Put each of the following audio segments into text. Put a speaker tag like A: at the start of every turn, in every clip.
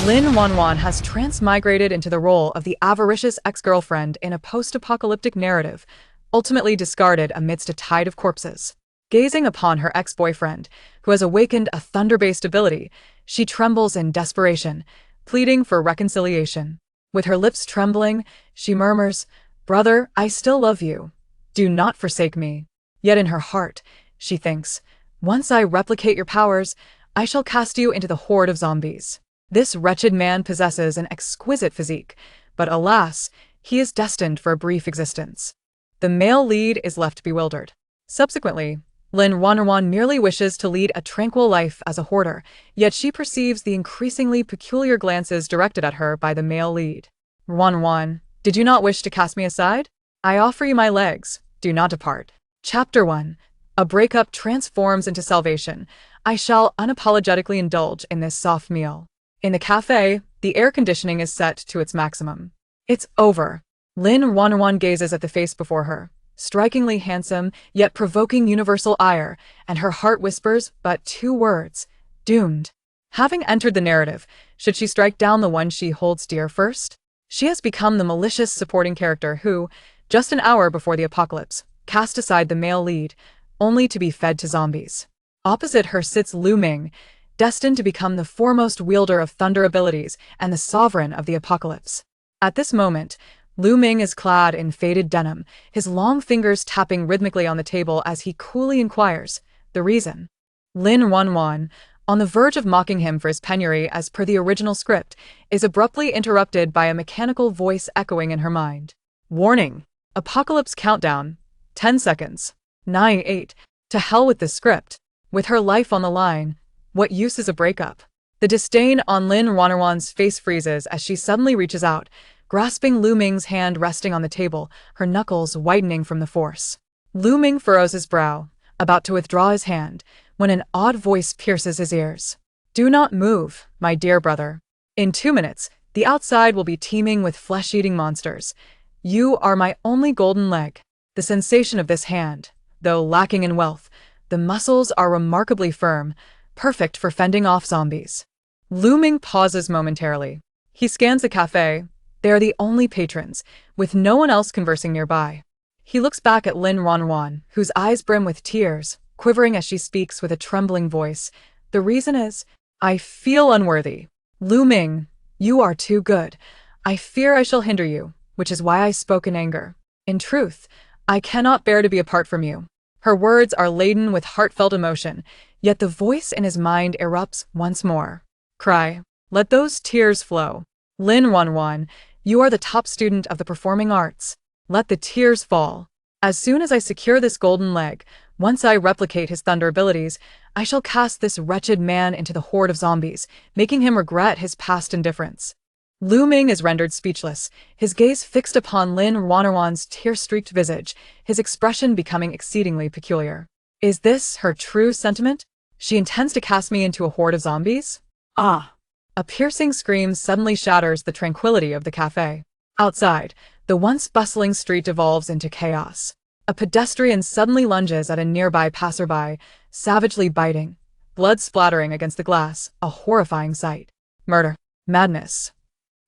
A: Lin Ruanruan has transmigrated into the role of the avaricious ex-girlfriend in a post-apocalyptic narrative, ultimately discarded amidst a tide of corpses. Gazing upon her ex-boyfriend, who has awakened a thunder-based ability, she trembles in desperation, pleading for reconciliation. With her lips trembling, she murmurs, "Brother, I still love you. Do not forsake me." Yet in her heart, she thinks, "Once I replicate your powers, I shall cast you into the horde of zombies." This wretched man possesses an exquisite physique, but alas, he is destined for a brief existence. The male lead is left bewildered. Subsequently, Lin Ruanruan merely wishes to lead a tranquil life as a hoarder, yet she perceives the increasingly peculiar glances directed at her by the male lead. "Ruanruan, did you not wish to cast me aside? I offer you my legs, do not depart." Chapter 1. A breakup transforms into salvation. I shall unapologetically indulge in this soft meal. In the cafe, the air conditioning is set to its maximum. It's over. Lin Ruanruan gazes at the face before her, strikingly handsome, yet provoking universal ire, and her heart whispers but two words: doomed. Having entered the narrative, should she strike down the one she holds dear first? She has become the malicious supporting character who, just an hour before the apocalypse, cast aside the male lead, only to be fed to zombies. Opposite her sits Lu Ming, destined to become the foremost wielder of thunder abilities and the sovereign of the apocalypse. At this moment, Lu Ming is clad in faded denim, his long fingers tapping rhythmically on the table as he coolly inquires, the reason. Lin Ruanruan, on the verge of mocking him for his penury as per the original script, is abruptly interrupted by a mechanical voice echoing in her mind. "Warning! Apocalypse countdown. 10 seconds. 9, 8. To hell with this script." With her life on the line, what use is a breakup? The disdain on Lin Ruanruan's face freezes as she suddenly reaches out, grasping Lu Ming's hand resting on the table, her knuckles whitening from the force. Lu Ming furrows his brow, about to withdraw his hand, when an odd voice pierces his ears. "Do not move, my dear brother. In 2 minutes, the outside will be teeming with flesh-eating monsters. You are my only golden leg." The sensation of this hand, though lacking in wealth, the muscles are remarkably firm, perfect for fending off zombies. Lu Ming pauses momentarily. He scans the cafe. They are the only patrons, with no one else conversing nearby. He looks back at Lin Ruanruan, whose eyes brim with tears, quivering as she speaks with a trembling voice. "The reason is, I feel unworthy. Lu Ming, you are too good. I fear I shall hinder you, which is why I spoke in anger. In truth, I cannot bear to be apart from you." Her words are laden with heartfelt emotion, yet the voice in his mind erupts once more. "Cry. Let those tears flow. Lin Ruanruan, you are the top student of the performing arts. Let the tears fall. As soon as I secure this golden leg, once I replicate his thunder abilities, I shall cast this wretched man into the horde of zombies, making him regret his past indifference." Lu Ming is rendered speechless, his gaze fixed upon Lin Ruanruan's tear-streaked visage, his expression becoming exceedingly peculiar. Is this her true sentiment? She intends to cast me into a horde of zombies? Ah! A piercing scream suddenly shatters the tranquility of the cafe. Outside, the once bustling street devolves into chaos. A pedestrian suddenly lunges at a nearby passerby, savagely biting, blood splattering against the glass, a horrifying sight. Murder. Madness.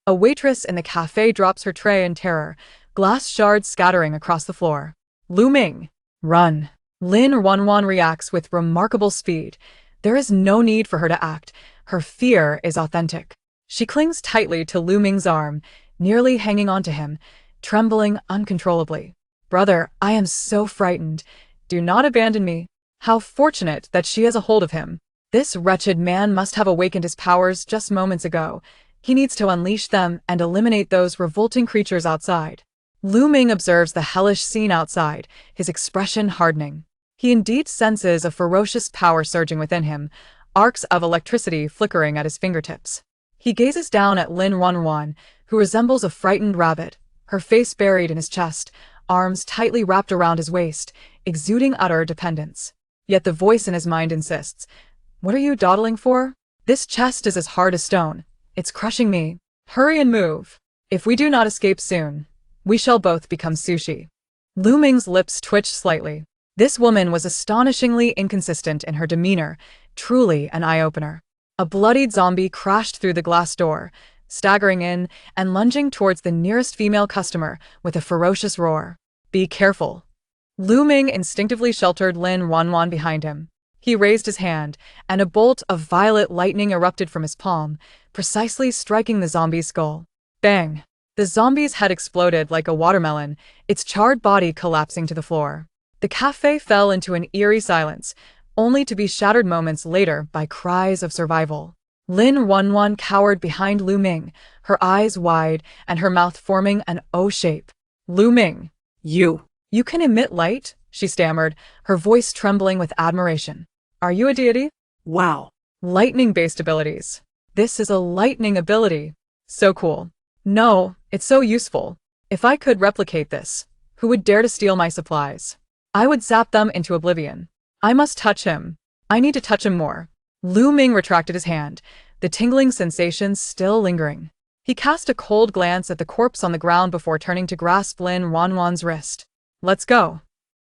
A: A waitress in the cafe drops her tray in terror, glass shards scattering across the floor. "Lu Ming, run!" Lin Ruanruan reacts with remarkable speed. There is no need for her to act. Her fear is authentic. She clings tightly to Lu Ming's arm, nearly hanging onto him, trembling uncontrollably. "Brother, I am so frightened. Do not abandon me." How fortunate that she has a hold of him. This wretched man must have awakened his powers just moments ago. He needs to unleash them and eliminate those revolting creatures outside. Lu Ming observes the hellish scene outside, his expression hardening. He indeed senses a ferocious power surging within him, arcs of electricity flickering at his fingertips. He gazes down at Lin Ruanruan, who resembles a frightened rabbit, her face buried in his chest, arms tightly wrapped around his waist, exuding utter dependence. Yet the voice in his mind insists, "What are you dawdling for? This chest is as hard as stone. It's crushing me. Hurry and move. If we do not escape soon, we shall both become sushi." Lu Ming's lips twitched slightly. This woman was astonishingly inconsistent in her demeanor, truly an eye-opener. A bloodied zombie crashed through the glass door, staggering in and lunging towards the nearest female customer with a ferocious roar. "Be careful." Lu Ming instinctively sheltered Lin Ruanruan behind him. He raised his hand, and a bolt of violet lightning erupted from his palm, precisely striking the zombie's skull. Bang! The zombie's head exploded like a watermelon, its charred body collapsing to the floor. The cafe fell into an eerie silence, only to be shattered moments later by cries of survival. Lin Ruanruan cowered behind Lu Ming, her eyes wide and her mouth forming an O shape. "Lu Ming, you can emit light?" she stammered, her voice trembling with admiration. "Are you a deity?"
B: Wow.
A: Lightning-based abilities. This is a lightning ability. So cool. No, it's so useful. If I could replicate this, who would dare to steal my supplies? I would zap them into oblivion. I must touch him. I need to touch him more. Lu Ming retracted his hand, the tingling sensation still lingering. He cast a cold glance at the corpse on the ground before turning to grasp Lin Ruanruan's wrist. "Let's go."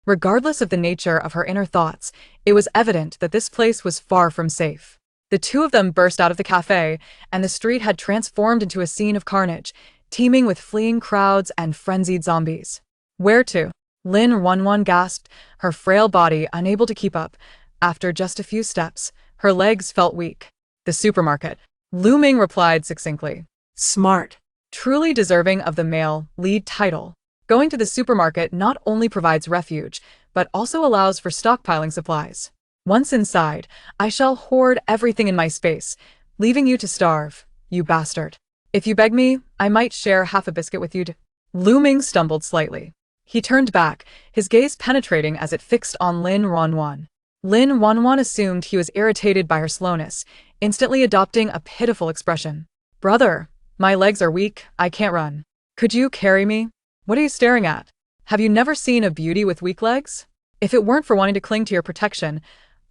A: Regardless of the nature of her inner thoughts, it was evident that this place was far from safe. The two of them burst out of the cafe, and the street had transformed into a scene of carnage, teeming with fleeing crowds and frenzied zombies. "Where to?" Lin Ruanruan gasped, her frail body unable to keep up. After just a few steps, her legs felt weak. "The supermarket," Lu Ming replied succinctly.
B: Smart.
A: Truly deserving of the male lead title. Going to the supermarket not only provides refuge, but also allows for stockpiling supplies. Once inside, I shall hoard everything in my space, leaving you to starve, you bastard. If you beg me, I might share half a biscuit with you. Lu Ming stumbled slightly. He turned back, his gaze penetrating as it fixed on Lin Ruanruan. Lin Ruanruan assumed he was irritated by her slowness, instantly adopting a pitiful expression. "Brother, my legs are weak, I can't run. Could you carry me?" "What are you staring at? Have you never seen a beauty with weak legs? If it weren't for wanting to cling to your protection,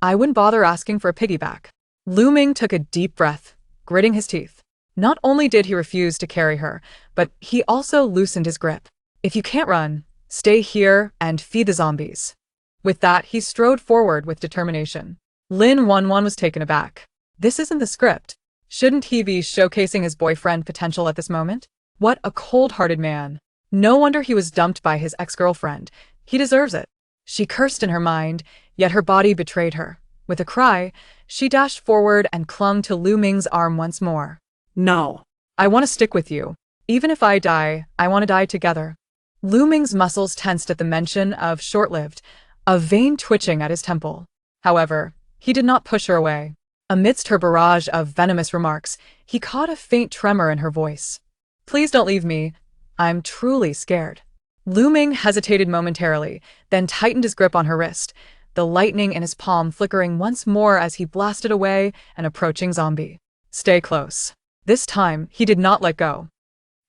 A: I wouldn't bother asking for a piggyback." Lu Ming took a deep breath, gritting his teeth. Not only did he refuse to carry her, but he also loosened his grip. "If you can't run, stay here and feed the zombies." With that, he strode forward with determination. Lin Ruanruan was taken aback. This isn't the script. Shouldn't he be showcasing his boyfriend potential at this moment? What a cold-hearted man. No wonder he was dumped by his ex-girlfriend. He deserves it. She cursed in her mind, yet her body betrayed her. With a cry, she dashed forward and clung to Lu Ming's arm once more.
B: No.
A: "I want to stick with you. Even if I die, I want to die together." Lu Ming's muscles tensed at the mention of short-lived, a vein twitching at his temple. However, he did not push her away. Amidst her barrage of venomous remarks, he caught a faint tremor in her voice. "Please don't leave me. I'm truly scared." Lu Ming hesitated momentarily, then tightened his grip on her wrist, the lightning in his palm flickering once more as he blasted away an approaching zombie. "Stay close." This time, he did not let go.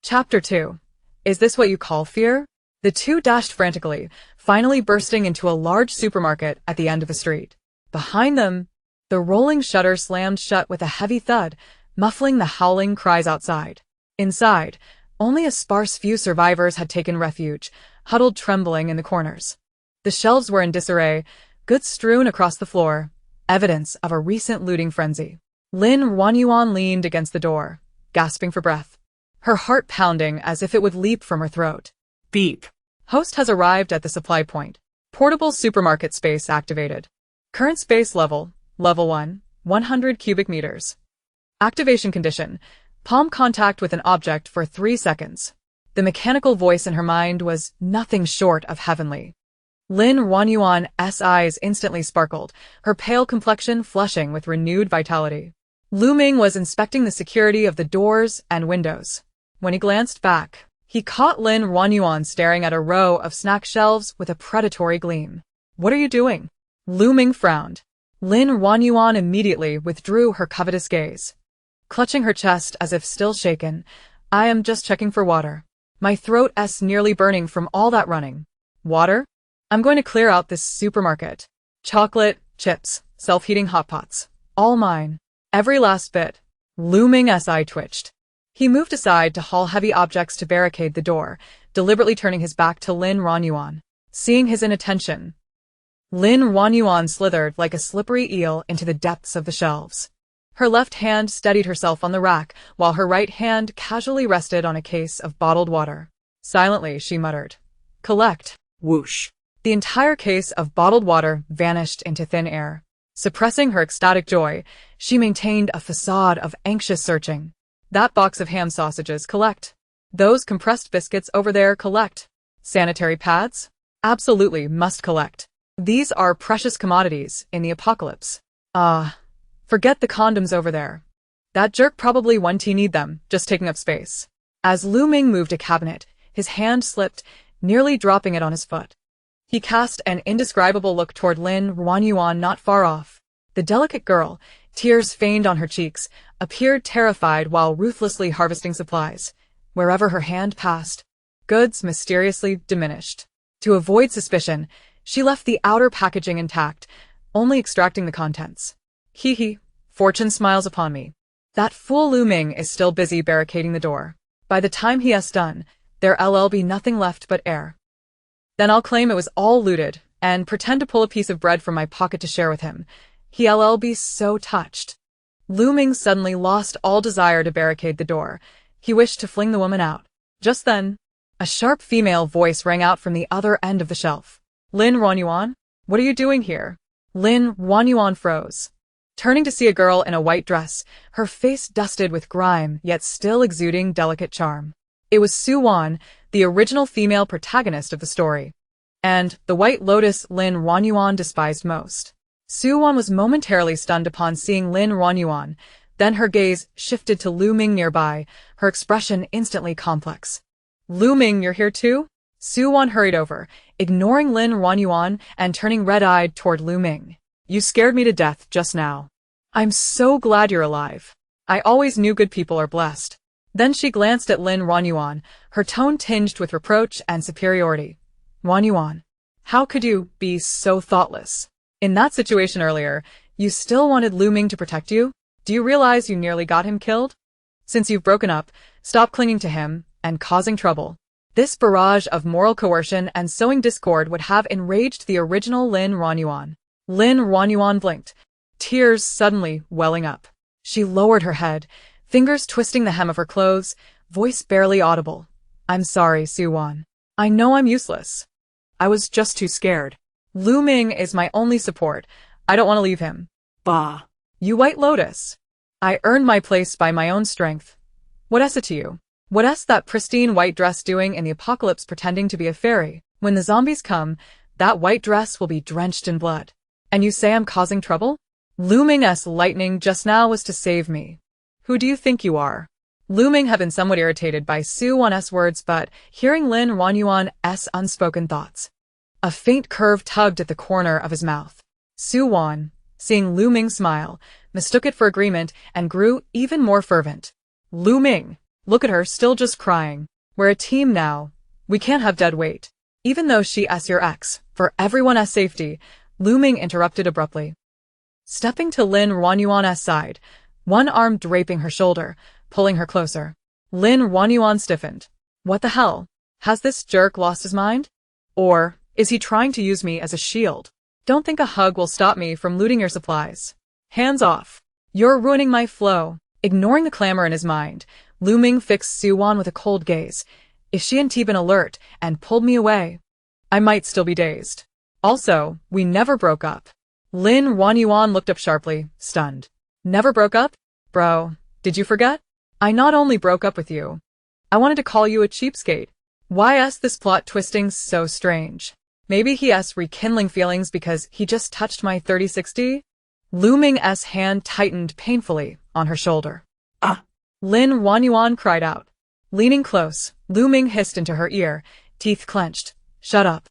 A: Chapter 2. Is this what you call fear? The two dashed frantically, finally bursting into a large supermarket at the end of the street. Behind them, the rolling shutter slammed shut with a heavy thud, muffling the howling cries outside. Inside, only a sparse few survivors had taken refuge, huddled trembling in the corners. The shelves were in disarray, goods strewn across the floor, evidence of a recent looting frenzy. Lin Ruanruan leaned against the door, gasping for breath, her heart pounding as if it would leap from her throat.
B: Beep.
A: Host has arrived at the supply point. Portable supermarket space activated. Current space level, level 1, 100 cubic meters. Activation condition, palm contact with an object for 3 seconds. The mechanical voice in her mind was nothing short of heavenly. Lin Ruanruan's eyes instantly sparkled, her pale complexion flushing with renewed vitality. Lu Ming was inspecting the security of the doors and windows. When he glanced back, he caught Lin Ruanruan staring at a row of snack shelves with a predatory gleam. "What are you doing?" Lu Ming frowned. Lin Ruanruan immediately withdrew her covetous gaze. Clutching her chest as if still shaken, "I am just checking for water. My throat's nearly burning from all that running." "Water? I'm going to clear out this supermarket. Chocolate, chips, self-heating hot pots. All mine. Every last bit." Lu Ming's eye twitched. He moved aside to haul heavy objects to barricade the door, deliberately turning his back to Lin Ruanruan. Seeing his inattention, Lin Ruanruan slithered like a slippery eel into the depths of the shelves. Her left hand steadied herself on the rack, while her right hand casually rested on a case of bottled water. Silently, she muttered, "Collect."
B: Whoosh.
A: The entire case of bottled water vanished into thin air. Suppressing her ecstatic joy, she maintained a facade of anxious searching. That box of ham sausages, collect. Those compressed biscuits over there, collect. Sanitary pads? Absolutely must collect. These are precious commodities in the apocalypse. Forget the condoms over there. That jerk probably won't need them, just taking up space. As Lu Ming moved a cabinet, his hand slipped, nearly dropping it on his foot. He cast an indescribable look toward Lin Ruanruan not far off. The delicate girl, tears feigned on her cheeks, appeared terrified while ruthlessly harvesting supplies. Wherever her hand passed, goods mysteriously diminished. To avoid suspicion, she left the outer packaging intact, only extracting the contents. Hee, fortune smiles upon me. That fool Lu Ming is still busy barricading the door. By the time he has done, there'll be nothing left but air. Then I'll claim it was all looted, and pretend to pull a piece of bread from my pocket to share with him. He'll be so touched. Lu Ming suddenly lost all desire to barricade the door. He wished to fling the woman out. Just then, a sharp female voice rang out from the other end of the shelf. "Lin Ruanruan? What are you doing here?" Lin Ruanruan froze. Turning to see a girl in a white dress, her face dusted with grime yet still exuding delicate charm. It was Su Wan, the original female protagonist of the story. And the White Lotus Lin Ruanruan despised most. Su Wan was momentarily stunned upon seeing Lin Ruanruan, then her gaze shifted to Lu Ming nearby, her expression instantly complex. "Lu Ming, you're here too?" Su Wan hurried over, ignoring Lin Ruanruan and turning red-eyed toward Lu Ming. "You scared me to death just now. I'm so glad you're alive. I always knew good people are blessed." Then she glanced at Lin Ruanruan, her tone tinged with reproach and superiority. "Ruanruan, how could you be so thoughtless? In that situation earlier, you still wanted Lu Ming to protect you? Do you realize you nearly got him killed? Since you've broken up, stop clinging to him and causing trouble." This barrage of moral coercion and sowing discord would have enraged the original Lin Ruanruan. Lin Ruanruan blinked, tears suddenly welling up. She lowered her head, fingers twisting the hem of her clothes, voice barely audible. "I'm sorry, Su Wan. I know I'm useless. I was just too scared. Lu Ming is my only support. I don't want to leave him."
B: Bah.
A: "You White Lotus. I earned my place by my own strength. What is it to you? What is that pristine white dress doing in the apocalypse pretending to be a fairy? When the zombies come, that white dress will be drenched in blood. And you say I'm causing trouble? Lu Ming's lightning just now was to save me. Who do you think you are?" Lu Ming had been somewhat irritated by Su Wan's words, but hearing Lin Ruanruan's unspoken thoughts, a faint curve tugged at the corner of his mouth. Su Wan, seeing Lu Ming smile, mistook it for agreement and grew even more fervent. "Lu Ming, look at her, still just crying. We're a team now. We can't have dead weight. Even though she's your ex, for everyone's safety," Lu Ming interrupted abruptly. Stepping to Lin Ruanruan's side, one arm draping her shoulder, pulling her closer. Lin Ruanruan stiffened. "What the hell? Has this jerk lost his mind? Or is he trying to use me as a shield? Don't think a hug will stop me from looting your supplies. Hands off. You're ruining my flow." Ignoring the clamor in his mind, Lu Ming fixed Su Wan with a cold gaze. If she hadn't been alert and pulled me away, I might still be dazed. Also, we never broke up. Lin Ruanruan looked up sharply, stunned. "Never broke up? Bro, did you forget? I not only broke up with you, I wanted to call you a cheapskate. Why is this plot twisting so strange? Maybe he's rekindling feelings because he just touched my 3060? Lu Ming's hand tightened painfully on her shoulder.
B: Ah!
A: Lin Ruanruan cried out. Leaning close, Lu Ming hissed into her ear, teeth clenched. "Shut up.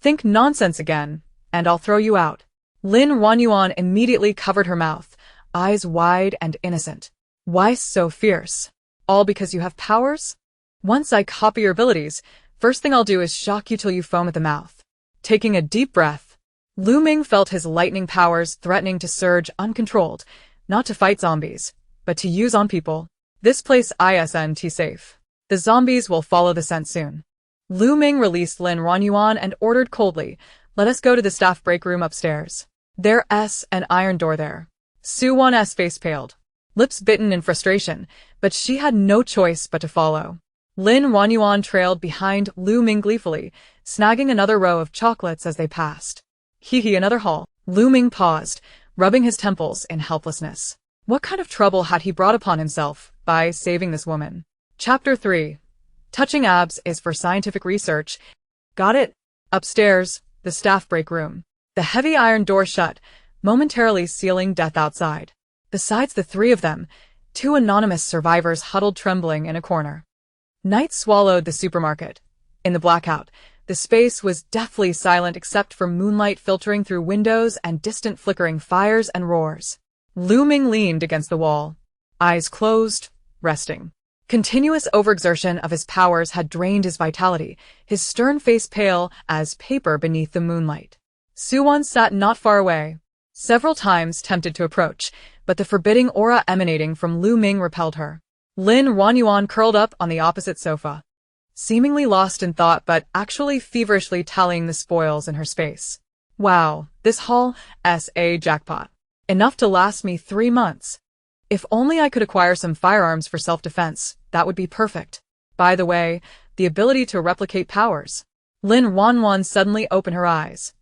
A: Think nonsense again, and I'll throw you out." Lin Ruanruan immediately covered her mouth, eyes wide and innocent. "Why so fierce? All because you have powers? Once I copy your abilities, first thing I'll do is shock you till you foam at the mouth." Taking a deep breath, Lu Ming felt his lightning powers threatening to surge uncontrolled, not to fight zombies, but to use on people. This place isn't safe. The zombies will follow the scent soon. Lu Ming released Lin Ruanruan and ordered coldly, "Let us go to the staff break room upstairs. There's an iron door there." Su Wan's face paled. lips bitten in frustration, but she had no choice but to follow. Lin Ruanruan trailed behind Lu Ming gleefully, snagging another row of chocolates as they passed. Hee, another haul. Lu Ming paused, rubbing his temples in helplessness. What kind of trouble had he brought upon himself by saving this woman? Chapter 3. Touching abs is for scientific research. Got it? Upstairs, the staff break room. The heavy iron door shut, momentarily sealing death outside. Besides the three of them, two anonymous survivors huddled trembling in a corner. Night swallowed the supermarket. In the blackout, the space was deathly silent except for moonlight filtering through windows and distant flickering fires and roars. Lu Ming leaned against the wall, eyes closed, resting. Continuous overexertion of his powers had drained his vitality, his stern face pale as paper beneath the moonlight. Suwon sat not far away, several times tempted to approach, but the forbidding aura emanating from Lu Ming repelled her. Lin Ruanruan curled up on the opposite sofa, seemingly lost in thought but actually feverishly tallying the spoils in her space. Wow, this haul is a jackpot. Enough to last me 3 months. If only I could acquire some firearms for self-defense, that would be perfect. By the way, the ability to replicate powers. Lin Ruanruan suddenly opened her eyes.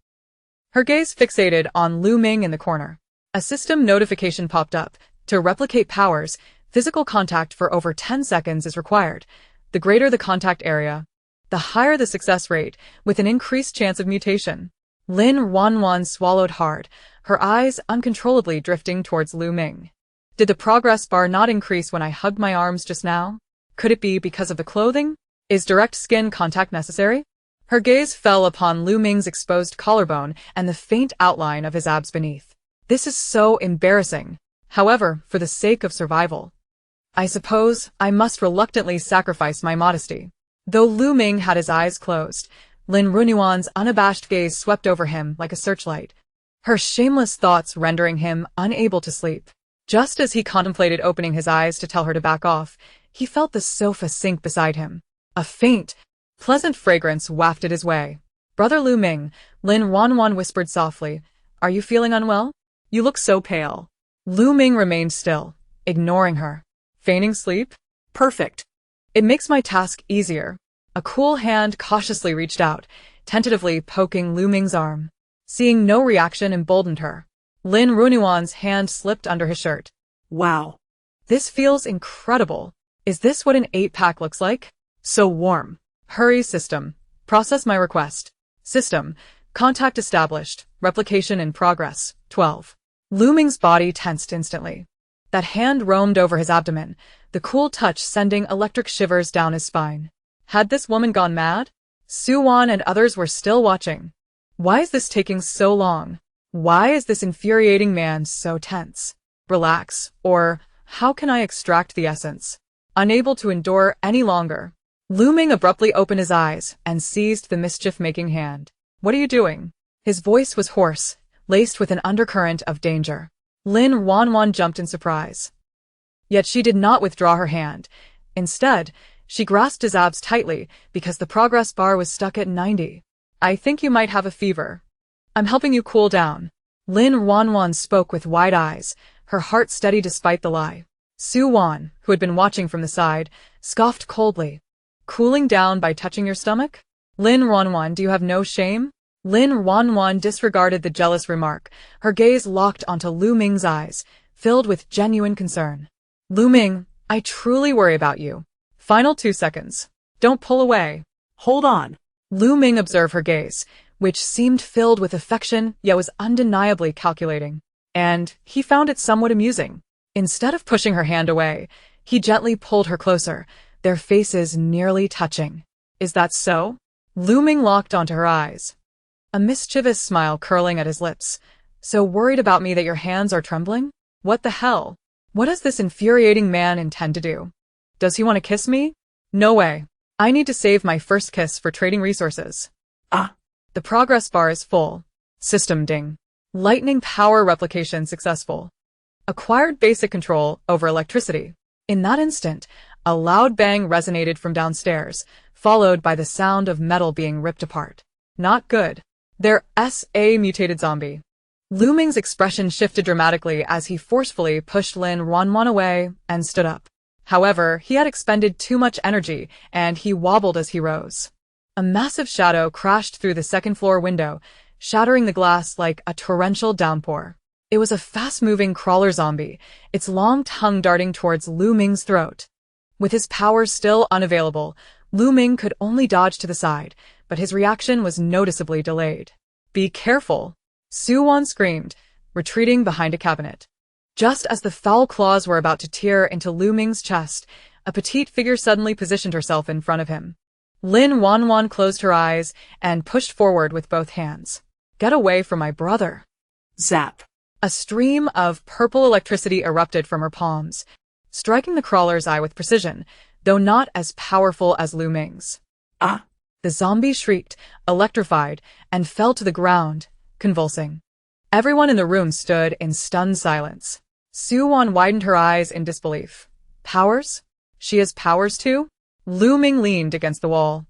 A: Her gaze fixated on Lu Ming in the corner. A system notification popped up. To replicate powers, physical contact for over 10 seconds is required. The greater the contact area, the higher the success rate, with an increased chance of mutation. Lin Ruanruan swallowed hard, her eyes uncontrollably drifting towards Lu Ming. Did the progress bar not increase when I hugged my arms just now? Could it be because of the clothing? Is direct skin contact necessary? Her gaze fell upon Lu Ming's exposed collarbone and the faint outline of his abs beneath. This is so embarrassing. However, for the sake of survival, I suppose I must reluctantly sacrifice my modesty. Though Lu Ming had his eyes closed, Lin Ruanruan's unabashed gaze swept over him like a searchlight, her shameless thoughts rendering him unable to sleep. Just as he contemplated opening his eyes to tell her to back off, he felt the sofa sink beside him. A faint, pleasant fragrance wafted his way. Brother Lu Ming, Lin Ruanruan whispered softly, "Are you feeling unwell? You look so pale." Lu Ming remained still, ignoring her. Feigning sleep? Perfect. It makes my task easier. A cool hand cautiously reached out, tentatively poking Lu Ming's arm. Seeing no reaction emboldened her. Lin Ruanruan's hand slipped under his shirt. Wow. This feels incredible. Is this what an 8-pack looks like? So warm. Hurry, system. Process my request. System. Contact established. Replication in progress. 12. Lu Ming's body tensed instantly. That hand roamed over his abdomen, the cool touch sending electric shivers down his spine. Had this woman gone mad? Suwon and others were still watching. Why is this taking so long? Why is this infuriating man so tense? Relax, or how can I extract the essence? Unable to endure any longer, Lu Ming abruptly opened his eyes and seized the mischief-making hand. What are you doing? His voice was hoarse, laced with an undercurrent of danger. Lin Ruanruan jumped in surprise. Yet she did not withdraw her hand. Instead, she grasped his abs tightly because the progress bar was stuck at 90. I think you might have a fever. I'm helping you cool down. Lin Ruanruan spoke with wide eyes, her heart steady despite the lie. Suwon, who had been watching from the side, scoffed coldly. Cooling down by touching your stomach? Lin Ruanruan, do you have no shame? Lin Ruanruan disregarded the jealous remark, her gaze locked onto Lu Ming's eyes, filled with genuine concern. Lu Ming, I truly worry about you. Final 2 seconds. Don't pull away. Hold on. Lu Ming observed her gaze, which seemed filled with affection yet was undeniably calculating. And he found it somewhat amusing. Instead of pushing her hand away, he gently pulled her closer, their faces nearly touching. Is that so? Lu Ming locked onto her eyes, a mischievous smile curling at his lips. So worried about me that your hands are trembling? What the hell? What does this infuriating man intend to do? Does he want to kiss me? No way. I need to save my first kiss for trading resources. Ah. The progress bar is full. System ding. Lightning power replication successful. Acquired basic control over electricity. In that instant, a loud bang resonated from downstairs, followed by the sound of metal being ripped apart. Not good. There's a mutated zombie. Lu Ming's expression shifted dramatically as he forcefully pushed Lin Ruanruan away and stood up. However, he had expended too much energy, and he wobbled as he rose. A massive shadow crashed through the second-floor window, shattering the glass like a torrential downpour. It was a fast-moving crawler zombie, its long tongue darting towards Lu Ming's throat. With his powers still unavailable, Lu Ming could only dodge to the side, but his reaction was noticeably delayed. "Be careful," Su Wan screamed, retreating behind a cabinet. Just as the foul claws were about to tear into Lu Ming's chest, a petite figure suddenly positioned herself in front of him. Lin Ruanruan closed her eyes and pushed forward with both hands. "Get away from my brother."
B: Zap.
A: A stream of purple electricity erupted from her palms, striking the crawler's eye with precision, though not as powerful as Lu Ming's.
B: Ah!
A: The zombie shrieked, electrified, and fell to the ground, convulsing. Everyone in the room stood in stunned silence. Su Wan widened her eyes in disbelief. Powers? She has powers too? Lu Ming leaned against the wall,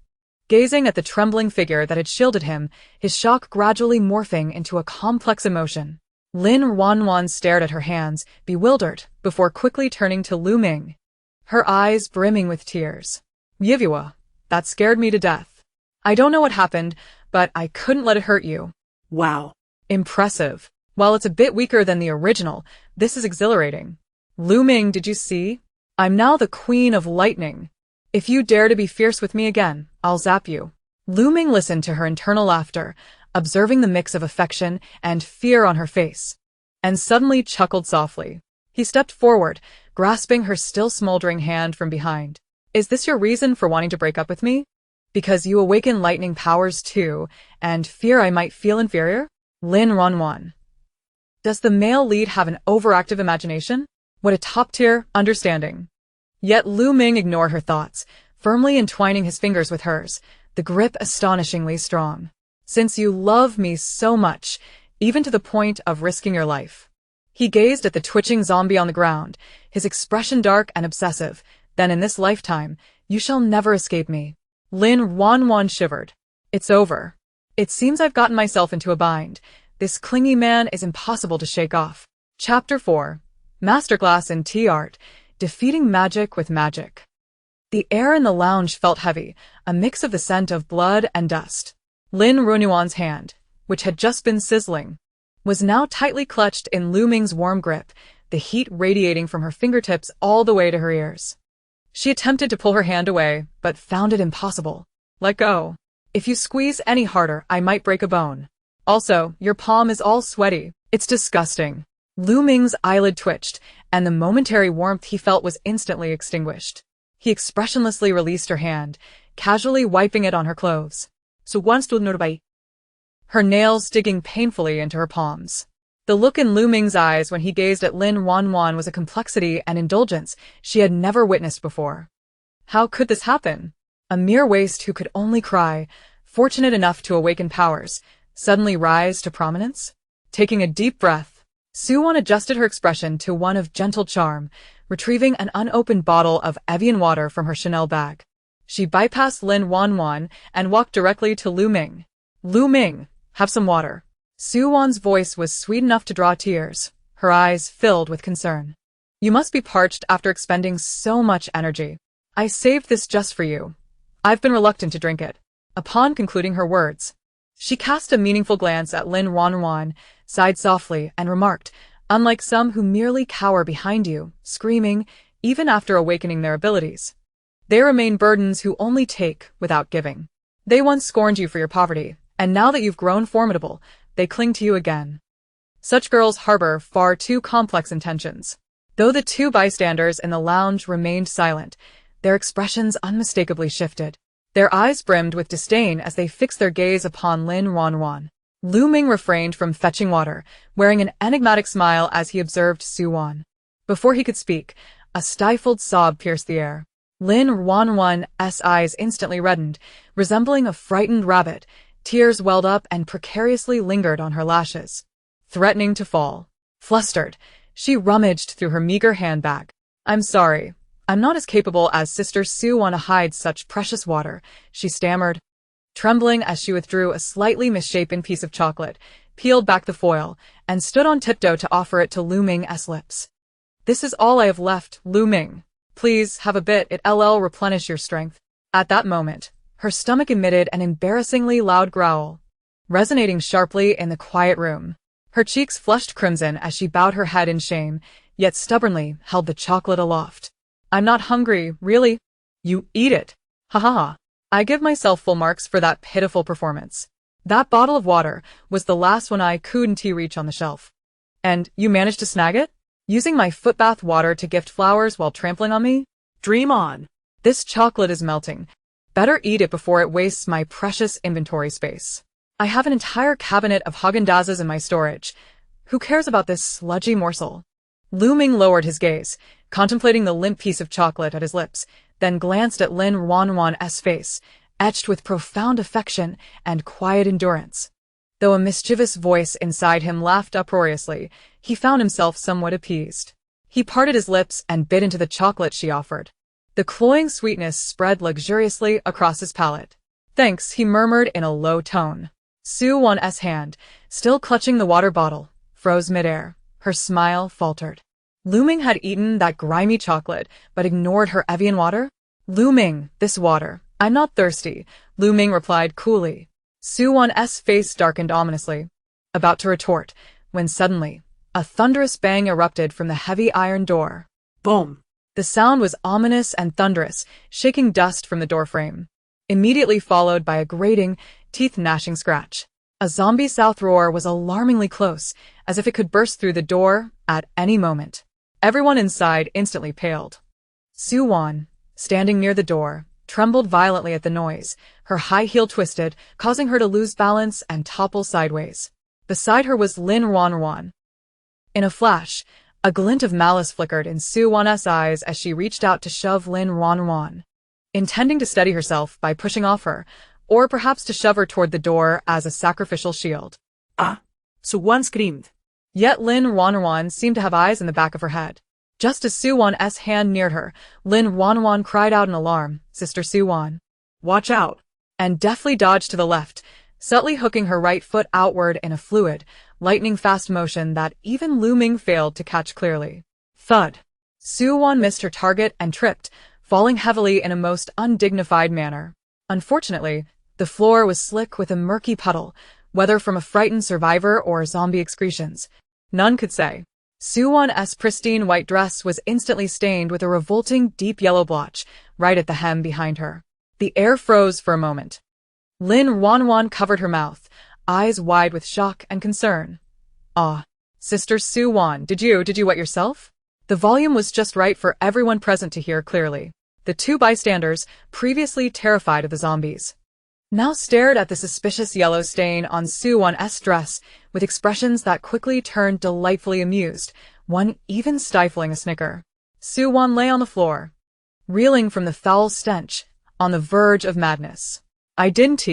A: gazing at the trembling figure that had shielded him, his shock gradually morphing into a complex emotion. Lin Ruanruan stared at her hands, bewildered, before quickly turning to Lu Ming, her eyes brimming with tears. "Yivua, that scared me to death. I don't know what happened, but I couldn't let it hurt you."
B: Wow.
A: Impressive. While it's a bit weaker than the original, this is exhilarating. "Lu Ming, did you see? I'm now the Queen of Lightning. If you dare to be fierce with me again, I'll zap you." Lu Ming listened to her internal laughter, observing the mix of affection and fear on her face, and suddenly chuckled softly. He stepped forward, grasping her still smoldering hand from behind. "Is this your reason for wanting to break up with me? Because you awaken lightning powers too, and fear I might feel inferior?" Lin Ruanruan. Does the male lead have an overactive imagination? What a top-tier understanding. Yet Lu Ming ignored her thoughts, firmly entwining his fingers with hers, the grip astonishingly strong. "Since you love me so much, even to the point of risking your life." He gazed at the twitching zombie on the ground, his expression dark and obsessive. "Then in this lifetime, you shall never escape me." Lin Ruanruan shivered. "It's over. It seems I've gotten myself into a bind. This clingy man is impossible to shake off." Chapter 4. Masterclass in Tea Art, Defeating Magic with Magic. The air in the lounge felt heavy, a mix of the scent of blood and dust. Lin Ruanruan's hand, which had just been sizzling, was now tightly clutched in Lu Ming's warm grip, the heat radiating from her fingertips all the way to her ears. She attempted to pull her hand away, but found it impossible. "Let go. If you squeeze any harder, I might break a bone. Also, your palm is all sweaty. It's disgusting." Lu Ming's eyelid twitched, and the momentary warmth he felt was instantly extinguished. He expressionlessly released her hand, casually wiping it on her clothes. "So once to notify," her nails digging painfully into her palms. The look in Lu Ming's eyes when he gazed at Lin Ruanruan was a complexity and indulgence she had never witnessed before. How could this happen? A mere waste who could only cry, fortunate enough to awaken powers, suddenly rise to prominence? Taking a deep breath, Su Wan adjusted her expression to one of gentle charm, retrieving an unopened bottle of Evian water from her Chanel bag. She bypassed Lin Ruanruan and walked directly to Lu Ming. "Lu Ming, have some water." Su Wan's voice was sweet enough to draw tears, her eyes filled with concern. "You must be parched after expending so much energy. I saved this just for you. I've been reluctant to drink it." Upon concluding her words, she cast a meaningful glance at Lin Ruanruan, sighed softly, and remarked, "Unlike some who merely cower behind you, screaming, even after awakening their abilities, they remain burdens who only take without giving. They once scorned you for your poverty, and now that you've grown formidable, they cling to you again. Such girls harbor far too complex intentions." Though the two bystanders in the lounge remained silent, their expressions unmistakably shifted. Their eyes brimmed with disdain as they fixed their gaze upon Lin Ruanruan. Lu Ming refrained from fetching water, wearing an enigmatic smile as he observed Su Wan. Before he could speak, a stifled sob pierced the air. Lin Ruanruan's eyes instantly reddened, resembling a frightened rabbit. Tears welled up and precariously lingered on her lashes, threatening to fall. Flustered, she rummaged through her meager handbag. "I'm sorry. I'm not as capable as Sister Su Wan to hide such precious water," she stammered, trembling as she withdrew a slightly misshapen piece of chocolate, peeled back the foil, and stood on tiptoe to offer it to Lu Ming's lips. This is all I have left, Lu Ming. Please, have a bit, it'll replenish your strength. At that moment, her stomach emitted an embarrassingly loud growl, resonating sharply in the quiet room. Her cheeks flushed crimson as she bowed her head in shame, yet stubbornly held the chocolate aloft. I'm not hungry, really. You eat it. Ha ha ha. I give myself full marks for that pitiful performance. That bottle of water was the last one I couldn't reach on the shelf. And you managed to snag it? Using my footbath water to gift flowers while trampling on me?
B: Dream on.
A: This chocolate is melting. Better eat it before it wastes my precious inventory space. I have an entire cabinet of Haagen-Dazs in my storage. Who cares about this sludgy morsel? Lu Ming lowered his gaze, contemplating the limp piece of chocolate at his lips, then glanced at Lin Ruanruan's face, etched with profound affection and quiet endurance. Though a mischievous voice inside him laughed uproariously, he found himself somewhat appeased. He parted his lips and bit into the chocolate she offered. The cloying sweetness spread luxuriously across his palate. Thanks, he murmured in a low tone. Su Wan's hand, still clutching the water bottle, froze midair. Her smile faltered. Lu Ming had eaten that grimy chocolate, but ignored her Evian water? Lu Ming, this water. I'm not thirsty, Lu Ming replied coolly. Su Wan's face darkened ominously, about to retort, when suddenly, a thunderous bang erupted from the heavy iron door.
B: Boom.
A: The sound was ominous and thunderous, shaking dust from the doorframe. Immediately followed by a grating, teeth-gnashing scratch. A zombie south roar was alarmingly close, as if it could burst through the door at any moment. Everyone inside instantly paled. Su Wan, standing near the door, trembled violently at the noise, her high heel twisted, causing her to lose balance and topple sideways. Beside her was Lin Ruanruan. In a flash, a glint of malice flickered in Su Wan's eyes as she reached out to shove Lin Ruanruan, intending to steady herself by pushing off her, or perhaps to shove her toward the door as a sacrificial shield.
B: Ah! Su Wan screamed.
A: Yet Lin Ruanruan seemed to have eyes in the back of her head. Just as Su Wan's hand neared her, Lin Ruanruan cried out in alarm, Sister Su Wan,
B: watch out,
A: and deftly dodged to the left, subtly hooking her right foot outward in a fluid, lightning-fast motion that even Lu Ming failed to catch clearly. Thud. Su Wan missed her target and tripped, falling heavily in a most undignified manner. Unfortunately, the floor was slick with a murky puddle, whether from a frightened survivor or zombie excretions. None could say. Su Wan's pristine white dress was instantly stained with a revolting deep yellow blotch, right at the hem behind her. The air froze for a moment. Lin Ruanruan covered her mouth, eyes wide with shock and concern. Ah, Sister Su Wan, did you wet yourself? The volume was just right for everyone present to hear clearly. The two bystanders, previously terrified of the zombies, now stared at the suspicious yellow stain on Su Wan's dress with expressions that quickly turned delightfully amused, one even stifling a snicker. Su Wan lay on the floor, reeling from the foul stench, on the verge of madness. I didn't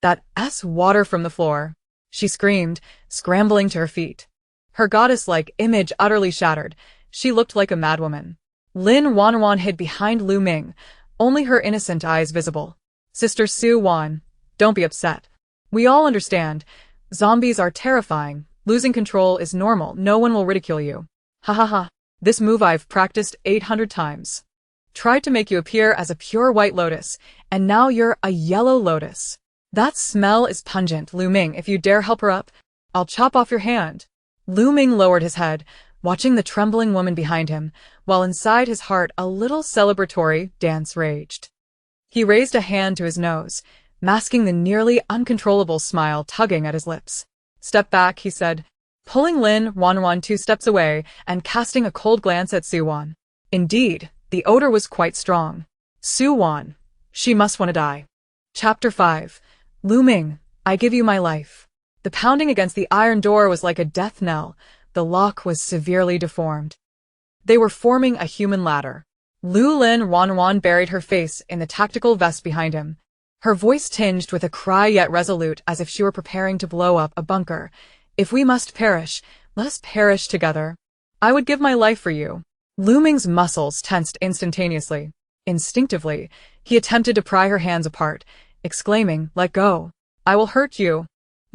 A: that water from the floor, she screamed, scrambling to her feet. Her goddess-like image utterly shattered, she looked like a madwoman. Lin Ruanruan hid behind Lu Ming, only her innocent eyes visible. Sister Su Wan, don't be upset. We all understand. Zombies are terrifying. Losing control is normal. No one will ridicule you. Ha ha ha. This move I've practiced 800 times. Tried to make you appear as a pure white lotus, and now you're a yellow lotus. That smell is pungent, Lu Ming. If you dare help her up, I'll chop off your hand. Lu Ming lowered his head, watching the trembling woman behind him, while inside his heart a little celebratory dance raged. He raised a hand to his nose, masking the nearly uncontrollable smile tugging at his lips. Step back, he said, pulling Lin Ruanruan 2 steps away and casting a cold glance at Su Wan. Indeed, the odor was quite strong. Su Wan, she must want to die. Chapter 5. Lu Ming, I give you my life. The pounding against the iron door was like a death knell. The lock was severely deformed. They were forming a human ladder. Lin Ruanruan buried her face in the tactical vest behind him, her voice tinged with a cry yet resolute as if she were preparing to blow up a bunker. If we must perish, let us perish together. I would give my life for you. Lu Ming's muscles tensed instantaneously. Instinctively, he attempted to pry her hands apart, exclaiming, let go. I will hurt you.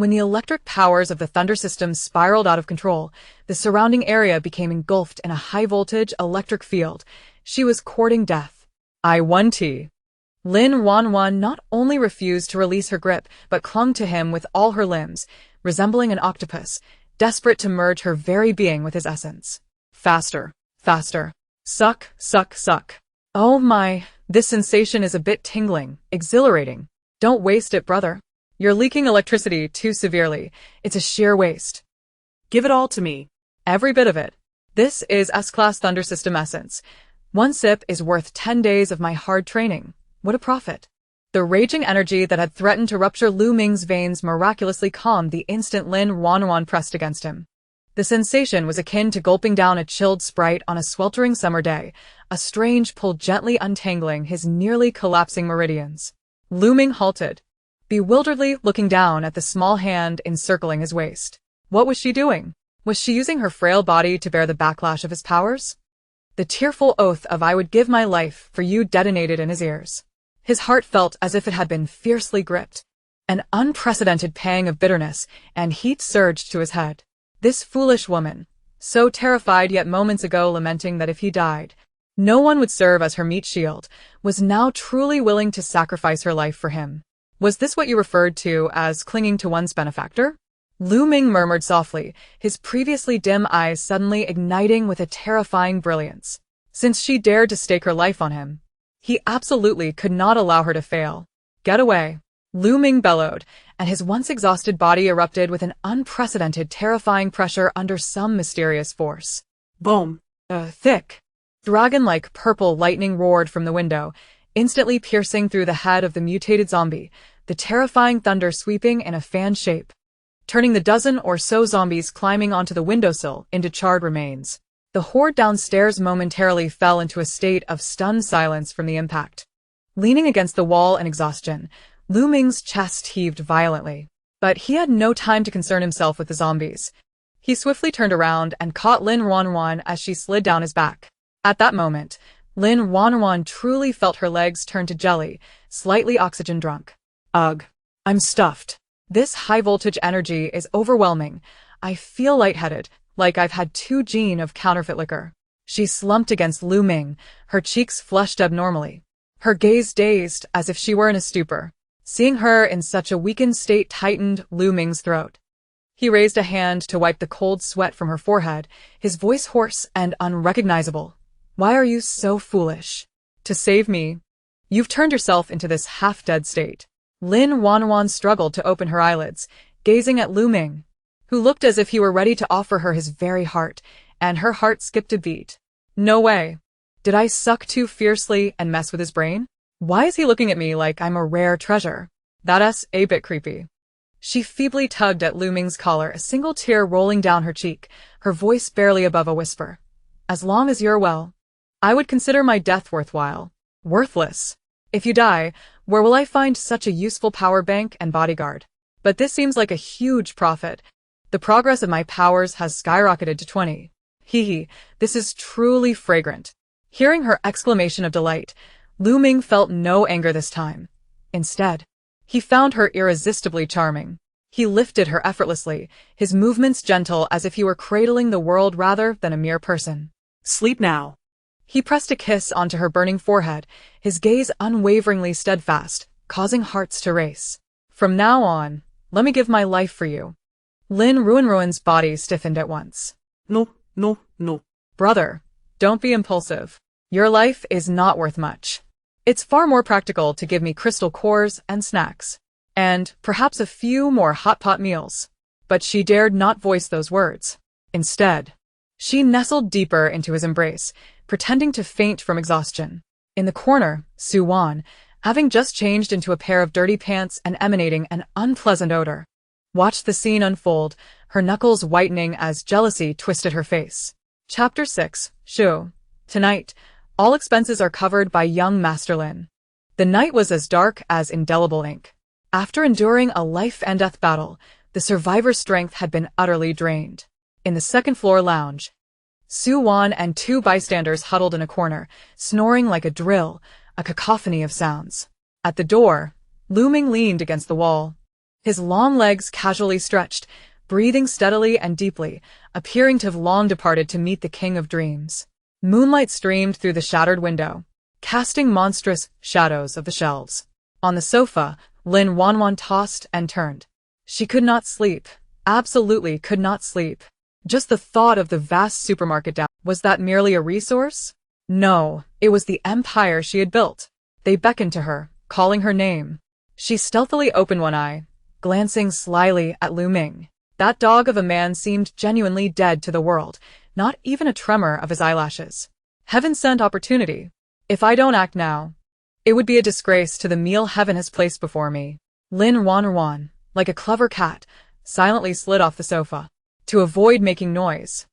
A: When the electric powers of the thunder system spiraled out of control, the surrounding area became engulfed in a high-voltage electric field. She was courting death. I-1T. Lin Ruanruan not only refused to release her grip, but clung to him with all her limbs, resembling an octopus, desperate to merge her very being with his essence. Faster, faster. Suck, suck, suck. Oh my, this sensation is a bit tingling, exhilarating. Don't waste it, brother. You're leaking electricity too severely. It's a sheer waste.
B: Give it all to me.
A: Every bit of it. This is S-Class Thunder System essence. One sip is worth 10 days of my hard training. What a profit. The raging energy that had threatened to rupture Lu Ming's veins miraculously calmed the instant Lin Ruanruan pressed against him. The sensation was akin to gulping down a chilled Sprite on a sweltering summer day, a strange pull gently untangling his nearly collapsing meridians. Lu Ming halted, bewilderedly looking down at the small hand encircling his waist. What was she doing? Was she using her frail body to bear the backlash of his powers? The tearful oath of "I would give my life for you" detonated in his ears. His heart felt as if it had been fiercely gripped. An unprecedented pang of bitterness and heat surged to his head. This foolish woman, so terrified yet moments ago lamenting that if he died, no one would serve as her meat shield, was now truly willing to sacrifice her life for him. Was this what you referred to as clinging to one's benefactor? Lu Ming murmured softly, his previously dim eyes suddenly igniting with a terrifying brilliance. Since she dared to stake her life on him, he absolutely could not allow her to fail. Get away. Lu Ming bellowed, and his once exhausted body erupted with an unprecedented terrifying pressure under some mysterious force.
B: Boom.
A: Thick, dragon-like purple lightning roared from the window, instantly piercing through the head of the mutated zombie, the terrifying thunder sweeping in a fan shape, turning the dozen or so zombies climbing onto the windowsill into charred remains. The horde downstairs momentarily fell into a state of stunned silence from the impact. Leaning against the wall in exhaustion, Lu Ming's chest heaved violently. But he had no time to concern himself with the zombies. He swiftly turned around and caught Lin Ruanruan as she slid down his back. At that moment, Lin Ruanruan truly felt her legs turn to jelly, slightly oxygen-drunk. Ugh. I'm stuffed. This high-voltage energy is overwhelming. I feel lightheaded, like I've had 2 gin of counterfeit liquor. She slumped against Lu Ming, her cheeks flushed abnormally, her gaze dazed as if she were in a stupor. Seeing her in such a weakened state tightened Lu Ming's throat. He raised a hand to wipe the cold sweat from her forehead, his voice hoarse and unrecognizable. Why are you so foolish? To save me? You've turned yourself into this half-dead state. Lin Ruanruan struggled to open her eyelids, gazing at Lu Ming, who looked as if he were ready to offer her his very heart, and her heart skipped a beat. No way. Did I suck too fiercely and mess with his brain? Why is he looking at me like I'm a rare treasure? That's a bit creepy. She feebly tugged at Lu Ming's collar, a single tear rolling down her cheek, her voice barely above a whisper. As long as you're well, I would consider my death worthwhile. Worthless. If you die, where will I find such a useful power bank and bodyguard? But this seems like a huge profit. The progress of my powers has skyrocketed to 20. Hee, this is truly fragrant. Hearing her exclamation of delight, Lu Ming felt no anger this time. Instead, he found her irresistibly charming. He lifted her effortlessly, his movements gentle as if he were cradling the world rather than a mere person.
B: Sleep now.
A: He pressed a kiss onto her burning forehead, his gaze unwaveringly steadfast, causing hearts to race. From now on, let me give my life for you. Lin Ruanruan's body stiffened at once.
B: No, no, no.
A: Brother, don't be impulsive. Your life is not worth much. It's far more practical to give me crystal cores and snacks. And perhaps a few more hot pot meals. But she dared not voice those words. Instead, she nestled deeper into his embrace, pretending to faint from exhaustion. In the corner, Su Wan, having just changed into a pair of dirty pants and emanating an unpleasant odor, watched the scene unfold, her knuckles whitening as jealousy twisted her face. Chapter 6, Shu. Tonight, all expenses are covered by young Master Lin. The night was as dark as indelible ink. After enduring a life-and-death battle, the survivor's strength had been utterly drained. In the second-floor lounge, Su Wan and 2 bystanders huddled in a corner, snoring like a drill, a cacophony of sounds. At the door, Lu Ming leaned against the wall. His long legs casually stretched, breathing steadily and deeply, appearing to have long departed to meet the king of dreams. Moonlight streamed through the shattered window, casting monstrous shadows of the shelves. On the sofa, Lin Ruanruan tossed and turned. She could not sleep, absolutely could not sleep. Just the thought of the vast supermarket down. Was that merely a resource? No, it was the empire she had built. They beckoned to her, calling her name. She stealthily opened one eye, glancing slyly at Lu Ming. That dog of a man seemed genuinely dead to the world, not even a tremor of his eyelashes. Heaven sent opportunity. If I don't act now, it would be a disgrace to the meal heaven has placed before me. Lin Ruanruan, like a clever cat, silently slid off the sofa, to avoid making noise.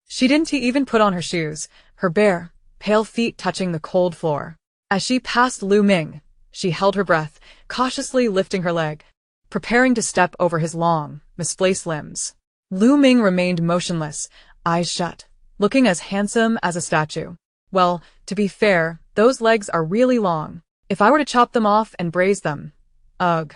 A: She didn't even put on her shoes, her bare, pale feet touching the cold floor. As she passed Lu Ming, she held her breath, cautiously lifting her leg, preparing to step over his long, misplaced limbs. Lu Ming remained motionless, eyes shut, looking as handsome as a statue. Well, to be fair, those legs are really long. If I were to chop them off and braise them, ugh,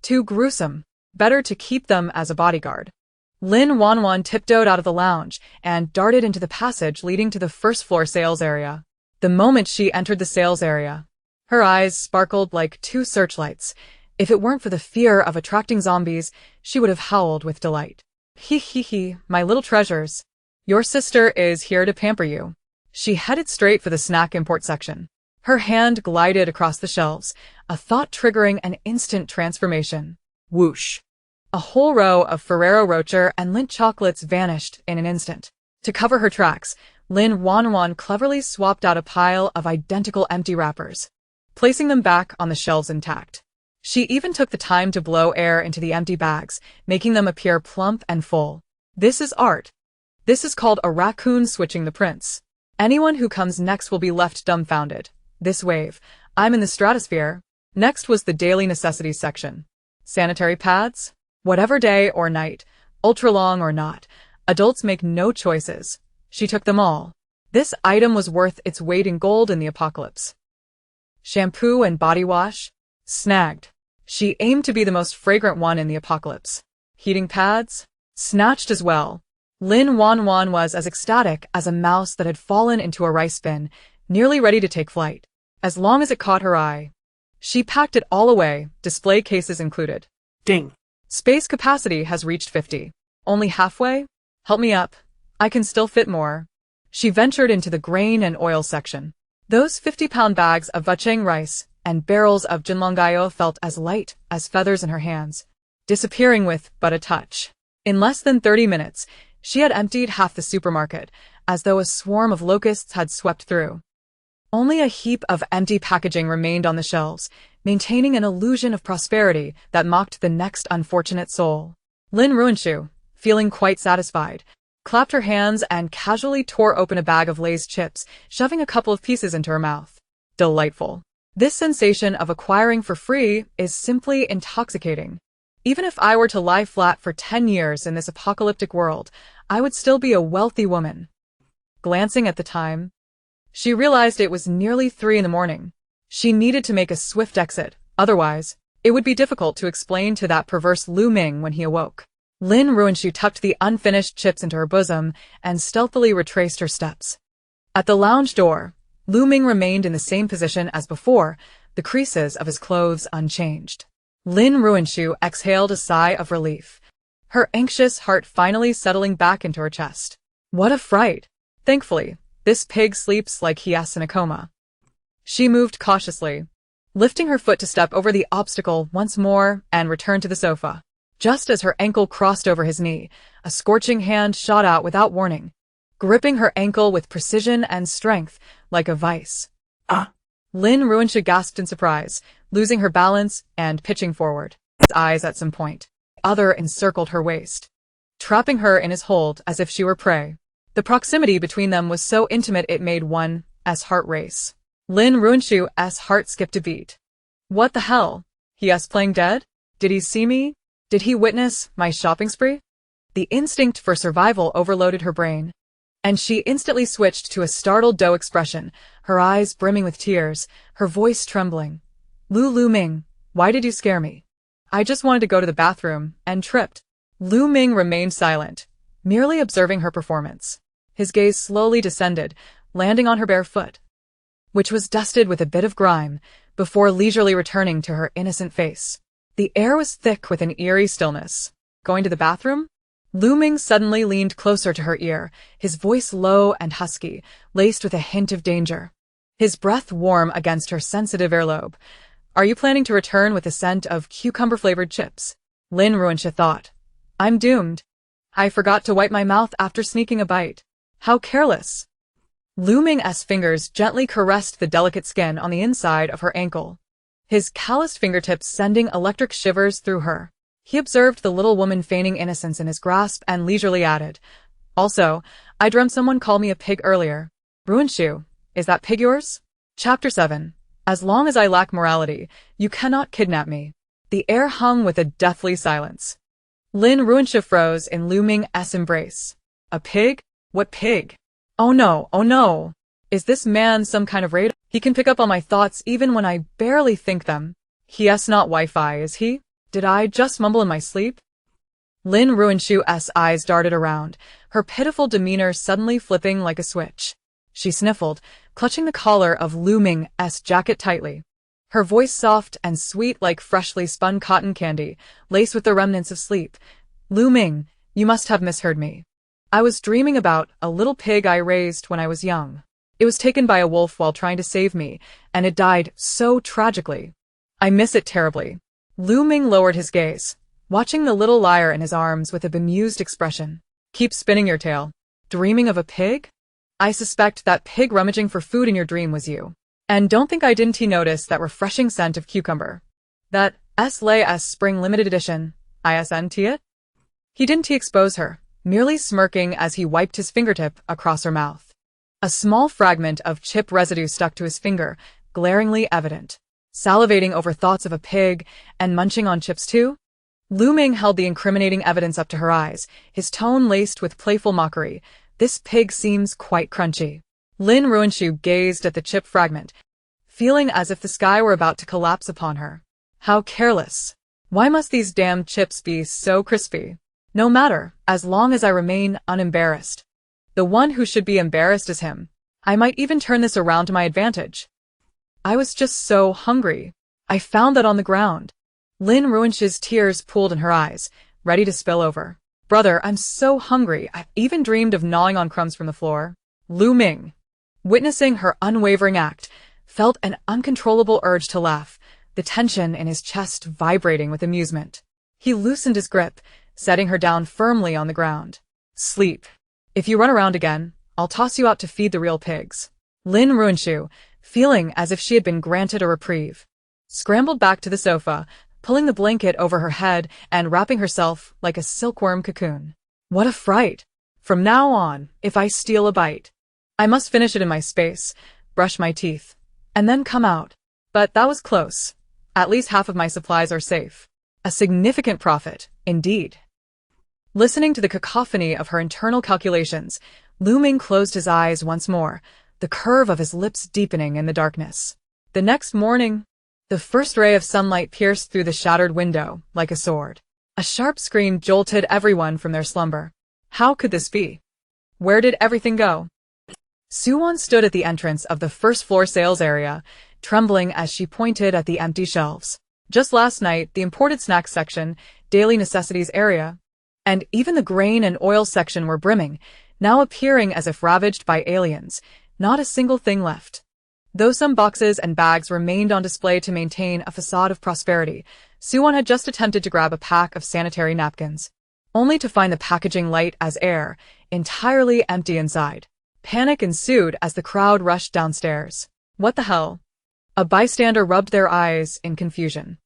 A: too gruesome. Better to keep them as a bodyguard. Lin Ruanruan tiptoed out of the lounge and darted into the passage leading to the first-floor sales area. The moment she entered the sales area, her eyes sparkled like two searchlights. If it weren't for the fear of attracting zombies, she would have howled with delight. He, my little treasures. Your sister is here to pamper you. She headed straight for the snack import section. Her hand glided across the shelves, a thought triggering an instant transformation. Whoosh! A whole row of Ferrero Rocher and Lindt chocolates vanished in an instant. To cover her tracks, Lin Ruanruan cleverly swapped out a pile of identical empty wrappers, placing them back on the shelves intact. She even took the time to blow air into the empty bags, making them appear plump and full. This is art. This is called a raccoon switching the prints. Anyone who comes next will be left dumbfounded. This wave. I'm in the stratosphere. Next was the daily necessities section. Sanitary pads? Whatever day or night, ultra-long or not, adults make no choices. She took them all. This item was worth its weight in gold in the apocalypse. Shampoo and body wash? Snagged. She aimed to be the most fragrant one in the apocalypse. Heating pads? Snatched as well. Lin Ruanruan was as ecstatic as a mouse that had fallen into a rice bin, nearly ready to take flight. As long as it caught her eye, she packed it all away, display cases included.
B: Ding.
A: Space capacity has reached 50. Only halfway? Help me up. I can still fit more. She ventured into the grain and oil section. Those 50-pound bags of bachang rice and barrels of jinlonggayo felt as light as feathers in her hands, disappearing with but a touch. In less than 30 minutes, she had emptied half the supermarket, as though a swarm of locusts had swept through. Only a heap of empty packaging remained on the shelves, maintaining an illusion of prosperity that mocked the next unfortunate soul. Lin Ruanruan, feeling quite satisfied, clapped her hands and casually tore open a bag of Lay's chips, shoving a couple of pieces into her mouth. Delightful. This sensation of acquiring for free is simply intoxicating. Even if I were to lie flat for 10 years in this apocalyptic world, I would still be a wealthy woman. Glancing at the time, she realized it was nearly 3 a.m. She needed to make a swift exit, otherwise, it would be difficult to explain to that perverse Lu Ming when he awoke. Lin Ruanruan tucked the unfinished chips into her bosom and stealthily retraced her steps. At the lounge door, Lu Ming remained in the same position as before, the creases of his clothes unchanged. Lin Ruanruan exhaled a sigh of relief, her anxious heart finally settling back into her chest. What a fright! Thankfully, this pig sleeps like he is in a coma. She moved cautiously, lifting her foot to step over the obstacle once more and return to the sofa. Just as her ankle crossed over his knee, a scorching hand shot out without warning, gripping her ankle with precision and strength like a vice. Lin Ruanruan gasped in surprise, losing her balance and pitching forward, his eyes at some point. The other encircled her waist, trapping her in his hold as if she were prey. The proximity between them was so intimate it made one's heart race. Lin Ruanruan's heart skipped a beat. What the hell? He is playing dead? Did he see me? Did he witness my shopping spree? The instinct for survival overloaded her brain, and she instantly switched to a startled doe expression, her eyes brimming with tears, her voice trembling. Lu Ming, why did you scare me? I just wanted to go to the bathroom, and tripped. Lu Ming remained silent, merely observing her performance. His gaze slowly descended, landing on her bare foot, which was dusted with a bit of grime, before leisurely returning to her innocent face. The air was thick with an eerie stillness. Going to the bathroom? Lu Ming suddenly leaned closer to her ear, his voice low and husky, laced with a hint of danger. His breath warm against her sensitive earlobe. Are you planning to return with a scent of cucumber-flavored chips? Lin Ruanruan thought. I'm doomed. I forgot to wipe my mouth after sneaking a bite. How careless. Lu Ming's fingers gently caressed the delicate skin on the inside of her ankle, his calloused fingertips sending electric shivers through her. He observed the little woman feigning innocence in his grasp and leisurely added, Also, I dreamt someone called me a pig earlier. Ruanshu, is that pig yours? Chapter 7. As long as I lack morality, you cannot kidnap me. The air hung with a deathly silence. Lin Ruanruan froze in Lu Ming's embrace. A pig? What pig? Oh no, oh no. Is this man some kind of raider? He can pick up on my thoughts even when I barely think them. He's not Wi-Fi, is he? Did I just mumble in my sleep? Lin Ruanruan's eyes darted around, her pitiful demeanor suddenly flipping like a switch. She sniffled, clutching the collar of Lu Ming's jacket tightly. Her voice soft and sweet like freshly spun cotton candy, laced with the remnants of sleep. Lu Ming, you must have misheard me. I was dreaming about a little pig I raised when I was young. It was taken by a wolf while trying to save me, and it died so tragically. I miss it terribly. Lu Ming lowered his gaze, watching the little liar in his arms with a bemused expression. Keep spinning your tale. Dreaming of a pig? I suspect that pig rummaging for food in your dream was you. And don't think I didn't notice that refreshing scent of cucumber. That S.L.A.S. Spring Limited Edition, isn't it? He didn't expose her, merely smirking as he wiped his fingertip across her mouth. A small fragment of chip residue stuck to his finger, glaringly evident. Salivating over thoughts of a pig, and munching on chips too? Lu Ming held the incriminating evidence up to her eyes, his tone laced with playful mockery. This pig seems quite crunchy. Lin Ruanruan gazed at the chip fragment, feeling as if the sky were about to collapse upon her. How careless. Why must these damned chips be so crispy? No matter, as long as I remain unembarrassed. The one who should be embarrassed is him. I might even turn this around to my advantage. I was just so hungry. I found that on the ground. Lin Ruanruan's tears pooled in her eyes, ready to spill over. Brother, I'm so hungry, I've even dreamed of gnawing on crumbs from the floor. Lu Ming, witnessing her unwavering act, felt an uncontrollable urge to laugh, the tension in his chest vibrating with amusement. He loosened his grip, setting her down firmly on the ground. Sleep. If you run around again, I'll toss you out to feed the real pigs. Lin Ruanruan, feeling as if she had been granted a reprieve, scrambled back to the sofa, pulling the blanket over her head and wrapping herself like a silkworm cocoon. What a fright! From now on, if I steal a bite, I must finish it in my space, brush my teeth, and then come out. But that was close. At least half of my supplies are safe. A significant profit, indeed. Listening to the cacophony of her internal calculations, Lu Ming closed his eyes once more, the curve of his lips deepening in the darkness. The next morning, the first ray of sunlight pierced through the shattered window like a sword. A sharp scream jolted everyone from their slumber. How could this be? Where did everything go? Suwon stood at the entrance of the first-floor sales area, trembling as she pointed at the empty shelves. Just last night, the imported snacks section, daily necessities area, and even the grain and oil section were brimming, now appearing as if ravaged by aliens. Not a single thing left. Though some boxes and bags remained on display to maintain a facade of prosperity, Suwon had just attempted to grab a pack of sanitary napkins, only to find the packaging light as air, entirely empty inside. Panic ensued as the crowd rushed downstairs. What the hell? A bystander rubbed their eyes in confusion.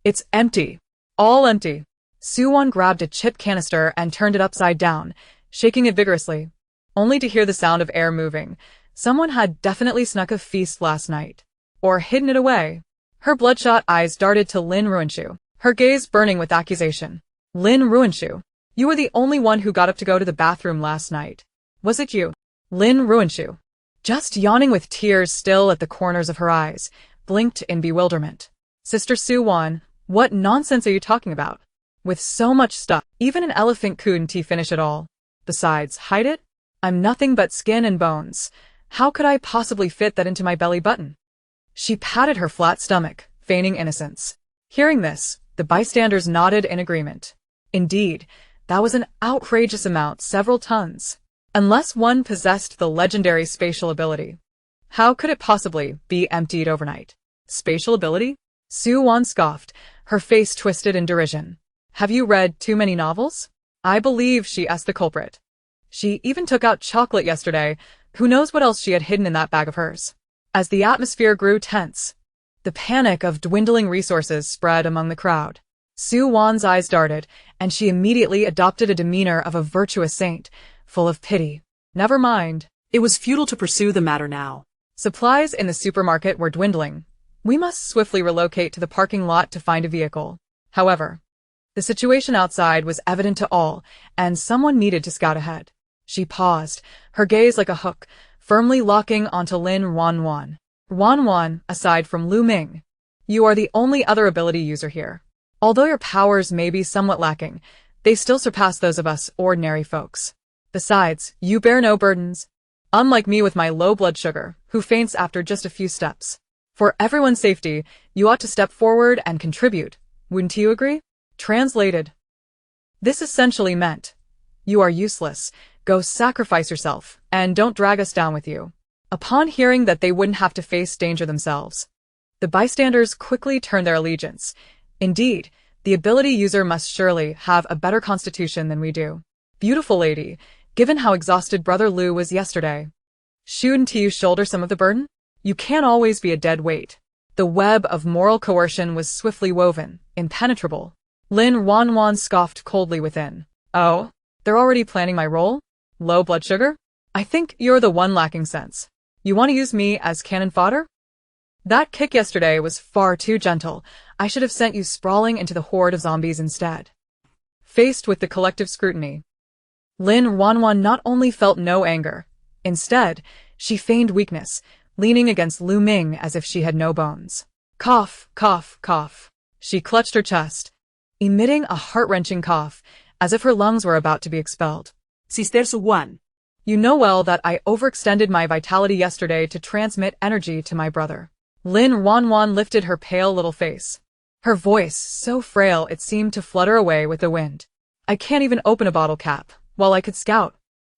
A: It's empty. All empty. Suwon grabbed a chip canister and turned it upside down, shaking it vigorously, only to hear the sound of air moving. Someone had definitely snuck a feast last night. Or hidden it away. Her bloodshot eyes darted to Lin Ruanruan, her gaze burning with accusation. Lin Ruanruan, you were the only one who got up to go to the bathroom last night. Was it you? Lin Ruanruan, just yawning with tears still at the corners of her eyes, blinked in bewilderment. Sister Suwon, What nonsense are you talking about? With so much stuff, even an elephant couldn't finish it all. Besides, hide it? I'm nothing but skin and bones. How could I possibly fit that into my belly button? She patted her flat stomach, feigning innocence. Hearing this, the bystanders nodded in agreement. Indeed, that was an outrageous amount, several tons. Unless one possessed the legendary spatial ability. How could it possibly be emptied overnight? Spatial ability? Su Wan scoffed, her face twisted in derision. Have you read too many novels? I believe she asked the culprit. She even took out chocolate yesterday. Who knows what else she had hidden in that bag of hers? As the atmosphere grew tense, the panic of dwindling resources spread among the crowd. Su Wan's eyes darted, and she immediately adopted a demeanor of a virtuous saint, full of pity. Never mind.
B: It was futile to pursue the matter now.
A: Supplies in the supermarket were dwindling. We must swiftly relocate to the parking lot to find a vehicle. However, the situation outside was evident to all, and someone needed to scout ahead. She paused, her gaze like a hook, firmly locking onto Lin Ruanruan. Ruanruan, aside from Lu Ming, you are the only other ability user here. Although your powers may be somewhat lacking, they still surpass those of us ordinary folks. Besides, you bear no burdens. Unlike me with my low blood sugar, who faints after just a few steps. For everyone's safety, you ought to step forward and contribute. Wouldn't you agree? Translated. This essentially meant, you are useless, go sacrifice yourself, and don't drag us down with you. Upon hearing that they wouldn't have to face danger themselves, the bystanders quickly turned their allegiance. Indeed, the ability user must surely have a better constitution than we do. Beautiful lady, given how exhausted Brother Lu was yesterday, shouldn't you shoulder some of the burden? You can't always be a dead weight. The web of moral coercion was swiftly woven, impenetrable. Lin Ruanruan scoffed coldly within. Oh, they're already planning my role? Low blood sugar? I think you're the one lacking sense. You want to use me as cannon fodder? That kick yesterday was far too gentle. I should have sent you sprawling into the horde of zombies instead. Faced with the collective scrutiny, Lin Ruanruan not only felt no anger. Instead, she feigned weakness, leaning against Lu Ming as if she had no bones. Cough, cough, cough. She clutched her chest, emitting a heart-wrenching cough, as if her lungs were about to be expelled.
B: Sister Su Wan.
A: You know well that I overextended my vitality yesterday to transmit energy to my brother. Lin Ruanruan lifted her pale little face. Her voice, so frail it seemed to flutter away with the wind. I can't even open a bottle cap, while I could scout.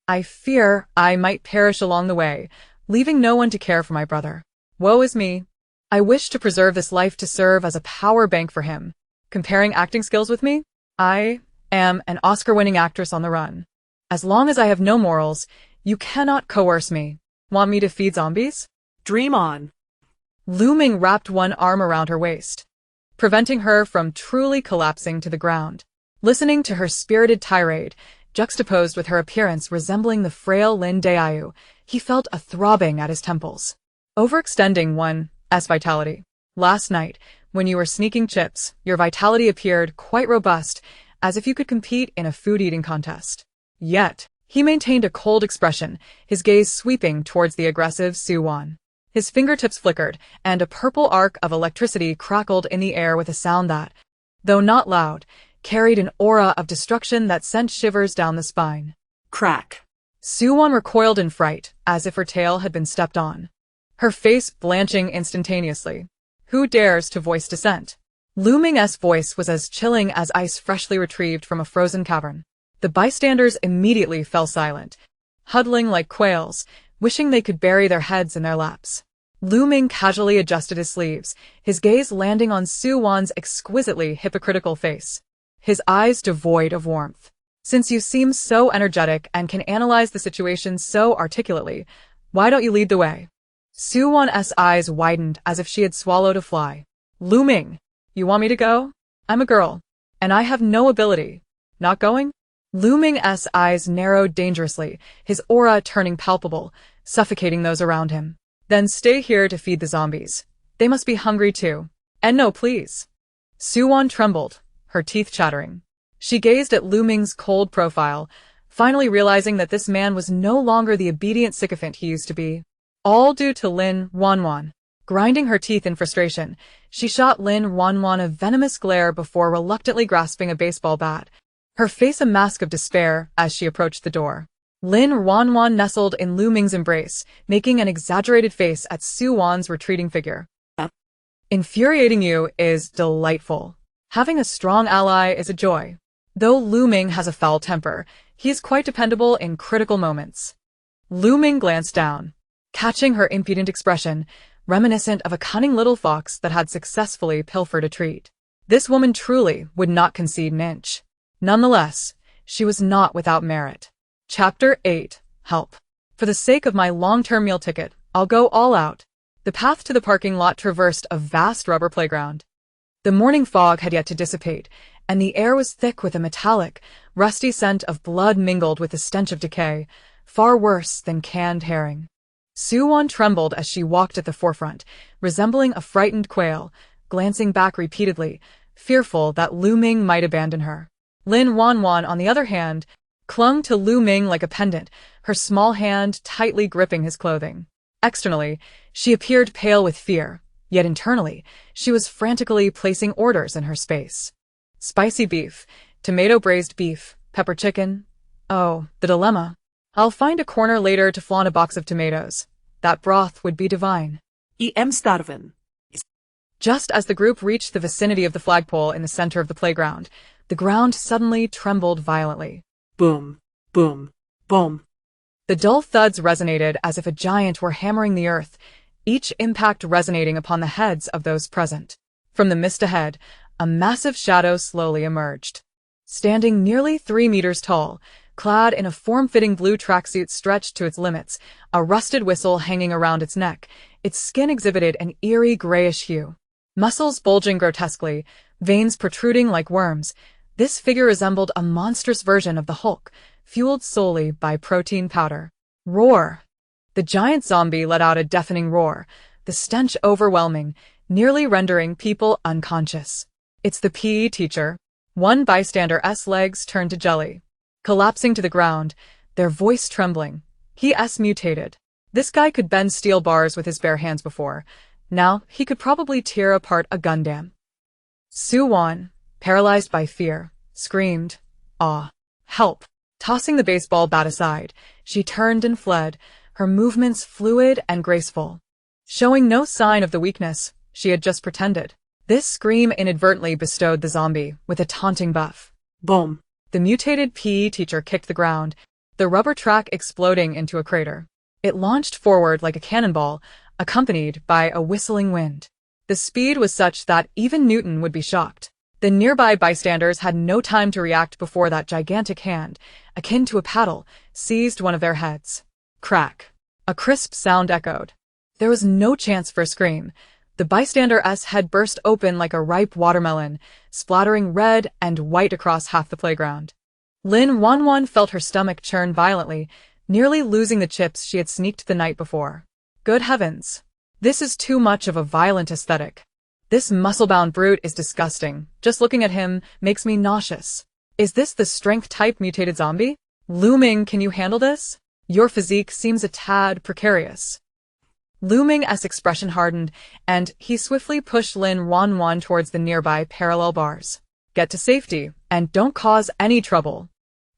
A: I fear I might perish along the way, leaving no one to care for my brother. Woe is me. I wish to preserve this life to serve as a power bank for him. Comparing acting skills with me? I am an Oscar-winning actress on the run. As long as I have no morals, you cannot coerce me. Want me to feed zombies?
B: Dream on.
A: Lu Ming wrapped one arm around her waist, preventing her from truly collapsing to the ground. Listening to her spirited tirade, juxtaposed with her appearance resembling the frail Lin Daiyu, he felt a throbbing at his temples. Overextending one's vitality. Last night, when you were sneaking chips, your vitality appeared quite robust, as if you could compete in a food-eating contest. Yet, he maintained a cold expression, his gaze sweeping towards the aggressive Su Wan. His fingertips flickered, and a purple arc of electricity crackled in the air with a sound that, though not loud, carried an aura of destruction that sent shivers down the spine. Crack. Su Wan recoiled in fright, as if her tail had been stepped on, her face blanching instantaneously. Who dares to voice dissent? Lu Ming's voice was as chilling as ice freshly retrieved from a frozen cavern. The bystanders immediately fell silent, huddling like quails, wishing they could bury their heads in their laps. Lu Ming casually adjusted his sleeves, his gaze landing on Su Wan's exquisitely hypocritical face, his eyes devoid of warmth. Since you seem so energetic and can analyze the situation so articulately, why don't you lead the way? Su Wan's eyes widened as if she had swallowed a fly. Lu Ming, you want me to go? I'm a girl, and I have no ability. Not going? Lu Ming's eyes narrowed dangerously, his aura turning palpable, suffocating those around him. Then stay here to feed the zombies. They must be hungry too. And no, please. Su Wan trembled, her teeth chattering. She gazed at Lu Ming's cold profile, finally realizing that this man was no longer the obedient sycophant he used to be. All due to Lin Ruanruan. Grinding her teeth in frustration, she shot Lin Ruanruan a venomous glare before reluctantly grasping a baseball bat, her face a mask of despair as she approached the door. Lin Ruanruan nestled in Lu Ming's embrace, making an exaggerated face at Su Wan's retreating figure. Infuriating you is delightful. Having a strong ally is a joy. Though Lu Ming has a foul temper, he is quite dependable in critical moments. Lu Ming glanced down, catching her impudent expression, reminiscent of a cunning little fox that had successfully pilfered a treat. This woman truly would not concede an inch. Nonetheless, she was not without merit. Chapter 8. Help. For the sake of my long-term meal ticket, I'll go all out. The path to the parking lot traversed a vast rubber playground. The morning fog had yet to dissipate, and the air was thick with a metallic, rusty scent of blood mingled with the stench of decay, far worse than canned herring. Su Wan trembled as she walked at the forefront, resembling a frightened quail, glancing back repeatedly, fearful that Lu Ming might abandon her. Lin Ruanruan, on the other hand, clung to Lu Ming like a pendant, her small hand tightly gripping his clothing. Externally, she appeared pale with fear, yet internally, she was frantically placing orders in her space. Spicy beef, tomato braised beef, pepper chicken. Oh, the dilemma. I'll find a corner later to flaunt a box of tomatoes. That broth would be divine.
B: Starvin.
A: Just as the group reached the vicinity of the flagpole in the center of the playground, the ground suddenly trembled violently.
B: Boom, boom, boom.
A: The dull thuds resonated as if a giant were hammering the earth, each impact resonating upon the heads of those present. From the mist ahead, a massive shadow slowly emerged. Standing nearly 3 meters tall, clad in a form-fitting blue tracksuit stretched to its limits, a rusted whistle hanging around its neck, its skin exhibited an eerie grayish hue. Muscles bulging grotesquely, veins protruding like worms, this figure resembled a monstrous version of the Hulk, fueled solely by protein powder. Roar! The giant zombie let out a deafening roar, the stench overwhelming, nearly rendering people unconscious. It's the PE teacher. One bystander's legs turned to jelly. Collapsing to the ground, their voice trembling. He mutated. This guy could bend steel bars with his bare hands before. Now, he could probably tear apart a Gundam. Su Wan, paralyzed by fear, screamed, "Ah! Help!" Tossing the baseball bat aside, she turned and fled, her movements fluid and graceful. Showing no sign of the weakness she had just pretended. This scream inadvertently bestowed the zombie with a taunting buff.
B: Boom.
A: The mutated PE teacher kicked the ground, the rubber track exploding into a crater. It launched forward like a cannonball, accompanied by a whistling wind. The speed was such that even Newton would be shocked. The nearby bystanders had no time to react before that gigantic hand, akin to a paddle, seized one of their heads. Crack. A crisp sound echoed. There was no chance for a scream. The bystander's head burst open like a ripe watermelon, splattering red and white across half the playground. Lin Ruanruan felt her stomach churn violently, nearly losing the chips she had sneaked the night before. Good heavens! This is too much of a violent aesthetic. This muscle-bound brute is disgusting. Just looking at him makes me nauseous. Is this the strength-type mutated zombie? Lu Ming, can you handle this? Your physique seems a tad precarious. Lu Ming's expression hardened, and he swiftly pushed Lin Ruanruan towards the nearby parallel bars. Get to safety, and don't cause any trouble.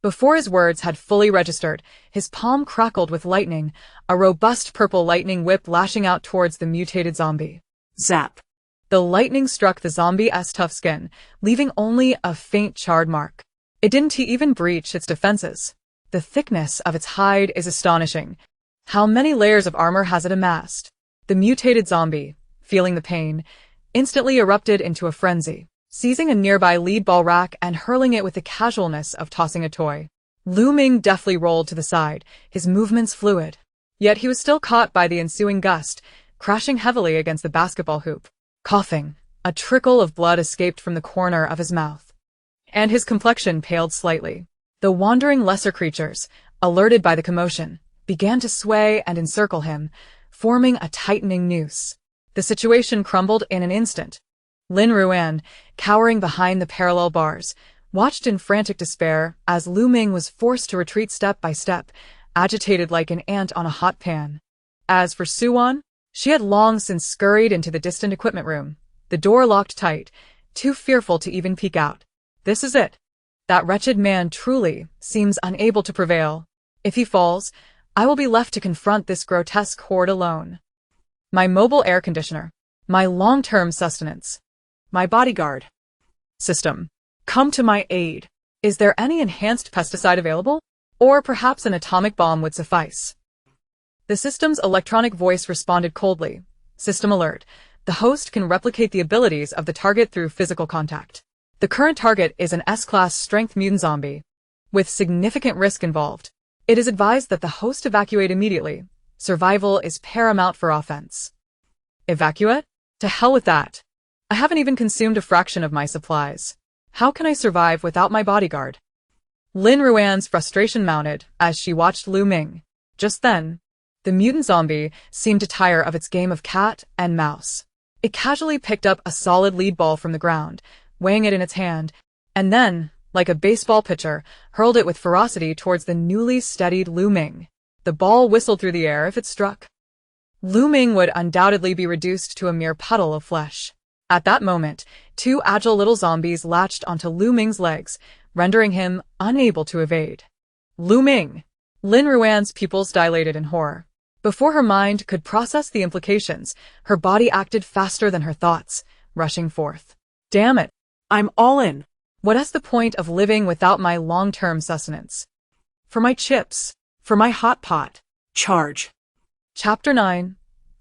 A: Before his words had fully registered, his palm crackled with lightning, a robust purple lightning whip lashing out towards the mutated zombie.
B: Zap.
A: The lightning struck the zombie's tough skin, leaving only a faint charred mark. It didn't even breach its defenses. The thickness of its hide is astonishing. How many layers of armor has it amassed? The mutated zombie, feeling the pain, instantly erupted into a frenzy, seizing a nearby lead ball rack and hurling it with the casualness of tossing a toy. Lu Ming deftly rolled to the side, his movements fluid. Yet he was still caught by the ensuing gust, crashing heavily against the basketball hoop. Coughing, a trickle of blood escaped from the corner of his mouth. And his complexion paled slightly. The wandering lesser creatures, alerted by the commotion, began to sway and encircle him, forming a tightening noose. The situation crumbled in an instant. Lin Ruanruan, cowering behind the parallel bars, watched in frantic despair as Lu Ming was forced to retreat step by step, agitated like an ant on a hot pan. As for Su Wan, She had long since scurried into the distant equipment room, the door locked tight, too fearful to even peek out. This is it. That wretched man truly seems unable to prevail. If he falls, I will be left to confront this grotesque horde alone. My mobile air conditioner. My long-term sustenance. My bodyguard. System. Come to my aid. Is there any enhanced pesticide available? Or perhaps an atomic bomb would suffice. The system's electronic voice responded coldly. System alert. The host can replicate the abilities of the target through physical contact. The current target is an S-class strength mutant zombie, with significant risk involved. It is advised that the host evacuate immediately. Survival is paramount for offense. Evacuate? To hell with that. I haven't even consumed a fraction of my supplies. How can I survive without my bodyguard? Lin Ruan's frustration mounted as she watched Lu Ming. Just then, the mutant zombie seemed to tire of its game of cat and mouse. It casually picked up a solid lead ball from the ground, weighing it in its hand, and then, like a baseball pitcher, hurled it with ferocity towards the newly steadied Lu Ming. The ball whistled through the air if it struck. Lu Ming would undoubtedly be reduced to a mere puddle of flesh. At that moment, two agile little zombies latched onto Lu Ming's legs, rendering him unable to evade. Lu Ming! Lin Ruan's pupils dilated in horror. Before her mind could process the implications, her body acted faster than her thoughts, rushing forth. Damn it!
B: I'm all in.
A: What is the point of living without my long-term sustenance? For my chips. For my hot pot.
B: Charge.
A: Chapter 9.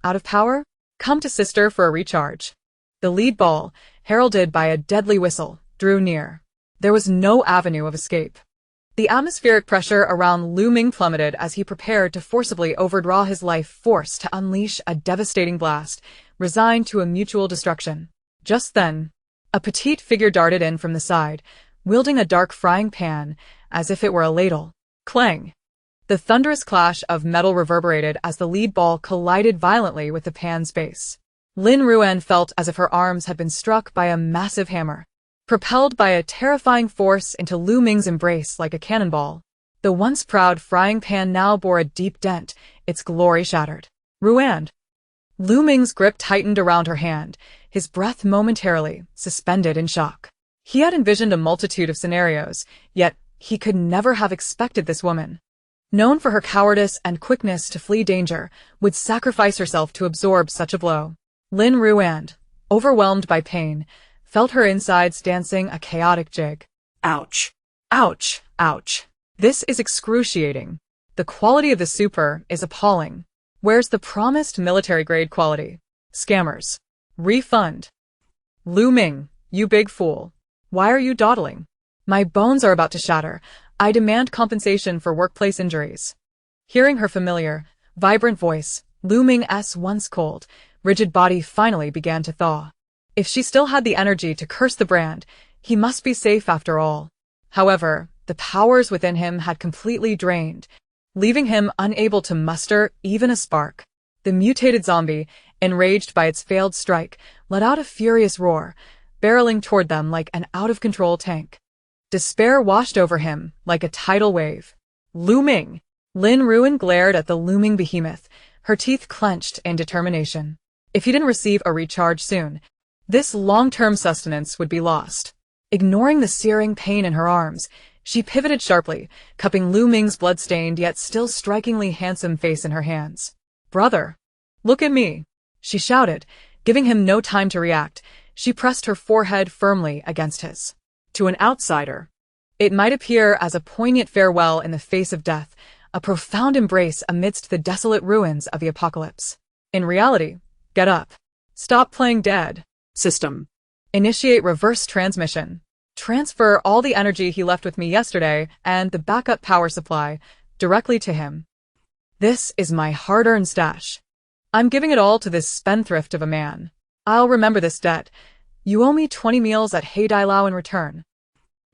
A: Out of power? Come to sister for a recharge. The lead ball, heralded by a deadly whistle, drew near. There was no avenue of escape. The atmospheric pressure around Lu Ming plummeted as he prepared to forcibly overdraw his life force to unleash a devastating blast, resigned to a mutual destruction. Just then, a petite figure darted in from the side, wielding a dark frying pan, as if it were a ladle. Clang! The thunderous clash of metal reverberated as the lead ball collided violently with the pan's base. Lin Ruan felt as if her arms had been struck by a massive hammer. Propelled by a terrifying force into Lu Ming's embrace like a cannonball, the once proud frying pan now bore a deep dent, its glory shattered. Ruan! Lu Ming's grip tightened around her hand, his breath momentarily suspended in shock. He had envisioned a multitude of scenarios, yet he could never have expected this woman, known for her cowardice and quickness to flee danger, would sacrifice herself to absorb such a blow. Lin Ruan, overwhelmed by pain, felt her insides dancing a chaotic jig.
B: Ouch.
A: Ouch, ouch. This is excruciating. The quality of the super is appalling. Where's the promised military-grade quality? Scammers. Refund. Lu Ming, you big fool. Why are you dawdling? My bones are about to shatter. I demand compensation for workplace injuries. Hearing her familiar, vibrant voice, Lu Ming's once cold, rigid body finally began to thaw. If she still had the energy to curse the brand, he must be safe after all. However, the powers within him had completely drained, leaving him unable to muster even a spark. The mutated zombie, enraged by its failed strike, let out a furious roar, barreling toward them like an out-of-control tank. Despair washed over him like a tidal wave. Lu Ming! Lin Ruan glared at the looming behemoth, her teeth clenched in determination. If he didn't receive a recharge soon, this long-term sustenance would be lost. Ignoring the searing pain in her arms, she pivoted sharply, cupping Lu Ming's blood-stained yet still strikingly handsome face in her hands. Brother! Look at me! She shouted, giving him no time to react. She pressed her forehead firmly against his. To an outsider, it might appear as a poignant farewell in the face of death, a profound embrace amidst the desolate ruins of the apocalypse. In reality, get up. Stop playing dead.
B: System.
A: Initiate reverse transmission. Transfer all the energy he left with me yesterday and the backup power supply directly to him. This is my hard-earned stash. I'm giving it all to this spendthrift of a man. I'll remember this debt. You owe me 20 meals at Heidailau in return.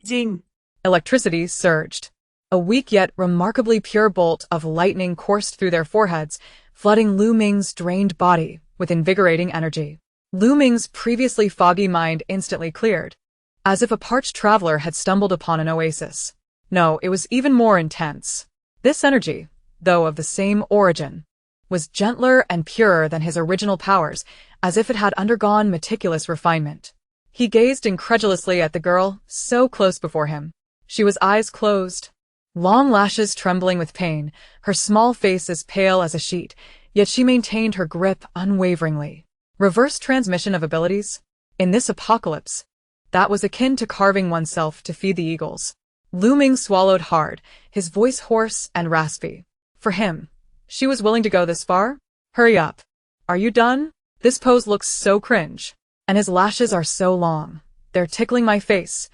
B: Zing.
A: Electricity surged. A weak yet remarkably pure bolt of lightning coursed through their foreheads, flooding Lu Ming's drained body with invigorating energy. Lu Ming's previously foggy mind instantly cleared, as if a parched traveler had stumbled upon an oasis. No, it was even more intense. This energy, though of the same origin, was gentler and purer than his original powers, as if it had undergone meticulous refinement. He gazed incredulously at the girl, so close before him. She was eyes closed, long lashes trembling with pain, her small face as pale as a sheet, yet she maintained her grip unwaveringly. Reverse transmission of abilities? In this apocalypse, that was akin to carving oneself to feed the eagles. Lu Ming swallowed hard, his voice hoarse and raspy. For him, she was willing to go this far? Hurry up. Are you done? This pose looks so cringe. And his lashes are so long. They're tickling my face.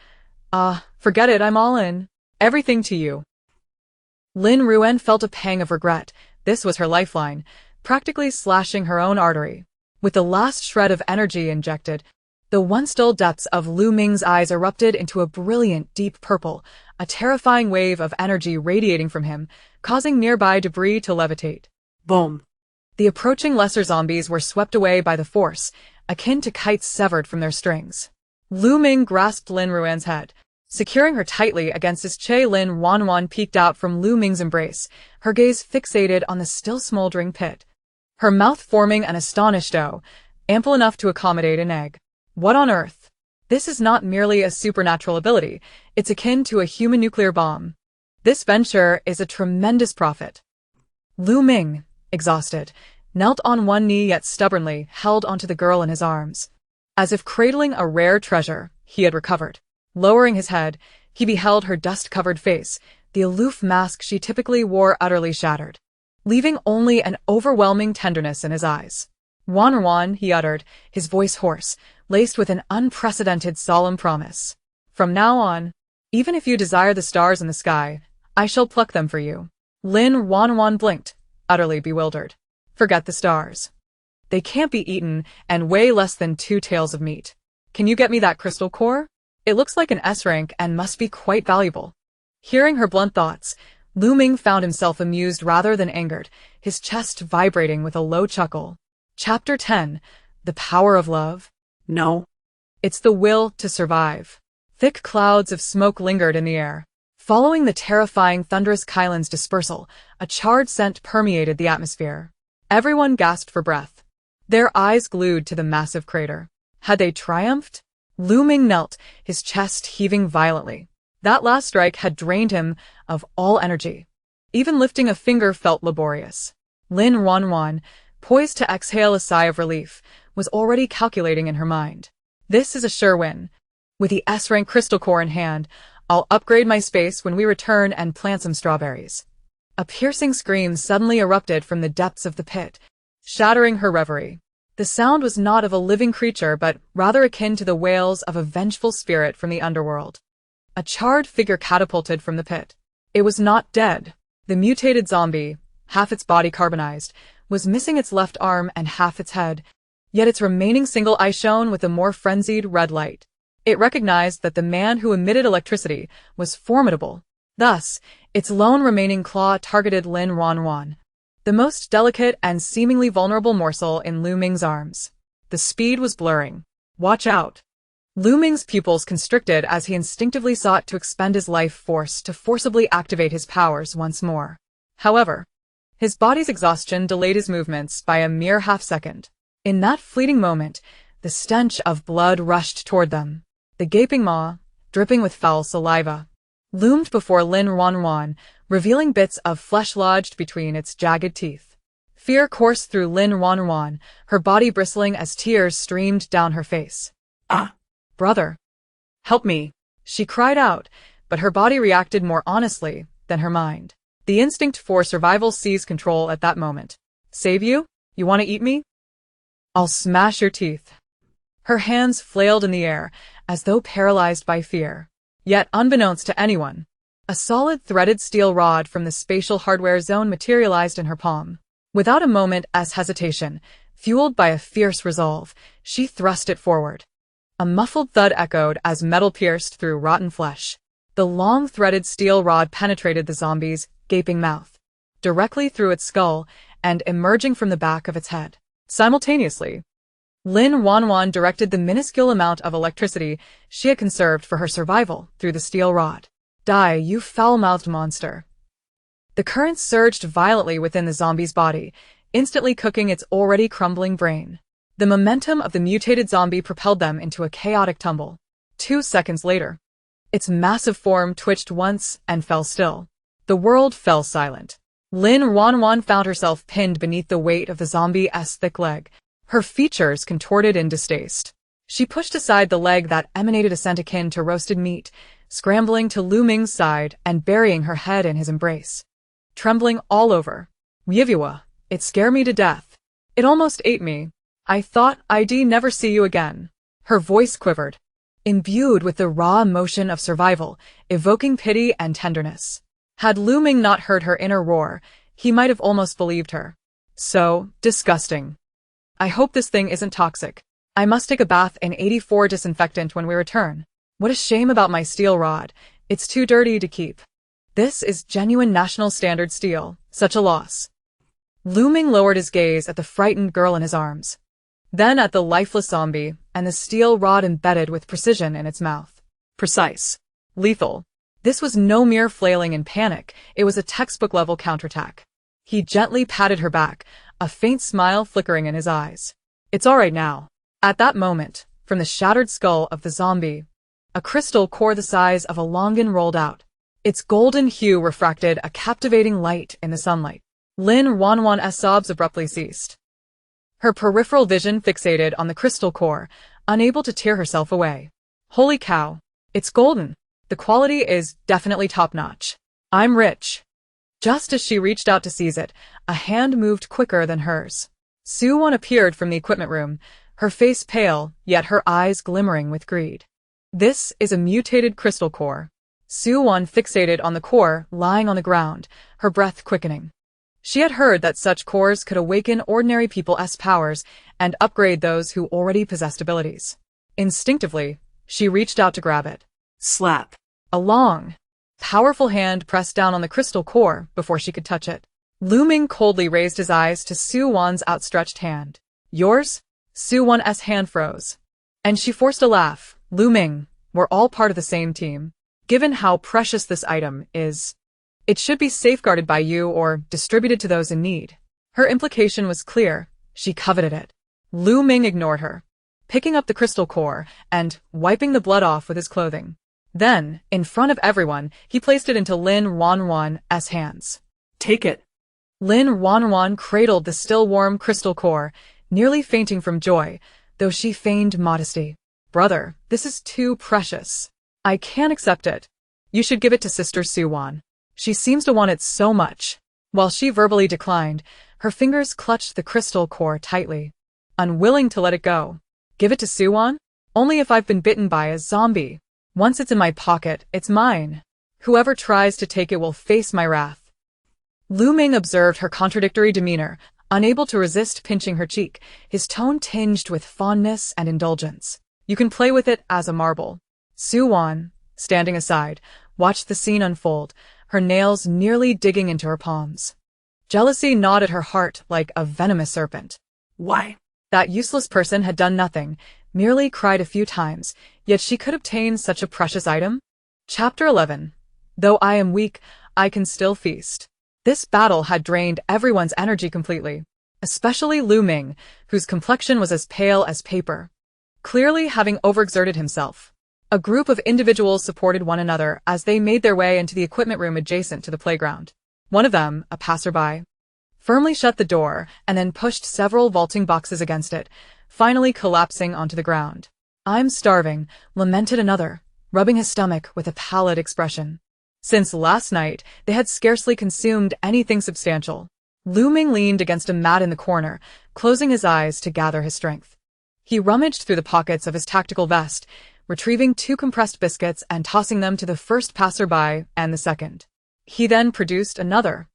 A: Forget it, I'm all in. Everything to you. Lin Ruanruan felt a pang of regret. This was her lifeline, practically slashing her own artery. With the last shred of energy injected, the once dull depths of Lu Ming's eyes erupted into a brilliant, deep purple, a terrifying wave of energy radiating from him, causing nearby debris to levitate.
B: Boom.
A: The approaching lesser zombies were swept away by the force, akin to kites severed from their strings. Lu Ming grasped Lin Ruan's head. Securing her tightly against his che, Lin Ruanruan peeked out from Lu Ming's embrace, her gaze fixated on the still smoldering pit. Her mouth forming an astonished O, ample enough to accommodate an egg. What on earth? This is not merely a supernatural ability, it's akin to a human nuclear bomb. This venture is a tremendous profit. Lu Ming, exhausted, knelt on one knee yet stubbornly held onto the girl in his arms. As if cradling a rare treasure, he had recovered. Lowering his head, he beheld her dust-covered face, the aloof mask she typically wore utterly shattered, leaving only an overwhelming tenderness in his eyes. Ruanruan, he uttered, his voice hoarse, laced with an unprecedented solemn promise. From now on, even if you desire the stars in the sky, I shall pluck them for you. Lin Ruanruan blinked, utterly bewildered. Forget the stars. They can't be eaten and weigh less than 2 taels of meat. Can you get me that crystal core? It looks like an S-rank and must be quite valuable. Hearing her blunt thoughts, Lu Ming found himself amused rather than angered, his chest vibrating with a low chuckle. Chapter 10. The Power of Love?
B: No.
A: It's the will to survive. Thick clouds of smoke lingered in the air. Following the terrifying thunderous Kylan's dispersal, a charred scent permeated the atmosphere. Everyone gasped for breath, their eyes glued to the massive crater. Had they triumphed? Lu Ming knelt, his chest heaving violently. That last strike had drained him of all energy. Even lifting a finger felt laborious. Lin Ruanruan, poised to exhale a sigh of relief, was already calculating in her mind. This is a sure win. With the S-rank crystal core in hand, I'll upgrade my space when we return and plant some strawberries. A piercing scream suddenly erupted from the depths of the pit, shattering her reverie. The sound was not of a living creature but rather akin to the wails of a vengeful spirit from the underworld. A charred figure catapulted from the pit. It was not dead. The mutated zombie, half its body carbonized, was missing its left arm and half its head, yet its remaining single eye shone with a more frenzied red light. It recognized that the man who emitted electricity was formidable. Thus, its lone remaining claw targeted Lin Ruanruan, the most delicate and seemingly vulnerable morsel in Lu Ming's arms. The speed was blurring. Watch out! Lu Ming's pupils constricted as he instinctively sought to expend his life force to forcibly activate his powers once more. However, his body's exhaustion delayed his movements by a mere half-second. In that fleeting moment, the stench of blood rushed toward them. The gaping maw, dripping with foul saliva, loomed before Lin Ruanruan, revealing bits of flesh lodged between its jagged teeth. Fear coursed through Lin Ruanruan, her body bristling as tears streamed down her face.
B: Ah!
A: Brother! Help me! She cried out, but her body reacted more honestly than her mind. The instinct for survival seized control at that moment. Save you? You want to eat me? I'll smash your teeth. Her hands flailed in the air, as though paralyzed by fear. Yet unbeknownst to anyone, a solid threaded steel rod from the spatial hardware zone materialized in her palm. Without a moment's hesitation, fueled by a fierce resolve, she thrust it forward. A muffled thud echoed as metal pierced through rotten flesh. The long threaded steel rod penetrated the zombie's gaping mouth, directly through its skull and emerging from the back of its head. Simultaneously, Lin Ruanruan directed the minuscule amount of electricity she had conserved for her survival through the steel rod. Die, you foul-mouthed monster. The current surged violently within the zombie's body, instantly cooking its already crumbling brain. The momentum of the mutated zombie propelled them into a chaotic tumble. 2 seconds later, its massive form twitched once and fell still. The world fell silent. Lin Ruanruan found herself pinned beneath the weight of the zombie's thick leg, her features contorted in distaste. She pushed aside the leg that emanated a scent akin to roasted meat, scrambling to Lu Ming's side and burying her head in his embrace. Trembling all over. Yivua, it scared me to death. It almost ate me. I thought I'd never see you again. Her voice quivered, imbued with the raw emotion of survival, evoking pity and tenderness. Had Lu Ming not heard her inner roar, he might have almost believed her. So disgusting. I hope this thing isn't toxic. I must take a bath in 84 disinfectant when we return. What a shame about my steel rod. It's too dirty to keep. This is genuine national standard steel. Such a loss. Lu Ming lowered his gaze at the frightened girl in his arms, then at the lifeless zombie and the steel rod embedded with precision in its mouth. Precise. Lethal. This was no mere flailing in panic, it was a textbook-level counterattack. He gently patted her back, a faint smile flickering in his eyes. It's all right now. At that moment, from the shattered skull of the zombie, a crystal core the size of a longan rolled out. Its golden hue refracted a captivating light in the sunlight. Lin Ruanruan's sobs abruptly ceased. Her peripheral vision fixated on the crystal core, unable to tear herself away. Holy cow. It's golden. The quality is definitely top-notch. I'm rich. Just as she reached out to seize it, a hand moved quicker than hers. Suwon appeared from the equipment room, her face pale, yet her eyes glimmering with greed. This is a mutated crystal core. Suwon fixated on the core lying on the ground, her breath quickening. She had heard that such cores could awaken ordinary people's powers and upgrade those who already possessed abilities. Instinctively, she reached out to grab it.
B: Slap.
A: A long, powerful hand pressed down on the crystal core before she could touch it. Lu Ming coldly raised his eyes to Suwon's outstretched hand. Yours? Suwon's hand froze, and she forced a laugh. Lu Ming, we're all part of the same team. Given how precious this item is, it should be safeguarded by you or distributed to those in need. Her implication was clear. She coveted it. Lu Ming ignored her, picking up the crystal core and wiping the blood off with his clothing. Then, in front of everyone, he placed it into Lin Ruanruan's hands.
B: Take it.
A: Lin Ruanruan cradled the still warm crystal core, nearly fainting from joy, though she feigned modesty. Brother, this is too precious. I can't accept it. You should give it to Sister Suwon. She seems to want it so much. While she verbally declined, her fingers clutched the crystal core tightly, unwilling to let it go. Give it to Suwon? Only if I've been bitten by a zombie. Once it's in my pocket, it's mine. Whoever tries to take it will face my wrath. Lu Ming observed her contradictory demeanor, unable to resist pinching her cheek, his tone tinged with fondness and indulgence. You can play with it as a marble. Suwon, standing aside, watched the scene unfold, her nails nearly digging into her palms. Jealousy gnawed at her heart like a venomous serpent.
B: Why?
A: That useless person had done nothing, merely cried a few times, yet she could obtain such a precious item? Chapter 11. Though I am weak, I can still feast. This battle had drained everyone's energy completely, especially Lu Ming, whose complexion was as pale as paper, clearly having overexerted himself. A group of individuals supported one another as they made their way into the equipment room adjacent to the playground. One of them, a passerby, firmly shut the door and then pushed several vaulting boxes against it, finally collapsing onto the ground. I'm starving, lamented another, rubbing his stomach with a pallid expression. Since last night, they had scarcely consumed anything substantial. Lu Ming leaned against a mat in the corner, closing his eyes to gather his strength. He rummaged through the pockets of his tactical vest, retrieving 2 compressed biscuits and tossing them to the first passerby and the second. He then produced another,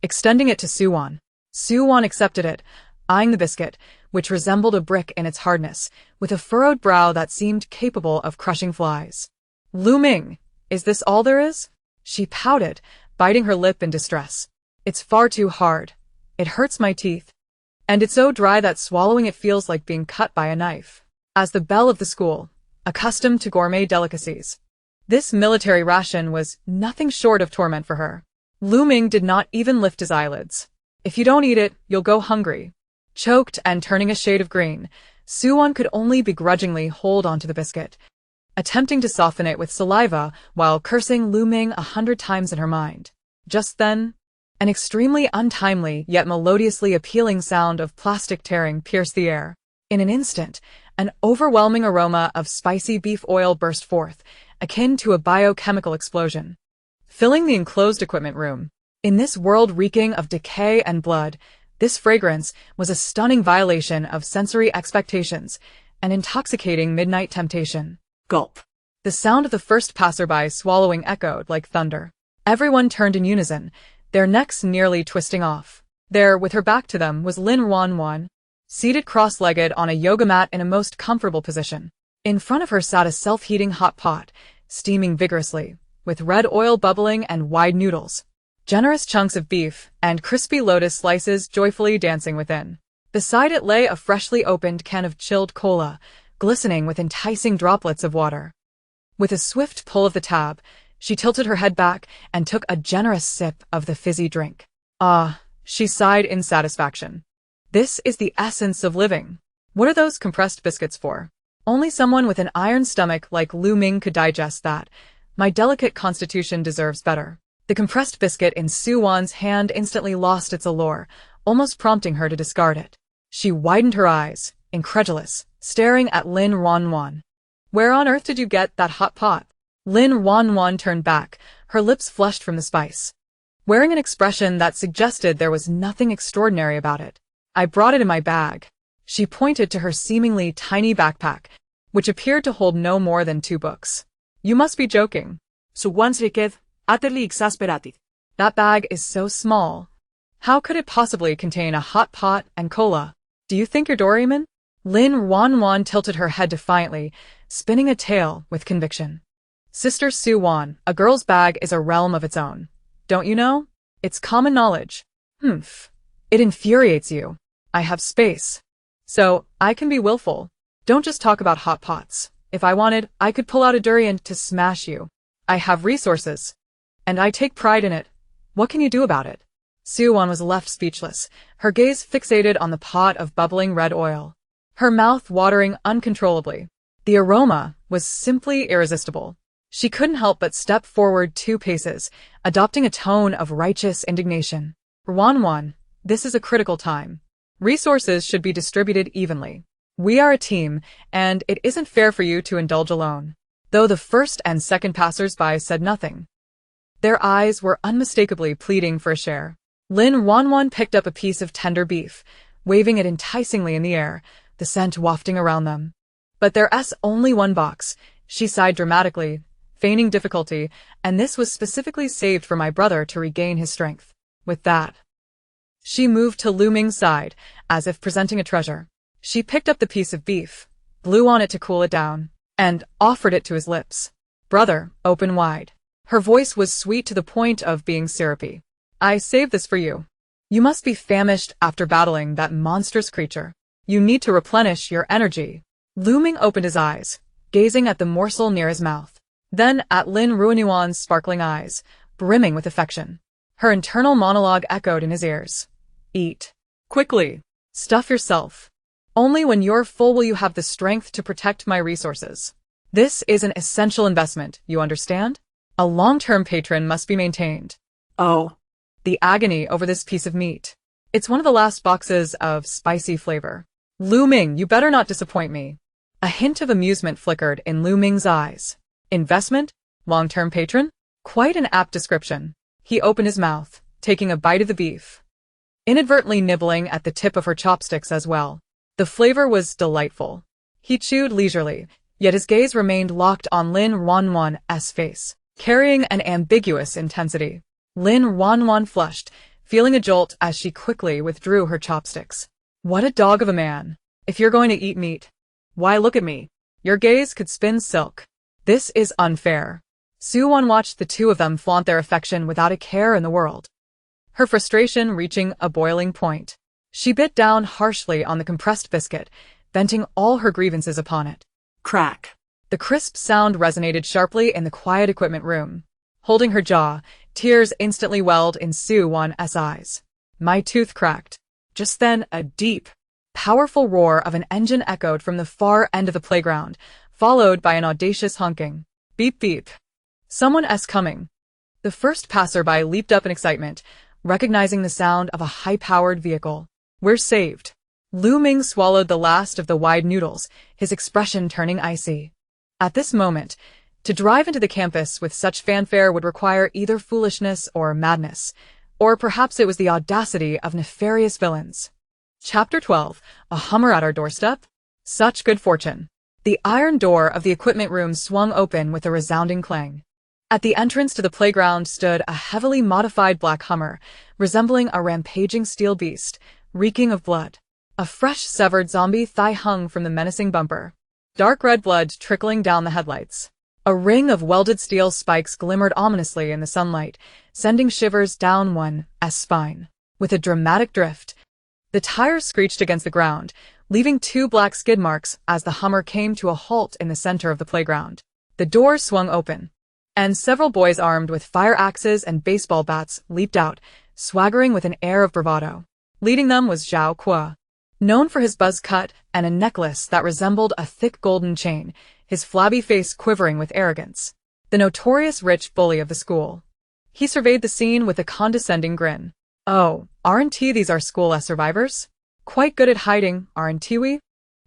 A: extending it to Suwon. Suwon accepted it, eyeing the biscuit, which resembled a brick in its hardness, with a furrowed brow that seemed capable of crushing flies. Lu Ming, is this all there is? She pouted, biting her lip in distress. It's far too hard. It hurts my teeth. And it's so dry that swallowing it feels like being cut by a knife. As the belle of the school, accustomed to gourmet delicacies, this military ration was nothing short of torment for her. Lu Ming did not even lift his eyelids. If you don't eat it, you'll go hungry. Choked and turning a shade of green, Suwon could only begrudgingly hold onto the biscuit, attempting to soften it with saliva while cursing Lu Ming 100 times in her mind. Just then, an extremely untimely yet melodiously appealing sound of plastic tearing pierced the air. In an instant, an overwhelming aroma of spicy beef oil burst forth, akin to a biochemical explosion, filling the enclosed equipment room. In this world reeking of decay and blood, this fragrance was a stunning violation of sensory expectations, an intoxicating midnight temptation.
B: Gulp.
A: The sound of the first passerby swallowing echoed like thunder. Everyone turned in unison, their necks nearly twisting off. There, with her back to them, was Lin Ruanruan, seated cross-legged on a yoga mat in a most comfortable position. In front of her sat a self-heating hot pot, steaming vigorously, with red oil bubbling and wide noodles, generous chunks of beef, and crispy lotus slices joyfully dancing within. Beside it lay a freshly opened can of chilled cola, glistening with enticing droplets of water. With a swift pull of the tab, she tilted her head back and took a generous sip of the fizzy drink. Ah, she sighed in satisfaction. This is the essence of living. What are those compressed biscuits for? Only someone with an iron stomach like Lu Ming could digest that. My delicate constitution deserves better. The compressed biscuit in Suwon's hand instantly lost its allure, almost prompting her to discard it. She widened her eyes, incredulous, staring at Lin Ruanruan. Where on earth did you get that hot pot? Lin Ruanruan turned back, her lips flushed from the spice, wearing an expression that suggested there was nothing extraordinary about it. I brought it in my bag. She pointed to her seemingly tiny backpack, which appeared to hold no more than 2 books. You must be joking.
B: Suwon Sriketh, utterly exasperated.
A: That bag is so small. How could it possibly contain a hot pot and cola? Do you think you're Doraemon? Lin Ruanruan tilted her head defiantly, spinning a tail with conviction. Sister Suwon, a girl's bag is a realm of its own. Don't you know? It's common knowledge. Humph. It infuriates you. I have space. So, I can be willful. Don't just talk about hot pots. If I wanted, I could pull out a durian to smash you. I have resources. And I take pride in it. What can you do about it? Suwon was left speechless, her gaze fixated on the pot of bubbling red oil, her mouth watering uncontrollably. The aroma was simply irresistible. She couldn't help but step forward 2 paces, adopting a tone of righteous indignation. Ruanruan, this is a critical time. Resources should be distributed evenly. We are a team, and it isn't fair for you to indulge alone. Though the first and second passers-by said nothing, their eyes were unmistakably pleading for a share. Lin Ruanruan picked up a piece of tender beef, waving it enticingly in the air, the scent wafting around them. But there's only 1 box, she sighed dramatically, feigning difficulty, and this was specifically saved for my brother to regain his strength. With that, she moved to Lu Ming's side, as if presenting a treasure. She picked up the piece of beef, blew on it to cool it down, and offered it to his lips. Brother, open wide. Her voice was sweet to the point of being syrupy. I saved this for you. You must be famished after battling that monstrous creature. You need to replenish your energy. Lu Ming opened his eyes, gazing at the morsel near his mouth. Then at Lin Ruanruan's sparkling eyes, brimming with affection. Her internal monologue echoed in his ears. Eat. Quickly. Stuff yourself. Only when you're full will you have the strength to protect my resources. This is an essential investment, you understand? A long-term patron must be maintained.
B: Oh.
A: The agony over this piece of meat. It's one of the last boxes of spicy flavor. Lu Ming, you better not disappoint me. A hint of amusement flickered in Lu Ming's eyes. Investment? Long-term patron? Quite an apt description. He opened his mouth, taking a bite of the beef, inadvertently nibbling at the tip of her chopsticks as well. The flavor was delightful. He chewed leisurely, yet his gaze remained locked on Lin Ruanruan's face, carrying an ambiguous intensity. Lin Ruanruan flushed, feeling a jolt as she quickly withdrew her chopsticks. What a dog of a man. If you're going to eat meat, why look at me? Your gaze could spin silk. This is unfair. Suwon watched the 2 of them flaunt their affection without a care in the world, her frustration reaching a boiling point. She bit down harshly on the compressed biscuit, venting all her grievances upon it.
B: Crack.
A: The crisp sound resonated sharply in the quiet equipment room. Holding her jaw, tears instantly welled in Suwon's eyes. My tooth cracked. Just then, a deep, powerful roar of an engine echoed from the far end of the playground, followed by an audacious honking. Beep beep. Someone's coming. The first passerby leaped up in excitement, recognizing the sound of a high-powered vehicle. We're saved. Lu Ming swallowed the last of the wide noodles, his expression turning icy. At this moment, to drive into the campus with such fanfare would require either foolishness or madness, or perhaps it was the audacity of nefarious villains. Chapter 12. A Hummer at our doorstep? Such good fortune. The iron door of the equipment room swung open with a resounding clang. At the entrance to the playground stood a heavily modified black Hummer, resembling a rampaging steel beast, reeking of blood. A fresh severed zombie thigh hung from the menacing bumper. Dark red blood trickling down the headlights. A ring of welded steel spikes glimmered ominously in the sunlight, sending shivers down one's spine. With a dramatic drift, the tires screeched against the ground, leaving 2 black skid marks as the Hummer came to a halt in the center of the playground. The door swung open, and several boys armed with fire axes and baseball bats leaped out, swaggering with an air of bravado. Leading them was Zhao Kuo, known for his buzz cut and a necklace that resembled a thick golden chain, his flabby face quivering with arrogance. The notorious rich bully of the school. He surveyed the scene with a condescending grin. Oh, aren't these our school survivors? Quite good at hiding, aren't we?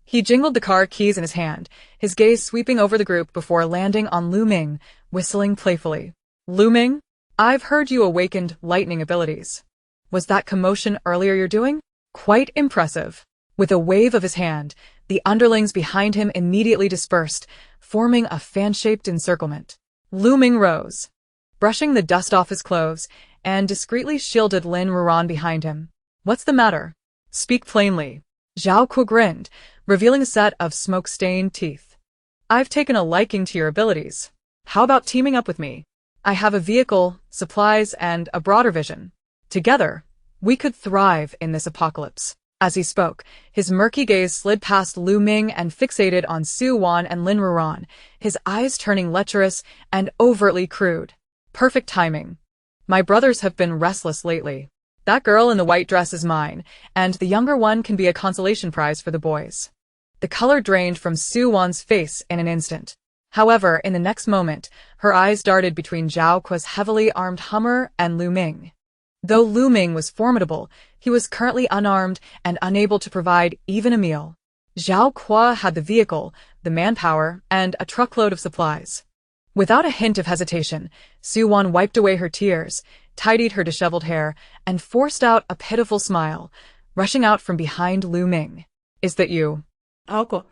A: He jingled the car keys in his hand, his gaze sweeping over the group before landing on Lu Ming, whistling playfully. Lu Ming, I've heard you awakened lightning abilities. Was that commotion earlier you're doing? Quite impressive. With a wave of his hand, the underlings behind him immediately dispersed, forming a fan-shaped encirclement. Lu Ming rose, brushing the dust off his clothes, and discreetly shielded Lin Ruanruan behind him. What's the matter? Speak plainly. Zhao Kuo grinned, revealing a set of smoke-stained teeth. I've taken a liking to your abilities. How about teaming up with me? I have a vehicle, supplies, and a broader vision. Together, we could thrive in this apocalypse. As he spoke, his murky gaze slid past Lu Ming and fixated on Su Wan and Lin Ruanruan, his eyes turning lecherous and overtly crude. Perfect timing. My brothers have been restless lately. That girl in the white dress is mine, and the younger one can be a consolation prize for the boys. The color drained from Su Wan's face in an instant. However, in the next moment, her eyes darted between Zhao Kuo's heavily armed Hummer and Lu Ming. Though Lu Ming was formidable, he was currently unarmed and unable to provide even a meal. Zhao Kuo had the vehicle, the manpower, and a truckload of supplies. Without a hint of hesitation, Su Wan wiped away her tears, tidied her disheveled hair, and forced out a pitiful smile, rushing out from behind Lu Ming. Is that you?
B: Alco.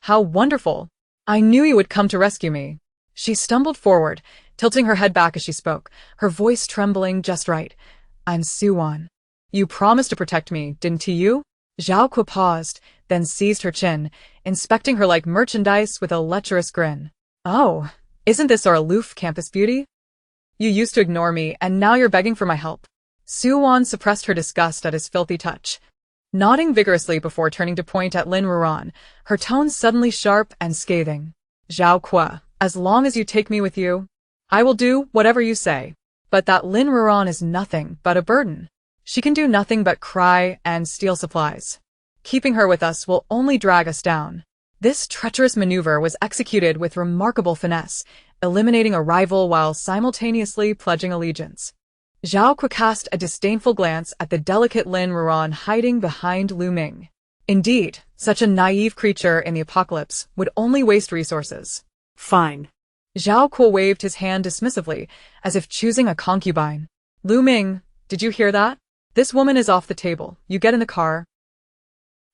A: How wonderful! I knew you would come to rescue me. She stumbled forward, tilting her head back as she spoke, her voice trembling just right. I'm Su Wan. You promised to protect me, didn't you? Zhao Kuo paused, then seized her chin, inspecting her like merchandise with a lecherous grin. Oh, isn't this our aloof campus beauty? You used to ignore me, and now you're begging for my help. Su Wan suppressed her disgust at his filthy touch. Nodding vigorously before turning to point at Lin Ruanruan, her tone suddenly sharp and scathing. Zhao Kuo, as long as you take me with you, I will do whatever you say. But that Lin Ruanruan is nothing but a burden. She can do nothing but cry and steal supplies. Keeping her with us will only drag us down. This treacherous maneuver was executed with remarkable finesse, eliminating a rival while simultaneously pledging allegiance. Zhao Kuo cast a disdainful glance at the delicate Lin Ruanruan hiding behind Lu Ming. Indeed, such a naive creature in the apocalypse would only waste resources.
B: Fine.
A: Zhao Kuo waved his hand dismissively, as if choosing a concubine. Lu Ming, did you hear that? This woman is off the table. You get in the car.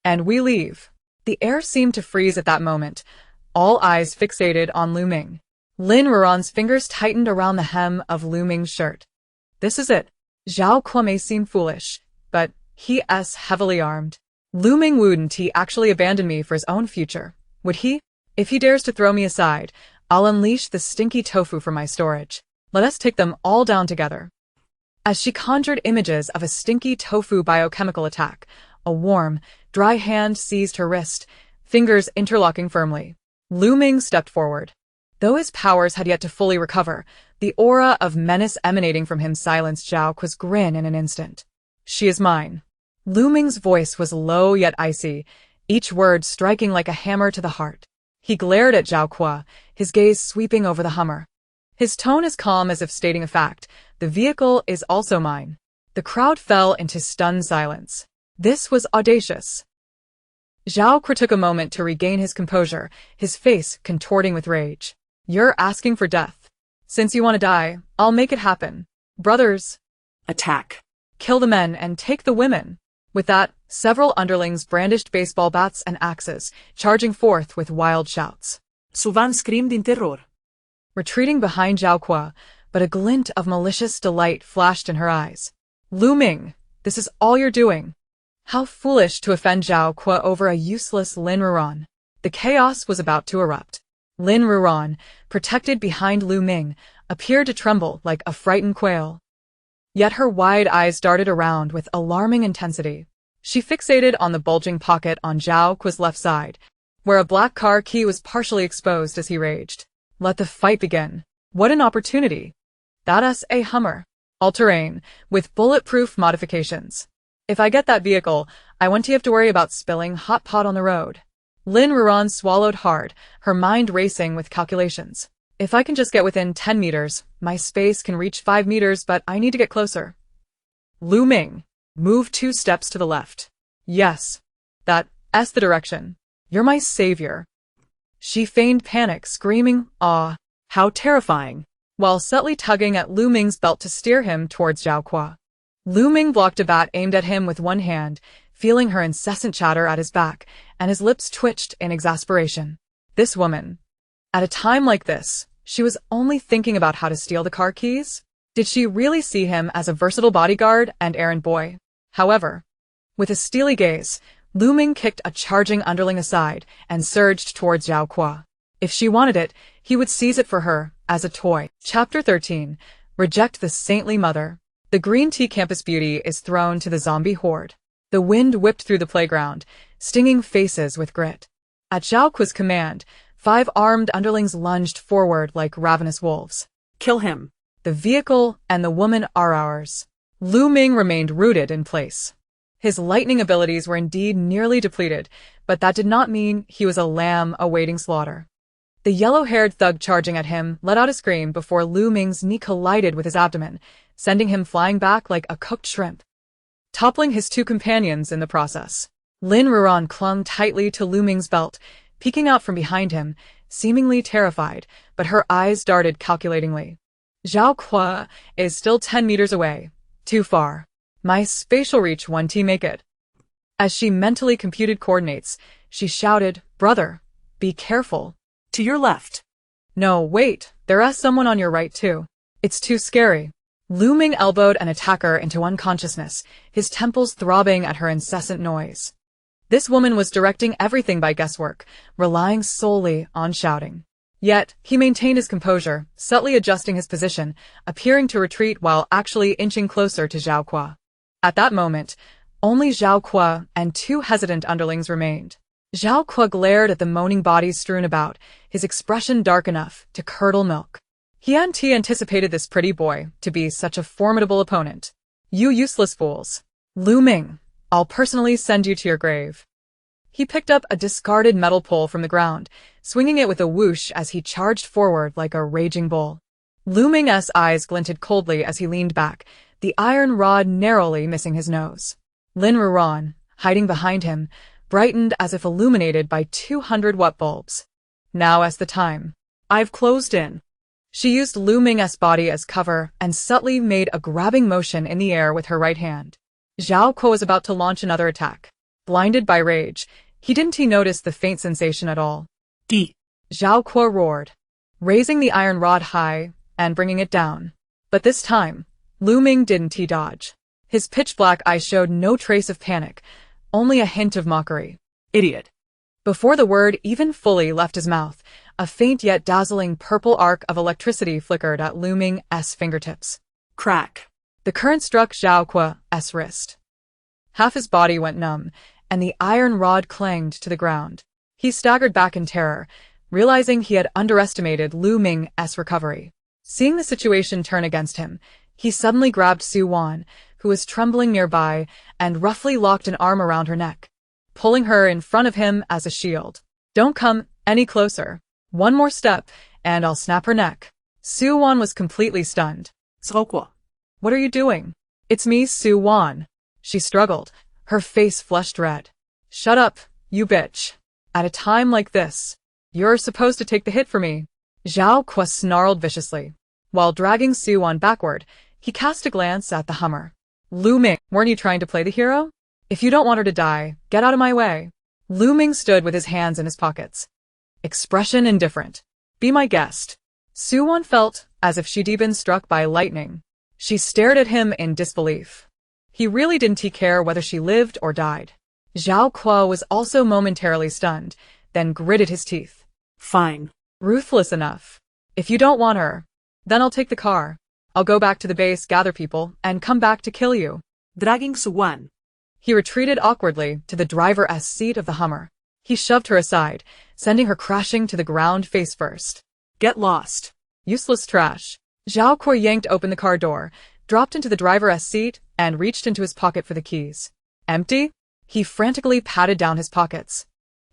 A: And we leave. The air seemed to freeze at that moment, all eyes fixated on Lu Ming. Lin Ruanruan's fingers tightened around the hem of Lu Ming's shirt. This is it. Zhao Kuo may seem foolish, but he's heavily armed. Lu Ming wouldn't he actually abandon me for his own future, would he? If he dares to throw me aside, I'll unleash the stinky tofu from my storage. Let us take them all down together. As she conjured images of a stinky tofu biochemical attack, a warm, dry hand seized her wrist, fingers interlocking firmly. Lu Ming stepped forward. Though his powers had yet to fully recover, the aura of menace emanating from him silenced Zhao Kuo's grin in an instant. She is mine. Lu Ming's voice was low yet icy, each word striking like a hammer to the heart. He glared at Zhao Kuo, his gaze sweeping over the Hummer. His tone as calm as if stating a fact. The vehicle is also mine. The crowd fell into stunned silence. This was audacious. Zhao Kuo took a moment to regain his composure, his face contorting with rage. You're asking for death. Since you want to die, I'll make it happen. Brothers,
B: Attack.
A: kill the men and take the women. With that, several underlings brandished baseball bats and axes, charging forth with wild shouts.
B: Suvan screamed in terror.
A: Retreating behind Zhao Kuo, but a glint of malicious delight flashed in her eyes. Lu Ming, this is all you're doing. How foolish to offend Zhao Kuo over a useless Lin Ruanruan. The chaos was about to erupt. Lin Ruanruan, protected behind Lu Ming, appeared to tremble like a frightened quail. Yet her wide eyes darted around with alarming intensity. She fixated on the bulging pocket on Zhao Kuo's left side, where a black car key was partially exposed as he raged. Let the fight begin. What an opportunity. That's a Hummer. All-terrain, with bulletproof modifications. If I get that vehicle, I won't have to worry about spilling hot pot on the road. Lin Ruanruan swallowed hard, her mind racing with calculations. If I can just get within 10 meters, my space can reach 5 meters, but I need to get closer. Lu Ming, move 2 steps to the left. Yes. That's the direction. You're my savior. She feigned panic, screaming, "Aw, how terrifying," while subtly tugging at Lu Ming's belt to steer him towards Zhao Kuo. Lu Ming blocked a bat aimed at him with one hand, feeling her incessant chatter at his back, and his lips twitched in exasperation. This woman. At a time like this, she was only thinking about how to steal the car keys? Did she really see him as a versatile bodyguard and errand boy? However, with a steely gaze, Lu Ming kicked a charging underling aside and surged towards Zhao Kuo. If she wanted it, he would seize it for her, as a toy. Chapter 13. Reject the saintly mother. The Green Tea Campus beauty is thrown to the zombie horde. The wind whipped through the playground, stinging faces with grit. At Zhao Kuo's command, 5 armed underlings lunged forward like ravenous wolves.
B: Kill him.
A: The vehicle and the woman are ours. Lu Ming remained rooted in place. His lightning abilities were indeed nearly depleted, but that did not mean he was a lamb awaiting slaughter. The yellow-haired thug charging at him let out a scream before Lu Ming's knee collided with his abdomen, sending him flying back like a cooked shrimp, toppling his 2 companions in the process. Lin Ruanruan clung tightly to Lu Ming's belt, peeking out from behind him, seemingly terrified, but her eyes darted calculatingly. Zhao Kuo is still 10 meters away. Too far. My spatial reach won't make it. As she mentally computed coordinates, she shouted, "Brother, be careful."
B: To your left.
A: No, wait, there's someone on your right too. It's too scary. Lu Ming elbowed an attacker into unconsciousness, his temples throbbing at her incessant noise. This woman was directing everything by guesswork, relying solely on shouting. Yet, he maintained his composure, subtly adjusting his position, appearing to retreat while actually inching closer to Zhao Kuo. At that moment, only Zhao Kuo and 2 hesitant underlings remained. Zhao Kuo glared at the moaning bodies strewn about, his expression dark enough to curdle milk. He anticipated this pretty boy to be such a formidable opponent. You useless fools. Lu Ming, I'll personally send you to your grave. He picked up a discarded metal pole from the ground, swinging it with a whoosh as he charged forward like a raging bull. Lu Ming's eyes glinted coldly as he leaned back, the iron rod narrowly missing his nose. Lin Ruanruan, hiding behind him, brightened as if illuminated by 200-watt bulbs. Now's the time. I've closed in. She used Lu Ming's body as cover and subtly made a grabbing motion in the air with her right hand. Zhao Kuo was about to launch another attack. Blinded by rage, he didn't notice the faint sensation at all. Zhao Kuo roared, raising the iron rod high and bringing it down. But this time, Lu Ming didn't dodge. His pitch-black eyes showed no trace of panic, only a hint of mockery.
B: Idiot.
A: Before the word even fully left his mouth, a faint yet dazzling purple arc of electricity flickered at Lu Ming's fingertips.
B: Crack.
A: The current struck Zhao Kuo's wrist. Half his body went numb, and the iron rod clanged to the ground. He staggered back in terror, realizing he had underestimated Lu Ming's recovery. Seeing the situation turn against him, he suddenly grabbed Su Wan, who was trembling nearby, and roughly locked an arm around her neck, pulling her in front of him as a shield. Don't come any closer. One more step, and I'll snap her neck. Su-won was completely stunned.
B: Srokwa.
A: What are you doing? It's me, Su-won. She struggled, her face flushed red. Shut up, you bitch. At a time like this, you're supposed to take the hit for me. Zhao Kuo snarled viciously. While dragging Su-won backward, he cast a glance at the Hummer. Lu Ming, weren't you trying to play the hero? If you don't want her to die, get out of my way. Lu Ming stood with his hands in his pockets. Expression indifferent. Be my guest. Su-won felt as if she'd been struck by lightning. She stared at him in disbelief. He really didn't care whether she lived or died. Zhao Kuo was also momentarily stunned, then gritted his teeth.
B: Fine.
A: Ruthless enough. If you don't want her, then I'll take the car. I'll go back to the base, gather people, and come back to kill you.
B: Dragging Su-won.
A: He retreated awkwardly to the driver's seat of the Hummer. He shoved her aside, sending her crashing to the ground face first.
B: Get lost.
A: Useless trash. Zhao Kuo yanked open the car door, dropped into the driver's seat, and reached into his pocket for the keys. Empty? He frantically patted down his pockets,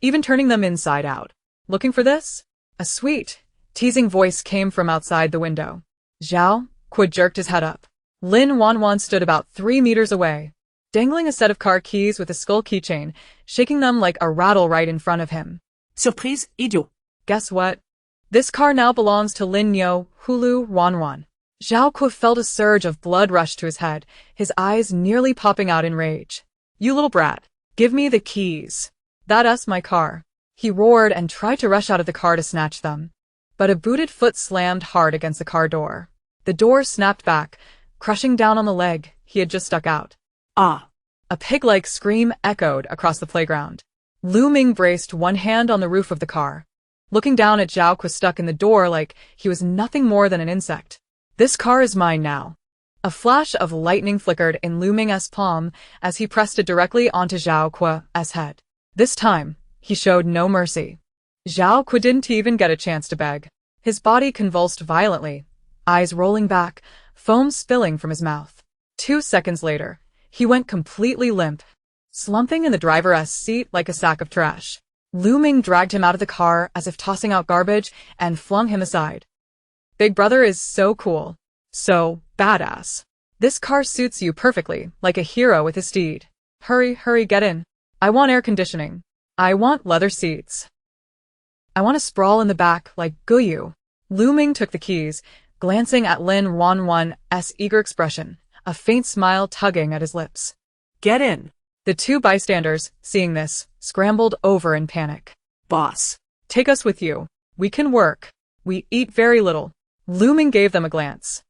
A: even turning them inside out. Looking for this? A sweet, teasing voice came from outside the window. Zhao Kuo jerked his head up. Lin Ruanruan stood about 3 meters away, dangling a set of car keys with a skull keychain, shaking them like a rattle right in front of him.
B: Surprise, idiot.
A: Guess what? This car now belongs to Lin Ruanruan. Zhao Kuo felt a surge of blood rush to his head, his eyes nearly popping out in rage. You little brat, give me the keys. That's my car. He roared and tried to rush out of the car to snatch them. But a booted foot slammed hard against the car door. The door snapped back, crushing down on the leg he had just stuck out.
B: Ah!
A: A pig-like scream echoed across the playground. Lu Ming braced one hand on the roof of the car, looking down at Zhao Kuo stuck in the door like he was nothing more than an insect. This car is mine now. A flash of lightning flickered in Lu Ming's palm as he pressed it directly onto Zhao Kuo's head. This time, he showed no mercy. Zhao Kuo didn't even get a chance to beg. His body convulsed violently, eyes rolling back, foam spilling from his mouth. 2 seconds later, he went completely limp, slumping in the driver's seat like a sack of trash. Lu Ming dragged him out of the car as if tossing out garbage and flung him aside. Big brother is so cool. So badass. This car suits you perfectly, like a hero with his steed. Hurry, get in. I want air conditioning. I want leather seats. I want to sprawl in the back like Guyu. Lu Ming took the keys, glancing at Lin Ruanruan's eager expression, a faint smile tugging at his lips.
B: Get in.
A: The 2 bystanders, seeing this, scrambled over in panic.
B: Boss.
A: Take us with you. We can work. We eat very little. Lu Ming gave them a glance.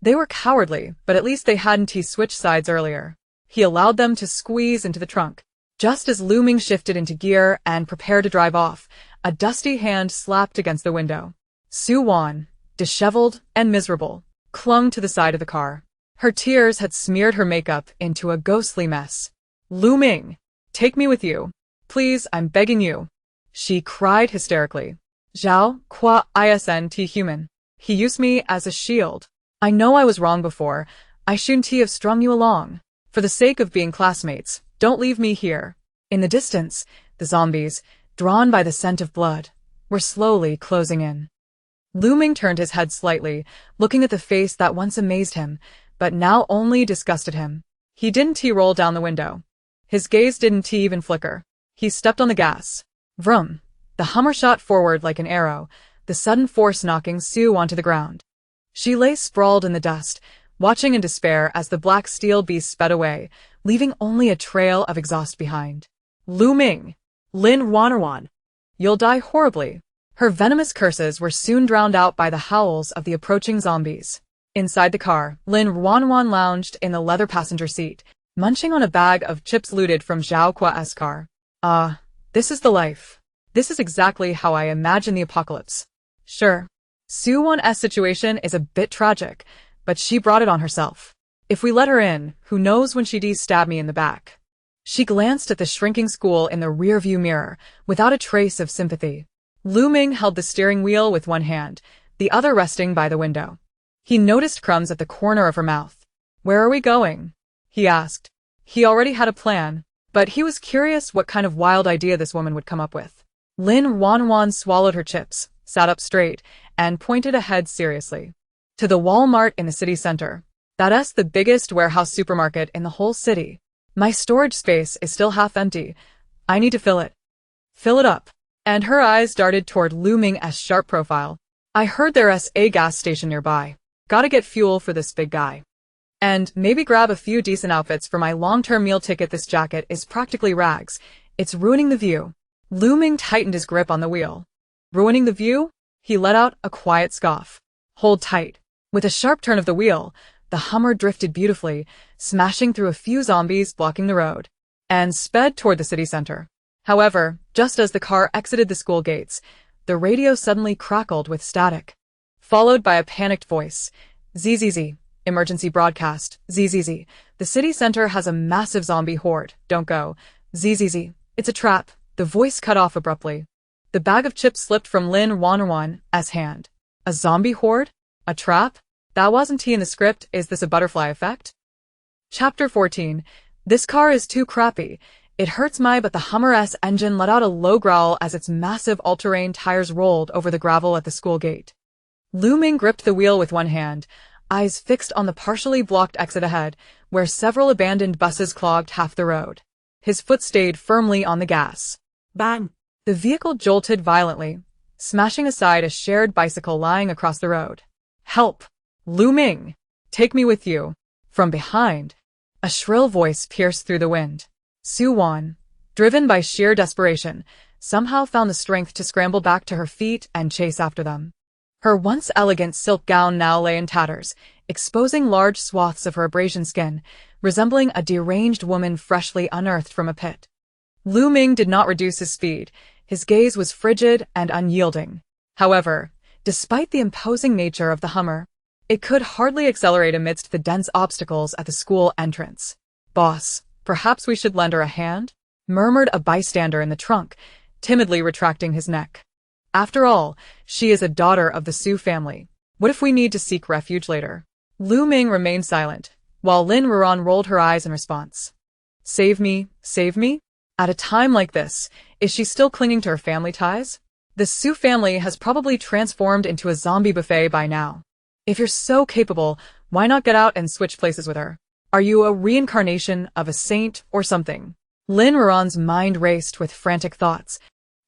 A: They were cowardly, but at least they hadn't switched sides earlier. He allowed them to squeeze into the trunk. Just as Lu Ming shifted into gear and prepared to drive off, a dusty hand slapped against the window. Su-won, disheveled and miserable, clung to the side of the car. Her tears had smeared her makeup into a ghostly mess. Lu Ming, take me with you. Please, I'm begging you. She cried hysterically. Zhao Kuo isn't human. He used me as a shield. I know I was wrong before. I shouldn't have strung you along. For the sake of being classmates, don't leave me here. In the distance, the zombies, drawn by the scent of blood, were slowly closing in. Lu Ming turned his head slightly, looking at the face that once amazed him, but now only disgusted him. He didn't roll down the window. His gaze didn't even flicker. He stepped on the gas. Vroom. The Hummer shot forward like an arrow, the sudden force knocking Sue onto the ground. She lay sprawled in the dust, watching in despair as the black steel beast sped away, leaving only a trail of exhaust behind. Lu Ming!
B: Lin Ruanruan!
A: You'll die horribly. Her venomous curses were soon drowned out by the howls of the approaching zombies. Inside the car, Lin Ruanruan lounged in the leather passenger seat, munching on a bag of chips looted from Zhao Kuo's car. This is the life. This is exactly how I imagine the apocalypse. Sure, Su-won's situation is a bit tragic, but she brought it on herself. If we let her in, who knows when she'd stab me in the back. She glanced at the shrinking school in the rearview mirror, without a trace of sympathy. Lu Ming held the steering wheel with one hand, the other resting by the window. He noticed crumbs at the corner of her mouth. Where are we going? he asked. He already had a plan, but he was curious what kind of wild idea this woman would come up with. Lin Ruanruan swallowed her chips, sat up straight, and pointed ahead seriously. To the Walmart in the city center. That's the biggest warehouse supermarket in the whole city. My storage space is still half empty. I need to fill it. Fill it up. And her eyes darted toward Lu Ming's sharp profile. I heard there's a gas station nearby. Gotta get fuel for this big guy. And maybe grab a few decent outfits for my long-term meal ticket. This jacket is practically rags. It's ruining the view. Lu Ming tightened his grip on the wheel. Ruining the view? He let out a quiet scoff. Hold tight. With a sharp turn of the wheel, the Hummer drifted beautifully, smashing through a few zombies blocking the road, and sped toward the city center. However, just as the car exited the school gates, the radio suddenly crackled with static, followed by a panicked voice. ZZZ. Emergency broadcast. ZZZ. The city center has a massive zombie horde. Don't go. ZZZ. It's a trap. The voice cut off abruptly. The bag of chips slipped from Lin Ruanruan's hand. A zombie horde? A trap? That wasn't in the script. Is this a butterfly effect? Chapter 14. This car is too crappy. It hurts my but the Hummer's engine let out a low growl as its massive all-terrain tires rolled over the gravel at the school gate. Lu Ming gripped the wheel with one hand, eyes fixed on the partially blocked exit ahead, where several abandoned buses clogged half the road. His foot stayed firmly on the gas.
B: Bang!
A: The vehicle jolted violently, smashing aside a shared bicycle lying across the road. Help! Lu Ming! Take me with you. From behind, a shrill voice pierced through the wind. Su Wan, driven by sheer desperation, somehow found the strength to scramble back to her feet and chase after them. Her once elegant silk gown now lay in tatters, exposing large swaths of her abrasion skin, resembling a deranged woman freshly unearthed from a pit. Lu Ming did not reduce his speed. His gaze was frigid and unyielding. However, despite the imposing nature of the Hummer, it could hardly accelerate amidst the dense obstacles at the school entrance. Boss, perhaps we should lend her a hand? Murmured a bystander in the trunk, timidly retracting his neck. After all, she is a daughter of the Su family. What if we need to seek refuge later? Lu Ming remained silent, while Lin Ruanruan rolled her eyes in response. Save me, save me? At a time like this, is she still clinging to her family ties? The Su family has probably transformed into a zombie buffet by now. If you're so capable, why not get out and switch places with her? Are you a reincarnation of a saint or something? Lin Ruanruan's mind raced with frantic thoughts,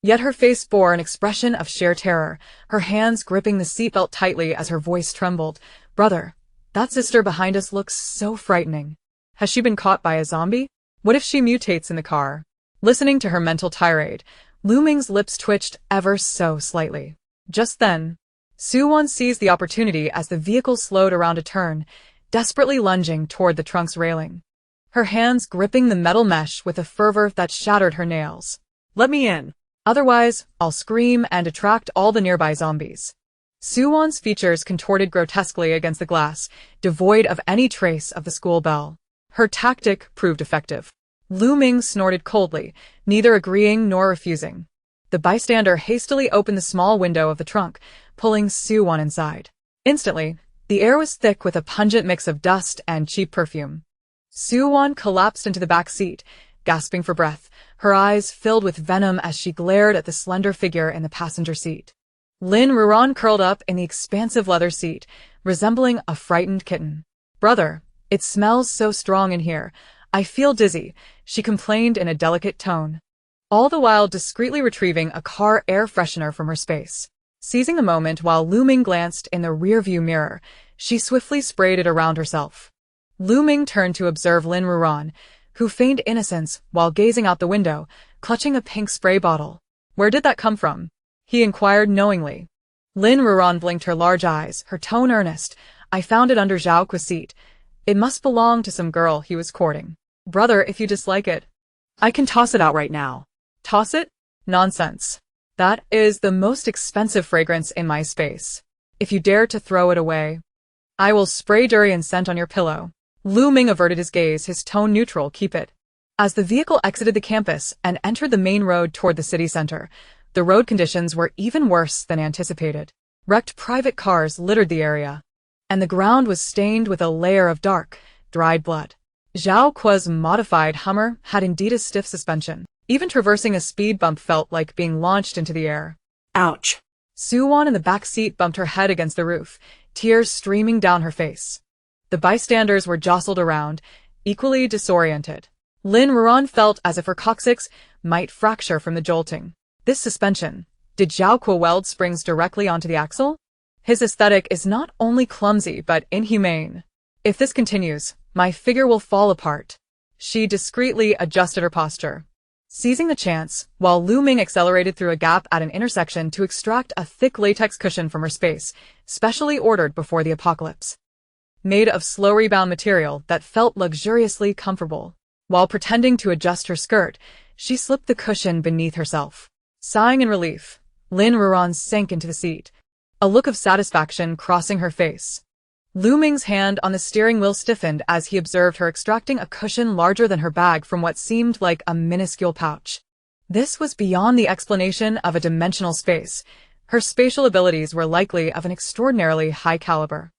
A: yet her face bore an expression of sheer terror, her hands gripping the seatbelt tightly as her voice trembled. Brother, that sister behind us looks so frightening. Has she been caught by a zombie? What if she mutates in the car? Listening to her mental tirade, Lu Ming's lips twitched ever so slightly. Just then, Su Wan seized the opportunity as the vehicle slowed around a turn, desperately lunging toward the trunk's railing. Her hands gripping the metal mesh with a fervor that shattered her nails.
B: Let me in.
A: Otherwise, I'll scream and attract all the nearby zombies. Su Wan's features contorted grotesquely against the glass, devoid of any trace of the school bell. Her tactic proved effective. Lu Ming snorted coldly, neither agreeing nor refusing. The bystander hastily opened the small window of the trunk, pulling Su Wan inside. Instantly, the air was thick with a pungent mix of dust and cheap perfume. Su Wan collapsed into the back seat, gasping for breath, her eyes filled with venom as she glared at the slender figure in the passenger seat. Lin Ruanruan curled up in the expansive leather seat, resembling a frightened kitten. Brother, it smells so strong in here. I feel dizzy, she complained in a delicate tone, all the while discreetly retrieving a car air freshener from her space. Seizing the moment while Lu Ming glanced in the rearview mirror, she swiftly sprayed it around herself. Lu Ming turned to observe Lin Ruanruan, who feigned innocence while gazing out the window, clutching a pink spray bottle. Where did that come from? He inquired knowingly. Lin Ruanruan blinked her large eyes, her tone earnest. I found it under Zhao Ku's seat. It must belong to some girl he was courting. Brother, if you dislike it,
B: I can toss it out right now.
A: Toss it? Nonsense. That is the most expensive fragrance in my space. If you dare to throw it away, I will spray durian scent on your pillow. Lu Ming averted his gaze, his tone neutral. Keep it. As the vehicle exited the campus and entered the main road toward the city center, the road conditions were even worse than anticipated. Wrecked private cars littered the area, and the ground was stained with a layer of dark, dried blood. Zhao Kuo's modified Hummer had indeed a stiff suspension. Even traversing a speed bump felt like being launched into the air.
B: Ouch.
A: Suwon in the back seat bumped her head against the roof, tears streaming down her face. The bystanders were jostled around, equally disoriented. Lin Ruanruan felt as if her coccyx might fracture from the jolting. This suspension. Did Zhao Kuo weld springs directly onto the axle? His aesthetic is not only clumsy but inhumane. If this continues, my figure will fall apart. She discreetly adjusted her posture. Seizing the chance, while Lu Ming accelerated through a gap at an intersection to extract a thick latex cushion from her space, specially ordered before the apocalypse. Made of slow rebound material that felt luxuriously comfortable. While pretending to adjust her skirt, she slipped the cushion beneath herself. Sighing in relief, Lin Ruanruan sank into the seat, a look of satisfaction crossing her face. Lu Ming's hand on the steering wheel stiffened as he observed her extracting a cushion larger than her bag from what seemed like a minuscule pouch. This was beyond the explanation of a dimensional space. Her spatial abilities were likely of an extraordinarily high caliber.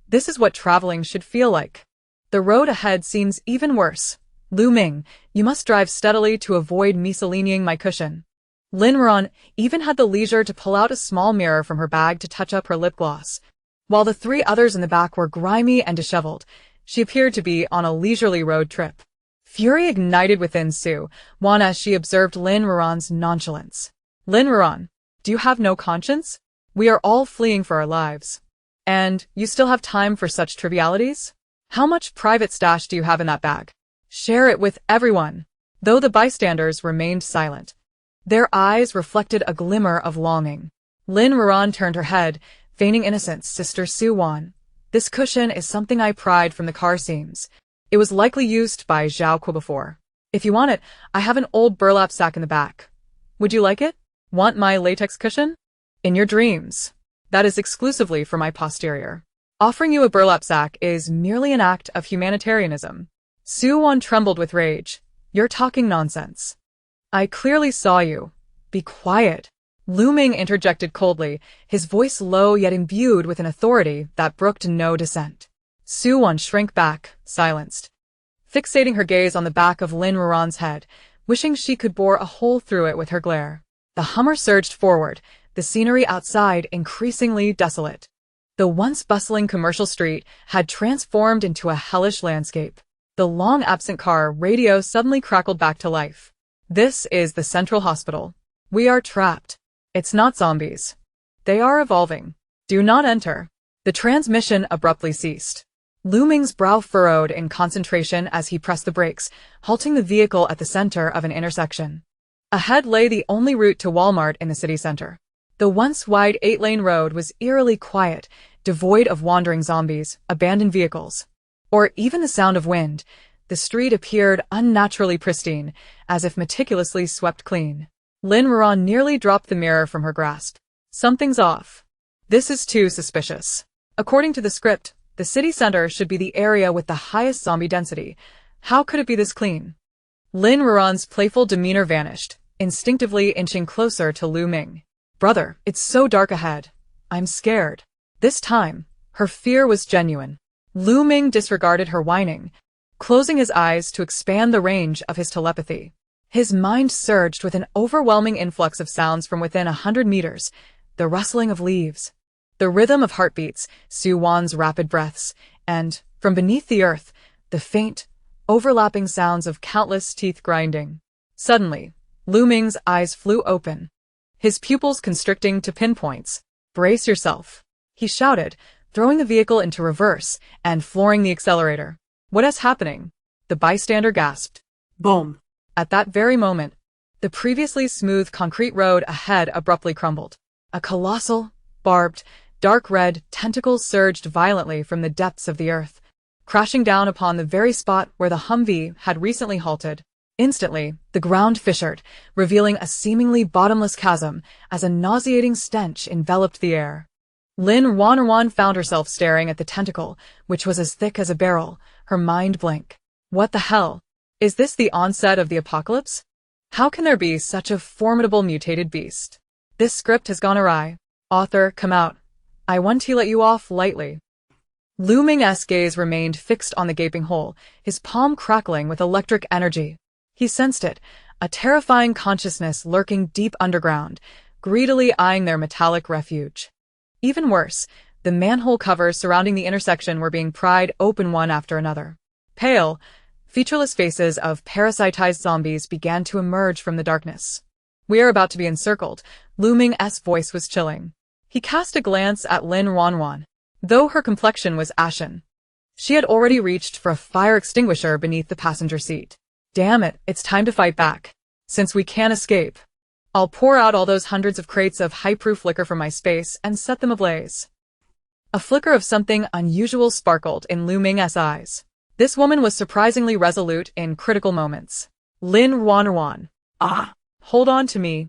A: This is what traveling should feel like. The road ahead seems even worse. Lu Ming, you must drive steadily to avoid misaligning my cushion. Lin Ruanruan even had the leisure to pull out a small mirror from her bag to touch up her lip gloss. While the three others in the back were grimy and disheveled, she appeared to be on a leisurely road trip. Fury ignited within Suwon as she observed Lin Ruanruan's nonchalance. Lin Ruanruan, do you have no conscience? We are all fleeing for our lives. And you still have time for such trivialities? How much private stash do you have in that bag? Share it with everyone. Though the bystanders remained silent, their eyes reflected a glimmer of longing. Lin Ruanruan turned her head, feigning innocence. Sister Suwon, this cushion is something I pried from the car seams. It was likely used by Zhao Kuo before. If you want it, I have an old burlap sack in the back. Would you like it? Want my latex cushion? In your dreams. That is exclusively for my posterior. Offering you a burlap sack is merely an act of humanitarianism. Suwon trembled with rage. You're talking nonsense. I clearly saw you. Be quiet. Lu Ming interjected coldly, his voice low yet imbued with an authority that brooked no dissent. Suwon shrank back, silenced, fixating her gaze on the back of Lin Ruanruan's head, wishing she could bore a hole through it with her glare. The Hummer surged forward, the scenery outside increasingly desolate. The once bustling commercial street had transformed into a hellish landscape. The long-absent car radio suddenly crackled back to life. This is the Central Hospital. We are trapped. It's not zombies. They are evolving. Do not enter. The transmission abruptly ceased. Lu Ming's brow furrowed in concentration as he pressed the brakes, halting the vehicle at the center of an intersection. Ahead lay the only route to Walmart in the city center. The once wide 8-lane road was eerily quiet, devoid of wandering zombies, abandoned vehicles, or even the sound of wind. The street appeared unnaturally pristine, as if meticulously swept clean. Lin Ruanruan nearly dropped the mirror from her grasp. Something's off. This is too suspicious. According to the script, the city center should be the area with the highest zombie density. How could it be this clean? Lin Ruanruan's playful demeanor vanished, instinctively inching closer to Lu Ming. Brother, it's so dark ahead. I'm scared. This time, her fear was genuine. Lu Ming disregarded her whining, closing his eyes to expand the range of his telepathy. His mind surged with an overwhelming influx of sounds from within 100 meters, the rustling of leaves, the rhythm of heartbeats, Suwon's rapid breaths, and, from beneath the earth, the faint, overlapping sounds of countless teeth grinding. Suddenly, Lu Ming's eyes flew open, his pupils constricting to pinpoints. Brace yourself, he shouted, throwing the vehicle into reverse and flooring the accelerator. What is happening? The bystander gasped.
B: Boom.
A: At that very moment, the previously smooth concrete road ahead abruptly crumbled. A colossal, barbed, dark red tentacle surged violently from the depths of the earth, crashing down upon the very spot where the Humvee had recently halted. Instantly, the ground fissured, revealing a seemingly bottomless chasm as a nauseating stench enveloped the air. Lin Ruanruan found herself staring at the tentacle, which was as thick as a barrel, her mind blank. What the hell? Is this the onset of the apocalypse? How can there be such a formidable mutated beast? This script has gone awry. Author, come out. I want to let you off lightly. Lu Ming's gaze remained fixed on the gaping hole, his palm crackling with electric energy. He sensed it, a terrifying consciousness lurking deep underground, greedily eyeing their metallic refuge. Even worse, the manhole covers surrounding the intersection were being pried open one after another. Pale, featureless faces of parasitized zombies began to emerge from the darkness. "We are about to be encircled," Lu Ming's voice was chilling. He cast a glance at Lin Ruanruan. Though her complexion was ashen, she had already reached for a fire extinguisher beneath the passenger seat. "Damn it, it's time to fight back. Since we can't escape, I'll pour out all those hundreds of crates of high-proof liquor from my space and set them ablaze." A flicker of something unusual sparkled in Lu Ming's eyes. This woman was surprisingly resolute in critical moments. "Lin Ruanruan. Hold on to me."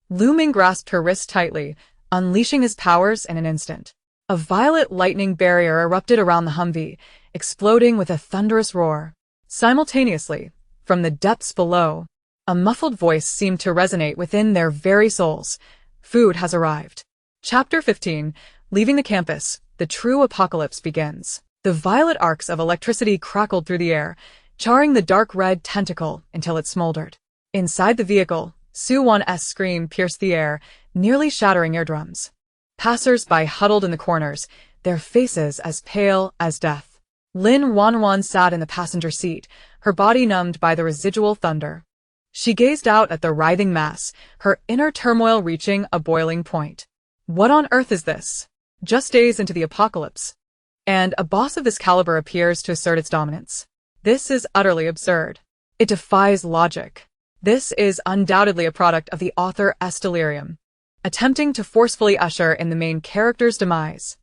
A: Lu Ming grasped her wrist tightly, unleashing his powers in an instant. A violet lightning barrier erupted around the Humvee, exploding with a thunderous roar. Simultaneously, from the depths below, a muffled voice seemed to resonate within their very souls. "Food has arrived." Chapter 15. Leaving the campus, the true apocalypse begins. The violet arcs of electricity crackled through the air, charring the dark red tentacle until it smoldered. Inside the vehicle, Suwon's scream pierced the air, nearly shattering eardrums. Passers-by huddled in the corners, their faces as pale as death. Lin Ruanruan sat in the passenger seat, her body numbed by the residual thunder. She gazed out at the writhing mass, her inner turmoil reaching a boiling point. What on earth is this? Just days into the apocalypse, and a boss of this caliber appears to assert its dominance. This is utterly absurd. It defies logic. This is undoubtedly a product of the author's delirium, attempting to forcefully usher in the main character's demise.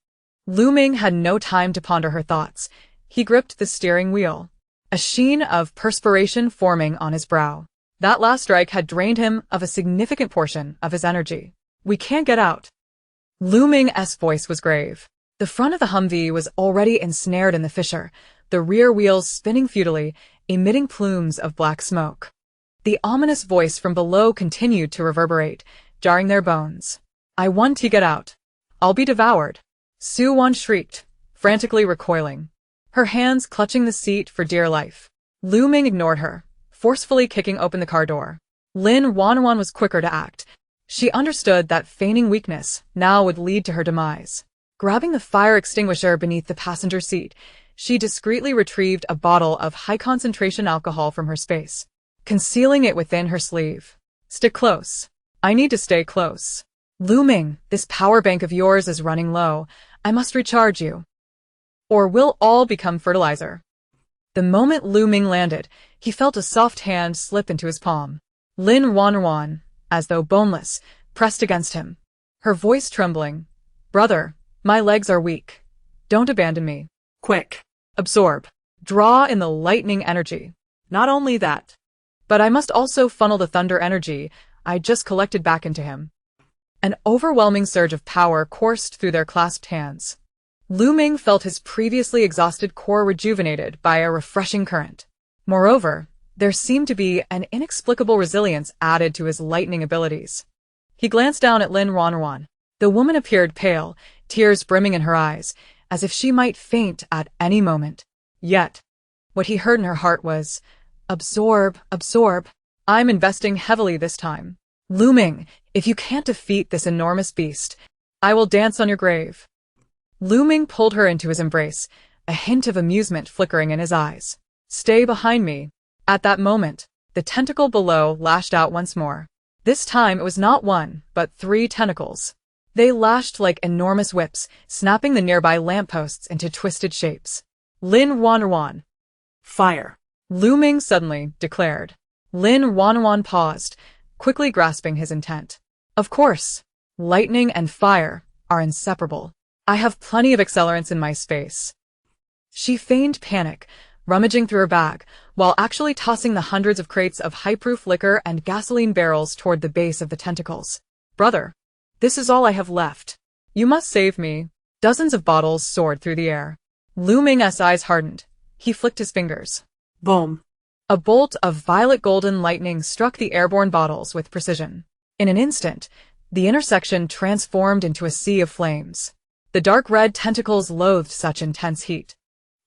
A: Lu Ming had no time to ponder her thoughts. He gripped the steering wheel, a sheen of perspiration forming on his brow. That last strike had drained him of a significant portion of his energy. "We can't get out." Lu Ming's voice was grave. The front of the Humvee was already ensnared in the fissure, the rear wheels spinning futilely, emitting plumes of black smoke. The ominous voice from below continued to reverberate, jarring their bones. "I want to get out. I'll be devoured." Suwon shrieked, frantically recoiling, her hands clutching the seat for dear life. Lu Ming ignored her, forcefully kicking open the car door. Lin Ruanruan was quicker to act. She understood that feigning weakness now would lead to her demise. Grabbing the fire extinguisher beneath the passenger seat, she discreetly retrieved a bottle of high-concentration alcohol from her space, concealing it within her sleeve. "Stick close. I need to stay close. Lu Ming, this power bank of yours is running low. I must recharge you, or we'll all become fertilizer." The moment Lu Ming landed, he felt a soft hand slip into his palm. Lin Ruanruan, as though boneless, pressed against him, her voice trembling. "Brother, my legs are weak. Don't abandon me. Quick. Absorb. Draw in the lightning energy. Not only that, but I must also funnel the thunder energy I just collected back into him." An overwhelming surge of power coursed through their clasped hands. Lu Ming felt his previously exhausted core rejuvenated by a refreshing current. Moreover, there seemed to be an inexplicable resilience added to his lightning abilities. He glanced down at Lin Ruanruan. The woman appeared pale, tears brimming in her eyes, as if she might faint at any moment. Yet, what he heard in her heart was, "Absorb, absorb. I'm investing heavily this time. Lu Ming, if you can't defeat this enormous beast, I will dance on your grave." Lu Ming pulled her into his embrace, a hint of amusement flickering in his eyes. "Stay behind me." At that moment, the tentacle below lashed out once more. This time it was not one, but 3 tentacles. They lashed like enormous whips, snapping the nearby lampposts into twisted shapes. "Lin Ruanruan." "Fire," Lu Ming suddenly declared. Lin Ruanruan paused, quickly grasping his intent. "Of course, lightning and fire are inseparable. I have plenty of accelerants in my space." She feigned panic, rummaging through her bag, while actually tossing the hundreds of crates of high-proof liquor and gasoline barrels toward the base of the tentacles. "Brother, this is all I have left. You must save me." Dozens of bottles soared through the air. Lu Ming's eyes hardened. He flicked his fingers. Boom! A bolt of violet golden lightning struck the airborne bottles with precision. In an instant, the intersection transformed into a sea of flames. The The dark red tentacles loathed such intense heat.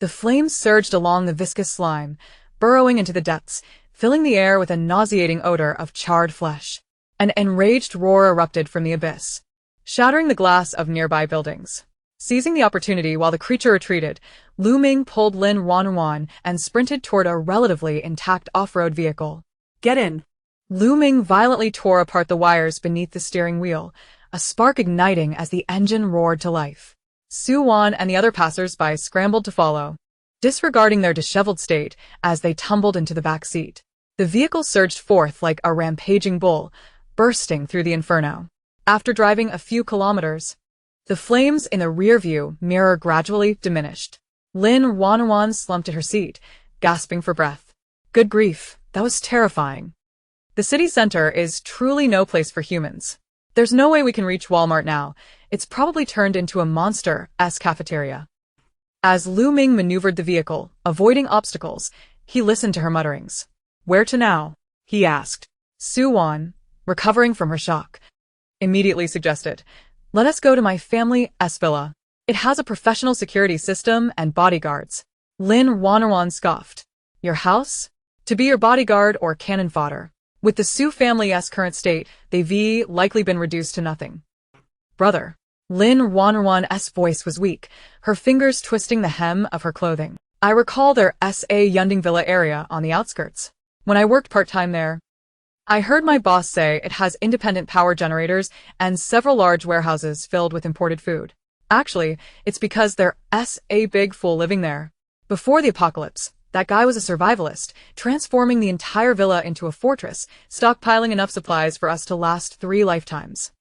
A: The flames surged along the viscous slime, burrowing into the depths, filling the air with a nauseating odor of charred flesh. An enraged roar erupted from the abyss, shattering the glass of nearby buildings. Seizing the opportunity while the creature retreated, Lu Ming pulled Lin Ruanruan and sprinted toward a relatively intact off-road vehicle.
B: Get in.
A: Lu Ming violently tore apart the wires beneath the steering wheel, a spark igniting as the engine roared to life. Su Wan and the other passers-by scrambled to follow, disregarding their disheveled state as they tumbled into the back seat. The vehicle surged forth like a rampaging bull, bursting through the inferno. After driving a few kilometers, the flames in the rear-view mirror gradually diminished. Lin Ruanruan slumped at her seat, gasping for breath. Good grief, that was terrifying. The city center is truly no place for humans. There's no way we can reach Walmart now. It's probably turned into a monster-esque cafeteria. As Lu Ming maneuvered the vehicle, avoiding obstacles, he listened to her mutterings. Where to now? He asked. Su Wan, recovering from her shock, immediately suggested, let us go to my family's villa. It has a professional security system and bodyguards. Lin Ruanruan scoffed. Your house? To be your bodyguard or cannon fodder. With the Su family's current state, they've likely been reduced to nothing. Brother. Lin Ruanruan's voice was weak, her fingers twisting the hem of her clothing. I recall their S.A. Yunding Villa area on the outskirts. When I worked part-time there, I heard my boss say it has independent power generators and several large warehouses filled with imported food. Actually, it's because there's a big fool living there. Before the apocalypse, that guy was a survivalist, transforming the entire villa into a fortress, stockpiling enough supplies for us to last 3 lifetimes.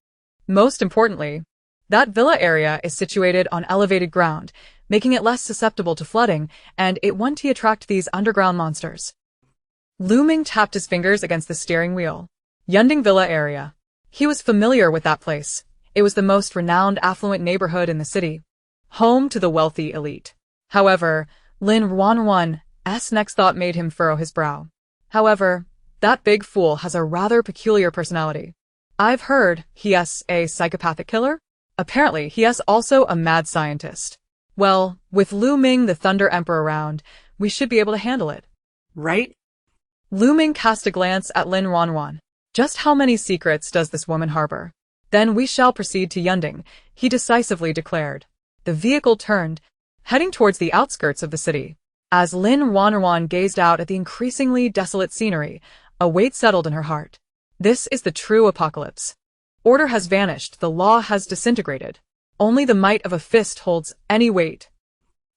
A: Most importantly, that villa area is situated on elevated ground, making it less susceptible to flooding, and it won't attract these underground monsters. Lu Ming tapped his fingers against the steering wheel. Yunding Villa area. He was familiar with that place. It was the most renowned affluent neighborhood in the city, home to the wealthy elite. However, Lin Ruanruan's next thought made him furrow his brow. However, that big fool has a rather peculiar personality. I've heard he's a psychopathic killer? Apparently, he is also a mad scientist. Well, with Lu Ming the Thunder Emperor around, we should be able to handle it.
B: Right?
A: Lu Ming cast a glance at Lin Ruanruan. Just how many secrets does this woman harbor? Then we shall proceed to Yunding, he decisively declared. The vehicle turned, heading towards the outskirts of the city. As Lin Ruanruan gazed out at the increasingly desolate scenery, a weight settled in her heart. This is the true apocalypse. Order has vanished, the law has disintegrated. Only the might of a fist holds any weight.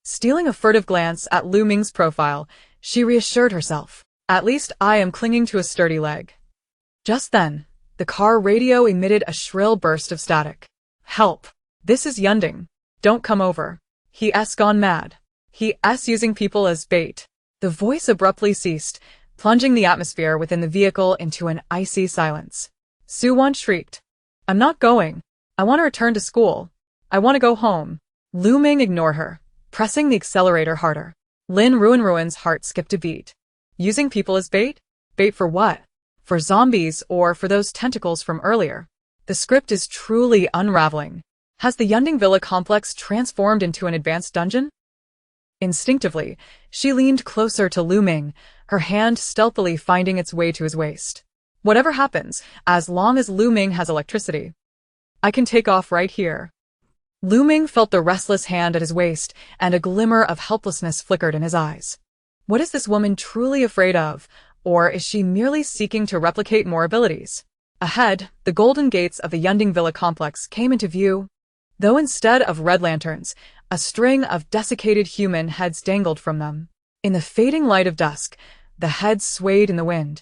A: Stealing a furtive glance at Lu Ming's profile, she reassured herself. At least I am clinging to a sturdy leg. Just then, the car radio emitted a shrill burst of static. Help! This is Yunding. Don't come over. He's gone mad. He's using people as bait. The voice abruptly ceased, plunging the atmosphere within the vehicle into an icy silence. Su Wan shrieked. I'm not going. I want to return to school. I want to go home. Lu Ming ignored her, pressing the accelerator harder. Lin Ruanruan's heart skipped a beat. Using people as bait? Bait for what? For zombies or for those tentacles from earlier? The script is truly unraveling. Has the Yunding Villa complex transformed into an advanced dungeon? Instinctively, she leaned closer to Lu Ming, her hand stealthily finding its way to his waist. Whatever happens, as long as Lu Ming has electricity, I can take off right here. Lu Ming felt the restless hand at his waist, and a glimmer of helplessness flickered in his eyes. What is this woman truly afraid of, or is she merely seeking to replicate more abilities? Ahead, the golden gates of the Yunding Villa complex came into view, though instead of red lanterns, a string of desiccated human heads dangled from them. In the fading light of dusk, the heads swayed in the wind,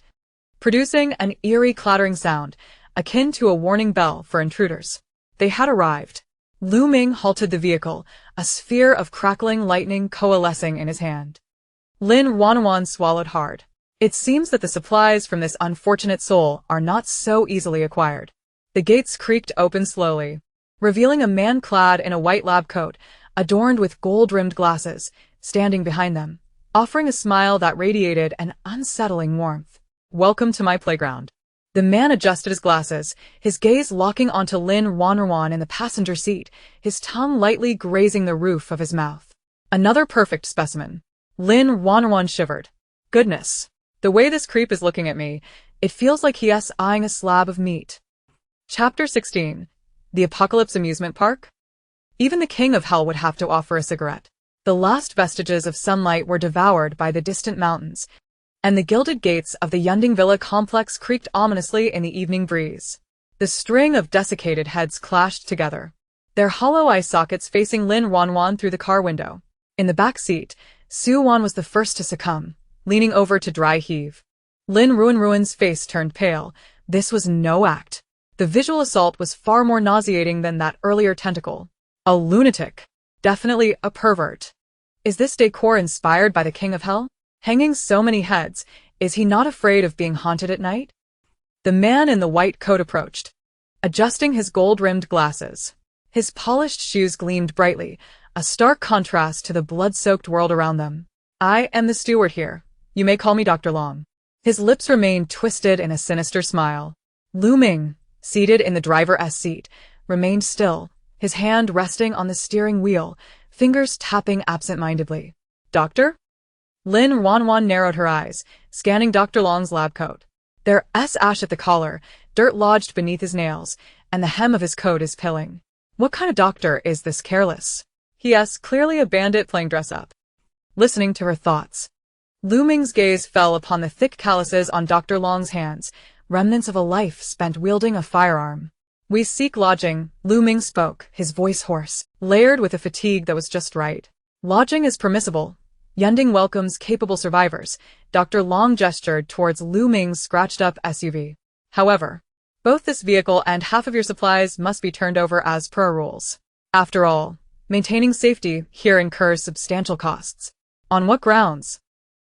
A: producing an eerie clattering sound, akin to a warning bell for intruders. They had arrived. Lu Ming halted the vehicle, a sphere of crackling lightning coalescing in his hand. Lin Ruanruan swallowed hard. It seems that the supplies from this unfortunate soul are not so easily acquired. The gates creaked open slowly, revealing a man clad in a white lab coat, adorned with gold-rimmed glasses, standing behind them, offering a smile that radiated an unsettling warmth. Welcome to my playground. The man adjusted his glasses, his gaze locking onto Lin Ruanruan in the passenger seat, his tongue lightly grazing the roof of his mouth. Another perfect specimen. Lin Ruanruan shivered. Goodness. The way this creep is looking at me, it feels like he's eyeing a slab of meat. Chapter 16. The Apocalypse Amusement Park? Even the king of hell would have to offer a cigarette. The last vestiges of sunlight were devoured by the distant mountains, and the gilded gates of the Yunding Villa complex creaked ominously in the evening breeze. The string of desiccated heads clashed together, their hollow eye sockets facing Lin Ruanruan through the car window. In the back seat, Su-wan was the first to succumb, leaning over to dry heave. Lin Ruanruan's face turned pale. This was no act. The visual assault was far more nauseating than that earlier tentacle. A lunatic. Definitely a pervert. Is this decor inspired by the king of hell? Hanging so many heads, is he not afraid of being haunted at night? The man in the white coat approached, adjusting his gold-rimmed glasses. His polished shoes gleamed brightly, a stark contrast to the blood-soaked world around them. I am the steward here. You may call me Dr. Long. His lips remained twisted in a sinister smile. Lu Ming, seated in the driver's seat, remained still, his hand resting on the steering wheel, fingers tapping absent-mindedly. Doctor? Lin Ruanruan narrowed her eyes, scanning Dr. Long's lab coat. There's ash at the collar, dirt lodged beneath his nails, and the hem of his coat is pilling. What kind of doctor is this careless? He is clearly a bandit playing dress-up. Listening to her thoughts, Lu Ming's gaze fell upon the thick calluses on Dr. Long's hands, remnants of a life spent wielding a firearm. We seek lodging, Lu Ming spoke, his voice hoarse, layered with a fatigue that was just right. Lodging is permissible. Yunding welcomes capable survivors. Dr. Long gestured towards Lu Ming's scratched-up SUV. However, both this vehicle and half of your supplies must be turned over as per our rules. After all, maintaining safety here incurs substantial costs. On what grounds?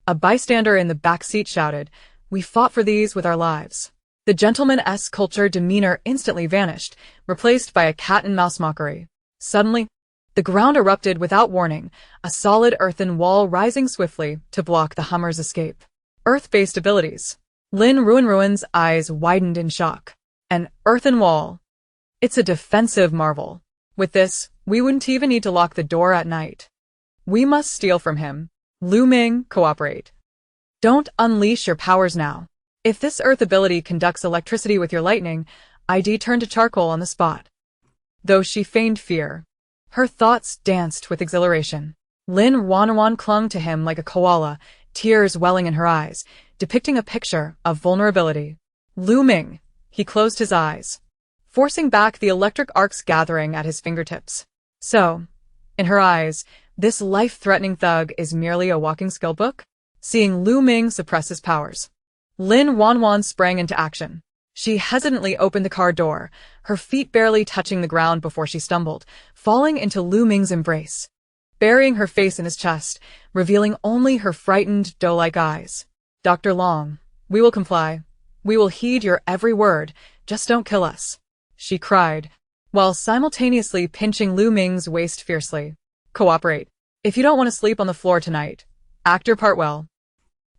A: A bystander in the back seat shouted, We fought for these with our lives. The gentleman's culture demeanor instantly vanished, replaced by a cat-and-mouse mockery. Suddenly, the ground erupted without warning, a solid earthen wall rising swiftly to block the Hummer's escape. Earth-based abilities. Lin Ruanruan's eyes widened in shock. An earthen wall. It's a defensive marvel. With this, we wouldn't even need to lock the door at night. We must steal from him. Lu Ming, cooperate. Don't unleash your powers now. If this earth ability conducts electricity with your lightning, I'd turn to charcoal on the spot. Though she feigned fear, her thoughts danced with exhilaration. Lin Ruanruan clung to him like a koala, tears welling in her eyes, depicting a picture of vulnerability. Lu Ming. He closed his eyes, forcing back the electric arcs gathering at his fingertips. So, in her eyes, this life-threatening thug is merely a walking skill book? Seeing Lu Ming suppress his powers, Lin Ruanruan sprang into action. She hesitantly opened the car door, her feet barely touching the ground before she stumbled, falling into Lu Ming's embrace, burying her face in his chest, revealing only her frightened, doe-like eyes. Dr. Long, we will comply. We will heed your every word, just don't kill us, she cried, while simultaneously pinching Lu Ming's waist fiercely. Cooperate. If you don't want to sleep on the floor tonight, act your part well.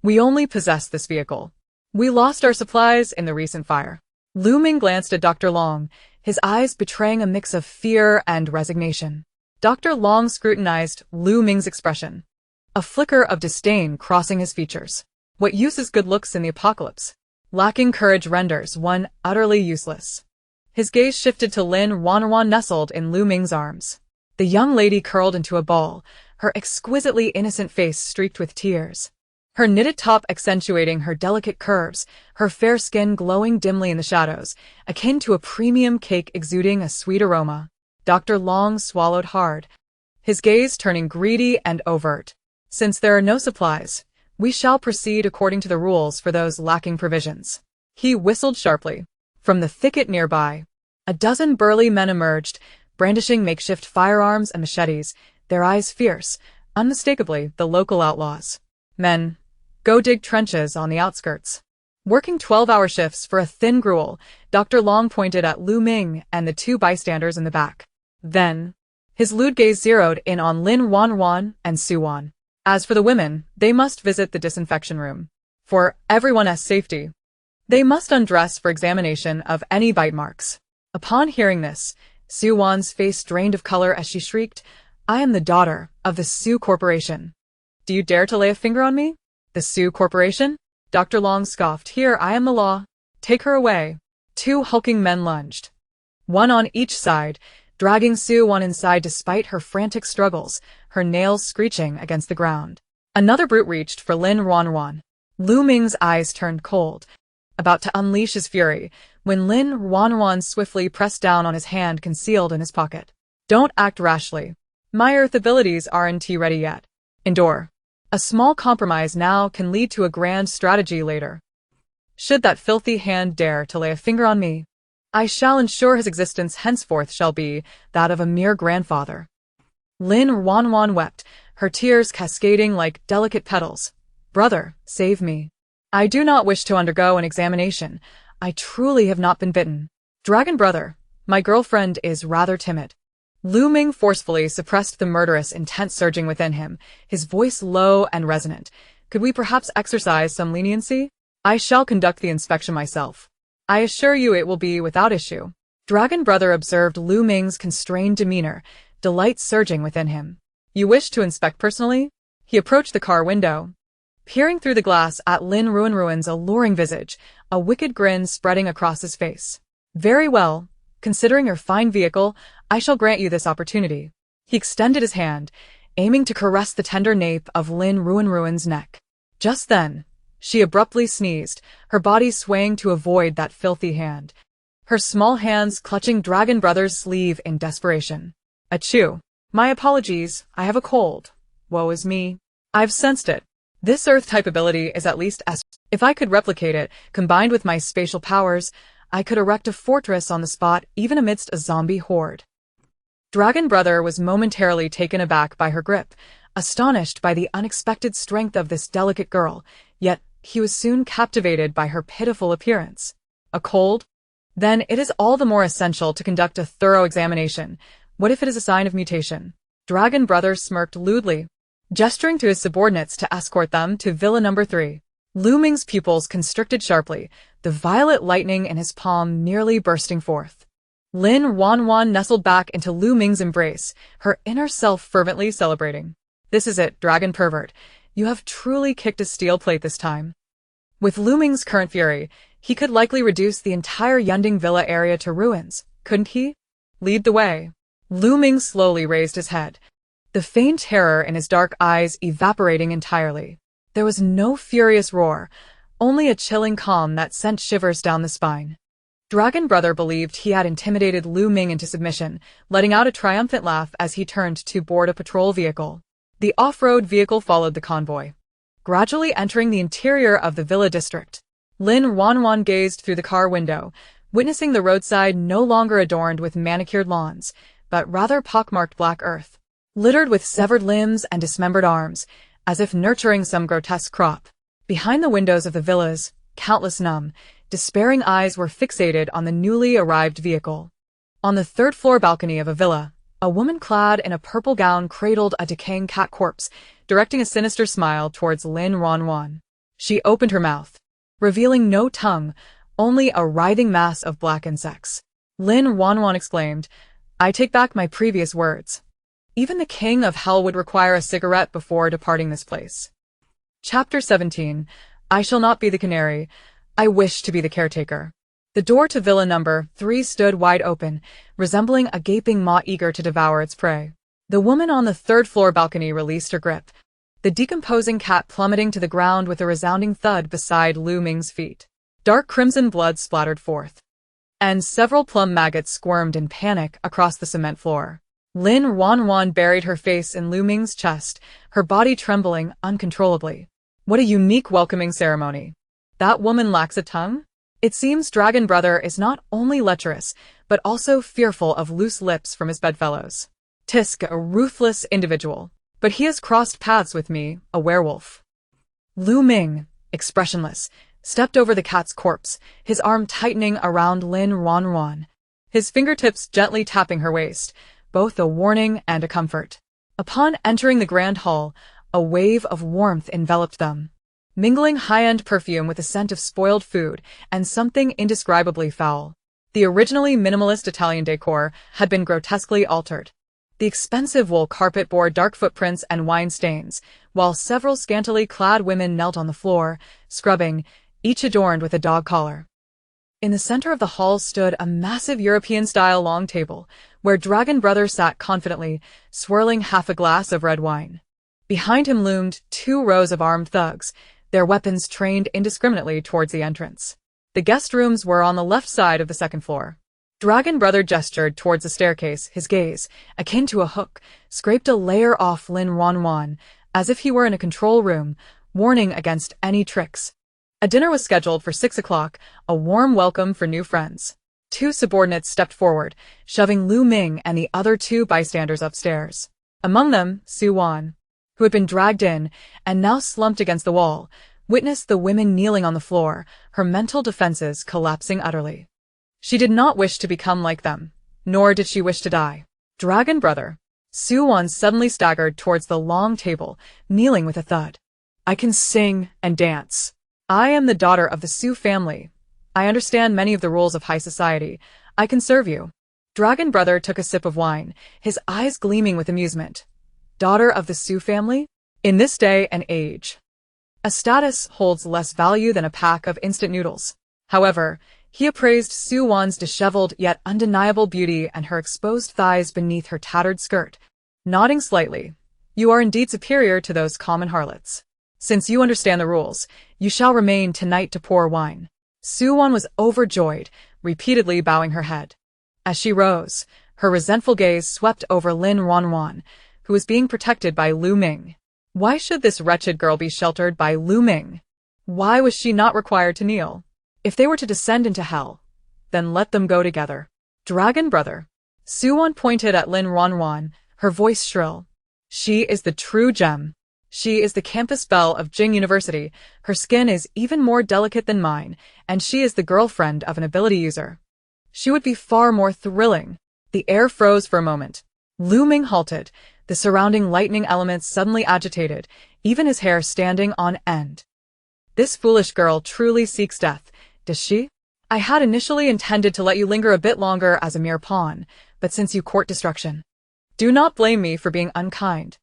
A: We only possess this vehicle. We lost our supplies in the recent fire. Lu Ming glanced at Dr. Long, his eyes betraying a mix of fear and resignation. Dr. Long scrutinized Lu Ming's expression, a flicker of disdain crossing his features. What use is good looks in the apocalypse? Lacking courage renders one utterly useless. His gaze shifted to Lin Ruanruan nestled in Lu Ming's arms. The young lady curled into a ball, her exquisitely innocent face streaked with tears. Her knitted top accentuating her delicate curves, her fair skin glowing dimly in the shadows, akin to a premium cake exuding a sweet aroma. Dr. Long swallowed hard, his gaze turning greedy and overt. Since there are no supplies, we shall proceed according to the rules for those lacking provisions. He whistled sharply. From the thicket nearby, a dozen burly men emerged, brandishing makeshift firearms and machetes, their eyes fierce, unmistakably the local outlaws. Men, go dig trenches on the outskirts. Working 12-hour shifts for a thin gruel, Dr. Long pointed at Lu Ming and the two bystanders in the back. Then, his lewd gaze zeroed in on Lin Ruanruan and Su-wan. As for the women, they must visit the disinfection room. For everyone's safety, They must undress for examination of any bite marks. Upon hearing this, Su Wan's face drained of color as she shrieked, "I am the daughter of the Su Corporation. Do you dare to lay a finger on me? The Su Corporation?" Dr. Long scoffed. "Here, I am the law. Take her away." Two hulking men lunged, one on each side, dragging Su Wan inside despite her frantic struggles, her nails screeching against the ground. Another brute reached for Lin Ruanruan. Lu Ming's eyes turned cold, about to unleash his fury, when Lin Ruanruan swiftly pressed down on his hand concealed in his pocket. "Don't act rashly. My earth abilities aren't ready yet. Endure. A small compromise now can lead to a grand strategy later. Should that filthy hand dare to lay a finger on me, I shall ensure his existence henceforth shall be that of a mere grandfather." Lin Ruanruan wept, her tears cascading like delicate petals. "Brother, save me. I do not wish to undergo an examination. I truly have not been bitten. Dragon brother, my girlfriend is rather timid." Lu Ming forcefully suppressed the murderous intent surging within him, his voice low and resonant. "Could we perhaps exercise some leniency? I shall conduct the inspection myself. I assure you it will be without issue." Dragon brother observed Lu Ming's constrained demeanor, delight surging within him. "You wish to inspect personally?" He approached the car window, peering through the glass at Lin Ruanruan's alluring visage, a wicked grin spreading across his face. "Very well. Considering your fine vehicle, I shall grant you this opportunity." He extended his hand, aiming to caress the tender nape of Lin Ruanruan's neck. Just then, she abruptly sneezed, her body swaying to avoid that filthy hand, her small hands clutching Dragon Brother's sleeve in desperation. "Achoo. My apologies, I have a cold. Woe is me. I've sensed it. This Earth-type ability is at least as... If I could replicate it, combined with my spatial powers, I could erect a fortress on the spot even amidst a zombie horde." Dragon Brother was momentarily taken aback by her grip, astonished by the unexpected strength of this delicate girl, yet he was soon captivated by her pitiful appearance. "A cold? Then it is all the more essential to conduct a thorough examination. What if it is a sign of mutation?" Dragon Brother smirked lewdly, gesturing to his subordinates to escort them to Villa Number 3. Lu Ming's pupils constricted sharply, the violet lightning in his palm nearly bursting forth. Lin Ruanruan nestled back into Lu Ming's embrace, her inner self fervently celebrating. "This is it, dragon pervert. You have truly kicked a steel plate this time." With Lu Ming's current fury, he could likely reduce the entire Yunding Villa area to ruins, couldn't he? "Lead the way." Lu Ming slowly raised his head, the faint terror in his dark eyes evaporating entirely. There was no furious roar, only a chilling calm that sent shivers down the spine. Dragon Brother believed he had intimidated Lu Ming into submission, letting out a triumphant laugh as he turned to board a patrol vehicle. The off-road vehicle followed the convoy, gradually entering the interior of the villa district. Lin Ruanruan gazed through the car window, witnessing the roadside no longer adorned with manicured lawns, but rather pockmarked black earth, littered with severed limbs and dismembered arms, as if nurturing some grotesque crop. Behind the windows of the villas, countless numb, despairing eyes were fixated on the newly arrived vehicle. On the third-floor balcony of a villa, a woman clad in a purple gown cradled a decaying cat corpse, directing a sinister smile towards Lin Ruanruan. She opened her mouth, revealing no tongue, only a writhing mass of black insects. Lin Ruanruan exclaimed, "I take back my previous words. Even the king of hell would require a cigarette before departing this place." Chapter 17. I shall not be the canary. I wish to be the caretaker. The door to Villa Number 3 stood wide open, resembling a gaping maw eager to devour its prey. The woman on the third-floor balcony released her grip, the decomposing cat plummeting to the ground with a resounding thud beside Lu Ming's feet. Dark crimson blood splattered forth, and several plum maggots squirmed in panic across the cement floor. Lin Ruanruan buried her face in Lu Ming's chest, her body trembling uncontrollably. What a unique welcoming ceremony. That woman lacks a tongue? It seems Dragon Brother is not only lecherous, but also fearful of loose lips from his bedfellows. Tisk, a ruthless individual. But he has crossed paths with me, a werewolf. Lu Ming, expressionless, stepped over the cat's corpse, his arm tightening around Lin Ruanruan, his fingertips gently tapping her waist, both a warning and a comfort. Upon entering the grand hall, a wave of warmth enveloped them. mingling high-end perfume with the scent of spoiled food and something indescribably foul. The originally minimalist Italian decor had been grotesquely altered. The expensive wool carpet bore dark footprints and wine stains, while several scantily clad women knelt on the floor, scrubbing, each adorned with a dog collar. In the center of the hall stood a massive European-style long table, where Dragon Brother sat confidently, swirling half a glass of red wine. Behind him loomed 2 rows of armed thugs, their weapons trained indiscriminately towards the entrance. The guest rooms were on the left side of the second floor. Dragon Brother gestured towards the staircase, his gaze, akin to a hook, scraped a layer off Lin Ruanruan, as if he were in a control room, warning against any tricks. A dinner was scheduled for 6 o'clock, a warm welcome for new friends. 2 subordinates stepped forward, shoving Lu Ming and the other 2 bystanders upstairs. Among them, Su Wan, who had been dragged in and now slumped against the wall, witnessed the women kneeling on the floor, her mental defenses collapsing utterly. She did not wish to become like them, nor did she wish to die. Dragon Brother. Su Wan suddenly staggered towards the long table, kneeling with a thud. I can sing and dance. I am the daughter of the Su family. I understand many of the rules of high society. I can serve you. Dragon Brother took a sip of wine, his eyes gleaming with amusement. Daughter of the Su family? In this day and age, a status holds less value than a pack of instant noodles. However, he appraised Su Wan's disheveled yet undeniable beauty and her exposed thighs beneath her tattered skirt, nodding slightly. You are indeed superior to those common harlots. Since you understand the rules, you shall remain tonight to pour wine. Su Wan was overjoyed, repeatedly bowing her head. As she rose, her resentful gaze swept over Lin Ruanruan, who was being protected by Lu Ming. Why should this wretched girl be sheltered by Lu Ming? Why was she not required to kneel? If they were to descend into hell, then let them go together. Dragon Brother. Su Wan pointed at Lin Ruanruan, her voice shrill. She is the true gem. She is the campus belle of Jing University, her skin is even more delicate than mine, and she is the girlfriend of an ability user. She would be far more thrilling. The air froze for a moment. Lu Ming halted, the surrounding lightning elements suddenly agitated, even his hair standing on end. This foolish girl truly seeks death, does she? I had initially intended to let you linger a bit longer as a mere pawn, but since you court destruction, do not blame me for being unkind.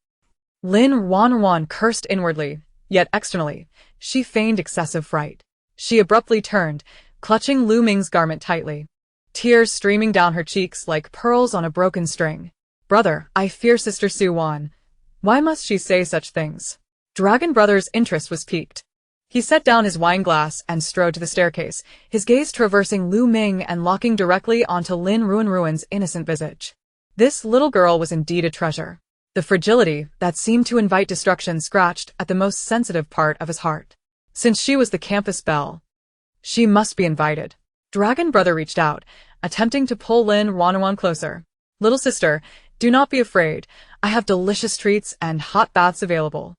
A: Lin Ruanruan cursed inwardly, yet externally, she feigned excessive fright. She abruptly turned, clutching Lu Ming's garment tightly, tears streaming down her cheeks like pearls on a broken string. Brother, I fear Sister Su Wan. Why must she say such things? Dragon Brother's interest was piqued. He set down his wine glass and strode to the staircase, his gaze traversing Lu Ming and locking directly onto Lin Ruanruan's innocent visage. This little girl was indeed a treasure. The fragility that seemed to invite destruction scratched at the most sensitive part of his heart. Since she was the campus belle, she must be invited. Dragon Brother reached out, attempting to pull Lin Ruanruan closer. Little sister, do not be afraid. I have delicious treats and hot baths available.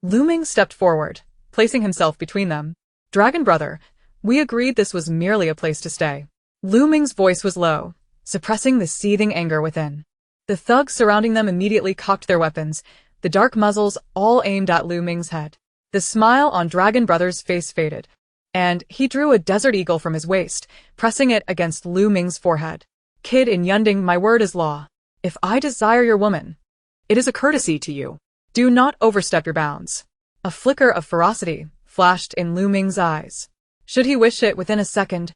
A: Lu Ming stepped forward, placing himself between them. Dragon Brother, we agreed this was merely a place to stay. Lu Ming's voice was low, suppressing the seething anger within. The thugs surrounding them immediately cocked their weapons, the dark muzzles all aimed at Lu Ming's head. The smile on Dragon Brother's face faded, and he drew a desert eagle from his waist, pressing it against Lu Ming's forehead. Kid in Yunding, my word is law. If I desire your woman, it is a courtesy to you. Do not overstep your bounds. A flicker of ferocity flashed in Lu Ming's eyes. Should he wish it within a second,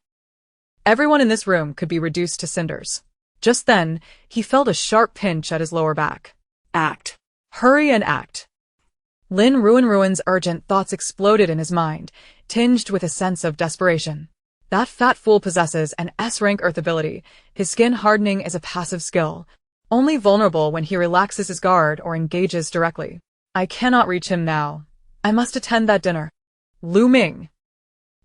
A: everyone in this room could be reduced to cinders. Just then, he felt a sharp pinch at his lower back. Act. Hurry and act. Lin Ruanruan's urgent thoughts exploded in his mind, tinged with a sense of desperation. That fat fool possesses an S-rank Earth ability. His skin hardening is a passive skill, only vulnerable when he relaxes his guard or engages directly. I cannot reach him now. I must attend that dinner. Lu Ming.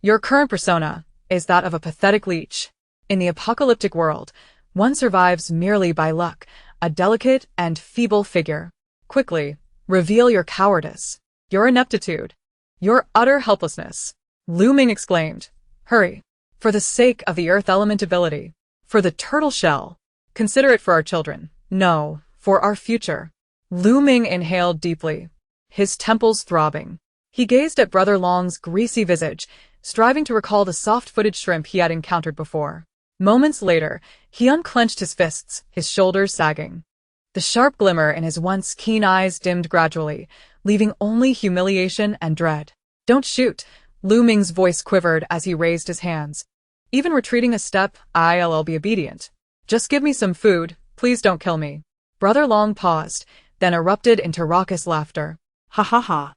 A: Your current persona is that of a pathetic leech. In the apocalyptic world, one survives merely by luck, a delicate and feeble figure. Quickly, reveal your cowardice, your ineptitude, your utter helplessness. Lu Ming exclaimed. Hurry. For the sake of the earth element ability. For the turtle shell. Consider it for our children. No, for our future. Lu Ming inhaled deeply, his temples throbbing. He gazed at Brother Long's greasy visage, striving to recall the soft-footed shrimp he had encountered before. Moments later, he unclenched his fists, his shoulders sagging. The sharp glimmer in his once keen eyes dimmed gradually, leaving only humiliation and dread. "Don't shoot," Lu Ming's voice quivered as he raised his hands. "Even retreating a step, I'll be obedient. Just give me some food, please don't kill me." Brother Long paused, then erupted into raucous laughter.
B: Ha ha ha.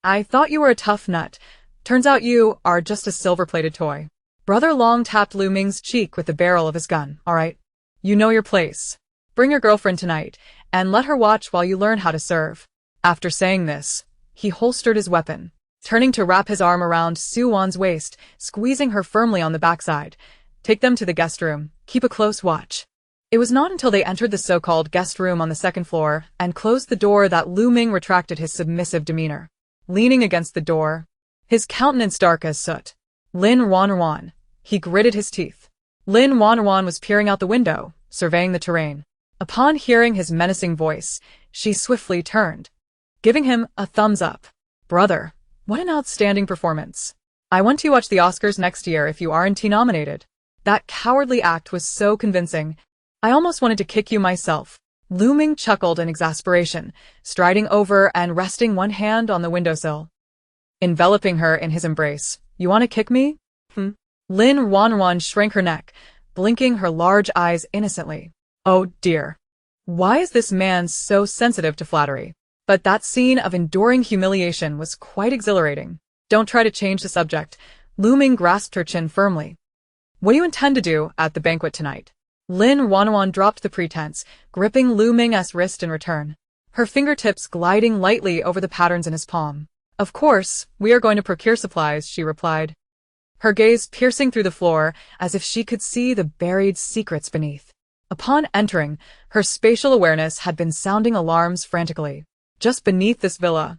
A: "I thought you were a tough nut. Turns out you are just a silver-plated toy." Brother Long tapped Lu Ming's cheek with the barrel of his gun. "All right. You know your place. Bring your girlfriend tonight, and let her watch while you learn how to serve." After saying this, he holstered his weapon, turning to wrap his arm around Su Wan's waist, squeezing her firmly on the backside. "Take them to the guest room. Keep a close watch." It was not until they entered the so-called guest room on the second floor and closed the door that Lu Ming retracted his submissive demeanor. Leaning against the door, his countenance dark as soot. "Lin Ruanruan." He gritted his teeth. Lin Ruanruan was peering out the window, surveying the terrain. Upon hearing his menacing voice, she swiftly turned, giving him a thumbs up. "Brother, what an outstanding performance. I want to watch the Oscars next year if you aren't nominated." That cowardly act was so convincing. "I almost wanted to kick you myself." Lu Ming chuckled in exasperation, striding over and resting one hand on the windowsill. Enveloping her in his embrace. "You want to kick me?" Lin Ruanruan shrank her neck, blinking her large eyes innocently. Oh dear. Why is this man so sensitive to flattery? But that scene of enduring humiliation was quite exhilarating. "Don't try to change the subject." Lu Ming grasped her chin firmly. "What do you intend to do at the banquet tonight?" Lin Ruanruan dropped the pretense, gripping Lu Ming's wrist in return, her fingertips gliding lightly over the patterns in his palm. "Of course, we are going to procure supplies," she replied, her gaze piercing through the floor as if she could see the buried secrets beneath. Upon entering, her spatial awareness had been sounding alarms frantically. Just beneath this villa,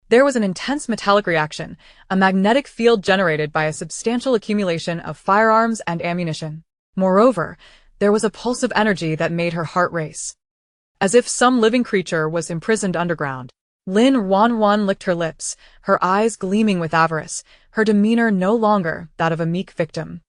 A: there was an intense metallic reaction, a magnetic field generated by a substantial accumulation of firearms and ammunition. Moreover, there was a pulse of energy that made her heart race, as if some living creature was imprisoned underground. Lin Ruanruan licked her lips, her eyes gleaming with avarice, her demeanor no longer that of a meek victim.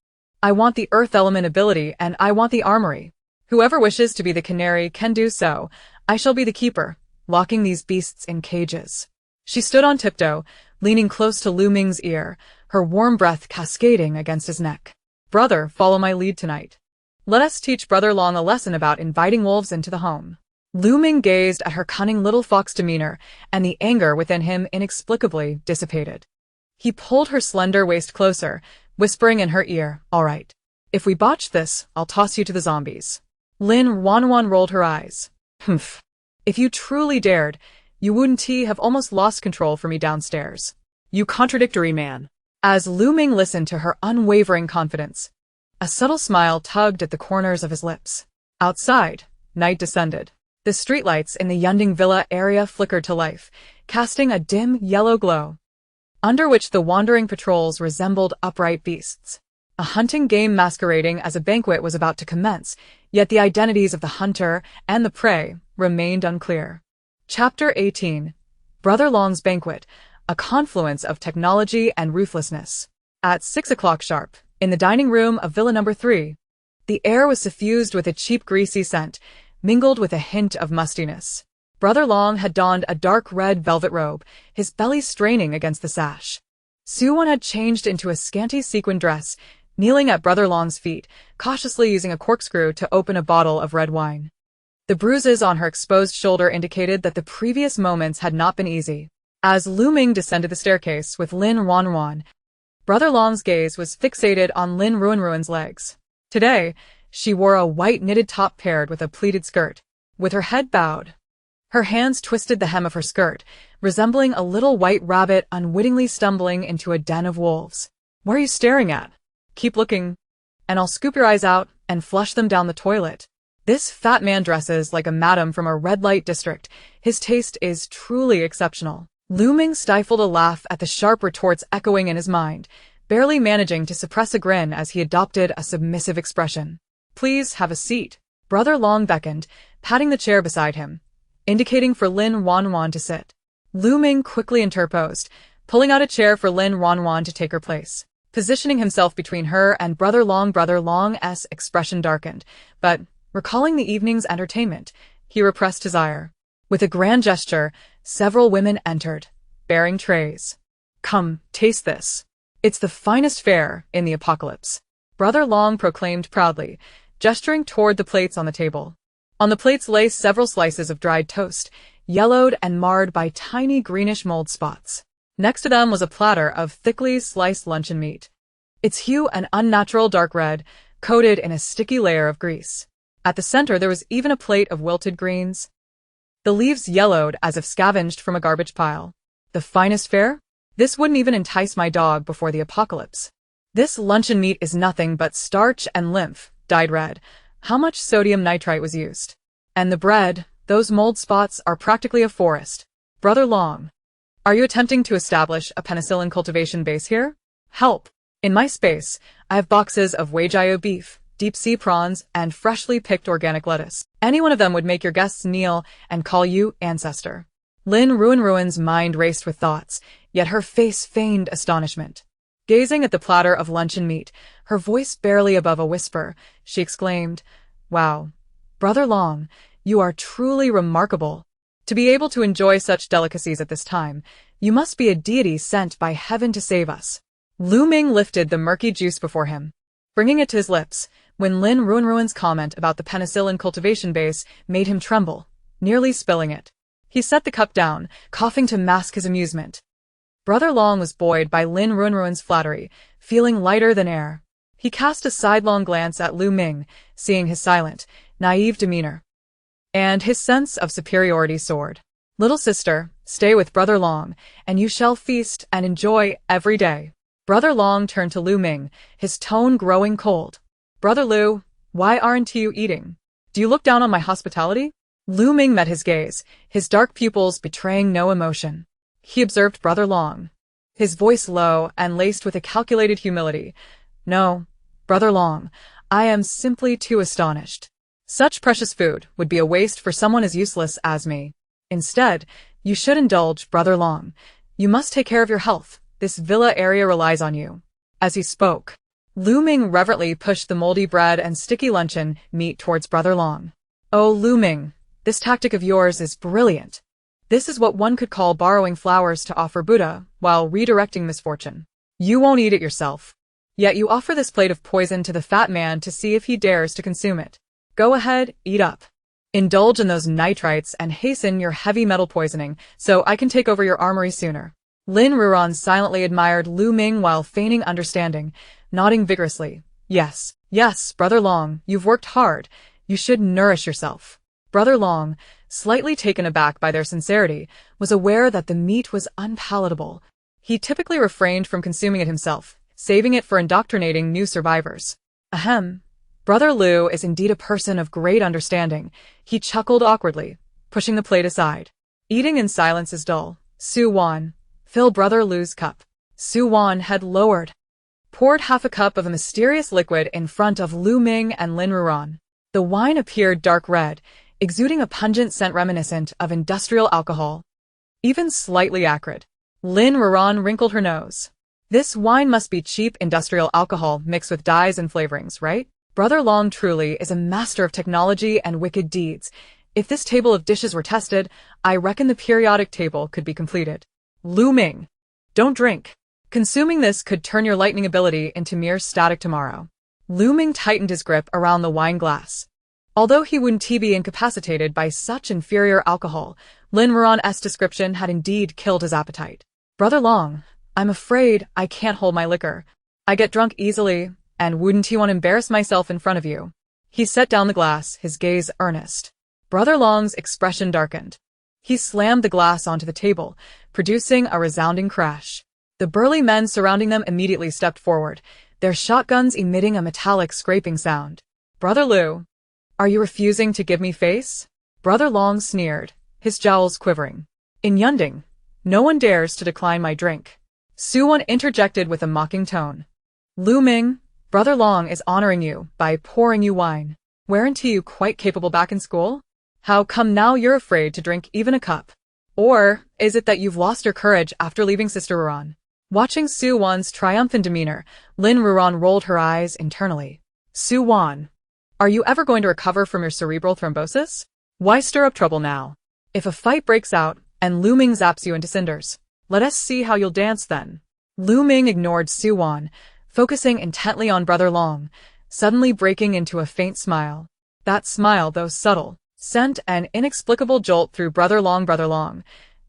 A: "I want the earth element ability and I want the armory. Whoever wishes to be the canary can do so. I shall be the keeper, locking these beasts in cages." She stood on tiptoe, leaning close to Lu Ming's ear, her warm breath cascading against his neck. "Brother, follow my lead tonight. Let us teach Brother Long a lesson about inviting wolves into the home." Lu Ming gazed at her cunning little fox demeanor, and the anger within him inexplicably dissipated. He pulled her slender waist closer, whispering in her ear, "All right. If we botch this, I'll toss you to the zombies." Lin Ruanruan rolled her eyes. "Humph. If you truly dared, you wouldn't have almost lost control for me downstairs."
B: You contradictory man.
A: As Lu Ming listened to her unwavering confidence, a subtle smile tugged at the corners of his lips. Outside, night descended. The streetlights in the Yunding Villa area flickered to life, casting a dim yellow glow, under which the wandering patrols resembled upright beasts. A hunting game masquerading as a banquet was about to commence, yet the identities of the hunter and the prey remained unclear. Chapter 18. Brother Long's Banquet, a confluence of technology and ruthlessness. At 6 o'clock sharp, in the dining room of Villa Number 3, the air was suffused with a cheap greasy scent, mingled with a hint of mustiness. Brother Long had donned a dark red velvet robe, his belly straining against the sash. Su Wan had changed into a scanty sequin dress, kneeling at Brother Long's feet, cautiously using a corkscrew to open a bottle of red wine. The bruises on her exposed shoulder indicated that the previous moments had not been easy. As Lu Ming descended the staircase with Lin Ruanruan, Brother Long's gaze was fixated on Lin Ruanruan's legs. Today, she wore a white knitted top paired with a pleated skirt. With her head bowed, her hands twisted the hem of her skirt, resembling a little white rabbit unwittingly stumbling into a den of wolves. "What are you staring at? Keep looking, and I'll scoop your eyes out and flush them down the toilet." This fat man dresses like a madam from a red light district. His taste is truly exceptional. Lu Ming stifled a laugh at the sharp retorts echoing in his mind, barely managing to suppress a grin as he adopted a submissive expression. "Please have a seat." Brother Long beckoned, patting the chair beside him, indicating for Lin Ruanruan to sit. Lu Ming quickly interposed, pulling out a chair for Lin Ruanruan to take her place. Positioning himself between her and Brother Long's expression darkened, but, recalling the evening's entertainment, he repressed his ire. With a grand gesture, several women entered, bearing trays. "Come, taste this. It's the finest fare in the apocalypse," Brother Long proclaimed proudly, gesturing toward the plates on the table. On the plates lay several slices of dried toast, yellowed and marred by tiny greenish mold spots. Next to them was a platter of thickly sliced luncheon meat, its hue an unnatural dark red, coated in a sticky layer of grease. At the center there was even a plate of wilted greens, the leaves yellowed as if scavenged from a garbage pile. The finest fare? This wouldn't even entice my dog before the apocalypse. This luncheon meat is nothing but starch and lymph, dyed red. How much sodium nitrite was used? And the bread, those mold spots are practically a forest. Brother Long, are you attempting to establish a penicillin cultivation base here? Help! In my space, I have boxes of Wagyu beef, deep-sea prawns, and freshly picked organic lettuce. Any one of them would make your guests kneel and call you ancestor. Lin Ruanruan's mind raced with thoughts, yet her face feigned astonishment. Gazing at the platter of luncheon meat, her voice barely above a whisper, she exclaimed, "Wow, Brother Long, you are truly remarkable. To be able to enjoy such delicacies at this time, you must be a deity sent by heaven to save us." Lu Ming lifted the murky juice before him, bringing it to his lips, when Lin Ruanruan's comment about the penicillin cultivation base made him tremble, nearly spilling it. He set the cup down, coughing to mask his amusement. Brother Long was buoyed by Lin Ruanruan's flattery, feeling lighter than air. He cast a sidelong glance at Lu Ming, seeing his silent, naive demeanor. And his sense of superiority soared. "Little sister, stay with Brother Long, and you shall feast and enjoy every day." Brother Long turned to Lu Ming, his tone growing cold. "Brother Lu, why aren't you eating? Do you look down on my hospitality?" Lu Ming met his gaze, his dark pupils betraying no emotion. He observed Brother Long, his voice low and laced with a calculated humility. "No, Brother Long, I am simply too astonished. Such precious food would be a waste for someone as useless as me. Instead, you should indulge, Brother Long. You must take care of your health. This villa area relies on you." As he spoke, Lu Ming reverently pushed the moldy bread and sticky luncheon meat towards Brother Long. "Oh, Lu Ming, this tactic of yours is brilliant. This is what one could call borrowing flowers to offer Buddha while redirecting misfortune. You won't eat it yourself. Yet you offer this plate of poison to the fat man to see if he dares to consume it. Go ahead, eat up. Indulge in those nitrites and hasten your heavy metal poisoning so I can take over your armory sooner." Lin Ruanruan silently admired Lu Ming while feigning understanding, nodding vigorously. Yes, Brother Long, you've worked hard. You should nourish yourself." Brother Long, slightly taken aback by their sincerity, was aware that the meat was unpalatable. He typically refrained from consuming it himself, saving it for indoctrinating new survivors. Ahem. Brother Lu is indeed a person of great understanding. He chuckled awkwardly, pushing the plate aside. "Eating in silence is dull. Su Wan, fill Brother Lu's cup." Su Wan had lowered, poured half a cup of a mysterious liquid in front of Lu Ming and Lin Ruanruan. The wine appeared dark red, exuding a pungent scent reminiscent of industrial alcohol, even slightly acrid. Lin Ruanruan wrinkled her nose. "This wine must be cheap industrial alcohol mixed with dyes and flavorings, right? Brother Long truly is a master of technology and wicked deeds. If this table of dishes were tested, I reckon the periodic table could be completed." Lu Ming, don't drink. Consuming this could turn your lightning ability into mere static tomorrow. Lu Ming tightened his grip around the wine glass. Although he wouldn't be incapacitated by such inferior alcohol, Lin Ruanruan's description had indeed killed his appetite. "Brother Long, I'm afraid I can't hold my liquor. I get drunk easily, and wouldn't want to embarrass myself in front of you." He set down the glass, his gaze earnest. Brother Long's expression darkened. He slammed the glass onto the table, producing a resounding crash. The burly men surrounding them immediately stepped forward, their shotguns emitting a metallic scraping sound. "Brother Lu, are you refusing to give me face?" Brother Long sneered, his jowls quivering. "In Yunding, no one dares to decline my drink." Su Wan interjected with a mocking tone. "Lu Ming, Brother Long is honoring you by pouring you wine. Weren't you quite capable back in school? How come now you're afraid to drink even a cup?" Or is it that you've lost your courage after leaving Sister Ruan? Watching Su Wan's triumphant demeanor, Lin Ruan rolled her eyes internally.
B: Su Wan.
A: Are you ever going to recover from your cerebral thrombosis? Why stir up trouble now? If a fight breaks out and Lu Ming zaps you into cinders, let us see how you'll dance then. Lu Ming ignored Su Wan, focusing intently on Brother Long, suddenly breaking into a faint smile. That smile, though subtle, sent an inexplicable jolt through Brother Long. Brother Long,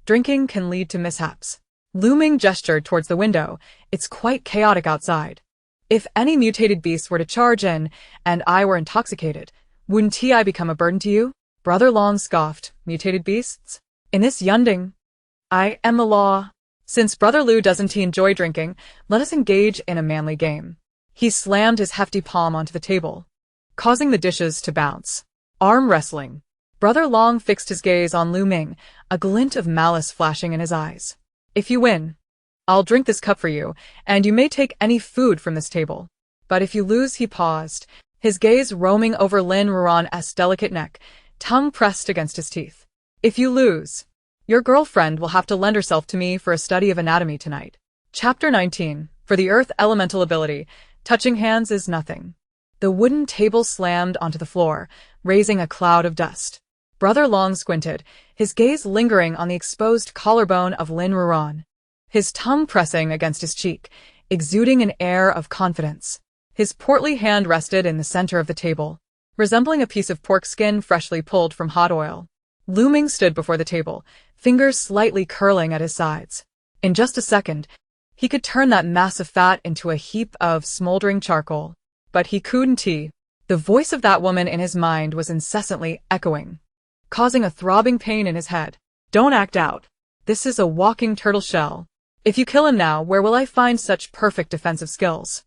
A: drinking can lead to mishaps. Lu Ming gestured towards the window. It's quite chaotic outside. If any mutated beasts were to charge in, and I were intoxicated, wouldn't I become a burden to you? Brother Long scoffed. Mutated beasts? In this Yunding, I am the law. Since Brother Lu doesn't enjoy drinking, let us engage in a manly game. He slammed his hefty palm onto the table, causing the dishes to bounce. Arm wrestling. Brother Long fixed his gaze on Lu Ming, a glint of malice flashing in his eyes. If you win, I'll drink this cup for you, and you may take any food from this table. But if you lose, he paused, his gaze roaming over Lin Ruan's delicate neck, tongue pressed against his teeth. If you lose, your girlfriend will have to lend herself to me for a study of anatomy tonight. Chapter 19. For the Earth Elemental Ability, touching hands is nothing. The wooden table slammed onto the floor, raising a cloud of dust. Brother Long squinted, his gaze lingering on the exposed collarbone of Lin Ruanruan, his tongue pressing against his cheek, exuding an air of confidence. His portly hand rested in the center of the table, resembling a piece of pork skin freshly pulled from hot oil. Lu Ming stood before the table, fingers slightly curling at his sides. In just a second, he could turn that mass of fat into a heap of smoldering charcoal. But he couldn't. The voice of that woman in his mind was incessantly echoing, causing a throbbing pain in his head. Don't act out. This is a walking turtle shell. If you kill him now, where will I find such perfect defensive skills?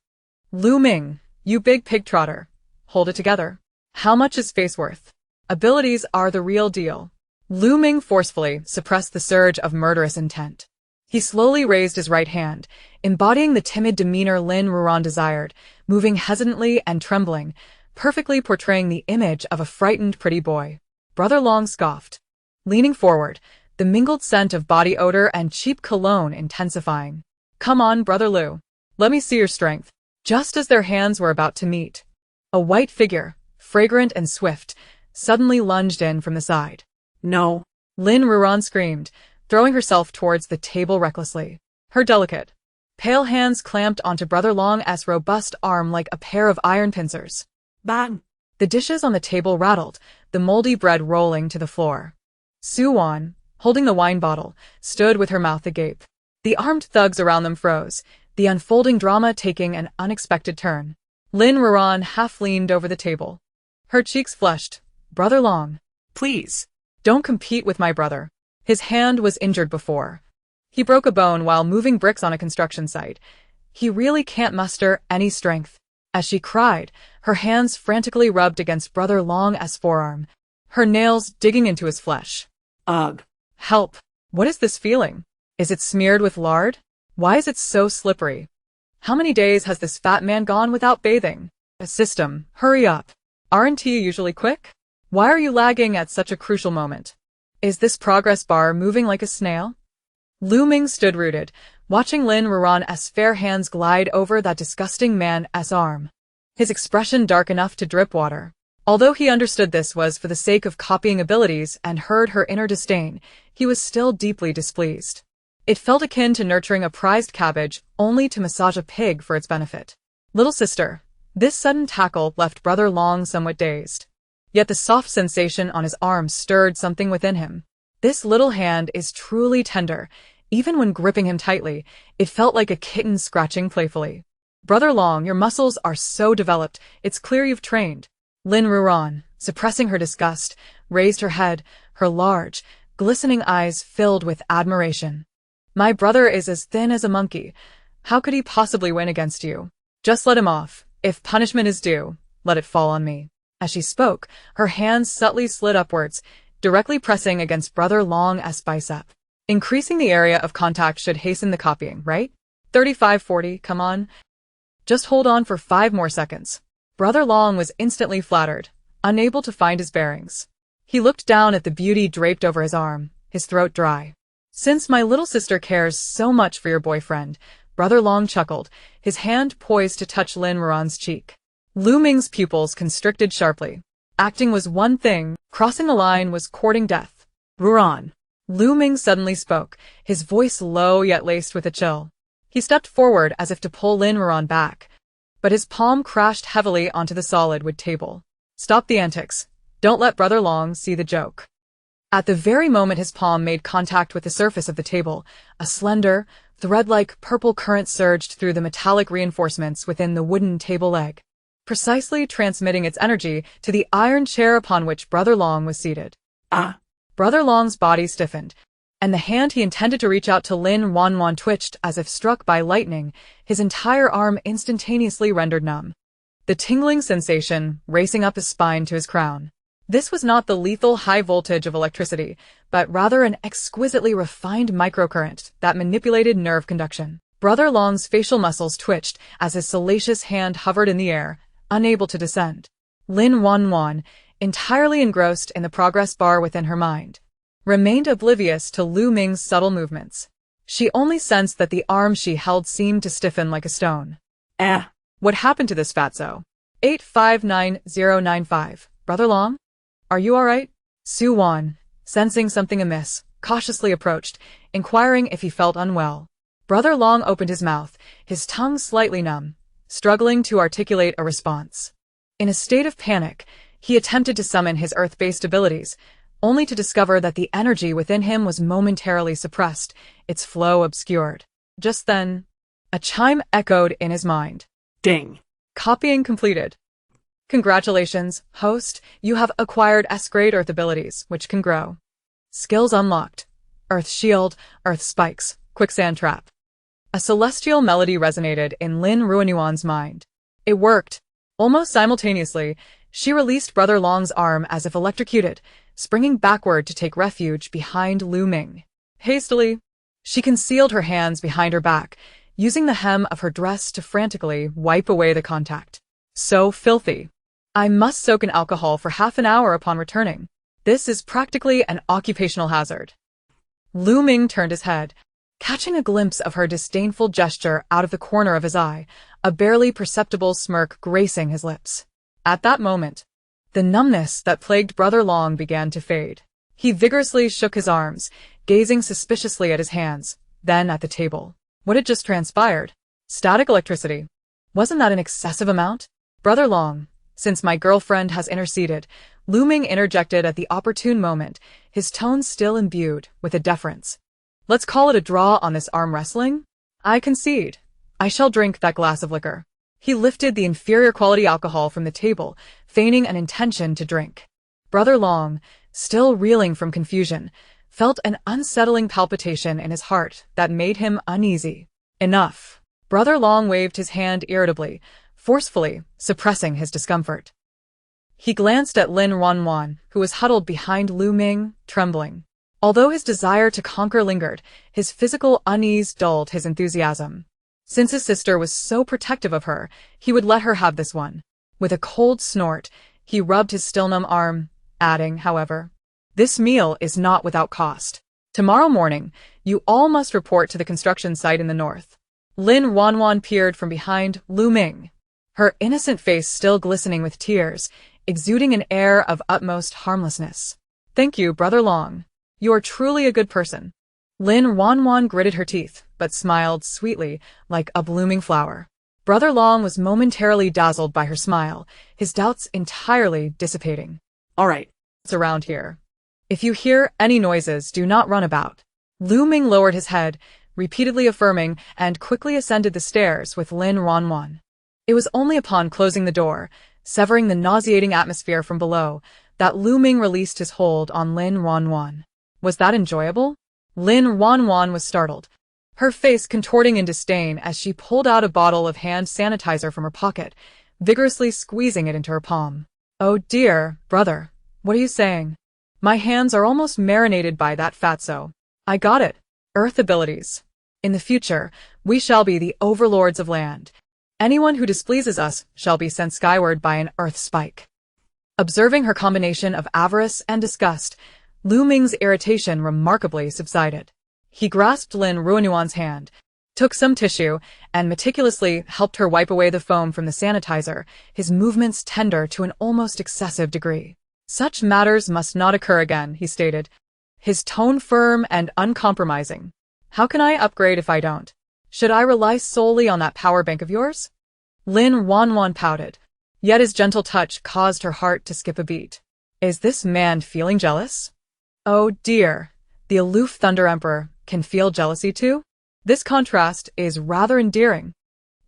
A: Lu Ming, you big pig trotter. Hold it together. How much is face worth? Abilities are the real deal. Lu Ming forcefully suppressed the surge of murderous intent. He slowly raised his right hand, embodying the timid demeanor Lin Ruanruan desired, moving hesitantly and trembling, perfectly portraying the image of a frightened pretty boy. Brother Long scoffed, leaning forward, the mingled scent of body odor and cheap cologne intensifying. Come on, Brother Lu. Let me see your strength. Just as their hands were about to meet, a white figure, fragrant and swift, suddenly lunged in from the side.
B: No.
A: Lin Ruanruan screamed, throwing herself towards the table recklessly. Her delicate, pale hands clamped onto Brother Long's robust arm like a pair of iron pincers.
B: Bang.
A: The dishes on the table rattled, the moldy bread rolling to the floor. Su Wan, holding the wine bottle, stood with her mouth agape. The armed thugs around them froze, the unfolding drama taking an unexpected turn. Lin Ruanruan half leaned over the table. Her cheeks flushed. Brother Long,
B: Please.
A: don't compete with my brother. His hand was injured before. He broke a bone while moving bricks on a construction site. He really can't muster any strength. As she cried, her hands frantically rubbed against Brother Long's forearm, her nails digging into his flesh.
B: Ugh.
A: Help! What is this feeling? Is it smeared with lard? Why is it so slippery? How many days has this fat man gone without bathing? A system, hurry up. Aren't you usually quick? Why are you lagging at such a crucial moment? Is this progress bar moving like a snail? Lu Ming stood rooted, watching Lin Ruanruan's fair hands glide over that disgusting man's arm, his expression dark enough to drip water. Although he understood this was for the sake of copying abilities and heard her inner disdain, he was still deeply displeased. It felt akin to nurturing a prized cabbage only to massage a pig for its benefit. Little sister, this sudden tackle left Brother Long somewhat dazed. Yet the soft sensation on his arm stirred something within him. This little hand is truly tender. Even when gripping him tightly, it felt like a kitten scratching playfully. Brother Long, your muscles are so developed, it's clear you've trained. Lin Ruanruan, suppressing her disgust, raised her head, her large, glistening eyes filled with admiration. My brother is as thin as a monkey. How could he possibly win against you? Just let him off. If punishment is due, let it fall on me. As she spoke, her hands subtly slid upwards, directly pressing against Brother Long's bicep. Increasing the area of contact should hasten the copying, right? 35-40, come on. Just hold on for 5 more seconds. Brother Long was instantly flattered, unable to find his bearings. He looked down at the beauty draped over his arm, his throat dry. Since my little sister cares so much for your boyfriend, Brother Long chuckled, his hand poised to touch Lin Ruanruan's cheek. Lu Ming's pupils constricted sharply. Acting was one thing, crossing the line was courting death.
B: Ruan.
A: Lu Ming suddenly spoke, his voice low yet laced with a chill. He stepped forward as if to pull Lin Ruanruan back, but his palm crashed heavily onto the solid wood table. Stop the antics. Don't let Brother Long see the joke. At the very moment his palm made contact with the surface of the table, a slender, thread-like purple current surged through the metallic reinforcements within the wooden table leg, precisely transmitting its energy to the iron chair upon which Brother Long was seated. Brother Long's body stiffened, and the hand he intended to reach out to Lin Ruanruan twitched as if struck by lightning, his entire arm instantaneously rendered numb. The tingling sensation racing up his spine to his crown. This was not the lethal high voltage of electricity, but rather an exquisitely refined microcurrent that manipulated nerve conduction. Brother Long's facial muscles twitched as his salacious hand hovered in the air, unable to descend. Lin Ruanruan, entirely engrossed in the progress bar within her mind, remained oblivious to Lu Ming's subtle movements. She only sensed that the arm she held seemed to stiffen like a stone. What happened to this fatso? 859095. Brother Long? Are you all right? Su Wan, sensing something amiss, cautiously approached, inquiring if he felt unwell. Brother Long opened his mouth, his tongue slightly numb, struggling to articulate a response. In a state of panic, he attempted to summon his earth-based abilities, only to discover that the energy within him was momentarily suppressed, its flow obscured. Just then, a chime echoed in his mind.
B: Ding.
A: Copying completed. Congratulations, host, you have acquired S-grade Earth abilities, which can grow. Skills unlocked. Earth Shield, Earth Spikes, Quicksand Trap. A celestial melody resonated in Lin Ruanruan's mind. It worked. Almost simultaneously, she released Brother Long's arm as if electrocuted, springing backward to take refuge behind Lu Ming. Hastily, she concealed her hands behind her back, using the hem of her dress to frantically wipe away the contact. So filthy. I must soak in alcohol for half an hour upon returning. This is practically an occupational hazard. Lu Ming turned his head, catching a glimpse of her disdainful gesture out of the corner of his eye, a barely perceptible smirk gracing his lips. At that moment, the numbness that plagued Brother Long began to fade. He vigorously shook his arms, gazing suspiciously at his hands, then at the table. What had just transpired? Static electricity. Wasn't that an excessive amount? Brother Long, since my girlfriend has interceded, Lu Ming interjected at the opportune moment, his tone still imbued with a deference. Let's call it a draw on this arm wrestling? I concede. I shall drink that glass of liquor. He lifted the inferior quality alcohol from the table, feigning an intention to drink. Brother Long, still reeling from confusion, felt an unsettling palpitation in his heart that made him uneasy. Enough. Brother Long waved his hand irritably, forcefully suppressing his discomfort. He glanced at Lin Ruanruan, who was huddled behind Lu Ming, trembling. Although his desire to conquer lingered, his physical unease dulled his enthusiasm. Since his sister was so protective of her, he would let her have this one. With a cold snort, he rubbed his still-numb arm, adding, however, "This meal is not without cost. Tomorrow morning, you all must report to the construction site in the north." Lin Ruanruan peered from behind Lu Ming, her innocent face still glistening with tears, exuding an air of utmost harmlessness. "Thank you, Brother Long. You are truly a good person." Lin Ruanruan gritted her teeth, but smiled sweetly, like a blooming flower. Brother Long was momentarily dazzled by her smile, his doubts entirely dissipating.
B: All right.
A: It's around here. If you hear any noises, do not run about. Lu Ming lowered his head, repeatedly affirming, and quickly ascended the stairs with Lin Ruanruan. It was only upon closing the door, severing the nauseating atmosphere from below, that Lu Ming released his hold on Lin Ruanruan. Was that enjoyable? Lin Ruanruan was startled, her face contorting in disdain as she pulled out a bottle of hand sanitizer from her pocket, vigorously squeezing it into her palm. "Oh dear, brother, what are you saying? My hands are almost marinated by that fatso. I got it. Earth abilities. In the future, we shall be the overlords of land. Anyone who displeases us shall be sent skyward by an earth spike." Observing her combination of avarice and disgust, Lu Ming's irritation remarkably subsided. He grasped Lin Ruanruan's hand, took some tissue, and meticulously helped her wipe away the foam from the sanitizer, his movements tender to an almost excessive degree. Such matters must not occur again, he stated, his tone firm and uncompromising. How can I upgrade if I don't? Should I rely solely on that power bank of yours? Lin Ruanruan pouted, yet his gentle touch caused her heart to skip a beat. Is this man feeling jealous? Oh dear, the aloof Thunder Emperor can feel jealousy too? This contrast is rather endearing.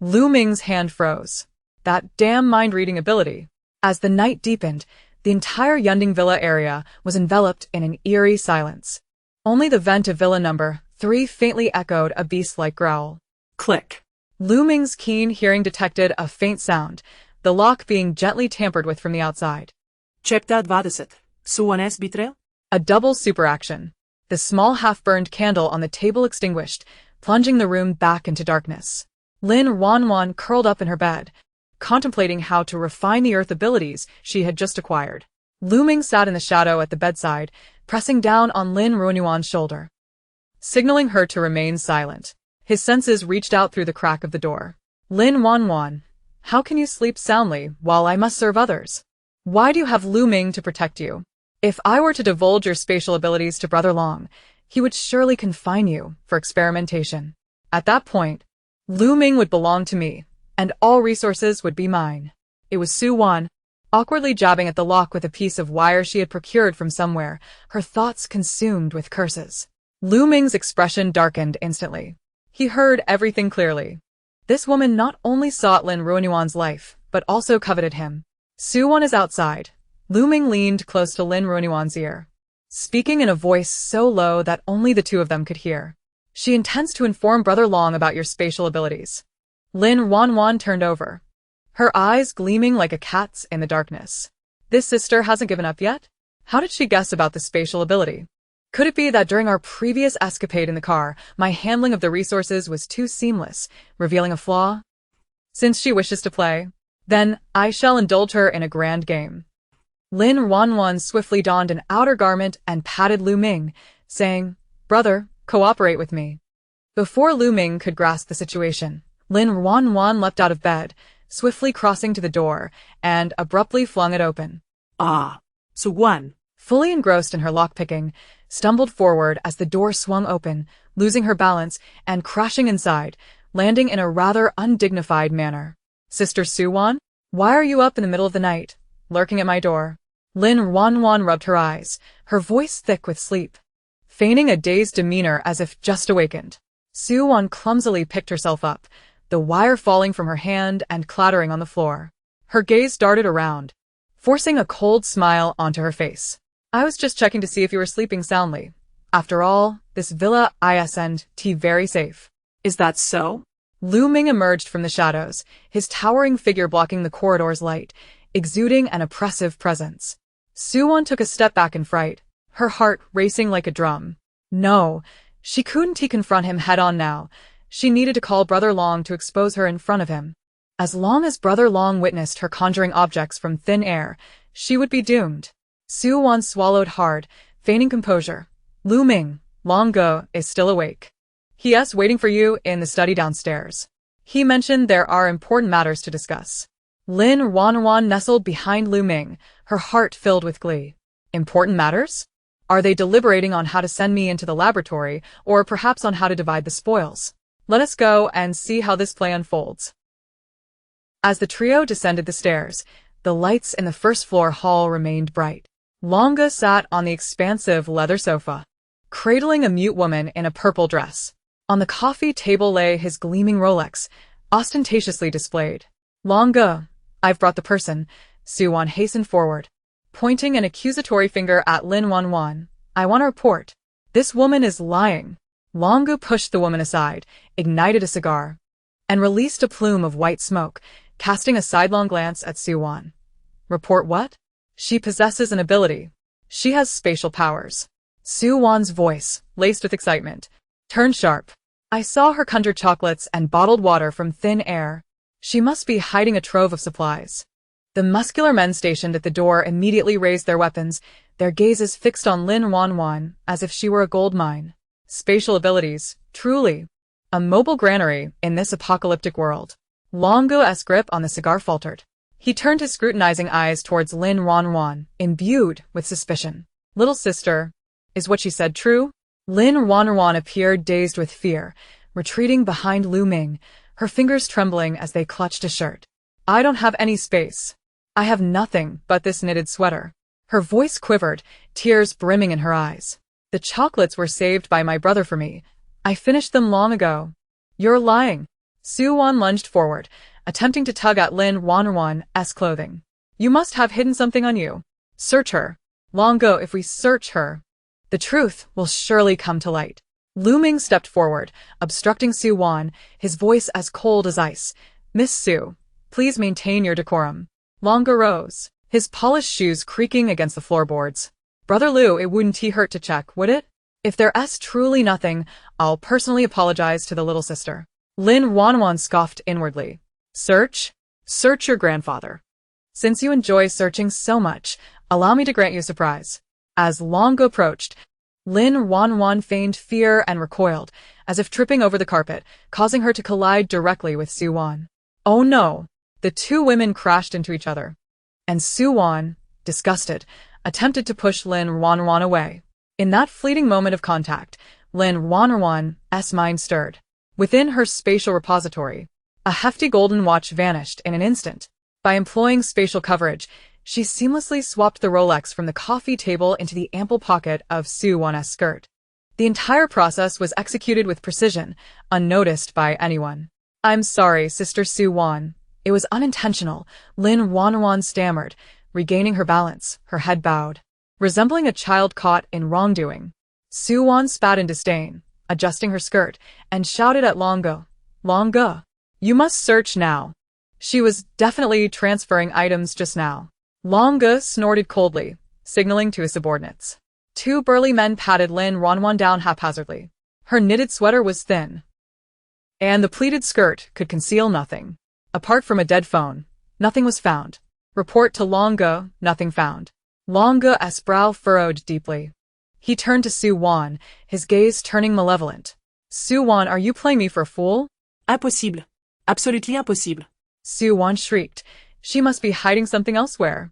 A: Lu Ming's hand froze. That damn mind-reading ability. As the night deepened, the entire Yunding Villa area was enveloped in an eerie silence. Only the vent of Villa number 3 faintly echoed a beast-like growl.
B: Click.
A: Lu Ming's keen hearing detected a faint sound, the lock being gently tampered with from the outside.
B: Chapter 20. Suanes bitre?
A: A double superaction. The small half-burned candle on the table extinguished, plunging the room back into darkness. Lin Ruanruan curled up in her bed, contemplating how to refine the earth abilities she had just acquired. Lu Ming sat in the shadow at the bedside, pressing down on Lin Ruanruan's shoulder, signaling her to remain silent. His senses reached out through the crack of the door. Lin Ruanruan, how can you sleep soundly while I must serve others? Why do you have Lu Ming to protect you? If I were to divulge your spatial abilities to Brother Long, he would surely confine you for experimentation. At that point, Lu Ming would belong to me, and all resources would be mine. It was Su Wan, awkwardly jabbing at the lock with a piece of wire she had procured from somewhere, her thoughts consumed with curses. Lu Ming's expression darkened instantly. He heard everything clearly. This woman not only sought Lin Ruanruan's life, but also coveted him. Su Wan is outside. Lu Ming leaned close to Lin Ruanruan's ear, speaking in a voice so low that only the two of them could hear. She intends to inform Brother Long about your spatial abilities. Lin Ruanruan turned over, her eyes gleaming like a cat's in the darkness. This sister hasn't given up yet? How did she guess about the spatial ability? Could it be that during our previous escapade in the car, my handling of the resources was too seamless, revealing a flaw? Since she wishes to play, then I shall indulge her in a grand game. Lin Ruanruan swiftly donned an outer garment and patted Lu Ming, saying, Brother, cooperate with me. Before Lu Ming could grasp the situation, Lin Ruanruan leapt out of bed, swiftly crossing to the door, and abruptly flung it open.
B: Su Wan,
A: fully engrossed in her lockpicking, stumbled forward as the door swung open, losing her balance and crashing inside, landing in a rather undignified manner. Sister Su Wan, why are you up in the middle of the night, lurking at my door? Lin Ruanruan rubbed her eyes, her voice thick with sleep, feigning a dazed demeanor as if just awakened. Su Wan clumsily picked herself up, the wire falling from her hand and clattering on the floor. Her gaze darted around, forcing a cold smile onto her face. I was just checking to see if you were sleeping soundly. After all, this villa isn't very safe.
B: Is that so?
A: Lu Ming emerged from the shadows, his towering figure blocking the corridor's light, exuding an oppressive presence. Su Wan took a step back in fright, her heart racing like a drum. No, she couldn't confront him head-on now. She needed to call Brother Long to expose her in front of him. As long as Brother Long witnessed her conjuring objects from thin air, she would be doomed. Su Wan swallowed hard, feigning composure. Lu Ming, Long Go is still awake. He is waiting for you in the study downstairs. He mentioned there are important matters to discuss. Lin Ruanruan nestled behind Lu Ming, her heart filled with glee. Important matters? Are they deliberating on how to send me into the laboratory, or perhaps on how to divide the spoils? Let us go and see how this play unfolds. As the trio descended the stairs, the lights in the first-floor hall remained bright. Longa sat on the expansive leather sofa, cradling a mute woman in a purple dress. On the coffee table lay his gleaming Rolex, ostentatiously displayed. Longa, I've brought the person. Su Wan hastened forward, pointing an accusatory finger at Lin Ruanruan. I want a report. This woman is lying. Longa pushed the woman aside, ignited a cigar, and released a plume of white smoke, casting a sidelong glance at Su Wan. Report what? She possesses an ability. She has spatial powers. Su Wan's voice, laced with excitement, turned sharp. I saw her conjure chocolates and bottled water from thin air. She must be hiding a trove of supplies. The muscular men stationed at the door immediately raised their weapons, their gazes fixed on Lin Ruanruan as if she were a gold mine. Spatial abilities, truly. A mobile granary in this apocalyptic world. Longo's grip on the cigar faltered. He turned his scrutinizing eyes towards Lin Ruanruan, imbued with suspicion. Little sister, is what she said true? Lin Ruanruan appeared dazed with fear, retreating behind Lu Ming, her fingers trembling as they clutched a shirt. I don't have any space. I have nothing but this knitted sweater. Her voice quivered, tears brimming in her eyes. The chocolates were saved by my brother for me. I finished them long ago. You're lying. Su Wan lunged forward, attempting to tug at Lin Ruanruan's clothing. You must have hidden something on you. Search her. Long ago, if we search her, the truth will surely come to light. Lu Ming stepped forward, obstructing Su Wan, his voice as cold as ice. Miss Su, please maintain your decorum. Longa rose, his polished shoes creaking against the floorboards. Brother Lu, it wouldn't hurt to check, would it? If there's truly nothing, I'll personally apologize to the little sister. Lin Ruanruan scoffed inwardly. Search? Search your grandfather. Since you enjoy searching so much, allow me to grant you a surprise. As Longa approached, Lin Ruanruan feigned fear and recoiled, as if tripping over the carpet, causing her to collide directly with Su Wan. Oh no! The two women crashed into each other. And Su Wan, disgusted, attempted to push Lin Ruanruan away. In that fleeting moment of contact, Lin Ruanruan's mind stirred. Within her spatial repository, a hefty golden watch vanished in an instant. By employing spatial coverage, she seamlessly swapped the Rolex from the coffee table into the ample pocket of Su Wan's skirt. The entire process was executed with precision, unnoticed by anyone. I'm sorry, Sister Su Wan. It was unintentional, Lin Ruanruan stammered, regaining her balance, her head bowed. Resembling a child caught in wrongdoing, Su Wan spat in disdain, adjusting her skirt, and shouted at Longa. Longa, you must search now. She was definitely transferring items just now. Longa snorted coldly, signaling to his subordinates. Two burly men patted Lin Ruanruan down haphazardly. Her knitted sweater was thin, and the pleated skirt could conceal nothing. Apart from a dead phone, nothing was found. Report to Longa, nothing found. Longa's brow furrowed deeply. He turned to Su Wan, his gaze turning malevolent. Su Wan, are you playing me for a fool?
B: Impossible. Absolutely impossible.
A: Su Wan shrieked. She must be hiding something elsewhere.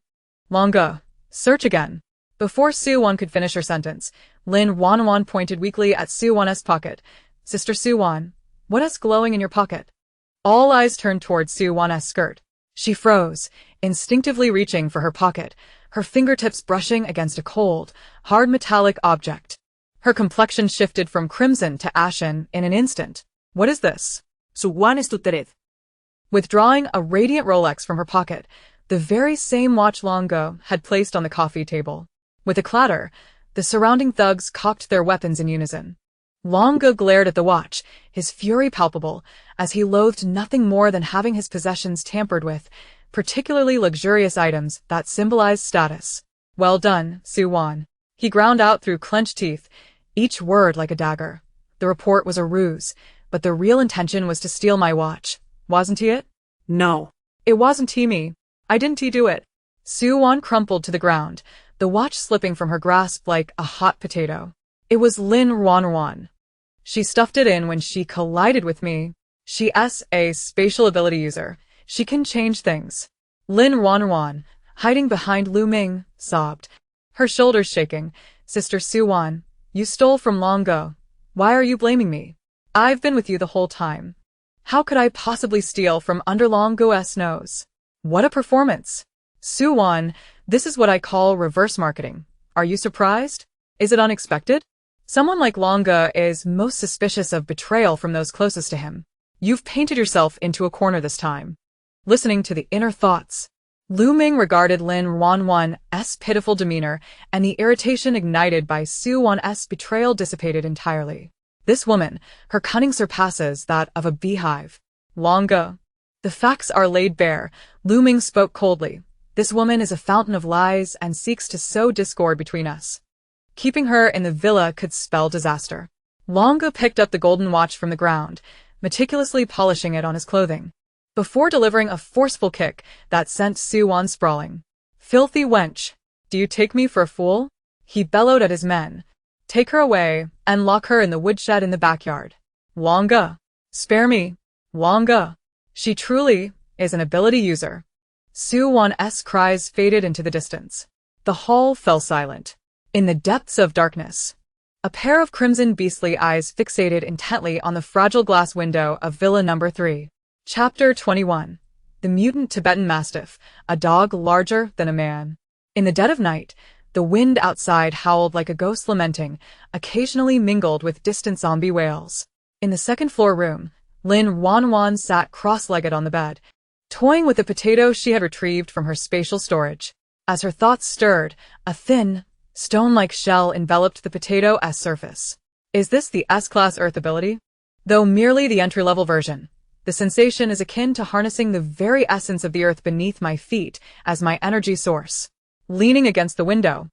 A: Longa, search again. Before Su Wan could finish her sentence, Lin Ruanruan pointed weakly at Su Wan's pocket. Sister Su Wan, what is glowing in your pocket? All eyes turned towards Su Wan's skirt. She froze, instinctively reaching for her pocket, her fingertips brushing against a cold, hard metallic object. Her complexion shifted from crimson to ashen in an instant. What is this?
B: Su Wan es tu thread.
A: Withdrawing a radiant Rolex from her pocket, the very same watch Longa had placed on the coffee table. With a clatter, the surrounding thugs cocked their weapons in unison. Longa glared at the watch, his fury palpable, as he loathed nothing more than having his possessions tampered with, particularly luxurious items that symbolized status. Well done, Su Wan. He ground out through clenched teeth, each word like a dagger. The report was a ruse, but the real intention was to steal my watch. Wasn't he it?
B: No.
A: It wasn't he me. I didn't he do it. Su Wan crumpled to the ground, the watch slipping from her grasp like a hot potato. It was Lin Ruanruan. She stuffed it in when she collided with me. She's a spatial ability user. She can change things. Lin Ruanruan, hiding behind Lu Ming, sobbed, her shoulders shaking. Sister Su Wan, you stole from Longa. Why are you blaming me? I've been with you the whole time. How could I possibly steal from under Longa's nose? What a performance! Su Wan, this is what I call reverse marketing. Are you surprised? Is it unexpected? Someone like Longa is most suspicious of betrayal from those closest to him. You've painted yourself into a corner this time. Listening to the inner thoughts, Lu Ming regarded Lin Ruanruan's pitiful demeanor, and the irritation ignited by Su Wan's betrayal dissipated entirely. This woman, her cunning surpasses that of a beehive. Longa. The facts are laid bare, Lu Ming spoke coldly. This woman is a fountain of lies and seeks to sow discord between us. Keeping her in the villa could spell disaster. Longa picked up the golden watch from the ground, meticulously polishing it on his clothing. before delivering a forceful kick that sent Su Wan sprawling. "Filthy wench! Do you take me for a fool?" he bellowed at his men. "Take her away and lock her in the woodshed in the backyard. Wanga! Spare me! Wanga! She truly is an ability user." Su Wan's cries faded into the distance. The hall fell silent. In the depths of darkness, a pair of crimson beastly eyes fixated intently on the fragile glass window of Villa Number 3. Chapter 21. The Mutant Tibetan Mastiff, a dog larger than a man. In the dead of night, the wind outside howled like a ghost lamenting, occasionally mingled with distant zombie wails. In the second-floor room, Lin Ruanruan sat cross-legged on the bed, toying with the potato she had retrieved from her spatial storage. As her thoughts stirred, a thin, stone-like shell enveloped the potato's surface. Is this the S-Class Earth ability? Though merely the entry-level version, the sensation is akin to harnessing the very essence of the earth beneath my feet as my energy source. Leaning against the window,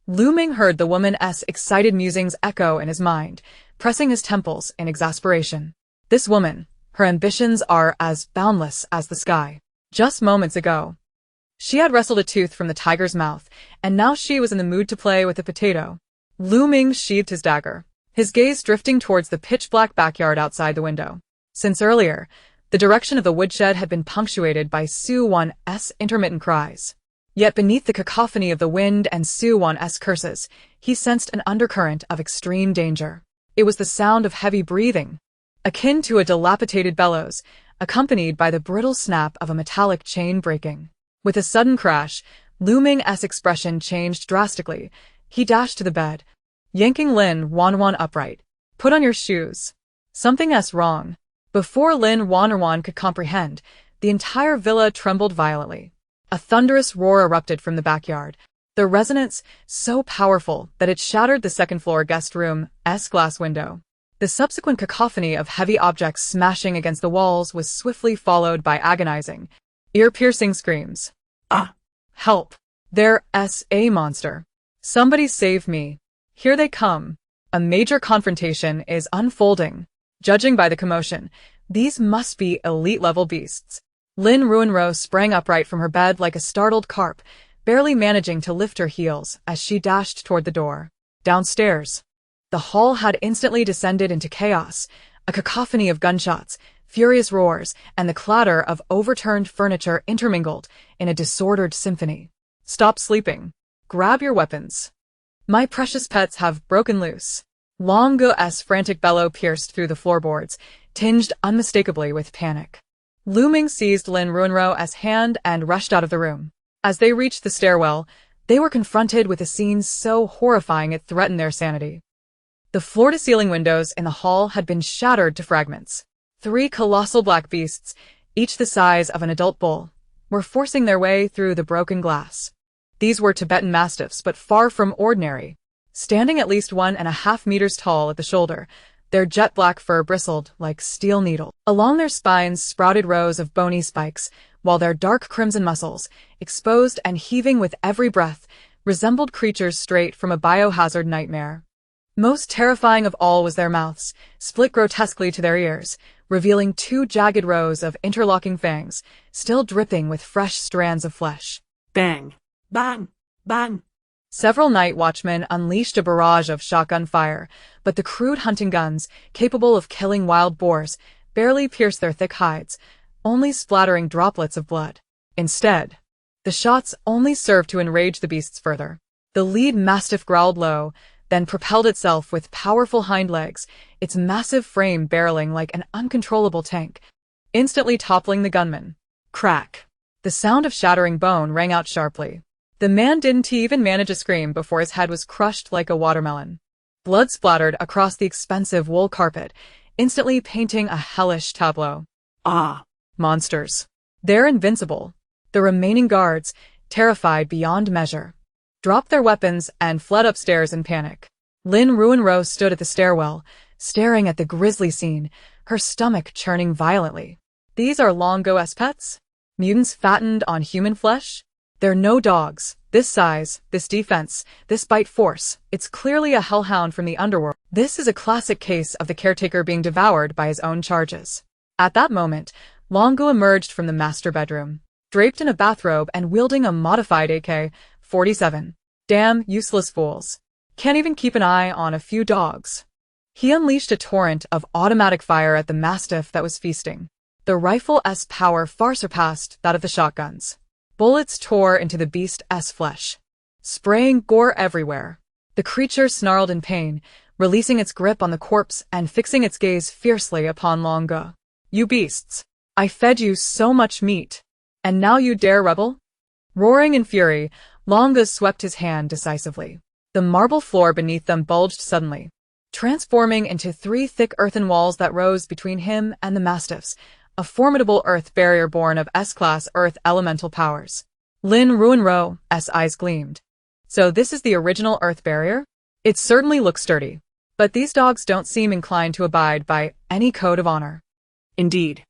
A: Lu Ming heard the woman's excited musings echo in his mind, pressing his temples in exasperation. This woman, her ambitions are as boundless as the sky. Just moments ago, she had wrestled a tooth from the tiger's mouth, and now she was in the mood to play with the potato. Lu Ming sheathed his dagger, his gaze drifting towards the pitch-black backyard outside the window. Since earlier, the direction of the woodshed had been punctuated by Su Wan's intermittent cries. Yet beneath the cacophony of the wind and Su Wan's curses, he sensed an undercurrent of extreme danger. It was the sound of heavy breathing, akin to a dilapidated bellows, accompanied by the brittle snap of a metallic chain breaking. With a sudden crash, Lu Ming's expression changed drastically. He dashed to the bed, yanking Lin Ruanruan upright. "Put on your shoes. Something's wrong." Before Lin Ruanruan could comprehend, the entire villa trembled violently. A thunderous roar erupted from the backyard, the resonance so powerful that it shattered the second-floor guest room's glass window. The subsequent cacophony of heavy objects smashing against the walls was swiftly followed by agonizing, ear-piercing screams.
B: "Ah!
A: Help! There's a monster! Somebody save me! Here they come!" A major confrontation is unfolding. Judging by the commotion, these must be elite-level beasts. Lin Ruanruan sprang upright from her bed like a startled carp, barely managing to lift her heels as she dashed toward the door. Downstairs, the hall had instantly descended into chaos, a cacophony of gunshots, furious roars, and the clatter of overturned furniture intermingled in a disordered symphony. "Stop sleeping. Grab your weapons. My precious pets have broken loose." Longo's frantic bellow pierced through the floorboards, tinged unmistakably with panic. Lu Ming seized Lin Ruanruan's hand and rushed out of the room. As they reached the stairwell, they were confronted with a scene so horrifying it threatened their sanity. The floor-to-ceiling windows in the hall had been shattered to fragments. 3 colossal black beasts, each the size of an adult bull, were forcing their way through the broken glass. These were Tibetan mastiffs, but far from ordinary. Standing at least 1.5 meters tall at the shoulder, their jet-black fur bristled like steel needles. Along their spines sprouted rows of bony spikes, while their dark crimson muscles, exposed and heaving with every breath, resembled creatures straight from a biohazard nightmare. Most terrifying of all was their mouths, split grotesquely to their ears, revealing 2 jagged rows of interlocking fangs, still dripping with fresh strands of flesh.
B: Bang! Bang! Bang!
A: Several night watchmen unleashed a barrage of shotgun fire, but the crude hunting guns, capable of killing wild boars, barely pierced their thick hides, only splattering droplets of blood. Instead, the shots only served to enrage the beasts further. The lead mastiff growled low, then propelled itself with powerful hind legs, its massive frame barreling like an uncontrollable tank, instantly toppling the gunman. Crack! The sound of shattering bone rang out sharply. The man didn't even manage a scream before his head was crushed like a watermelon. Blood splattered across the expensive wool carpet, instantly painting a hellish tableau.
B: Ah!
A: Monsters. They're invincible. The remaining guards, terrified beyond measure, dropped their weapons and fled upstairs in panic. Lin Ruanruan stood at the stairwell, staring at the grisly scene, her stomach churning violently. These are Longo's pets? Mutants fattened on human flesh? They're no dogs. This size, this defense, this bite force, it's clearly a hellhound from the underworld. This is a classic case of the caretaker being devoured by his own charges. At that moment, Longo emerged from the master bedroom, draped in a bathrobe and wielding a modified AK-47. Damn, useless fools. Can't even keep an eye on a few dogs. He unleashed a torrent of automatic fire at the mastiff that was feasting. The rifle's power far surpassed that of the shotguns. Bullets tore into the beast's flesh, spraying gore everywhere. The creature snarled in pain, releasing its grip on the corpse and fixing its gaze fiercely upon Longo. You beasts! I fed you so much meat, and now you dare rebel? Roaring in fury, Longo swept his hand decisively. The marble floor beneath them bulged suddenly, transforming into 3 thick earthen walls that rose between him and the mastiffs, a formidable earth barrier born of S-class earth elemental powers. Lin Ruanruan's eyes gleamed. So this is the original earth barrier? It certainly looks sturdy, but these dogs don't seem inclined to abide by any code of honor. Indeed.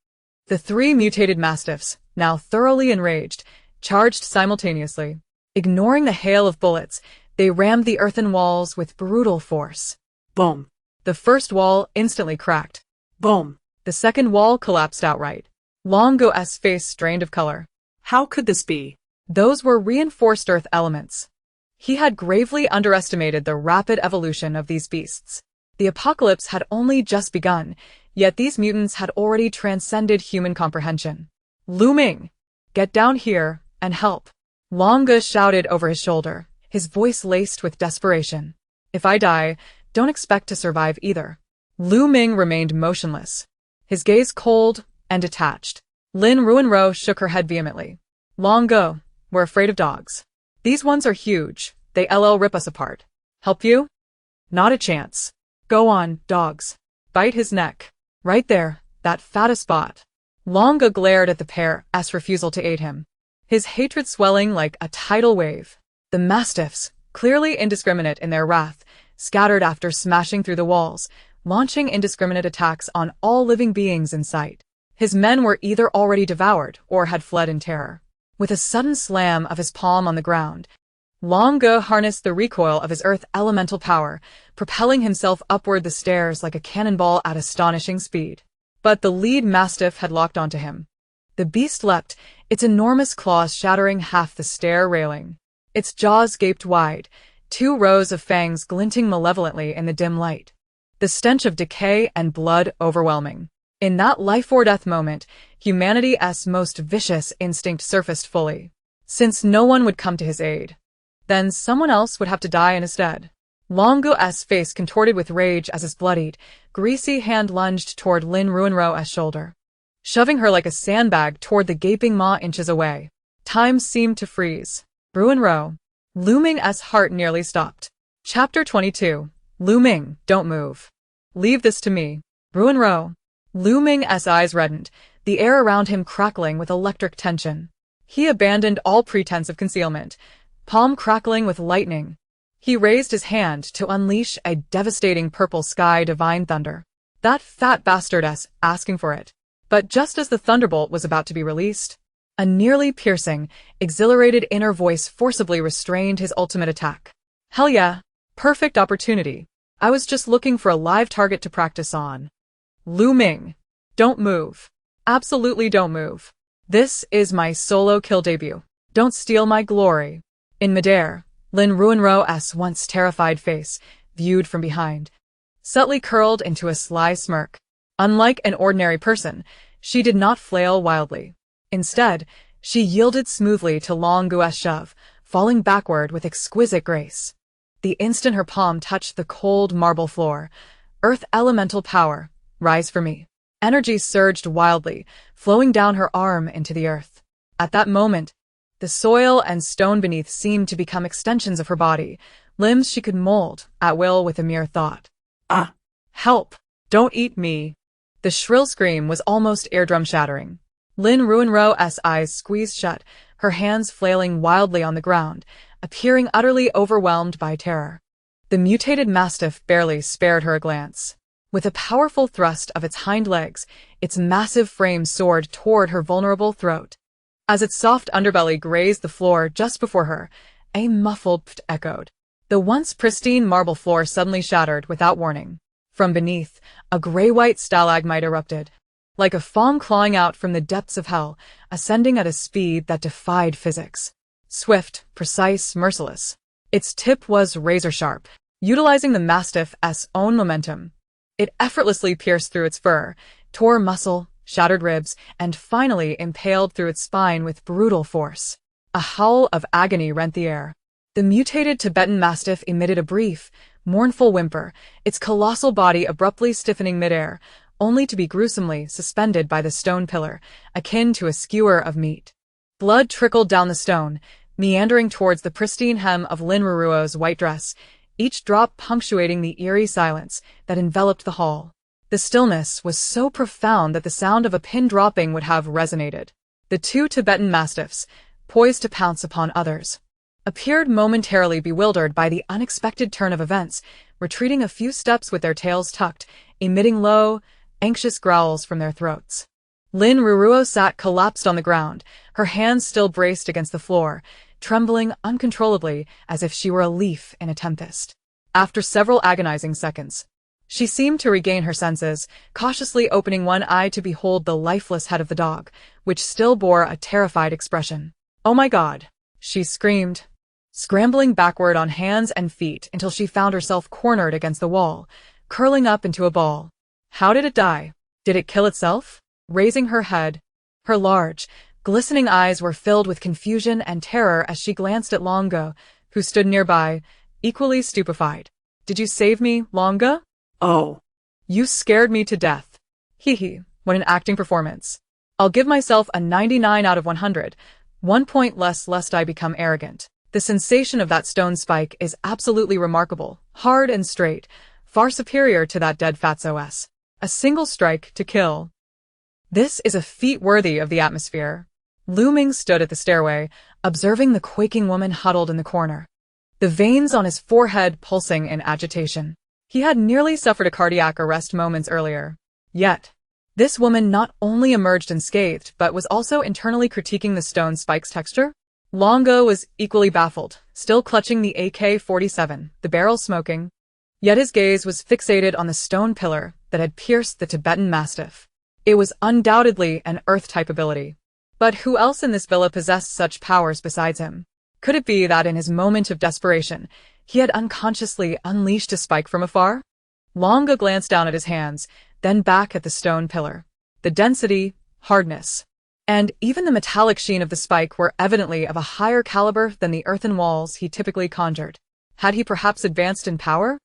A: The 3 mutated mastiffs, now thoroughly enraged, charged simultaneously. Ignoring the hail of bullets, they rammed the earthen walls with brutal force.
B: Boom.
A: The first wall instantly cracked.
B: Boom.
A: The second wall collapsed outright. Longo's face strained of color.
B: How could this be?
A: Those were reinforced earth elements. He had gravely underestimated the rapid evolution of these beasts. The apocalypse had only just begun, yet these mutants had already transcended human comprehension. Looming! Get down here and help. Longo shouted over his shoulder, his voice laced with desperation. If I die, don't expect to survive either. Lu Ming remained motionless, his gaze cold and detached. Lin Ruanruan shook her head vehemently. Longo, we're afraid of dogs. These ones are huge, they rip us apart. Help you? Not a chance. Go on, dogs. Bite his neck. Right there, that fattest spot. Longo glared at the pair's refusal to aid him, his hatred swelling like a tidal wave. The mastiffs, clearly indiscriminate in their wrath, scattered after smashing through the walls, launching indiscriminate attacks on all living beings in sight. His men were either already devoured or had fled in terror. With a sudden slam of his palm on the ground, Longo harnessed the recoil of his earth elemental power, propelling himself upward the stairs like a cannonball at astonishing speed. But the lead mastiff had locked onto him. The beast leapt, its enormous claws shattering half the stair railing. Its jaws gaped wide, 2 rows of fangs glinting malevolently in the dim light. The stench of decay and blood overwhelming. In that life-or-death moment, humanity's most vicious instinct surfaced fully. Since no one would come to his aid, then someone else would have to die instead. Longo's face contorted with rage as his bloodied, greasy hand lunged toward Lin Ruanruan's shoulder, shoving her like a sandbag toward the gaping maw inches away. Time seemed to freeze. Ruanruan. Lu Ming's heart nearly stopped. Chapter 22. Lu Ming, don't move. Leave this to me. Ruanruan. Lu Ming's eyes reddened, the air around him crackling with electric tension. He abandoned all pretense of concealment, palm crackling with lightning. He raised his hand to unleash a devastating purple sky divine thunder. That fat bastard's asking for it. But just as the thunderbolt was about to be released, a nearly piercing, exhilarated inner voice forcibly restrained his ultimate attack. Hell yeah, perfect opportunity. I was just looking for a live target to practice on. Lu Ming, don't move. Absolutely don't move. This is my solo kill debut. Don't steal my glory. In midair, Lin Ruanruan's once terrified face, viewed from behind, subtly curled into a sly smirk. Unlike an ordinary person, she did not flail wildly. Instead, she yielded smoothly to Longo's shove, falling backward with exquisite grace. The instant her palm touched the cold marble floor, earth elemental power, rise for me. Energy surged wildly, flowing down her arm into the earth. At that moment, the soil and stone beneath seemed to become extensions of her body, limbs she could mold at will with a mere thought.
B: Ah!
A: Help! Don't eat me! The shrill scream was almost eardrum shattering. Lin Ruanruan's eyes squeezed shut, her hands flailing wildly on the ground, appearing utterly overwhelmed by terror. The mutated mastiff barely spared her a glance. With a powerful thrust of its hind legs, its massive frame soared toward her vulnerable throat. As its soft underbelly grazed the floor just before her, a muffled pft echoed. The once pristine marble floor suddenly shattered without warning. From beneath, a gray-white stalagmite erupted, like a fawn clawing out from the depths of hell, ascending at a speed that defied physics. Swift, precise, merciless. Its tip was razor-sharp, utilizing the mastiff's own momentum. It effortlessly pierced through its fur, tore muscle, shattered ribs, and finally impaled through its spine with brutal force. A howl of agony rent the air. The mutated Tibetan Mastiff emitted a brief, mournful whimper, its colossal body abruptly stiffening midair, only to be gruesomely suspended by the stone pillar, akin to a skewer of meat. Blood trickled down the stone, meandering towards the pristine hem of Lin Ruanruan's white dress, each drop punctuating the eerie silence that enveloped the hall. The stillness was so profound that the sound of a pin dropping would have resonated. The two Tibetan Mastiffs, poised to pounce upon others, appeared momentarily bewildered by the unexpected turn of events, retreating a few steps with their tails tucked, emitting low, anxious growls from their throats. Lin Ruanruan sat collapsed on the ground, her hands still braced against the floor, trembling uncontrollably as if she were a leaf in a tempest. After several agonizing seconds, she seemed to regain her senses, cautiously opening one eye to behold the lifeless head of the dog, which still bore a terrified expression. "Oh my God!" she screamed, scrambling backward on hands and feet until she found herself cornered against the wall, curling up into a ball. How did it die? Did it kill itself? Raising her head, her large, glistening eyes were filled with confusion and terror as she glanced at Longa, who stood nearby, equally stupefied. "Did you save me, Longa?"
B: Oh.
A: "You scared me to death." Hee, what an acting performance. I'll give myself a 99 out of 100, 1 point less lest I become arrogant. The sensation of that stone spike is absolutely remarkable, hard and straight, far superior to that dead fatso's. A single strike to kill. This is a feat worthy of the atmosphere. Lu Ming stood at the stairway, observing the quaking woman huddled in the corner, the veins on his forehead pulsing in agitation. He had nearly suffered a cardiac arrest moments earlier. Yet, this woman not only emerged unscathed but was also internally critiquing the stone spike's texture. Longa was equally baffled, still clutching the AK-47, the barrel smoking. Yet his gaze was fixated on the stone pillar that had pierced the Tibetan Mastiff. It was undoubtedly an Earth-type ability. But who else in this villa possessed such powers besides him? Could it be that in his moment of desperation, he had unconsciously unleashed a spike from afar? Longa glanced down at his hands, then back at the stone pillar. The density, hardness, and even the metallic sheen of the spike were evidently of a higher caliber than the earthen walls he typically conjured. Had he perhaps advanced in power?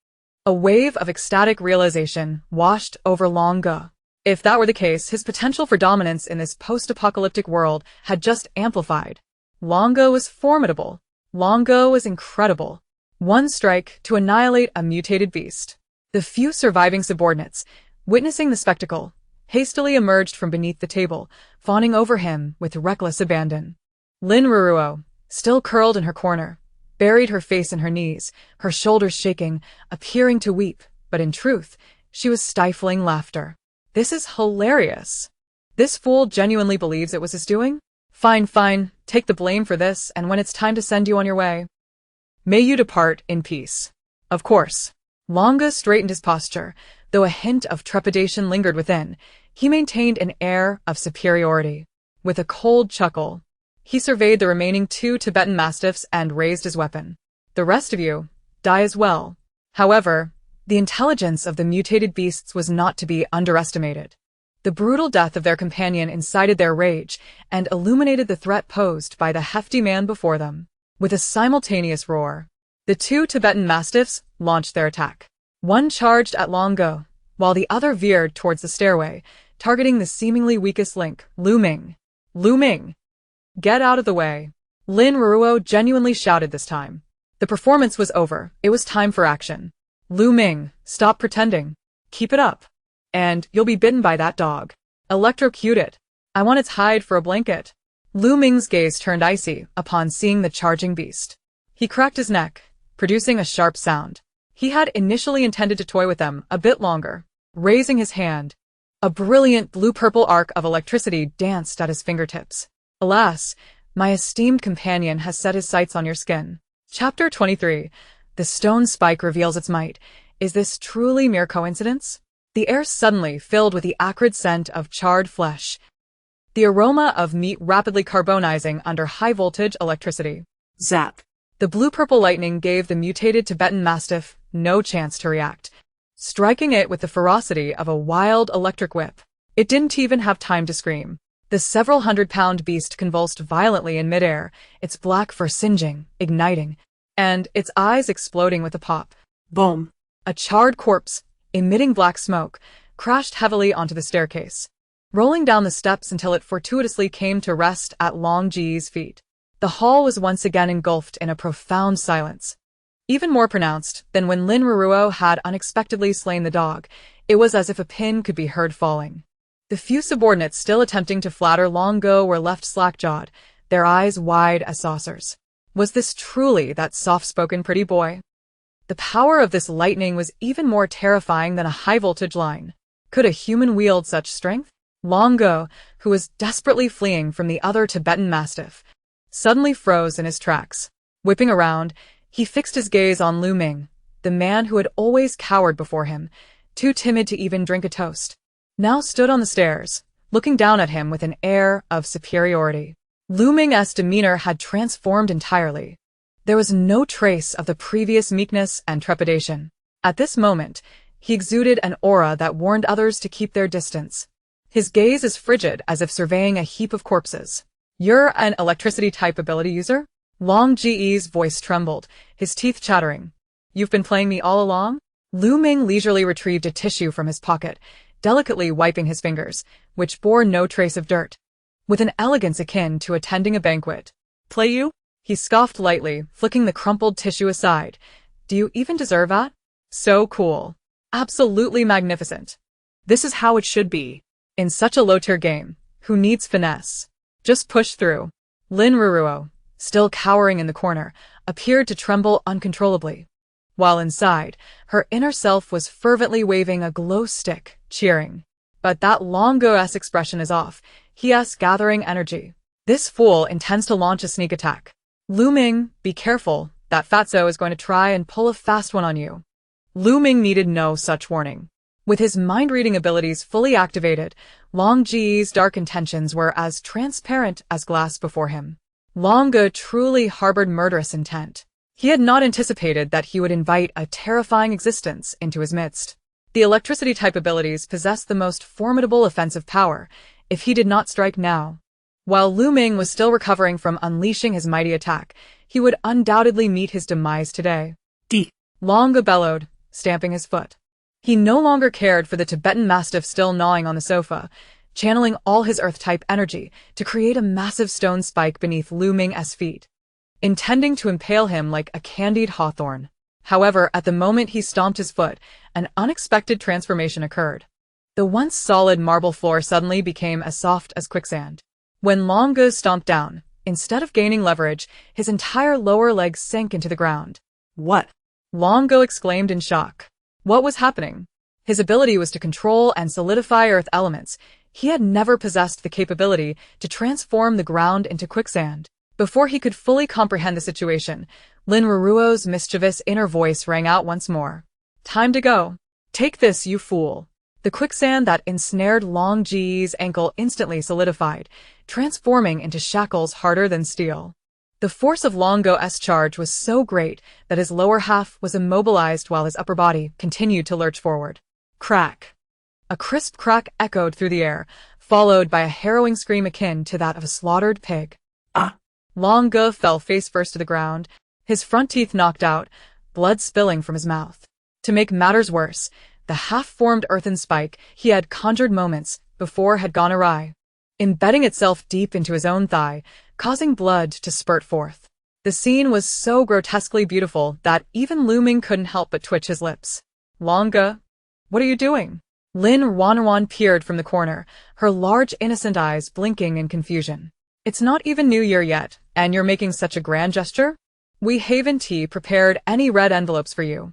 A: A wave of ecstatic realization washed over Longa. If that were the case, his potential for dominance in this post-apocalyptic world had just amplified. Longa was formidable. Longa was incredible. One strike to annihilate a mutated beast. The few surviving subordinates, witnessing the spectacle, hastily emerged from beneath the table, fawning over him with reckless abandon. Lin Ruanruan, still curled in her corner, buried her face in her knees, her shoulders shaking, appearing to weep, but in truth, she was stifling laughter. This is hilarious. This fool genuinely believes it was his doing? Fine, take the blame for this, and when it's time to send you on your way, may you depart in peace. Of course. Longa straightened his posture, though a hint of trepidation lingered within. He maintained an air of superiority. With a cold chuckle, he surveyed the remaining 2 Tibetan Mastiffs and raised his weapon. The rest of you, die as well. However, the intelligence of the mutated beasts was not to be underestimated. The brutal death of their companion incited their rage and illuminated the threat posed by the hefty man before them. With a simultaneous roar, the 2 Tibetan Mastiffs launched their attack. One charged at Longa, while the other veered towards the stairway, targeting the seemingly weakest link, Lu Ming. Lu Ming! Get out of the way! Lin Ruanruan genuinely shouted this time. The performance was over. It was time for action. Lu Ming, stop pretending. Keep it up. And you'll be bitten by that dog. Electrocute it. I want its hide for a blanket. Lu Ming's gaze turned icy upon seeing the charging beast. He cracked his neck, producing a sharp sound. He had initially intended to toy with them a bit longer. Raising his hand, a brilliant blue-purple arc of electricity danced at his fingertips. Alas, my esteemed companion has set his sights on your skin. Chapter 23. The stone spike reveals its might. Is this truly mere coincidence? The air suddenly filled with the acrid scent of charred flesh, the aroma of meat rapidly carbonizing under high-voltage electricity.
B: Zap.
A: The blue-purple lightning gave the mutated Tibetan Mastiff no chance to react, striking it with the ferocity of a wild electric whip. It didn't even have time to scream. The several hundred-pound beast convulsed violently in midair, its black fur singeing, igniting, and its eyes exploding with a pop.
B: Boom.
A: A charred corpse, emitting black smoke, crashed heavily onto the staircase, rolling down the steps until it fortuitously came to rest at Long Ji's feet. The hall was once again engulfed in a profound silence. Even more pronounced than when Lin Ruanruan had unexpectedly slain the dog, it was as if a pin could be heard falling. The few subordinates still attempting to flatter Long Go were left slack-jawed, their eyes wide as saucers. Was this truly that soft-spoken pretty boy? The power of this lightning was even more terrifying than a high-voltage line. Could a human wield such strength? Long Go, who was desperately fleeing from the other Tibetan Mastiff, suddenly froze in his tracks. Whipping around, he fixed his gaze on Lu Ming, the man who had always cowered before him, too timid to even drink a toast. Now stood on the stairs, looking down at him with an air of superiority. Lu Ming's demeanor had transformed entirely. There was no trace of the previous meekness and trepidation. At this moment, he exuded an aura that warned others to keep their distance. His gaze as frigid as if surveying a heap of corpses. "You're an electricity-type ability user?" Long Ji's voice trembled, his teeth chattering. "You've been playing me all along?" Lu Ming leisurely retrieved a tissue from his pocket, delicately wiping his fingers, which bore no trace of dirt. With an elegance akin to attending a banquet. "Play you?" He scoffed lightly, flicking the crumpled tissue aside. "Do you even deserve that? So cool. Absolutely magnificent. This is how it should be. In such a low-tier game, who needs finesse? Just push through." Lin Ruanruan, still cowering in the corner, appeared to tremble uncontrollably. While inside, her inner self was fervently waving a glow stick, cheering. But that Long Go's expression is off, he's gathering energy. This fool intends to launch a sneak attack. "Lu Ming, be careful, that fatso is going to try and pull a fast one on you." Lu Ming needed no such warning. With his mind-reading abilities fully activated, Long Ji's dark intentions were as transparent as glass before him. Long Go truly harbored murderous intent. He had not anticipated that he would invite a terrifying existence into his midst. The electricity-type abilities possessed the most formidable offensive power, if he did not strike now. While Lu Ming was still recovering from unleashing his mighty attack, he would undoubtedly meet his demise today. Long Go bellowed, stamping his foot. He no longer cared for the Tibetan Mastiff still gnawing on the sofa, channeling all his Earth-type energy to create a massive stone spike beneath Lu Ming's feet, intending to impale him like a candied hawthorn. However, at the moment he stomped his foot, an unexpected transformation occurred. The once solid marble floor suddenly became as soft as quicksand. When Long Go stomped down, instead of gaining leverage, his entire lower leg sank into the ground.
B: "What?"
A: Long Go exclaimed in shock. What was happening? His ability was to control and solidify earth elements. He had never possessed the capability to transform the ground into quicksand. Before he could fully comprehend the situation, Lin Ruanruan's mischievous inner voice rang out once more. "Time to go. Take this, you fool." The quicksand that ensnared Long Ji's ankle instantly solidified, transforming into shackles harder than steel. The force of Long Go's charge was so great that his lower half was immobilized while his upper body continued to lurch forward. Crack! A crisp crack echoed through the air, followed by a harrowing scream akin to that of a slaughtered pig.
B: Ah!
A: Long Go fell face first to the ground, his front teeth knocked out, blood spilling from his mouth. To make matters worse, the half-formed earthen spike he had conjured moments before had gone awry, embedding itself deep into his own thigh, causing blood to spurt forth. The scene was so grotesquely beautiful that even Lu Ming couldn't help but twitch his lips. "Long Go, what are you doing?" Lin Ruanruan peered from the corner, her large innocent eyes blinking in confusion. "It's not even New Year yet, and you're making such a grand gesture? We Haven Tea prepared any red envelopes for you."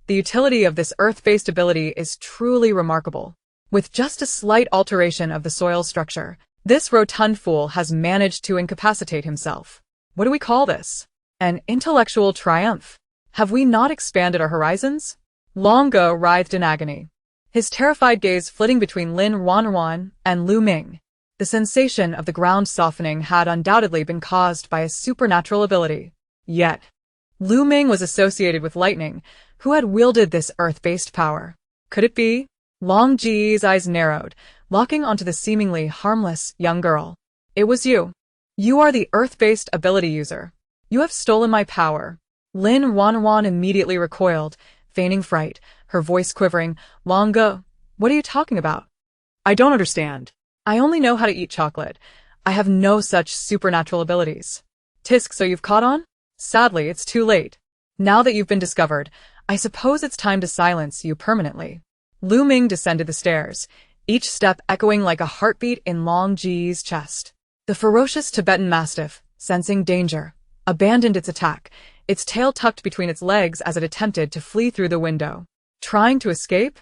A: The utility of this earth-based ability is truly remarkable. With just a slight alteration of the soil structure, this rotund fool has managed to incapacitate himself. What do we call this? An intellectual triumph? Have we not expanded our horizons? Long Go writhed in agony. his terrified gaze flitting between Lin Ruanruan and Lu Ming. The sensation of the ground softening had undoubtedly been caused by a supernatural ability. Yet, Lu Ming was associated with lightning. Who had wielded this earth-based power? Could it be? Long Ji's eyes narrowed, locking onto the seemingly harmless young girl. It was you. You are the earth-based ability user. You have stolen my power. Lin Ruanruan immediately recoiled, feigning fright, her voice quivering. Long ago. What are you talking about?
B: I don't understand.
A: I only know how to eat chocolate. I have no such supernatural abilities. Tisk, so you've caught on? Sadly, it's too late. Now that you've been discovered, I suppose it's time to silence you permanently. Lu Ming descended the stairs, each step echoing like a heartbeat in Long Ji's chest. The ferocious Tibetan Mastiff, sensing danger, abandoned its attack, its tail tucked between its legs as it attempted to flee through the window. Trying to escape?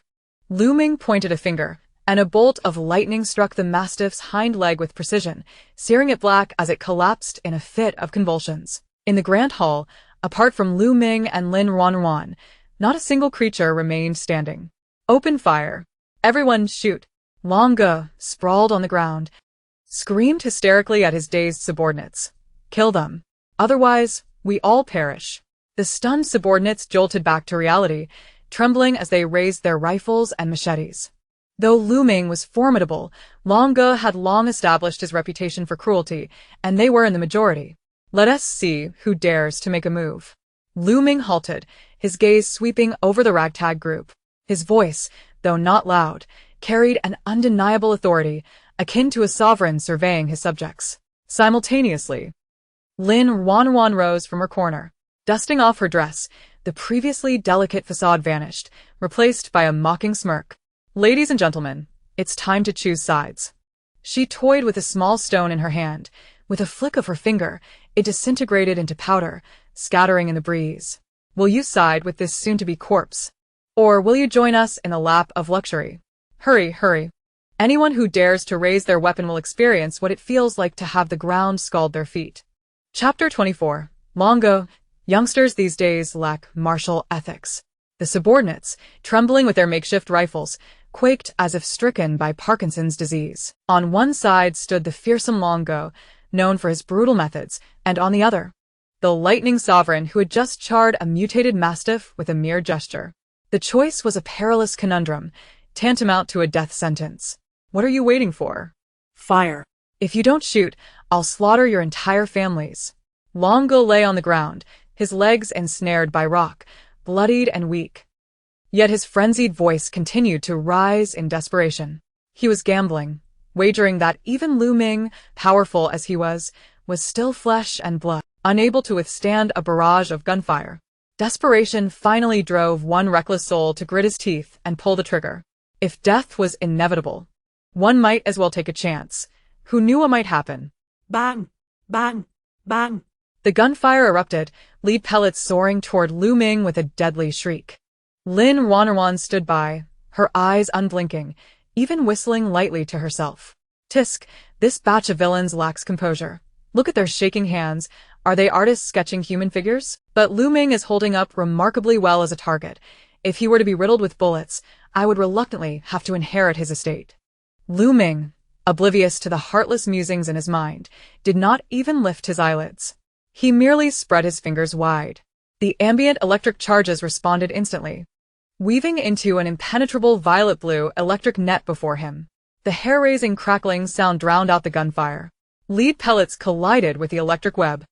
A: Lu Ming pointed a finger, and a bolt of lightning struck the Mastiff's hind leg with precision, searing it black as it collapsed in a fit of convulsions. In the Grand Hall, apart from Lu Ming and Lin Ruanruan, not a single creature remained standing. Open fire. Everyone shoot. Long Ge, sprawled on the ground, screamed hysterically at his dazed subordinates. Kill them. Otherwise, we all perish. The stunned subordinates jolted back to reality, trembling as they raised their rifles and machetes. Though Lu Ming was formidable, Long Ge had long established his reputation for cruelty, and they were in the majority. Let us see who dares to make a move. Lu Ming halted, his gaze sweeping over the ragtag group. His voice, though not loud, carried an undeniable authority, akin to a sovereign surveying his subjects. Simultaneously, Lin Ruanruan rose from her corner. Dusting off her dress, the previously delicate facade vanished, replaced by a mocking smirk. Ladies and gentlemen, it's time to choose sides. She toyed with a small stone in her hand. With a flick of her finger, it disintegrated into powder, scattering in the breeze. Will you side with this soon-to-be corpse? Or will you join us in a lap of luxury? Hurry, hurry. Anyone who dares to raise their weapon will experience what it feels like to have the ground scald their feet. Chapter 24. Long Ge. Youngsters these days lack martial ethics. The subordinates, trembling with their makeshift rifles, quaked as if stricken by Parkinson's disease. On one side stood the fearsome Long Ge, known for his brutal methods, and on the other, the lightning sovereign who had just charred a mutated mastiff with a mere gesture. The choice was a perilous conundrum, tantamount to a death sentence. What are you waiting for?
B: Fire.
A: If you don't shoot, I'll slaughter your entire families. Long Ge lay on the ground, his legs ensnared by rock, bloodied and weak. Yet his frenzied voice continued to rise in desperation. He was gambling, wagering that even Lu Ming, powerful as he was still flesh and blood, unable to withstand a barrage of gunfire. Desperation finally drove one reckless soul to grit his teeth and pull the trigger. If death was inevitable, one might as well take a chance. Who knew what might happen?
B: Bang, bang, bang.
A: The gunfire erupted, lead pellets soaring toward Lu Ming with a deadly shriek. Lin Ruanruan stood by, her eyes unblinking, even whistling lightly to herself. Tisk, this batch of villains lacks composure. Look at their shaking hands. Are they artists sketching human figures? But Lu Ming is holding up remarkably well as a target. If he were to be riddled with bullets, I would reluctantly have to inherit his estate. Lu Ming, oblivious to the heartless musings in his mind, did not even lift his eyelids. He merely spread his fingers wide. The ambient electric charges responded instantly, weaving into an impenetrable violet-blue electric net before him. The hair-raising crackling sound drowned out the gunfire. Lead pellets collided with the electric web.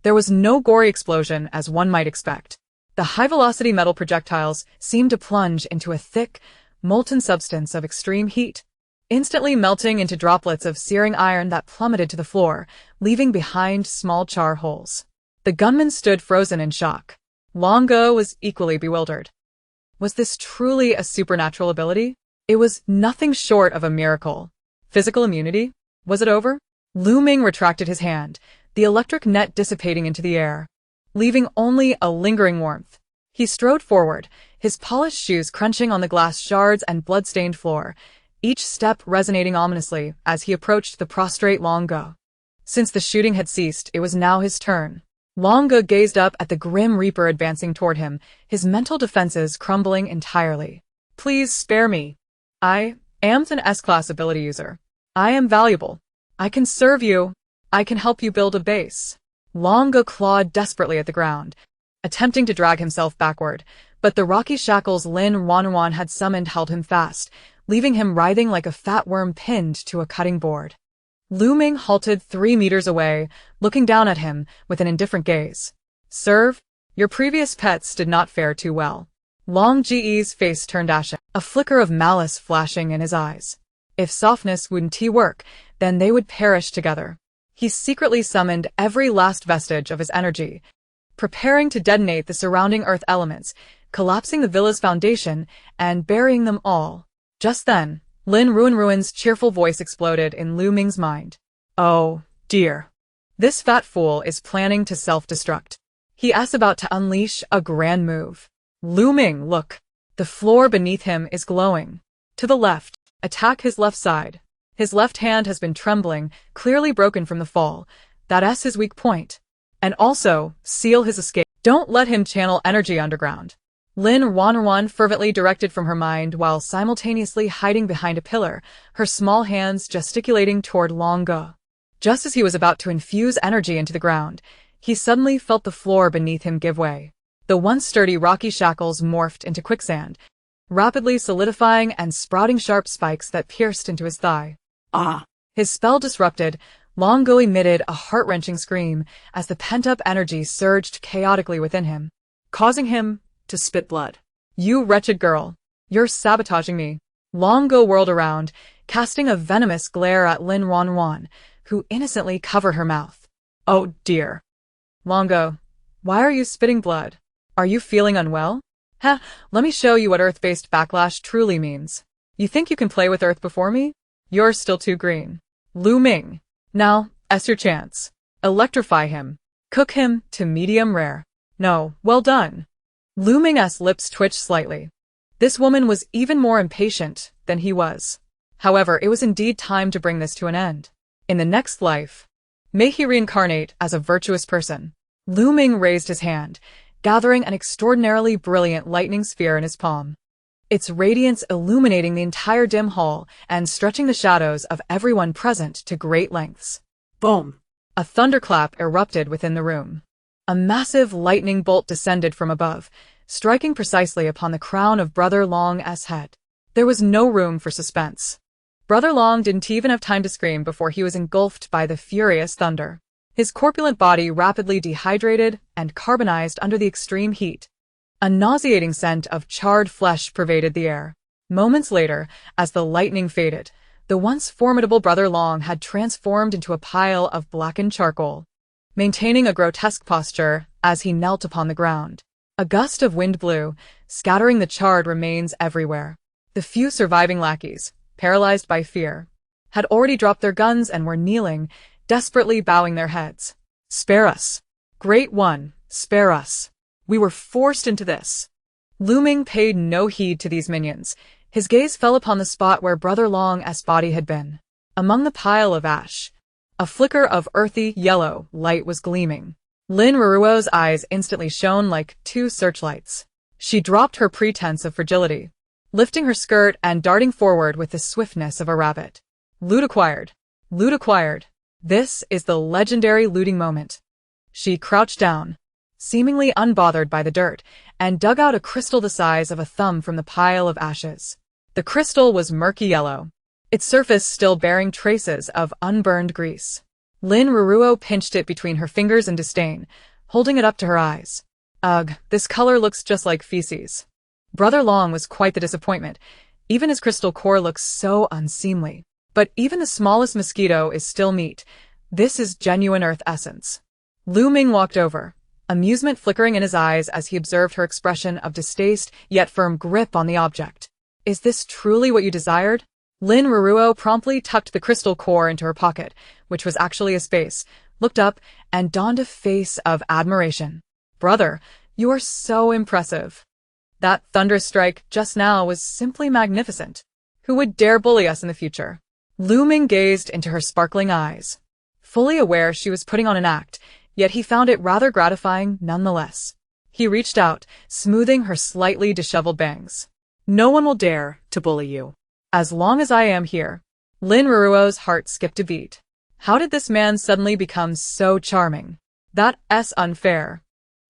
A: There was no gory explosion as one might expect. The high-velocity metal projectiles seemed to plunge into a thick, molten substance of extreme heat, instantly melting into droplets of searing iron that plummeted to the floor, leaving behind small char holes. The gunman stood frozen in shock. Long Ge was equally bewildered. Was this truly a supernatural ability? It was nothing short of a miracle. Physical immunity? Was it over? Lu Ming retracted his hand, the electric net dissipating into the air, leaving only a lingering warmth. He strode forward, his polished shoes crunching on the glass shards and blood-stained floor, each step resonating ominously as he approached the prostrate Long Ge. Since the shooting had ceased, it was now his turn. Long Ge gazed up at the grim reaper advancing toward him, his mental defenses crumbling entirely. Please spare me. I am an S-class ability user. I am valuable. I can serve you. I can help you build a base. Longo clawed desperately at the ground, attempting to drag himself backward, but the rocky shackles Lin Ruanruan had summoned held him fast, leaving him writhing like a fat worm pinned to a cutting board. Lu Ming halted 3 meters away, looking down at him with an indifferent gaze. Serve? Your previous pets did not fare too well. Long Ge's face turned ashen, a flicker of malice flashing in his eyes. If softness wouldn't work, then they would perish together. He secretly summoned every last vestige of his energy, preparing to detonate the surrounding earth elements, collapsing the villa's foundation and burying them all. Just then, Lin Ruanruan's cheerful voice exploded in Lu Ming's mind. Oh, dear. This fat fool is planning to self-destruct. He is about to unleash a grand move. Lu Ming, look. The floor beneath him is glowing. To the left, attack his left side. His left hand has been trembling, clearly broken from the fall. That's his weak point. And also, seal his escape. Don't let him channel energy underground. Lin Ruanruan fervently directed from her mind while simultaneously hiding behind a pillar, her small hands gesticulating toward Longo. Just as he was about to infuse energy into the ground, he suddenly felt the floor beneath him give way. The once sturdy rocky shackles morphed into quicksand, rapidly solidifying and sprouting sharp spikes that pierced into his thigh.
B: Ah!
A: His spell disrupted, Longo emitted a heart-wrenching scream as the pent-up energy surged chaotically within him, causing him to spit blood. You wretched girl! You're sabotaging me! Longo whirled around, casting a venomous glare at Lin Ruanruan, who innocently covered her mouth. Oh dear! Longo, why are you spitting blood? Are you feeling unwell? Let me show you what Earth-based backlash truly means. You think you can play with Earth before me? You're still too green. Lu Ming. Now, that's your chance. Electrify him. Cook him to medium rare. No, well done. Lu Ming's lips twitched slightly. This woman was even more impatient than he was. However, it was indeed time to bring this to an end. In the next life, may he reincarnate as a virtuous person. Lu Ming raised his hand, gathering an extraordinarily brilliant lightning sphere in his palm. Its radiance illuminating the entire dim hall and stretching the shadows of everyone present to great lengths.
B: Boom!
A: A thunderclap erupted within the room. A massive lightning bolt descended from above, striking precisely upon the crown of Brother Long's head. There was no room for suspense. Brother Long didn't even have time to scream before he was engulfed by the furious thunder. His corpulent body rapidly dehydrated and carbonized under the extreme heat. A nauseating scent of charred flesh pervaded the air. Moments later, as the lightning faded, the once formidable Brother Long had transformed into a pile of blackened charcoal, maintaining a grotesque posture as he knelt upon the ground. A gust of wind blew, scattering the charred remains everywhere. The few surviving lackeys, paralyzed by fear, had already dropped their guns and were kneeling, desperately bowing their heads. Spare us. Great One, spare us. We were forced into this. Lu Ming paid no heed to these minions. His gaze fell upon the spot where Brother Long's body had been. Among the pile of ash, a flicker of earthy yellow light was gleaming. Lin Ruanruan's eyes instantly shone like 2 searchlights. She dropped her pretense of fragility, lifting her skirt and darting forward with the swiftness of a rabbit. Loot acquired. Loot acquired. This is the legendary looting moment. She crouched down, seemingly unbothered by the dirt, and dug out a crystal the size of a thumb from the pile of ashes. The crystal was murky yellow, its surface still bearing traces of unburned grease. Lin Ruanruan pinched it between her fingers in disdain, holding it up to her eyes. Ugh, this color looks just like feces. Brother Long was quite the disappointment. Even his crystal core looks so unseemly. But even the smallest mosquito is still meat. This is genuine earth essence. Lu Ming walked over, amusement flickering in his eyes as he observed her expression of distaste yet firm grip on the object. Is this truly what you desired? Lin Ruanruan promptly tucked the crystal core into her pocket, which was actually a space, looked up, and donned a face of admiration. Brother, you are so impressive. That thunderous strike just now was simply magnificent. Who would dare bully us in the future? Lu Ming gazed into her sparkling eyes, fully aware she was putting on an act, yet he found it rather gratifying nonetheless. He reached out, smoothing her slightly disheveled bangs. No one will dare to bully you. As long as I am here. Lin Ruanruan's heart skipped a beat. How did this man suddenly become so charming? That's unfair.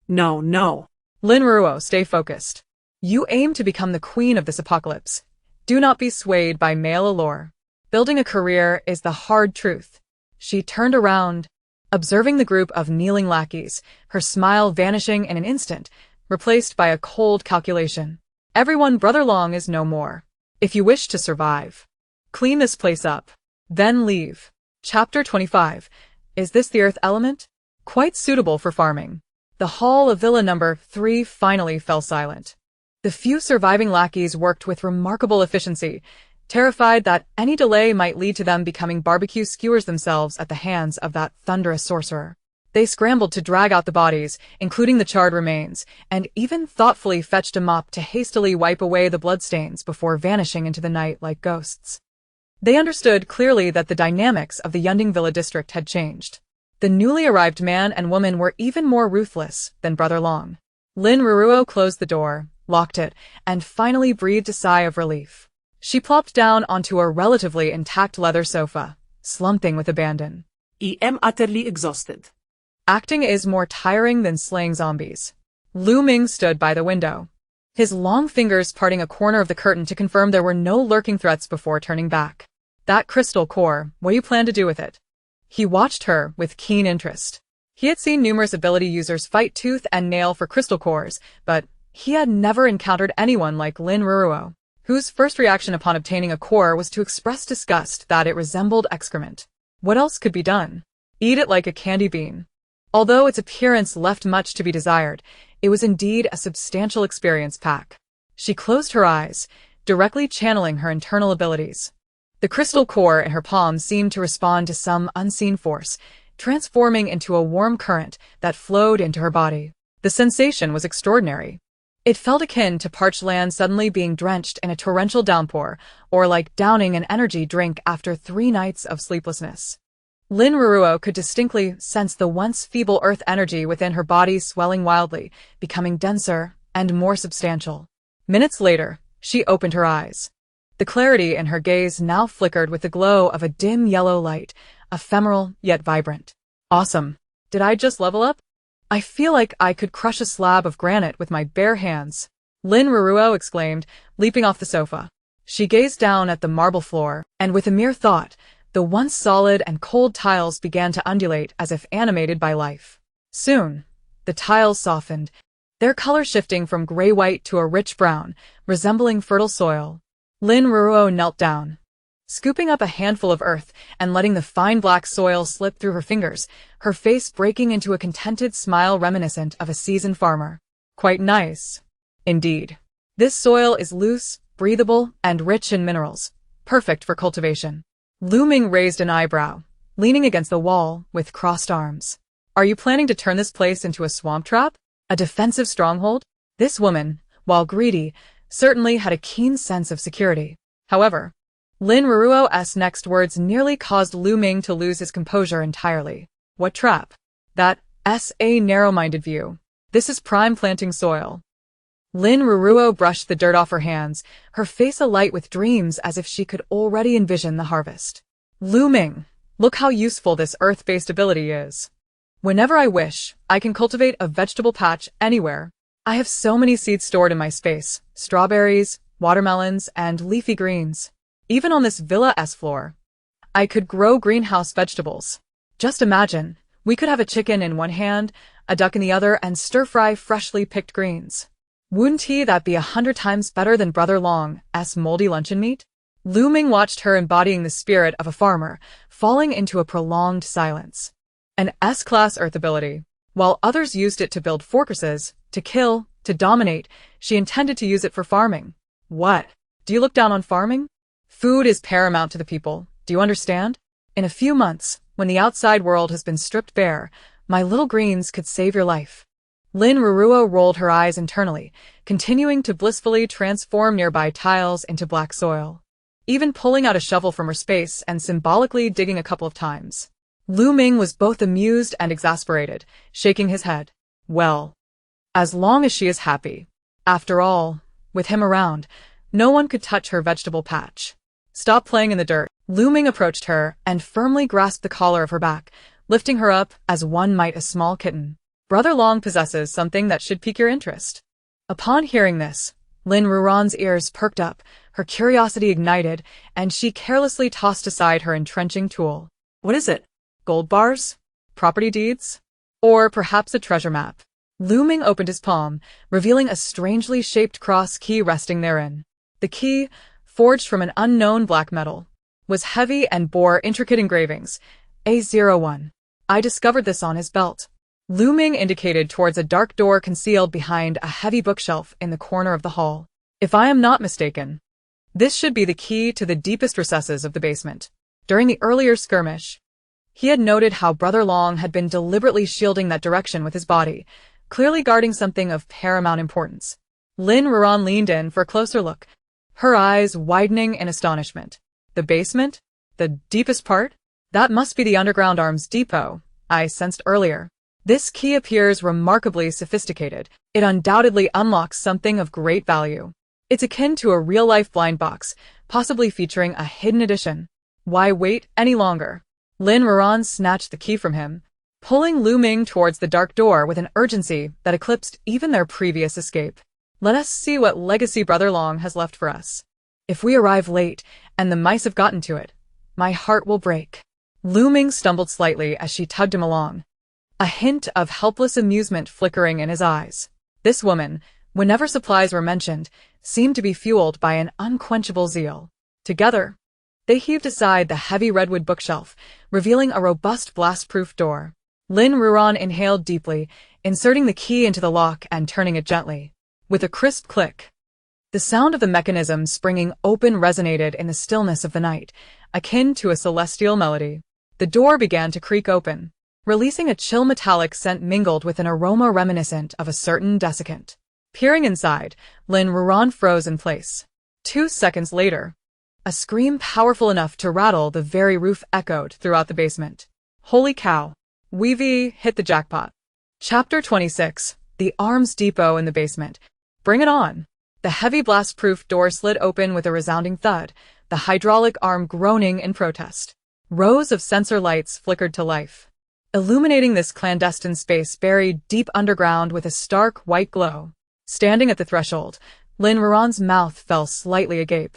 B: No, no.
A: Lin Ruanruan, stay focused. You aim to become the queen of this apocalypse. Do not be swayed by male allure. Building a career is the hard truth. She turned around, observing the group of kneeling lackeys, her smile vanishing in an instant, replaced by a cold calculation. Everyone, Brother Long is no more. If you wish to survive, clean this place up, then leave. Chapter 25. Is this the earth element? Quite suitable for farming. The hall of Villa number 3 finally fell silent. The few surviving lackeys worked with remarkable efficiency, terrified that any delay might lead to them becoming barbecue skewers themselves at the hands of that thunderous sorcerer. They scrambled to drag out the bodies, including the charred remains, and even thoughtfully fetched a mop to hastily wipe away the bloodstains before vanishing into the night like ghosts. They understood clearly that the dynamics of the Yunding Villa district had changed. The newly arrived man and woman were even more ruthless than Brother Long. Lin Ruanruan closed the door, locked it, and finally breathed a sigh of relief. She plopped down onto a relatively intact leather sofa, slumping with abandon.
B: I am utterly exhausted.
A: Acting is more tiring than slaying zombies. Lu Ming stood by the window, his long fingers parting a corner of the curtain to confirm there were no lurking threats before turning back. That crystal core, what do you plan to do with it? He watched her with keen interest. He had seen numerous ability users fight tooth and nail for crystal cores, but he had never encountered anyone like Lin Ruanruan, whose first reaction upon obtaining a core was to express disgust that it resembled excrement. What else could be done? Eat it like a candy bean. Although its appearance left much to be desired, it was indeed a substantial experience pack. She closed her eyes, directly channeling her internal abilities. The crystal core in her palm seemed to respond to some unseen force, transforming into a warm current that flowed into her body. The sensation was extraordinary. It felt akin to parched land suddenly being drenched in a torrential downpour, or like downing an energy drink after 3 nights of sleeplessness. Lin Ruanruan could distinctly sense the once feeble earth energy within her body swelling wildly, becoming denser and more substantial. Minutes later, she opened her eyes. The clarity in her gaze now flickered with the glow of a dim yellow light, ephemeral yet vibrant. Awesome. Did I just level up? I feel like I could crush a slab of granite with my bare hands. Lin Ruanruan exclaimed, leaping off the sofa. She gazed down at the marble floor, and with a mere thought, the once solid and cold tiles began to undulate as if animated by life. Soon, the tiles softened, their color shifting from gray-white to a rich brown, resembling fertile soil. Lin Ruanruan knelt down, scooping up a handful of earth and letting the fine black soil slip through her fingers, her face breaking into a contented smile reminiscent of a seasoned farmer. Quite nice. Indeed. This soil is loose, breathable, and rich in minerals, perfect for cultivation. Lu Ming raised an eyebrow, leaning against the wall with crossed arms. Are you planning to turn this place into a swamp trap? A defensive stronghold? This woman, while greedy, certainly had a keen sense of security. However, Lin Ruanruan's next words nearly caused Lu Ming to lose his composure entirely. What trap? That's a narrow-minded view. This is prime planting soil. Lin Ruanruan brushed the dirt off her hands, her face alight with dreams as if she could already envision the harvest. Lu Ming, look how useful this earth-based ability is. Whenever I wish, I can cultivate a vegetable patch anywhere. I have so many seeds stored in my space, strawberries, watermelons, and leafy greens. Even on this villa-s floor, I could grow greenhouse vegetables. Just imagine, we could have a chicken in one hand, a duck in the other, and stir-fry freshly picked greens. Wouldn't that be 100 times better than Brother Long's moldy luncheon meat? Lu Ming watched her embodying the spirit of a farmer, falling into a prolonged silence. An S-class earth ability. While others used it to build fortresses, to kill, to dominate, she intended to use it for farming. What? Do you look down on farming? Food is paramount to the people, do you understand? In a few months, when the outside world has been stripped bare, my little greens could save your life. Lin Ruanruan rolled her eyes internally, continuing to blissfully transform nearby tiles into black soil, even pulling out a shovel from her space and symbolically digging a couple of times. Lu Ming was both amused and exasperated, shaking his head. Well, as long as she is happy. After all, with him around, no one could touch her vegetable patch. Stop playing in the dirt. Lu Ming approached her and firmly grasped the collar of her back, lifting her up as one might a small kitten. Brother Long possesses something that should pique your interest. Upon hearing this, Lin Ruanruan's ears perked up, her curiosity ignited, and she carelessly tossed aside her entrenching tool.
B: What is it?
A: Gold bars? Property deeds? Or perhaps a treasure map? Lu Ming opened his palm, revealing a strangely shaped cross key resting therein. The key, forged from an unknown black metal, was heavy and bore intricate engravings. A01. I discovered this on his belt. Lu Ming indicated towards a dark door concealed behind a heavy bookshelf in the corner of the hall. If I am not mistaken, this should be the key to the deepest recesses of the basement. During the earlier skirmish, he had noted how Brother Long had been deliberately shielding that direction with his body, clearly guarding something of paramount importance. Lin Ruanruan leaned in for a closer look, her eyes widening in astonishment. The basement? The deepest part? That must be the underground arms depot I sensed earlier. This key appears remarkably sophisticated. It undoubtedly unlocks something of great value. It's akin to a real-life blind box, possibly featuring a hidden edition. Why wait any longer? Lin Ruanruan snatched the key from him, pulling Lu Ming towards the dark door with an urgency that eclipsed even their previous escape. Let us see what legacy Brother Long has left for us. If we arrive late, and the mice have gotten to it, my heart will break. Lu Ming stumbled slightly as she tugged him along, a hint of helpless amusement flickering in his eyes. This woman, whenever supplies were mentioned, seemed to be fueled by an unquenchable zeal. Together, they heaved aside the heavy redwood bookshelf, revealing a robust blast-proof door. Lin Ruanruan inhaled deeply, inserting the key into the lock and turning it gently. With a crisp click, the sound of the mechanism springing open resonated in the stillness of the night, akin to a celestial melody. The door began to creak open, releasing a chill metallic scent mingled with an aroma reminiscent of a certain desiccant. Peering inside, Lin Ruanruan froze in place. 2 seconds later, a scream powerful enough to rattle the very roof echoed throughout the basement. Holy cow! We've hit the jackpot. Chapter 26. The Arms Depot in the Basement. Bring it on! The heavy blast-proof door slid open with a resounding thud, the hydraulic arm groaning in protest. Rows of sensor lights flickered to life, illuminating this clandestine space buried deep underground with a stark white glow. Standing at the threshold, Lin Ruanruan's mouth fell slightly agape.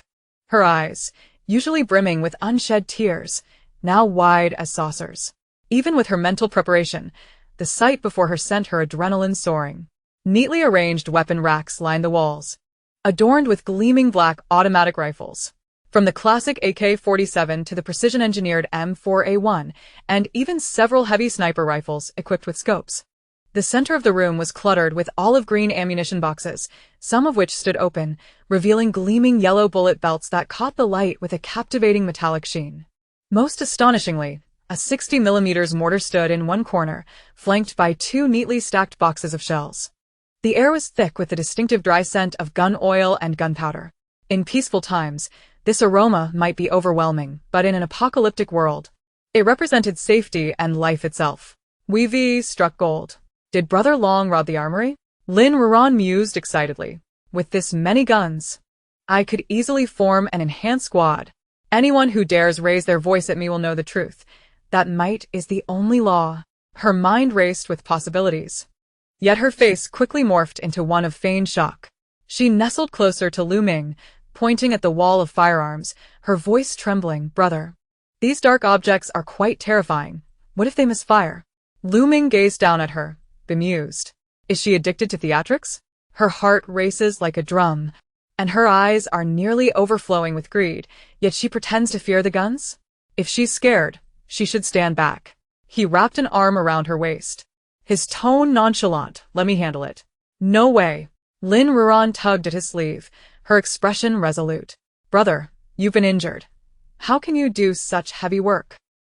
A: Her eyes, usually brimming with unshed tears, now wide as saucers. Even with her mental preparation, the sight before her sent her adrenaline soaring. Neatly arranged weapon racks lined the walls, adorned with gleaming black automatic rifles. From the classic AK-47 to the precision-engineered M4A1, and even several heavy sniper rifles equipped with scopes. The center of the room was cluttered with olive-green ammunition boxes, some of which stood open, revealing gleaming yellow bullet belts that caught the light with a captivating metallic sheen. Most astonishingly, a 60mm mortar stood in one corner, flanked by 2 neatly stacked boxes of shells. The air was thick with the distinctive dry scent of gun oil and gunpowder. In peaceful times, this aroma might be overwhelming, but in an apocalyptic world, it represented safety and life itself. We've struck gold. Did Brother Long rob the armory? Lin Ruanruan mused excitedly. With this many guns, I could easily form an enhanced squad. Anyone who dares raise their voice at me will know the truth. That might is the only law. Her mind raced with possibilities. Yet her face quickly morphed into one of feigned shock. She nestled closer to Lu Ming, pointing at the wall of firearms, her voice trembling. Brother, these dark objects are quite terrifying. What if they misfire? Lu Ming gazed down at her, bemused. Is she addicted to theatrics? Her heart races like a drum, and her eyes are nearly overflowing with greed, yet she pretends to fear the guns? If she's scared, she should stand back. He wrapped an arm around her waist, his tone nonchalant. Let me handle it. No way. Lin Ruanruan tugged at his sleeve, her expression resolute. Brother, you've been injured. How can you do such heavy work?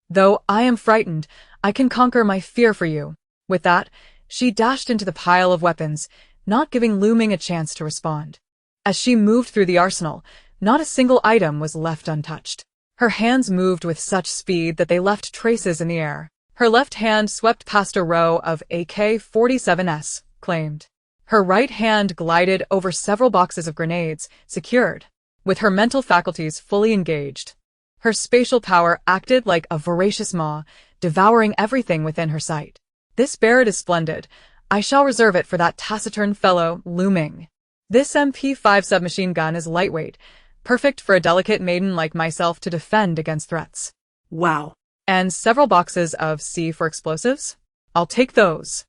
A: Though I am frightened, I can conquer my fear for you. With that, she dashed into the pile of weapons, not giving Lu Ming a chance to respond. As she moved through the arsenal, not a single item was left untouched. Her hands moved with such speed that they left traces in the air. Her left hand swept past a row of AK-47s, claimed. Her right hand glided over several boxes of grenades, secured. with her mental faculties fully engaged. Her spatial power acted like a voracious maw, devouring everything within her sight. This barret is splendid. I shall reserve it for that taciturn fellow, Looming. This MP5 submachine gun is lightweight, perfect for a delicate maiden like myself to defend against threats.
B: Wow.
A: And several boxes of C for explosives? I'll take those.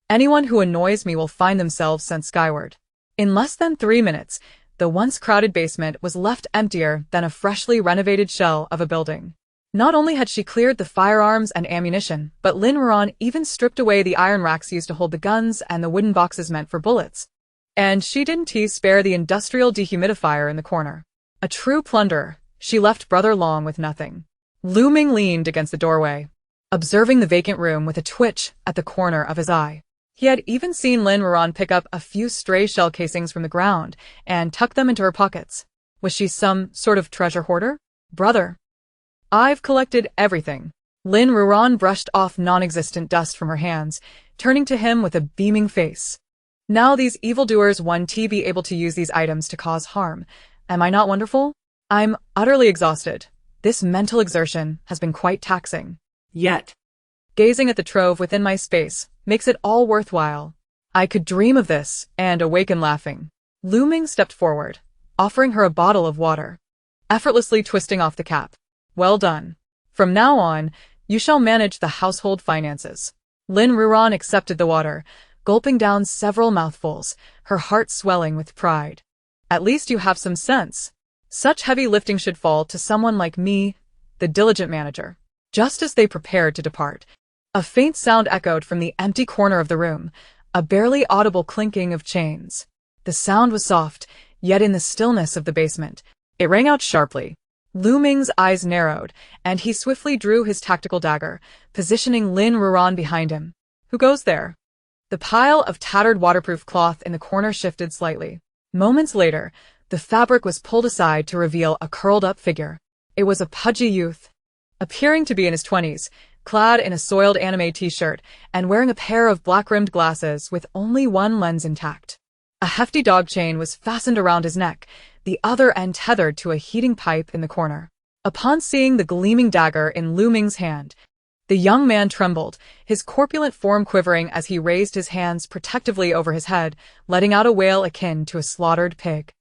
A: Anyone who annoys me will find themselves sent skyward. In less than 3 minutes, the once crowded basement was left emptier than a freshly renovated shell of a building. Not only had she cleared the firearms and ammunition, but Lin Ruanruan even stripped away the iron racks used to hold the guns and the wooden boxes meant for bullets. And she didn't spare the industrial dehumidifier in the corner. A true plunderer, she left Brother Long with nothing. Looming leaned against the doorway, observing the vacant room with a twitch at the corner of his eye. He had even seen Lin Ruanruan pick up a few stray shell casings from the ground and tuck them into her pockets. Was she some sort of treasure hoarder? Brother, I've collected everything. Lin Ruanruan brushed off non-existent dust from her hands, turning to him with a beaming face. Now these evildoers want to be able to use these items to cause harm. Am I not wonderful? I'm utterly exhausted. This mental exertion has been quite taxing.
B: Yet,
A: gazing at the trove within my space makes it all worthwhile. I could dream of this and awaken laughing. Looming stepped forward, offering her a bottle of water, effortlessly twisting off the cap. Well done. From now on, you shall manage the household finances. Lin Ruanruan accepted the water, gulping down several mouthfuls, her heart swelling with pride. At least you have some sense. Such heavy lifting should fall to someone like me, the diligent manager. Just as they prepared to depart, a faint sound echoed from the empty corner of the room, a barely audible clinking of chains. The sound was soft, yet in the stillness of the basement, it rang out sharply. Looming's eyes narrowed, and he swiftly drew his tactical dagger, positioning Lin Ruanruan behind him. Who goes there? The pile of tattered waterproof cloth in the corner shifted slightly. Moments later, the fabric was pulled aside to reveal a curled-up figure. It was a pudgy youth, appearing to be in his 20s, clad in a soiled anime t-shirt and wearing a pair of black-rimmed glasses with only one lens intact. A hefty dog chain was fastened around his neck, the other end tethered to a heating pipe in the corner. Upon seeing the gleaming dagger in Looming's hand, the young man trembled, his corpulent form quivering as he raised his hands protectively over his head, letting out a wail akin to a slaughtered pig.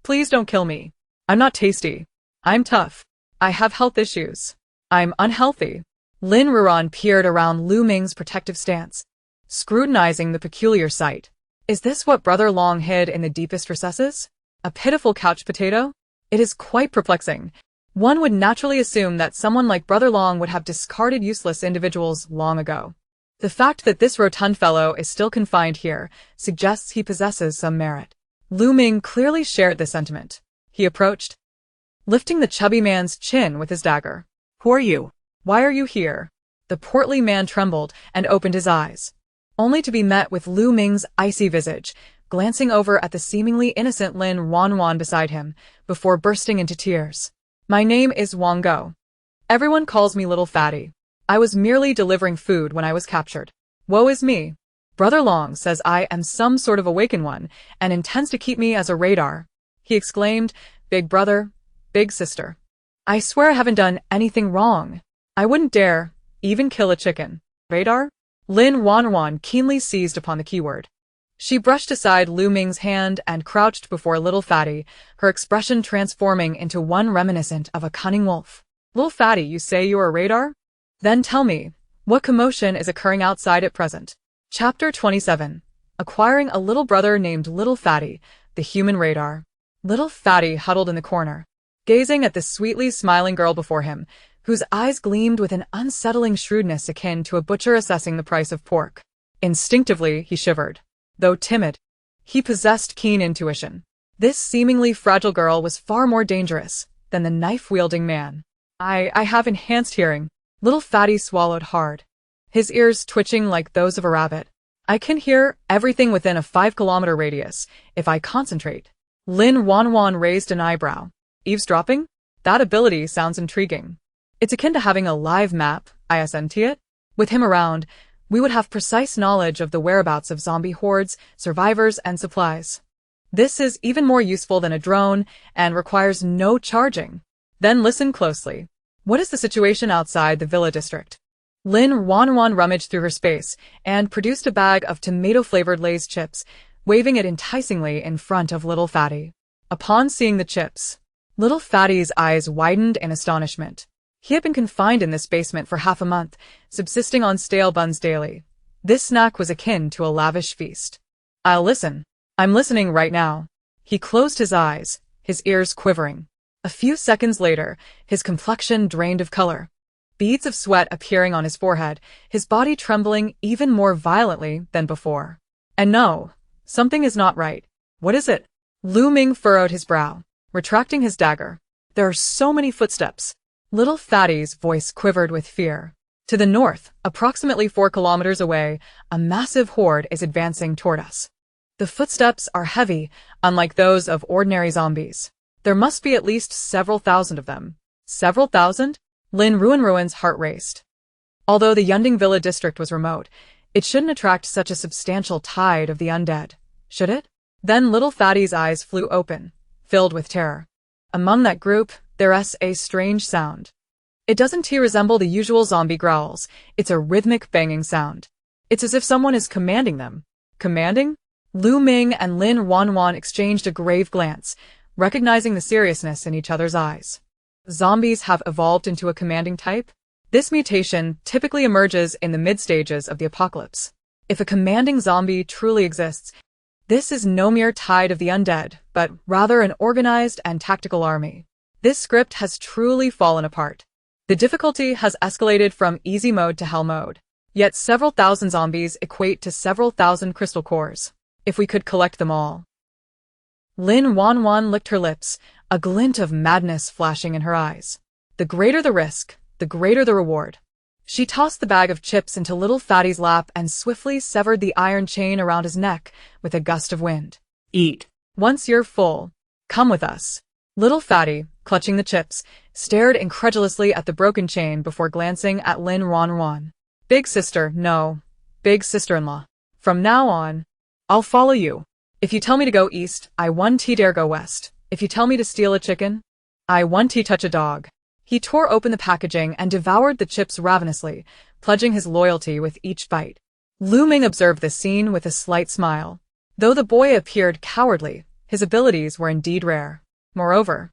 A: Please don't kill me. I'm not tasty. I'm tough. I have health issues. I'm unhealthy. Lin Ruanruan peered around Looming's protective stance, scrutinizing the peculiar sight. Is this what Brother Long hid in the deepest recesses? A pitiful couch potato? It is quite perplexing. One would naturally assume that someone like Brother Long would have discarded useless individuals long ago. The fact that this rotund fellow is still confined here suggests he possesses some merit. Looming clearly shared this sentiment. He approached, lifting the chubby man's chin with his dagger.
B: who are you?
A: Why are you here? The portly man trembled and opened his eyes, only to be met with Looming's icy visage, glancing over at the seemingly innocent Lin Ruanruan beside him, before bursting into tears. My name is Wang Go. Everyone calls me Little Fatty. I was merely delivering food when I was captured. Woe is me. Brother Long says I am some sort of awakened one, and intends to keep me as a radar. He exclaimed, Big brother, big sister. I swear I haven't done anything wrong. I wouldn't dare, even kill a chicken. Radar? Lin Ruanruan keenly seized upon the keyword. She brushed aside Looming's hand and crouched before Little Fatty, her expression transforming into one reminiscent of a cunning wolf. Little Fatty, you say you're a radar? Then tell me, what commotion is occurring outside at present? Chapter 27. Acquiring a little brother named Little Fatty, the human radar. Little Fatty huddled in the corner, gazing at the sweetly smiling girl before him, whose eyes gleamed with an unsettling shrewdness akin to a butcher assessing the price of pork. Instinctively, he shivered. Though timid, he possessed keen intuition. This seemingly fragile girl was far more dangerous than the knife-wielding man. I have enhanced hearing. Little Fatty swallowed hard, his ears twitching like those of a rabbit. I can hear everything within a 5-kilometer radius if I concentrate. Lin Ruanruan raised an eyebrow. Eavesdropping? That ability sounds intriguing. It's akin to having a live map, isn't it? With him around, we would have precise knowledge of the whereabouts of zombie hordes, survivors, and supplies. This is even more useful than a drone and requires no charging. Then listen closely. What is the situation outside the villa district? Lin Ruanruan rummaged through her space and produced a bag of tomato-flavored Lay's chips, waving it enticingly in front of little Fatty. Upon seeing the chips, little Fatty's eyes widened in astonishment. He had been confined in this basement for half a month, subsisting on stale buns daily. This snack was akin to a lavish feast. I'll listen. I'm listening right now. He closed his eyes, his ears quivering. A few seconds later, his complexion drained of color. Beads of sweat appearing on his forehead, his body trembling even more violently than before. And no, something is not right. What is it? Lu Ming furrowed his brow, retracting his dagger. There are so many footsteps. Little Fatty's voice quivered with fear. To the north, approximately 4 kilometers away, a massive horde is advancing toward us. The footsteps are heavy, unlike those of ordinary zombies. There must be at least several thousand of them. Several thousand? Lin Ruanruan's heart raced. Although the Yunding Villa district was remote, it shouldn't attract such a substantial tide of the undead, should it? Then little Fatty's eyes flew open, filled with terror. Among that group, there's a strange sound. It doesn't resemble the usual zombie growls, it's a rhythmic banging sound. It's as if someone is commanding them. Commanding? Lu Ming and Lin Ruanruan exchanged a grave glance, recognizing the seriousness in each other's eyes. Zombies have evolved into a commanding type? This mutation typically emerges in the mid-stages of the apocalypse. If a commanding zombie truly exists, this is no mere tide of the undead, but rather an organized and tactical army. This script has truly fallen apart. The difficulty has escalated from easy mode to hell mode. Yet several thousand zombies equate to several thousand crystal cores. If we could collect them all. Lin Ruanruan licked her lips, a glint of madness flashing in her eyes. The greater the risk, the greater the reward. She tossed the bag of chips into little Fatty's lap and swiftly severed the iron chain around his neck with a gust of wind.
B: Eat.
A: Once you're full, come with us. Little Fatty, clutching the chips, stared incredulously at the broken chain before glancing at Lin Ruanruan. Big sister, no. Big sister-in-law. From now on, I'll follow you. If you tell me to go east, I won't dare go west. If you tell me to steal a chicken, I won't touch a dog. He tore open the packaging and devoured the chips ravenously, pledging his loyalty with each bite. Lu Ming observed this scene with a slight smile. Though the boy appeared cowardly, his abilities were indeed rare. Moreover,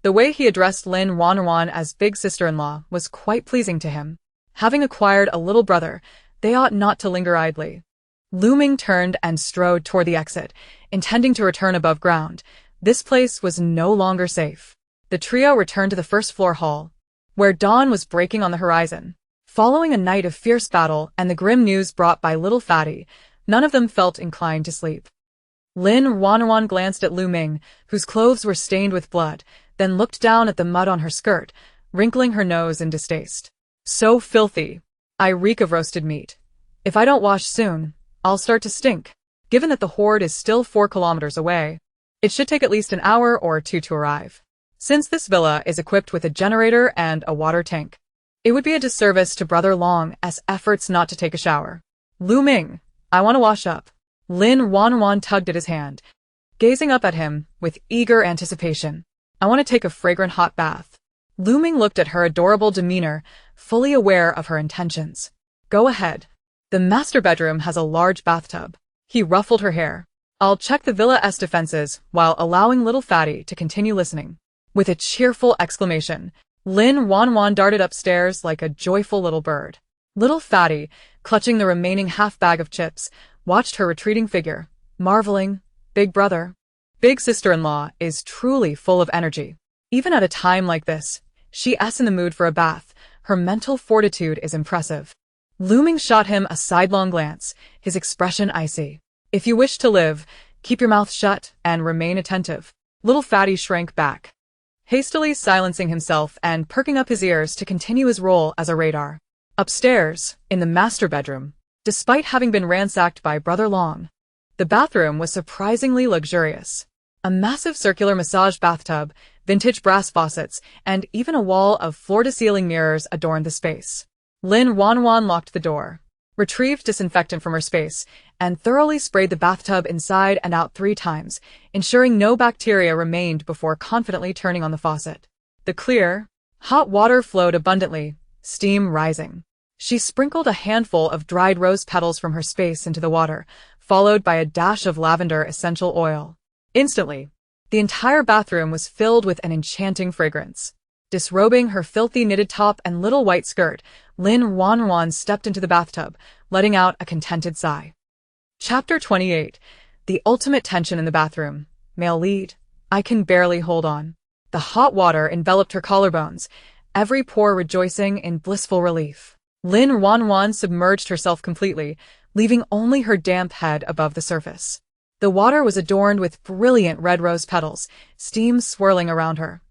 A: the way he addressed Lin Ruanruan as big sister-in-law was quite pleasing to him. Having acquired a little brother, they ought not to linger idly. Lu Ming turned and strode toward the exit, intending to return above ground. This place was no longer safe. The trio returned to the first-floor hall, where dawn was breaking on the horizon. Following a night of fierce battle and the grim news brought by little Fatty, none of them felt inclined to sleep. Lin Ruanruan glanced at Lu Ming, whose clothes were stained with blood, then looked down at the mud on her skirt, wrinkling her nose in distaste. So filthy. I reek of roasted meat. If I don't wash soon, I'll start to stink. Given that the horde is still 4 kilometers away, it should take at least an hour or 2 to arrive. Since this villa is equipped with a generator and a water tank, it would be a disservice to Brother Long's efforts not to take a shower. Lu Ming, I want to wash up. Lin Ruanruan tugged at his hand, gazing up at him with eager anticipation. I want to take a fragrant hot bath. Lu Ming looked at her adorable demeanor, fully aware of her intentions. Go ahead. The master bedroom has a large bathtub. He ruffled her hair. I'll check the villa's defenses while allowing little Fatty to continue listening. With a cheerful exclamation, Lin Ruanruan darted upstairs like a joyful little bird. Little Fatty, clutching the remaining half-bag of chips, watched her retreating figure, marveling. Big brother, big sister-in-law is truly full of energy. Even at a time like this, she's in the mood for a bath. Her mental fortitude is impressive. Lu Ming shot him a sidelong glance, his expression icy. If you wish to live, keep your mouth shut and remain attentive. Little Fatty shrank back, hastily silencing himself and perking up his ears to continue his role as a radar. Upstairs, in the master bedroom, despite having been ransacked by Brother Long, the bathroom was surprisingly luxurious. A massive circular massage bathtub, vintage brass faucets, and even a wall of floor-to-ceiling mirrors adorned the space. Lin Ruanruan locked the door. retrieved disinfectant from her space, and thoroughly sprayed the bathtub inside and out 3 times, ensuring no bacteria remained before confidently turning on the faucet. The clear, hot water flowed abundantly, steam rising. She sprinkled a handful of dried rose petals from her space into the water, followed by a dash of lavender essential oil. Instantly, the entire bathroom was filled with an enchanting fragrance. Disrobing her filthy knitted top and little white skirt, Lin Ruanruan stepped into the bathtub, letting out a contented sigh. Chapter 28. The ultimate tension in the bathroom. Male lead. I can barely hold on. The hot water enveloped her collarbones, every pore rejoicing in blissful relief. Lin Ruanruan submerged herself completely, leaving only her damp head above the surface. The water was adorned with brilliant red rose petals, steam swirling around her,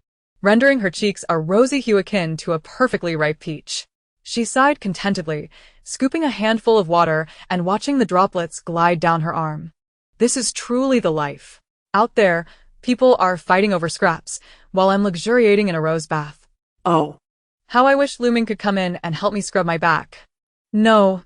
A: rendering her cheeks a rosy hue akin to a perfectly ripe peach. She sighed contentedly, scooping a handful of water and watching the droplets glide down her arm. This is truly the life. Out there, people are fighting over scraps, while I'm luxuriating in a rose bath.
B: Oh.
A: How I wish Lu Ming could come in and help me scrub my back. No,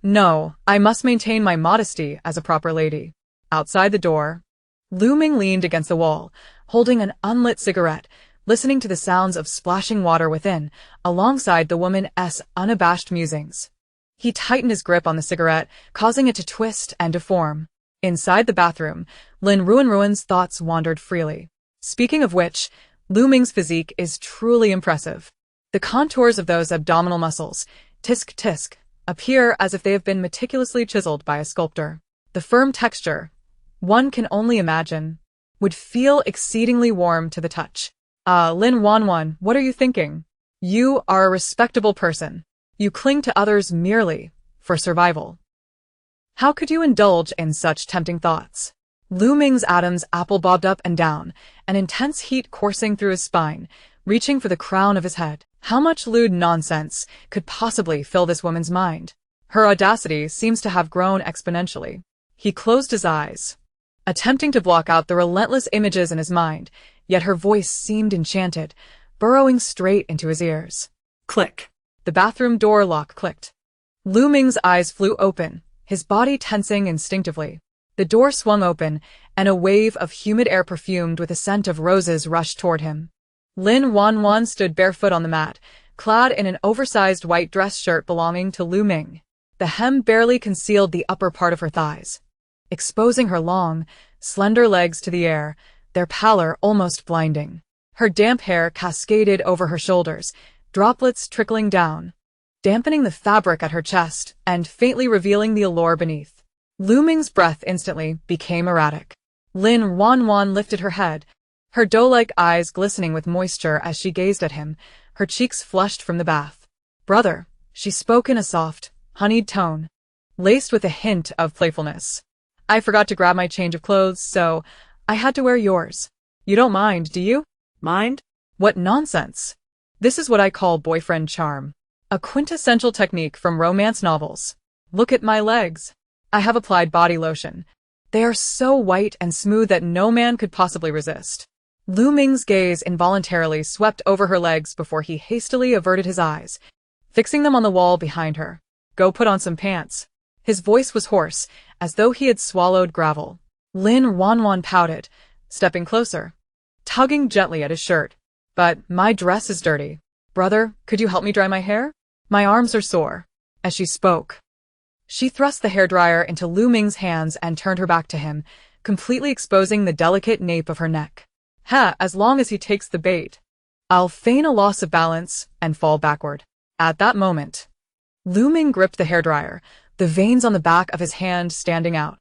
A: I must maintain my modesty as a proper lady. Outside the door, Lu Ming leaned against the wall, holding an unlit cigarette, listening to the sounds of splashing water within, alongside the woman's unabashed musings. He tightened his grip on the cigarette, causing it to twist and deform. Inside the bathroom, Lin Ruanruan's thoughts wandered freely. Speaking of which, Lu Ming's physique is truly impressive. The contours of those abdominal muscles, tisk, appear as if they have been meticulously chiseled by a sculptor. The firm texture, one can only imagine, would feel exceedingly warm to the touch. Lin Ruanruan, what are you thinking? You are a respectable person. You cling to others merely for survival. How could you indulge in such tempting thoughts? Lu Ming's Adam's apple bobbed up and down, an intense heat coursing through his spine, reaching for the crown of his head. How much lewd nonsense could possibly fill this woman's mind? Her audacity seems to have grown exponentially. He closed his eyes, attempting to block out the relentless images in his mind, yet her voice seemed enchanted, burrowing straight into his ears.
B: Click.
A: The bathroom door lock clicked. Lu Ming's eyes flew open, his body tensing instinctively. The door swung open, and a wave of humid air perfumed with the scent of roses rushed toward him. Lin Ruanruan stood barefoot on the mat, clad in an oversized white dress shirt belonging to Lu Ming. The hem barely concealed the upper part of her thighs, exposing her long, slender legs to the air, their pallor almost blinding. Her damp hair cascaded over her shoulders, droplets trickling down, dampening the fabric at her chest and faintly revealing the allure beneath. Lu Ming's breath instantly became erratic. Lin Ruanruan lifted her head, her doe-like eyes glistening with moisture as she gazed at him, her cheeks flushed from the bath. Brother, she spoke in a soft, honeyed tone, laced with a hint of playfulness. I forgot to grab my change of clothes, so I had to wear yours. You don't mind, do you?
B: Mind?
A: What nonsense. This is what I call boyfriend charm. A quintessential technique from romance novels. Look at my legs. I have applied body lotion. They are so white and smooth that no man could possibly resist. Lu Ming's gaze involuntarily swept over her legs before he hastily averted his eyes, fixing them on the wall behind her. Go put on some pants. His voice was hoarse, as though he had swallowed gravel. Lin Ruanruan pouted, stepping closer, tugging gently at his shirt. But my dress is dirty. Brother, could you help me dry my hair? My arms are sore. As she spoke, she thrust the hairdryer into Lu Ming's hands and turned her back to him, completely exposing the delicate nape of her neck. As long as he takes the bait. I'll feign a loss of balance and fall backward. At that moment, Lu Ming gripped the hairdryer, the veins on the back of his hand standing out.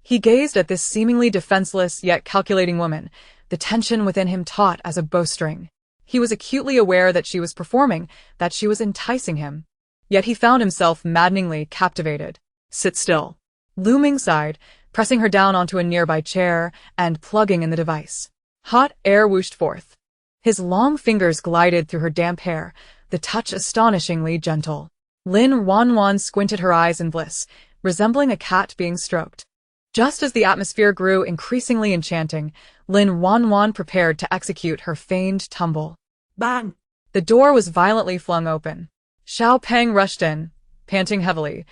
A: He gazed at this seemingly defenseless yet calculating woman, the tension within him taut as a bowstring. He was acutely aware that she was performing, that she was enticing him. Yet he found himself maddeningly captivated. Sit still. Lu Ming sighed, pressing her down onto a nearby chair and plugging in the device. Hot air whooshed forth. His long fingers glided through her damp hair, the touch astonishingly gentle. Lin Ruanruan squinted her eyes in bliss, resembling a cat being stroked. Just as the atmosphere grew increasingly enchanting, Lin Ruanruan prepared to execute her feigned tumble.
B: Bang!
A: The door was violently flung open. Xiao Peng rushed in, panting heavily,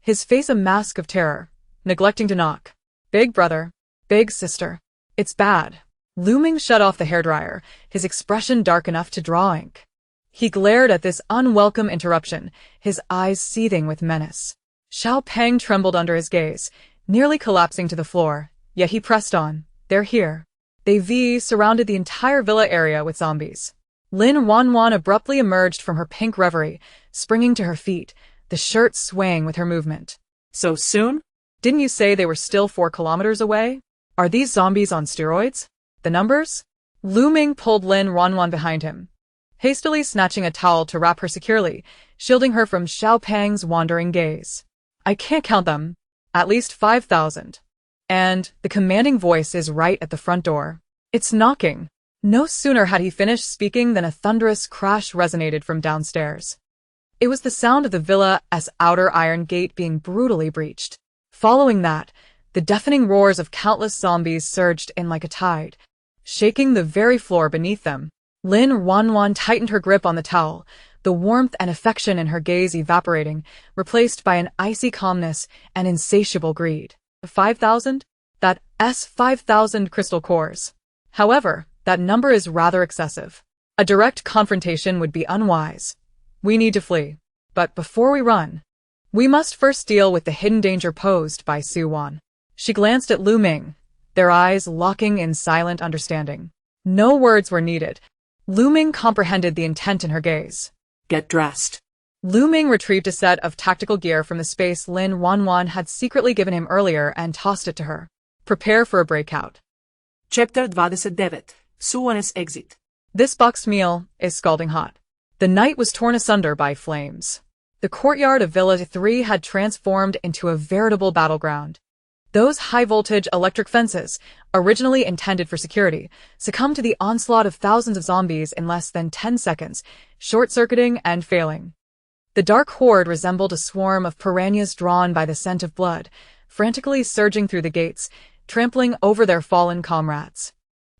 A: his face a mask of terror, neglecting to knock. Big brother. Big sister. It's bad. Lu Ming shut off the hairdryer, his expression dark enough to draw ink. He glared at this unwelcome interruption, his eyes seething with menace. Xiao Peng trembled under his gaze, nearly collapsing to the floor, yet he pressed on. They're here. They surrounded the entire villa area with zombies. Lin Ruanruan abruptly emerged from her pink reverie, springing to her feet, the shirt swaying with her movement.
B: So soon?
A: Didn't you say they were still 4 kilometers away? Are these zombies on steroids? The numbers? Lu Ming pulled Lin Ruanruan behind him, hastily snatching a towel to wrap her securely, shielding her from Xiao Peng's wandering gaze. I can't count them. At least 5,000. And the commanding voice is right at the front door. It's knocking. No sooner had he finished speaking than a thunderous crash resonated from downstairs. It was the sound of the villa's outer iron gate being brutally breached. Following that, the deafening roars of countless zombies surged in like a tide, shaking the very floor beneath them. Lin Ruanruan tightened her grip on the towel, the warmth and affection in her gaze evaporating, replaced by an icy calmness and insatiable greed. 5,000? That's 5,000 crystal cores. However, that number is rather excessive. A direct confrontation would be unwise. We need to flee. But before we run, we must first deal with the hidden danger posed by Su Wan. She glanced at Lu Ming, their eyes locking in silent understanding. No words were needed. Lu Ming comprehended the intent in her gaze.
B: Get dressed.
A: Lu Ming retrieved a set of tactical gear from the space Lin Ruanruan had secretly given him earlier and tossed it to her. Prepare for a breakout.
B: Chapter 29. Su Wan's exit.
A: This boxed meal is scalding hot. The night was torn asunder by flames. The courtyard of Villa 3 had transformed into a veritable battleground. Those high-voltage electric fences, originally intended for security, succumbed to the onslaught of thousands of zombies in less than 10 seconds, short-circuiting and failing. The dark horde resembled a swarm of piranhas drawn by the scent of blood, frantically surging through the gates, trampling over their fallen comrades.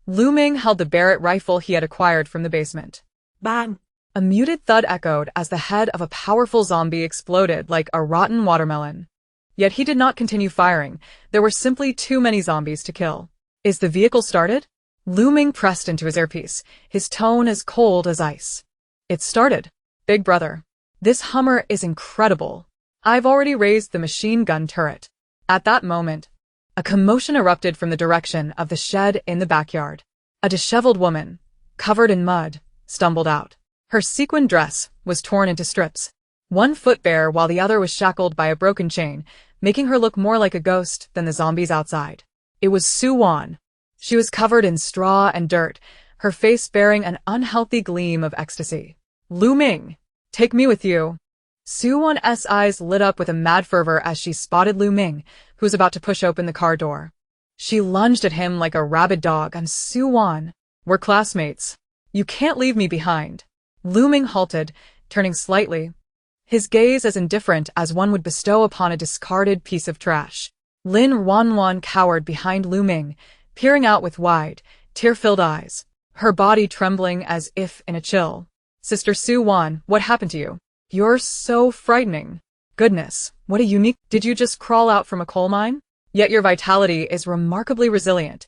A: Lu Ming held the Barrett rifle he had acquired from the basement.
B: Bang!
A: A muted thud echoed as the head of a powerful zombie exploded like a rotten watermelon. Yet he did not continue firing. There were simply too many zombies to kill. Is the vehicle started? Lu Ming pressed into his earpiece, his tone as cold as ice. It's started. Big brother. This Hummer is incredible. I've already raised the machine gun turret. At that moment, a commotion erupted from the direction of the shed in the backyard. A disheveled woman, covered in mud, stumbled out. Her sequin dress was torn into strips, one foot bare while the other was shackled by a broken chain, making her look more like a ghost than the zombies outside. It was Su Wan. She was covered in straw and dirt, her face bearing an unhealthy gleam of ecstasy. Lu Ming, take me with you. Su Wan's eyes lit up with a mad fervor as she spotted Lu Ming, who was about to push open the car door. She lunged at him like a rabid dog. I'm Su Wan. We're classmates. You can't leave me behind. Lu Ming halted, turning slightly, his gaze as indifferent as one would bestow upon a discarded piece of trash. Lin Ruanruan cowered behind Lu Ming, peering out with wide, tear-filled eyes, her body trembling as if in a chill. Sister Su Wan, what happened to you? You're so frightening. Goodness, what a unique— Did you just crawl out from a coal mine? Yet your vitality is remarkably resilient.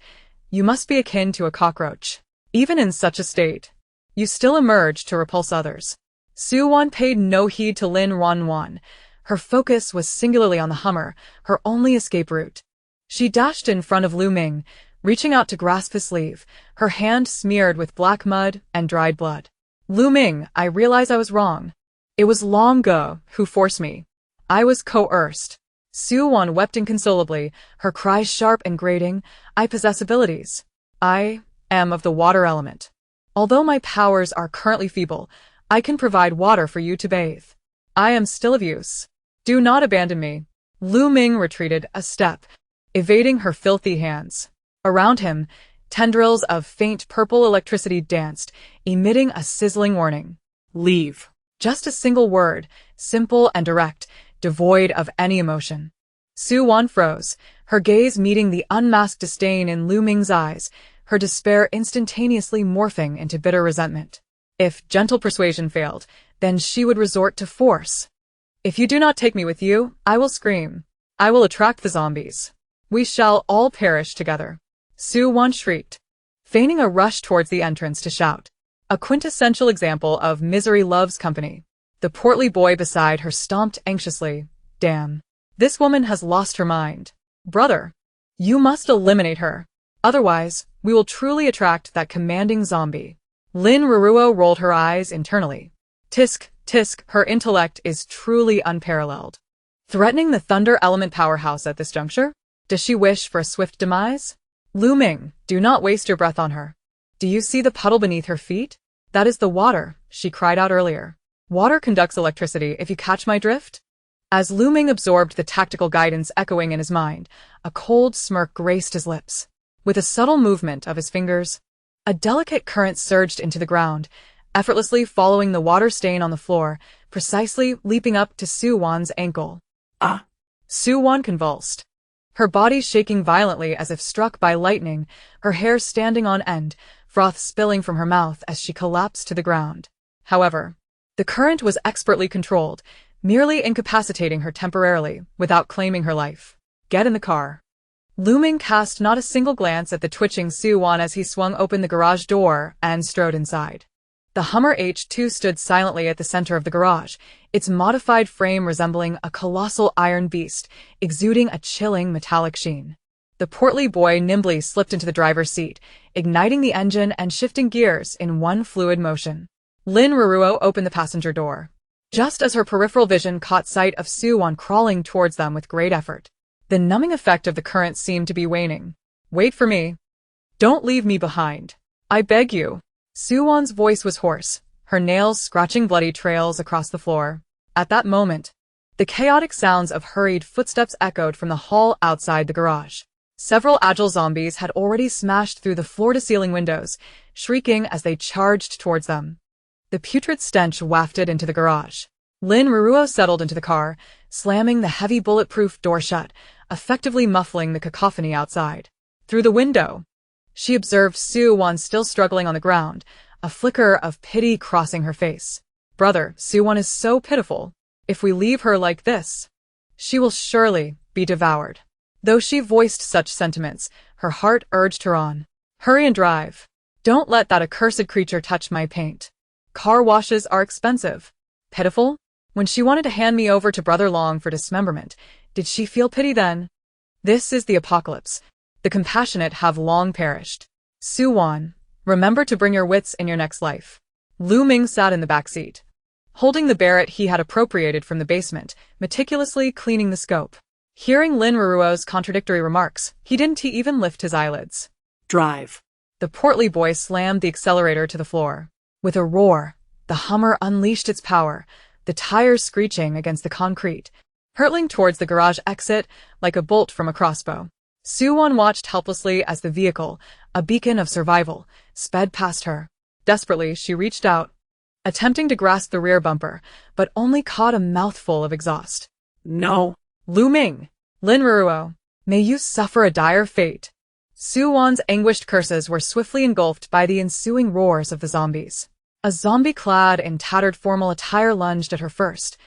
A: You must be akin to a cockroach. Even in such a state, you still emerge to repulse others. Su Wan paid no heed to Lin Ruanruan. Her focus was singularly on the Hummer, her only escape route. She dashed in front of Lu Ming, reaching out to grasp his sleeve, her hand smeared with black mud and dried blood. Lu Ming, I realize I was wrong. It was Long Ge who forced me. I was coerced. Su Wan wept inconsolably, her cries sharp and grating. I possess abilities. I am of the water element. Although my powers are currently feeble, I can provide water for you to bathe. I am still of use. Do not abandon me. Lu Ming retreated a step, evading her filthy hands. Around him, tendrils of faint purple electricity danced, emitting a sizzling warning.
B: Leave.
A: Just a single word, simple and direct, devoid of any emotion. Su Wan froze, her gaze meeting the unmasked disdain in Lu Ming's eyes, her despair instantaneously morphing into bitter resentment. If gentle persuasion failed, then she would resort to force. If you do not take me with you, I will scream. I will attract the zombies. We shall all perish together. Su-won shrieked, feigning a rush towards the entrance to shout. A quintessential example of misery loves company. The portly boy beside her stomped anxiously. Damn. This woman has lost her mind. Brother, you must eliminate her. Otherwise, we will truly attract that commanding zombie. Lin Ruanruan rolled her eyes internally. Tisk, tisk, her intellect is truly unparalleled. Threatening the thunder element powerhouse at this juncture? Does she wish for a swift demise? Lu Ming, do not waste your breath on her. Do you see the puddle beneath her feet? That is the water, she cried out earlier. Water conducts electricity, if you catch my drift? As Lu Ming absorbed the tactical guidance echoing in his mind, a cold smirk graced his lips. With a subtle movement of his fingers, a delicate current surged into the ground, effortlessly following the water stain on the floor, precisely leaping up to Su-won's ankle.
B: Ah!
A: Su-won convulsed, her body shaking violently as if struck by lightning, her hair standing on end, froth spilling from her mouth as she collapsed to the ground. However, the current was expertly controlled, merely incapacitating her temporarily, without claiming her life. Get in the car. Lu Ming cast not a single glance at the twitching Su-won as he swung open the garage door and strode inside. The Hummer H2 stood silently at the center of the garage, its modified frame resembling a colossal iron beast, exuding a chilling metallic sheen. The portly boy nimbly slipped into the driver's seat, igniting the engine and shifting gears in one fluid motion. Lin Ruanruan opened the passenger door, just as her peripheral vision caught sight of Su-won crawling towards them with great effort. The numbing effect of the current seemed to be waning. Wait for me. Don't leave me behind. I beg you. Su-won's voice was hoarse, her nails scratching bloody trails across the floor. At that moment, the chaotic sounds of hurried footsteps echoed from the hall outside the garage. Several agile zombies had already smashed through the floor-to-ceiling windows, shrieking as they charged towards them. The putrid stench wafted into the garage. Lin Ruanruan settled into the car, slamming the heavy bulletproof door shut, effectively muffling the cacophony outside. Through the window, she observed Su-won still struggling on the ground, a flicker of pity crossing her face. Brother, Su-won is so pitiful. If we leave her like this, she will surely be devoured. Though she voiced such sentiments, her heart urged her on. Hurry and drive. Don't let that accursed creature touch my paint. Car washes are expensive. Pitiful? When she wanted to hand me over to Brother Long for dismemberment, did she feel pity then? This is the apocalypse. The compassionate have long perished. Su-won, remember to bring your wits in your next life. Lu Ming sat in the back seat, holding the Barrett he had appropriated from the basement, meticulously cleaning the scope. Hearing Lin Ruanruan's contradictory remarks, he didn't even lift his eyelids.
B: Drive.
A: The portly boy slammed the accelerator to the floor. With a roar, the Hummer unleashed its power, the tires screeching against the concrete, hurtling towards the garage exit like a bolt from a crossbow. Su-won watched helplessly as the vehicle, a beacon of survival, sped past her. Desperately, she reached out, attempting to grasp the rear bumper, but only caught a mouthful of exhaust.
B: No.
A: Lu Ming, Lin Ruanruan, may you suffer a dire fate. Su-won's anguished curses were swiftly engulfed by the ensuing roars of the zombies. A zombie clad in tattered formal attire lunged at her first,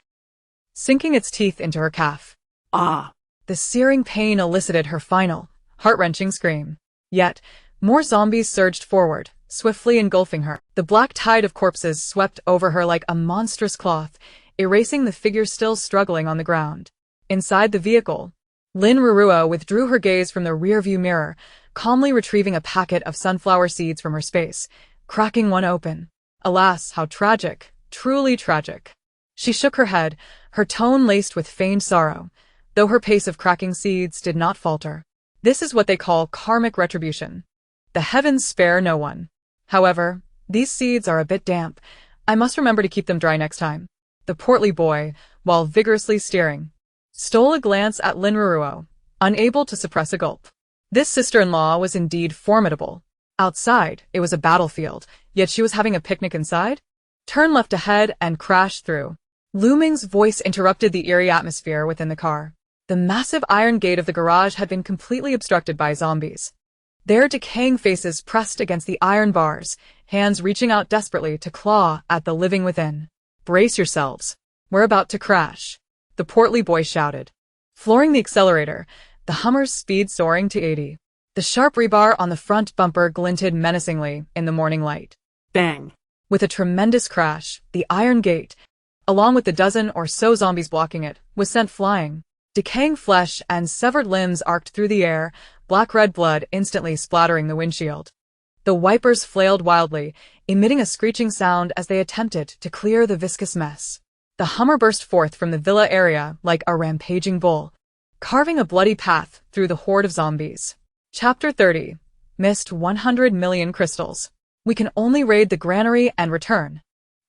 A: sinking its teeth into her calf.
B: Ah!
A: The searing pain elicited her final, heart-wrenching scream. Yet, more zombies surged forward, swiftly engulfing her. The black tide of corpses swept over her like a monstrous cloth, erasing the figure still struggling on the ground. Inside the vehicle, Lin Ruanruan withdrew her gaze from the rearview mirror, calmly retrieving a packet of sunflower seeds from her space, cracking one open. Alas, how tragic, truly tragic. She shook her head, her tone laced with feigned sorrow, though her pace of cracking seeds did not falter. This is what they call karmic retribution. The heavens spare no one. However, these seeds are a bit damp. I must remember to keep them dry next time. The portly boy, while vigorously steering, stole a glance at Lin Ruanruan, unable to suppress a gulp. This sister-in-law was indeed formidable. Outside, it was a battlefield, yet she was having a picnic inside? Turn left ahead and crash through. Lu Ming's voice interrupted the eerie atmosphere within the car. The massive iron gate of the garage had been completely obstructed by zombies. Their decaying faces pressed against the iron bars, hands reaching out desperately to claw at the living within. Brace yourselves. We're about to crash. the portly boy shouted. Flooring the accelerator, the Hummer's speed soaring to 80. The sharp rebar on the front bumper glinted menacingly in the morning light.
B: Bang!
A: With a tremendous crash, the iron gate, along with the dozen or so zombies blocking it, was sent flying. Decaying flesh and severed limbs arced through the air, black-red blood instantly splattering the windshield. The wipers flailed wildly, emitting a screeching sound as they attempted to clear the viscous mess. The Hummer burst forth from the villa area like a rampaging bull, carving a bloody path through the horde of zombies. Chapter 30. Missed 100 million crystals. We can only raid the granary and return.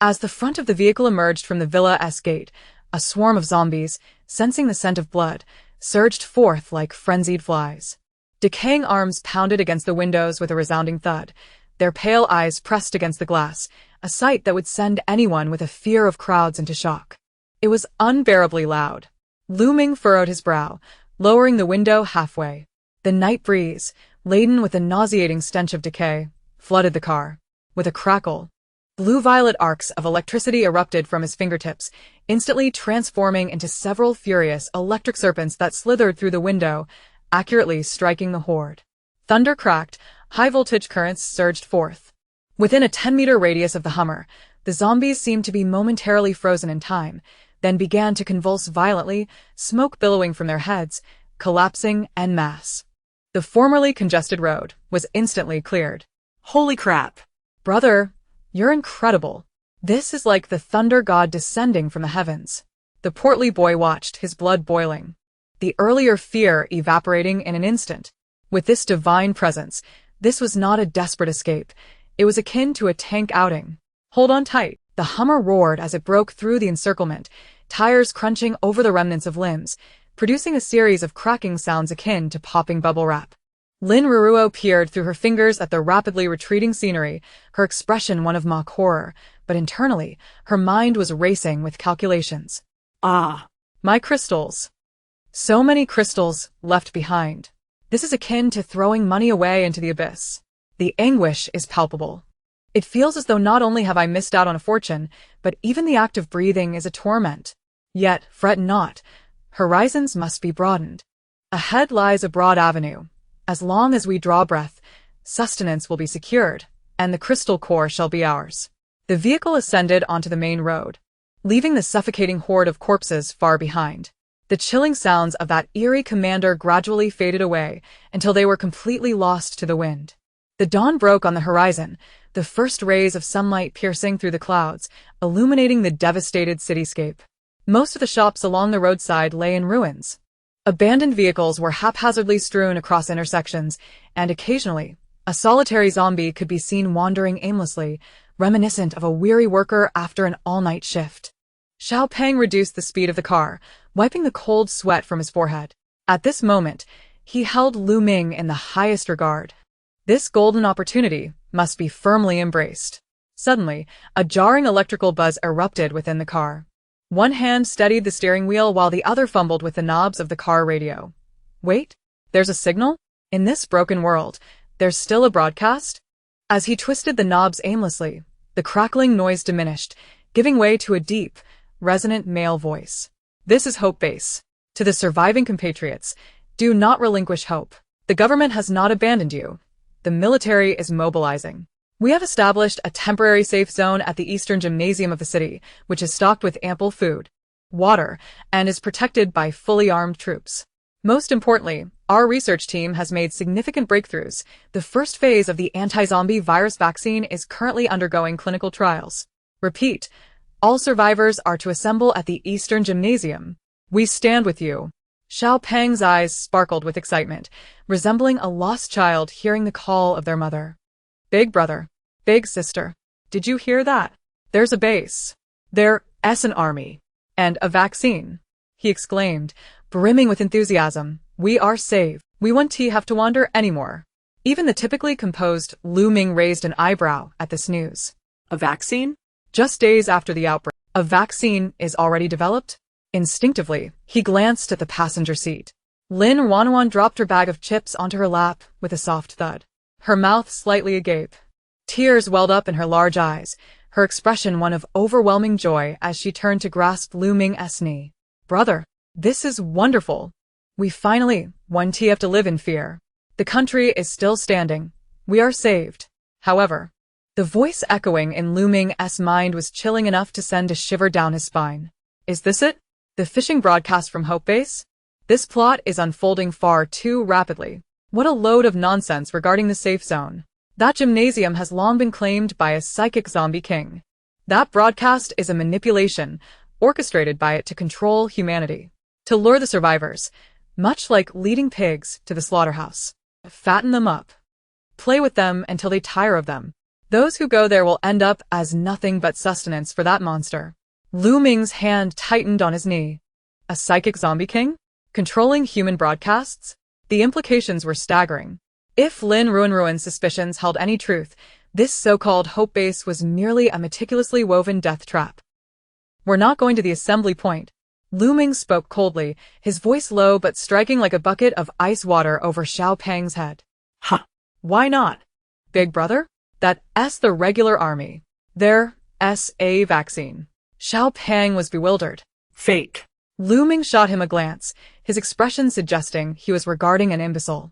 A: As the front of the vehicle emerged from the villa's gate, a swarm of zombies, sensing the scent of blood, surged forth like frenzied flies. Decaying arms pounded against the windows with a resounding thud, their pale eyes pressed against the glass, a sight that would send anyone with a fear of crowds into shock. It was unbearably loud. Looming furrowed his brow, lowering the window halfway. The night breeze, laden with a nauseating stench of decay, flooded the car. With a crackle, blue-violet arcs of electricity erupted from his fingertips, instantly transforming into several furious electric serpents that slithered through the window, accurately striking the horde. Thunder cracked, high-voltage currents surged forth. Within a 10-meter radius of the Hummer, the zombies seemed to be momentarily frozen in time, then began to convulse violently, smoke billowing from their heads, collapsing en masse. The formerly congested road was instantly cleared.
B: Holy crap!
A: Brother, you're incredible. This is like the thunder god descending from the heavens. The portly boy watched, his blood boiling. The earlier fear evaporating in an instant. With this divine presence, this was not a desperate escape. It was akin to a tank outing. Hold on tight. The Hummer roared as it broke through the encirclement, tires crunching over the remnants of limbs, producing a series of cracking sounds akin to popping bubble wrap. Lin Ruanruan peered through her fingers at the rapidly retreating scenery, her expression one of mock horror, but internally, her mind was racing with calculations.
B: Ah!
A: My crystals. So many crystals left behind. This is akin to throwing money away into the abyss. The anguish is palpable. It feels as though not only have I missed out on a fortune, but even the act of breathing is a torment. Yet, fret not. Horizons must be broadened. Ahead lies a broad avenue. As long as we draw breath, sustenance will be secured, and the crystal core shall be ours. The vehicle ascended onto the main road, leaving the suffocating horde of corpses far behind. The chilling sounds of that eerie commander gradually faded away until they were completely lost to the wind. The dawn broke on the horizon, the first rays of sunlight piercing through the clouds, illuminating the devastated cityscape. Most of the shops along the roadside lay in ruins. Abandoned vehicles were haphazardly strewn across intersections, and occasionally, a solitary zombie could be seen wandering aimlessly, reminiscent of a weary worker after an all-night shift. Xiao Peng reduced the speed of the car, wiping the cold sweat from his forehead. At this moment, he held Lu Ming in the highest regard. This golden opportunity must be firmly embraced. Suddenly, a jarring electrical buzz erupted within the car. One hand steadied the steering wheel while the other fumbled with the knobs of the car radio. Wait, there's a signal? In this broken world, there's still a broadcast? As he twisted the knobs aimlessly, the crackling noise diminished, giving way to a deep, resonant male voice. This is Hope Base. To the surviving compatriots, do not relinquish hope. The government has not abandoned you. The military is mobilizing. We have established a temporary safe zone at the eastern gymnasium of the city, which is stocked with ample food, water, and is protected by fully armed troops. Most importantly, our research team has made significant breakthroughs. The first phase of the anti-zombie virus vaccine is currently undergoing clinical trials. Repeat, all survivors are to assemble at the eastern gymnasium. We stand with you. Xiao Peng's eyes sparkled with excitement, resembling a lost child hearing the call of their mother. Big brother, big sister, did you hear that? There's a base. There's an army. And a vaccine, he exclaimed, brimming with enthusiasm. We are saved. We won't have to wander anymore. Even the typically composed Lu Ming raised an eyebrow at this news.
B: A vaccine?
A: Just days after the outbreak, a vaccine is already developed? Instinctively, he glanced at the passenger seat. Lin Ruanruan dropped her bag of chips onto her lap with a soft thud. Her mouth slightly agape. Tears welled up in her large eyes, her expression one of overwhelming joy as she turned to grasp Lu Ming's knee. Brother, this is wonderful. We finally won't have to live in fear. The country is still standing. We are saved. However, the voice echoing in Lu Ming's mind was chilling enough to send a shiver down his spine. Is this it? The phishing broadcast from Hope Base? This plot is unfolding far too rapidly. What a load of nonsense regarding the safe zone. That gymnasium has long been claimed by a psychic zombie king. That broadcast is a manipulation, orchestrated by it to control humanity, to lure the survivors, much like leading pigs to the slaughterhouse. Fatten them up. Play with them until they tire of them. Those who go there will end up as nothing but sustenance for that monster. Lu Ming's hand tightened on his knee. A psychic zombie king? Controlling human broadcasts? The implications were staggering. If Lin Ruanruan's suspicions held any truth, this so-called Hope Base was merely a meticulously woven death trap. We're not going to the assembly point. Lu Ming spoke coldly, his voice low but striking like a bucket of ice water over Xiao Peng's head.
B: Huh.
A: Why not? Big brother? That's the regular army. There's a vaccine. Xiao Peng was bewildered.
B: Fake.
A: Lu Ming shot him a glance, his expression suggesting he was regarding an imbecile.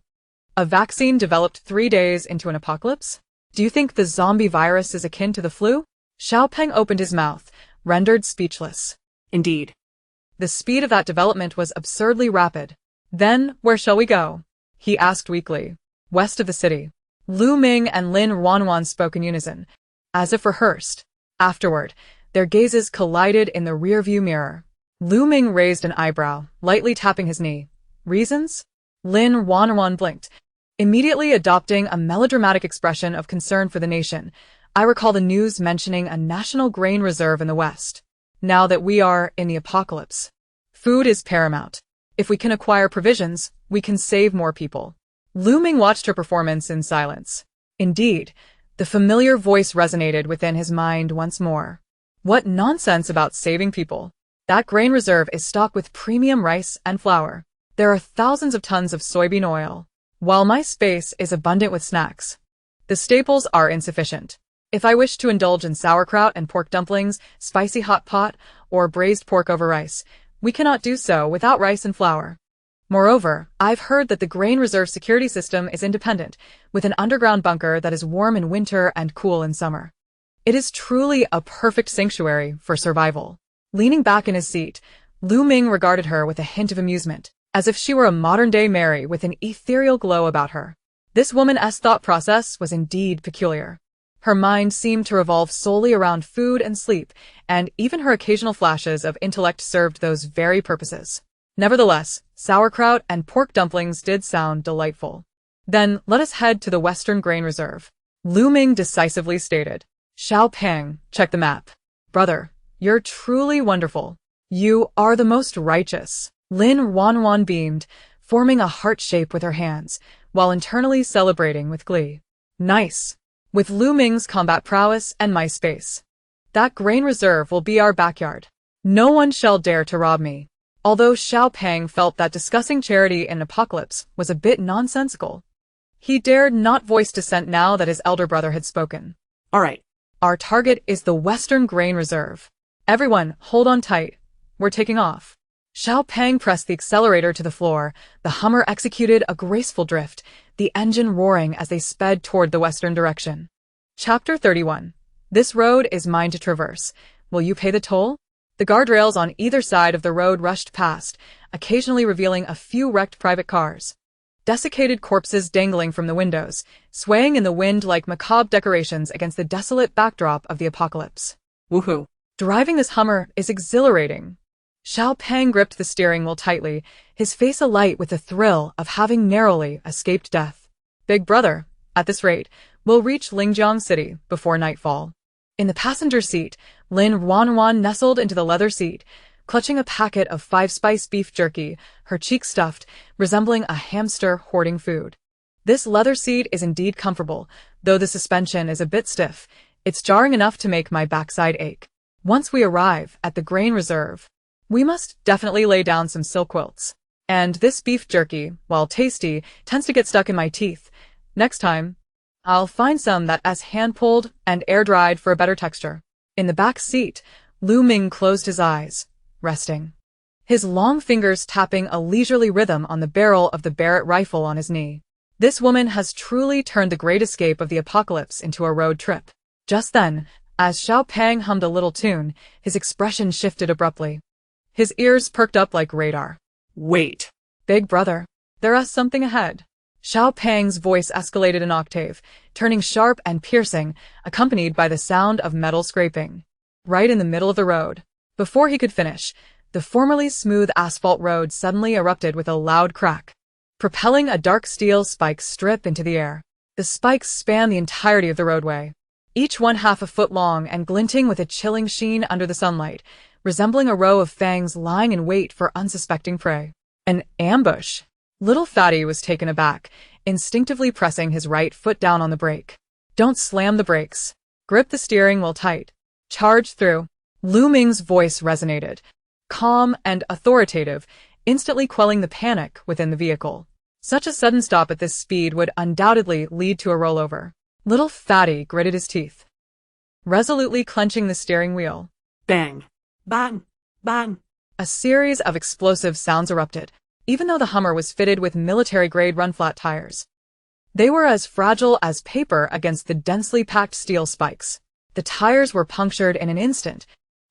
A: A vaccine developed 3 days into an apocalypse? Do you think the zombie virus is akin to the flu? Xiao Peng opened his mouth, rendered speechless.
B: Indeed.
A: The speed of that development was absurdly rapid. Then, where shall we go? He asked weakly. West of the city. Lu Ming and Lin Ruanruan spoke in unison, as if rehearsed. Afterward, their gazes collided in the rearview mirror. Lu Ming raised an eyebrow, lightly tapping his knee. Reasons? Lin Ruanruan blinked, immediately adopting a melodramatic expression of concern for the nation. I recall the news mentioning a national grain reserve in the West. Now that we are in the apocalypse, food is paramount. If we can acquire provisions, we can save more people. Lu Ming watched her performance in silence. Indeed, the familiar voice resonated within his mind once more. What nonsense about saving people. That grain reserve is stocked with premium rice and flour. There are thousands of tons of soybean oil, while my space is abundant with snacks. The staples are insufficient. If I wish to indulge in sauerkraut and pork dumplings, spicy hot pot, or braised pork over rice, we cannot do so without rice and flour. Moreover, I've heard that the grain reserve security system is independent, with an underground bunker that is warm in winter and cool in summer. It is truly a perfect sanctuary for survival. Leaning back in his seat, Lu Ming regarded her with a hint of amusement, as if she were a modern-day Mary with an ethereal glow about her. This woman's thought process was indeed peculiar. Her mind seemed to revolve solely around food and sleep, and even her occasional flashes of intellect served those very purposes. Nevertheless, sauerkraut and pork dumplings did sound delightful. Then, let us head to the Western Grain Reserve. Lu Ming decisively stated. Xiao Peng, check the map. Brother, you're truly wonderful. You are the most righteous. Lin Ruanruan beamed, forming a heart shape with her hands, while internally celebrating with glee. Nice. With Lu Ming's combat prowess and my space. That grain reserve will be our backyard. No one shall dare to rob me. Although Xiao Peng felt that discussing charity in an apocalypse was a bit nonsensical, he dared not voice dissent now that his elder brother had spoken.
B: All right.
A: Our target is the Western Grain Reserve. Everyone, hold on tight. We're taking off. Xiao Peng pressed the accelerator to the floor. The Hummer executed a graceful drift, the engine roaring as they sped toward the western direction. Chapter 31. This road is mine to traverse. Will you pay the toll? The guardrails on either side of the road rushed past, occasionally revealing a few wrecked private cars. Desiccated corpses dangling from the windows, swaying in the wind like macabre decorations against the desolate backdrop of the apocalypse.
B: Woohoo.
A: Driving this Hummer is exhilarating. Xiao Peng gripped the steering wheel tightly, his face alight with the thrill of having narrowly escaped death. Big brother, at this rate, we'll reach Lingjiang City before nightfall. In the passenger seat, Lin Ruanruan nestled into the leather seat, clutching a packet of 5-spice beef jerky, her cheeks stuffed, resembling a hamster hoarding food. This leather seat is indeed comfortable, though the suspension is a bit stiff. It's jarring enough to make my backside ache. Once we arrive at the grain reserve, we must definitely lay down some silk quilts. And this beef jerky, while tasty, tends to get stuck in my teeth. Next time, I'll find some that's hand-pulled and air-dried for a better texture. In the back seat, Lu Ming closed his eyes, resting. his long fingers tapping a leisurely rhythm on the barrel of the Barrett rifle on his knee. This woman has truly turned the great escape of the apocalypse into a road trip. Just then, as Xiao Pang hummed a little tune, his expression shifted abruptly. His ears perked up like radar.
B: Wait.
A: Big brother, there's something ahead. Xiao Pang's voice escalated an octave, turning sharp and piercing, accompanied by the sound of metal scraping. Right in the middle of the road. Before he could finish, the formerly smooth asphalt road suddenly erupted with a loud crack, propelling a dark steel spike strip into the air. The spikes spanned the entirety of the roadway, each one half a foot long and glinting with a chilling sheen under the sunlight, resembling a row of fangs lying in wait for unsuspecting prey. An ambush. Little Fatty was taken aback, instinctively pressing his right foot down on the brake. Don't slam the brakes. Grip the steering wheel tight. Charge through. Lu Ming's voice resonated, calm and authoritative, instantly quelling the panic within the vehicle. Such a sudden stop at this speed would undoubtedly lead to a rollover. Little Fatty gritted his teeth, resolutely clenching the steering wheel.
B: Bang. Bang. Bang.
A: A series of explosive sounds erupted, even though the Hummer was fitted with military-grade run-flat tires. They were as fragile as paper against the densely packed steel spikes. The tires were punctured in an instant,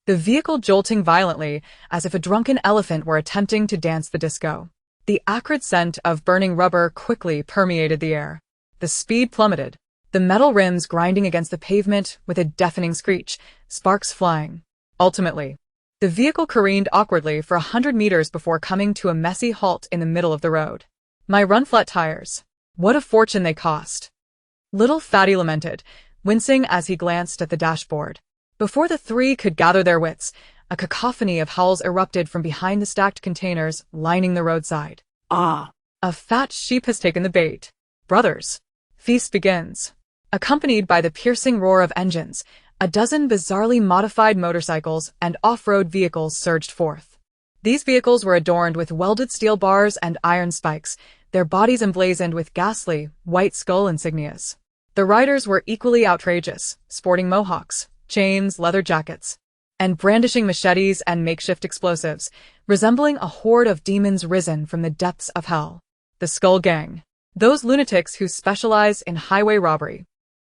A: the vehicle jolting violently as if a drunken elephant were attempting to dance the disco. The acrid scent of burning rubber quickly permeated the air. The speed plummeted, the metal rims grinding against the pavement with a deafening screech, sparks flying. Ultimately, the vehicle careened awkwardly for 100 meters before coming to a messy halt in the middle of the road. My run-flat tires. What a fortune they cost. Little Fatty lamented, wincing as he glanced at the dashboard. Before the three could gather their wits, a cacophony of howls erupted from behind the stacked containers lining the roadside.
B: Ah.
A: A fat sheep has taken the bait. Brothers. Feast begins. Accompanied by the piercing roar of engines, a dozen bizarrely modified motorcycles and off-road vehicles surged forth. These vehicles were adorned with welded steel bars and iron spikes, their bodies emblazoned with ghastly, white skull insignias. The riders were equally outrageous, sporting mohawks, chains, leather jackets, and brandishing machetes and makeshift explosives, resembling a horde of demons risen from the depths of hell. The Skull Gang. Those lunatics who specialize in highway robbery.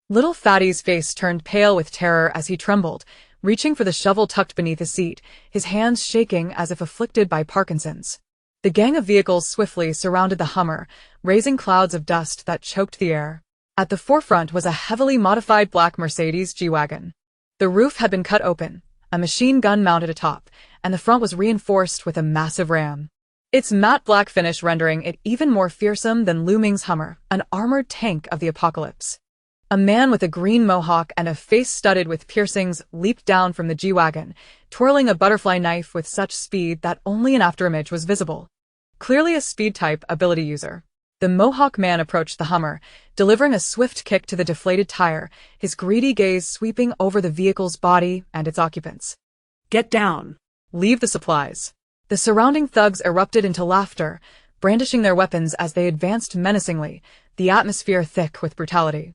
A: Little Fatty's face turned pale with terror as he trembled, reaching for the shovel tucked beneath his seat, his hands shaking as if afflicted by Parkinson's. The gang of vehicles swiftly surrounded the Hummer, raising clouds of dust that choked the air. At the forefront was a heavily modified black Mercedes G-Wagon. The roof had been cut open, a machine gun mounted atop, and the front was reinforced with a massive ram. Its matte black finish rendering it even more fearsome than Lu Ming's Hummer, an armored tank of the apocalypse. A man with a green mohawk and a face studded with piercings leaped down from the G-Wagon, twirling a butterfly knife with such speed that only an afterimage was visible. Clearly a speed-type ability user. The Mohawk man approached the Hummer, delivering a swift kick to the deflated tire, his greedy gaze sweeping over the vehicle's body and its occupants.
B: Get down.
A: Leave the supplies. The surrounding thugs erupted into laughter, brandishing their weapons as they advanced menacingly, the atmosphere thick with brutality.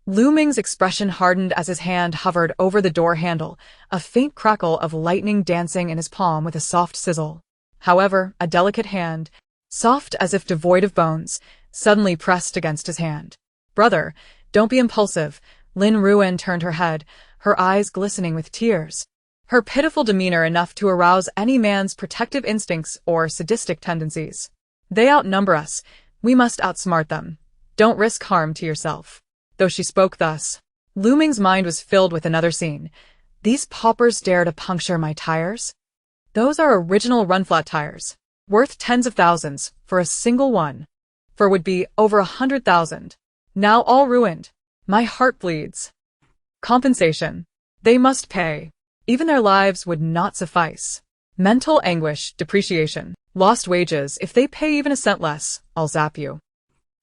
A: Lu Ming's expression hardened as his hand hovered over the door handle, a faint crackle of lightning dancing in his palm with a soft sizzle. However, a delicate hand, soft as if devoid of bones, suddenly pressed against his hand. Brother, don't be impulsive. Lin Ruanruan turned her head, her eyes glistening with tears. Her pitiful demeanor enough to arouse any man's protective instincts or sadistic tendencies. They outnumber us. We must outsmart them. Don't risk harm to yourself. Though she spoke thus, Lu Ming's mind was filled with another scene. These paupers dare to puncture my tires? Those are original run-flat tires, worth tens of thousands for a single one. For would be over 100,000. Now all ruined. My heart bleeds. Compensation. They must pay. Even their lives would not suffice. Mental anguish, depreciation, lost wages. If they pay even a cent less, I'll zap you.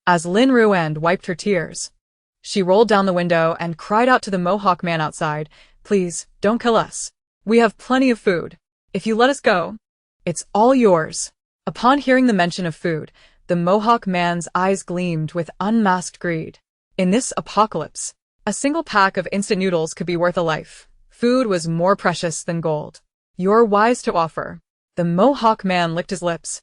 A: As Lin Ruanruan wiped her tears, she rolled down the window and cried out to the Mohawk man outside, please, don't kill us. We have plenty of food. If you let us go, it's all yours. Upon hearing the mention of food, the Mohawk man's eyes gleamed with unmasked greed. In this apocalypse, a single pack of instant noodles could be worth a life. Food was more precious than gold. You're wise to offer. The Mohawk man licked his lips,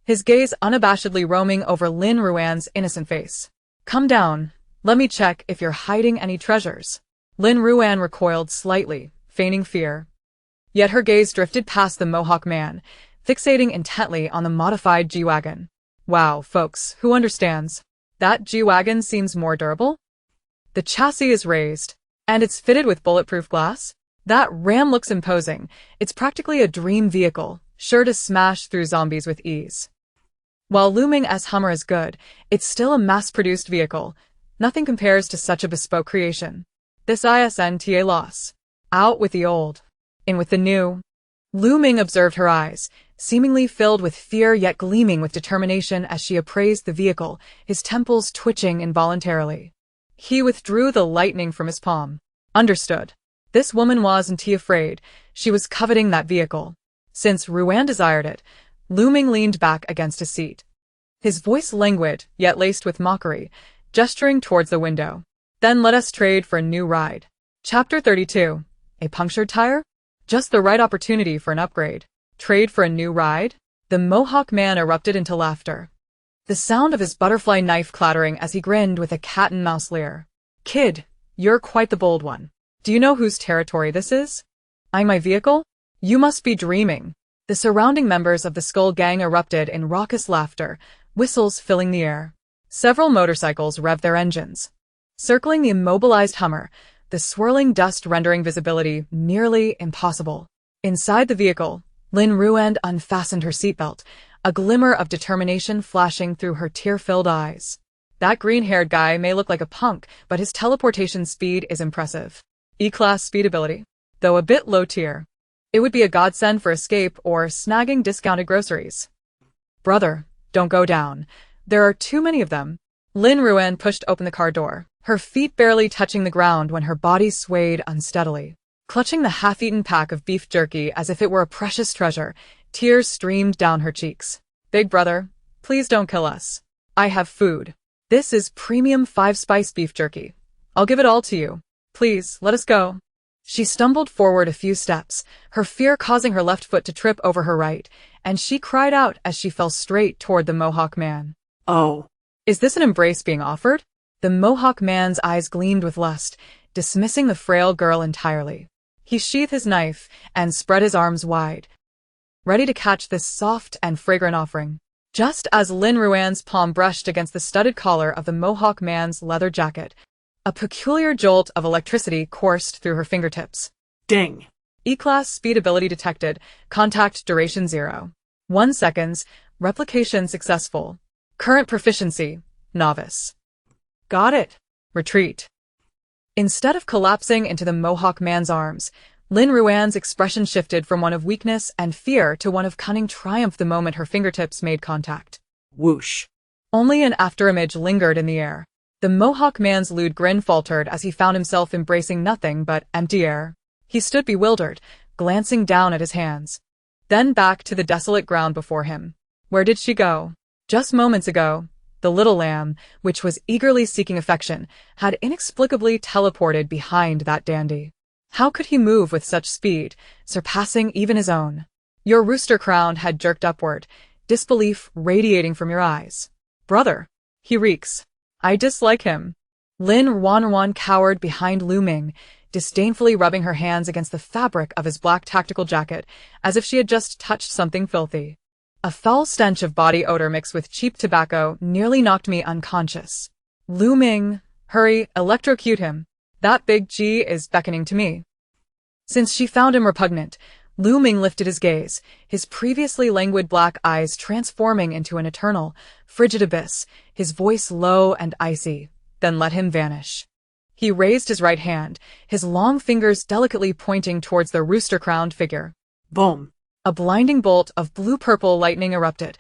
A: his gaze unabashedly roaming over Lin Ruan's innocent face. Come down. Let me check if you're hiding any treasures. Lin Ruan recoiled slightly, feigning fear. Yet her gaze drifted past the Mohawk man, fixating intently on the modified G-Wagon. Wow, folks, who understands? That G-Wagon seems more durable? The chassis is raised, and it's fitted with bulletproof glass? That Ram looks imposing. It's practically a dream vehicle, sure to smash through zombies with ease. While looming as Hummer is good, it's still a mass-produced vehicle. Nothing compares to such a bespoke creation. This isn't loss. Out with the old, in with the new. Looming observed her eyes, seemingly filled with fear yet gleaming with determination as she appraised the vehicle, his temples twitching involuntarily. He withdrew the lightning from his palm. Understood. This woman wasn't afraid, she was coveting that vehicle. Since Ruan desired it, Looming leaned back against his seat. His voice languid, yet laced with mockery, gesturing towards the window. Then let us trade for a new ride. Chapter 32. A punctured tire? Just the right opportunity for an upgrade. Trade for a new ride? The Mohawk man erupted into laughter, the sound of his butterfly knife clattering as he grinned with a cat-and-mouse leer. Kid, you're quite the bold one. Do you know whose territory this is? My vehicle? You must be dreaming. The surrounding members of the Skull Gang erupted in raucous laughter, whistles filling the air. Several motorcycles revved their engines, circling the immobilized Hummer, the swirling dust rendering visibility nearly impossible. Inside the vehicle, Lin Ruan unfastened her seatbelt, a glimmer of determination flashing through her tear-filled eyes. That green-haired guy may look like a punk, but his teleportation speed is impressive. E-class speed ability, though a bit low-tier. It would be a godsend for escape or snagging discounted groceries. Brother, don't go down. There are too many of them. Lin Ruan pushed open the car door, her feet barely touching the ground when her body swayed unsteadily. Clutching the half-eaten pack of beef jerky as if it were a precious treasure, tears streamed down her cheeks. Big brother, please don't kill us. I have food. This is premium 5-spice beef jerky. I'll give it all to you. Please, let us go. She stumbled forward a few steps, her fear causing her left foot to trip over her right, and she cried out as she fell straight toward the Mohawk man.
B: Oh.
A: Is this an embrace being offered? The Mohawk man's eyes gleamed with lust, dismissing the frail girl entirely. He sheathed his knife and spread his arms wide, ready to catch this soft and fragrant offering. Just as Lin Ruan's palm brushed against the studded collar of the Mohawk man's leather jacket, a peculiar jolt of electricity coursed through her fingertips.
B: Ding.
A: E-class speed ability detected. Contact duration 0. 1 seconds. Replication successful. Current proficiency. Novice. Got it. Retreat. Instead of collapsing into the Mohawk man's arms, Lin Ruan's expression shifted from one of weakness and fear to one of cunning triumph the moment her fingertips made contact.
B: Whoosh.
A: Only an afterimage lingered in the air. The Mohawk man's lewd grin faltered as he found himself embracing nothing but empty air. He stood bewildered, glancing down at his hands, then back to the desolate ground before him. Where did she go? Just moments ago, the little lamb, which was eagerly seeking affection, had inexplicably teleported behind that dandy. How could he move with such speed, surpassing even his own? Your rooster crown had jerked upward, disbelief radiating from your eyes. Brother, he reeks. I dislike him. Lin Ruanruan cowered behind Looming, disdainfully rubbing her hands against the fabric of his black tactical jacket, as if she had just touched something filthy. A foul stench of body odor mixed with cheap tobacco nearly knocked me unconscious. Looming, hurry, electrocute him. That big G is beckoning to me. Since she found him repugnant, Looming lifted his gaze, his previously languid black eyes transforming into an eternal, frigid abyss, his voice low and icy, then let him vanish. He raised his right hand, his long fingers delicately pointing towards the rooster-crowned figure.
B: Boom.
A: A blinding bolt of blue-purple lightning erupted,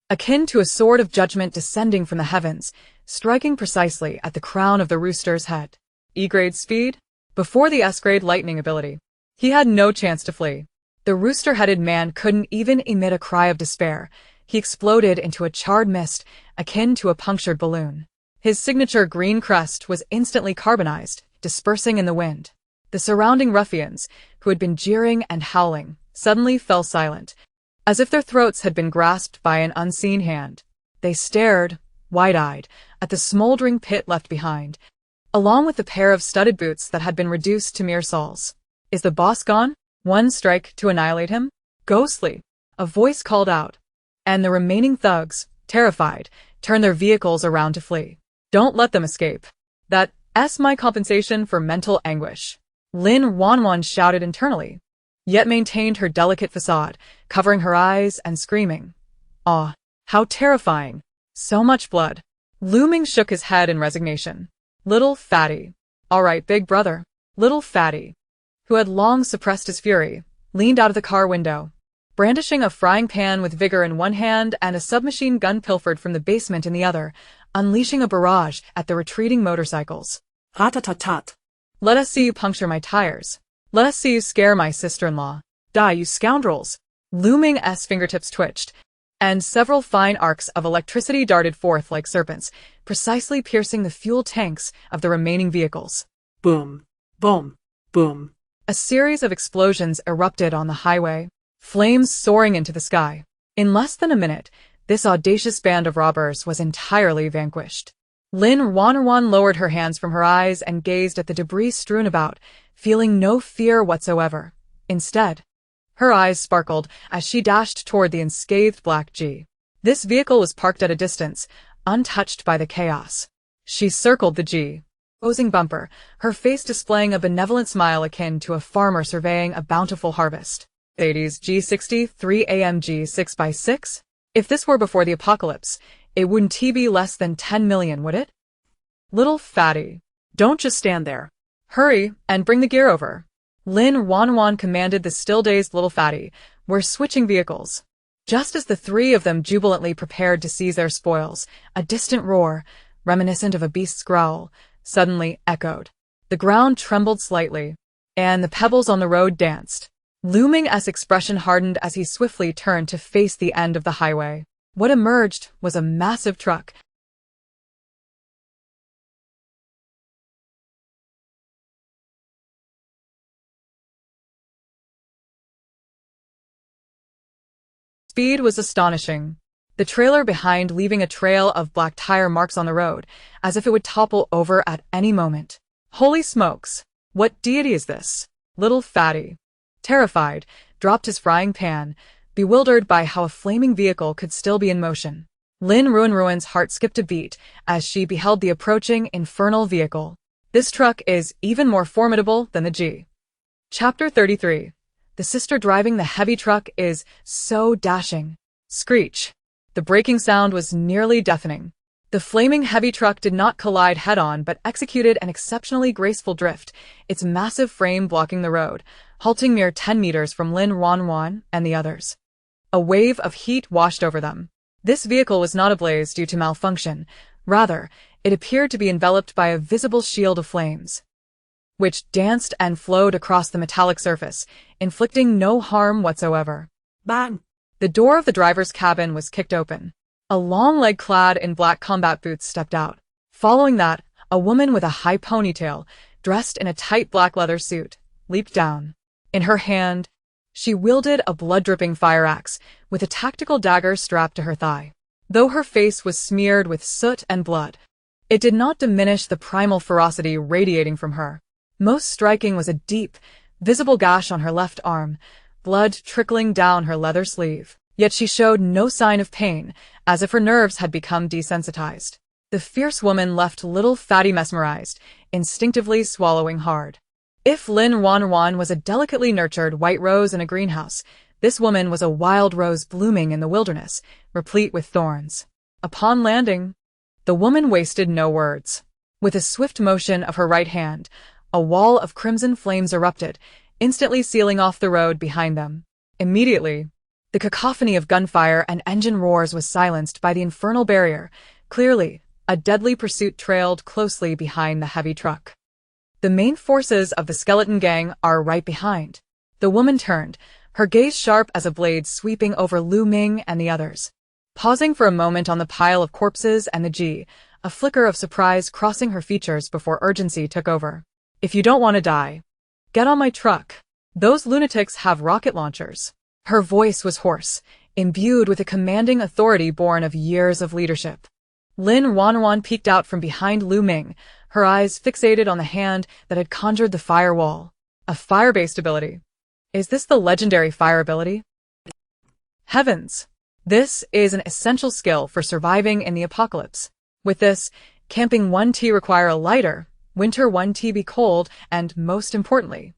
A: akin to a sword of judgment descending from the heavens, striking precisely at the crown of the rooster's head. E-grade speed? Before the S-grade lightning ability, he had no chance to flee. The rooster-headed man couldn't even emit a cry of despair. He exploded into a charred mist, akin to a punctured balloon. His signature green crest was instantly carbonized, dispersing in the wind. The surrounding ruffians, who had been jeering and howling, suddenly fell silent, as if their throats had been grasped by an unseen hand. They stared, wide-eyed, at the smoldering pit left behind, along with the pair of studded boots that had been reduced to mere soles. "Is the boss gone? One strike to annihilate him?" "Ghostly," a voice called out, and the remaining thugs, terrified, turned their vehicles around to flee. "Don't let them escape. That's my compensation for mental anguish," Lin Ruanruan shouted internally, yet maintained her delicate facade, covering her eyes and screaming. "Ah, how terrifying! So much blood." Lu Ming shook his head in resignation. "Little fatty." "All right, big brother." Little fatty, who had long suppressed his fury, leaned out of the car window, brandishing a frying pan with vigor in one hand and a submachine gun pilfered from the basement in the other, unleashing a barrage at the retreating motorcycles.
B: Rat-a-tat-tat.
A: "Let us see you puncture my tires. Let us see you scare my sister-in-law. Die, you scoundrels." Lu Ming's fingertips twitched, and several fine arcs of electricity darted forth like serpents, precisely piercing the fuel tanks of the remaining vehicles.
B: Boom, boom, boom.
A: A series of explosions erupted on the highway, flames soaring into the sky. In less than a minute, this audacious band of robbers was entirely vanquished. Lin Ruanruan lowered her hands from her eyes and gazed at the debris strewn about, feeling no fear whatsoever. Instead, her eyes sparkled as she dashed toward the unscathed black G. This vehicle was parked at a distance, untouched by the chaos. She circled the G, posing bumper, her face displaying a benevolent smile akin to a farmer surveying a bountiful harvest. "Ladies, G60 3AMG 6x6? If this were before the apocalypse, it wouldn't be less than 10 million, would it?" "Little fatty, don't just stand there. Hurry and bring the gear over." Lin Ruanruan commanded the still-dazed little fatty. "We're switching vehicles." Just as the three of them jubilantly prepared to seize their spoils, a distant roar, reminiscent of a beast's growl, suddenly echoed. The ground trembled slightly, and the pebbles on the road danced. Lu Ming's expression hardened as he swiftly turned to face the end of the highway. What emerged was a massive truck. Speed was astonishing, the trailer behind leaving a trail of black tire marks on the road, as if it would topple over at any moment. "Holy smokes! What deity is this?" Little fatty, terrified, dropped his frying pan, bewildered by how a flaming vehicle could still be in motion. Lin Ruanruan's heart skipped a beat as she beheld the approaching infernal vehicle. "This truck is even more formidable than the G." Chapter 33. The sister driving the heavy truck is so dashing. Screech. The braking sound was nearly deafening. The flaming heavy truck did not collide head-on but executed an exceptionally graceful drift, its massive frame blocking the road, halting mere 10 meters from Lin Ruanruan and the others. A wave of heat washed over them. This vehicle was not ablaze due to malfunction. Rather, it appeared to be enveloped by a visible shield of flames, which danced and flowed across the metallic surface, inflicting no harm whatsoever.
B: Bang!
A: The door of the driver's cabin was kicked open. A long leg clad in black combat boots stepped out. Following that, a woman with a high ponytail, dressed in a tight black leather suit, leaped down. In her hand, she wielded a blood-dripping fire axe, with a tactical dagger strapped to her thigh. Though her face was smeared with soot and blood, it did not diminish the primal ferocity radiating from her. Most striking was a deep, visible gash on her left arm, blood trickling down her leather sleeve. Yet she showed no sign of pain, as if her nerves had become desensitized. The fierce woman left little fatty mesmerized, instinctively swallowing hard. If Lin Ruanruan was a delicately nurtured white rose in a greenhouse, this woman was a wild rose blooming in the wilderness, replete with thorns. Upon landing, the woman wasted no words. With a swift motion of her right hand, a wall of crimson flames erupted, instantly sealing off the road behind them. Immediately, the cacophony of gunfire and engine roars was silenced by the infernal barrier. Clearly, a deadly pursuit trailed closely behind the heavy truck. The main forces of the skeleton gang are right behind. The woman turned, her gaze sharp as a blade sweeping over Lu Ming and the others. Pausing for a moment on the pile of corpses and the G, a flicker of surprise crossing her features before urgency took over. "If you don't want to die, get on my truck. Those lunatics have rocket launchers." Her voice was hoarse, imbued with a commanding authority born of years of leadership. Lin Ruanruan peeked out from behind Lu Ming, her eyes fixated on the hand that had conjured the firewall. A fire-based ability. Is this the legendary fire ability? Heavens! This is an essential skill for surviving in the apocalypse. With this, camping 1T require a lighter, winter 1T be cold, and most importantly,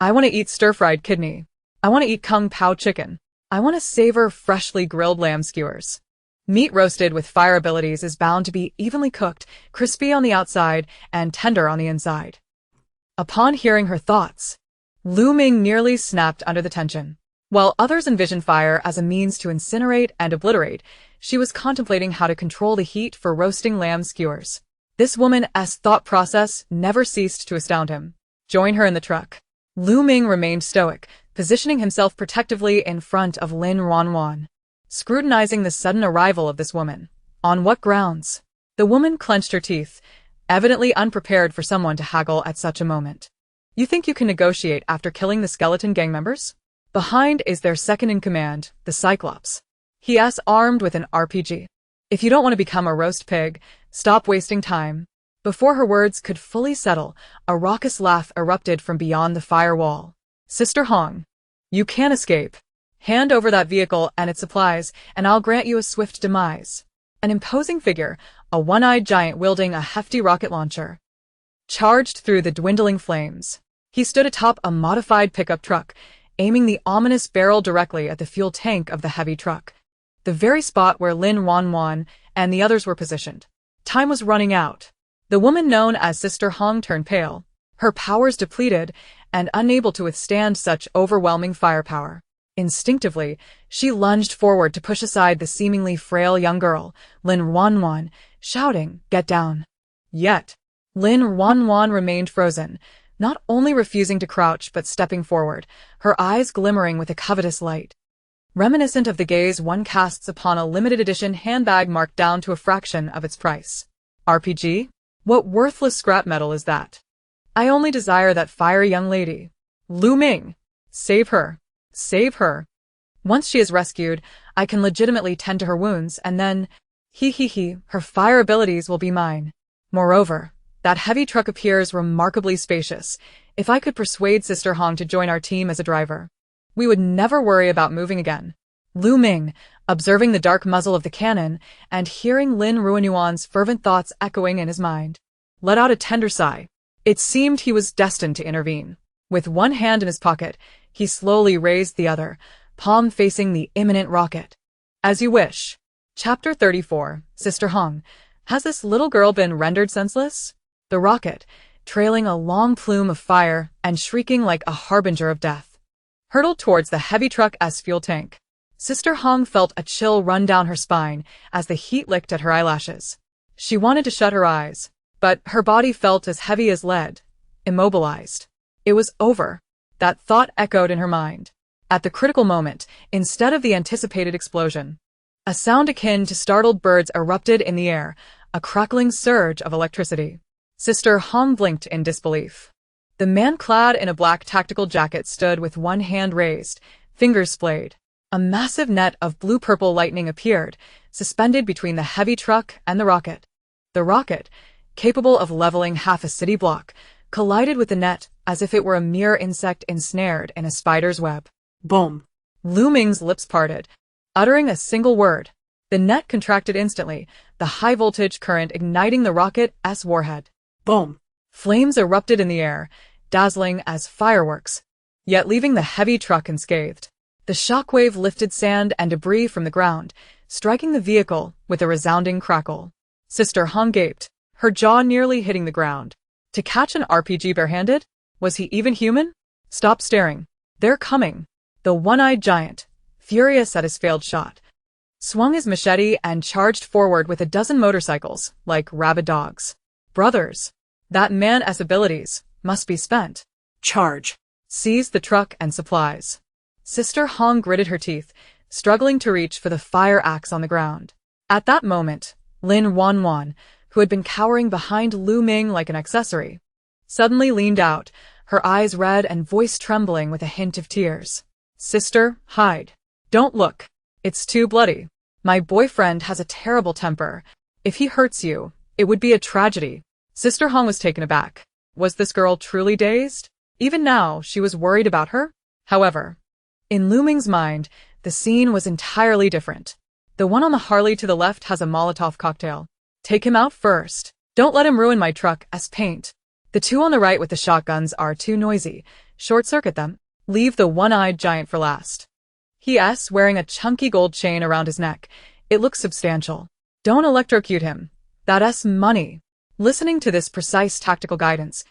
A: I want to eat stir-fried kidney. I want to eat kung pao chicken. I want to savor freshly grilled lamb skewers. Meat roasted with fire abilities is bound to be evenly cooked, crispy on the outside, and tender on the inside. Upon hearing her thoughts, Lu Ming nearly snapped under the tension. While others envisioned fire as a means to incinerate and obliterate, she was contemplating how to control the heat for roasting lamb skewers. This woman's thought process never ceased to astound him. Join her in the truck. Lu Ming remained stoic, positioning himself protectively in front of Lin Ruanruan, scrutinizing the sudden arrival of this woman. On what grounds? The woman clenched her teeth, evidently unprepared for someone to haggle at such a moment. You think you can negotiate after killing the skeleton gang members? Behind is their second-in-command, the Cyclops. He's armed with an RPG. If you don't want to become a roast pig, stop wasting time. Before her words could fully settle, a raucous laugh erupted from beyond the firewall. Sister Hong, you can't escape. Hand over that vehicle and its supplies, and I'll grant you a swift demise. An imposing figure, a one-eyed giant wielding a hefty rocket launcher, charged through the dwindling flames. He stood atop a modified pickup truck, aiming the ominous barrel directly at the fuel tank of the heavy truck, the very spot where Lin Ruanruan and the others were positioned. Time was running out. The woman known as Sister Hong turned pale, her powers depleted and unable to withstand such overwhelming firepower. Instinctively, she lunged forward to push aside the seemingly frail young girl, Lin Ruanruan, shouting, "Get down!" Yet, Lin Ruanruan remained frozen, not only refusing to crouch but stepping forward, her eyes glimmering with a covetous light, reminiscent of the gaze one casts upon a limited edition handbag marked down to a fraction of its price. RPG? What worthless scrap metal is that? I only desire that fiery young lady. Lu Ming! Save her! Save her! Once she is rescued, I can legitimately tend to her wounds, and then, her fire abilities will be mine. Moreover, that heavy truck appears remarkably spacious. If I could persuade Sister Hong to join our team as a driver, we would never worry about moving again. Lu Ming, observing the dark muzzle of the cannon and hearing Lin Ruanruan's fervent thoughts echoing in his mind, let out a tender sigh. It seemed he was destined to intervene. With one hand in his pocket, he slowly raised the other, palm facing the imminent rocket. As you wish. Chapter 34, Sister Hong. Has this little girl been rendered senseless? The rocket, trailing a long plume of fire and shrieking like a harbinger of death, hurtled towards the heavy truck's fuel tank. Sister Hong felt a chill run down her spine as the heat licked at her eyelashes. She wanted to shut her eyes, but her body felt as heavy as lead, immobilized. It was over. That thought echoed in her mind. At the critical moment, instead of the anticipated explosion, a sound akin to startled birds erupted in the air, a crackling surge of electricity. Sister Hong blinked in disbelief. The man clad in a black tactical jacket stood with one hand raised, fingers splayed. A massive net of blue-purple lightning appeared, suspended between the heavy truck and the rocket. The rocket, capable of leveling half a city block, collided with the net as if it were a mere insect ensnared in a spider's web.
B: Boom.
A: Lu Ming's lips parted, uttering a single word. The net contracted instantly, the high-voltage current igniting the rocket's warhead.
B: Boom.
A: Flames erupted in the air, dazzling as fireworks, yet leaving the heavy truck unscathed. The shockwave lifted sand and debris from the ground, striking the vehicle with a resounding crackle. Sister Hong gaped, her jaw nearly hitting the ground. To catch an RPG barehanded? Was he even human? Stop staring. They're coming. The one-eyed giant, furious at his failed shot, swung his machete and charged forward with a dozen motorcycles, like rabid dogs. Brothers, that man's abilities must be spent.
B: Charge.
A: Seize the truck and supplies. Sister Hong gritted her teeth, struggling to reach for the fire axe on the ground. At that moment, Lin Ruanruan, who had been cowering behind Lu Ming like an accessory, suddenly leaned out, her eyes red and voice trembling with a hint of tears. Sister, hide. Don't look. It's too bloody. My boyfriend has a terrible temper. If he hurts you, it would be a tragedy. Sister Hong was taken aback. Was this girl truly dazed? Even now, she was worried about her. However, in Lu Ming's mind, the scene was entirely different. The one on the Harley to the left has a Molotov cocktail. Take him out first. Don't let him ruin my truck as paint. The two on the right with the shotguns are too noisy. Short-circuit them. Leave the one-eyed giant for last. He.S. wearing a chunky gold chain around his neck. It looks substantial. Don't electrocute him. That's money. Listening to this precise tactical guidance,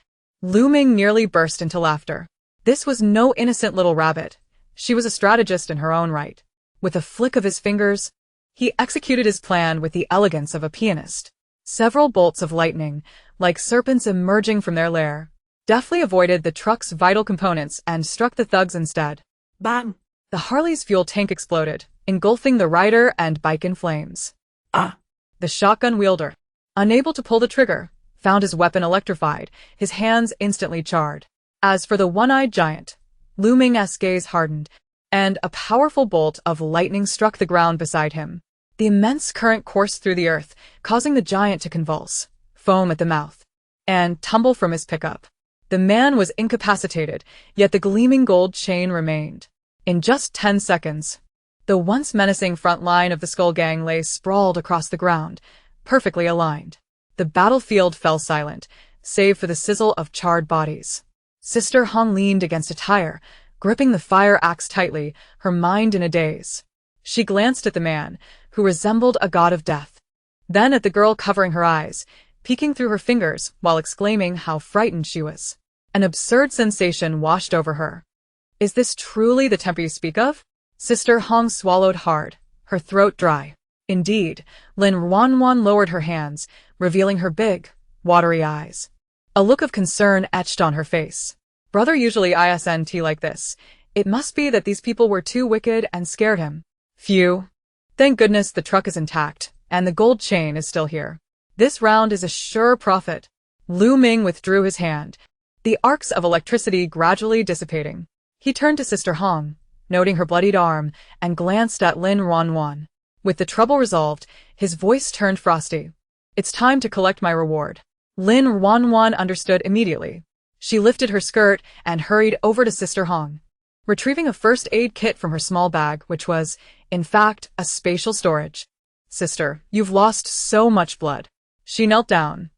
A: Lu Ming nearly burst into laughter. This was no innocent little rabbit. She was a strategist in her own right. With a flick of his fingers, he executed his plan with the elegance of a pianist. Several bolts of lightning, like serpents emerging from their lair, deftly avoided the truck's vital components and struck the thugs instead.
B: Bang!
A: The Harley's fuel tank exploded, engulfing the rider and bike in flames.
B: Ah!
A: The shotgun wielder, unable to pull the trigger, found his weapon electrified, his hands instantly charred. As for the one-eyed giant, Lu Ming's gaze hardened, and a powerful bolt of lightning struck the ground beside him. The immense current coursed through the earth, causing the giant to convulse, foam at the mouth, and tumble from his pickup. The man was incapacitated, yet the gleaming gold chain remained. In just 10 seconds, the once menacing front line of the Skull Gang lay sprawled across the ground, perfectly aligned. The battlefield fell silent, save for the sizzle of charred bodies. Sister Hong leaned against a tire, gripping the fire axe tightly, her mind in a daze. She glanced at the man, who resembled a god of death. Then at the girl covering her eyes, peeking through her fingers while exclaiming how frightened she was. An absurd sensation washed over her. Is this truly the temper you speak of? Sister Hong swallowed hard, her throat dry. Indeed, Lin Ruanruan lowered her hands, revealing her big, watery eyes. A look of concern etched on her face. Brother usually isn't like this. It must be that these people were too wicked and scared him. Phew. Thank goodness the truck is intact, and the gold chain is still here. This round is a sure profit. Lu Ming withdrew his hand, the arcs of electricity gradually dissipating. He turned to Sister Hong, noting her bloodied arm, and glanced at Lin Ruanruan. With the trouble resolved, his voice turned frosty. It's time to collect my reward. Lin Ruanruan understood immediately. She lifted her skirt and hurried over to Sister Hong, retrieving a first aid kit from her small bag, which was, in fact, a spatial storage. Sister, you've lost so much blood. She knelt down.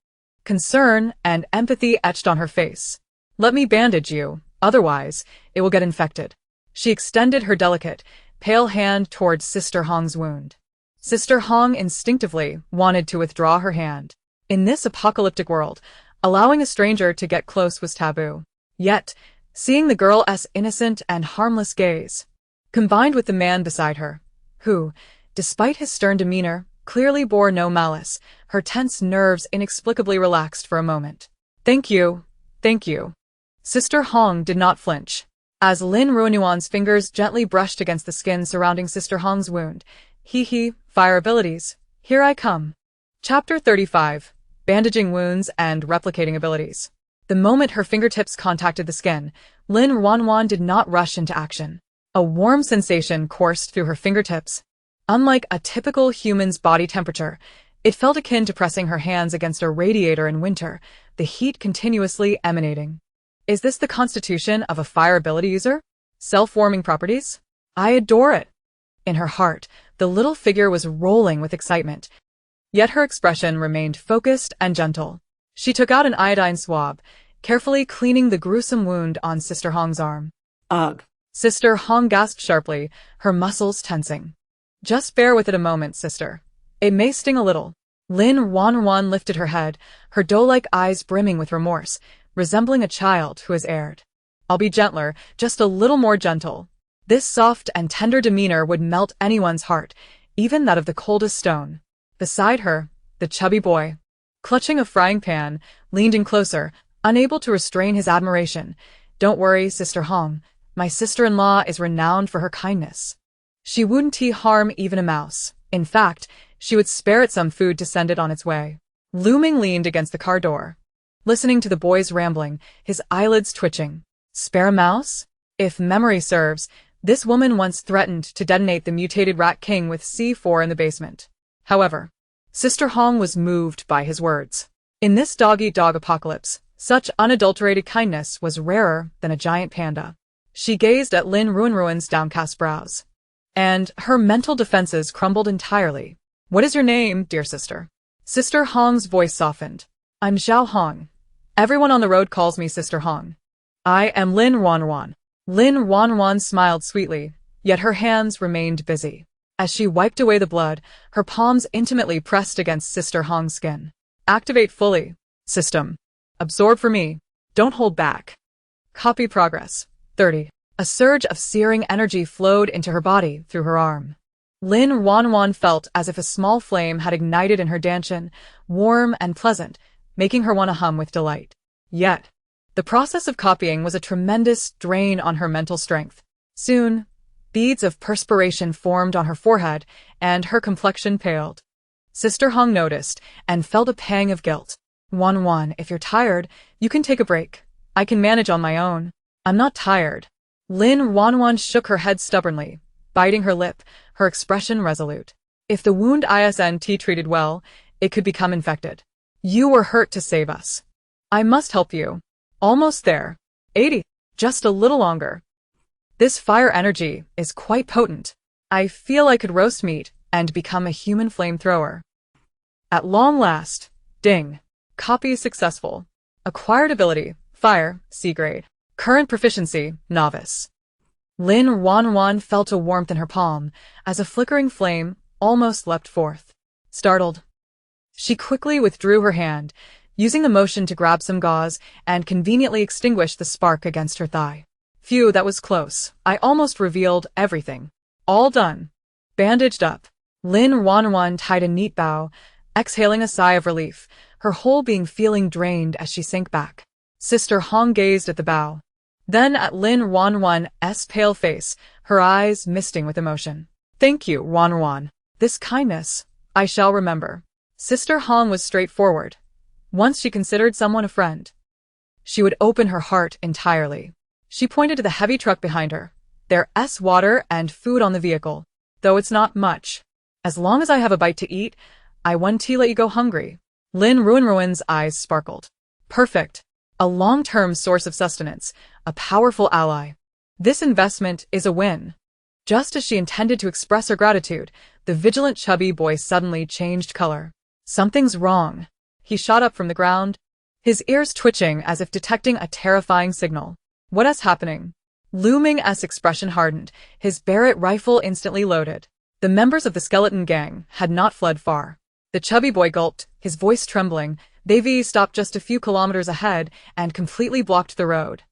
A: Concern and empathy etched on her face. Let me bandage you, otherwise, it will get infected. She extended her delicate, pale hand towards Sister Hong's wound. Sister Hong instinctively wanted to withdraw her hand. In this apocalyptic world, allowing a stranger to get close was taboo. Yet, seeing the girl's innocent and harmless gaze, combined with the man beside her, who, despite his stern demeanor, clearly bore no malice, her tense nerves inexplicably relaxed for a moment. Thank you. Thank you. Sister Hong did not flinch. As Lin Ruanruan's fingers gently brushed against the skin surrounding Sister Hong's wound, fire abilities, here I come. Chapter 35. Bandaging wounds and replicating abilities. The moment her fingertips contacted the skin, Lin Ruanruan did not rush into action. A warm sensation coursed through her fingertips. Unlike a typical human's body temperature, it felt akin to pressing her hands against a radiator in winter, the heat continuously emanating. Is this the constitution of a fire ability user? Self-warming properties? I adore it. In her heart, the little figure was rolling with excitement, yet her expression remained focused and gentle. She took out an iodine swab, carefully cleaning the gruesome wound on Sister Hong's arm.
B: Ugh.
A: Sister Hong gasped sharply, her muscles tensing. Just bear with it a moment, sister. It may sting a little. Lin Ruanruan lifted her head, her doe-like eyes brimming with remorse, resembling a child who has erred. I'll be gentler, just a little more gentle. This soft and tender demeanor would melt anyone's heart, even that of the coldest stone. Beside her, the chubby boy, clutching a frying pan, leaned in closer, unable to restrain his admiration. Don't worry, Sister Hong. My sister-in-law is renowned for her kindness. She wouldn't harm even a mouse. In fact, she would spare it some food to send it on its way. Lu Ming leaned against the car door, listening to the boy's rambling, his eyelids twitching. Spare a mouse? If memory serves, This woman once threatened to detonate the mutated Rat King with C4 in the basement. However, Sister Hong was moved by his words. In this dog-eat-dog apocalypse, such unadulterated kindness was rarer than a giant panda. She gazed at Lin Ruanruan's downcast brows, and her mental defenses crumbled entirely. "What is your name, dear sister?" Sister Hong's voice softened. "I'm Xiao Hong. Everyone on the road calls me Sister Hong. I am Lin Ruanruan." Lin Ruanruan smiled sweetly, yet her hands remained busy. As she wiped away the blood, her palms intimately pressed against Sister Hong's skin. "Activate fully. System. Absorb for me. Don't hold back." Copy progress. 30. A surge of searing energy flowed into her body through her arm. Lin Ruanruan felt as if a small flame had ignited in her dantian, warm and pleasant, making her want to hum with delight. Yet, the process of copying was a tremendous drain on her mental strength. Soon, beads of perspiration formed on her forehead, and her complexion paled. Sister Hong noticed, and felt a pang of guilt. "Ruanruan, if you're tired, you can take a break. I can manage on my own." "I'm not tired." Lin Ruanruan shook her head stubbornly, biting her lip, her expression resolute. "If the wound isn't treated well, it could become infected. You were hurt to save us. I must help you." "Almost there. 80. Just a little longer." "This fire energy is quite potent. I feel I could roast meat and become a human flamethrower." At long last, ding. Copy successful. Acquired ability, Fire, C grade. Current proficiency, Novice. Lin Ruanruan felt a warmth in her palm, as a flickering flame almost leapt forth. Startled, she quickly withdrew her hand, using the motion to grab some gauze and conveniently extinguish the spark against her thigh. "Phew, that was close. I almost revealed everything." "All done. Bandaged up." Lin Ruanruan tied a neat bow, exhaling a sigh of relief, her whole being feeling drained as she sank back. Sister Hong gazed at the bow, then at Lin Ruanruan's pale face, her eyes misting with emotion. "Thank you, Ruanruan. This kindness, I shall remember." Sister Hong was straightforward. Once she considered someone a friend, she would open her heart entirely. She pointed to the heavy truck behind her. "There's water and food on the vehicle, though it's not much. As long as I have a bite to eat, I won't let you go hungry." Lin Ruanruan's eyes sparkled. Perfect. A long-term source of sustenance, a powerful ally. This investment is a win. Just as she intended to express her gratitude, the vigilant chubby boy suddenly changed color. "Something's wrong." He shot up from the ground, his ears twitching as if detecting a terrifying signal. "What is happening?" Lu Ming's expression hardened, his Barrett rifle instantly loaded. The members of the skeleton gang had not fled far. The chubby boy gulped, his voice trembling. They stopped just a few kilometers ahead and completely blocked the road.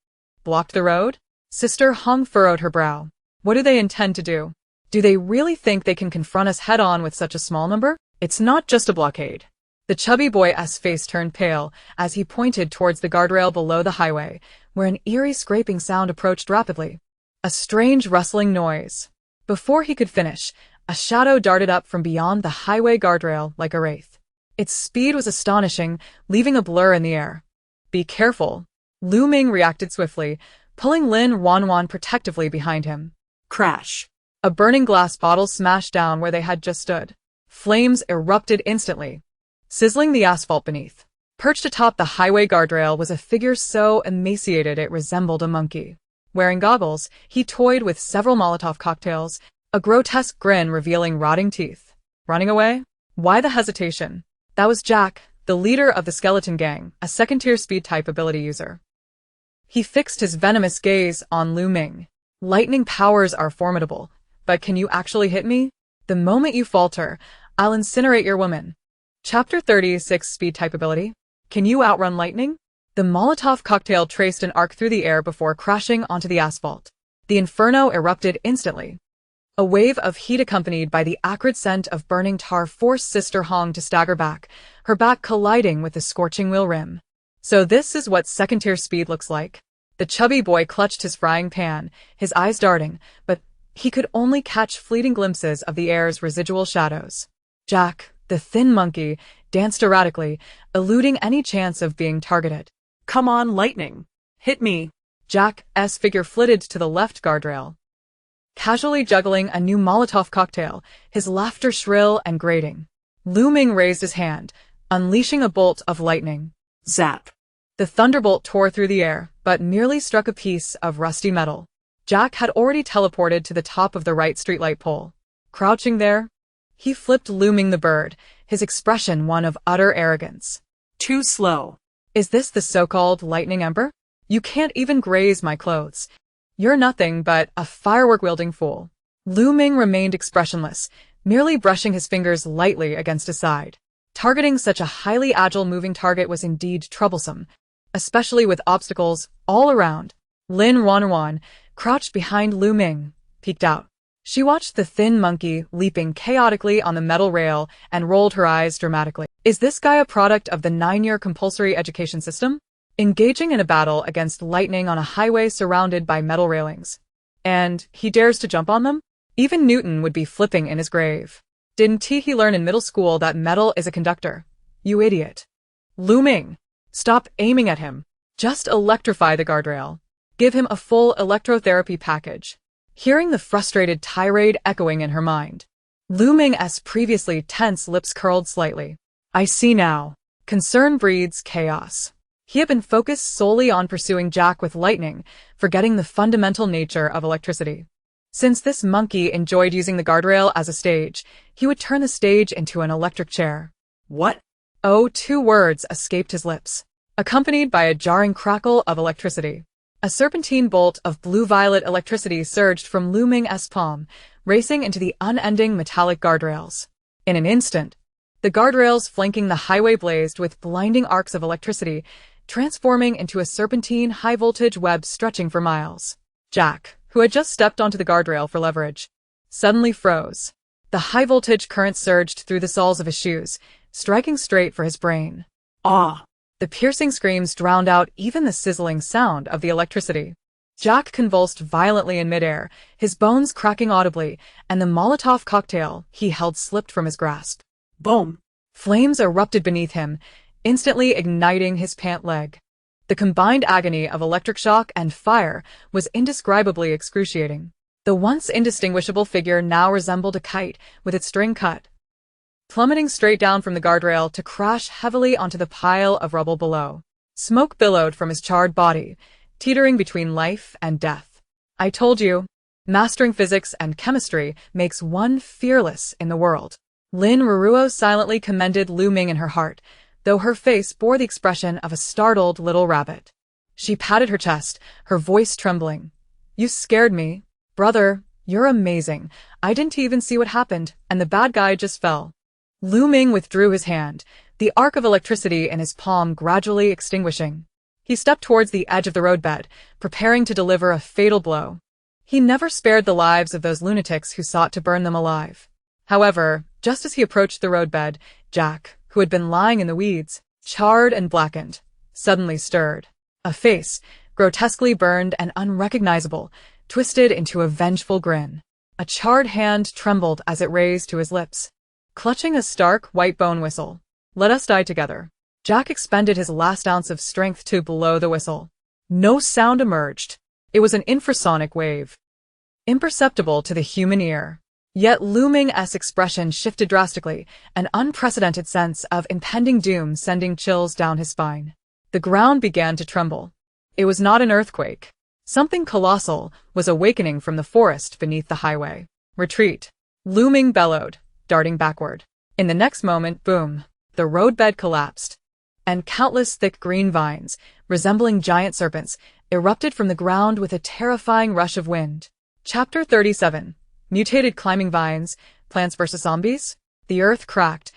A: Blocked the road? Sister Hong furrowed her brow. What do they intend to do? Do they really think they can confront us head-on with such a small number? It's not just a blockade. The chubby boy's face turned pale as he pointed towards the guardrail below the highway, where an eerie scraping sound approached rapidly. A strange rustling noise. Before he could finish, a shadow darted up from beyond the highway guardrail like a wraith. Its speed was astonishing, leaving a blur in the air. "Be careful." Lu Ming reacted swiftly, pulling Lin Ruanruan protectively behind him. Crash. A burning glass bottle smashed down where they had just stood. Flames erupted instantly, sizzling the asphalt beneath. Perched atop the highway guardrail was a figure so emaciated it resembled a monkey. Wearing goggles, he toyed with several Molotov cocktails, a grotesque grin revealing rotting teeth. Running away? Why the hesitation? That was Jack, the leader of the skeleton gang, a second-tier speed-type ability user. He fixed his venomous gaze on Lu Ming. "Lightning powers are formidable, but can you actually hit me? The moment you falter, I'll incinerate your woman." Chapter 36 Speed-type ability. Can you outrun lightning? The Molotov cocktail traced an arc through the air before crashing onto the asphalt. The inferno erupted instantly. A wave of heat accompanied by the acrid scent of burning tar forced Sister Hong to stagger back, her back colliding with the scorching wheel rim. So this is what second-tier speed looks like. The chubby boy clutched his frying pan, his eyes darting, but he could only catch fleeting glimpses of the air's residual shadows. Jack, the thin monkey, danced erratically, eluding any chance of being targeted. "Come on, lightning. Hit me." Jack's figure flitted to the left guardrail. casually juggling a new Molotov cocktail, his laughter shrill and grating. Lu Ming raised his hand, unleashing a bolt of lightning.
B: Zap.
A: The thunderbolt tore through the air, but merely struck a piece of rusty metal. Jack had already teleported to the top of the right streetlight pole. Crouching there, he flipped Lu Ming the bird, his expression one of utter arrogance.
B: Too slow.
A: Is this the so-called Lightning Emperor? You can't even graze my clothes. You're nothing but a firework-wielding fool. Lu Ming remained expressionless, merely brushing his fingers lightly against his side. Targeting such a highly agile moving target was indeed troublesome, especially with obstacles all around. Lin Ruanruan, crouched behind Lu Ming, peeked out. She watched the thin monkey leaping chaotically on the metal rail and rolled her eyes dramatically. Is this guy a product of the 9-year compulsory education system? Engaging in a battle against lightning on a highway surrounded by metal railings. And he dares to jump on them? Even Newton would be flipping in his grave. Didn't he learn in middle school that metal is a conductor? You idiot. Lu Ming, stop aiming at him. Just electrify the guardrail. Give him a full electrotherapy package. Hearing the frustrated tirade echoing in her mind, Lu Ming's previously tense lips curled slightly. I see now. Concern breeds chaos. He had been focused solely on pursuing Jack with lightning, forgetting the fundamental nature of electricity. Since this monkey enjoyed using the guardrail as a stage, he would turn the stage into an electric chair.
B: What?
A: Oh, 2 words escaped his lips, accompanied by a jarring crackle of electricity. A serpentine bolt of blue-violet electricity surged from Lu Ming's palm, racing into the unending metallic guardrails. In an instant, the guardrails flanking the highway blazed with blinding arcs of electricity, transforming into a serpentine high-voltage web stretching for miles. Jack, who had just stepped onto the guardrail for leverage, suddenly froze. The high-voltage current surged through the soles of his shoes, striking straight for his brain.
B: Ah!
A: The piercing screams drowned out even the sizzling sound of the electricity. Jack convulsed violently in midair, his bones cracking audibly, and the Molotov cocktail he held slipped from his grasp.
B: Boom!
A: Flames erupted beneath him, instantly igniting his pant leg. The combined agony of electric shock and fire was indescribably excruciating. The once indistinguishable figure now resembled a kite with its string cut, plummeting straight down from the guardrail to crash heavily onto the pile of rubble below. Smoke billowed from his charred body, teetering between life and death. I told you, mastering physics and chemistry makes one fearless in the world. Lin Ruanruan silently commended Lu Ming in her heart, though her face bore the expression of a startled little rabbit. She patted her chest, her voice trembling. You scared me. Brother, you're amazing. I didn't even see what happened, and the bad guy just fell. Lu Ming withdrew his hand, the arc of electricity in his palm gradually extinguishing. He stepped towards the edge of the roadbed, preparing to deliver a fatal blow. He never spared the lives of those lunatics who sought to burn them alive. However, just as he approached the roadbed, Jack, who had been lying in the weeds, charred and blackened, suddenly stirred. A face, grotesquely burned and unrecognizable, twisted into a vengeful grin. A charred hand trembled as it raised to his lips, clutching a stark white bone whistle. Let us die together. Jack expended his last ounce of strength to blow the whistle. No sound emerged. It was an infrasonic wave, imperceptible to the human ear. Yet Lu Ming's expression shifted drastically, an unprecedented sense of impending doom sending chills down his spine. The ground began to tremble. It was not an earthquake. Something colossal was awakening from the forest beneath the highway. Retreat. Lu Ming bellowed, darting backward. In the next moment, boom, the roadbed collapsed, and countless thick green vines, resembling giant serpents, erupted from the ground with a terrifying rush of wind. Chapter 37. Mutated climbing vines, plants versus zombies? The earth cracked,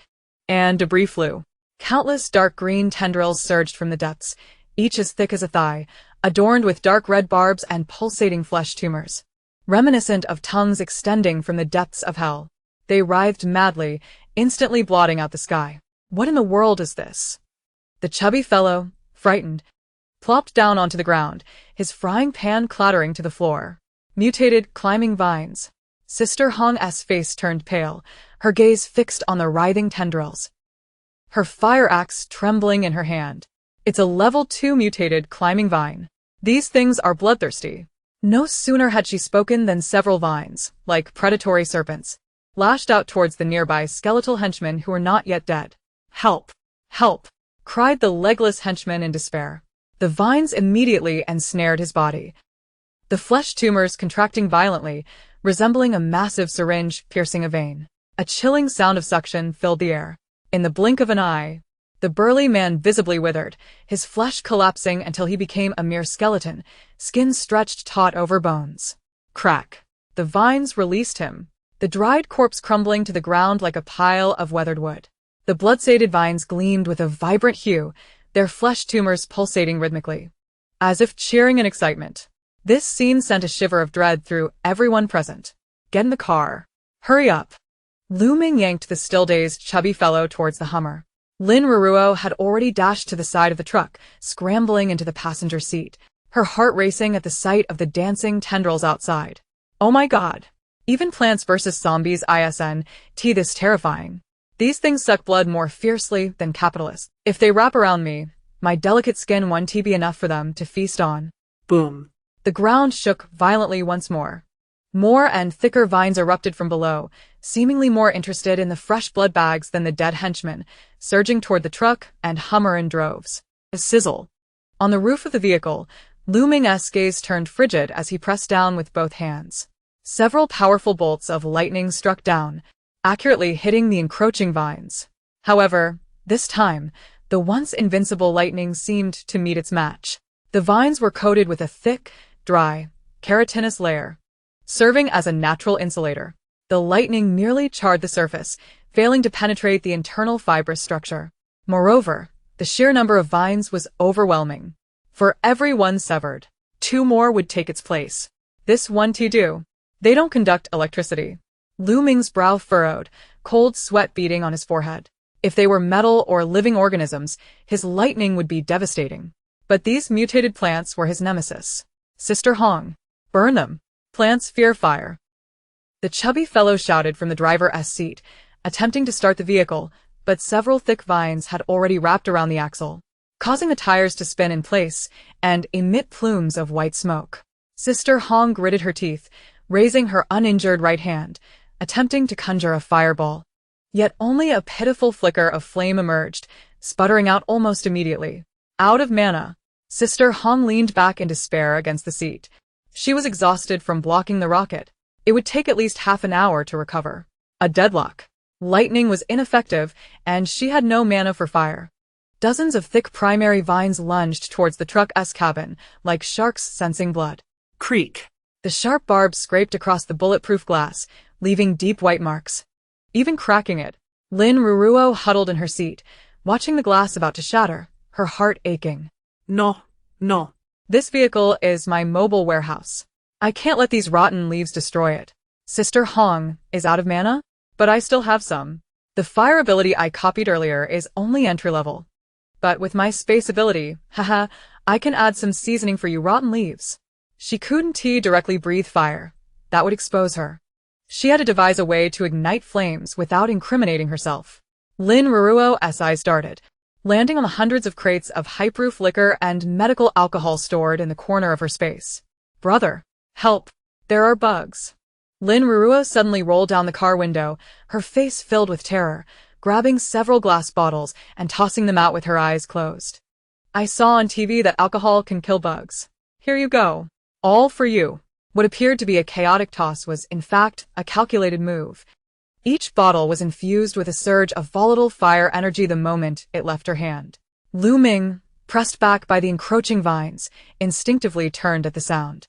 A: and debris flew. Countless dark green tendrils surged from the depths, each as thick as a thigh, adorned with dark red barbs and pulsating flesh tumors, reminiscent of tongues extending from the depths of hell. They writhed madly, instantly blotting out the sky. What in the world is this? The chubby fellow, frightened, plopped down onto the ground, his frying pan clattering to the floor. Mutated climbing vines. Sister Hong's face turned pale, her gaze fixed on the writhing tendrils, her fire axe trembling in her hand. It's a level 2 mutated climbing vine. These things are bloodthirsty. No sooner had she spoken than several vines, like predatory serpents, lashed out towards the nearby skeletal henchmen who were not yet dead. "Help! Help!" cried the legless henchman in despair. The vines immediately ensnared his body, the flesh tumors contracting violently, resembling a massive syringe piercing a vein. A chilling sound of suction filled the air. In the blink of an eye, the burly man visibly withered, his flesh collapsing until he became a mere skeleton, skin stretched taut over bones. Crack! The vines released him, the dried corpse crumbling to the ground like a pile of weathered wood. The blood-sated vines gleamed with a vibrant hue, their flesh tumors pulsating rhythmically, as if cheering in excitement. This scene sent a shiver of dread through everyone present. "Get in the car. Hurry up." Lu Ming yanked the still-dazed, chubby fellow towards the Hummer. Lin Ruanruan had already dashed to the side of the truck, scrambling into the passenger seat, her heart racing at the sight of the dancing tendrils outside. "Oh my god. Even Plants vs. Zombies isn't this terrifying. These things suck blood more fiercely than capitalists. If they wrap around me, my delicate skin won't be enough for them to feast on."
B: Boom.
A: The ground shook violently once more. More and thicker vines erupted from below, seemingly more interested in the fresh blood bags than the dead henchmen, surging toward the truck and Hummer in droves. A sizzle. On the roof of the vehicle, Lu Ming's gaze turned frigid as he pressed down with both hands. Several powerful bolts of lightning struck down, accurately hitting the encroaching vines. However, this time, the once invincible lightning seemed to meet its match. The vines were coated with a thick, dry, keratinous layer, serving as a natural insulator. The lightning merely charred the surface, failing to penetrate the internal fibrous structure. Moreover, the sheer number of vines was overwhelming. For every one severed, 2 more would take its place. This won't do. They don't conduct electricity. Lu Ming's brow furrowed, cold sweat beading on his forehead. If they were metal or living organisms, his lightning would be devastating. But these mutated plants were his nemesis. "Sister Hong, burn them. Plants fear fire." The chubby fellow shouted from the driver's seat, attempting to start the vehicle, but several thick vines had already wrapped around the axle, causing the tires to spin in place and emit plumes of white smoke. Sister Hong gritted her teeth, raising her uninjured right hand, attempting to conjure a fireball. Yet only a pitiful flicker of flame emerged, sputtering out almost immediately. Out of mana, Sister Hong leaned back in despair against the seat. She was exhausted from blocking the rocket. It would take at least half an hour to recover. A deadlock. Lightning was ineffective, and she had no mana for fire. Dozens of thick primary vines lunged towards the truck's cabin, like sharks sensing blood.
B: Creak.
A: The sharp barbs scraped across the bulletproof glass, leaving deep white marks, even cracking it. Lin Ruanruan huddled in her seat, watching the glass about to shatter, her heart aching.
B: No.
A: This vehicle is my mobile warehouse. I can't let these rotten leaves destroy it. Sister Hong is out of mana, but I still have some. The fire ability I copied earlier is only entry level. But with my space ability, haha, I can add some seasoning for you rotten leaves. She couldn't directly breathe fire. That would expose her. She had to devise a way to ignite flames without incriminating herself. Lin Ruanruan's eyes darted, landing on the hundreds of crates of high-proof liquor and medical alcohol stored in the corner of her space. "Brother, help! There are bugs." Lin Ruanruan suddenly rolled down the car window, her face filled with terror, grabbing several glass bottles and tossing them out with her eyes closed. "I saw on TV that alcohol can kill bugs. Here you go. All for you." What appeared to be a chaotic toss was, in fact, a calculated move. Each bottle was infused with a surge of volatile fire energy the moment it left her hand. Lu Ming, pressed back by the encroaching vines, instinctively turned at the sound.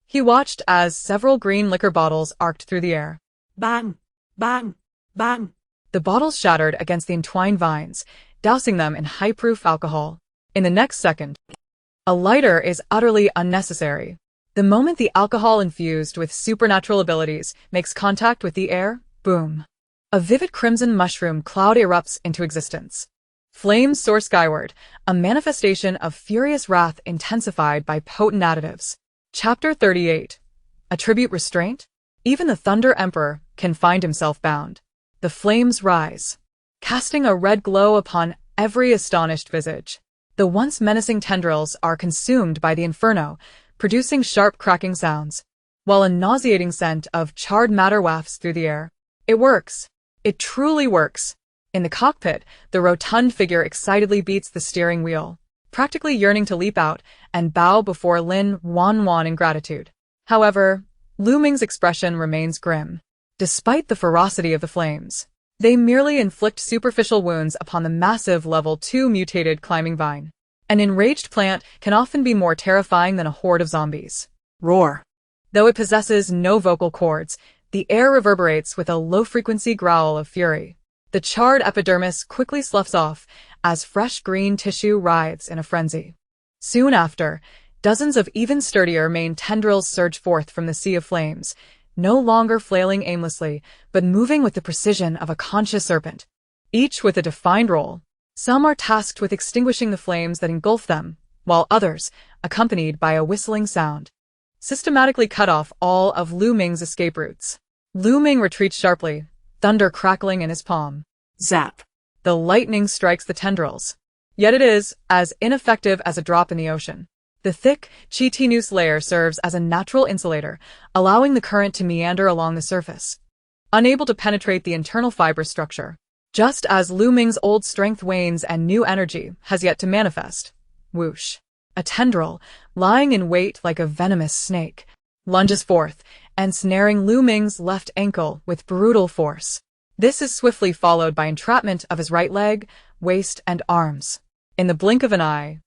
A: He watched as several green liquor bottles arced through the air.
B: Bang. Bang. Bang.
A: The bottles shattered against the entwined vines, dousing them in high-proof alcohol. In the next second, a lighter is utterly unnecessary. The moment the alcohol infused with supernatural abilities makes contact with the air, boom. A vivid crimson mushroom cloud erupts into existence. Flames soar skyward, a manifestation of furious wrath intensified by potent additives. Chapter 38. Attribute restraint? Even the Thunder Emperor can find himself bound. The flames rise, casting a red glow upon every astonished visage. The once menacing tendrils are consumed by the inferno, producing sharp cracking sounds, while a nauseating scent of charred matter wafts through the air. It works. It truly works. In the cockpit, the rotund figure excitedly beats the steering wheel, practically yearning to leap out and bow before Lin Ruanruan in gratitude. However, Lu Ming's expression remains grim. Despite the ferocity of the flames, they merely inflict superficial wounds upon the massive level 2 mutated climbing vine. An enraged plant can often be more terrifying than a horde of zombies. Roar. Though it possesses no vocal cords, the air reverberates with a low-frequency growl of fury. The charred epidermis quickly sloughs off as fresh green tissue writhes in a frenzy. Soon after, dozens of even sturdier main tendrils surge forth from the sea of flames, no longer flailing aimlessly, but moving with the precision of a conscious serpent, each with a defined role. Some are tasked with extinguishing the flames that engulf them, while others, accompanied by a whistling sound, systematically cut off all of Lu Ming's escape routes. Lu Ming retreats sharply, thunder crackling in his palm.
B: Zap.
A: The lightning strikes the tendrils. Yet it is as ineffective as a drop in the ocean. The thick, chitinous layer serves as a natural insulator, allowing the current to meander along the surface, unable to penetrate the internal fiber structure. Just as Lu Ming's old strength wanes and new energy has yet to manifest. Whoosh. A tendril, lying in wait like a venomous snake, lunges forth, ensnaring Lu Ming's left ankle with brutal force. This is swiftly followed by entrapment of his right leg, waist, and arms. In the blink of an eye,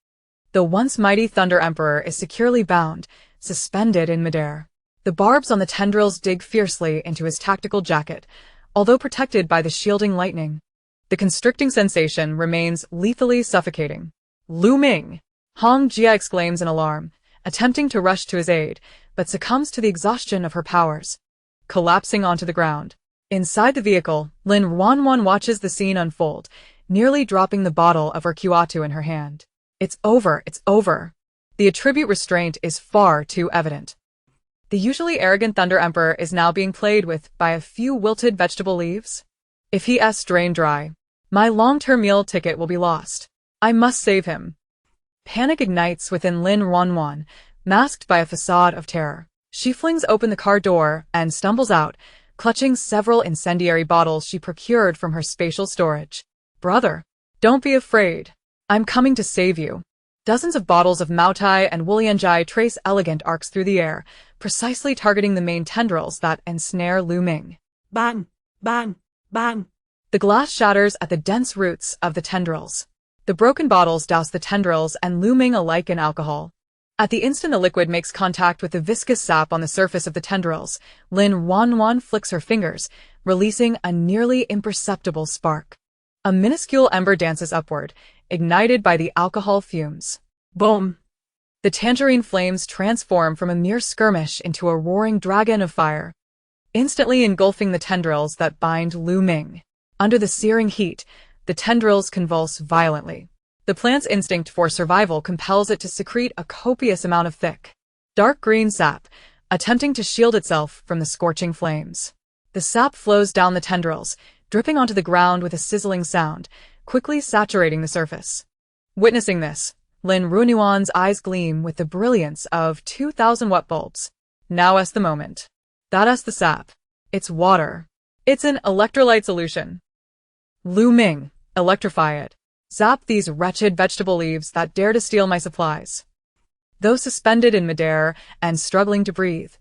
A: the once mighty Thunder Emperor is securely bound, suspended in midair. The barbs on the tendrils dig fiercely into his tactical jacket, although protected by the shielding lightning. The constricting sensation remains lethally suffocating. Lu Ming! Hong Jia exclaims in alarm, attempting to rush to his aid, but succumbs to the exhaustion of her powers, collapsing onto the ground. Inside the vehicle, Lin Ruanruan watches the scene unfold, nearly dropping the bottle of Urquatu in her hand. It's over, it's over. The attribute restraint is far too evident. The usually arrogant Thunder Emperor is now being played with by a few wilted vegetable leaves. If he's drained dry, my long-term meal ticket will be lost. I must save him. Panic ignites within Lin Ruanruan, masked by a facade of terror. She flings open the car door and stumbles out, clutching several incendiary bottles she procured from her spatial storage. Brother, don't be afraid. I'm coming to save you. Dozens of bottles of Maotai and Wulianjai trace elegant arcs through the air, precisely targeting the main tendrils that ensnare Lu Ming.
B: Bang, bang, bang.
A: The glass shatters at the dense roots of the tendrils. The broken bottles douse the tendrils and Lu Ming alike in alcohol. At the instant the liquid makes contact with the viscous sap on the surface of the tendrils, Lin Ruanruan flicks her fingers, releasing a nearly imperceptible spark. A minuscule ember dances upward, ignited by the alcohol fumes. Boom! The tangerine flames transform from a mere skirmish into a roaring dragon of fire, instantly engulfing the tendrils that bind Lu Ming. Under the searing heat, the tendrils convulse violently. The plant's instinct for survival compels it to secrete a copious amount of thick, dark green sap, attempting to shield itself from the scorching flames. The sap flows down the tendrils, dripping onto the ground with a sizzling sound, quickly saturating the surface. Witnessing this, Lin Ruanruan's eyes gleam with the brilliance of 2,000 watt bulbs. Now's the moment. That's the sap. It's water. It's an electrolyte solution. Lu Ming, electrify it. Zap these wretched vegetable leaves that dare to steal my supplies. Though suspended in midair and struggling to breathe,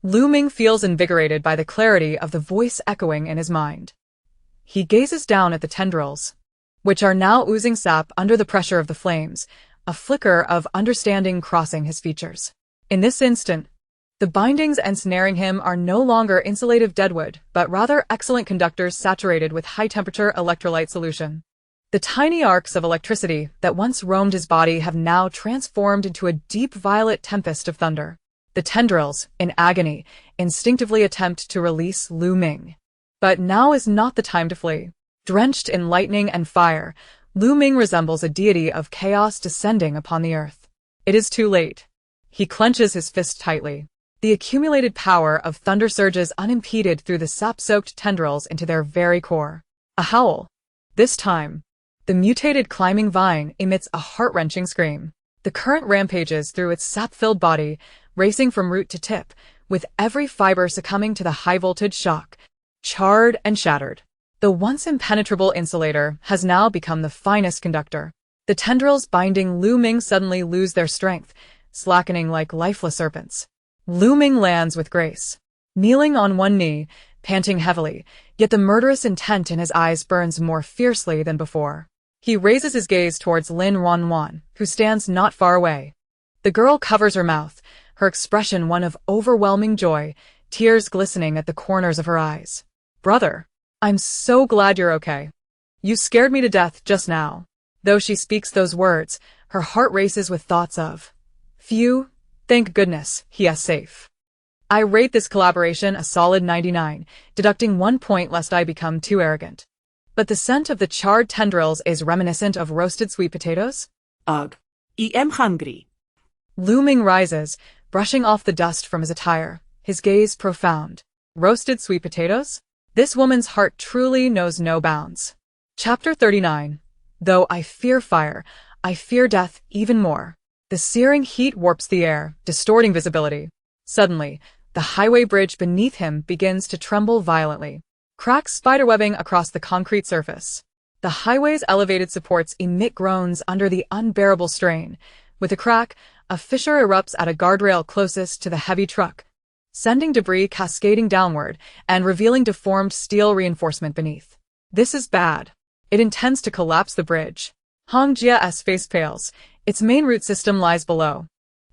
A: Lu Ming feels invigorated by the clarity of the voice echoing in his mind. He gazes down at the tendrils, which are now oozing sap under the pressure of the flames, a flicker of understanding crossing his features. In this instant, the bindings ensnaring him are no longer insulative deadwood, but rather excellent conductors saturated with high-temperature electrolyte solution. The tiny arcs of electricity that once roamed his body have now transformed into a deep violet tempest of thunder. The tendrils, in agony, instinctively attempt to release Lu Ming. But now is not the time to flee. Drenched in lightning and fire, Lu Ming resembles a deity of chaos descending upon the earth. It is too late. He clenches his fist tightly. The accumulated power of thunder surges unimpeded through the sap-soaked tendrils into their very core. A howl. This time, the mutated climbing vine emits a heart-wrenching scream. The current rampages through its sap-filled body, racing from root to tip, with every fiber succumbing to the high-voltage shock. Charred and shattered. The once impenetrable insulator has now become the finest conductor. The tendrils binding Lu Ming suddenly lose their strength, slackening like lifeless serpents. Lu Ming lands with grace. Kneeling on one knee, panting heavily, yet the murderous intent in his eyes burns more fiercely than before. He raises his gaze towards Lin Ruanruan, who stands not far away. The girl covers her mouth, her expression one of overwhelming joy, tears glistening at the corners of her eyes. "Brother, I'm so glad you're okay. You scared me to death just now." Though she speaks those words, her heart races with thoughts of, "Phew, thank goodness, he is safe." I rate this collaboration a solid 99, deducting 1 point lest I become too arrogant. But the scent of the charred tendrils is reminiscent of roasted sweet potatoes?
B: Ugh. I am hungry.
A: Lu Ming rises, brushing off the dust from his attire, his gaze profound. Roasted sweet potatoes? This woman's heart truly knows no bounds. Chapter 39. Though I fear fire, I fear death even more. The searing heat warps the air, distorting visibility. Suddenly, the highway bridge beneath him begins to tremble violently. Cracks spiderwebbing across the concrete surface. The highway's elevated supports emit groans under the unbearable strain. With a crack, a fissure erupts at a guardrail closest to the heavy truck, sending debris cascading downward and revealing deformed steel reinforcement beneath. This is bad. It intends to collapse the bridge. Hongjia's face pales. Its main root system lies below.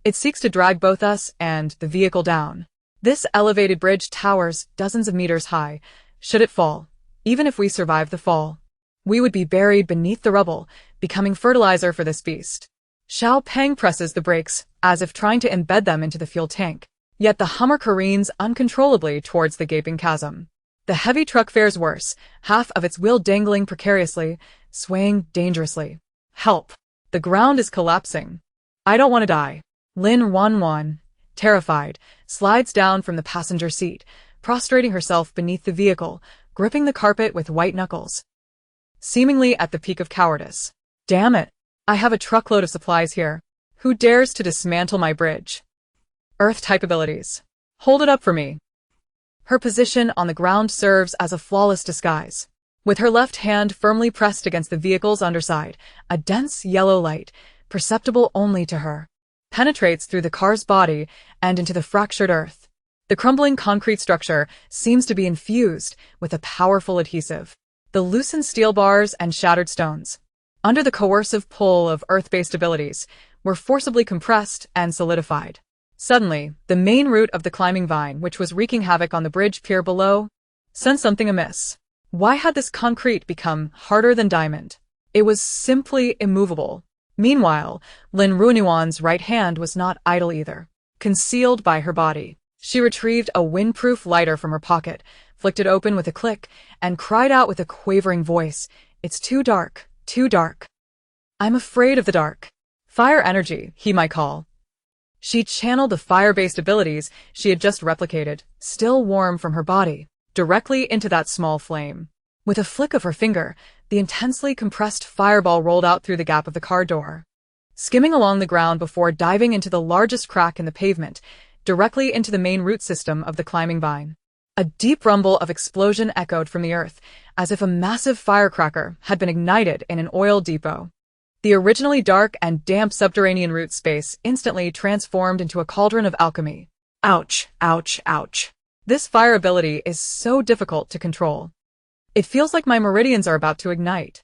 A: It seeks to drag both us and the vehicle down. This elevated bridge towers dozens of meters high. Should it fall, even if we survive the fall, we would be buried beneath the rubble, becoming fertilizer for this beast. Xiao Peng presses the brakes, as if trying to embed them into the fuel tank. Yet the Hummer careens uncontrollably towards the gaping chasm. The heavy truck fares worse, half of its wheel dangling precariously, swaying dangerously. Help! The ground is collapsing. I don't want to die. Lin Ruanruan, terrified, slides down from the passenger seat, prostrating herself beneath the vehicle, gripping the carpet with white knuckles. Seemingly at the peak of cowardice. Damn it! I have a truckload of supplies here. Who dares to dismantle my bridge? Earth-type abilities. Hold it up for me. Her position on the ground serves as a flawless disguise. With her left hand firmly pressed against the vehicle's underside, a dense yellow light, perceptible only to her, penetrates through the car's body and into the fractured earth. The crumbling concrete structure seems to be infused with a powerful adhesive. The loosened steel bars and shattered stones, under the coercive pull of earth-based abilities, were forcibly compressed and solidified. Suddenly, the main root of the climbing vine, which was wreaking havoc on the bridge pier below, sensed something amiss. Why had this concrete become harder than diamond? It was simply immovable. Meanwhile, Lin Ruanruan's right hand was not idle either. Concealed by her body, she retrieved a windproof lighter from her pocket, flicked it open with a click, and cried out with a quavering voice, "It's too dark, too dark. I'm afraid of the dark." Fire energy, he might call. She channeled the fire-based abilities she had just replicated, still warm from her body, directly into that small flame. With a flick of her finger, the intensely compressed fireball rolled out through the gap of the car door, skimming along the ground before diving into the largest crack in the pavement, directly into the main root system of the climbing vine. A deep rumble of explosion echoed from the earth, as if a massive firecracker had been ignited in an oil depot. The originally dark and damp subterranean root space instantly transformed into a cauldron of alchemy. Ouch, ouch, ouch. This fire ability is so difficult to control. It feels like my meridians are about to ignite.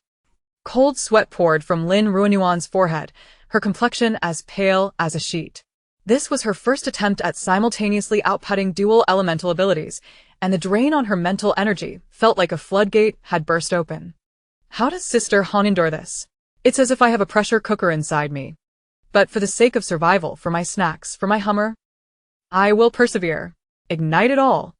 A: Cold sweat poured from Lin Ruanruan's forehead, her complexion as pale as a sheet. This was her first attempt at simultaneously outputting dual elemental abilities, and the drain on her mental energy felt like a floodgate had burst open. How does Sister Han endure this? It's as if I have a pressure cooker inside me. But for the sake of survival, for my snacks, for my Hummer, I will persevere. Ignite it all.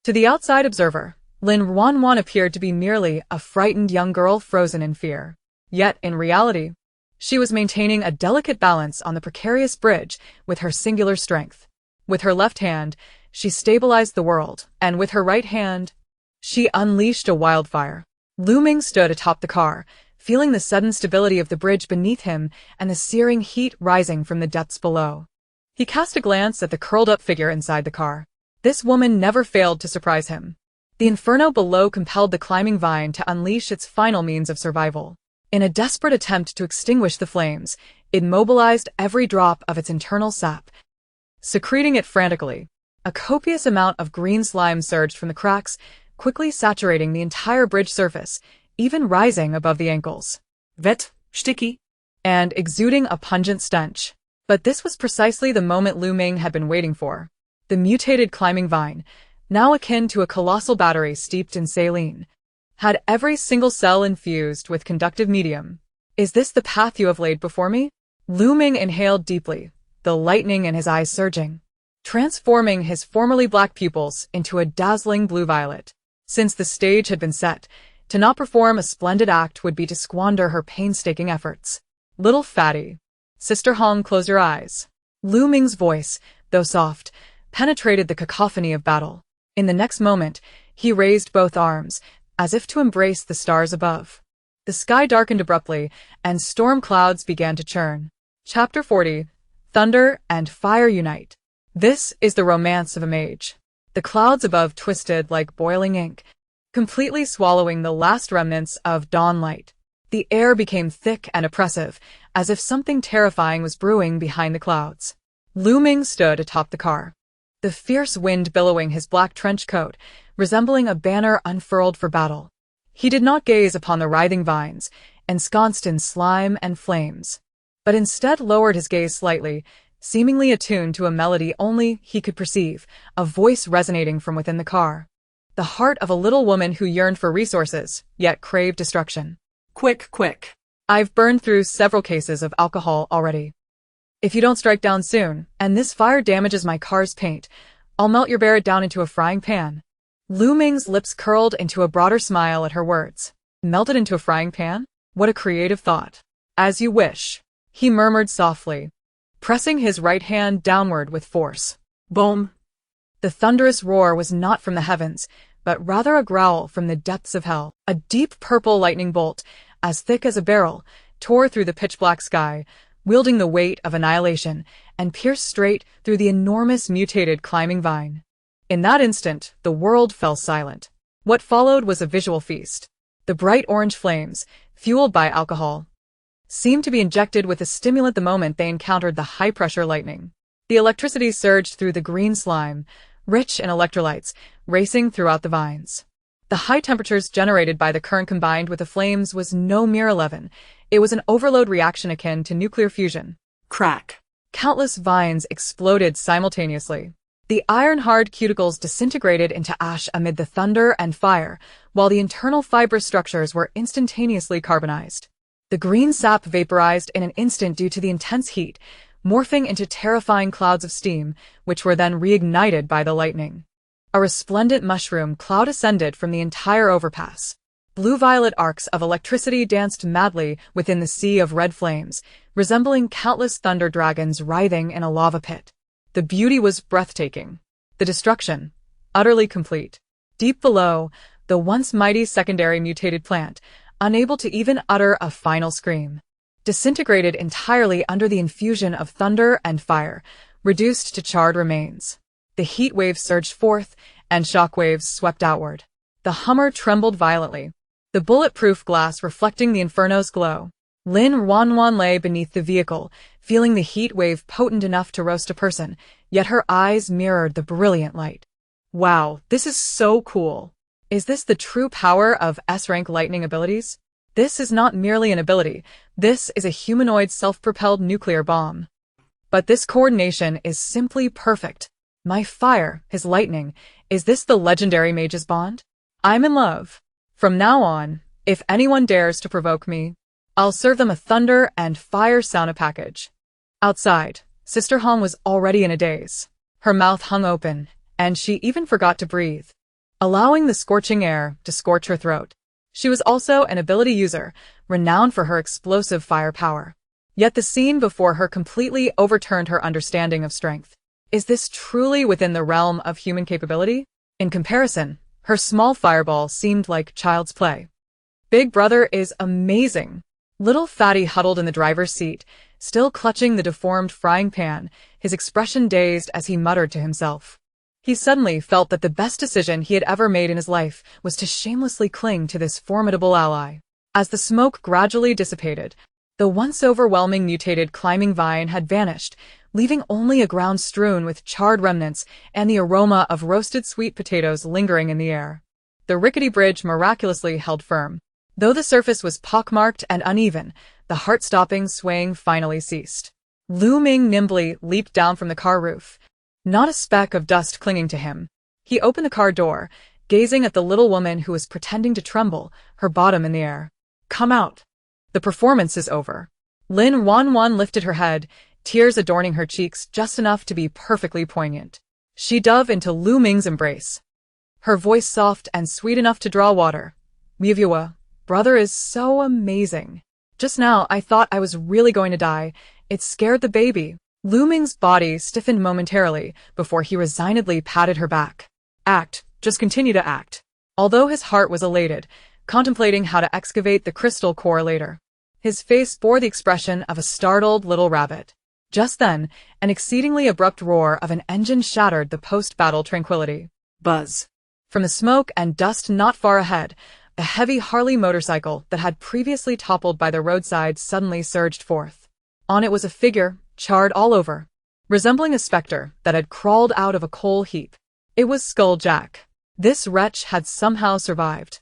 A: To the outside observer, Lin Ruanruan appeared to be merely a frightened young girl frozen in fear. Yet, in reality, she was maintaining a delicate balance on the precarious bridge with her singular strength. With her left hand, she stabilized the world, and with her right hand, she unleashed a wildfire. Lu Ming stood atop the car, feeling the sudden stability of the bridge beneath him and the searing heat rising from the depths below. He cast a glance at the curled-up figure inside the car. This woman never failed to surprise him. The inferno below compelled the climbing vine to unleash its final means of survival. In a desperate attempt to extinguish the flames, it mobilized every drop of its internal sap, secreting it frantically. A copious amount of green slime surged from the cracks, quickly saturating the entire bridge surface, even rising above the ankles.
B: Wet, sticky,
A: and exuding a pungent stench. But this was precisely the moment Lu Ming had been waiting for. The mutated climbing vine, now akin to a colossal battery steeped in saline, had every single cell infused with conductive medium. Is this the path you have laid before me? Lu Ming inhaled deeply, the lightning in his eyes surging, transforming his formerly black pupils into a dazzling blue-violet. Since the stage had been set, to not perform a splendid act would be to squander her painstaking efforts. Little fatty. Sister Hong, close your eyes. Lu Ming's voice, though soft, penetrated the cacophony of battle. In the next moment, he raised both arms, as if to embrace the stars above. The sky darkened abruptly, and storm clouds began to churn. Chapter 40. Thunder and Fire Unite. This is the romance of a mage. The clouds above twisted like boiling ink, completely swallowing the last remnants of dawn light. The air became thick and oppressive, as if something terrifying was brewing behind the clouds. Lu Ming stood atop the car, the fierce wind billowing his black trench coat, resembling a banner unfurled for battle. He did not gaze upon the writhing vines, ensconced in slime and flames, but instead lowered his gaze slightly, seemingly attuned to a melody only he could perceive, a voice resonating from within the car. The heart of a little woman who yearned for resources, yet craved destruction.
B: Quick, quick.
A: I've burned through several cases of alcohol already. If you don't strike down soon, and this fire damages my car's paint, I'll melt your barret down into a frying pan. Lu Ming's lips curled into a broader smile at her words. Melted into a frying pan? What a creative thought. As you wish, he murmured softly, pressing his right hand downward with force. Boom! The thunderous roar was not from the heavens, but rather a growl from the depths of hell. A deep purple lightning bolt, as thick as a barrel, tore through the pitch-black sky, wielding the weight of annihilation, and pierced straight through the enormous mutated climbing vine. In that instant, the world fell silent. What followed was a visual feast. The bright orange flames, fueled by alcohol, seemed to be injected with a stimulant the moment they encountered the high-pressure lightning. The electricity surged through the green slime, rich in electrolytes, racing throughout the vines. The high temperatures generated by the current combined with the flames was no mere 11. It was an overload reaction akin to nuclear fusion.
B: Crack.
A: Countless vines exploded simultaneously. The iron-hard cuticles disintegrated into ash amid the thunder and fire, while the internal fibrous structures were instantaneously carbonized. The green sap vaporized in an instant due to the intense heat, morphing into terrifying clouds of steam, which were then reignited by the lightning. A resplendent mushroom cloud ascended from the entire overpass. Blue-violet arcs of electricity danced madly within the sea of red flames, resembling countless thunder dragons writhing in a lava pit. The beauty was breathtaking. The destruction, utterly complete. Deep below, the once mighty secondary mutated plant, unable to even utter a final scream, disintegrated entirely under the infusion of thunder and fire, reduced to charred remains. The heat waves surged forth, and shock waves swept outward. The Hummer trembled violently, the bulletproof glass reflecting the inferno's glow. Lin Ruanruan lay beneath the vehicle, feeling the heat wave potent enough to roast a person, yet her eyes mirrored the brilliant light. Wow, this is so cool. Is this the true power of S-rank lightning abilities? This is not merely an ability, this is a humanoid self-propelled nuclear bomb. But this coordination is simply perfect. My fire, his lightning, is this the legendary mage's bond? I'm in love. From now on, if anyone dares to provoke me, I'll serve them a thunder and fire sauna package. Outside, Sister Hong was already in a daze. Her mouth hung open, and she even forgot to breathe, allowing the scorching air to scorch her throat. She was also an ability user, renowned for her explosive firepower. Yet the scene before her completely overturned her understanding of strength. Is this truly within the realm of human capability? In comparison, her small fireball seemed like child's play. Big brother is amazing. Little Fatty huddled in the driver's seat, still clutching the deformed frying pan, his expression dazed as he muttered to himself. He suddenly felt that the best decision he had ever made in his life was to shamelessly cling to this formidable ally. As the smoke gradually dissipated, the once overwhelming mutated climbing vine had vanished, leaving only a ground strewn with charred remnants and the aroma of roasted sweet potatoes lingering in the air. The rickety bridge miraculously held firm. Though the surface was pockmarked and uneven, the heart-stopping swaying finally ceased. Lu Ming nimbly leaped down from the car roof, not a speck of dust clinging to him. He opened the car door, gazing at the little woman who was pretending to tremble, her bottom in the air. "Come out. The performance is over." Lin Ruanruan lifted her head, tears adorning her cheeks just enough to be perfectly poignant. She dove into Lu Ming's embrace, her voice soft and sweet enough to draw water. "Miyua, brother is so amazing. Just now I thought I was really going to die. It scared the baby." Lu Ming's body stiffened momentarily before he resignedly patted her back. "Act, just continue to act." Although his heart was elated, contemplating how to excavate the crystal core later, his face bore the expression of a startled little rabbit. Just then, an exceedingly abrupt roar of an engine shattered the post-battle tranquility. Buzz. From the smoke and dust not far ahead, a heavy Harley motorcycle that had previously toppled by the roadside suddenly surged forth. On it was a figure, charred all over, resembling a specter that had crawled out of a coal heap. It was Skull Jack. This wretch had somehow survived.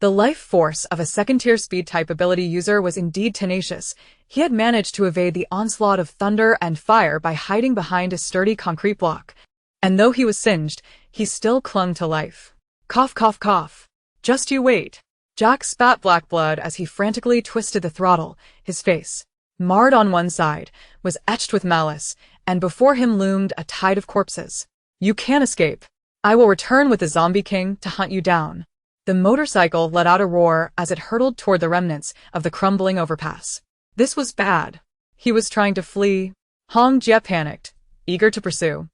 A: The life force of a second-tier speed-type ability user was indeed tenacious. He had managed to evade the onslaught of thunder and fire by hiding behind a sturdy concrete block. And though he was singed, he still clung to life. Cough, cough, cough. "Just you wait." Jack spat black blood as he frantically twisted the throttle. His face, marred on one side, was etched with malice, and before him loomed a tide of corpses. "You can't escape. I will return with the Zombie King to hunt you down." The motorcycle let out a roar as it hurtled toward the remnants of the crumbling overpass. This was bad. He was trying to flee. Hong Jie panicked, eager to pursue.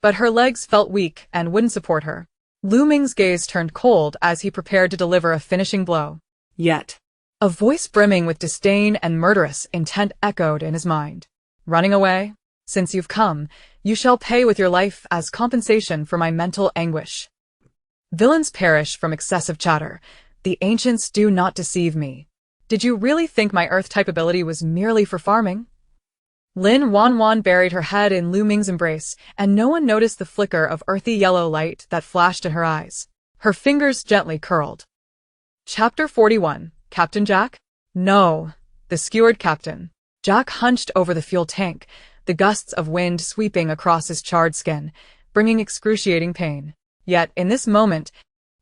A: But her legs felt weak and wouldn't support her. Lu Ming's gaze turned cold as he prepared to deliver a finishing blow. Yet, a voice brimming with disdain and murderous intent echoed in his mind. "Running away? Since you've come, you shall pay with your life as compensation for my mental anguish. Villains perish from excessive chatter. The ancients do not deceive me. Did you really think my Earth-type ability was merely for farming?" Lin Ruanruan buried her head in Lu Ming's embrace, and no one noticed the flicker of earthy yellow light that flashed in her eyes. Her fingers gently curled. Chapter 41. Captain Jack? No, the skewered captain. Jack hunched over the fuel tank, the gusts of wind sweeping across his charred skin, bringing excruciating pain. Yet, in this moment,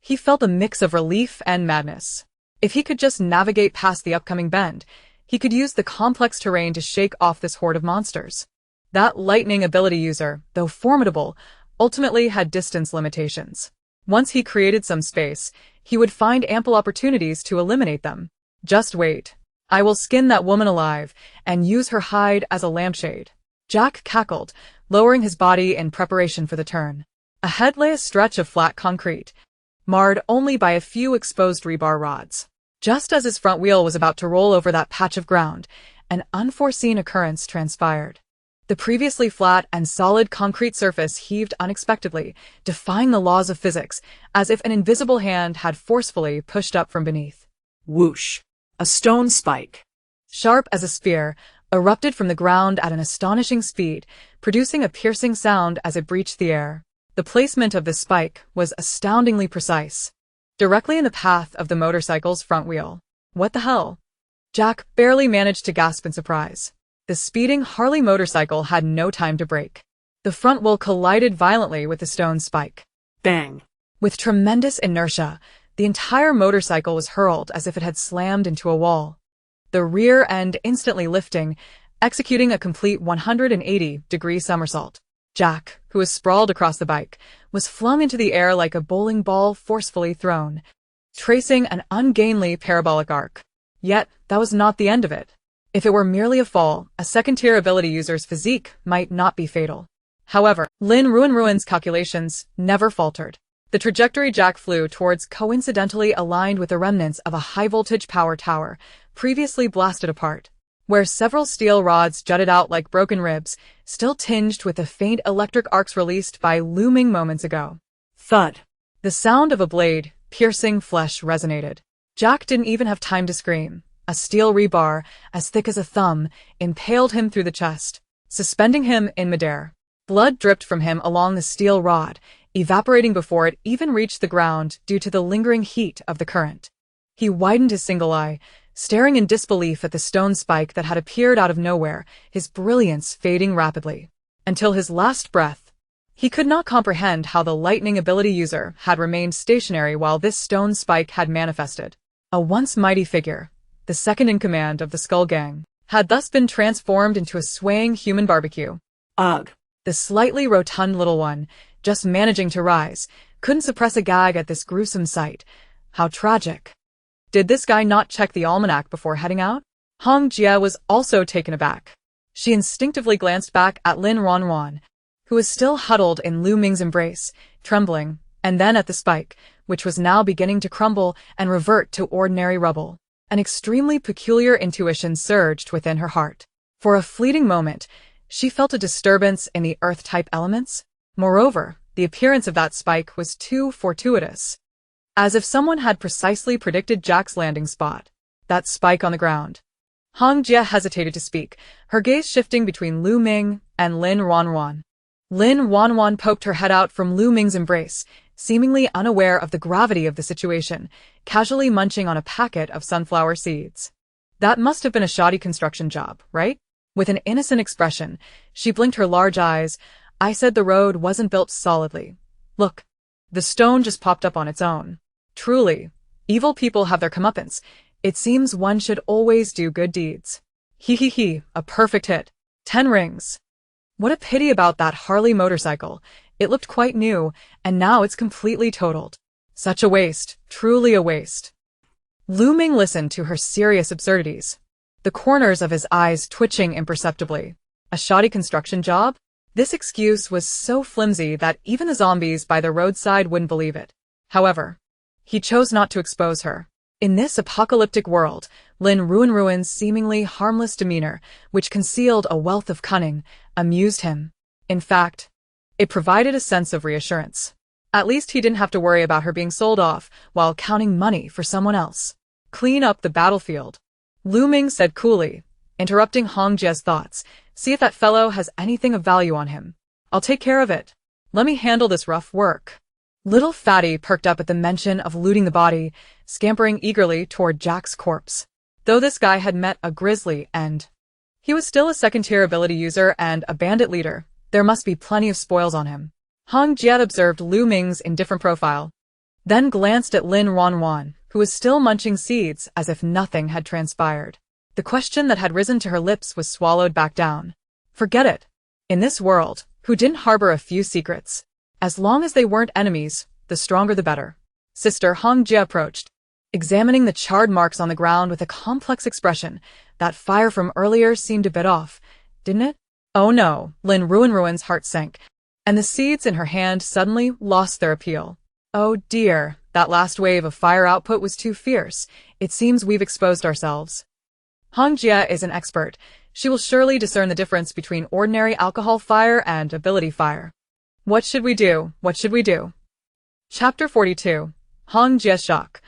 A: he felt a mix of relief and madness. If he could just navigate past the upcoming bend, he could use the complex terrain to shake off this horde of monsters. That lightning ability user, though formidable, ultimately had distance limitations. Once he created some space, he would find ample opportunities to eliminate them. Just wait. I will skin that woman alive and use her hide as a lampshade. Jack cackled, lowering his body in preparation for the turn. Ahead lay a stretch of flat concrete, marred only by a few exposed rebar rods. Just as his front wheel was about to roll over that patch of ground, an unforeseen occurrence transpired. The previously flat and solid concrete surface heaved unexpectedly, defying the laws of physics, as if an invisible hand had forcefully pushed up from beneath. Whoosh! A stone spike, sharp as a spear, erupted from the ground at an astonishing speed, producing a piercing sound as it breached the air. The placement of the spike was astoundingly precise, directly in the path of the motorcycle's front wheel. What the hell? Jack barely managed to gasp in surprise. The speeding Harley motorcycle had no time to brake. The front wheel collided violently with the stone spike. Bang! With tremendous inertia, the entire motorcycle was hurled as if it had slammed into a wall. The rear end instantly lifting, executing a complete 180-degree somersault. Jack, who was sprawled across the bike, was flung into the air like a bowling ball forcefully thrown, tracing an ungainly parabolic arc. Yet, that was not the end of it. If it were merely a fall, a second-tier ability user's physique might not be fatal. However, Lin Ruanruan's calculations never faltered. The trajectory Jack flew towards coincidentally aligned with the remnants of a high-voltage power tower, previously blasted apart, where several steel rods jutted out like broken ribs, still tinged with the faint electric arcs released by looming moments ago.
B: Thud.
A: The sound of a blade piercing flesh resonated. Jack didn't even have time to scream. A steel rebar, as thick as a thumb, impaled him through the chest, suspending him in midair. Blood dripped from him along the steel rod, evaporating before it even reached the ground due to the lingering heat of the current. He widened his single eye, staring in disbelief at the stone spike that had appeared out of nowhere, his brilliance fading rapidly. Until his last breath, he could not comprehend how the lightning ability user had remained stationary while this stone spike had manifested. A once mighty figure, the second in command of the Skull Gang, had thus been transformed into a swaying human barbecue.
B: Ugh.
A: The slightly rotund little one, just managing to rise, couldn't suppress a gag at this gruesome sight. How tragic. Did this guy not check the almanac before heading out? Hong Jia was also taken aback. She instinctively glanced back at Lin Ruanruan, who was still huddled in Lu Ming's embrace, trembling, and then at the spike, which was now beginning to crumble and revert to ordinary rubble. An extremely peculiar intuition surged within her heart. For a fleeting moment, she felt a disturbance in the earth-type elements. Moreover, the appearance of that spike was too fortuitous. As if someone had precisely predicted Jack's landing spot. That spike on the ground. Hong Jia hesitated to speak, her gaze shifting between Lu Ming and Lin Ruanruan. Lin Ruanruan poked her head out from Lu Ming's embrace, seemingly unaware of the gravity of the situation, casually munching on a packet of sunflower seeds. That must have been a shoddy construction job, right? With an innocent expression, she blinked her large eyes. I said the road wasn't built solidly. Look, the stone just popped up on its own. Truly, evil people have their comeuppance. It seems one should always do good deeds. He, a perfect hit. 10 rings. What a pity about that Harley motorcycle. It looked quite new, and now it's completely totaled. Such a waste, truly a waste. Lu Ming listened to her serious absurdities, the corners of his eyes twitching imperceptibly. A shoddy construction job? This excuse was so flimsy that even the zombies by the roadside wouldn't believe it. However, he chose not to expose her. In this apocalyptic world, Lin Ruanruan's seemingly harmless demeanor, which concealed a wealth of cunning, amused him. In fact, it provided a sense of reassurance. At least he didn't have to worry about her being sold off while counting money for someone else. Clean up the battlefield, Lu Ming said coolly, interrupting Hong Jia's thoughts. See if that fellow has anything of value on him. I'll take care of it. Let me handle this rough work. Little Fatty perked up at the mention of looting the body, scampering eagerly toward Jack's corpse. Though this guy had met a grizzly and he was still a second-tier ability user and a bandit leader, there must be plenty of spoils on him. Hong Jia observed Lu Ming's indifferent profile, then glanced at Lin Ruanruan, who was still munching seeds as if nothing had transpired. The question that had risen to her lips was swallowed back down. Forget it. In this world, who didn't harbor a few secrets? As long as they weren't enemies, the stronger the better. Sister, Hong Jia approached, examining the charred marks on the ground with a complex expression. That fire from earlier seemed a bit off, didn't it? Oh no, Lin Ruanruan's heart sank, and the seeds in her hand suddenly lost their appeal. Oh dear, that last wave of fire output was too fierce. It seems we've exposed ourselves. Hong Jia is an expert. She will surely discern the difference between ordinary alcohol fire and ability fire. What should we do? What should we do? Chapter 42. Hong Jia shock.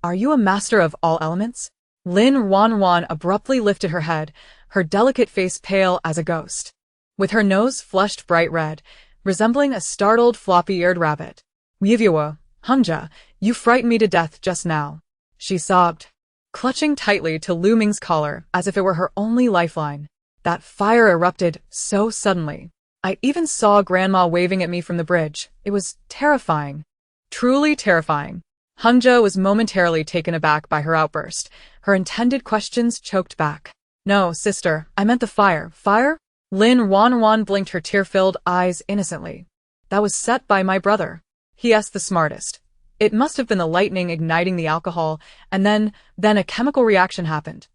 A: Are you a master of all elements? Lin Ruanruan abruptly lifted her head, her delicate face pale as a ghost, with her nose flushed bright red, resembling a startled floppy-eared rabbit. Weivua, Hong Jia, you frightened me to death just now, she sobbed, clutching tightly to Lu Ming's collar as if it were her only lifeline. That fire erupted so suddenly. I even saw Grandma waving at me from the bridge. It was terrifying. Truly terrifying. Hong Jia was momentarily taken aback by her outburst, her intended questions choked back. No, sister, I meant the fire. Fire? Lin Ruanruan blinked her tear-filled eyes innocently. That was set by my brother. He asked the smartest. It must have been the lightning igniting the alcohol, and then a chemical reaction happened.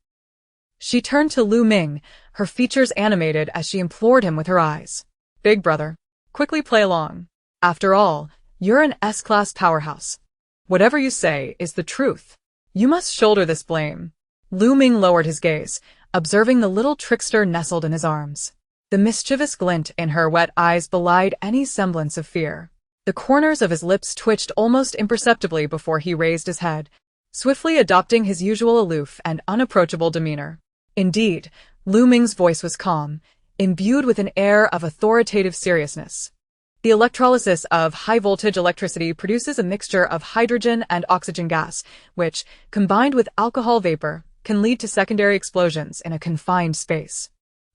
A: She turned to Lu Ming, her features animated as she implored him with her eyes. Big brother, quickly play along. After all, You're an S-class powerhouse. Whatever you say is the truth. You must shoulder this blame. Lu Ming lowered his gaze, observing the little trickster nestled in his arms. The mischievous glint in her wet eyes belied any semblance of fear. The corners of his lips twitched almost imperceptibly before he raised his head, swiftly adopting his usual aloof and unapproachable demeanor. Indeed, Lu Ming's voice was calm, imbued with an air of authoritative seriousness. The electrolysis of high-voltage electricity produces a mixture of hydrogen and oxygen gas, which, combined with alcohol vapor, can lead to secondary explosions in a confined space.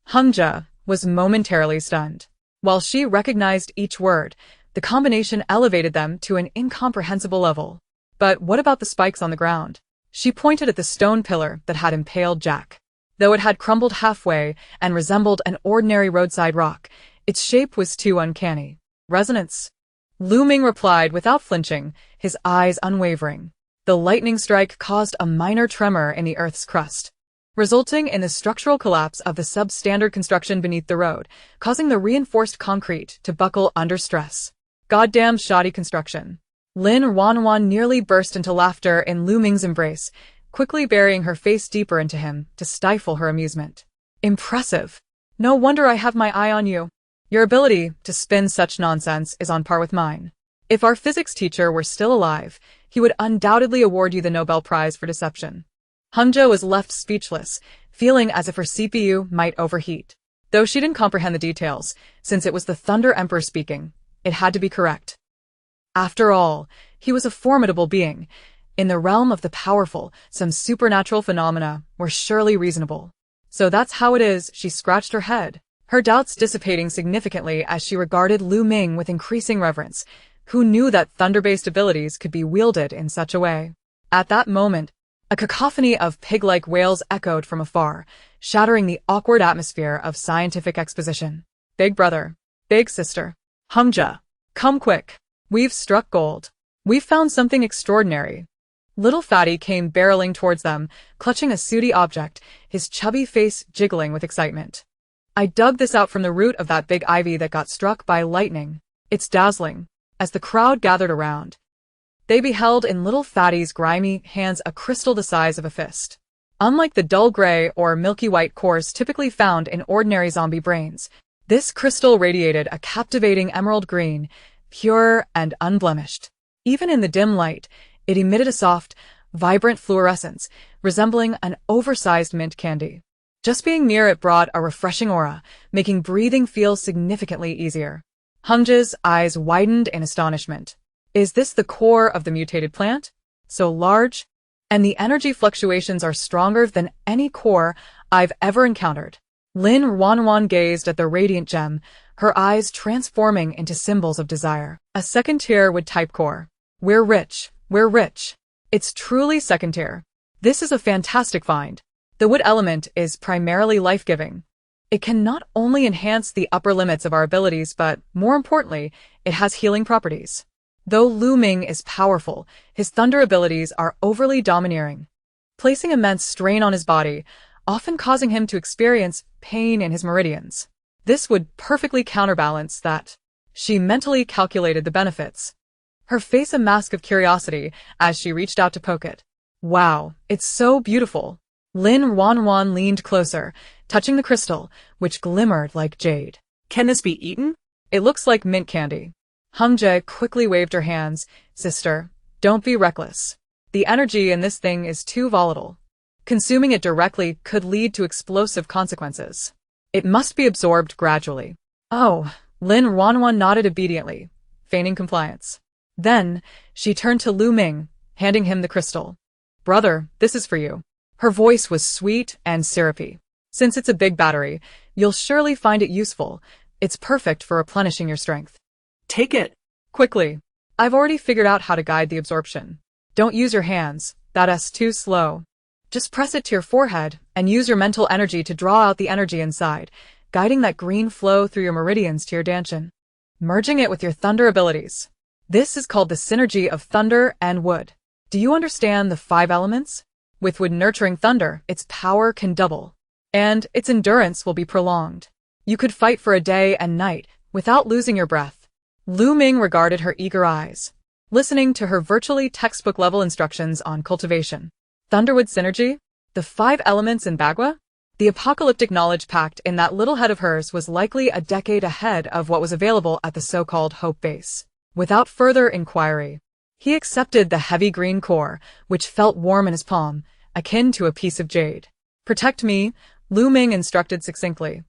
A: Hangzhe was momentarily stunned. While she recognized each word, the combination elevated them to an incomprehensible level. But what about the spikes on the ground? She pointed at the stone pillar that had impaled Jack. Though it had crumbled halfway and resembled an ordinary roadside rock, its shape was too uncanny. Resonance. Lu Ming replied without flinching, his eyes unwavering. The lightning strike caused a minor tremor in the Earth's crust, resulting in the structural collapse of the substandard construction beneath the road, causing the reinforced concrete to buckle under stress. Goddamn shoddy construction. Lin Ruanruan nearly burst into laughter in Lu Ming's embrace, quickly burying her face deeper into him to stifle her amusement. Impressive. No wonder I have my eye on you. Your ability to spin such nonsense is on par with mine. If our physics teacher were still alive, he would undoubtedly award you the Nobel Prize for deception. Hangzhe was left speechless, feeling as if her CPU might overheat. Though she didn't comprehend the details, since it was the Thunder Emperor speaking, it had to be correct. After all, he was a formidable being. In the realm of the powerful, some supernatural phenomena were surely reasonable. So that's how it is, she scratched her head, her doubts dissipating significantly as she regarded Lu Ming with increasing reverence, who knew that thunder-based abilities could be wielded in such a way. At that moment, a cacophony of pig-like wails echoed from afar, shattering the awkward atmosphere of scientific exposition. Big brother, big sister, Hangzhe, come quick. We've struck gold. We've found something extraordinary. Little Fatty came barreling towards them, clutching a sooty object, his chubby face jiggling with excitement. I dug this out from the root of that big ivy that got struck by lightning. It's dazzling. As the crowd gathered around, they beheld in Little Fatty's grimy hands a crystal the size of a fist. Unlike the dull gray or milky white cores typically found in ordinary zombie brains, this crystal radiated a captivating emerald green, pure and unblemished. Even in the dim light, it emitted a soft, vibrant fluorescence, resembling an oversized mint candy. Just being near it brought a refreshing aura, making breathing feel significantly easier. Hangzhe's eyes widened in astonishment. Is this the core of the mutated plant? So large? And the energy fluctuations are stronger than any core I've ever encountered. Lin Ruanruan gazed at the radiant gem, her eyes transforming into symbols of desire. A second-tier wood-type core. We're rich. We're rich. It's truly second-tier. This is a fantastic find. The wood element is primarily life-giving. It can not only enhance the upper limits of our abilities, but, more importantly, it has healing properties. Though Lu Ming is powerful, his thunder abilities are overly domineering, placing immense strain on his body, often causing him to experience pain in his meridians. This would perfectly counterbalance that. She mentally calculated the benefits, her face a mask of curiosity as she reached out to poke it. Wow, it's so beautiful. Lin Ruanruan leaned closer, touching the crystal, which glimmered like jade.
B: Can this be eaten?
A: It looks like mint candy. Hangzhe quickly waved her hands. Sister, don't be reckless. The energy in this thing is too volatile. Consuming it directly could lead to explosive consequences. It must be absorbed gradually. Oh, Lin Ruanruan nodded obediently, feigning compliance. Then, she turned to Lu Ming, handing him the crystal. Brother, this is for you. Her voice was sweet and syrupy. Since it's a big battery, you'll surely find it useful. It's perfect for replenishing your strength.
B: Take it.
A: Quickly. I've already figured out how to guide the absorption. Don't use your hands. That's too slow. Just press it to your forehead and use your mental energy to draw out the energy inside, guiding that green flow through your meridians to your dantian, merging it with your thunder abilities. This is called the synergy of thunder and wood. Do you understand the 5 elements? With wood nurturing thunder, its power can double, and its endurance will be prolonged. You could fight for a day and night without losing your breath. Lu Ming regarded her eager eyes, listening to her virtually textbook-level instructions on cultivation. Thunderwood synergy? The 5 elements in Bagua? The apocalyptic knowledge packed in that little head of hers was likely a decade ahead of what was available at the so-called Hope Base. Without further inquiry, he accepted the heavy green core, which felt warm in his palm, akin to a piece of jade. Protect me, Lu Ming instructed succinctly,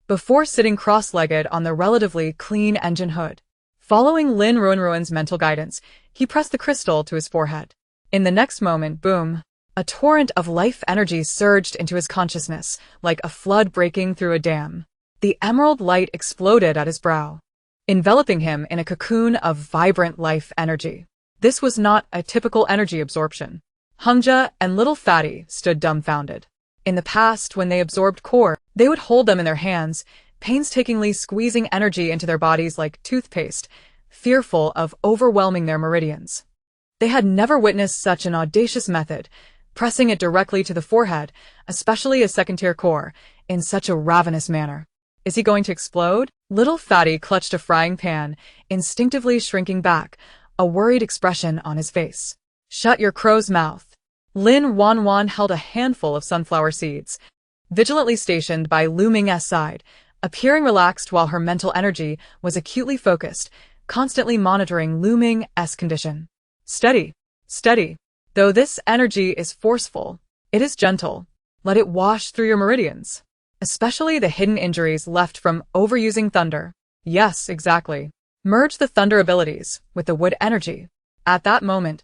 A: before sitting cross-legged on the relatively clean engine hood. Following Lin Ruanruan's mental guidance, he pressed the crystal to his forehead. In the next moment, boom, a torrent of life energy surged into his consciousness, like a flood breaking through a dam. The emerald light exploded at his brow, enveloping him in a cocoon of vibrant life energy. This was not a typical energy absorption. Hungja and Little Fatty stood dumbfounded. In the past, when they absorbed core, they would hold them in their hands, painstakingly squeezing energy into their bodies like toothpaste, fearful of overwhelming their meridians. They had never witnessed such an audacious method, pressing it directly to the forehead, especially a second-tier core, in such a ravenous manner. Is he going to explode? Little Fatty clutched a frying pan, instinctively shrinking back, a worried expression on his face. Shut your crow's mouth. Lin Ruanruan held a handful of sunflower seeds, vigilantly stationed by Lu Ming's side, appearing relaxed while her mental energy was acutely focused, constantly monitoring Lu Ming's condition. Steady, steady. Though this energy is forceful, it is gentle. Let it wash through your meridians, especially the hidden injuries left from overusing thunder. Yes, exactly. Merge the thunder abilities with the wood energy. At that moment,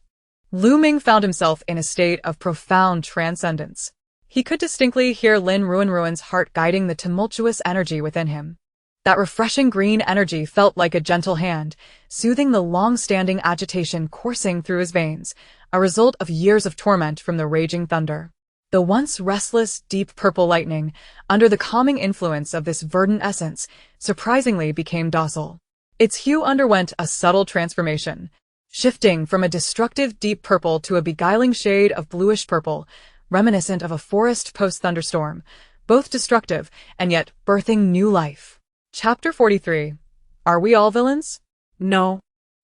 A: Lu Ming found himself in a state of profound transcendence. He could distinctly hear Lin Ruanruan's heart guiding the tumultuous energy within him. That refreshing green energy felt like a gentle hand, soothing the long-standing agitation coursing through his veins, a result of years of torment from the raging thunder. The once restless, deep purple lightning, under the calming influence of this verdant essence, surprisingly became docile. Its hue underwent a subtle transformation, shifting from a destructive deep purple to a beguiling shade of bluish purple, reminiscent of a forest post-thunderstorm, both destructive and yet birthing new life. Chapter 43. Are we all villains?
B: No.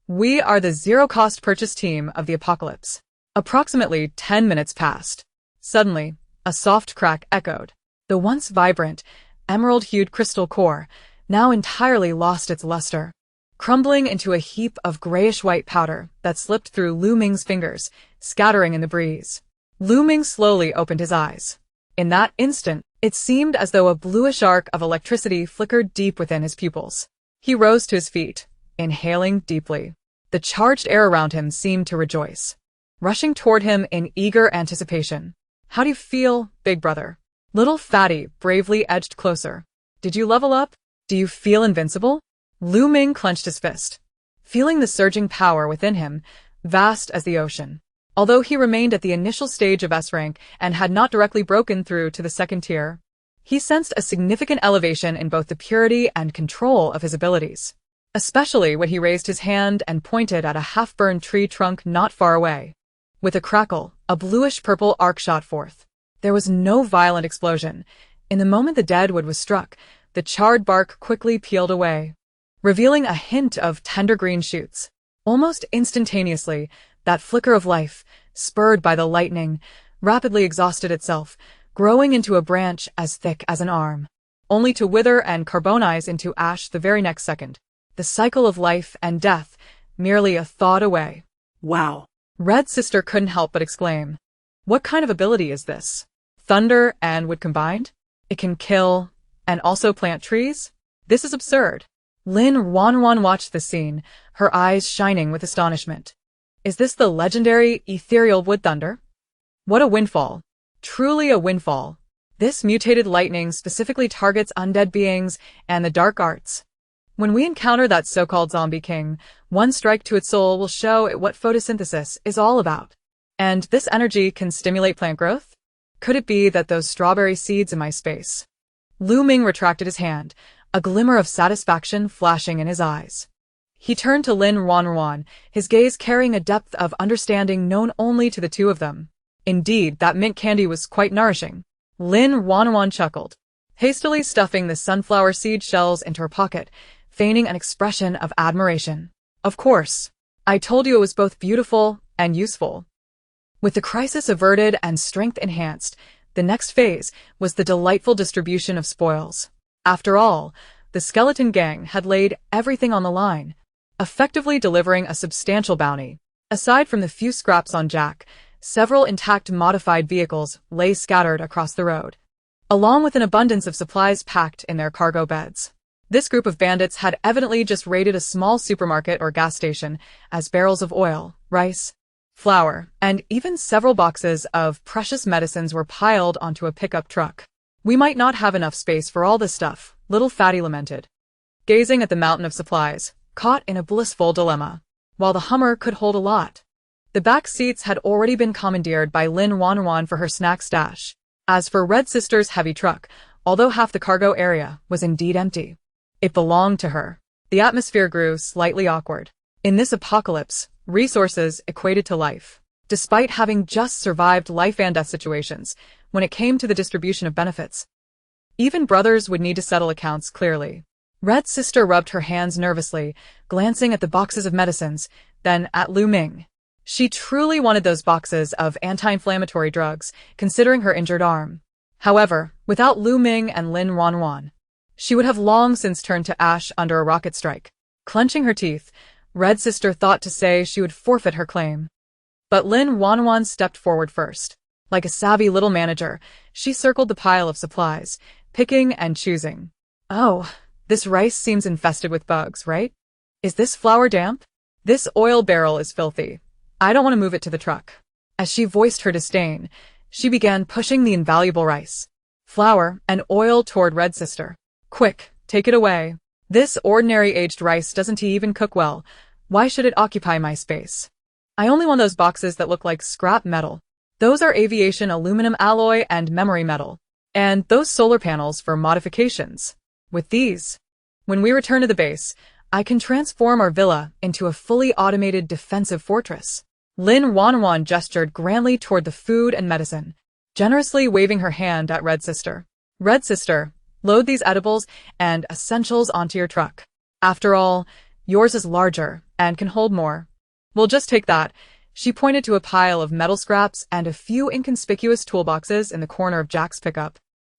A: We are the zero-cost purchase team of the apocalypse. Approximately 10 minutes passed. Suddenly, a soft crack echoed. The once vibrant, emerald-hued crystal core now entirely lost its luster, crumbling into a heap of grayish-white powder that slipped through Lu Ming's fingers, scattering in the breeze. Lu Ming slowly opened his eyes. In that instant, it seemed as though a bluish arc of electricity flickered deep within his pupils. He rose to his feet, inhaling deeply. The charged air around him seemed to rejoice, rushing toward him in eager anticipation. How do you feel, big brother? Little Fatty bravely edged closer. Did you level up? Do you feel invincible? Lu Ming clenched his fist, feeling the surging power within him, vast as the ocean. Although he remained at the initial stage of S rank and had not directly broken through to the second tier, he sensed a significant elevation in both the purity and control of his abilities, especially when he raised his hand and pointed at a half-burned tree trunk not far away. With a crackle, a bluish-purple arc shot forth. There was no violent explosion. In the moment the dead wood was struck, the charred bark quickly peeled away, revealing a hint of tender green shoots. Almost instantaneously, that flicker of life, spurred by the lightning, rapidly exhausted itself, growing into a branch as thick as an arm, only to wither and carbonize into ash the very next second. The cycle of life and death, merely a thought away.
B: Wow.
A: Red Sister couldn't help but exclaim. What kind of ability is this? Thunder and wood combined? It can kill and also plant trees? This is absurd. Lin Ruanruan watched the scene, her eyes shining with astonishment. Is this the legendary ethereal wood thunder? What a windfall. Truly a windfall. This mutated lightning specifically targets undead beings and the dark arts. When we encounter that so-called zombie king, one strike to its soul will show it what photosynthesis is all about. And this energy can stimulate plant growth? Could it be that those strawberry seeds in my space? Lu Ming retracted his hand, a glimmer of satisfaction flashing in his eyes. He turned to Lin Ruanruan, his gaze carrying a depth of understanding known only to the two of them. Indeed, that mint candy was quite nourishing. Lin Ruanruan chuckled, hastily stuffing the sunflower seed shells into her pocket, feigning an expression of admiration. Of course. I told you it was both beautiful and useful. With the crisis averted and strength enhanced, the next phase was the delightful distribution of spoils. After all, the skeleton gang had laid everything on the line, effectively delivering a substantial bounty. Aside from the few scraps on Jack, several intact modified vehicles lay scattered across the road, along with an abundance of supplies packed in their cargo beds. This group of bandits had evidently just raided a small supermarket or gas station, as barrels of oil, rice, flour, and even several boxes of precious medicines were piled onto a pickup truck. We might not have enough space for all this stuff, little Fatty lamented, gazing at the mountain of supplies, caught in a blissful dilemma. While the Hummer could hold a lot, the back seats had already been commandeered by Lin Ruanruan for her snack stash. As for Red Sister's heavy truck, although half the cargo area was indeed empty, it belonged to her. The atmosphere grew slightly awkward. In this apocalypse, resources equated to life. Despite having just survived life and death situations, when it came to the distribution of benefits, even brothers would need to settle accounts clearly. Red Sister rubbed her hands nervously, glancing at the boxes of medicines, then at Lu Ming. She truly wanted those boxes of anti-inflammatory drugs, considering her injured arm. However, without Lu Ming and Lin Ruanruan, she would have long since turned to ash under a rocket strike. Clenching her teeth, Red Sister thought to say she would forfeit her claim. But Lin Ruanruan stepped forward first. Like a savvy little manager, she circled the pile of supplies, picking and choosing. Oh, this rice seems infested with bugs, right? Is this flour damp? This oil barrel is filthy. I don't want to move it to the truck. As she voiced her disdain, she began pushing the invaluable rice, flour, and oil toward Red Sister. Quick, take it away. This ordinary aged rice doesn't even cook well. Why should it occupy my space? I only want those boxes that look like scrap metal. Those are aviation aluminum alloy and memory metal. And those solar panels for modifications. With these, when we return to the base, I can transform our villa into a fully automated defensive fortress. Lin Ruanruan gestured grandly toward the food and medicine, generously waving her hand at Red Sister. Red Sister, load these edibles and essentials onto your truck. After all, yours is larger and can hold more. We'll just take that. She pointed to a pile of metal scraps and a few inconspicuous toolboxes in the corner of Jack's pickup.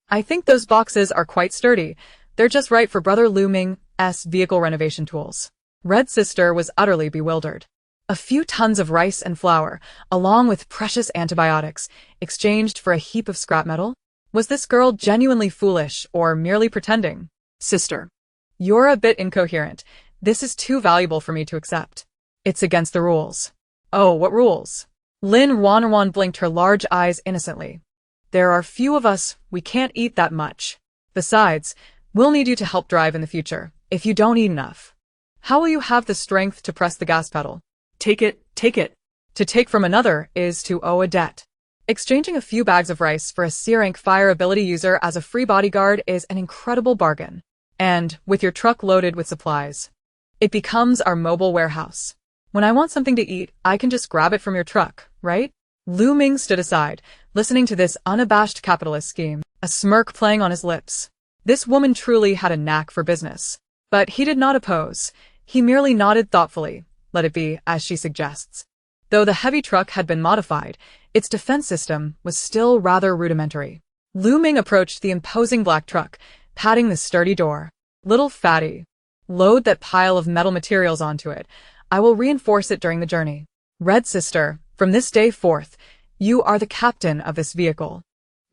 A: I think those boxes are quite sturdy. They're just right for Brother Lu Ming's vehicle renovation tools. Red Sister was utterly bewildered. A few tons of rice and flour, along with precious antibiotics, exchanged for a heap of scrap metal? Was this girl genuinely foolish or merely pretending? Sister, you're a bit incoherent. This is too valuable for me to accept. It's against the rules. Oh, what rules? Lin Ruanruan blinked her large eyes innocently. There are few of us, we can't eat that much. Besides, we'll need you to help drive in the future, if you don't eat enough. How will you have the strength to press the gas pedal? Take it, take it. To take from another is to owe a debt. Exchanging a few bags of rice for a C-rank fire ability user as a free bodyguard is an incredible bargain. And, with your truck loaded with supplies, it becomes our mobile warehouse. When I want something to eat, I can just grab it from your truck, right? Lu Ming stood aside, listening to this unabashed capitalist scheme, a smirk playing on his lips. This woman truly had a knack for business. But he did not oppose. He merely nodded thoughtfully. Let it be, as she suggests. Though the heavy truck had been modified, its defense system was still rather rudimentary. Lu Ming approached the imposing black truck, patting the sturdy door. Little Fatty, load that pile of metal materials onto it. I will reinforce it during the journey. Red Sister, from this day forth, you are the captain of this vehicle.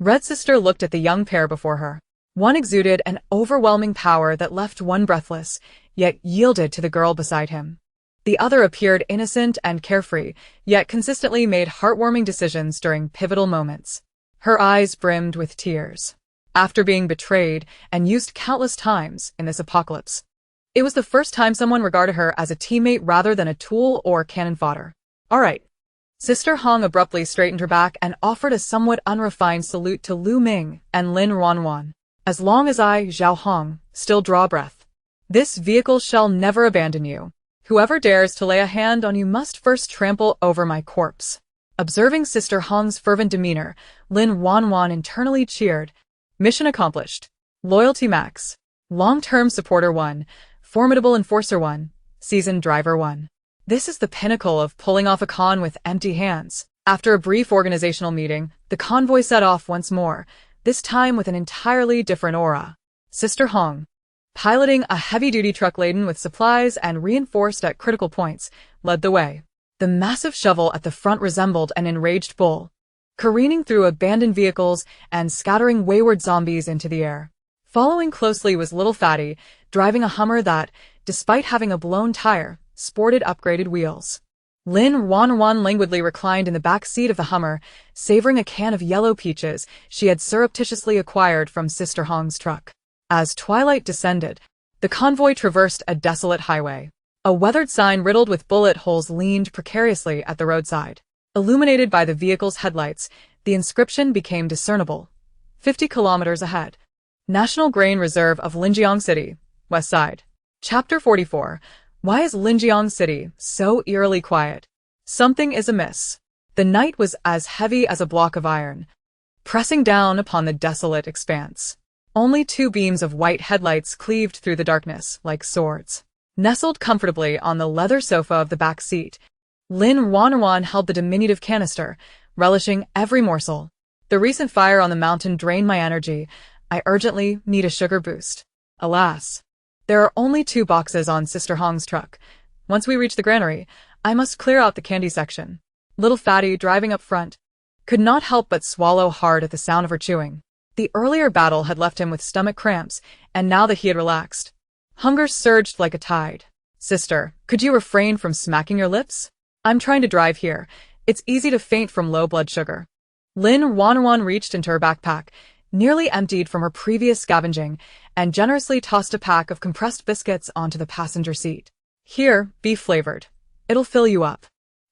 A: Red Sister looked at the young pair before her. One exuded an overwhelming power that left one breathless, yet yielded to the girl beside him. The other appeared innocent and carefree, yet consistently made heartwarming decisions during pivotal moments. Her eyes brimmed with tears. After being betrayed and used countless times in this apocalypse, it was the first time someone regarded her as a teammate rather than a tool or cannon fodder. All right. Sister Hong abruptly straightened her back and offered a somewhat unrefined salute to Lu Ming and Lin Ruanruan. As long as I, Zhao Hong, still draw breath, this vehicle shall never abandon you. Whoever dares to lay a hand on you must first trample over my corpse. Observing Sister Hong's fervent demeanor, Lin Ruanruan internally cheered. Mission accomplished. Loyalty max. Long-term supporter 1. Formidable Enforcer 1, Seasoned Driver 1. This is the pinnacle of pulling off a con with empty hands. After a brief organizational meeting, the convoy set off once more, this time with an entirely different aura. Sister Hong, piloting a heavy-duty truck laden with supplies and reinforced at critical points, led the way. The massive shovel at the front resembled an enraged bull, careening through abandoned vehicles and scattering wayward zombies into the air. Following closely was Little Fatty, driving a Hummer that, despite having a blown tire, sported upgraded wheels. Lin Ruanruan languidly reclined in the back seat of the Hummer, savoring a can of yellow peaches she had surreptitiously acquired from Sister Hong's truck. As twilight descended, the convoy traversed a desolate highway. A weathered sign riddled with bullet holes leaned precariously at the roadside. Illuminated by the vehicle's headlights, the inscription became discernible. 50 kilometers ahead. National Grain Reserve of Linjiang City, West Side. Chapter 44. Why is Linjiang City so eerily quiet? Something is amiss. The night was as heavy as a block of iron, pressing down upon the desolate expanse. Only two beams of white headlights cleaved through the darkness like swords. Nestled comfortably on the leather sofa of the back seat, Lin Ruanruan held the diminutive canister, relishing every morsel. The recent fire on the mountain drained my energy. I urgently need a sugar boost. Alas, there are only 2 boxes on Sister Hong's truck. Once we reach the granary, I must clear out the candy section. Little Fatty, driving up front, could not help but swallow hard at the sound of her chewing. The earlier battle had left him with stomach cramps, and now that he had relaxed, hunger surged like a tide. Sister, could you refrain from smacking your lips? I'm trying to drive here. It's easy to faint from low blood sugar. Lin Ruanruan reached into her backpack, nearly emptied from her previous scavenging, and generously tossed a pack of compressed biscuits onto the passenger seat. Here, beef-flavored. It'll fill you up.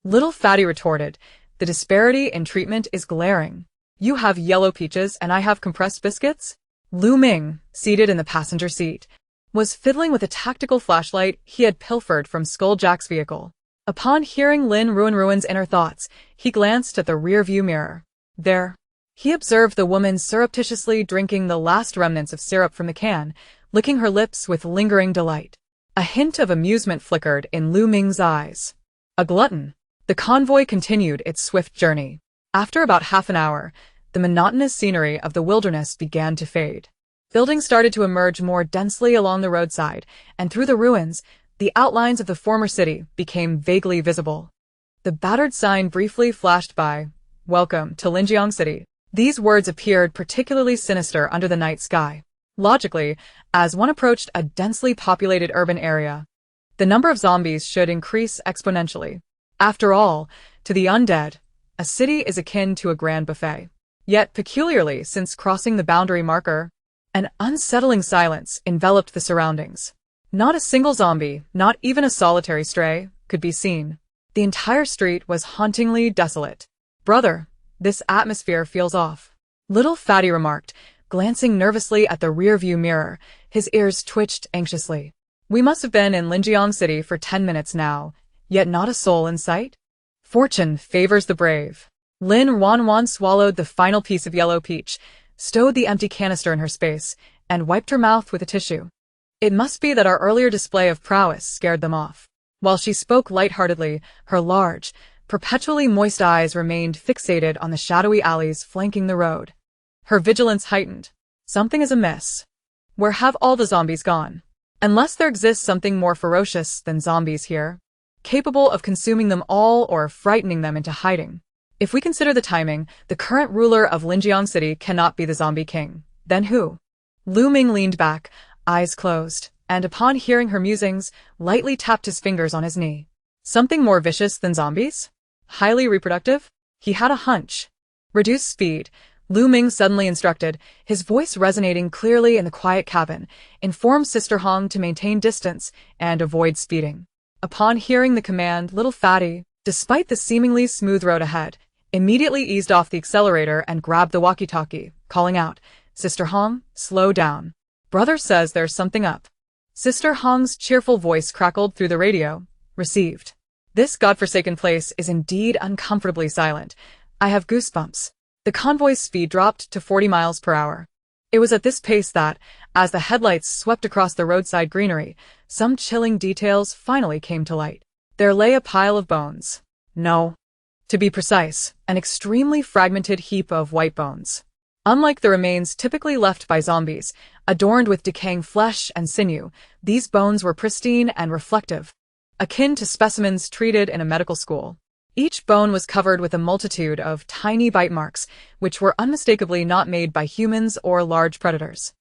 A: Little Fatty retorted, the disparity in treatment is glaring. You have yellow peaches and I have compressed biscuits? Lu Ming, seated in the passenger seat, was fiddling with a tactical flashlight he had pilfered from Skull Jack's vehicle. Upon hearing Lin Ruanruan's inner thoughts, he glanced at the rear-view mirror. There, he observed the woman surreptitiously drinking the last remnants of syrup from the can, licking her lips with lingering delight. A hint of amusement flickered in Lu Ming's eyes. A glutton. The convoy continued its swift journey. After about half an hour, the monotonous scenery of the wilderness began to fade. Buildings started to emerge more densely along the roadside, and through the ruins, the outlines of the former city became vaguely visible. The battered sign briefly flashed by, "Welcome to Linjiang City." These words appeared particularly sinister under the night sky. Logically, as one approached a densely populated urban area, the number of zombies should increase exponentially. After all, to the undead, a city is akin to a grand buffet. Yet, peculiarly, since crossing the boundary marker, an unsettling silence enveloped the surroundings. Not a single zombie, not even a solitary stray, could be seen. The entire street was hauntingly desolate. "Brother, this atmosphere feels off," Little Fatty remarked, glancing nervously at the rear-view mirror. His ears twitched anxiously. "We must have been in Linjiang City for 10 minutes now, yet not a soul in sight? Fortune favors the brave." Lin Ruanruan swallowed the final piece of yellow peach, stowed the empty canister in her space, and wiped her mouth with a tissue. It must be that our earlier display of prowess scared them off. While she spoke lightheartedly, her large, perpetually moist eyes remained fixated on the shadowy alleys flanking the road. Her vigilance heightened. Something is amiss. Where have all the zombies gone? Unless there exists something more ferocious than zombies here, capable of consuming them all or frightening them into hiding. If we consider the timing, the current ruler of Linjiang City cannot be the zombie king. Then who? Lu Ming leaned back, eyes closed, and upon hearing her musings, lightly tapped his fingers on his knee. Something more vicious than zombies? Highly reproductive? He had a hunch. Reduce speed, Lu Ming suddenly instructed, his voice resonating clearly in the quiet cabin. Inform Sister Hong to maintain distance and avoid speeding. Upon hearing the command, Little Fatty, despite the seemingly smooth road ahead, immediately eased off the accelerator and grabbed the walkie-talkie, calling out, "Sister Hong, slow down. Brother says there's something up." Sister Hong's cheerful voice crackled through the radio. Received. "This godforsaken place is indeed uncomfortably silent. I have goosebumps." The convoy's speed dropped to 40 miles per hour. It was at this pace that, As the headlights swept across the roadside greenery, some chilling details finally came to light. There lay a pile of bones. No. To be precise, an extremely fragmented heap of white bones. Unlike the remains typically left by zombies, adorned with decaying flesh and sinew, these bones were pristine and reflective, akin to specimens treated in a medical school. Each bone was covered with a multitude of tiny bite marks, which were unmistakably not made by humans or large predators.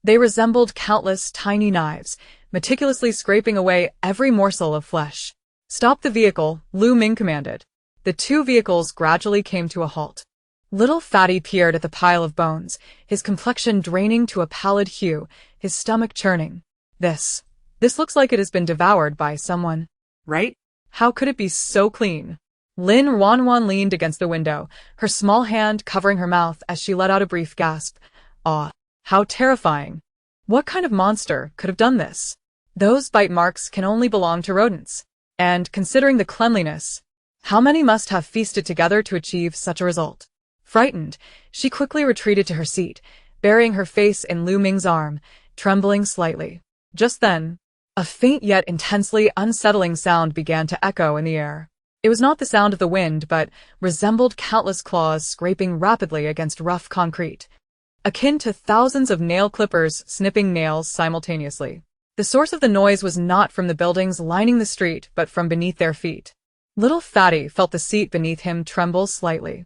A: They resembled countless tiny knives, meticulously scraping away every morsel of flesh. "Stop the vehicle," Lu Ming commanded. The two vehicles gradually came to a halt. Little Fatty peered at the pile of bones, his complexion draining to a pallid hue, his stomach churning. This looks like it has been devoured by someone.
B: Right?
A: How could it be so clean? Lin Ruanruan leaned against the window, her small hand covering her mouth as she let out a brief gasp. Ah, how terrifying. What kind of monster could have done this? Those bite marks can only belong to rodents. And considering the cleanliness, how many must have feasted together to achieve such a result? Frightened, she quickly retreated to her seat, burying her face in Lu Ming's arm, trembling slightly. Just then, a faint yet intensely unsettling sound began to echo in the air. It was not the sound of the wind, but resembled countless claws scraping rapidly against rough concrete, akin to thousands of nail clippers snipping nails simultaneously. The source of the noise was not from the buildings lining the street, but from beneath their feet. Little Fatty felt the seat beneath him tremble slightly.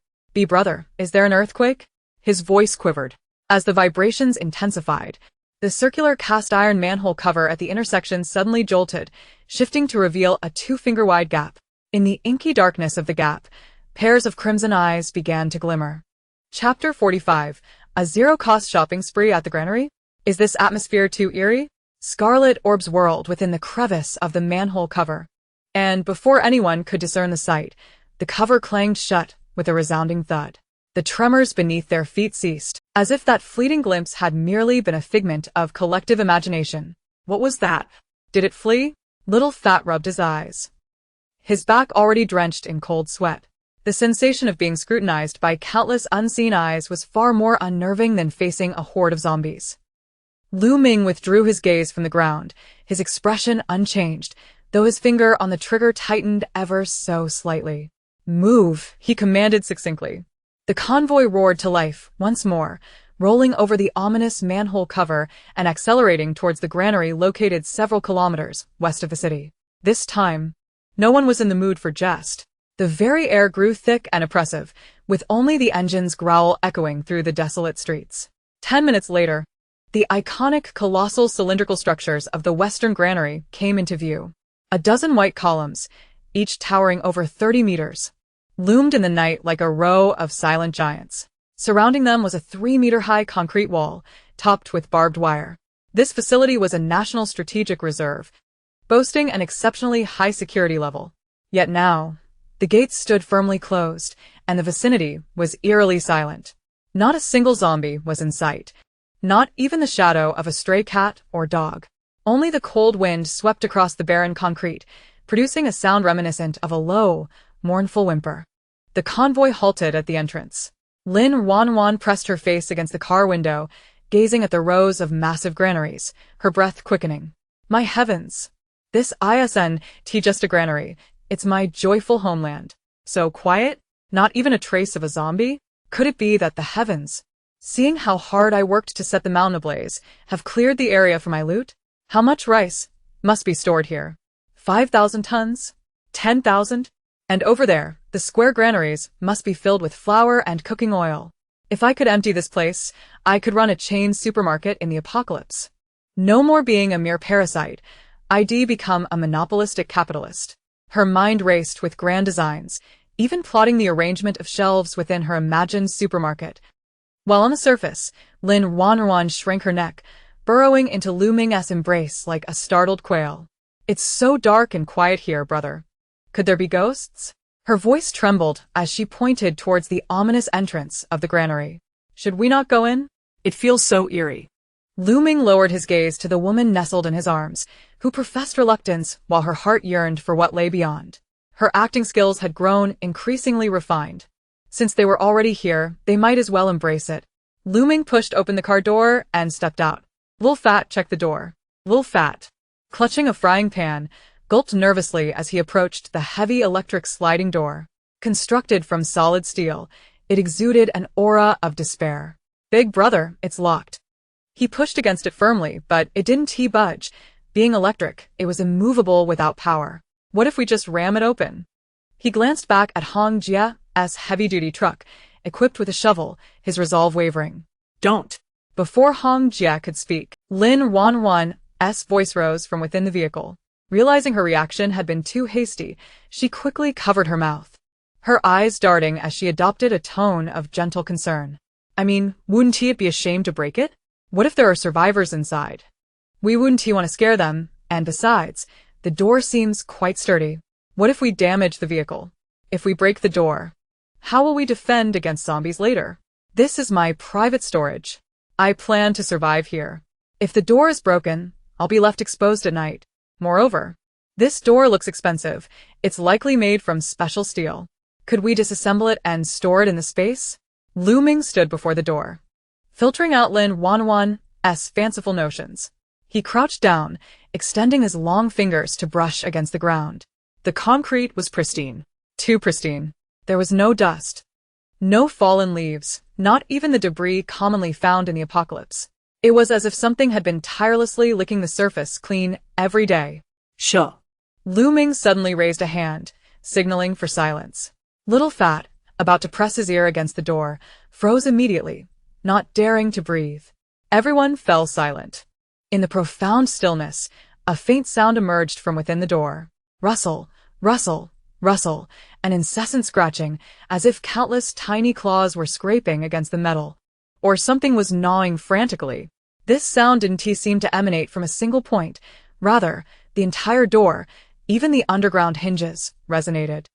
A: "Brother, is there an earthquake?" His voice quivered. As the vibrations intensified, the circular cast-iron manhole cover at the intersection suddenly jolted, shifting to reveal a 2-finger-wide gap. In the inky darkness of the gap, pairs of crimson eyes began to glimmer. Chapter 45. A zero-cost shopping spree at the granary? Is this atmosphere too eerie? Scarlet orbs whirled within the crevice of the manhole cover. And before anyone could discern the sight, the cover clanged shut with a resounding thud. The tremors beneath their feet ceased, as if that fleeting glimpse had merely been a figment of collective imagination. What was that? Did it flee? Little Fat rubbed his eyes, his back already drenched in cold sweat. The sensation of being scrutinized by countless unseen eyes was far more unnerving than facing a horde of zombies. Lu Ming withdrew his gaze from the ground, his expression unchanged, though his finger on the trigger tightened ever so slightly. "Move," he commanded succinctly. The convoy roared to life once more, rolling over the ominous manhole cover and accelerating towards the granary located several kilometers west of the city. This time, no one was in the mood for jest. The very air grew thick and oppressive, with only the engine's growl echoing through the desolate streets. 10 minutes later, the iconic colossal cylindrical structures of the western granary came into view. A dozen white columns, each towering over 30 meters, loomed in the night like a row of silent giants. Surrounding them was a 3-meter-high concrete wall, topped with barbed wire. This facility was a national strategic reserve, boasting an exceptionally high security level. Yet now, the gates stood firmly closed, and the vicinity was eerily silent. Not a single zombie was in sight, not even the shadow of a stray cat or dog. Only the cold wind swept across the barren concrete, producing a sound reminiscent of a low, mournful whimper. The convoy halted at the entrance. Lin Ruanruan pressed her face against the car window, gazing at the rows of massive granaries, her breath quickening. My heavens! This isn't just a granary, it's my joyful homeland. So quiet? Not even a trace of a zombie? Could it be that the heavens, seeing how hard I worked to set the mountain ablaze, have cleared the area for my loot? How much rice must be stored here? 5,000 tons? 10,000? And over there, the square granaries must be filled with flour and cooking oil. If I could empty this place, I could run a chain supermarket in the apocalypse. No more being a mere parasite, I'd become a monopolistic capitalist. Her mind raced with grand designs, even plotting the arrangement of shelves within her imagined supermarket. While on the surface, Lin Ruanruan shrank her neck, burrowing into Lu Ming's embrace like a startled quail. It's so dark and quiet here, brother. Could there be ghosts? Her voice trembled as she pointed towards the ominous entrance of the granary. Should we not go in?
B: It feels so eerie.
A: Lu Ming lowered his gaze to the woman nestled in his arms, who professed reluctance while her heart yearned for what lay beyond. Her acting skills had grown increasingly refined. Since they were already here, they might as well embrace it. Lu Ming pushed open the car door and stepped out. Lil Fat checked the door. Lil Fat, clutching a frying pan, gulped nervously as he approached the heavy electric sliding door. Constructed from solid steel, it exuded an aura of despair. Big brother, it's locked. He pushed against it firmly, but it didn't budge. Being electric, it was immovable without power. What if we just ram it open? He glanced back at Hong Jie's heavy-duty truck, equipped with a shovel, his resolve wavering.
B: Don't.
A: Before Hong Jie could speak, Lin Ruanruan's voice rose from within the vehicle. Realizing her reaction had been too hasty, she quickly covered her mouth, her eyes darting as she adopted a tone of gentle concern. I mean, wouldn't it be a shame to break it? What if there are survivors inside? We wouldn't want to scare them, and besides, the door seems quite sturdy. What if we damage the vehicle? If we break the door, how will we defend against zombies later? This is my private storage. I plan to survive here. If the door is broken, I'll be left exposed at night. Moreover, this door looks expensive. It's likely made from special steel. Could we disassemble it and store it in the space? Lu Ming stood before the door, filtering out Lin Ruanruan's fanciful notions. He crouched down, extending his long fingers to brush against the ground. The concrete was pristine. Too pristine. There was no dust. No fallen leaves, not even the debris commonly found in the apocalypse. It was as if something had been tirelessly licking the surface clean every day.
B: Sure.
A: Lu Ming suddenly raised a hand, signaling for silence. Little Fat, about to press his ear against the door, froze immediately, not daring to breathe. Everyone fell silent. In the profound stillness, a faint sound emerged from within the door. Rustle, rustle, rustle, an incessant scratching, as if countless tiny claws were scraping against the metal. Or something was gnawing frantically. This sound didn't seem to emanate from a single point. Rather, the entire door, even the underground hinges, resonated.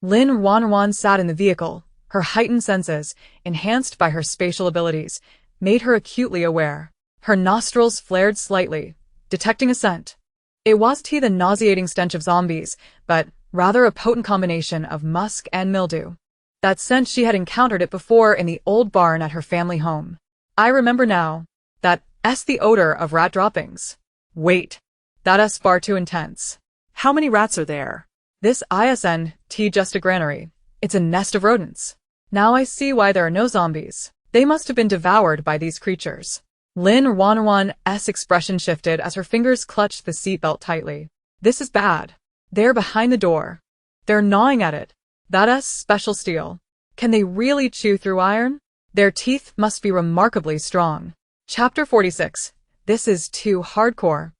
A: Lin Ruanruan sat in the vehicle. Her heightened senses, enhanced by her spatial abilities, made her acutely aware. Her nostrils flared slightly, detecting a scent. It wasn't the nauseating stench of zombies, but rather a potent combination of musk and mildew. That scent she had encountered it before in the old barn at her family home. I remember now. That's the odor of rat droppings. Wait. That's far too intense.
B: How many rats are there?
A: This isn't just a granary. It's a nest of rodents. Now I see why there are no zombies. They must have been devoured by these creatures. Lin Ruanruan's expression shifted as her fingers clutched the seatbelt tightly. This is bad. They're behind the door. They're gnawing at it. That's special steel. Can they really chew through iron? Their teeth must be remarkably strong. Chapter 46. This is too hardcore.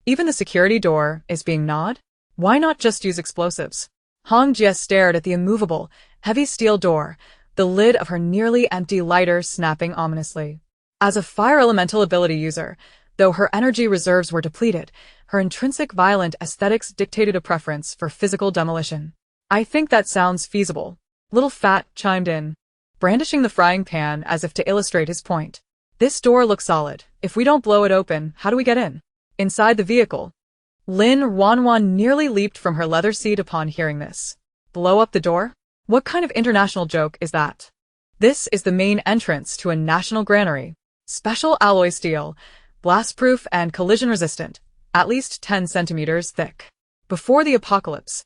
A: Even the security door is being gnawed? Why not just use explosives? Hong Jie stared at the immovable, heavy steel door, the lid of her nearly empty lighter snapping ominously. As a fire elemental ability user, though her energy reserves were depleted, her intrinsic violent aesthetics dictated a preference for physical demolition. I think that sounds feasible. Little Fat chimed in, brandishing the frying pan as if to illustrate his point. This door looks solid. If we don't blow it open, how do we get in? Inside the vehicle. Lin Ruanruan nearly leaped from her leather seat upon hearing this. Blow up the door? What kind of international joke is that? This is the main entrance to a national granary. Special alloy steel, blast-proof and collision-resistant, at least 10 centimeters thick. Before the apocalypse,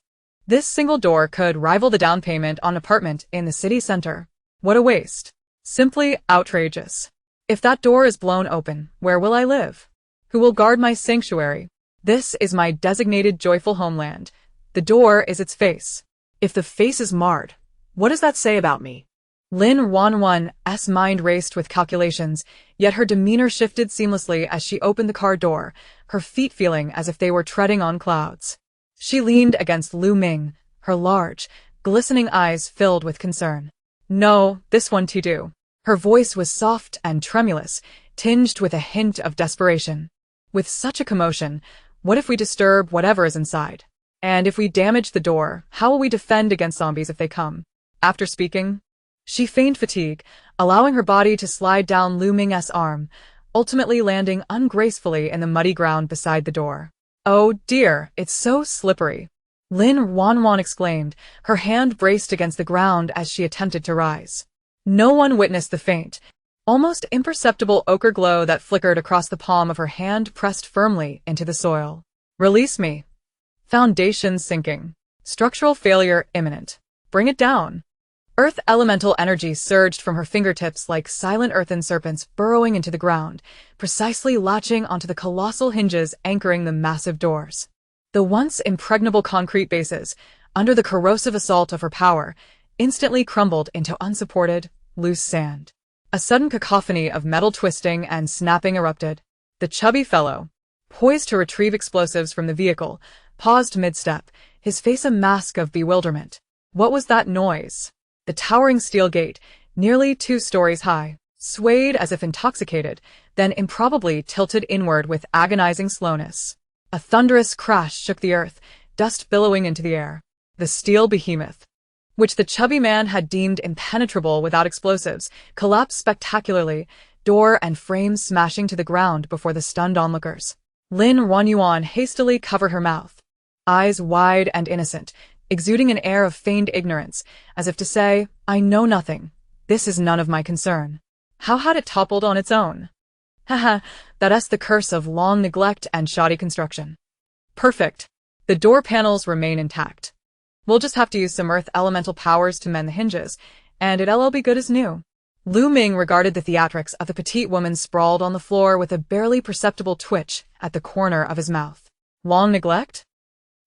A: this single door could rival the down payment on an apartment in the city center. What a waste. Simply outrageous. If that door is blown open, where will I live? Who will guard my sanctuary? This is my designated joyful homeland. The door is its face.
B: If the face is marred, what does that say about me?
A: Lin Ruanruan's mind raced with calculations, yet her demeanor shifted seamlessly as she opened the car door, her feet feeling as if they were treading on clouds. She leaned against Lu Ming, her large, glistening eyes filled with concern. No, this one do. Her voice was soft and tremulous, tinged with a hint of desperation. With such a commotion, what if we disturb whatever is inside? And if we damage the door, how will we defend against zombies if they come? After speaking, she feigned fatigue, allowing her body to slide down Lu Ming's arm, ultimately landing ungracefully in the muddy ground beside the door. Oh dear, it's so slippery. Lin Ruanruan exclaimed, her hand braced against the ground as she attempted to rise. No one witnessed the feint, almost imperceptible ochre glow that flickered across the palm of her hand pressed firmly into the soil. Release me. Foundations sinking. Structural failure imminent. Bring it down. Earth elemental energy surged from her fingertips like silent earthen serpents burrowing into the ground, precisely latching onto the colossal hinges anchoring the massive doors. The once impregnable concrete bases, under the corrosive assault of her power, instantly crumbled into unsupported, loose sand. A sudden cacophony of metal twisting and snapping erupted. The chubby fellow, poised to retrieve explosives from the vehicle, paused mid-step, his face a mask of bewilderment. What was that noise? The towering steel gate, nearly 2 stories high, swayed as if intoxicated, then improbably tilted inward with agonizing slowness. A thunderous crash shook the earth, dust billowing into the air. The steel behemoth, which the chubby man had deemed impenetrable without explosives, collapsed spectacularly, door and frame smashing to the ground before the stunned onlookers. Lin Ruanruan hastily covered her mouth, eyes wide and innocent, exuding an air of feigned ignorance, as if to say, I know nothing. This is none of my concern. How had it toppled on its own? Haha, that's the curse of long neglect and shoddy construction. Perfect. The door panels remain intact. We'll just have to use some earth elemental powers to mend the hinges, and it'll all be good as new. Lu Ming regarded the theatrics of the petite woman sprawled on the floor with a barely perceptible twitch at the corner of his mouth. Long neglect?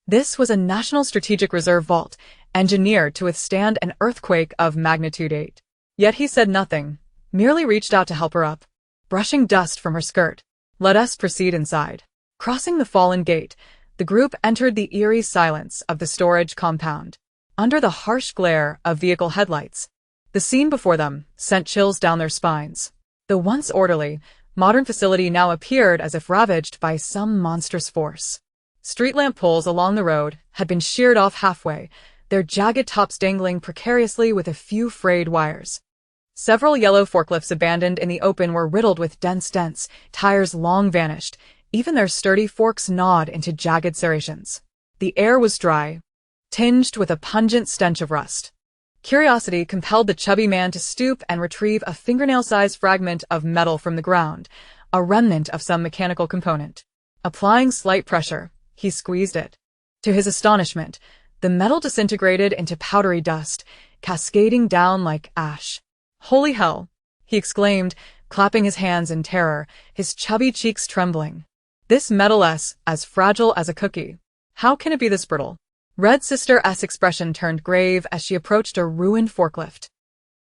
A: This was a National Strategic Reserve vault, engineered to withstand an earthquake of magnitude 8. Yet he said nothing, merely reached out to help her up, brushing dust from her skirt. Let us proceed inside. Crossing the fallen gate, the group entered the eerie silence of the storage compound. Under the harsh glare of vehicle headlights, the scene before them sent chills down their spines. The once orderly, modern facility now appeared as if ravaged by some monstrous force. Street lamp poles along the road had been sheared off halfway, their jagged tops dangling precariously with a few frayed wires. Several yellow forklifts abandoned in the open were riddled with dense dents, tires long vanished, even their sturdy forks gnawed into jagged serrations. The air was dry, tinged with a pungent stench of rust. Curiosity compelled the chubby man to stoop and retrieve a fingernail-sized fragment of metal from the ground, a remnant of some mechanical component. Applying slight pressure, he squeezed it. To his astonishment, the metal disintegrated into powdery dust, cascading down like ash. Holy hell! He exclaimed, clapping his hands in terror, his chubby cheeks trembling. This metal-s as fragile as a cookie. How can it be this brittle? Red Sister's expression turned grave as she approached a ruined forklift,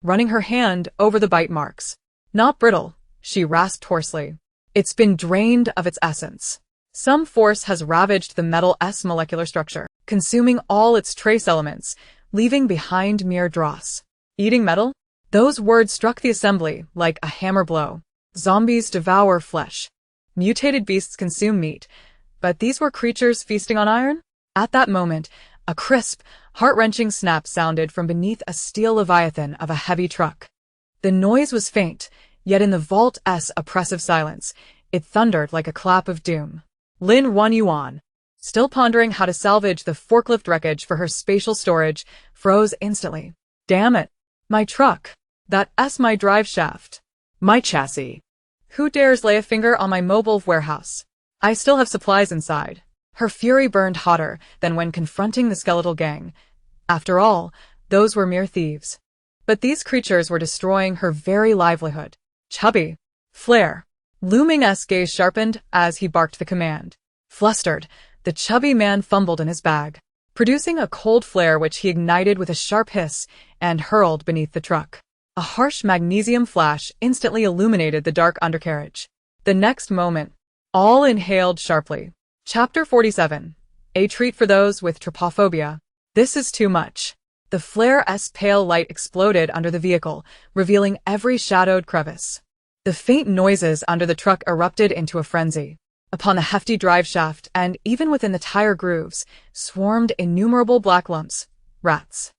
A: running her hand over the bite marks. Not brittle, she rasped hoarsely. It's been drained of its essence. Some force has ravaged the metal's molecular structure, consuming all its trace elements, leaving behind mere dross. Eating metal? Those words struck the assembly like a hammer blow. Zombies devour flesh. Mutated beasts consume meat. But these were creatures feasting on iron? At that moment, a crisp, heart-wrenching snap sounded from beneath a steel leviathan of a heavy truck. The noise was faint, yet in the vault's oppressive silence, it thundered like a clap of doom. Lin Ruanruan, still pondering how to salvage the forklift wreckage for her spatial storage, froze instantly. Damn it! My truck! That's my drive shaft. My chassis. Who dares lay a finger on my mobile warehouse? I still have supplies inside. Her fury burned hotter than when confronting the skeletal gang. After all, those were mere thieves. But these creatures were destroying her very livelihood. Chubby. Flare. Lu Ming's gaze sharpened as he barked the command. Flustered, the chubby man fumbled in his bag, producing a cold flare which he ignited with a sharp hiss and hurled beneath the truck. A harsh magnesium flash instantly illuminated the dark undercarriage. The next moment, all inhaled sharply. Chapter 47. A treat for those with trypophobia. This is too much. The flare's pale light exploded under the vehicle, revealing every shadowed crevice. The faint noises under the truck erupted into a frenzy. Upon the hefty drive shaft, and even within the tire grooves, swarmed innumerable black lumps, rats.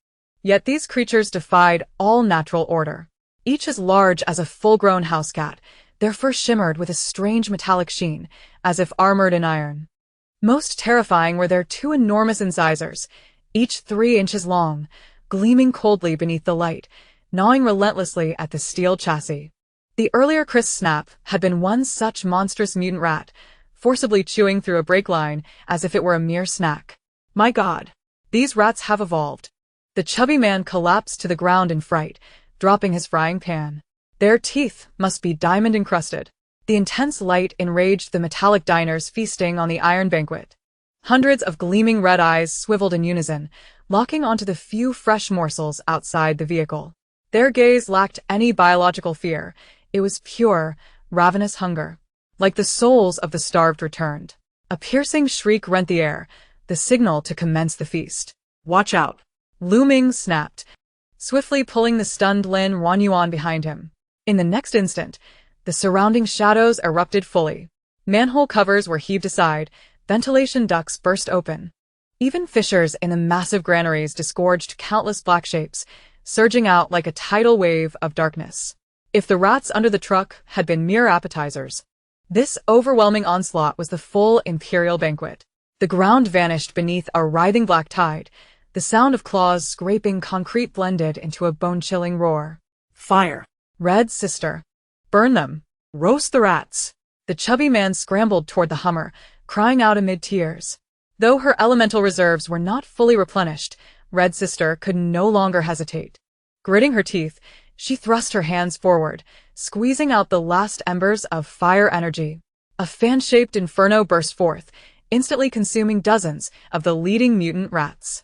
A: Yet these creatures defied all natural order. Each as large as a full-grown house cat, their fur shimmered with a strange metallic sheen, as if armored in iron. Most terrifying were their 2 enormous incisors, each 3 inches long, gleaming coldly beneath the light, gnawing relentlessly at the steel chassis. The earlier Chris snap had been one such monstrous mutant rat, forcibly chewing through a brake line as if it were a mere snack. My God! These rats have evolved. The chubby man collapsed to the ground in fright, dropping his frying pan. Their teeth must be diamond-encrusted. The intense light enraged the metallic diners feasting on the iron banquet. Hundreds of gleaming red eyes swiveled in unison, locking onto the few fresh morsels outside the vehicle. Their gaze lacked any biological fear. It was pure, ravenous hunger. Like the souls of the starved returned. A piercing shriek rent the air, the signal to commence the feast.
B: Watch out!
A: Lu Ming snapped, swiftly pulling the stunned Lin Ruanruan behind him. In the next instant, the surrounding shadows erupted fully. Manhole covers were heaved aside, ventilation ducts burst open. Even fissures in the massive granaries disgorged countless black shapes, surging out like a tidal wave of darkness. If the rats under the truck had been mere appetizers, this overwhelming onslaught was the full imperial banquet. The ground vanished beneath a writhing black tide. The sound of claws scraping concrete blended into a bone-chilling roar.
B: Fire!
A: Red sister. Burn them. Roast the rats. The chubby man scrambled toward the Hummer, crying out amid tears. Though her elemental reserves were not fully replenished, Red sister could no longer hesitate. Gritting her teeth, she thrust her hands forward, squeezing out the last embers of fire energy. A fan-shaped inferno burst forth, instantly consuming dozens of the leading mutant rats.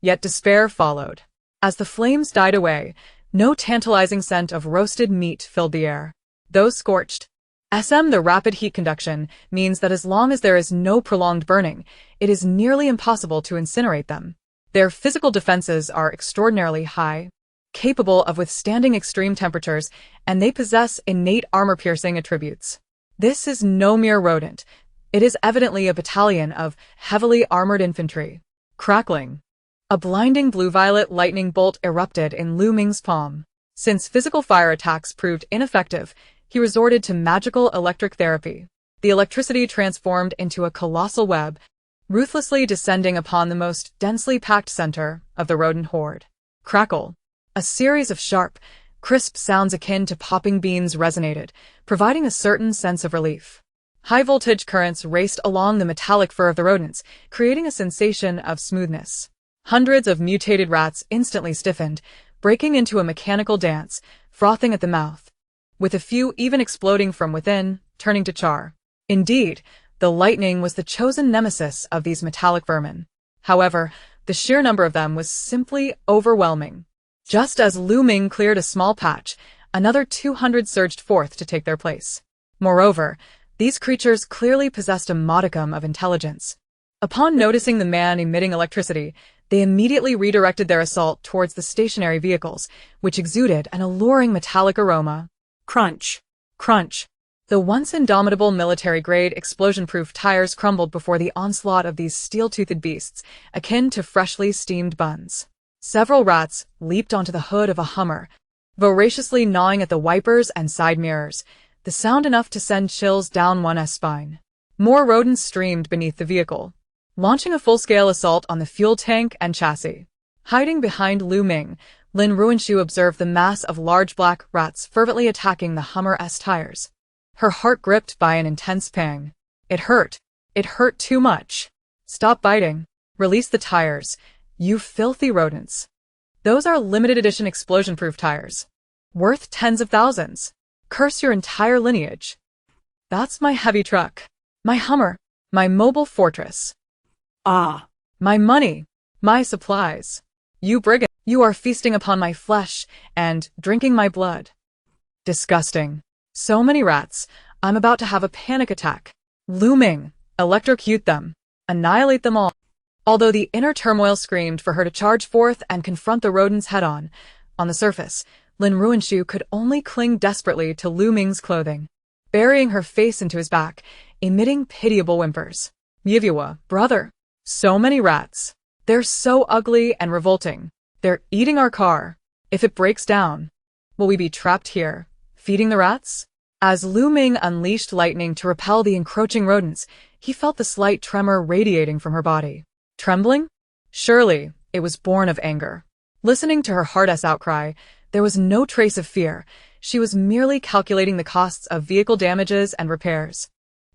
A: Yet despair followed. As the flames died away, no tantalizing scent of roasted meat filled the air. Though scorched, the rapid heat conduction means that as long as there is no prolonged burning, it is nearly impossible to incinerate them. Their physical defenses are extraordinarily high, capable of withstanding extreme temperatures, and they possess innate armor-piercing attributes. This is no mere rodent. It is evidently a battalion of heavily armored infantry. Crackling. A blinding blue-violet lightning bolt erupted in Lu Ming's palm. Since physical fire attacks proved ineffective, he resorted to magical electric therapy. The electricity transformed into a colossal web, ruthlessly descending upon the most densely packed center of the rodent horde. Crackle. A series of sharp, crisp sounds akin to popping beans resonated, providing a certain sense of relief. High-voltage currents raced along the metallic fur of the rodents, creating a sensation of smoothness. Hundreds of mutated rats instantly stiffened, breaking into a mechanical dance, frothing at the mouth, with a few even exploding from within, turning to char. Indeed, the lightning was the chosen nemesis of these metallic vermin. However, the sheer number of them was simply overwhelming. Just as Lu Ming cleared a small patch, another 200 surged forth to take their place. Moreover, these creatures clearly possessed a modicum of intelligence. Upon noticing the man emitting electricity, they immediately redirected their assault towards the stationary vehicles, which exuded an alluring metallic aroma.
B: Crunch.
A: Crunch. The once indomitable military-grade explosion-proof tires crumbled before the onslaught of these steel-toothed beasts, akin to freshly steamed buns. Several rats leaped onto the hood of a Hummer, voraciously gnawing at the wipers and side mirrors, the sound enough to send chills down one's spine. More rodents streamed beneath the vehicle, launching a full-scale assault on the fuel tank and chassis. Hiding behind Lu Ming, Lin Ruanruan observed the mass of large black rats fervently attacking the Hummer's tires. Her heart gripped by an intense pang. It hurt. It hurt too much. Stop biting. Release the tires, you filthy rodents. Those are limited edition explosion-proof tires. Worth tens of thousands. Curse your entire lineage. That's my heavy truck. My Hummer. My mobile fortress.
B: Ah.
A: My money. My supplies. You brigand, you are feasting upon my flesh and drinking my blood. Disgusting. So many rats. I'm about to have a panic attack. Lu Ming, electrocute them. Annihilate them all. Although the inner turmoil screamed for her to charge forth and confront the rodents head-on, on the surface, Lin Ruanruan could only cling desperately to Lu Ming's clothing, burying her face into his back, emitting pitiable whimpers. Yivua, brother. So many rats. They're so ugly and revolting. They're eating our car. If it breaks down, will we be trapped here, feeding the rats? As Lu Ming unleashed lightning to repel the encroaching rodents, he felt the slight tremor radiating from her body. Trembling? Surely, it was born of anger. Listening to her heart's outcry, there was no trace of fear. She was merely calculating the costs of vehicle damages and repairs,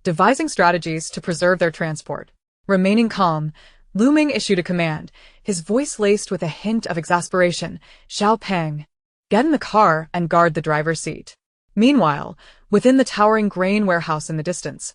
A: devising strategies to preserve their transport. Remaining calm, Lu Ming issued a command, his voice laced with a hint of exasperation. Xiao Peng, get in the car and guard the driver's seat. Meanwhile, within the towering grain warehouse in the distance,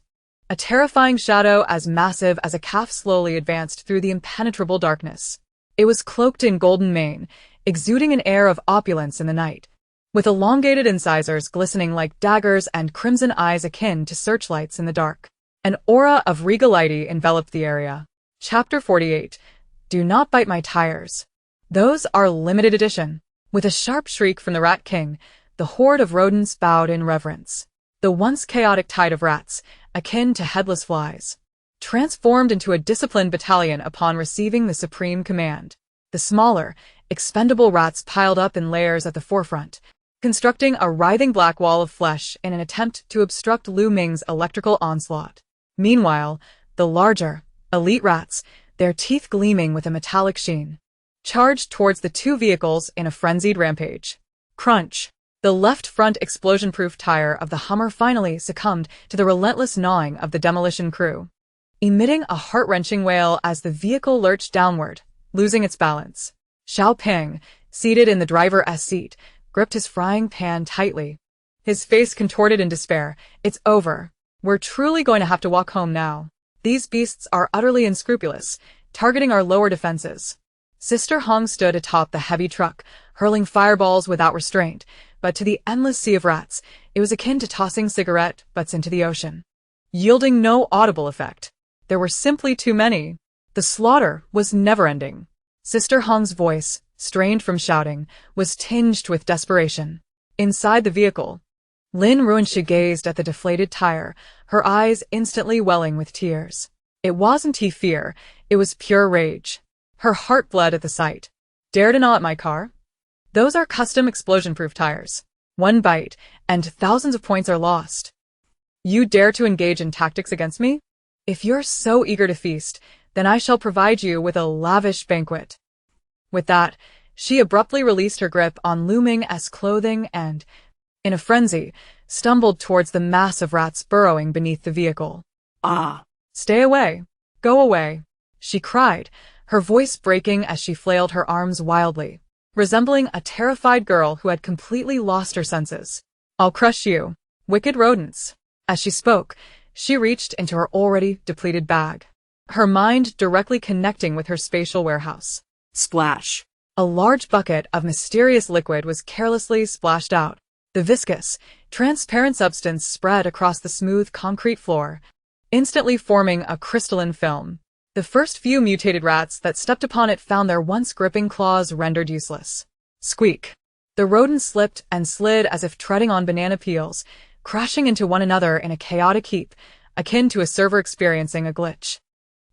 A: a terrifying shadow as massive as a calf slowly advanced through the impenetrable darkness. It was cloaked in golden mane, exuding an air of opulence in the night, with elongated incisors glistening like daggers and crimson eyes akin to searchlights in the dark. An aura of regality enveloped the area. Chapter 48. Do not bite my tires. Those are limited edition. With a sharp shriek from the Rat King, the horde of rodents bowed in reverence. The once chaotic tide of rats, akin to headless flies, transformed into a disciplined battalion upon receiving the supreme command. The smaller, expendable rats piled up in layers at the forefront, constructing a writhing black wall of flesh in an attempt to obstruct Lu Ming's electrical onslaught. Meanwhile, the larger, elite rats, their teeth gleaming with a metallic sheen, charged towards the two vehicles in a frenzied rampage. Crunch! The left front explosion-proof tire of the Hummer finally succumbed to the relentless gnawing of the demolition crew, emitting a heart-wrenching wail as the vehicle lurched downward, losing its balance. Xiao Peng, seated in the driver's seat, gripped his frying pan tightly. His face contorted in despair. It's over. We're truly going to have to walk home now. These beasts are utterly unscrupulous, targeting our lower defenses. Sister Hong stood atop the heavy truck, hurling fireballs without restraint, but to the endless sea of rats, it was akin to tossing cigarette butts into the ocean, yielding no audible effect. There were simply too many. The slaughter was never-ending. Sister Hong's voice, strained from shouting, was tinged with desperation. Inside the vehicle, Lin Ruanruan gazed at the deflated tire, her eyes instantly welling with tears. It wasn't fear, it was pure rage. Her heart bled at the sight. Dare to gnaw at my car? Those are custom explosion-proof tires. One bite, and thousands of points are lost. You dare to engage in tactics against me? If you're so eager to feast, then I shall provide you with a lavish banquet. With that, she abruptly released her grip on Lu Ming's clothing and, in a frenzy, stumbled towards the mass of rats burrowing beneath the vehicle.
B: Ah!
A: Stay away. Go away, she cried, her voice breaking as she flailed her arms wildly, resembling a terrified girl who had completely lost her senses. I'll crush you, wicked rodents. As she spoke, she reached into her already depleted bag, her mind directly connecting with her spatial warehouse.
B: Splash!
A: A large bucket of mysterious liquid was carelessly splashed out. The viscous, transparent substance spread across the smooth concrete floor, instantly forming a crystalline film. The first few mutated rats that stepped upon it found their once gripping claws rendered useless. Squeak! The rodents slipped and slid as if treading on banana peels, crashing into one another in a chaotic heap, akin to a server experiencing a glitch.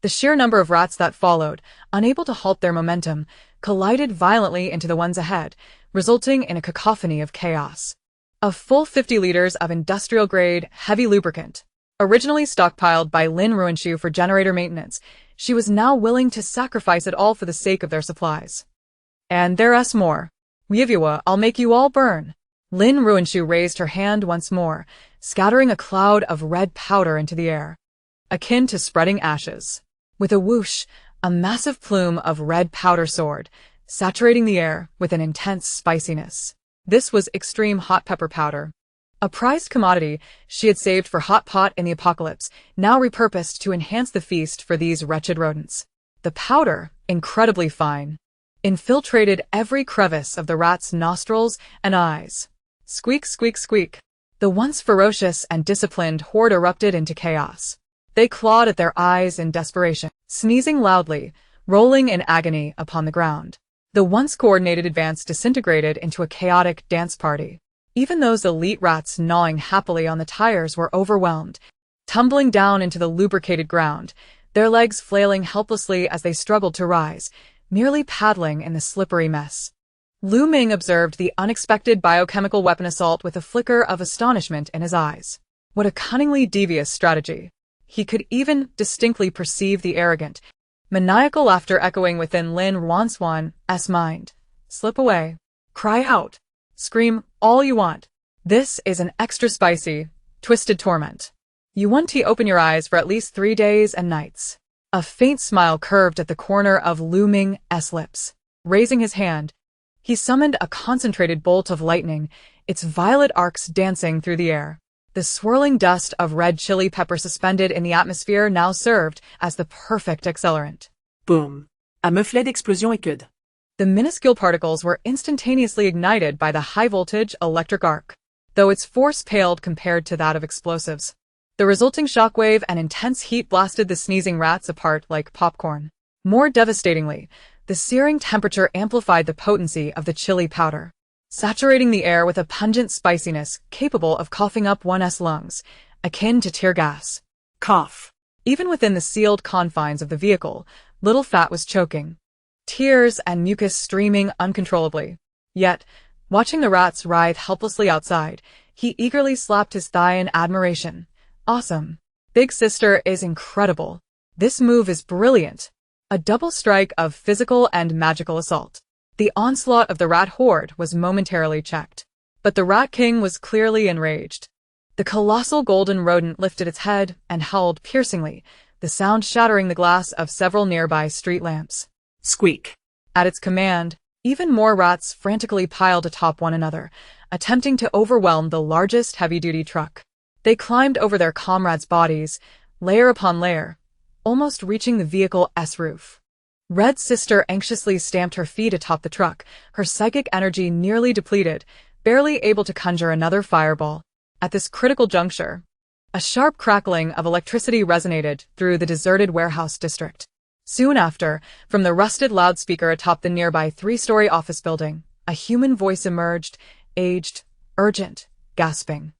A: The sheer number of rats that followed, unable to halt their momentum, collided violently into the ones ahead, resulting in a cacophony of chaos. A full 50 liters of industrial-grade, heavy lubricant, originally stockpiled by Lin Ruanruan for generator maintenance, she was now willing to sacrifice it all for the sake of their supplies. And there's more. Yivua, I'll make you all burn. Lin Ruanruan raised her hand once more, scattering a cloud of red powder into the air, akin to spreading ashes. With a whoosh, a massive plume of red powder soared, saturating the air with an intense spiciness. This was extreme hot pepper powder, a prized commodity she had saved for hot pot in the apocalypse, now repurposed to enhance the feast for these wretched rodents. The powder, incredibly fine, infiltrated every crevice of the rats' nostrils and eyes. Squeak, squeak, squeak. The once ferocious and disciplined horde erupted into chaos. They clawed at their eyes in desperation, sneezing loudly, rolling in agony upon the ground. The once coordinated advance disintegrated into a chaotic dance party. Even those elite rats gnawing happily on the tires were overwhelmed, tumbling down into the lubricated ground, their legs flailing helplessly as they struggled to rise, merely paddling in the slippery mess. Lu Ming observed the unexpected biochemical weapon assault with a flicker of astonishment in his eyes. What a cunningly devious strategy. He could even distinctly perceive the arrogant, maniacal laughter echoing within Lin Ruanruan's mind. Slip away. Cry out. Scream all you want. This is an extra spicy, twisted torment. You want to open your eyes for at least 3 days and nights. A faint smile curved at the corner of Lu Ming's lips. Raising his hand, he summoned a concentrated bolt of lightning, its violet arcs dancing through the air. The swirling dust of red chili pepper suspended in the atmosphere now served as the perfect accelerant.
B: Boom. Un meuflet d'explosion écude.
A: The minuscule particles were instantaneously ignited by the high-voltage electric arc, though its force paled compared to that of explosives. The resulting shockwave and intense heat blasted the sneezing rats apart like popcorn. More devastatingly, the searing temperature amplified the potency of the chili powder, saturating the air with a pungent spiciness capable of coughing up one's lungs, akin to tear gas.
B: Cough.
A: Even within the sealed confines of the vehicle, Little Fat was choking, tears and mucus streaming uncontrollably. Yet, watching the rats writhe helplessly outside, he eagerly slapped his thigh in admiration. Awesome. Big Sister is incredible. This move is brilliant. A double strike of physical and magical assault. The onslaught of the rat horde was momentarily checked. But the Rat King was clearly enraged. The colossal golden rodent lifted its head and howled piercingly, the sound shattering the glass of several nearby street lamps.
B: Squeak.
A: At its command, even more rats frantically piled atop one another, attempting to overwhelm the largest heavy-duty truck. They climbed over their comrades' bodies, layer upon layer, almost reaching the vehicle's roof. Red Sister anxiously stamped her feet atop the truck, her psychic energy nearly depleted, barely able to conjure another fireball. At this critical juncture, a sharp crackling of electricity resonated through the deserted warehouse district. Soon after, from the rusted loudspeaker atop the nearby 3-story office building, a human voice emerged, aged, urgent, gasping,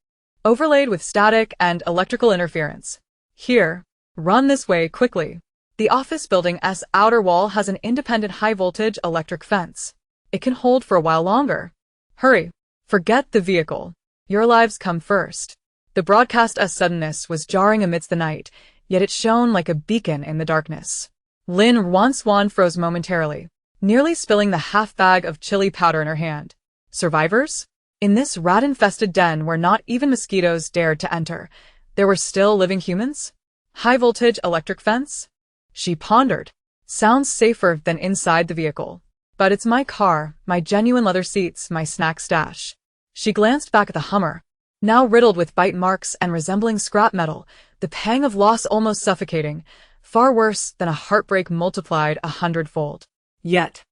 A: overlaid with static and electrical interference. Here, run this way quickly. The office building's outer wall has an independent high-voltage electric fence. It can hold for a while longer. Hurry. Forget the vehicle. Your lives come first. The broadcast's suddenness was jarring amidst the night, yet it shone like a beacon in the darkness. Lin Ruanruan froze momentarily, nearly spilling the half-bag of chili powder in her hand. Survivors? In this rat-infested den where not even mosquitoes dared to enter, there were still living humans? High-voltage electric fence? She pondered. Sounds safer than inside the vehicle. But it's my car, my genuine leather seats, my snack stash. She glanced back at the Hummer, now riddled with bite marks and resembling scrap metal, the pang of loss almost suffocating, far worse than a heartbreak multiplied 100-fold. Yet,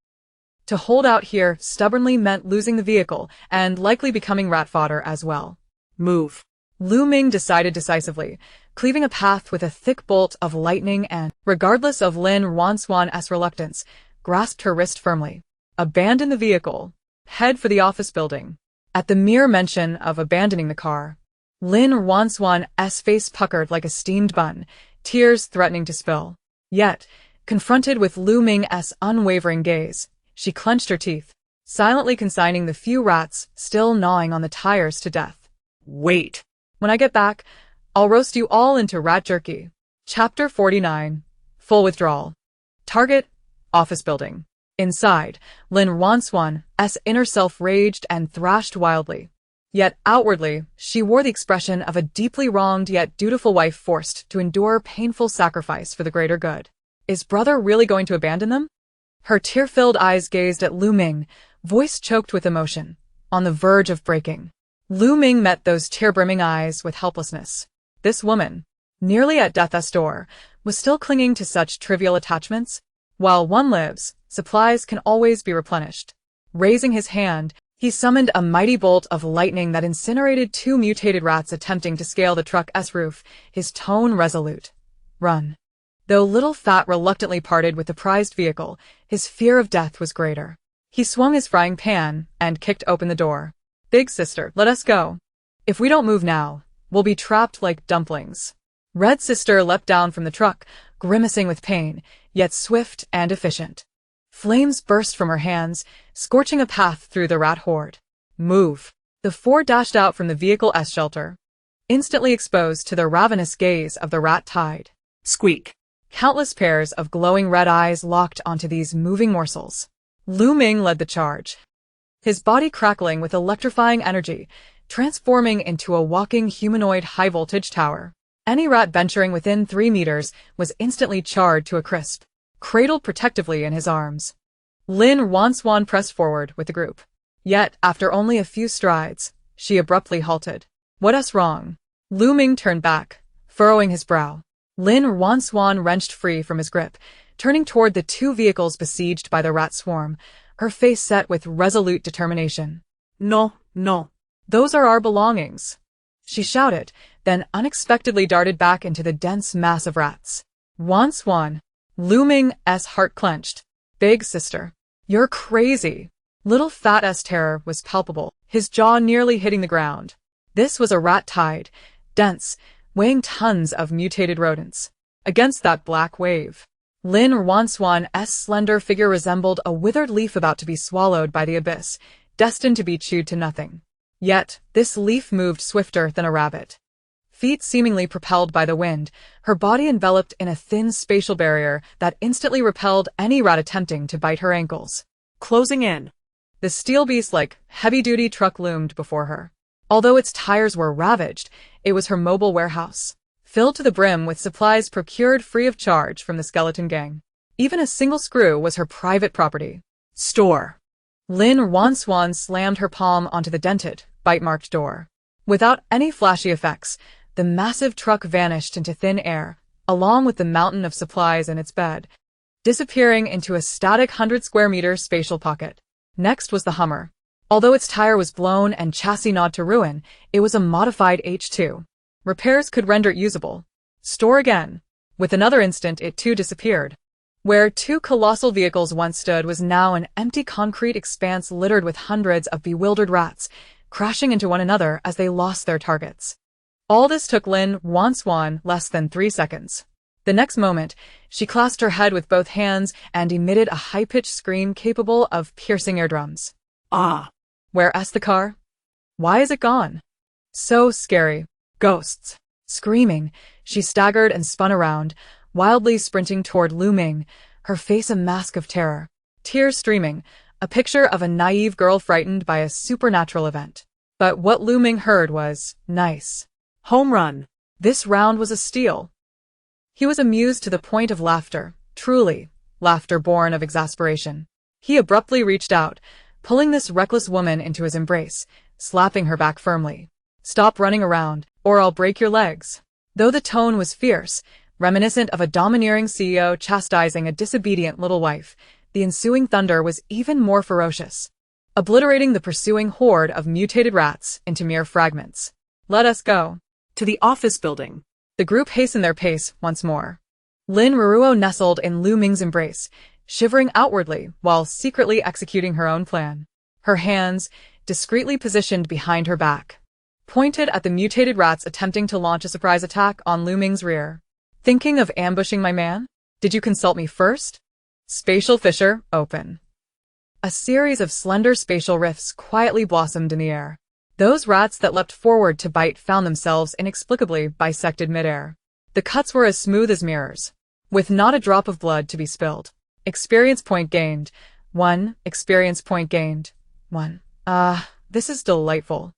A: to hold out here stubbornly meant losing the vehicle and likely becoming rat fodder as well. Move. Lu Ming decided decisively, cleaving a path with a thick bolt of lightning and, regardless of Lin Ruanruan's reluctance, grasped her wrist firmly. Abandon the vehicle. Head for the office building. At the mere mention of abandoning the car, Lin Ruanruan's face puckered like a steamed bun, tears threatening to spill. Yet, confronted with Lu Ming's unwavering gaze, she clenched her teeth, silently consigning the few rats still gnawing on the tires to death. Wait. When I get back, I'll roast you all into rat jerky. Chapter 49. Full withdrawal. Target: office building. Inside, Lin Ruanruan's inner self raged and thrashed wildly. Yet outwardly, she wore the expression of a deeply wronged yet dutiful wife forced to endure painful sacrifice for the greater good. Is brother really going to abandon them? Her tear-filled eyes gazed at Lu Ming, voice choked with emotion, on the verge of breaking. Lu Ming met those tear-brimming eyes with helplessness. This woman, nearly at death's door, was still clinging to such trivial attachments. While one lives, supplies can always be replenished. Raising his hand, he summoned a mighty bolt of lightning that incinerated 2 mutated rats attempting to scale the truck's roof, his tone resolute. Run. Though Little Fat reluctantly parted with the prized vehicle, his fear of death was greater. He swung his frying pan and kicked open the door. Big Sister, let us go. If we don't move now, we'll be trapped like dumplings. Red Sister leapt down from the truck, grimacing with pain, yet swift and efficient. Flames burst from her hands, scorching a path through the rat horde. Move. The 4 dashed out from the vehicle's shelter, instantly exposed to the ravenous gaze of the rat tide. Squeak. Countless pairs of glowing red eyes locked onto these moving morsels. Lu Ming led the charge, his body crackling with electrifying energy, transforming into a walking humanoid high-voltage tower. Any rat venturing within 3 meters was instantly charred to a crisp, cradled protectively in his arms. Lin Ruanruan pressed forward with the group. Yet, after only a few strides, she abruptly halted. What's wrong? Lu Ming turned back, furrowing his brow. Lin Ruanruan wrenched free from his grip, turning toward the 2 vehicles besieged by the rat swarm, her face set with resolute determination.
B: No, no.
A: Those are our belongings, she shouted, then unexpectedly darted back into the dense mass of rats. Ruanruan, Lu Ming's heart clenched. Big sister, you're crazy. Little Fat's terror was palpable, his jaw nearly hitting the ground. This was a rat tide, dense, weighing tons of mutated rodents. Against that black wave, Lin Ruanruan's slender figure resembled a withered leaf about to be swallowed by the abyss, destined to be chewed to nothing. Yet, this leaf moved swifter than a rabbit. Feet seemingly propelled by the wind, her body enveloped in a thin spatial barrier that instantly repelled any rat attempting to bite her ankles.
B: Closing in.
A: The steel beast-like, heavy-duty truck loomed before her. Although its tires were ravaged, it was her mobile warehouse, filled to the brim with supplies procured free of charge from the skeleton gang. Even a single screw was her private property.
B: Store.
A: Lin Ruanruan slammed her palm onto the dented, bite-marked door. Without any flashy effects, the massive truck vanished into thin air, along with the mountain of supplies in its bed, disappearing into a static 100-square-meter spatial pocket. Next was the Hummer. Although its tire was blown and chassis gnawed to ruin, it was a modified H2. Repairs could render it usable. Store again. With another instant, it too disappeared. Where 2 colossal vehicles once stood was now an empty concrete expanse littered with hundreds of bewildered rats, crashing into one another as they lost their targets. All this took Lin Ruanruan less than 3 seconds. The next moment, she clasped her head with both hands and emitted a high-pitched scream capable of piercing eardrums.
B: Ah.
A: Where's the car? Why is it gone? So scary. Ghosts. Screaming, she staggered and spun around, wildly sprinting toward Lu Ming, her face a mask of terror. Tears streaming, a picture of a naive girl frightened by a supernatural event. But what Lu Ming heard was, nice.
B: Home run.
A: This round was a steal. He was amused to the point of laughter, truly, laughter born of exasperation. He abruptly reached out, pulling this reckless woman into his embrace, slapping her back firmly. Stop running around, or I'll break your legs. Though the tone was fierce, reminiscent of a domineering CEO chastising a disobedient little wife, the ensuing thunder was even more ferocious, obliterating the pursuing horde of mutated rats into mere fragments. Let us go.
B: To the office building.
A: The group hastened their pace once more. Lin Ruanruan nestled in Lu Ming's embrace, shivering outwardly while secretly executing her own plan. Her hands, discreetly positioned behind her back, pointed at the mutated rats attempting to launch a surprise attack on Lu Ming's rear. Thinking of ambushing my man? Did you consult me first? Spatial fissure, open. A series of slender spatial rifts quietly blossomed in the air. Those rats that leapt forward to bite found themselves inexplicably bisected midair. The cuts were as smooth as mirrors, with not a drop of blood to be spilled. Experience point gained. 1. Experience point gained. 1. This is delightful.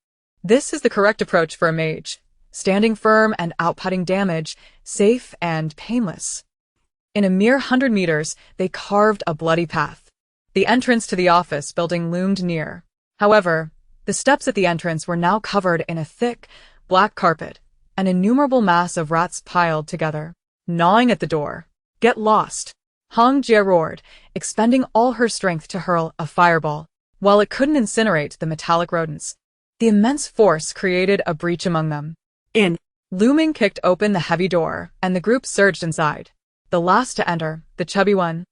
A: This is the correct approach for a mage. Standing firm and outputting damage, safe and painless. In a mere 100 meters, they carved a bloody path. The entrance to the office building loomed near. However, the steps at the entrance were now covered in a thick, black carpet, an innumerable mass of rats piled together, gnawing at the door. Get lost. Hong Jie roared, expending all her strength to hurl a fireball. While it couldn't incinerate the metallic rodents, the immense force created a breach among them.
B: In.
A: Lu Ming kicked open the heavy door, and the group surged inside. The last to enter, the chubby one,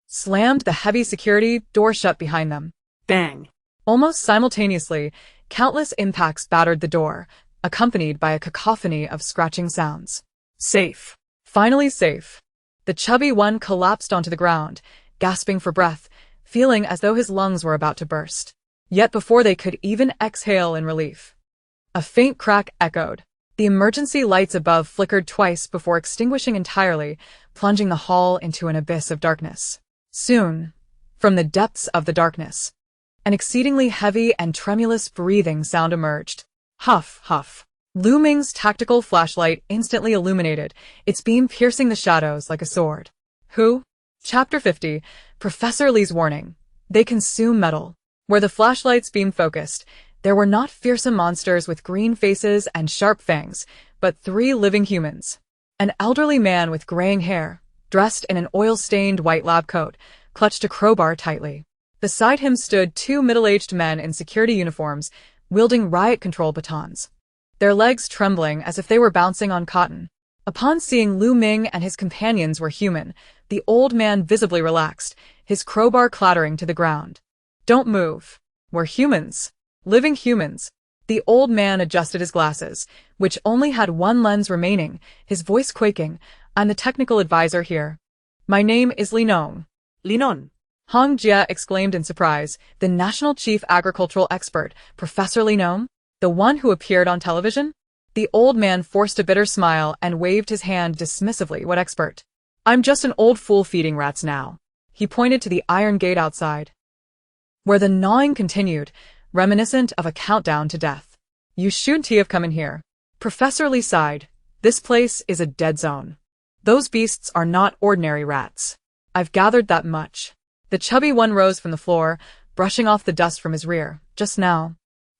A: slammed the heavy security door shut behind them.
B: Bang.
A: Almost simultaneously, countless impacts battered the door, accompanied by a cacophony of scratching sounds. Safe. Finally safe. The chubby one collapsed onto the ground, gasping for breath, feeling as though his lungs were about to burst. Yet before they could even exhale in relief, a faint crack echoed. The emergency lights above flickered twice before extinguishing entirely, plunging the hall into an abyss of darkness. Soon, from the depths of the darkness, an exceedingly heavy and tremulous breathing sound emerged. Huff, huff. Lu Ming's tactical flashlight instantly illuminated, its beam piercing the shadows like a sword. Who? Chapter 50, Professor Li's warning. They consume metal. Where the flashlight's beam focused, there were not fearsome monsters with green faces and sharp fangs, but 3 living humans. An elderly man with graying hair, dressed in an oil-stained white lab coat, clutched a crowbar tightly. Beside him stood 2 middle-aged men in security uniforms, wielding riot control batons, their legs trembling as if they were bouncing on cotton. Upon seeing Lu Ming and his companions were human, the old man visibly relaxed, his crowbar clattering to the ground. Don't move. We're humans. Living humans. The old man adjusted his glasses, which only had 1 lens remaining, his voice quaking. I'm the technical advisor here. My name is Linon.
B: Linon.
A: Hong Jia exclaimed in surprise. The national chief agricultural expert, Professor Linon? The one who appeared on television? The old man forced a bitter smile and waved his hand dismissively. What expert? I'm just an old fool feeding rats now. He pointed to the iron gate outside, where the gnawing continued, reminiscent of a countdown to death. You shouldn't have come in here. Professor Li sighed. This place is a dead zone. Those beasts are not ordinary rats. I've gathered that much. The chubby one rose from the floor, brushing off the dust from his rear. Just now,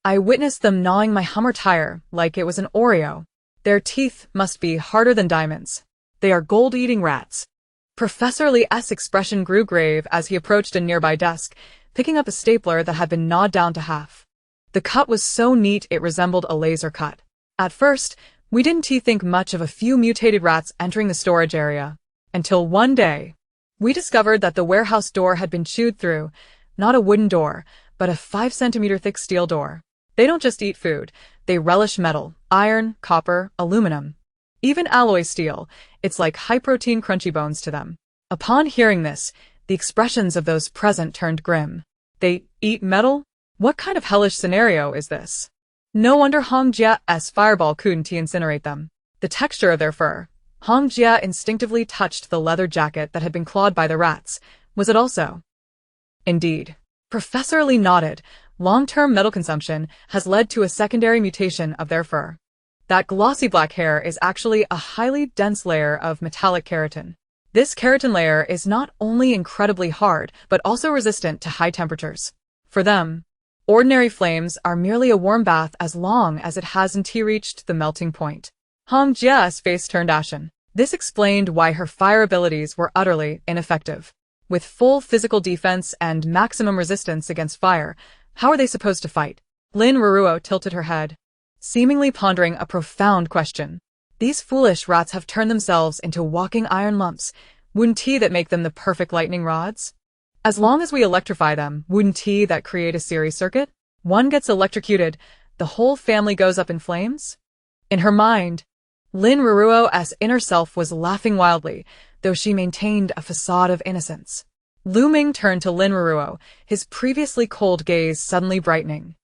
A: I witnessed them gnawing my Hummer tire like it was an Oreo. Their teeth must be harder than diamonds. They are gold-eating rats. Professor Li's expression grew grave as he approached a nearby desk, picking up a stapler that had been gnawed down to half. The cut was so neat it resembled a laser cut. At first, we didn't think much of a few mutated rats entering the storage area. Until one day, we discovered that the warehouse door had been chewed through, not a wooden door, but a 5-centimeter thick steel door. They don't just eat food, they relish metal, iron, copper, aluminum, even alloy steel. It's like high-protein crunchy bones to them. Upon hearing this, the expressions of those present turned grim. They eat metal? What kind of hellish scenario is this? No wonder Hong Jia's fireball couldn't incinerate them. The texture of their fur. Hong Jia instinctively touched the leather jacket that had been clawed by the rats. Was it also? Indeed. Professor Li nodded. Long-term metal consumption has led to a secondary mutation of their fur. That glossy black hair is actually a highly dense layer of metallic keratin. This keratin layer is not only incredibly hard, but also resistant to high temperatures. For them, ordinary flames are merely a warm bath as long as it hasn't reached the melting point. Hong Jia's face turned ashen. This explained why her fire abilities were utterly ineffective. With full physical defense and maximum resistance against fire, how are they supposed to fight? Lin Ruanruan tilted her head, seemingly pondering a profound question. These foolish rats have turned themselves into walking iron lumps. Wouldn't that make them the perfect lightning rods? As long as we electrify them, wouldn't that create a series circuit? One gets electrocuted, the whole family goes up in flames? In her mind, Lin Ruanruan's inner self was laughing wildly, though she maintained a facade of innocence. Lu Ming turned to Lin Ruanruan, his previously cold gaze suddenly brightening.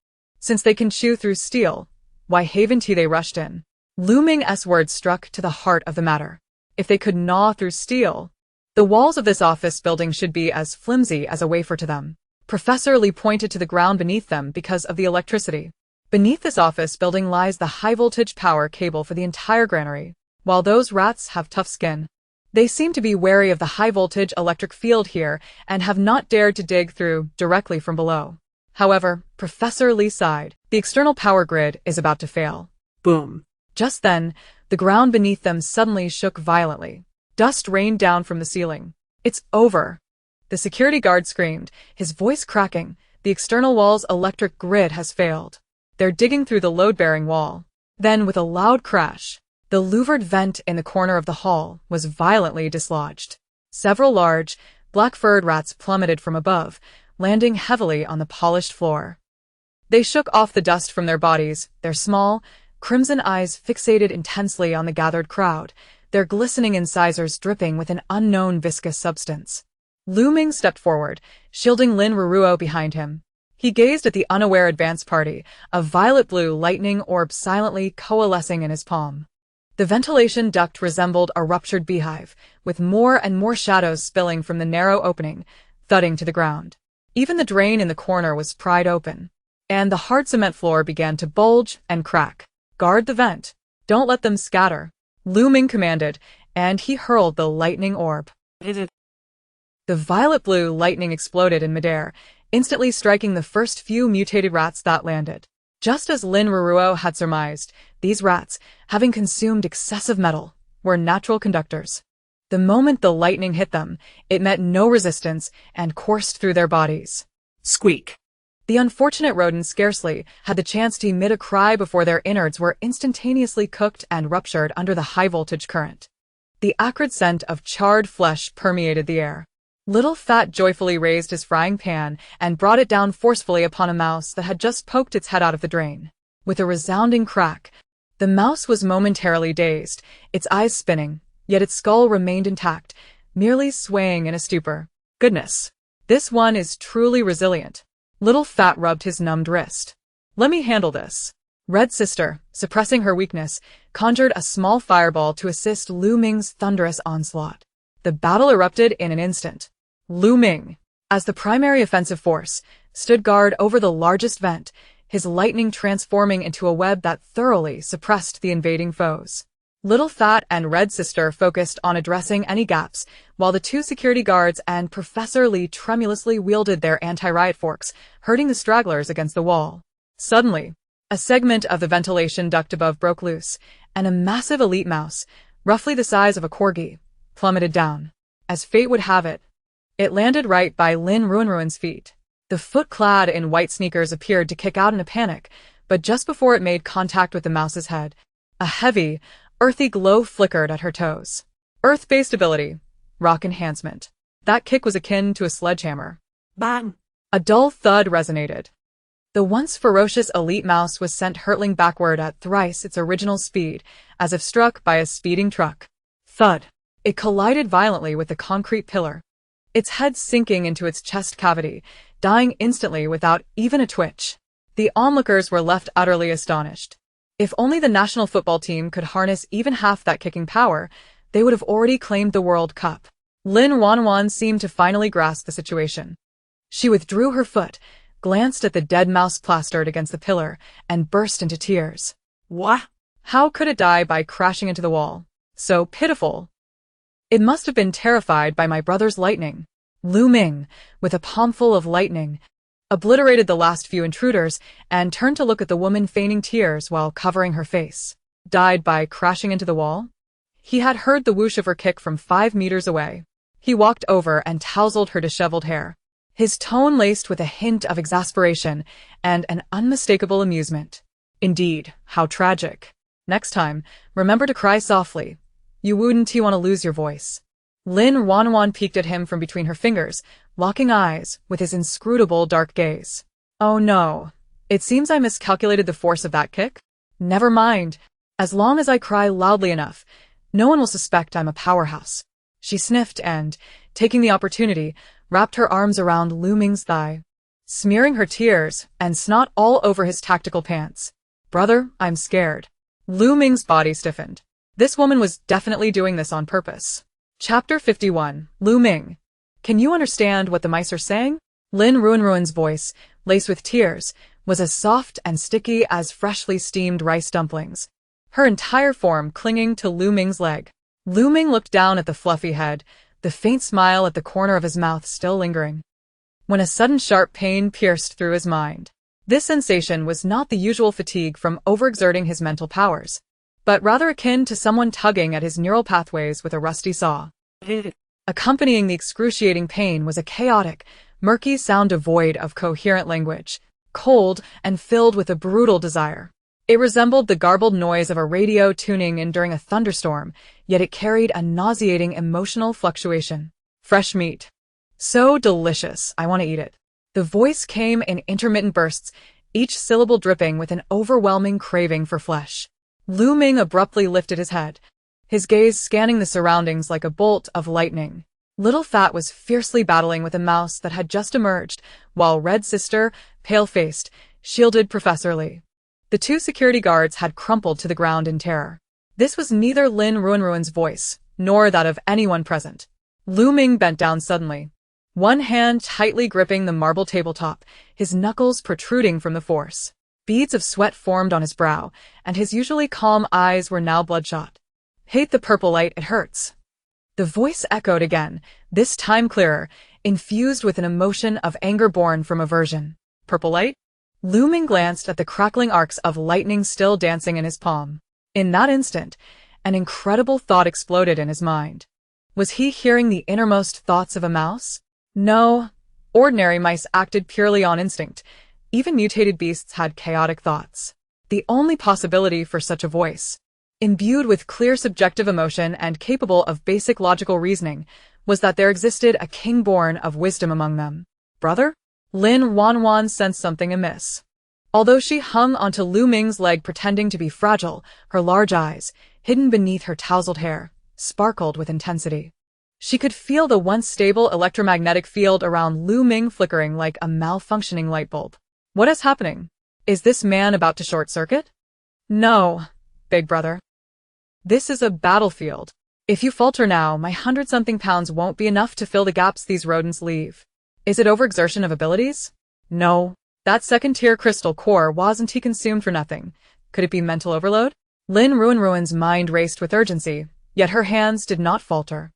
A: Since they can chew through steel, why haven't they rushed in? Lu Ming's words struck to the heart of the matter. If they could gnaw through steel, the walls of this office building should be as flimsy as a wafer to them. Professor Li pointed to the ground beneath them because of the electricity. Beneath this office building lies the high-voltage power cable for the entire granary. While those rats have tough skin, they seem to be wary of the high-voltage electric field here and have not dared to dig through directly from below. However, Professor Li sighed. The external power grid is about to fail.
B: Boom.
A: Just then, the ground beneath them suddenly shook violently. Dust rained down from the ceiling. It's over. The security guard screamed, his voice cracking. The external wall's electric grid has failed. They're digging through the load-bearing wall. Then, with a loud crash, the louvered vent in the corner of the hall was violently dislodged. Several large, black-furred rats plummeted from above, landing heavily on the polished floor. They shook off the dust from their bodies, their small, crimson eyes fixated intensely on the gathered crowd, their glistening incisors dripping with an unknown viscous substance. Lu Ming stepped forward, shielding Lin Ruanruan behind him. He gazed at the unaware advance party, a violet-blue lightning orb silently coalescing in his palm. The ventilation duct resembled a ruptured beehive, with more and more shadows spilling from the narrow opening, thudding to the ground. Even the drain in the corner was pried open. and the hard cement floor began to bulge and crack. Guard the vent. Don't let them scatter. Lu Ming commanded, and he hurled the lightning orb. The violet-blue lightning exploded in midair, instantly striking the first few mutated rats that landed. Just as Lin Ruanruan had surmised, these rats, having consumed excessive metal, were natural conductors. The moment the lightning hit them, it met no resistance and coursed through their bodies.
B: Squeak.
A: The unfortunate rodents scarcely had the chance to emit a cry before their innards were instantaneously cooked and ruptured under the high-voltage current. The acrid scent of charred flesh permeated the air. Little Fat joyfully raised his frying pan and brought it down forcefully upon a mouse that had just poked its head out of the drain. With a resounding crack, the mouse was momentarily dazed, its eyes spinning, yet its skull remained intact, merely swaying in a stupor. Goodness, this one is truly resilient. Little Fat rubbed his numbed wrist. Let me handle this. Red Sister, suppressing her weakness, conjured a small fireball to assist Lu Ming's thunderous onslaught. The battle erupted in an instant. Lu Ming, as the primary offensive force, stood guard over the largest vent, his lightning transforming into a web that thoroughly suppressed the invading foes. Little Fat and Red Sister focused on addressing any gaps, while the two security guards and Professor Li tremulously wielded their anti-riot forks, hurting the stragglers against the wall. Suddenly, a segment of the ventilation duct above broke loose, and a massive elite mouse, roughly the size of a corgi, plummeted down. As fate would have it, it landed right by Lin Ruanruan's feet. The foot clad in white sneakers appeared to kick out in a panic, but just before it made contact with the mouse's head, a heavy, earthy glow flickered at her toes. Earth-based ability, rock enhancement. That kick was akin to a sledgehammer.
B: Bang!
A: A dull thud resonated. The once ferocious elite mouse was sent hurtling backward at thrice its original speed, as if struck by a speeding truck. Thud. It collided violently with the concrete pillar, its head sinking into its chest cavity, dying instantly without even a twitch. The onlookers were left utterly astonished. If only the national football team could harness even half that kicking power, they would have already claimed the World Cup. Lin Ruanruan seemed to finally grasp the situation. She withdrew her foot, glanced at the dead mouse plastered against the pillar, and burst into tears.
B: What?
A: How could it die by crashing into the wall? So pitiful. It must have been terrified by my brother's lightning. Lu Ming, with a palmful of lightning, obliterated the last few intruders and turned to look at the woman feigning tears while covering her face. Died by crashing into the wall? He had heard the whoosh of her kick from 5 meters away. He walked over and tousled her disheveled hair, his tone laced with a hint of exasperation and an unmistakable amusement. Indeed, how tragic. Next time, remember to cry softly. You wouldn't want to lose your voice. Lin Ruanruan peeked at him from between her fingers, locking eyes with his inscrutable dark gaze. Oh no. It seems I miscalculated the force of that kick. Never mind. As long as I cry loudly enough, no one will suspect I'm a powerhouse. She sniffed and, taking the opportunity, wrapped her arms around Lu Ming's thigh, smearing her tears and snot all over his tactical pants. Brother, I'm scared. Lu Ming's body stiffened. This woman was definitely doing this on purpose. Chapter 51. Lu Ming. Can you understand what the mice are saying? Lin Ruanruan's voice, laced with tears, was as soft and sticky as freshly steamed rice dumplings, her entire form clinging to Lu Ming's leg. Lu Ming looked down at the fluffy head, the faint smile at the corner of his mouth still lingering, when a sudden sharp pain pierced through his mind. This sensation was not the usual fatigue from overexerting his mental powers, but rather akin to someone tugging at his neural pathways with a rusty saw. Accompanying the excruciating pain was a chaotic, murky sound devoid of coherent language, cold and filled with a brutal desire. It resembled the garbled noise of a radio tuning in during a thunderstorm, yet it carried a nauseating emotional fluctuation. Fresh meat. So delicious, I want to eat it. The voice came in intermittent bursts, each syllable dripping with an overwhelming craving for flesh. Lu Ming abruptly lifted his head, his gaze scanning the surroundings like a bolt of lightning. Little Fat was fiercely battling with a mouse that had just emerged, while Red Sister, pale-faced, shielded Professor Li. The two security guards had crumpled to the ground in terror. This was neither Lin Ruanruan's voice, nor that of anyone present. Lu Ming bent down suddenly. one hand tightly gripping the marble tabletop, his knuckles protruding from the force. Beads of sweat formed on his brow, and his usually calm eyes were now bloodshot. "Hate the purple light, it hurts." The voice echoed again, this time clearer, infused with an emotion of anger born from aversion. "Purple light?" Lu Ming glanced at the crackling arcs of lightning still dancing in his palm. In that instant, an incredible thought exploded in his mind. Was he hearing the innermost thoughts of a mouse? No. Ordinary mice acted purely on instinct. Even mutated beasts had chaotic thoughts. The only possibility for such a voice, imbued with clear subjective emotion and capable of basic logical reasoning, was that there existed a king born of wisdom among them. Brother? Lin Ruanruan sensed something amiss. Although she hung onto Lu Ming's leg pretending to be fragile, her large eyes, hidden beneath her tousled hair, sparkled with intensity. She could feel the once stable electromagnetic field around Lu Ming flickering like a malfunctioning light bulb. What is happening? Is this man about to short-circuit? No, big brother. This is a battlefield. If you falter now, my 100-something pounds won't be enough to fill the gaps these rodents leave. Is it overexertion of abilities? No. That second-tier crystal core wasn't he consumed for nothing. Could it be mental overload? Lin Ruanruan's mind raced with urgency, yet her hands did not falter.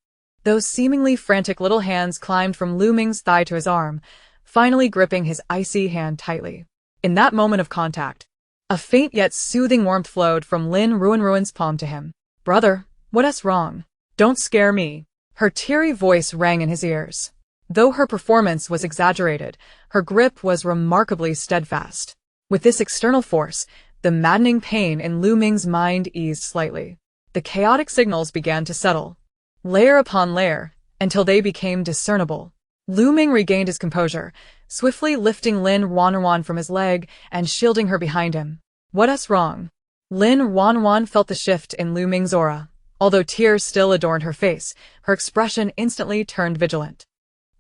A: Those seemingly frantic little hands climbed from Lu Ming's thigh to his arm, finally gripping his icy hand tightly. In that moment of contact, a faint yet soothing warmth flowed from Lin Ruanruan's palm to him. "Brother, what's wrong? Don't scare me." Her teary voice rang in his ears. Though her performance was exaggerated, her grip was remarkably steadfast. With this external force, the maddening pain in Lu Ming's mind eased slightly. The chaotic signals began to settle, layer upon layer, until they became discernible. Lu Ming regained his composure, swiftly lifting Lin Ruanruan from his leg and shielding her behind him. "What's wrong?" Lin Ruanruan felt the shift in Lu Ming's aura. Although tears still adorned her face, her expression instantly turned vigilant.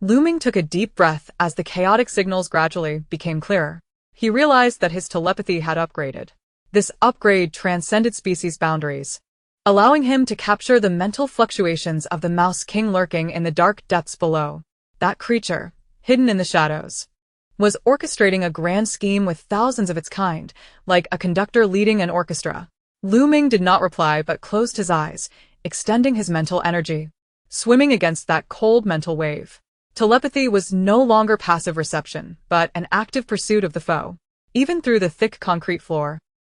A: Lu Ming took a deep breath as the chaotic signals gradually became clearer. He realized that his telepathy had upgraded. This upgrade transcended species boundaries, allowing him to capture the mental fluctuations of the Mouse King lurking in the dark depths below. That creature, hidden in the shadows, was orchestrating a grand scheme with thousands of its kind, like a conductor leading an orchestra. Lu Ming did not reply but closed his eyes, extending his mental energy, swimming against that cold mental wave. Telepathy was no longer passive reception, but an active pursuit of the foe. Even through the thick concrete floor,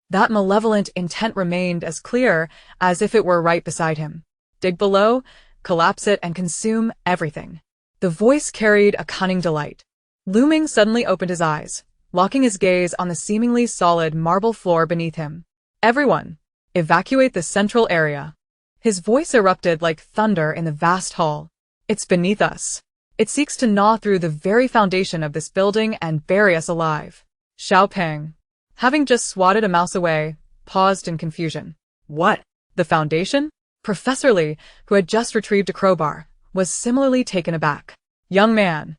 A: that malevolent intent remained as clear as if it were right beside him. Dig below, collapse it, and consume everything. The voice carried a cunning delight. Lu Ming suddenly opened his eyes, locking his gaze on the seemingly solid marble floor beneath him. "Everyone, evacuate the central area." His voice erupted like thunder in the vast hall. "It's beneath us. It seeks to gnaw through the very foundation of this building and bury us alive." Xiao Peng, having just swatted a mouse away, paused in confusion. "What? The foundation?" Professor Li, who had just retrieved a crowbar, was similarly taken aback. "Young man,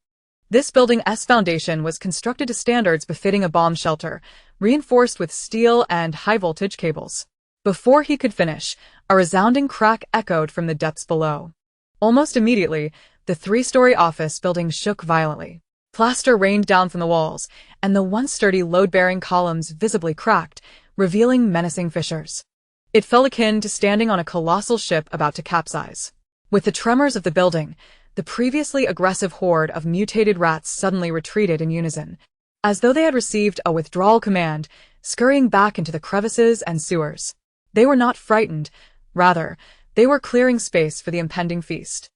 A: this building's foundation was constructed to standards befitting a bomb shelter, reinforced with steel and high-voltage cables." Before he could finish, a resounding crack echoed from the depths below. Almost immediately, the 3-story office building shook violently. Plaster rained down from the walls, and the once sturdy load-bearing columns visibly cracked, revealing menacing fissures. It felt akin to standing on a colossal ship about to capsize. With the tremors of the building, the previously aggressive horde of mutated rats suddenly retreated in unison, as though they had received a withdrawal command, scurrying back into the crevices and sewers. They were not frightened, rather, they were clearing space for the impending feast.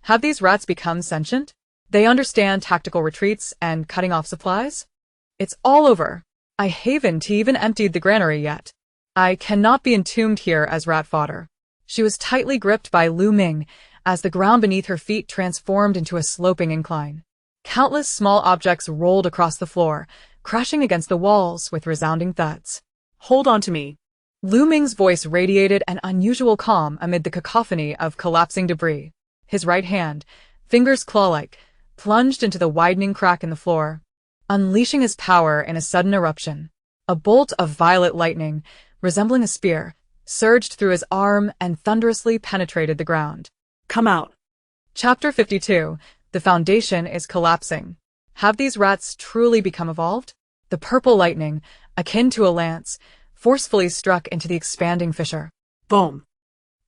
A: Have these rats become sentient? They understand tactical retreats and cutting off supplies? It's all over. I haven't even emptied the granary yet. I cannot be entombed here as rat fodder. She was tightly gripped by Lu Ming as the ground beneath her feet transformed into a sloping incline. Countless small objects rolled across the floor, crashing against the walls with resounding thuds. "Hold on to me." Lu Ming's voice radiated an unusual calm amid the cacophony of collapsing debris. His right hand, fingers claw-like, plunged into the widening crack in the floor, unleashing his power in a sudden eruption. A bolt of violet lightning, resembling a spear, surged through his arm and thunderously penetrated the ground. "Come out." Chapter 52. The foundation is collapsing. Have these rats truly become evolved? The purple lightning, akin to a lance, forcefully struck into the expanding fissure.
B: Boom.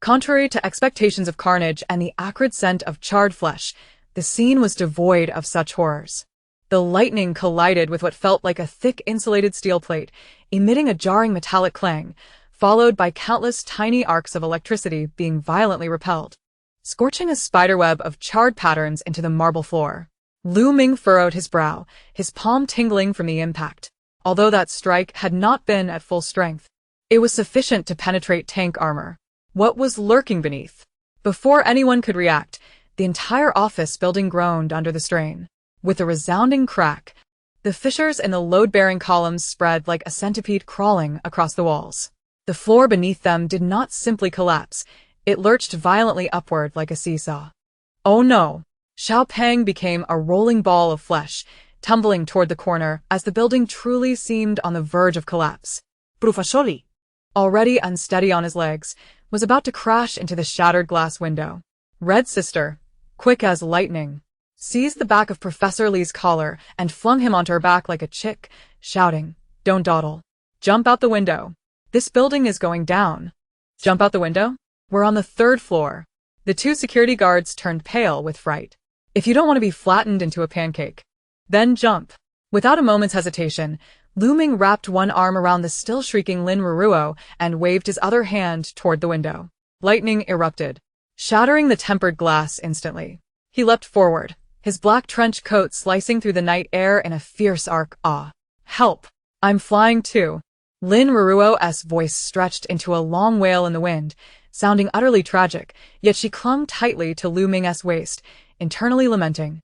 A: Contrary to expectations of carnage and the acrid scent of charred flesh, the scene was devoid of such horrors. The lightning collided with what felt like a thick insulated steel plate, emitting a jarring metallic clang, followed by countless tiny arcs of electricity being violently repelled, scorching a spiderweb of charred patterns into the marble floor. Lu Ming furrowed his brow, his palm tingling from the impact. Although that strike had not been at full strength, it was sufficient to penetrate tank armor. What was lurking beneath? Before anyone could react, the entire office building groaned under the strain. With a resounding crack, the fissures in the load-bearing columns spread like a centipede crawling across the walls. The floor beneath them did not simply collapse, it lurched violently upward like a seesaw. Oh no! Xiao Peng became a rolling ball of flesh, tumbling toward the corner as the building truly seemed on the verge of collapse.
B: Professori,
A: Already unsteady on his legs, was about to crash into the shattered glass window. Red Sister, quick as lightning, seized the back of Professor Li's collar and flung him onto her back like a chick, shouting, "Don't dawdle. Jump out the window. This building is going down." Jump out the window? We're on the 3rd floor. The 2 security guards turned pale with fright. If you don't want to be flattened into a pancake, then jump. Without a moment's hesitation, Lu Ming wrapped one arm around the still shrieking Lin Ruanruan and waved his other hand toward the window. Lightning erupted, shattering the tempered glass instantly. He leapt forward, his black trench coat slicing through the night air in a fierce arc. Ah! Help! I'm flying too. Lin Ruanruan's voice stretched into a long wail in the wind, sounding utterly tragic, yet she clung tightly to Lu Ming's waist, internally lamenting.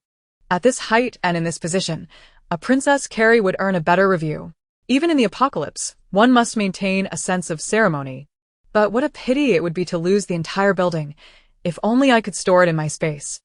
A: At this height and in this position, a Princess Carrie would earn a better review. Even in the apocalypse, one must maintain a sense of ceremony. But what a pity it would be to lose the entire building. If only I could store it in my space.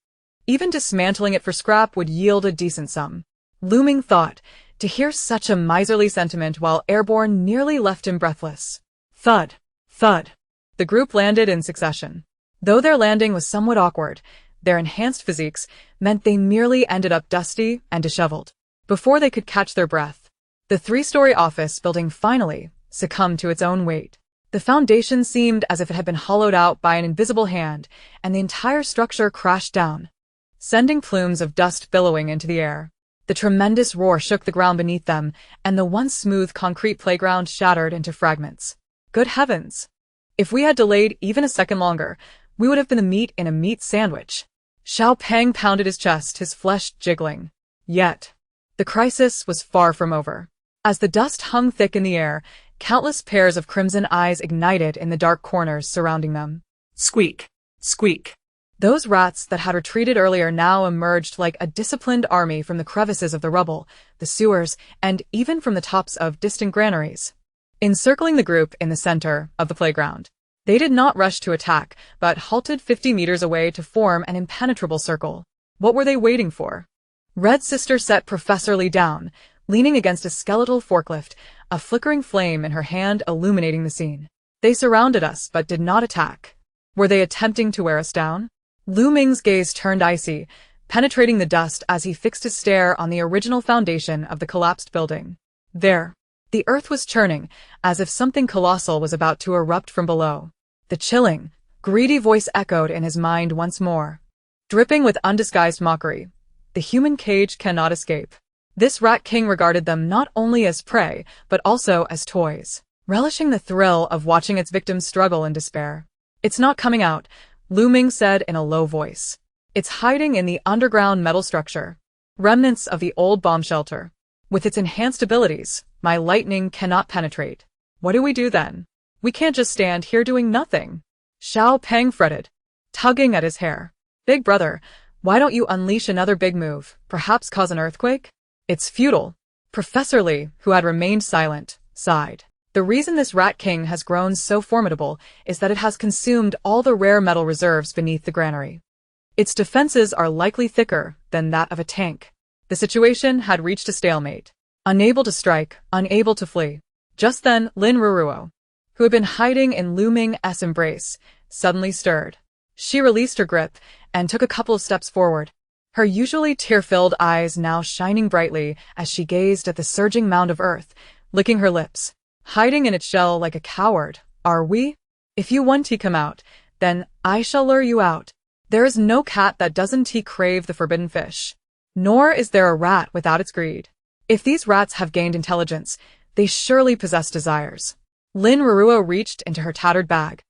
A: Even dismantling it for scrap would yield a decent sum. Lu Ming thought, to hear such a miserly sentiment while airborne nearly left him breathless. Thud, thud. The group landed in succession. Though their landing was somewhat awkward, their enhanced physiques meant they merely ended up dusty and disheveled. Before they could catch their breath, the 3-story office building finally succumbed to its own weight. The foundation seemed as if it had been hollowed out by an invisible hand, and the entire structure crashed down, sending plumes of dust billowing into the air. The tremendous roar shook the ground beneath them, and the once smooth concrete playground shattered into fragments. Good heavens! If we had delayed even a second longer, we would have been the meat in a meat sandwich. Xiao Peng pounded his chest, his flesh jiggling. Yet, the crisis was far from over. As the dust hung thick in the air, countless pairs of crimson eyes ignited in the dark corners surrounding them.
B: squeak, squeak.
A: Those rats that had retreated earlier now emerged like a disciplined army from the crevices of the rubble, the sewers, and even from the tops of distant granaries. Encircling the group in the center of the playground, they did not rush to attack, but halted 50 meters away to form an impenetrable circle. What were they waiting for? Red Sister set Professor Li down, leaning against a skeletal forklift, a flickering flame in her hand illuminating the scene. They surrounded us but did not attack. Were they attempting to wear us down? Lu Ming's gaze turned icy, penetrating the dust as he fixed his stare on the original foundation of the collapsed building. There, the earth was churning, as if something colossal was about to erupt from below. The chilling, greedy voice echoed in his mind once more, dripping with undisguised mockery. The human cage cannot escape. This rat king regarded them not only as prey, but also as toys, relishing the thrill of watching its victims struggle in despair. It's not coming out, Lu Ming said in a low voice. It's hiding in the underground metal structure, remnants of the old bomb shelter. With its enhanced abilities, my lightning cannot penetrate. What do we do then? We can't just stand here doing nothing. Xiao Peng fretted, tugging at his hair. Big brother, why don't you unleash another big move, perhaps cause an earthquake? It's futile. Professor Li, who had remained silent, sighed. The reason this rat king has grown so formidable is that it has consumed all the rare metal reserves beneath the granary. Its defenses are likely thicker than that of a tank. The situation had reached a stalemate. Unable to strike, unable to flee. Just then, Lin Ruanruan, who had been hiding in Lu Ming's embrace, suddenly stirred. She released her grip and took a couple of steps forward, her usually tear-filled eyes now shining brightly as she gazed at the surging mound of earth, licking her lips. Hiding in its shell like a coward, are we? If you want to come out, then I shall lure you out. There is no cat that doesn't crave the forbidden fish. Nor is there a rat without its greed. If these rats have gained intelligence, they surely possess desires. Lin Ruanruan reached into her tattered bag,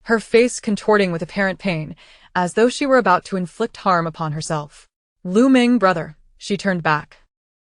A: her face contorting with apparent pain, as though she were about to inflict harm upon herself. Lu Ming, brother, she turned back,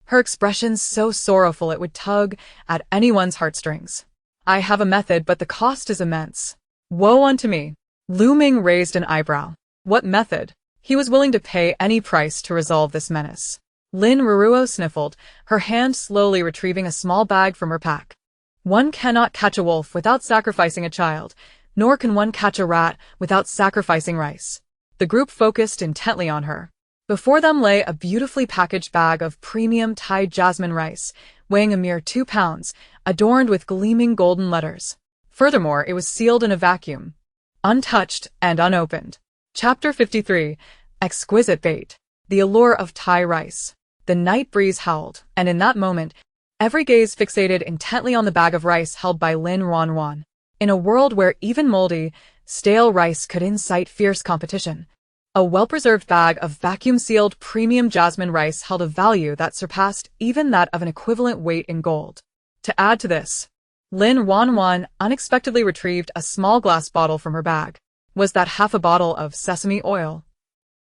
A: her expression so sorrowful it would tug at anyone's heartstrings. I have a method, but the cost is immense. Woe unto me. Lu Ming raised an eyebrow. What method? He was willing to pay any price to resolve this menace. Lin Ruanruan sniffled, her hand slowly retrieving a small bag from her pack. One cannot catch a wolf without sacrificing a child, nor can one catch a rat without sacrificing rice. The group focused intently on her. Before them lay a beautifully packaged bag of premium Thai jasmine rice, weighing a mere 2 pounds, adorned with gleaming golden letters. Furthermore, it was sealed in a vacuum, untouched and unopened. Chapter 53. Exquisite Bait. The Allure of Thai Rice. The night breeze howled, and in that moment, every gaze fixated intently on the bag of rice held by Lin Ruanruan. In a world where even moldy, stale rice could incite fierce competition, a well-preserved bag of vacuum-sealed premium jasmine rice held a value that surpassed even that of an equivalent weight in gold. To add to this, Lin Ruanruan unexpectedly retrieved a small glass bottle from her bag. Was that half a bottle of sesame oil?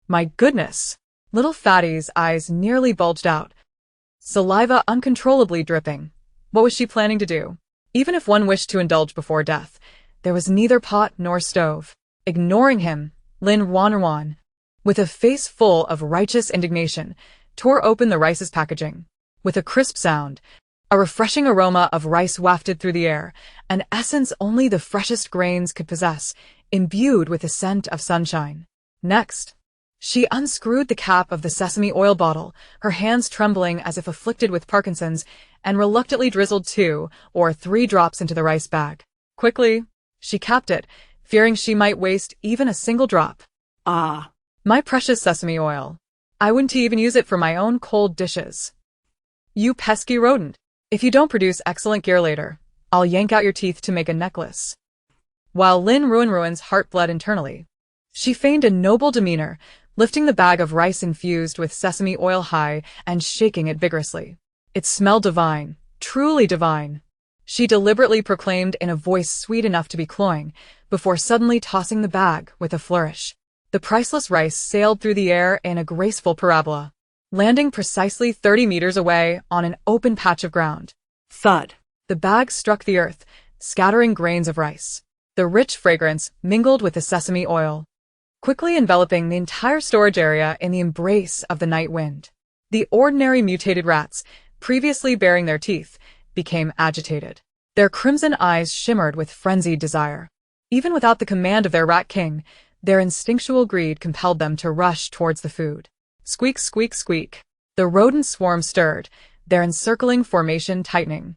A: My goodness! Little Fatty's eyes nearly bulged out, saliva uncontrollably dripping. What was she planning to do? Even if one wished to indulge before death, there was neither pot nor stove. Ignoring him, Lin Ruanruan, with a face full of righteous indignation, tore open the rice's packaging. With a crisp sound, a refreshing aroma of rice wafted through the air, an essence only the freshest grains could possess, imbued with the scent of sunshine. Next, she unscrewed the cap of the sesame oil bottle, her hands trembling as if afflicted with Parkinson's, and reluctantly drizzled 2 or 3 drops into the rice bag. Quickly, she capped it, fearing she might waste even a single drop. Ah, my precious sesame oil. I wouldn't even use it for my own cold dishes. You pesky rodent. If you don't produce excellent gear later, I'll yank out your teeth to make a necklace. While Lin Ruanruan's heart bled internally, she feigned a noble demeanor, lifting the bag of rice infused with sesame oil high and shaking it vigorously. It smelled divine, truly divine. She deliberately proclaimed in a voice sweet enough to be cloying, before suddenly tossing the bag with a flourish. The priceless rice sailed through the air in a graceful parabola, landing precisely 30 meters away on an open patch of ground. Thud! The bag struck the earth, scattering grains of rice. The rich fragrance mingled with the sesame oil, quickly enveloping the entire storage area in the embrace of the night wind. The ordinary mutated rats, previously baring their teeth, became agitated. Their crimson eyes shimmered with frenzied desire. Even without the command of their rat king, their instinctual greed compelled them to rush towards the food. Squeak, squeak, squeak. The rodent swarm stirred, their encircling formation tightening.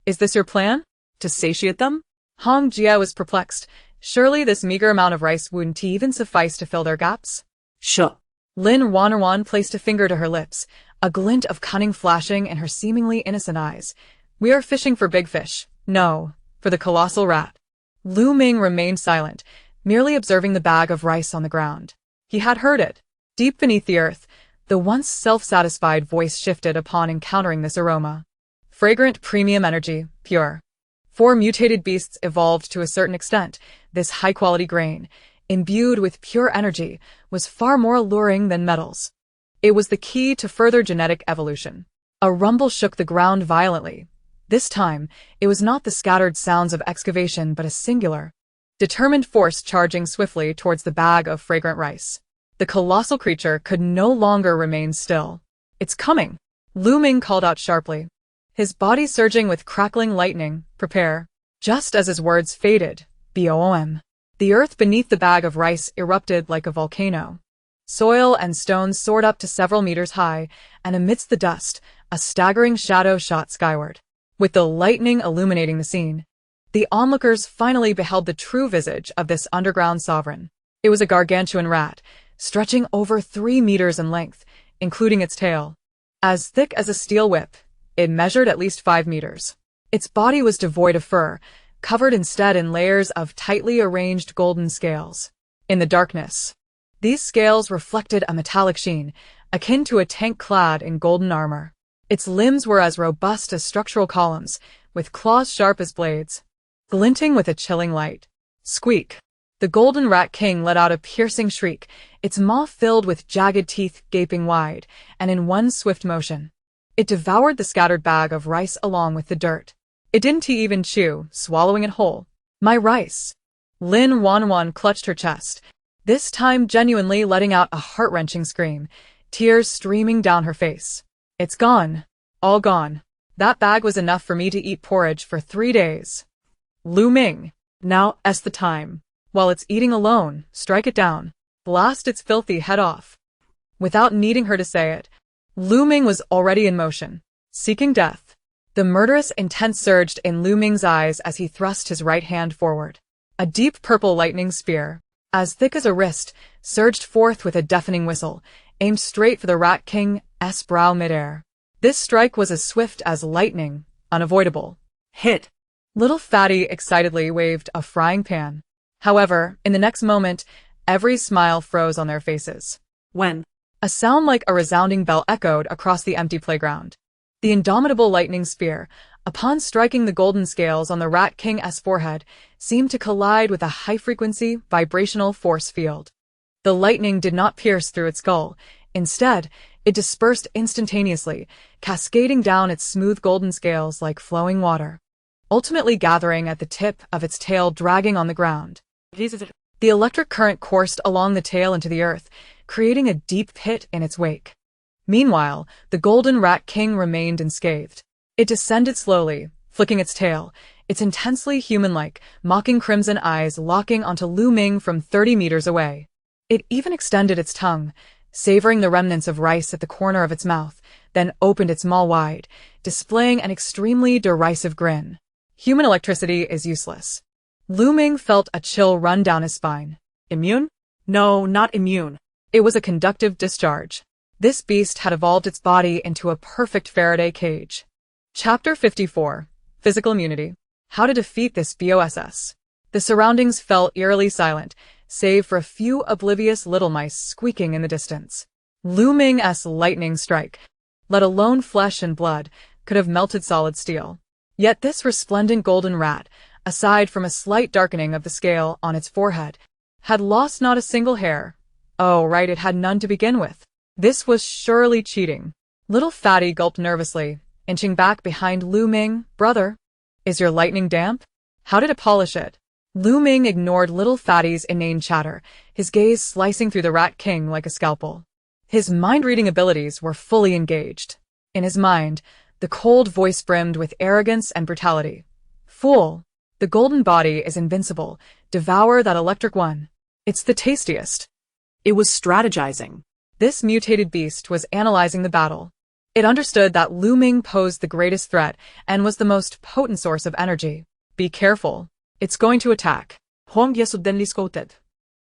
A: Is this your plan? To satiate them? Hong Jia was perplexed. Surely this meager amount of rice wouldn't even suffice to fill their gaps? Sure. Lin Ruanruan placed a finger to her lips, a glint of cunning flashing in her seemingly innocent eyes. We are fishing for big fish. No, for the colossal rat. Lu Ming remained silent, merely observing the bag of rice on the ground. He had heard it. Deep beneath the earth, the once self-satisfied voice shifted upon encountering this aroma. Fragrant premium energy, pure. 4 mutated beasts evolved to a certain extent. This high-quality grain, imbued with pure energy, was far more alluring than metals. It was the key to further genetic evolution. A rumble shook the ground violently. This time, it was not the scattered sounds of excavation but a singular, determined force charging swiftly towards the bag of fragrant rice. The colossal creature could no longer remain still. It's coming! Lu Ming called out sharply, his body surging with crackling lightning. Prepare. Just as his words faded, BOOM. The earth beneath the bag of rice erupted like a volcano. Soil and stones soared up to several meters high, and amidst the dust, a staggering shadow shot skyward. With the lightning illuminating the scene, the onlookers finally beheld the true visage of this underground sovereign. It was a gargantuan rat, stretching over 3 meters in length, including its tail. As thick as a steel whip, it measured at least 5 meters. Its body was devoid of fur, covered instead in layers of tightly arranged golden scales. In the darkness, these scales reflected a metallic sheen, akin to a tank clad in golden armor. Its limbs were as robust as structural columns, with claws sharp as blades, glinting with a chilling light. Squeak! The golden rat king let out a piercing shriek, its maw filled with jagged teeth gaping wide, and in one swift motion, it devoured the scattered bag of rice along with the dirt. It didn't even chew, swallowing it whole. My rice! Lin Ruanruan clutched her chest, this time genuinely letting out a heart-wrenching scream, tears streaming down her face. It's gone. All gone. That bag was enough for me to eat porridge for 3 days. Lu Ming. Now's the time. While it's eating alone, strike it down. Blast its filthy head off. Without needing her to say it, Lu Ming was already in motion, seeking death. The murderous intent surged in Lu Ming's eyes as he thrust his right hand forward. A deep purple lightning spear, as thick as a wrist, surged forth with a deafening whistle, aimed straight for the Rat King's brow midair. This strike was as swift as lightning, unavoidable. Hit! Little Fatty excitedly waved a frying pan. However, in the next moment, every smile froze on their faces. When a sound like a resounding bell echoed across the empty playground. The indomitable lightning spear, upon striking the golden scales on the Rat King's forehead, seemed to collide with a high-frequency, vibrational force field. The lightning did not pierce through its skull. Instead, it dispersed instantaneously, cascading down its smooth golden scales like flowing water, ultimately gathering at the tip of its tail, dragging on the ground. The electric current coursed along the tail into the earth, creating a deep pit in its wake. Meanwhile, the golden Rat King remained unscathed. It descended slowly, flicking its tail, its intensely human-like, mocking crimson eyes locking onto Lu Ming from 30 meters away. It even extended its tongue, savoring the remnants of rice at the corner of its mouth, then opened its maw wide, displaying an extremely derisive grin. Human electricity is useless. Lu Ming felt a chill run down his spine. Immune? No, not immune. It was a conductive discharge. This beast had evolved its body into a perfect Faraday cage. Chapter 54. Physical Immunity. How to defeat this BOSS. The surroundings fell eerily silent, save for a few oblivious little mice squeaking in the distance. Lu Ming's lightning strike, let alone flesh and blood, could have melted solid steel. Yet this resplendent golden rat, aside from a slight darkening of the scale on its forehead, had lost not a single hair. Oh, right, it had none to begin with. This was surely cheating. Little Fatty gulped nervously, inching back behind Lu Ming. Brother, is your lightning damp? How did it polish it? Lu Ming ignored Little Fatty's inane chatter, his gaze slicing through the Rat King like a scalpel. His mind-reading abilities were fully engaged. In his mind, the cold voice brimmed with arrogance and brutality. Fool! The golden body is invincible. Devour that electric one. It's the tastiest. It was strategizing. This mutated beast was analyzing the battle. It understood that Lu Ming posed the greatest threat and was the most potent source of energy. Be careful. It's going to attack.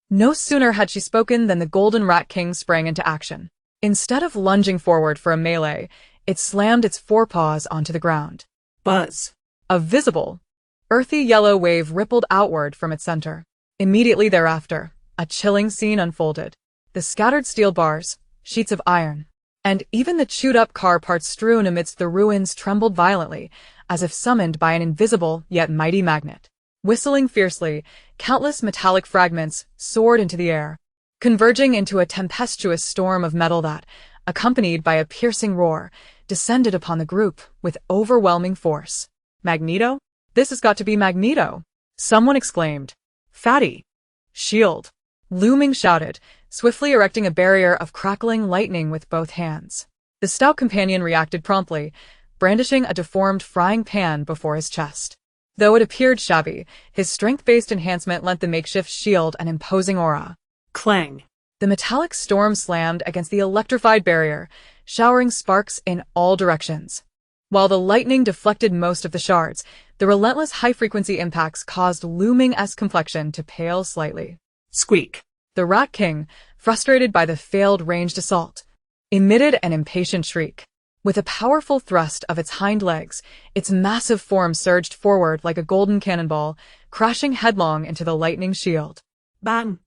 A: No sooner had she spoken than the golden Rat King sprang into action. Instead of lunging forward for a melee, it slammed its forepaws onto the ground. Buzz! A visible, earthy yellow wave rippled outward from its center. Immediately thereafter, a chilling scene unfolded. The scattered steel bars, sheets of iron, and even the chewed-up car parts strewn amidst the ruins trembled violently, as if summoned by an invisible yet mighty magnet. Whistling fiercely, countless metallic fragments soared into the air, converging into a tempestuous storm of metal that, accompanied by a piercing roar, descended upon the group with overwhelming force. Magneto? This has got to be Magneto! Someone exclaimed. Fatty! Shield! Lu Ming shouted, swiftly erecting a barrier of crackling lightning with both hands. The stout companion reacted promptly, brandishing a deformed frying pan before his chest. Though it appeared shabby, his strength-based enhancement lent the makeshift shield an imposing aura. Clang! The metallic storm slammed against the electrified barrier, showering sparks in all directions. While the lightning deflected most of the shards, the relentless high-frequency impacts caused Lu Ming's complexion to pale slightly. Squeak! The Rat King, frustrated by the failed ranged assault, emitted an impatient shriek. With a powerful thrust of its hind legs, its massive form surged forward like a golden cannonball, crashing headlong into the lightning shield.
B: Bang!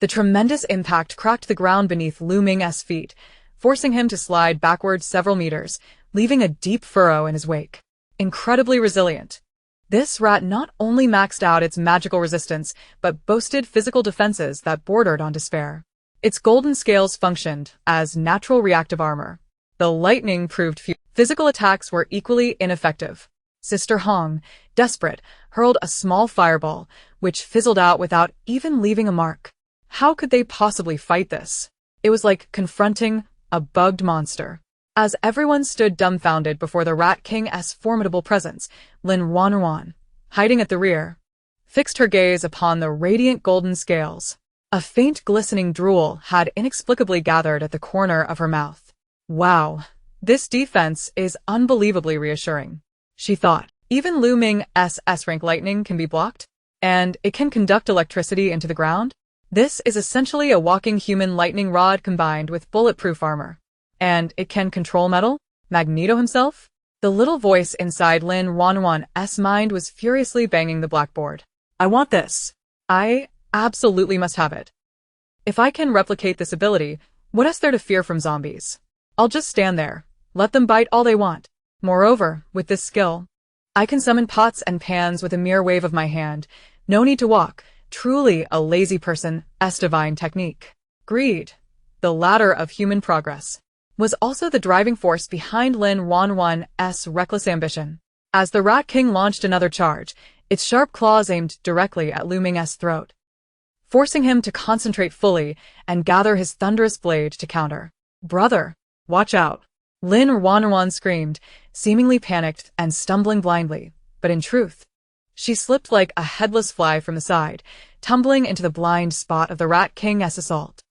A: The tremendous impact cracked the ground beneath Lu Ming's feet, forcing him to slide backward several meters, leaving a deep furrow in his wake. Incredibly resilient. This rat not only maxed out its magical resistance, but boasted physical defenses that bordered on despair. Its golden scales functioned as natural reactive armor. The lightning proved few. Physical attacks were equally ineffective. Sister Hong, desperate, hurled a small fireball, which fizzled out without even leaving a mark. How could they possibly fight this? It was like confronting a bugged monster. As everyone stood dumbfounded before the Rat King's formidable presence, Lin Ruanruan, hiding at the rear, fixed her gaze upon the radiant golden scales. A faint glistening drool had inexplicably gathered at the corner of her mouth. Wow, this defense is unbelievably reassuring, she thought. Even Lu Ming's S-rank lightning can be blocked, and it can conduct electricity into the ground? This is essentially a walking human lightning rod combined with bulletproof armor. And it can control metal? Magneto himself? The little voice inside Lin Ruanruan's mind was furiously banging the blackboard. I want this. I absolutely must have it. If I can replicate this ability, what is there to fear from zombies? I'll just stand there, let them bite all they want. Moreover, with this skill, I can summon pots and pans with a mere wave of my hand. No need to walk. Truly a lazy person's divine technique. Greed, the ladder of human progress, was also the driving force behind Lin Ruanruan's reckless ambition. As the Rat King launched another charge, its sharp claws aimed directly at Lu Ming's throat, forcing him to concentrate fully and gather his thunderous blade to counter. Brother, watch out! Lin Ruanruan screamed, seemingly panicked and stumbling blindly, but in truth, she slipped like a headless fly from the side, tumbling into the blind spot of the Rat King's assault.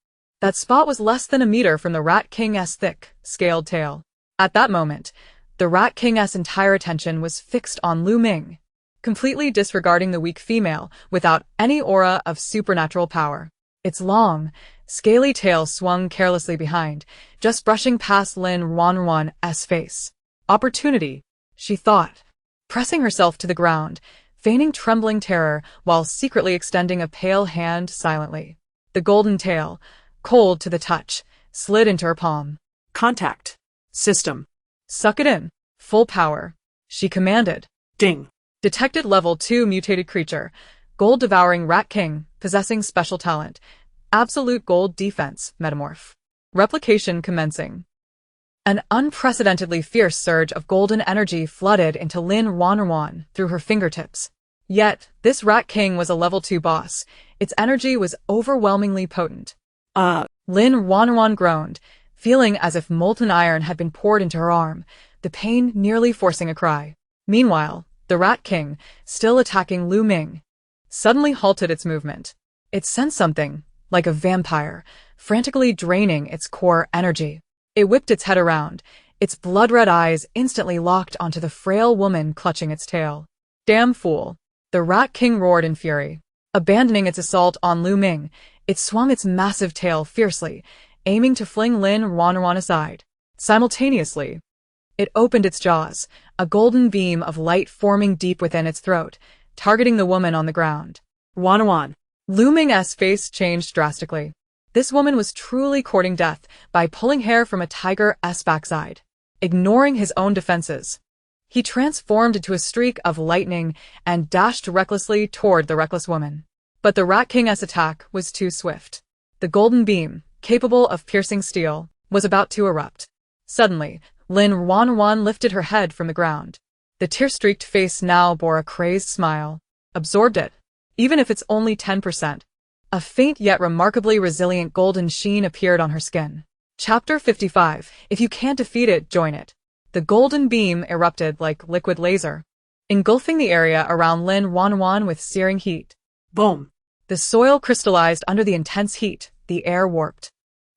A: That spot was less than a meter from the Rat King's thick, scaled tail. At that moment, the Rat King's entire attention was fixed on Lu Ming, completely disregarding the weak female without any aura of supernatural power. Its long, scaly tail swung carelessly behind, just brushing past Lin Ruanruan's face. Opportunity, she thought, pressing herself to the ground, feigning trembling terror while secretly extending a pale hand silently. The golden tail, cold to the touch, slid into her palm.
B: Contact. System.
A: Suck it in. Full power, she commanded.
B: Ding.
A: Detected level 2 mutated creature, gold-devouring Rat King, possessing special talent. Absolute gold defense, metamorph. Replication commencing. An unprecedentedly fierce surge of golden energy flooded into Lin Ruanruan through her fingertips. Yet, this Rat King was a level 2 boss. Its energy was overwhelmingly potent. Lin Ruanruan groaned, feeling as if molten iron had been poured into her arm, the pain nearly forcing a cry. Meanwhile, the Rat King, still attacking Lu Ming, suddenly halted its movement. It sensed something, like a vampire, frantically draining its core energy. It whipped its head around, its blood-red eyes instantly locked onto the frail woman clutching its tail. Damn fool! The Rat King roared in fury. Abandoning its assault on Lu Ming, it swung its massive tail fiercely, aiming to fling Lin Ruanruan aside. Simultaneously, it opened its jaws, a golden beam of light forming deep within its throat, targeting the woman on the ground.
B: Ruanruan.
A: Lu Ming's face changed drastically. This woman was truly courting death by pulling hair from a tiger's backside. Ignoring his own defenses, he transformed into a streak of lightning and dashed recklessly toward the reckless woman. But the Rat King's attack was too swift. The golden beam, capable of piercing steel, was about to erupt. Suddenly, Lin Ruanruan lifted her head from the ground. The tear-streaked face now bore a crazed smile. Absorbed it, even if it's only 10%. A faint yet remarkably resilient golden sheen appeared on her skin. Chapter 55. If you can't defeat it, join it. The golden beam erupted like liquid laser, engulfing the area around Lin Ruanruan with searing heat.
B: Boom.
A: The soil crystallized under the intense heat, the air warped.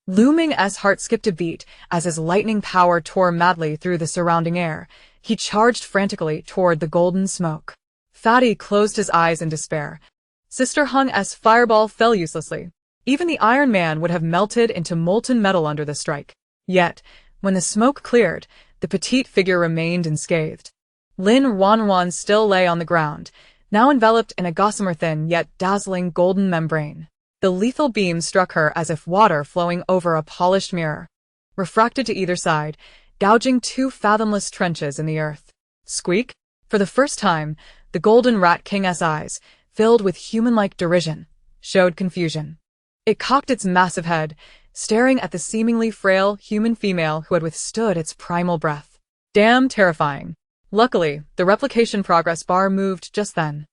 A: Lu Ming's heart skipped a beat as his lightning power tore madly through the surrounding air. He charged frantically toward the golden smoke. Fatty closed his eyes in despair. Sister Hong's fireball fell uselessly. Even the Iron Man would have melted into molten metal under the strike. Yet, when the smoke cleared, the petite figure remained unscathed. Lin Ruanruan still lay on the ground, now enveloped in a gossamer-thin yet dazzling golden membrane. The lethal beam struck her as if water flowing over a polished mirror, refracted to either side, gouging 2 fathomless trenches in the earth. Squeak! For the first time, the golden Rat King's eyes, filled with human-like derision, showed confusion. It cocked its massive head, staring at the seemingly frail human female who had withstood its primal breath. Damn terrifying. Luckily, the replication progress bar moved just then.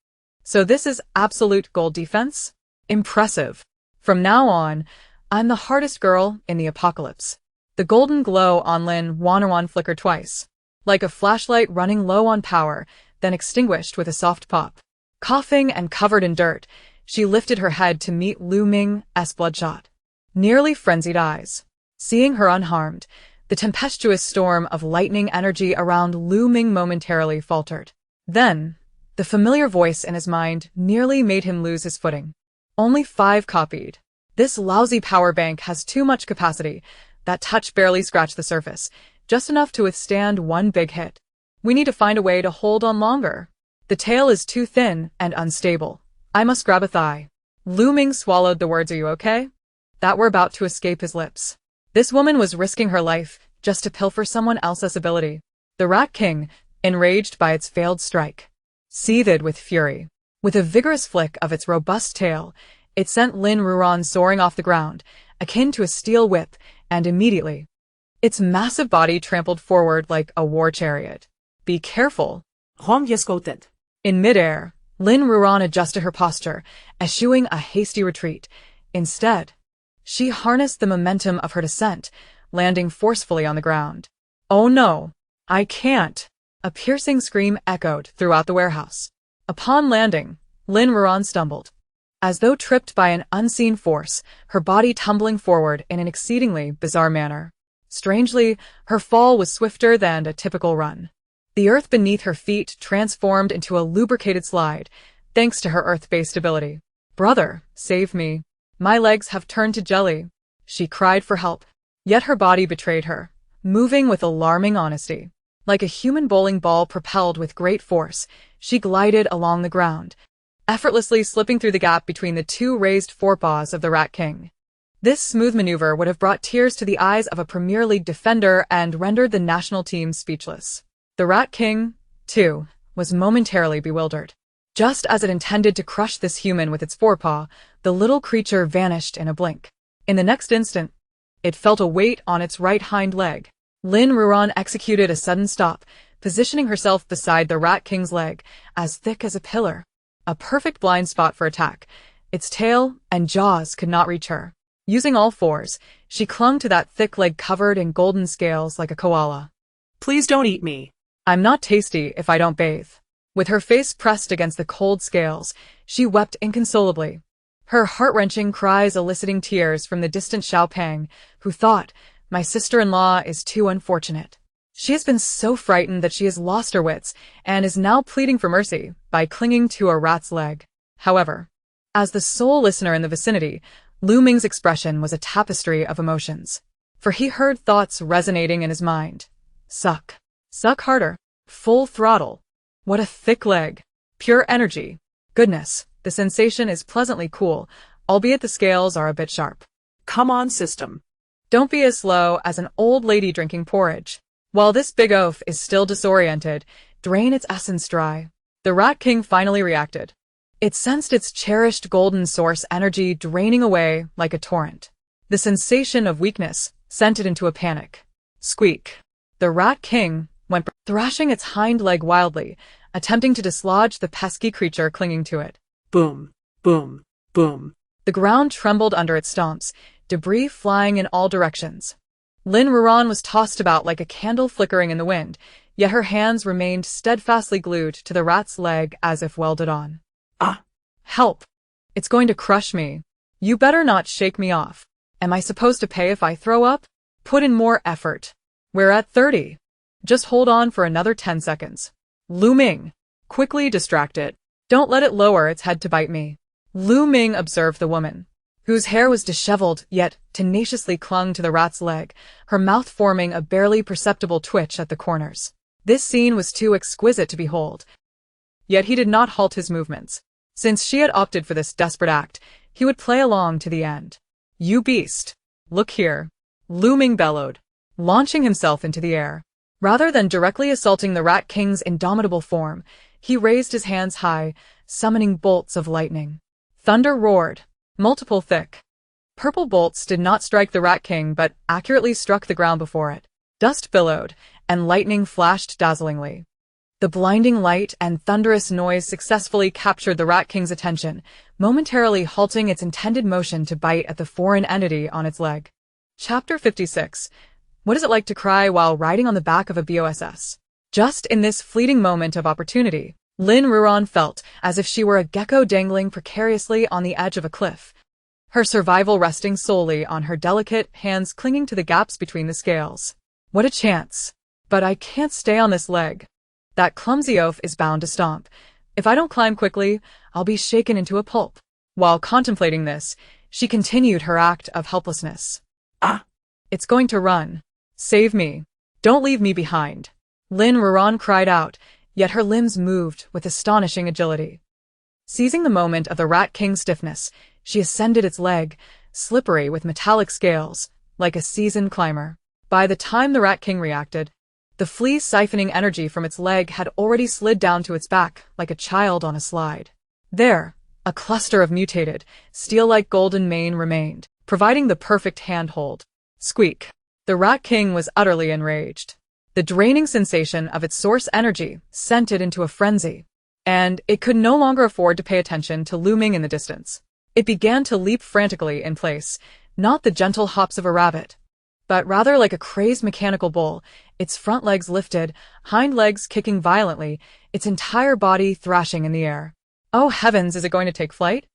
A: So this is absolute gold defense? Impressive. From now on, I'm the hardest girl in the apocalypse. The golden glow on Lin Ruanruan flickered twice, like a flashlight running low on power, then extinguished with a soft pop. Coughing and covered in dirt, she lifted her head to meet Lu Ming's bloodshot, nearly frenzied eyes. Seeing her unharmed, the tempestuous storm of lightning energy around Lu Ming momentarily faltered. Then, the familiar voice in his mind nearly made him lose his footing. Only 5 copied. This lousy power bank has too much capacity. That touch barely scratched the surface, just enough to withstand one big hit. We need to find a way to hold on longer. The tail is too thin and unstable. I must grab a thigh. Lu Ming swallowed the words "Are you okay?" that were about to escape his lips. This woman was risking her life just to pilfer someone else's ability. The Rat King, enraged by its failed strike, seethed with fury. With a vigorous flick of its robust tail, it sent Lin Ruanruan soaring off the ground, akin to a steel whip, and immediately, its massive body trampled forward like a war chariot. Be careful. In midair, Lin Ruanruan adjusted her posture, eschewing a hasty retreat. Instead, she harnessed the momentum of her descent, landing forcefully on the ground. Oh no, I can't! A piercing scream echoed throughout the warehouse. Upon landing, Lin Ruanruan stumbled, as though tripped by an unseen force, her body tumbling forward in an exceedingly bizarre manner. Strangely, her fall was swifter than a typical run. The earth beneath her feet transformed into a lubricated slide, thanks to her earth-based ability. Brother, save me. My legs have turned to jelly. She cried for help. Yet her body betrayed her, moving with alarming honesty. Like a human bowling ball propelled with great force, she glided along the ground, effortlessly slipping through the gap between the 2 raised forepaws of the Rat King. This smooth maneuver would have brought tears to the eyes of a Premier League defender and rendered the national team speechless. The Rat King, too, was momentarily bewildered. Just as it intended to crush this human with its forepaw, the little creature vanished in a blink. In the next instant, it felt a weight on its right hind leg. Lin Ruanruan executed a sudden stop, positioning herself beside the Rat King's leg, as thick as a pillar. A perfect blind spot for attack. Its tail and jaws could not reach her. Using all 4s, she clung to that thick leg covered in golden scales like a koala.
B: Please don't eat me.
A: I'm not tasty if I don't bathe. With her face pressed against the cold scales, she wept inconsolably, her heart-wrenching cries eliciting tears from the distant Xiaopeng, who thought, my sister-in-law is too unfortunate. She has been so frightened that she has lost her wits and is now pleading for mercy by clinging to a rat's leg. However, as the sole listener in the vicinity, Lu Ming's expression was a tapestry of emotions, for he heard thoughts resonating in his mind. Suck. Suck harder. Full throttle. What a thick leg. Pure energy. Goodness, the sensation is pleasantly cool, albeit the scales are a bit sharp.
B: Come on, system.
A: Don't be as slow as an old lady drinking porridge. While this big oaf is still disoriented, drain its essence dry. The Rat King finally reacted. It sensed its cherished golden source energy draining away like a torrent. The sensation of weakness sent it into a panic. Squeak. The Rat King went thrashing its hind leg wildly, attempting to dislodge the pesky creature clinging to it.
B: Boom, boom, boom.
A: The ground trembled under its stomps, debris flying in all directions. Lin Ruanruan was tossed about like a candle flickering in the wind, yet her hands remained steadfastly glued to the rat's leg as if welded on.
B: Ah!
A: Help! It's going to crush me. You better not shake me off. Am I supposed to pay if I throw up? Put in more effort. We're at 30. Just hold on for another 10 seconds. Lu Ming. Quickly distract it. Don't let it lower its head to bite me. Lu Ming observed the woman, whose hair was disheveled yet tenaciously clung to the rat's leg, her mouth forming a barely perceptible twitch at the corners. This scene was too exquisite to behold. Yet he did not halt his movements. Since she had opted for this desperate act, he would play along to the end. "You beast! Look here!" Looming bellowed, launching himself into the air. Rather than directly assaulting the Rat King's indomitable form, he raised his hands high, summoning bolts of lightning. Thunder roared, multiple thick. Purple bolts did not strike the Rat King but accurately struck the ground before it. Dust billowed, and lightning flashed dazzlingly. The blinding light and thunderous noise successfully captured the Rat King's attention, momentarily halting its intended motion to bite at the foreign entity on its leg. Chapter 56. What is it like to cry while riding on the back of a BOSS? Just in this fleeting moment of opportunity, Lin Ruanruan felt as if she were a gecko dangling precariously on the edge of a cliff, her survival resting solely on her delicate hands clinging to the gaps between the scales. What a chance! But I can't stay on this leg. That clumsy oaf is bound to stomp. If I don't climb quickly, I'll be shaken into a pulp. While contemplating this, she continued her act of helplessness. "Ah! It's going to run. Save me. Don't leave me behind." Lin Ruanruan cried out, yet her limbs moved with astonishing agility. Seizing the moment of the Rat King's stiffness, she ascended its leg, slippery with metallic scales, like a seasoned climber. By the time the Rat King reacted, the flea siphoning energy from its leg had already slid down to its back like a child on a slide. There, a cluster of mutated, steel-like golden mane remained, providing the perfect handhold. Squeak! The Rat King was utterly enraged. The draining sensation of its source energy sent it into a frenzy, and it could no longer afford to pay attention to looming in the distance. It began to leap frantically in place, not the gentle hops of a rabbit, but rather like a crazed mechanical bull, its front legs lifted, hind legs kicking violently, its entire body thrashing in the air. Oh heavens, is it going to take flight?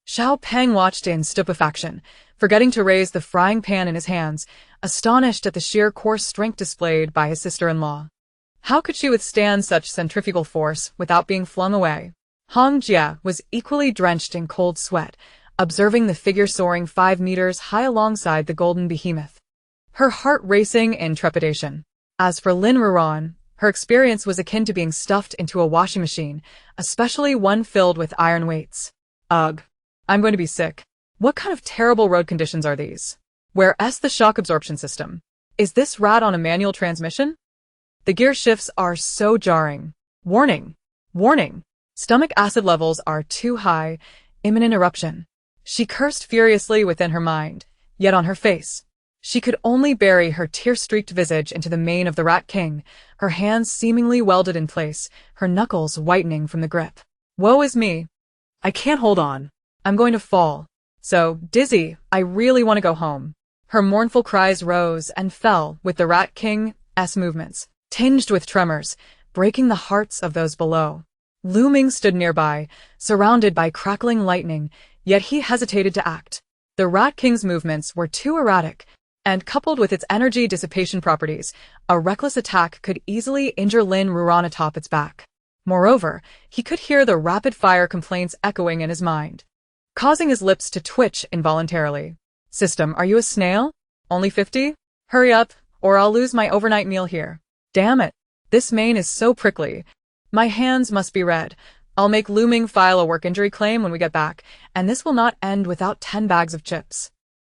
A: Xiao Peng watched in stupefaction, forgetting to raise the frying pan in his hands, astonished at the sheer coarse strength displayed by his sister-in-law. How could she withstand such centrifugal force without being flung away? Hong Jia was equally drenched in cold sweat, observing the figure soaring 5 meters high alongside the golden behemoth, her heart racing in trepidation. As for Lin Ruanruan, her experience was akin to being stuffed into a washing machine, especially one filled with iron weights. Ugh. I'm going to be sick. What kind of terrible road conditions are these? Where's the shock absorption system? Is this rat on a manual transmission? The gear shifts are so jarring. Warning! Warning! Stomach acid levels are too high. Imminent eruption. She cursed furiously within her mind, yet on her face, she could only bury her tear-streaked visage into the mane of the Rat King, her hands seemingly welded in place, her knuckles whitening from the grip. Woe is me! I can't hold on. I'm going to fall. So dizzy, I really want to go home. Her mournful cries rose and fell with the Rat King's movements, tinged with tremors, breaking the hearts of those below. Looming stood nearby, surrounded by crackling lightning, yet he hesitated to act. The Rat King's movements were too erratic, and coupled with its energy dissipation properties, a reckless attack could easily injure Lin Ruanruan atop its back. Moreover, he could hear the rapid-fire complaints echoing in his mind, causing his lips to twitch involuntarily. System, are you a snail? Only 50? Hurry up, or I'll lose my overnight meal here. Damn it. This mane is so prickly. My hands must be red. I'll make Looming file a work injury claim when we get back, and this will not end without 10 bags of chips.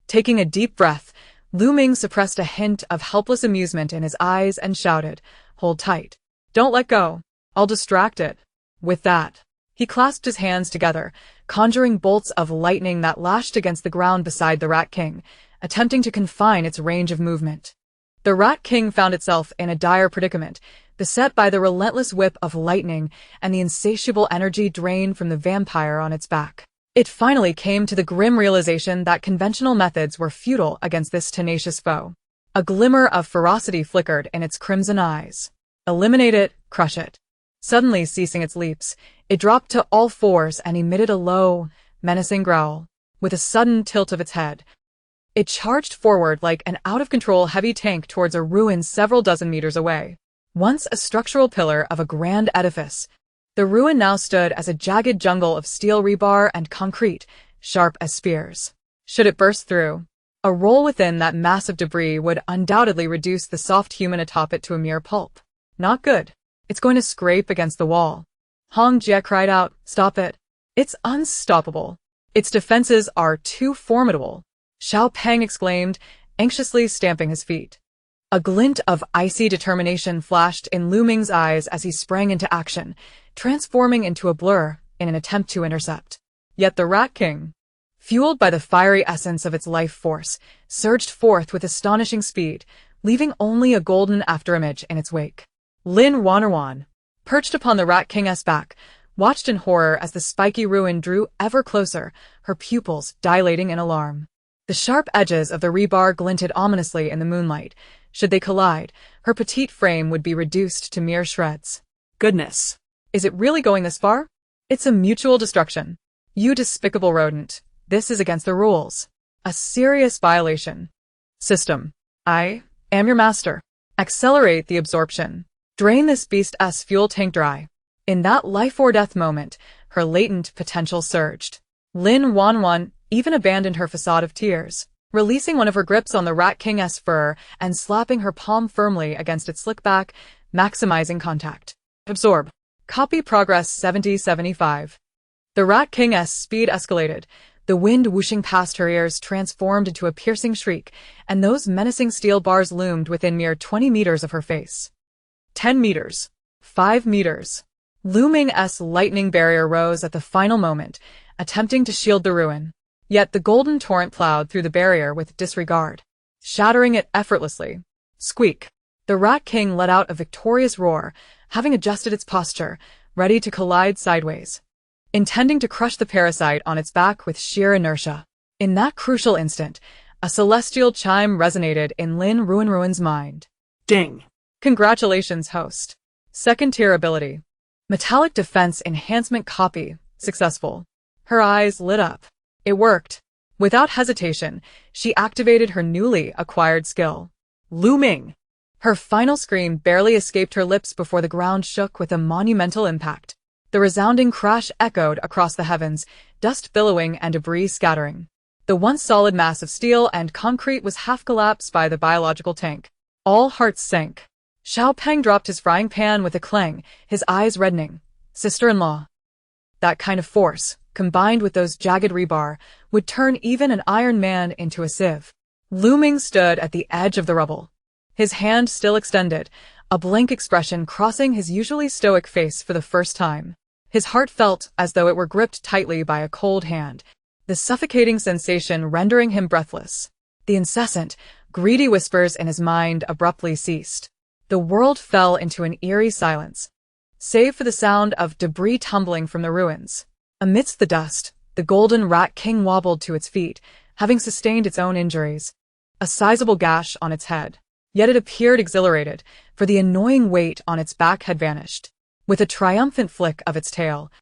A: Taking a deep breath, Looming suppressed a hint of helpless amusement in his eyes and shouted, "Hold tight. Don't let go. I'll distract it." With that, he clasped his hands together, conjuring bolts of lightning that lashed against the ground beside the Rat King, attempting to confine its range of movement. The Rat King found itself in a dire predicament, beset by the relentless whip of lightning and the insatiable energy drained from the vampire on its back. It finally came to the grim realization that conventional methods were futile against this tenacious foe. A glimmer of ferocity flickered in its crimson eyes. Eliminate it, crush it. Suddenly ceasing its leaps, it dropped to all fours and emitted a low, menacing growl. With a sudden tilt of its head, it charged forward like an out-of-control heavy tank towards a ruin several dozen meters away. Once a structural pillar of a grand edifice, the ruin now stood as a jagged jungle of steel rebar and concrete, sharp as spears. Should it burst through? A roll within that mass of debris would undoubtedly reduce the soft human atop it to a mere pulp. Not good. It's going to scrape against the wall. Hong Jie cried out, "Stop it. It's unstoppable. Its defenses are too formidable." Xiao Peng exclaimed, anxiously stamping his feet. A glint of icy determination flashed in Lu Ming's eyes as he sprang into action, transforming into a blur in an attempt to intercept. Yet the Rat King, fueled by the fiery essence of its life force, surged forth with astonishing speed, leaving only a golden afterimage in its wake. Lin Ruanruan, perched upon the Rat King's back, watched in horror as the spiky ruin drew ever closer, her pupils dilating in alarm. The sharp edges of the rebar glinted ominously in the moonlight. Should they collide, her petite frame would be reduced to mere shreds. Goodness! Is it really going this far? It's a mutual destruction. You despicable rodent. This is against the rules. A serious violation. System. I am your master. Accelerate the absorption. Drain this beast's fuel tank dry. In that life-or-death moment, her latent potential surged. Lin Ruanruan even abandoned her facade of tears, releasing one of her grips on the Rat King's fur and slapping her palm firmly against its slick back, maximizing contact. Absorb. Copy progress 7075. The Rat King's speed escalated. The wind whooshing past her ears transformed into a piercing shriek, and those menacing steel bars loomed within mere 20 meters of her face. 10 meters. 5 meters. Lu Ming's lightning barrier rose at the final moment, attempting to shield the ruin. Yet the golden torrent plowed through the barrier with disregard, shattering it effortlessly. Squeak. The Rat King let out a victorious roar, having adjusted its posture, ready to collide sideways, intending to crush the parasite on its back with sheer inertia. In that crucial instant, a celestial chime resonated in Lin Ruanruan's mind.
B: Ding.
A: Congratulations, host. Second-tier ability. Metallic defense enhancement copy. Successful. Her eyes lit up. It worked. Without hesitation, she activated her newly acquired skill. Lu Ming. Her final scream barely escaped her lips before the ground shook with a monumental impact. The resounding crash echoed across the heavens, dust billowing and debris scattering. The once solid mass of steel and concrete was half collapsed by the biological tank. All hearts sank. Xiao Peng dropped his frying pan with a clang, his eyes reddening. Sister-in-law. That kind of force, combined with those jagged rebar, would turn even an Iron Man into a sieve. Lu Ming stood at the edge of the rubble, his hand still extended, a blank expression crossing his usually stoic face for the first time. His heart felt as though it were gripped tightly by a cold hand, the suffocating sensation rendering him breathless. The incessant, greedy whispers in his mind abruptly ceased. The world fell into an eerie silence, save for the sound of debris tumbling from the ruins. Amidst the dust, the golden Rat King wobbled to its feet, having sustained its own injuries, a sizable gash on its head. Yet it appeared exhilarated, for the annoying weight on its back had vanished. With a triumphant flick of its tail,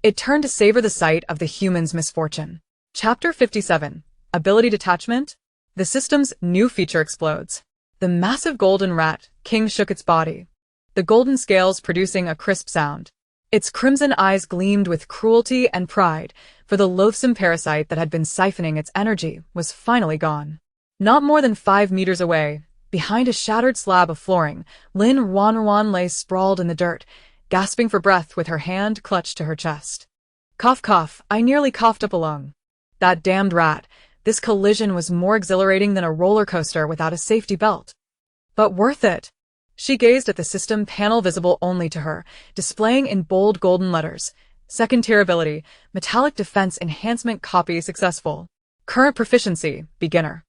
A: it turned to savor the sight of the human's misfortune. Chapter 57. Ability Detachment. The system's new feature explodes. The massive golden Rat King shook its body, the golden scales producing a crisp sound. Its crimson eyes gleamed with cruelty and pride, for the loathsome parasite that had been siphoning its energy was finally gone. Not more than 5 meters away, behind a shattered slab of flooring, Lin Ruanruan lay sprawled in the dirt, gasping for breath with her hand clutched to her chest. Cough, cough, I nearly coughed up a lung. That damned rat. This collision was more exhilarating than a roller coaster without a safety belt. But worth it. She gazed at the system panel visible only to her, displaying in bold golden letters. Second-tier ability, metallic defense enhancement copy successful. Current proficiency, beginner.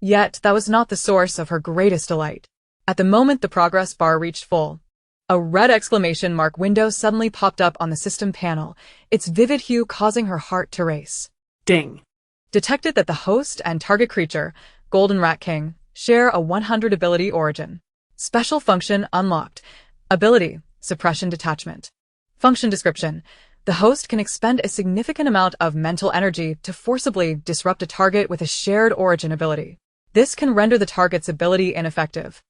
A: Yet that was not the source of her greatest delight. At the moment the progress bar reached full, a red exclamation mark window suddenly popped up on the system panel, its vivid hue causing her heart to race.
B: Ding.
A: Detected that the host and target creature, Golden Rat King, share a 100 ability origin. Special function unlocked. Ability, suppression detachment. Function description. The host can expend a significant amount of mental energy to forcibly disrupt a target with a shared origin ability. This can render the target's ability ineffective.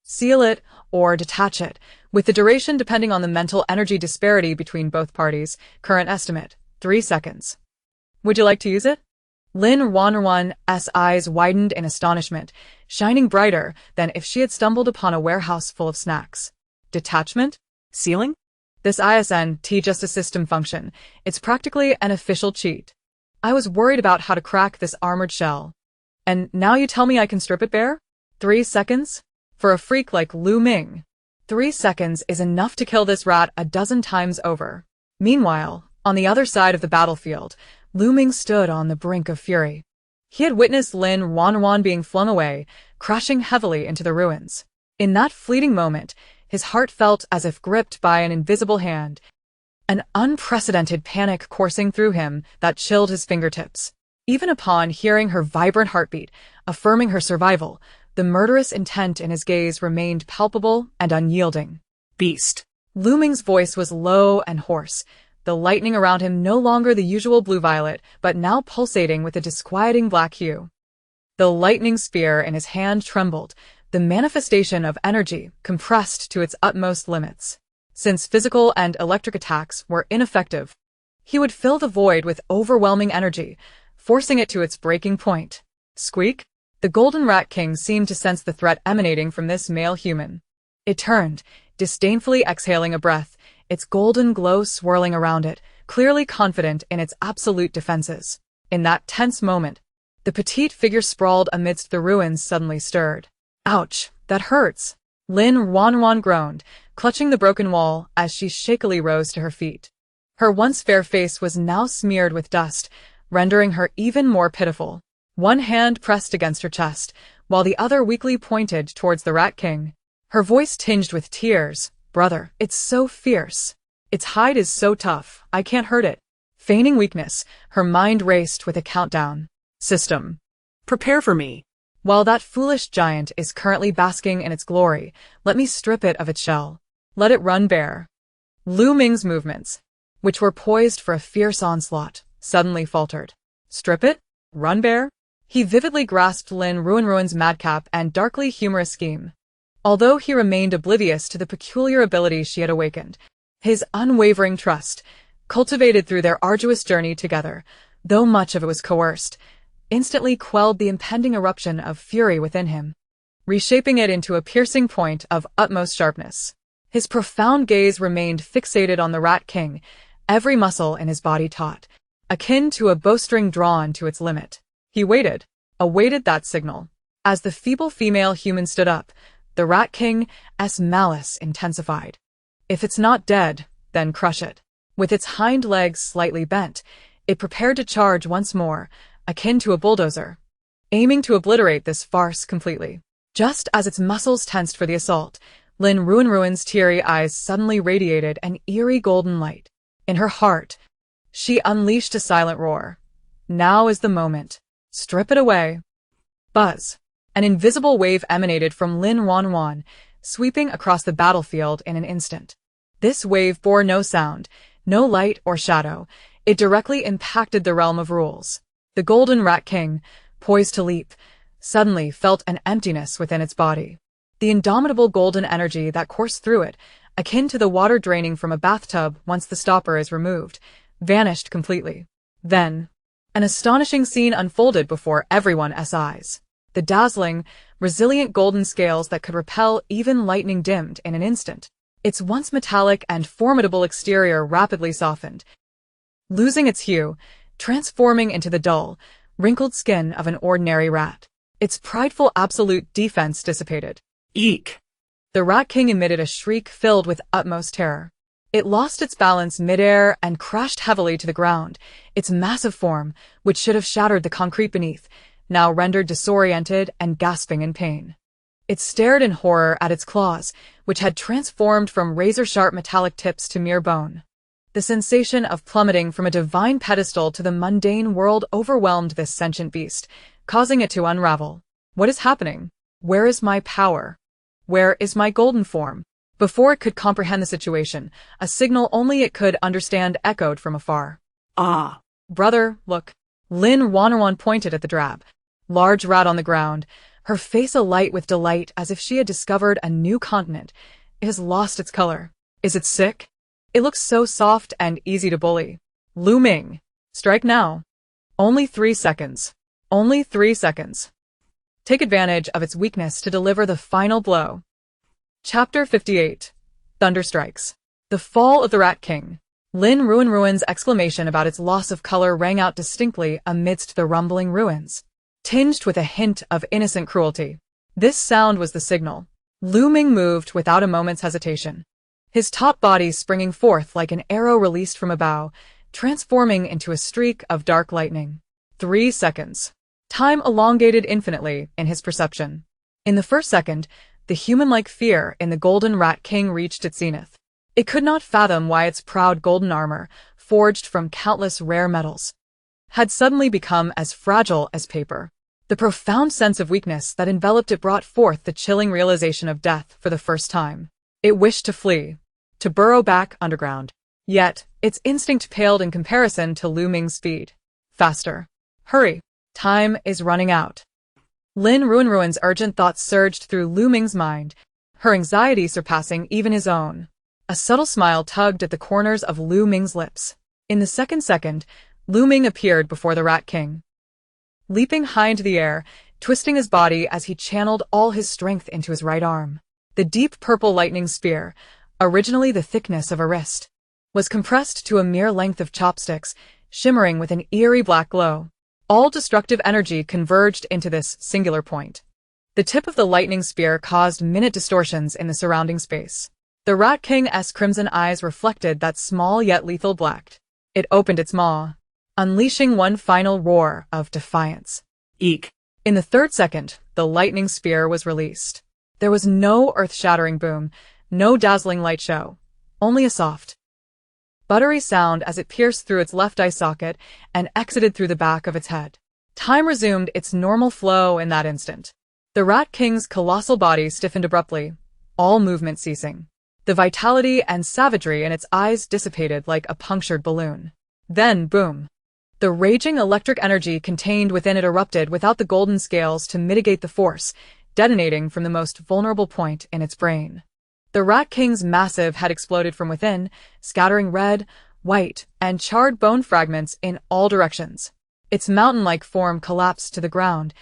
A: Seal it or detach it, with the duration depending on the mental energy disparity between both parties. Current estimate, 3 seconds. Would you like to use it? Lin Ruanruan's eyes widened in astonishment, shining brighter than if she had stumbled upon a warehouse full of snacks. Detachment?
B: Ceiling?
A: This isn't just a system function. It's practically an official cheat. I was worried about how to crack this armored shell. And now you tell me I can strip it bare? 3 seconds? For a freak like Lu Ming, 3 seconds is enough to kill this rat a dozen times over. Meanwhile, on the other side of the battlefield, Lu Ming stood on the brink of fury. He had witnessed Lin Ruanruan being flung away, crashing heavily into the ruins. In that fleeting moment, his heart felt as if gripped by an invisible hand, an unprecedented panic coursing through him that chilled his fingertips. Even upon hearing her vibrant heartbeat, affirming her survival, the murderous intent in his gaze remained palpable and unyielding.
B: Beast.
A: Lu Ming's voice was low and hoarse, the lightning around him no longer the usual blue-violet, but now pulsating with a disquieting black hue. The lightning spear in his hand trembled, the manifestation of energy compressed to its utmost limits. Since physical and electric attacks were ineffective, he would fill the void with overwhelming energy, forcing it to its breaking point. Squeak! The Golden Rat King seemed to sense the threat emanating from this male human. It turned, disdainfully exhaling a breath, its golden glow swirling around it, clearly confident in its absolute defenses. In that tense moment, the petite figure sprawled amidst the ruins suddenly stirred. Ouch, that hurts! Lin Ruanruan groaned, clutching the broken wall as she shakily rose to her feet. Her once fair face was now smeared with dust, rendering her even more pitiful. One hand pressed against her chest, while the other weakly pointed towards the Rat King. Her voice tinged with tears. Brother, it's so fierce. Its hide is so tough, I can't hurt it. Feigning weakness, her mind raced with a countdown. System.
B: Prepare for me.
A: While that foolish giant is currently basking in its glory, let me strip it of its shell. Let it run bare. Lu Ming's movements, which were poised for a fierce onslaught, suddenly faltered. Strip it? Run bare? He vividly grasped Lin Ruanruan's madcap and darkly humorous scheme. Although he remained oblivious to the peculiar abilities she had awakened, his unwavering trust, cultivated through their arduous journey together, though much of it was coerced, instantly quelled the impending eruption of fury within him, reshaping it into a piercing point of utmost sharpness. His profound gaze remained fixated on the Rat King, every muscle in his body taut, akin to a bowstring drawn to its limit. He awaited that signal. As the feeble female human stood up, the Rat King's malice intensified. If it's not dead, then crush it. With its hind legs slightly bent, it prepared to charge once more, akin to a bulldozer, aiming to obliterate this farce completely. Just as its muscles tensed for the assault, Lin Ruanruan's teary eyes suddenly radiated an eerie golden light. In her heart, she unleashed a silent roar. Now is the moment. Strip it away. Buzz. An invisible wave emanated from Lin Ruanruan, sweeping across the battlefield in an instant. This wave bore no sound, no light or shadow. It directly impacted the realm of rules. The Golden Rat King, poised to leap, suddenly felt an emptiness within its body. The indomitable golden energy that coursed through it, akin to the water draining from a bathtub once the stopper is removed, vanished completely. Then, an astonishing scene unfolded before everyone's eyes. The dazzling, resilient golden scales that could repel even lightning dimmed in an instant. Its once metallic and formidable exterior rapidly softened, losing its hue, transforming into the dull, wrinkled skin of an ordinary rat. Its prideful absolute defense dissipated.
B: Eek!
A: The Rat King emitted a shriek filled with utmost terror. It lost its balance midair and crashed heavily to the ground, its massive form, which should have shattered the concrete beneath, now rendered disoriented and gasping in pain. It stared in horror at its claws, which had transformed from razor-sharp metallic tips to mere bone. The sensation of plummeting from a divine pedestal to the mundane world overwhelmed this sentient beast, causing it to unravel. What is happening? Where is my power? Where is my golden form? Before it could comprehend the situation, a signal only it could understand echoed from afar.
B: Ah!
A: Brother, look. Lin Ruanruan pointed at the drab, large rat on the ground, her face alight with delight as if she had discovered a new continent. It has lost its color. Is it sick? It looks so soft and easy to bully. Lu Ming, strike now. Only 3 seconds. Only 3 seconds. Take advantage of its weakness to deliver the final blow. Chapter 58. Thunderstrikes. The Fall of the Rat King. Lin Ruanruan's exclamation about its loss of color rang out distinctly amidst the rumbling ruins, tinged with a hint of innocent cruelty. This sound was the signal. Lu Ming moved without a moment's hesitation, his top body springing forth like an arrow released from a bow, transforming into a streak of dark lightning. 3 seconds. Time elongated infinitely in his perception. In the first second, the human-like fear in the Golden Rat King reached its zenith. It could not fathom why its proud golden armor, forged from countless rare metals, had suddenly become as fragile as paper. The profound sense of weakness that enveloped it brought forth the chilling realization of death for the first time. It wished to flee, to burrow back underground. Yet, its instinct paled in comparison to Lu Ming's speed. Faster. Hurry. Time is running out. Lin Ruanruan's urgent thoughts surged through Lu Ming's mind, her anxiety surpassing even his own. A subtle smile tugged at the corners of Lu Ming's lips. In the second, Lu Ming appeared before the Rat King, leaping high into the air, twisting his body as he channeled all his strength into his right arm. The deep purple lightning spear, originally the thickness of a wrist, was compressed to a mere length of chopsticks, shimmering with an eerie black glow. All destructive energy converged into this singular point. The tip of the lightning spear caused minute distortions in the surrounding space. The Rat King's crimson eyes reflected that small yet lethal black. It opened its maw, unleashing one final roar of defiance.
B: Eek.
A: In the third second, the lightning spear was released. There was no earth-shattering boom, no dazzling light show, only a soft, buttery sound as it pierced through its left eye socket and exited through the back of its head. Time resumed its normal flow in that instant. The Rat King's colossal body stiffened abruptly, all movement ceasing. The vitality and savagery in its eyes dissipated like a punctured balloon. Then, boom. The raging electric energy contained within it erupted without the golden scales to mitigate the force, detonating from the most vulnerable point in its brain. The Rat King's massive head exploded from within, scattering red, white, and charred bone fragments in all directions. Its mountain-like form collapsed to the ground,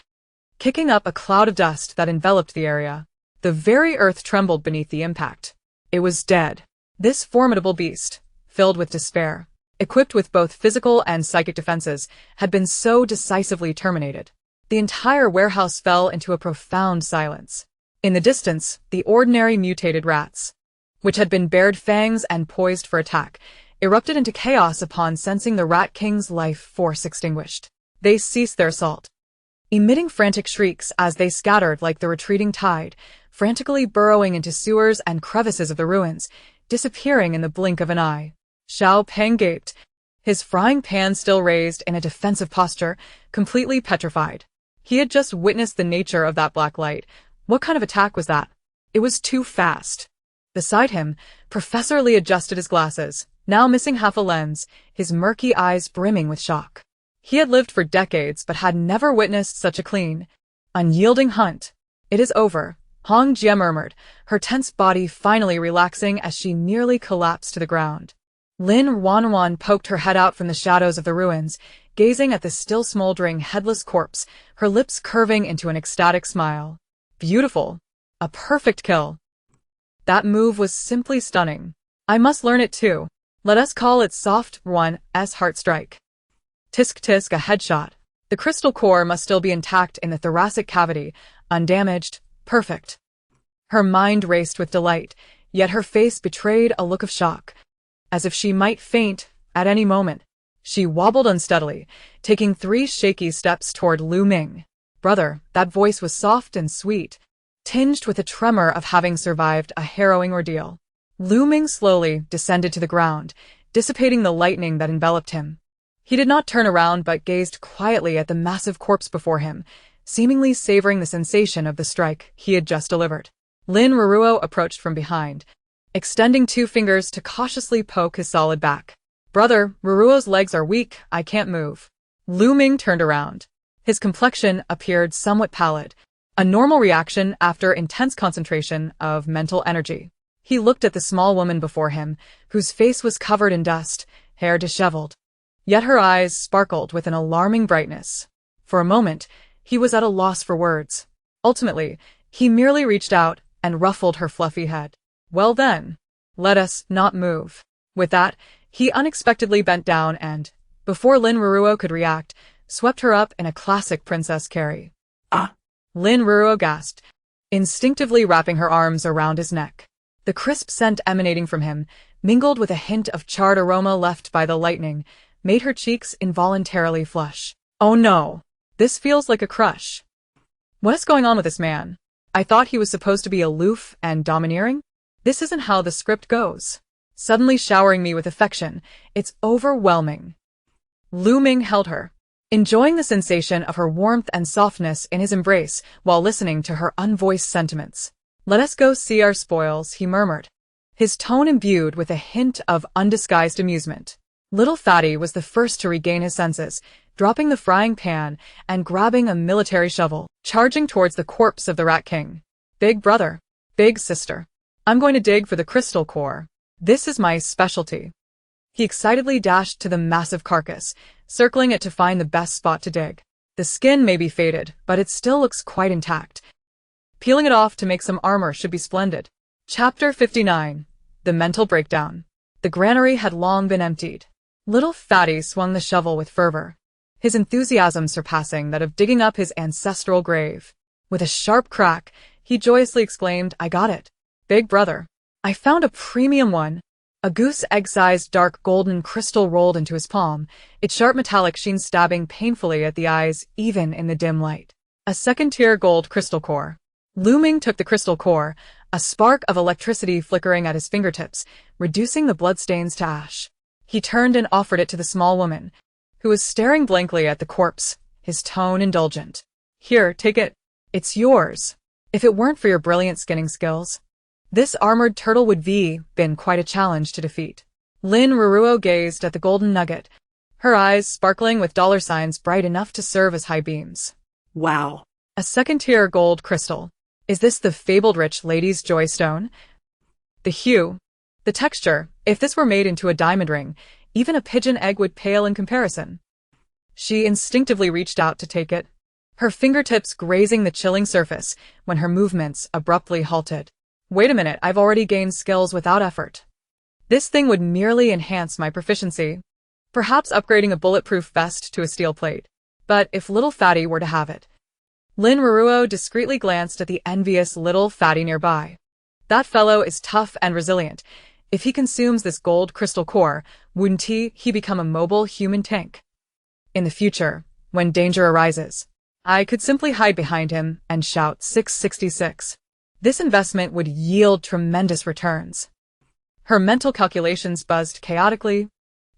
A: kicking up a cloud of dust that enveloped the area. The very earth trembled beneath the impact. It was dead. This formidable beast, filled with despair, equipped with both physical and psychic defenses, had been so decisively terminated. The entire warehouse fell into a profound silence. In the distance, the ordinary mutated rats, which had been bared fangs and poised for attack, erupted into chaos upon sensing the Rat King's life force extinguished. They ceased their assault, emitting frantic shrieks as they scattered like the retreating tide, frantically burrowing into sewers and crevices of the ruins, disappearing in the blink of an eye. Xiao Peng gaped, his frying pan still raised in a defensive posture, completely petrified. He had just witnessed the nature of that black light. What kind of attack was that? It was too fast. Beside him, Professor Li adjusted his glasses, now missing half a lens, his murky eyes brimming with shock. He had lived for decades but had never witnessed such a clean, unyielding hunt. It is over, Hong Jie murmured, her tense body finally relaxing as she nearly collapsed to the ground. Lin Ruanruan poked her head out from the shadows of the ruins, gazing at the still smoldering headless corpse, her lips curving into an ecstatic smile. Beautiful. A perfect kill. That move was simply stunning. I must learn it too. Let us call it Soft Ruan's Heart Strike. Tisk tisk, a headshot. The crystal core must still be intact in the thoracic cavity, undamaged, perfect. Her mind raced with delight, yet her face betrayed a look of shock, as if she might faint at any moment. She wobbled unsteadily, taking 3 shaky steps toward Lu Ming. Brother, that voice was soft and sweet, tinged with a tremor of having survived a harrowing ordeal. Lu Ming slowly descended to the ground, dissipating the lightning that enveloped him. He did not turn around but gazed quietly at the massive corpse before him, seemingly savoring the sensation of the strike he had just delivered. Lin Ruanruan approached from behind, extending 2 fingers to cautiously poke his solid back. Brother, Ruruo's legs are weak, I can't move. Lu Ming turned around. His complexion appeared somewhat pallid, a normal reaction after intense concentration of mental energy. He looked at the small woman before him, whose face was covered in dust, hair disheveled, Yet her eyes sparkled with an alarming brightness. For a moment, he was at a loss for words. Ultimately, he merely reached out and ruffled her fluffy head. Well then, let us not move. With that, he unexpectedly bent down and, before Lin Ruanruan could react, swept her up in a classic princess carry.
B: Ah!
A: Lin Ruanruan gasped, instinctively wrapping her arms around his neck. The crisp scent emanating from him, mingled with a hint of charred aroma left by the lightning, made her cheeks involuntarily flush. Oh no! This feels like a crush. What is going on with this man? I thought he was supposed to be aloof and domineering? This isn't how the script goes. Suddenly showering me with affection, it's overwhelming. Lu Ming held her, enjoying the sensation of her warmth and softness in his embrace while listening to her unvoiced sentiments. Let us go see our spoils, he murmured, his tone imbued with a hint of undisguised amusement. Little Fatty was the first to regain his senses, dropping the frying pan and grabbing a military shovel, charging towards the corpse of the Rat King. Big brother, big sister, I'm going to dig for the crystal core. This is my specialty. He excitedly dashed to the massive carcass, circling it to find the best spot to dig. The skin may be faded, but it still looks quite intact. Peeling it off to make some armor should be splendid. Chapter 59. The Mental Breakdown. The granary had long been emptied. Little Fatty swung the shovel with fervor, his enthusiasm surpassing that of digging up his ancestral grave. With a sharp crack, he joyously exclaimed, I got it. Big brother, I found a premium one. A goose egg-sized dark golden crystal rolled into his palm, its sharp metallic sheen stabbing painfully at the eyes even in the dim light. A second-tier gold crystal core. Lu Ming took the crystal core, a spark of electricity flickering at his fingertips, reducing the bloodstains to ash. He turned and offered it to the small woman, who was staring blankly at the corpse, his tone indulgent. Here, take it. It's yours. If it weren't for your brilliant skinning skills, this armored turtle would been quite a challenge to defeat. Lin Ruanruan gazed at the golden nugget, her eyes sparkling with dollar signs bright enough to serve as high beams.
B: Wow.
A: A second-tier gold crystal. Is this the fabled rich lady's joy stone? The hue, the texture, if this were made into a diamond ring, even a pigeon egg would pale in comparison. She instinctively reached out to take it, her fingertips grazing the chilling surface when her movements abruptly halted. Wait a minute, I've already gained skills without effort. This thing would merely enhance my proficiency, perhaps upgrading a bulletproof vest to a steel plate. But if Little Fatty were to have it? Lin Ruanruan discreetly glanced at the envious Little Fatty nearby. That fellow is tough and resilient. If he consumes this gold crystal core, wouldn't he become a mobile human tank? In the future, when danger arises, I could simply hide behind him and shout 666. This investment would yield tremendous returns. Her mental calculations buzzed chaotically,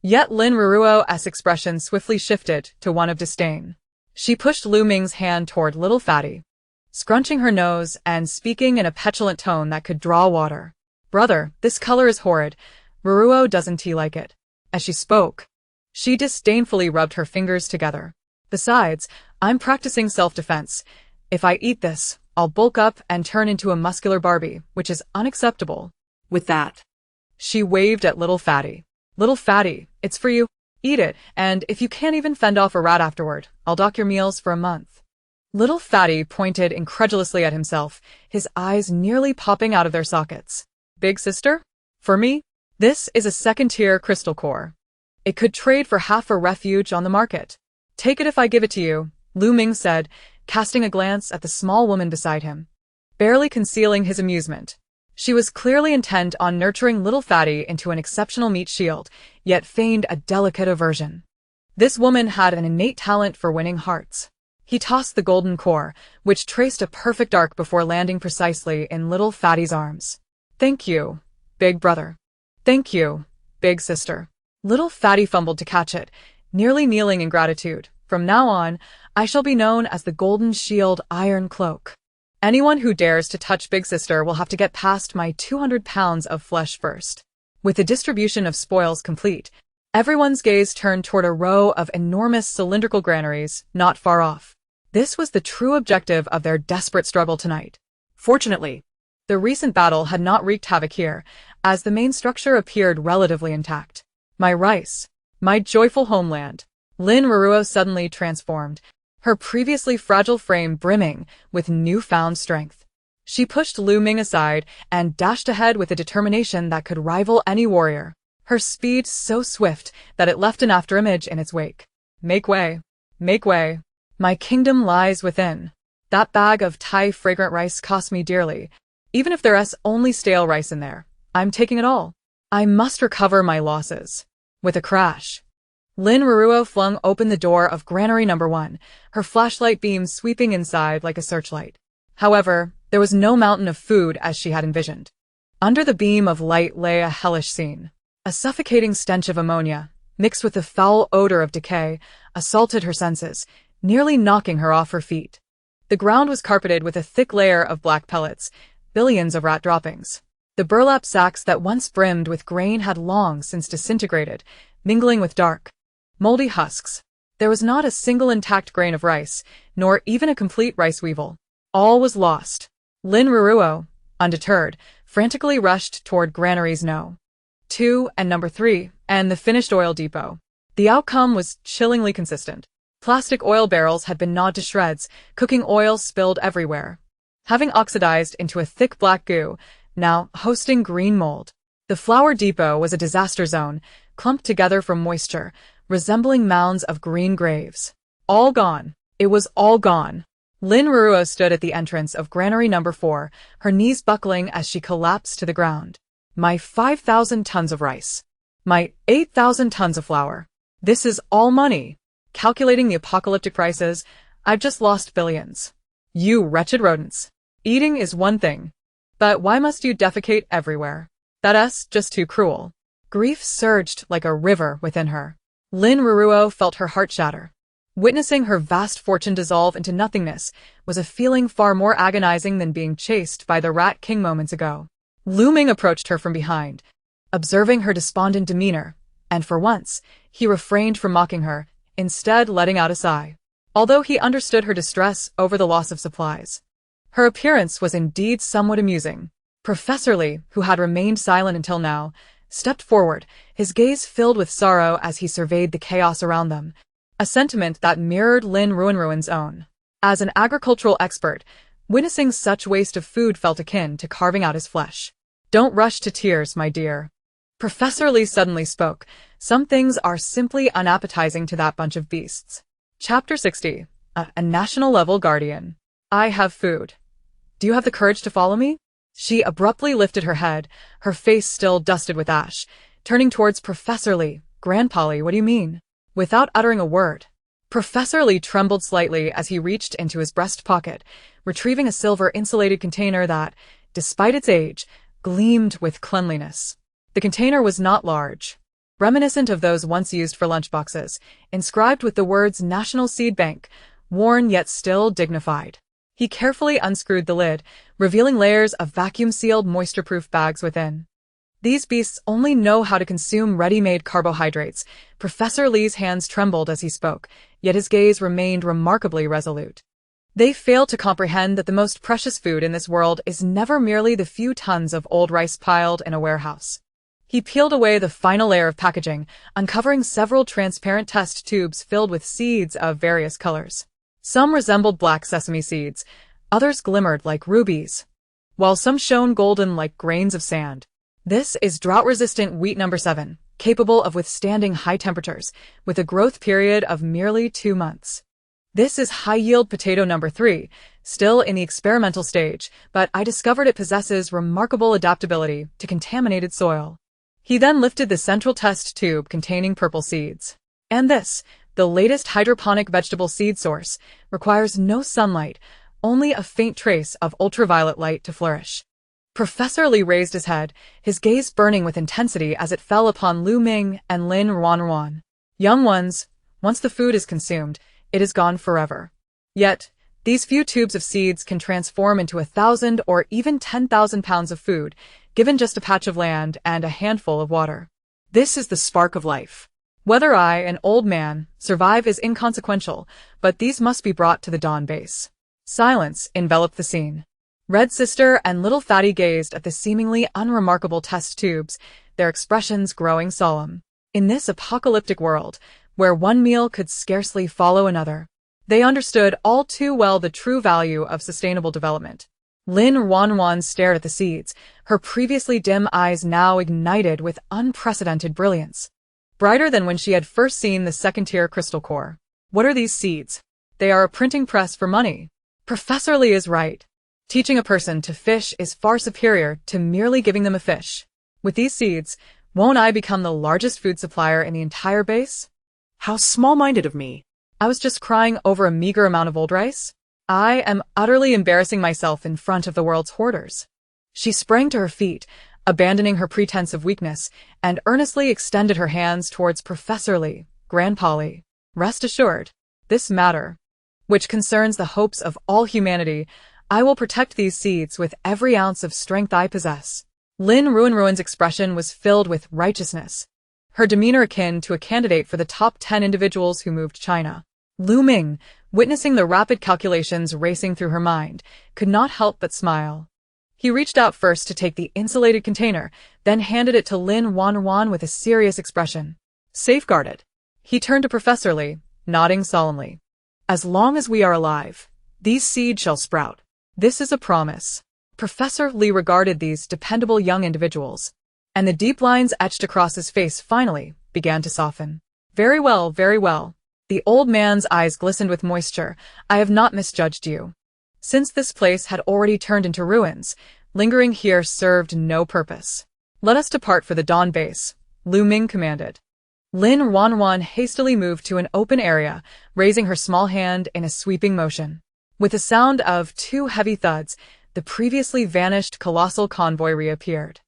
A: yet Lin Ruanruan's expression swiftly shifted to one of disdain. She pushed Lu Ming's hand toward Little Fatty, scrunching her nose and speaking in a petulant tone that could draw water. Brother, this color is horrid. Ruanruan doesn't he like it? As she spoke, she disdainfully rubbed her fingers together. Besides, I'm practicing self-defense. If I eat this, I'll bulk up and turn into a muscular Barbie, which is unacceptable.
B: With that,
A: She waved at Little Fatty. Little Fatty, it's for you. Eat it, and if you can't even fend off a rat afterward, I'll dock your meals for a month. Little Fatty pointed incredulously at himself, his eyes nearly popping out of their sockets. Big sister? For me? This is a second-tier crystal core. It could trade for half a refuge on the market. Take it if I give it to you, Lu Ming said, casting a glance at the small woman beside him, barely concealing his amusement. She was clearly intent on nurturing Little Fatty into an exceptional meat shield, yet feigned a delicate aversion. This woman had an innate talent for winning hearts. He tossed the golden core, which traced a perfect arc before landing precisely in Little Fatty's arms. Thank you, big brother. Thank you, big sister. Little Fatty fumbled to catch it, nearly kneeling in gratitude. From now on, I shall be known as the Golden Shield Iron Cloak. Anyone who dares to touch Big Sister will have to get past my 200 pounds of flesh first. With the distribution of spoils complete, everyone's gaze turned toward a row of enormous cylindrical granaries not far off. This was the true objective of their desperate struggle tonight. Fortunately, the recent battle had not wreaked havoc here, as the main structure appeared relatively intact. My rice, My joyful homeland. Lin Ruanruan suddenly transformed, her previously fragile frame brimming with newfound strength. She pushed Lu Ming aside and dashed ahead with a determination that could rival any warrior, her speed so swift that it left an afterimage in its wake. Make way. Make way. My kingdom lies within. That bag of Thai fragrant rice cost me dearly. Even if there's only stale rice in there, I'm taking it all. I must recover my losses. With a crash, Lin Ruanruan flung open the door of Granary No. 1, her flashlight beam sweeping inside like a searchlight. However, there was no mountain of food as she had envisioned. Under the beam of light lay a hellish scene. A suffocating stench of ammonia, mixed with the foul odor of decay, assaulted her senses, nearly knocking her off her feet. The ground was carpeted with a thick layer of black pellets, billions of rat droppings. The burlap sacks that once brimmed with grain had long since disintegrated, mingling with dark, moldy husks. There was not a single intact grain of rice, nor even a complete rice weevil. All was lost. Lin Ruanruan, undeterred, frantically rushed toward Granaries No. 2 and No. 3, and the finished oil depot. The outcome was chillingly consistent. Plastic oil barrels had been gnawed to shreds, cooking oil spilled everywhere, having oxidized into a thick black goo, now hosting green mold. The flour depot was a disaster zone, clumped together from moisture, resembling mounds of green graves. All gone. It was all gone. Lin Ruanruan stood at the entrance of Granary No. 4, her knees buckling as she collapsed to the ground. My 5,000 tons of rice. My 8,000 tons of flour. This is all money. Calculating the apocalyptic prices, I've just lost billions. You wretched rodents. Eating is one thing. But why must you defecate everywhere? That's just too cruel. Grief surged like a river within her. Lin Ruanruan felt her heart shatter. Witnessing her vast fortune dissolve into nothingness was a feeling far more agonizing than being chased by the Rat King moments ago. Lu Ming approached her from behind, observing her despondent demeanor, and for once, he refrained from mocking her, instead letting out a sigh. Although he understood her distress over the loss of supplies, her appearance was indeed somewhat amusing. Professor Li, who had remained silent until now, stepped forward, his gaze filled with sorrow as he surveyed the chaos around them, a sentiment that mirrored Lin Ruanruan's own. As an agricultural expert, witnessing such waste of food felt akin to carving out his flesh. Don't rush to tears, my dear. Professor Li suddenly spoke. Some things are simply unappetizing to that bunch of beasts. Chapter 60. A national-level guardian. I have food. Do you have the courage to follow me? She abruptly lifted her head, her face still dusted with ash, turning towards Professor Li. Grandpa Li, what do you mean? Without uttering a word, Professor Li trembled slightly as he reached into his breast pocket, retrieving a silver insulated container that, despite its age, gleamed with cleanliness. The container was not large, reminiscent of those once used for lunchboxes, inscribed with the words National Seed Bank, worn yet still dignified. He carefully unscrewed the lid, revealing layers of vacuum-sealed moisture-proof bags within. These beasts only know how to consume ready-made carbohydrates. Professor Li's hands trembled as he spoke, yet his gaze remained remarkably resolute. They fail to comprehend that the most precious food in this world is never merely the few tons of old rice piled in a warehouse. He peeled away the final layer of packaging, uncovering several transparent test tubes filled with seeds of various colors. Some resembled black sesame seeds, others glimmered like rubies, while some shone golden like grains of sand. This is drought-resistant wheat No. 7, capable of withstanding high temperatures, with a growth period of merely 2 months. This is high-yield potato No. 3, still in the experimental stage, but I discovered it possesses remarkable adaptability to contaminated soil. He then lifted the central test tube containing purple seeds. And this, the latest hydroponic vegetable seed source, requires no sunlight, only a faint trace of ultraviolet light to flourish. Professor Li raised his head, his gaze burning with intensity as it fell upon Lu Ming and Lin Ruanruan. Young ones, once the food is consumed, it is gone forever. Yet, these few tubes of seeds can transform into 1,000 or even 10,000 pounds of food, given just a patch of land and a handful of water. This is the spark of life. Whether I, an old man, survive is inconsequential, but these must be brought to the dawn base. Silence enveloped the scene. Red Sister and Little Fatty gazed at the seemingly unremarkable test tubes, their expressions growing solemn. In this apocalyptic world, where one meal could scarcely follow another, they understood all too well the true value of sustainable development. Lin Ruanruan stared at the seeds, her previously dim eyes now ignited with unprecedented brilliance, brighter than when she had first seen the second-tier crystal core. What are these seeds? They are a printing press for money. Professor Li is right. Teaching a person to fish is far superior to merely giving them a fish. With these seeds, won't I become the largest food supplier in the entire base?
B: How small-minded of me.
A: I was just crying over a meager amount of old rice. I am utterly embarrassing myself in front of the world's hoarders. She sprang to her feet, abandoning her pretense of weakness, and earnestly extended her hands towards Professor Li. Grandpa Li, rest assured, this matter, which concerns the hopes of all humanity, I will protect these seeds with every ounce of strength I possess. Lin Ruanruan's expression was filled with righteousness, her demeanor akin to a candidate for the top 10 individuals who moved China. Lu Ming, witnessing the rapid calculations racing through her mind, could not help but smile. He reached out first to take the insulated container, then handed it to Lin Ruanruan with a serious expression. Safeguard it. He turned to Professor Li, nodding solemnly. As long as we are alive, these seeds shall sprout. This is a promise. Professor Li regarded these dependable young individuals, and the deep lines etched across his face finally began to soften. Very well, very well. The old man's eyes glistened with moisture. I have not misjudged you. Since this place had already turned into ruins, lingering here served no purpose. Let us depart for the Dawn base, Lu Ming commanded. Lin Ruanruan hastily moved to an open area, raising her small hand in a sweeping motion. With a sound of 2 heavy thuds, the previously vanished colossal convoy reappeared.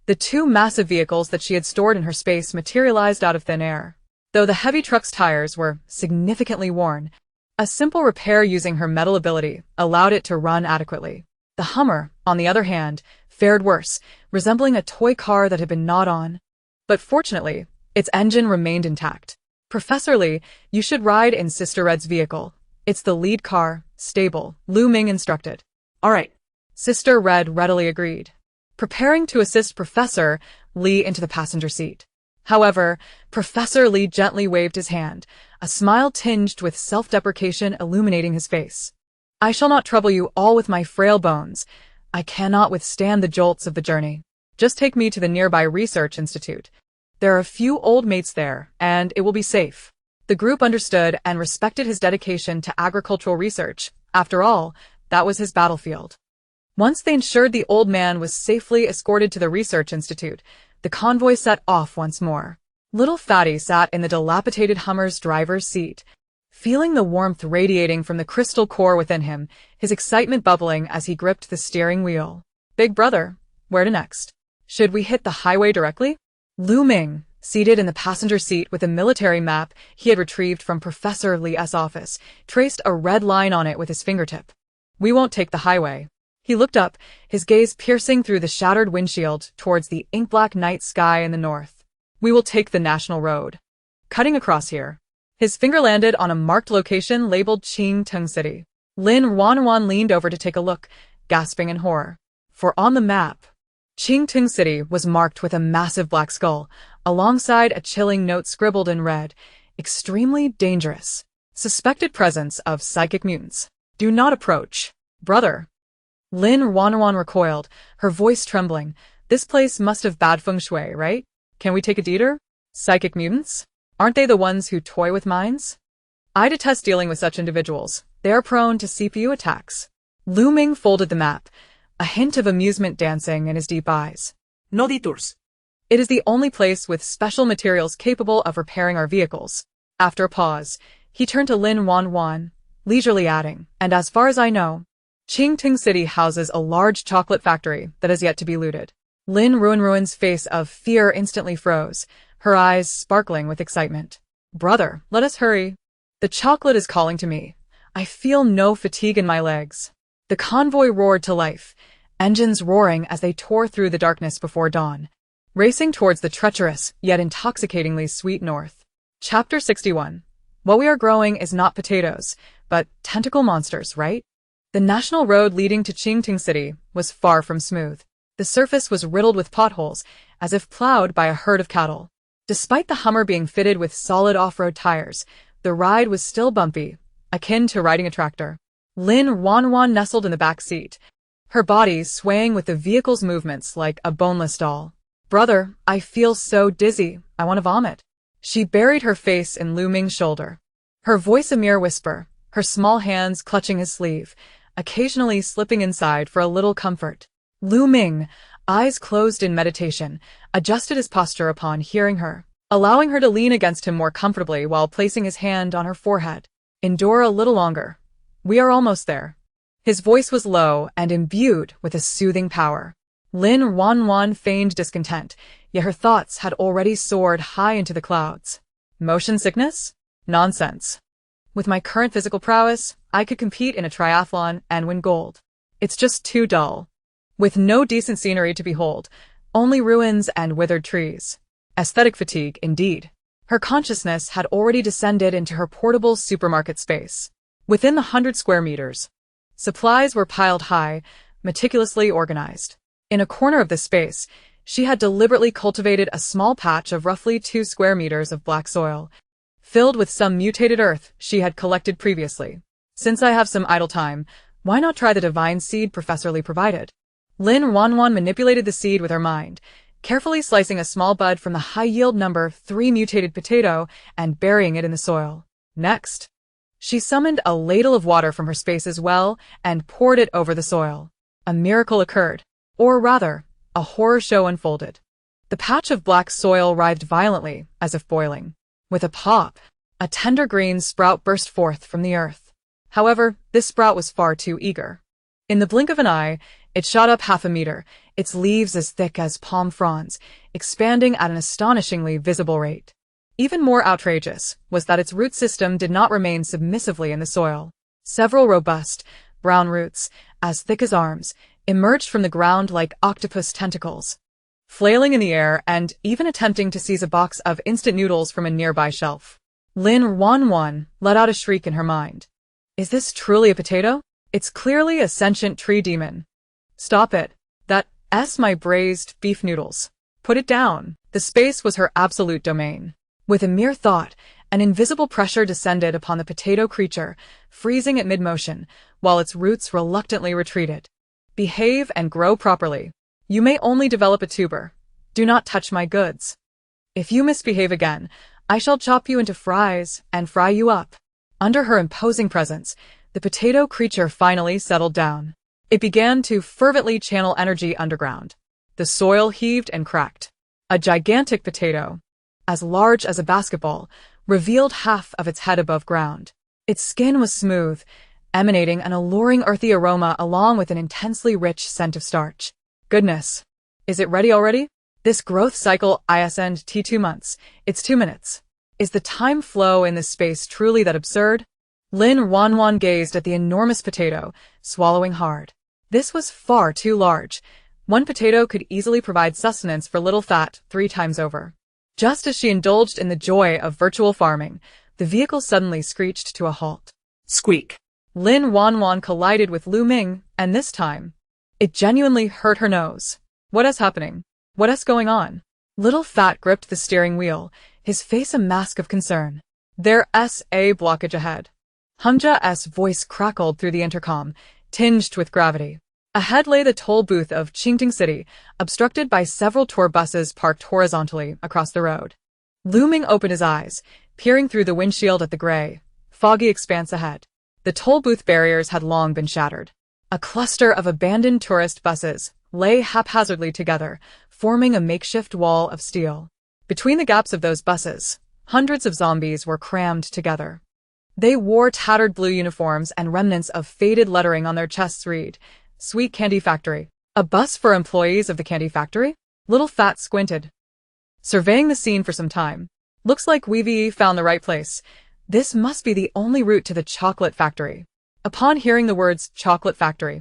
A: The 2 massive vehicles that she had stored in her space materialized out of thin air. Though the heavy truck's tires were significantly worn, a simple repair using her metal ability allowed it to run adequately. The Hummer, on the other hand, fared worse, resembling a toy car that had been gnawed on. But fortunately, its engine remained intact. Professor Li, you should ride in Sister Red's vehicle. It's the lead car, stable, Lu Ming instructed.
B: All right.
A: Sister Red readily agreed, preparing to assist Professor Li into the passenger seat. However, Professor Li gently waved his hand, a smile tinged with self-deprecation illuminating his face. I shall not trouble you all with my frail bones. I cannot withstand the jolts of the journey. Just take me to the nearby research institute. There are a few old mates there, and it will be safe. The group understood and respected his dedication to agricultural research. After all, that was his battlefield. Once they ensured the old man was safely escorted to the research institute, the convoy set off once more. Little Fatty sat in the dilapidated Hummer's driver's seat, feeling the warmth radiating from the crystal core within him, his excitement bubbling as he gripped the steering wheel. Big brother, where to next? Should we hit the highway directly? Lu Ming, seated in the passenger seat with a military map he had retrieved from Professor Li's office, traced a red line on it with his fingertip. We won't take the highway. He looked up, his gaze piercing through the shattered windshield towards the ink-black night sky in the north. We will take the national road. Cutting across here. His finger landed on a marked location labeled Qingtung City. Lin Ruanruan leaned over to take a look, gasping in horror. For on the map, Qingtung City was marked with a massive black skull, alongside a chilling note scribbled in red. Extremely dangerous. Suspected presence of psychic mutants. Do not approach. Brother. Lin Ruanruan recoiled, her voice trembling. This place must have bad feng shui, right? Can we take a detour? Psychic mutants? Aren't they the ones who toy with minds? I detest dealing with such individuals. They are prone to CPU attacks. Lu Ming folded the map, a hint of amusement dancing in his deep eyes.
B: No detours.
A: It is the only place with special materials capable of repairing our vehicles. After a pause, he turned to Lin Ruanruan, leisurely adding, and as far as I know, Qingtung City houses a large chocolate factory that has yet to be looted. Lin Ruanruan's face of fear instantly froze, her eyes sparkling with excitement. Brother, let us hurry. The chocolate is calling to me. I feel no fatigue in my legs. The convoy roared to life, engines roaring as they tore through the darkness before dawn, racing towards the treacherous yet intoxicatingly sweet north. Chapter 61. What we are growing is not potatoes, but tentacle monsters, right? The national road leading to Qingtung City was far from smooth. The surface was riddled with potholes, as if plowed by a herd of cattle. Despite the Hummer being fitted with solid off-road tires, the ride was still bumpy, akin to riding a tractor. Lin Ruanruan nestled in the back seat, her body swaying with the vehicle's movements like a boneless doll. "Brother, I feel so dizzy, I want to vomit." She buried her face in Lu Ming's shoulder, her voice a mere whisper, her small hands clutching his sleeve, occasionally slipping inside for a little comfort. Lu Ming, eyes closed in meditation, adjusted his posture upon hearing her, allowing her to lean against him more comfortably while placing his hand on her forehead. "Endure a little longer. We are almost there." His voice was low and imbued with a soothing power. Lin Ruanruan feigned discontent, yet her thoughts had already soared high into the clouds. Motion sickness? Nonsense. With my current physical prowess, I could compete in a triathlon and win gold. It's just too dull. With no decent scenery to behold, only ruins and withered trees. Aesthetic fatigue, indeed. Her consciousness had already descended into her portable supermarket space. Within the 100 square meters, supplies were piled high, meticulously organized. In a corner of the space, she had deliberately cultivated a small patch of roughly 2 square meters of black soil, filled with some mutated earth she had collected previously. "Since I have some idle time, why not try the divine seed Professor Lee provided?" Lin Ruanruan manipulated the seed with her mind, carefully slicing a small bud from the high-yield number 3 mutated potato and burying it in the soil. Next, she summoned a ladle of water from her space as well and poured it over the soil. A miracle occurred, or rather, a horror show unfolded. The patch of black soil writhed violently, as if boiling. With a pop, a tender green sprout burst forth from the earth. However, this sprout was far too eager. In the blink of an eye, it shot up 1/2 meter, its leaves as thick as palm fronds, expanding at an astonishingly visible rate. Even more outrageous was that its root system did not remain submissively in the soil. Several robust, brown roots, as thick as arms, emerged from the ground like octopus tentacles, flailing in the air and even attempting to seize a box of instant noodles from a nearby shelf. Lin Ruanruan let out a shriek in her mind. Is this truly a potato? It's clearly a sentient tree demon. Stop it. That's my braised beef noodles. Put it down. The space was her absolute domain. With a mere thought, an invisible pressure descended upon the potato creature, freezing it mid-motion, while its roots reluctantly retreated. Behave and grow properly. You may only develop a tuber. Do not touch my goods. If you misbehave again, I shall chop you into fries and fry you up. Under her imposing presence, the potato creature finally settled down. It began to fervently channel energy underground. The soil heaved and cracked. A gigantic potato, as large as a basketball, revealed half of its head above ground. Its skin was smooth, emanating an alluring earthy aroma along with an intensely rich scent of starch. Goodness. Is it ready already? This growth cycle isn't 2 months, it's 2 minutes. Is the time flow in this space truly that absurd? Lin Ruanruan gazed at the enormous potato, swallowing hard. This was far too large. One potato could easily provide sustenance for little fat 3 times over. Just as she indulged in the joy of virtual farming, the vehicle suddenly screeched to a halt.
B: Squeak.
A: Lin Ruanruan collided with Lu Ming, and this time, it genuinely hurt her nose. What is happening? What is going on? Little Fat gripped the steering wheel, his face a mask of concern. There's a blockage ahead. Hamja's voice crackled through the intercom, tinged with gravity. Ahead lay the toll booth of Qingting City, obstructed by several tour buses parked horizontally across the road. Lu Ming opened his eyes, peering through the windshield at the gray, foggy expanse ahead. The toll booth barriers had long been shattered. A cluster of abandoned tourist buses lay haphazardly together, forming a makeshift wall of steel. Between the gaps of those buses, hundreds of zombies were crammed together. They wore tattered blue uniforms and remnants of faded lettering on their chests read, "Sweet Candy Factory." A bus for employees of the candy factory? Little Fat squinted, surveying the scene for some time. Looks like we've found the right place. This must be the only route to the chocolate factory. Upon hearing the words chocolate factory,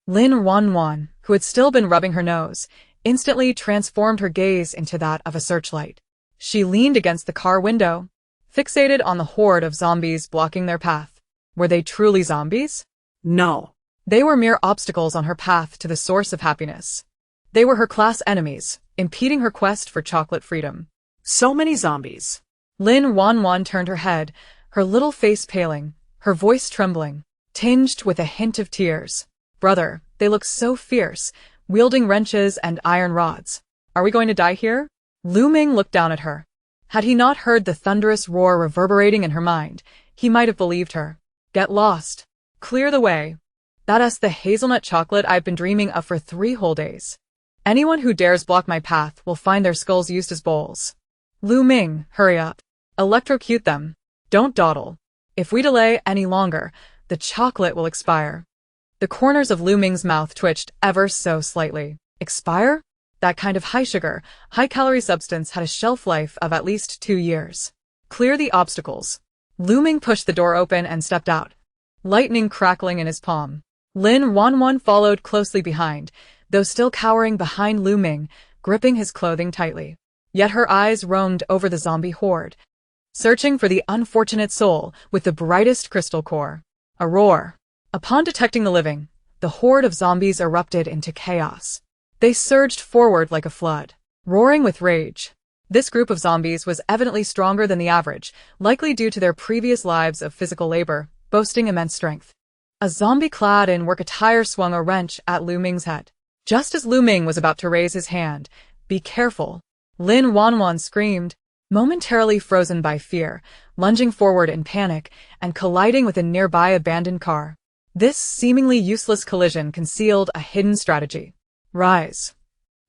A: Lin Ruanruan, who had still been rubbing her nose, instantly transformed her gaze into that of a searchlight. She leaned against the car window, fixated on the horde of zombies blocking their path. Were they truly zombies?
B: No.
A: They were mere obstacles on her path to the source of happiness. They were her class enemies, impeding her quest for chocolate freedom.
B: So many zombies.
A: Lin Ruanruan turned her head, her little face paling, her voice trembling, tinged with a hint of tears. Brother, they look so fierce, wielding wrenches and iron rods. Are we going to die here? Lu Ming looked down at her. Had he not heard the thunderous roar reverberating in her mind, he might have believed her. Get lost. Clear the way. That's the hazelnut chocolate I've been dreaming of for 3 whole days. Anyone who dares block my path will find their skulls used as bowls. Lu Ming, hurry up. Electrocute them. Don't dawdle. If we delay any longer, the chocolate will expire. The corners of Lu Ming's mouth twitched ever so slightly. Expire? That kind of high-sugar, high-calorie substance had a shelf life of at least 2 years. Clear the obstacles. Lu Ming pushed the door open and stepped out, lightning crackling in his palm. Lin Ruanruan followed closely behind, though still cowering behind Lu Ming, gripping his clothing tightly. Yet her eyes roamed over the zombie horde, searching for the unfortunate soul with the brightest crystal core. A roar. Upon detecting the living, the horde of zombies erupted into chaos. They surged forward like a flood, roaring with rage. This group of zombies was evidently stronger than the average, likely due to their previous lives of physical labor, boasting immense strength. A zombie clad in work attire swung a wrench at Lu Ming's head. Just as Lu Ming was about to raise his hand, "Be careful," Lin Ruanruan screamed, momentarily frozen by fear, lunging forward in panic and colliding with a nearby abandoned car. This seemingly useless collision concealed a hidden strategy. Rise.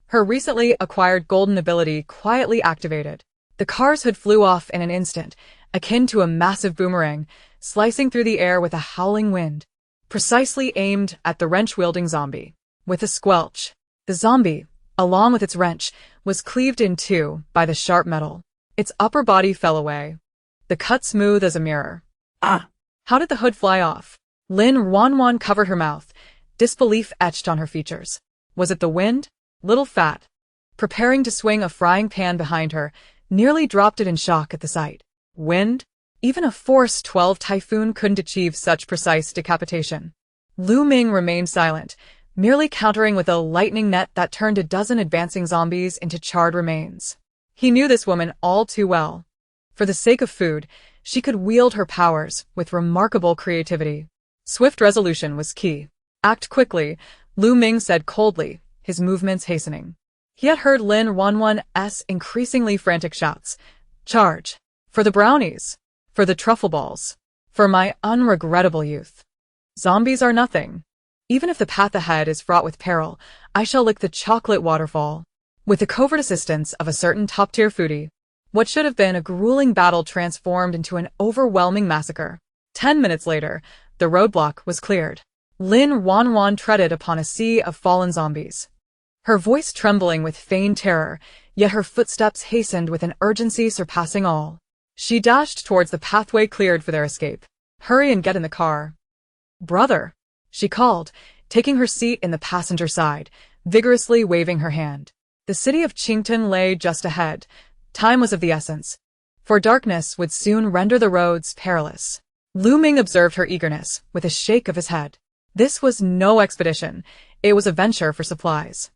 A: Her recently acquired golden ability quietly activated. The car's hood flew off in an instant, akin to a massive boomerang, slicing through the air with a howling wind, precisely aimed at the wrench-wielding zombie. With a squelch, the zombie, along with its wrench, was cleaved in two by the sharp metal. Its upper body fell away, the cut smooth as a mirror.
B: Ah!
A: How did the hood fly off? Lin Ruanruan covered her mouth, disbelief etched on her features. Was it the wind? Little Fat, preparing to swing a frying pan behind her, nearly dropped it in shock at the sight. Wind? Even a Force 12 typhoon couldn't achieve such precise decapitation. Lu Ming remained silent, merely countering with a lightning net that turned a dozen advancing zombies into charred remains. He knew this woman all too well. For the sake of food, she could wield her powers with remarkable creativity. Swift resolution was key. Act quickly, Lu Ming said coldly, his movements hastening. He had heard Lin Ruanruan's increasingly frantic shouts. Charge! For the brownies! For the truffle balls! For my unregrettable youth! Zombies are nothing. Even if the path ahead is fraught with peril, I shall lick the chocolate waterfall. With the covert assistance of a certain top-tier foodie, what should have been a grueling battle transformed into an overwhelming massacre. 10 minutes later, the roadblock was cleared. Lin Ruanruan treaded upon a sea of fallen zombies, her voice trembling with feigned terror, yet her footsteps hastened with an urgency surpassing all. She dashed towards the pathway cleared for their escape. Hurry and get in the car. Brother, she called, taking her seat in the passenger side, vigorously waving her hand. The city of Qington lay just ahead. Time was of the essence, for darkness would soon render the roads perilous. Lu Ming observed her eagerness with a shake of his head. This was no expedition, it was a venture for supplies.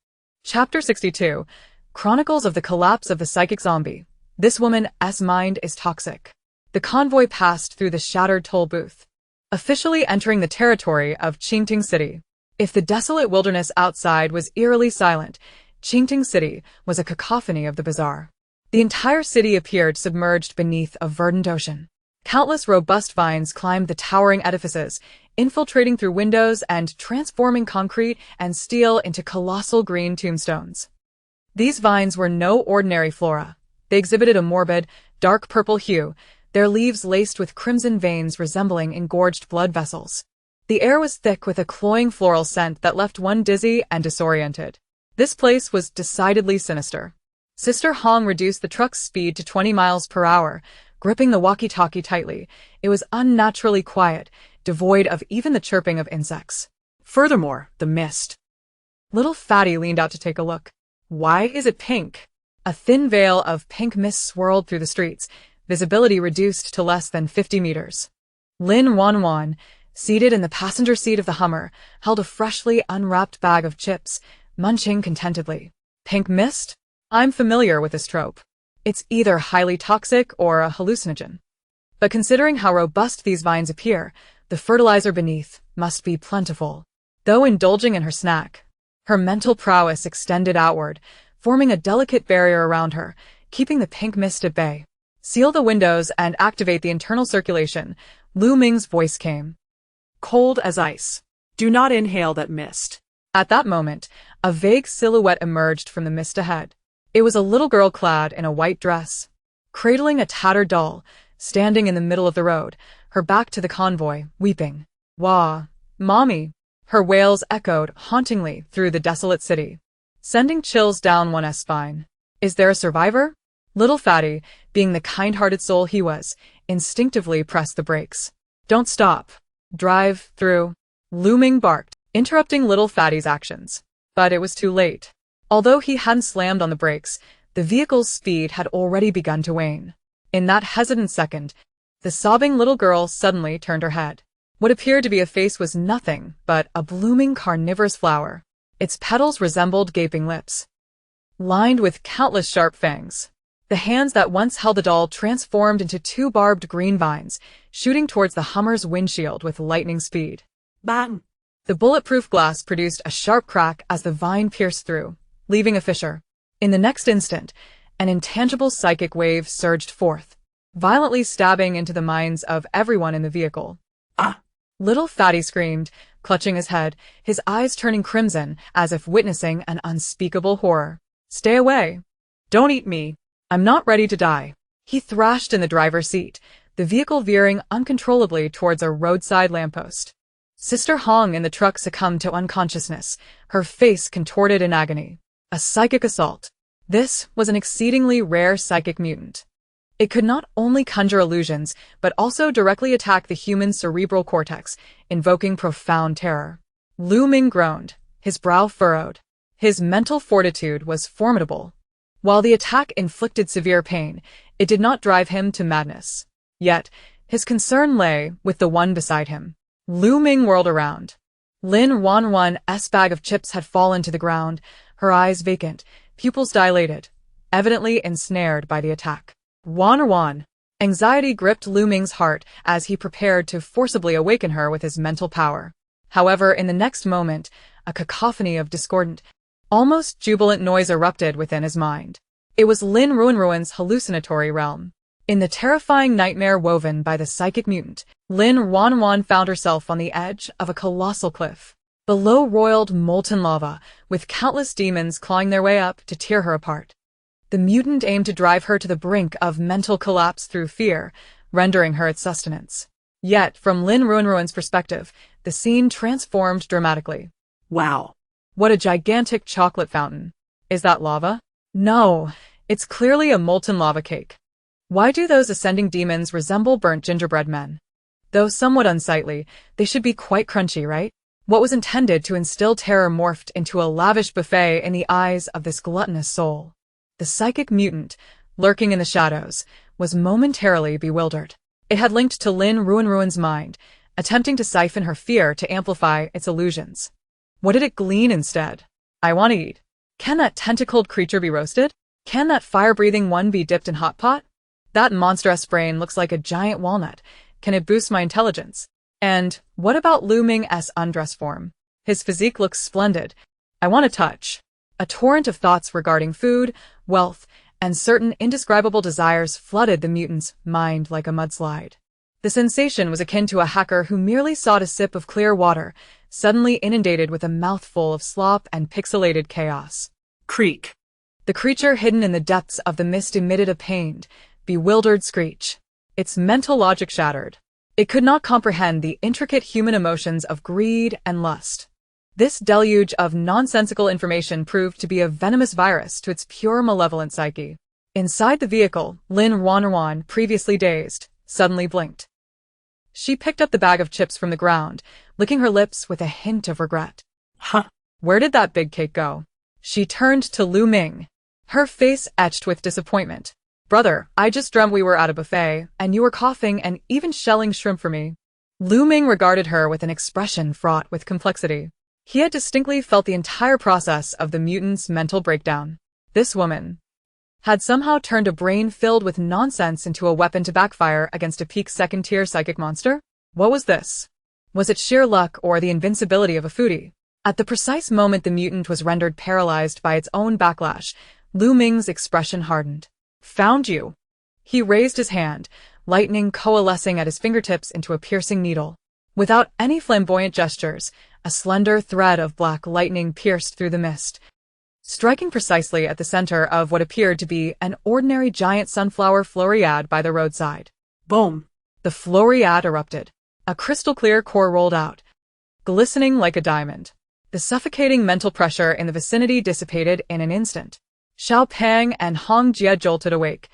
A: Chapter 62, Chronicles of the Collapse of the Psychic Zombie. This woman's mind is toxic. The convoy passed through the shattered toll booth, officially entering the territory of Qingting City. If the desolate wilderness outside was eerily silent, Qingting City was a cacophony of the bizarre. The entire city appeared submerged beneath a verdant ocean. Countless robust vines climbed the towering edifices, infiltrating through windows and transforming concrete and steel into colossal green tombstones. These vines were no ordinary flora. They exhibited a morbid, dark purple hue, their leaves laced with crimson veins resembling engorged blood vessels. The air was thick with a cloying floral scent that left one dizzy and disoriented. This place was decidedly sinister. Sister Hong reduced the truck's speed to 20 miles per hour, gripping the walkie-talkie tightly. It was unnaturally quiet, devoid of even the chirping of insects. Furthermore, the mist. Little Fatty leaned out to take a look. Why is it pink? A thin veil of pink mist swirled through the streets, visibility reduced to less than 50 meters. Lin Ruanruan, seated in the passenger seat of the Hummer, held a freshly unwrapped bag of chips, munching contentedly. Pink mist? I'm familiar with this trope. It's either highly toxic or a hallucinogen. But considering how robust these vines appear, the fertilizer beneath must be plentiful. Though indulging in her snack, her mental prowess extended outward, forming a delicate barrier around her, keeping the pink mist at bay. Seal the windows and activate the internal circulation, Lu Ming's voice came. Cold as ice.
B: Do not inhale that mist.
A: At that moment, a vague silhouette emerged from the mist ahead. It was a little girl clad in a white dress, cradling a tattered doll, standing in the middle of the road, her back to the convoy, weeping. Wah, mommy! Her wails echoed hauntingly through the desolate city, sending chills down one's spine. Is there a survivor? Little Fatty, being the kind-hearted soul he was, instinctively pressed the brakes. Don't stop. Drive through. Lu Ming barked, interrupting Little Fatty's actions. But it was too late. Although he hadn't slammed on the brakes, the vehicle's speed had already begun to wane. In that hesitant second, the sobbing little girl suddenly turned her head. What appeared to be a face was nothing but a blooming carnivorous flower. Its petals resembled gaping lips, lined with countless sharp fangs. The hands that once held the doll transformed into two barbed green vines, shooting towards the Hummer's windshield with lightning speed.
B: Bang!
A: The bulletproof glass produced a sharp crack as the vine pierced through, leaving a fissure. In the next instant, an intangible psychic wave surged forth, violently stabbing into the minds of everyone in the vehicle.
B: Ah!
A: Little Fatty screamed, clutching his head, his eyes turning crimson as if witnessing an unspeakable horror. Stay away! Don't eat me! I'm not ready to die. He thrashed in the driver's seat, the vehicle veering uncontrollably towards a roadside lamppost. Sister Hong in the truck succumbed to unconsciousness, her face contorted in agony. A psychic assault. This was an exceedingly rare psychic mutant. It could not only conjure illusions, but also directly attack the human cerebral cortex, invoking profound terror. Lu Ming groaned, his brow furrowed. His mental fortitude was formidable. While the attack inflicted severe pain, it did not drive him to madness. Yet, his concern lay with the one beside him. Lu Ming whirled around. Lin Ruanruan's bag of chips had fallen to the ground, her eyes vacant, pupils dilated, evidently ensnared by the attack. Ruanruan. Anxiety gripped Lu Ming's heart as he prepared to forcibly awaken her with his mental power. However, in the next moment, a cacophony of discordant, almost jubilant noise erupted within his mind. It was Lin Ruanruan's hallucinatory realm. In the terrifying nightmare woven by the psychic mutant, Lin Ruanruan found herself on the edge of a colossal cliff. Below roiled molten lava, with countless demons clawing their way up to tear her apart. The mutant aimed to drive her to the brink of mental collapse through fear, rendering her its sustenance. Yet, from Lin Ruanruan's perspective, the scene transformed dramatically.
B: Wow!
A: What a gigantic chocolate fountain. Is that lava? No, it's clearly a molten lava cake. Why do those ascending demons resemble burnt gingerbread men? Though somewhat unsightly, they should be quite crunchy, right? What was intended to instill terror morphed into a lavish buffet in the eyes of this gluttonous soul. The psychic mutant, lurking in the shadows, was momentarily bewildered. It had linked to Lin Ruanruan's mind, attempting to siphon her fear to amplify its illusions. What did it glean instead? I want to eat. Can that tentacled creature be roasted? Can that fire-breathing one be dipped in hot pot? That monstrous brain looks like a giant walnut. Can it boost my intelligence? And what about Lu Ming's undress form? His physique looks splendid. I want to touch. A torrent of thoughts regarding food, wealth, and certain indescribable desires flooded the mutant's mind like a mudslide. The sensation was akin to a hacker who merely sought a sip of clear water, suddenly inundated with a mouthful of slop and pixelated chaos.
B: Creak.
A: The creature hidden in the depths of the mist emitted a pained, bewildered screech. Its mental logic shattered. It could not comprehend the intricate human emotions of greed and lust. This deluge of nonsensical information proved to be a venomous virus to its pure malevolent psyche. Inside the vehicle, Lin Ruanruan, previously dazed, suddenly blinked. She picked up the bag of chips from the ground, licking her lips with a hint of regret.
B: Huh?
A: Where did that big cake go? She turned to Lu Ming, her face etched with disappointment. Brother, I just dreamt we were at a buffet, and you were coughing and even shelling shrimp for me. Lu Ming regarded her with an expression fraught with complexity. He had distinctly felt the entire process of the mutant's mental breakdown. This woman. had somehow turned a brain filled with nonsense into a weapon to backfire against a peak second-tier psychic monster? What was this? Was it sheer luck or the invincibility of a foodie? At the precise moment the mutant was rendered paralyzed by its own backlash, Lu Ming's expression hardened. Found you. He raised his hand, lightning coalescing at his fingertips into a piercing needle. Without any flamboyant gestures, a slender thread of black lightning pierced through the mist, striking precisely at the center of what appeared to be an ordinary giant sunflower floriade by the roadside.
B: Boom!
A: The floriade erupted. A crystal-clear core rolled out, glistening like a diamond. The suffocating mental pressure in the vicinity dissipated in an instant. Xiao Peng and Hong Jie jolted awake,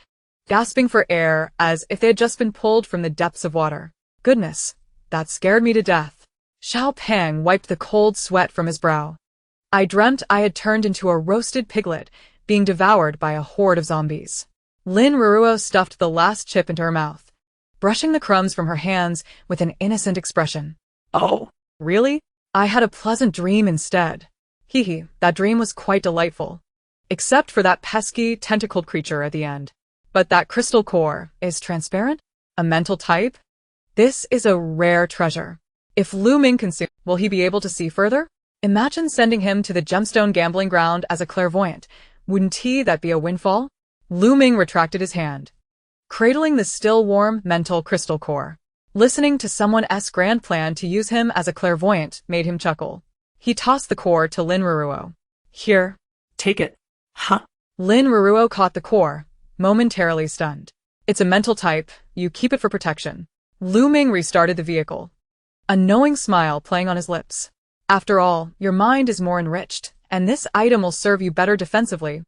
A: gasping for air as if they had just been pulled from the depths of water. Goodness, that scared me to death. Xiao Peng wiped the cold sweat from his brow. I dreamt I had turned into a roasted piglet, being devoured by a horde of zombies. Lin Ruanruan stuffed the last chip into her mouth, brushing the crumbs from her hands with an innocent expression.
B: Oh,
A: Really? I had a pleasant dream instead. Hee, that dream was quite delightful. Except for that pesky, tentacled creature at the end. But that crystal core is transparent? A mental type? This is a rare treasure. If Lu Ming consumes, will he be able to see further? Imagine sending him to the gemstone gambling ground as a clairvoyant. Wouldn't that be a windfall? Lu Ming retracted his hand, cradling the still warm, mental crystal core. Listening to someone's grand plan to use him as a clairvoyant made him chuckle. He tossed the core to Lin Ruanruan. Here.
B: take it. Huh?
A: Lin Ruanruan caught the core, momentarily stunned. It's a mental type, you keep it for protection. Lu Ming restarted the vehicle, a knowing smile playing on his lips. After all, your mind is more enriched, and this item will serve you better defensively,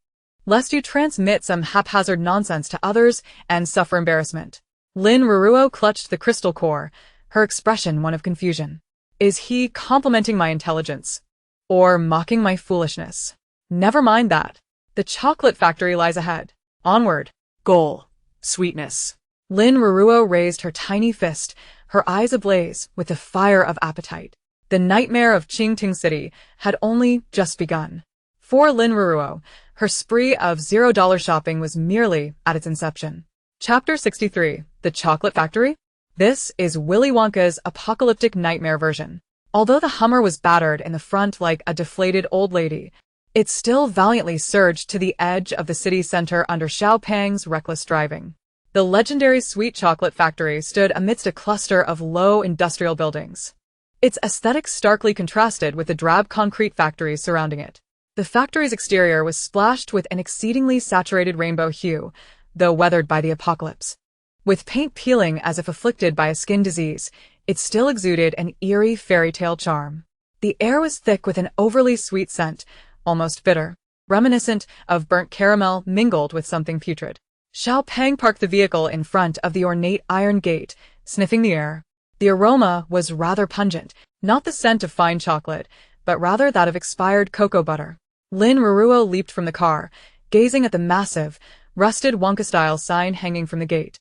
A: lest you transmit some haphazard nonsense to others and suffer embarrassment. Lin Ruanruan clutched the crystal core, her expression one of confusion. Is he complimenting my intelligence? Or mocking my foolishness? Never mind that. The chocolate factory lies ahead. Onward.
B: Goal. Sweetness.
A: Lin Ruanruan raised her tiny fist, her eyes ablaze with the fire of appetite. The nightmare of Qingting City had only just begun. For Lin Ruanruan, her spree of $0 shopping was merely at its inception. Chapter 63, The Chocolate Factory? This is Willy Wonka's apocalyptic nightmare version. Although the Hummer was battered in the front like a deflated old lady, it still valiantly surged to the edge of the city center under Xiao Peng's reckless driving. The legendary sweet chocolate factory stood amidst a cluster of low industrial buildings. Its aesthetics starkly contrasted with the drab concrete factories surrounding it. The factory's exterior was splashed with an exceedingly saturated rainbow hue, though weathered by the apocalypse. With paint peeling as if afflicted by a skin disease, it still exuded an eerie fairy tale charm. The air was thick with an overly sweet scent, almost bitter, reminiscent of burnt caramel mingled with something putrid. Xiao Peng parked the vehicle in front of the ornate iron gate, sniffing the air. The aroma was rather pungent, not the scent of fine chocolate, but rather that of expired cocoa butter. Lin Ruanruan leaped from the car, gazing at the massive, rusted Wonka-style sign hanging from the gate,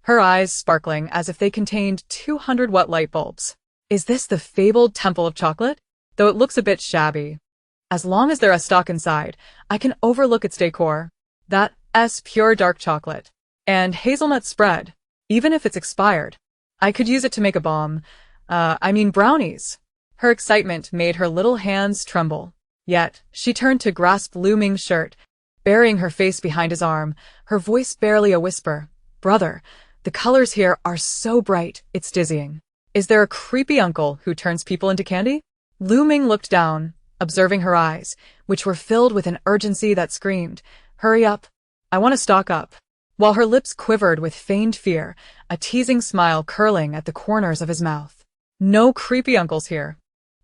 A: her eyes sparkling as if they contained 200-watt light bulbs. Is this the fabled Temple of Chocolate? Though it looks a bit shabby. As long as there's stock inside, I can overlook its decor. That's pure dark chocolate. And hazelnut spread. Even if it's expired, I could use it to make a bomb. Brownies. Her excitement made her little hands tremble. Yet, she turned to grasp Lu Ming's shirt, burying her face behind his arm, her voice barely a whisper. Brother, the colors here are so bright, it's dizzying. Is there a creepy uncle who turns people into candy? Lu Ming looked down, observing her eyes, which were filled with an urgency that screamed, hurry up, I want to stock up. While her lips quivered with feigned fear, a teasing smile curling at the corners of his mouth. No creepy uncles here.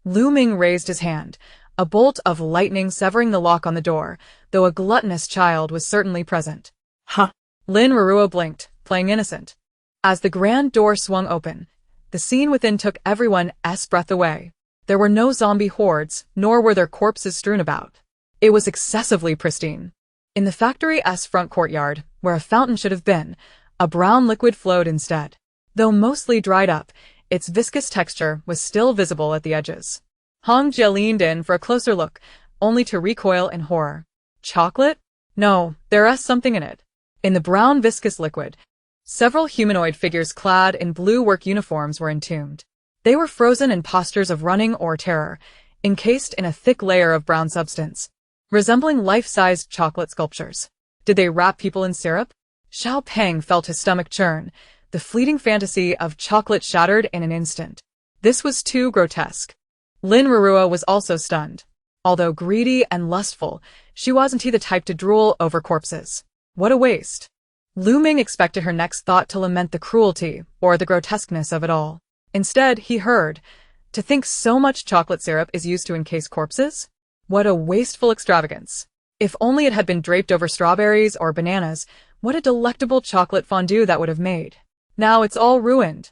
A: Lu Ming raised his hand, a bolt of lightning severing the lock on the door, though a gluttonous child was certainly present.
B: Huh?
A: Lin Ruanruan blinked, playing innocent. As the grand door swung open, the scene within took everyone's breath away. There were no zombie hordes, nor were there corpses strewn about. It was excessively pristine. In the factory's front courtyard, where a fountain should have been, a brown liquid flowed instead. Though mostly dried up, its viscous texture was still visible at the edges. Hong Jie leaned in for a closer look, only to recoil in horror. Chocolate? No, there's something in it. In the brown viscous liquid, several humanoid figures clad in blue work uniforms were entombed. They were frozen in postures of running or terror, encased in a thick layer of brown substance, resembling life-sized chocolate sculptures. Did they wrap people in syrup? Xiao Peng felt his stomach churn, the fleeting fantasy of chocolate shattered in an instant. This was too grotesque. Lin Ruanruan was also stunned. Although greedy and lustful, she wasn't the type to drool over corpses. What a waste. Lu Ming expected her next thought to lament the cruelty or the grotesqueness of it all. Instead, he heard, to think so much chocolate syrup is used to encase corpses? What a wasteful extravagance. If only it had been draped over strawberries or bananas, what a delectable chocolate fondue that would have made. Now it's all ruined.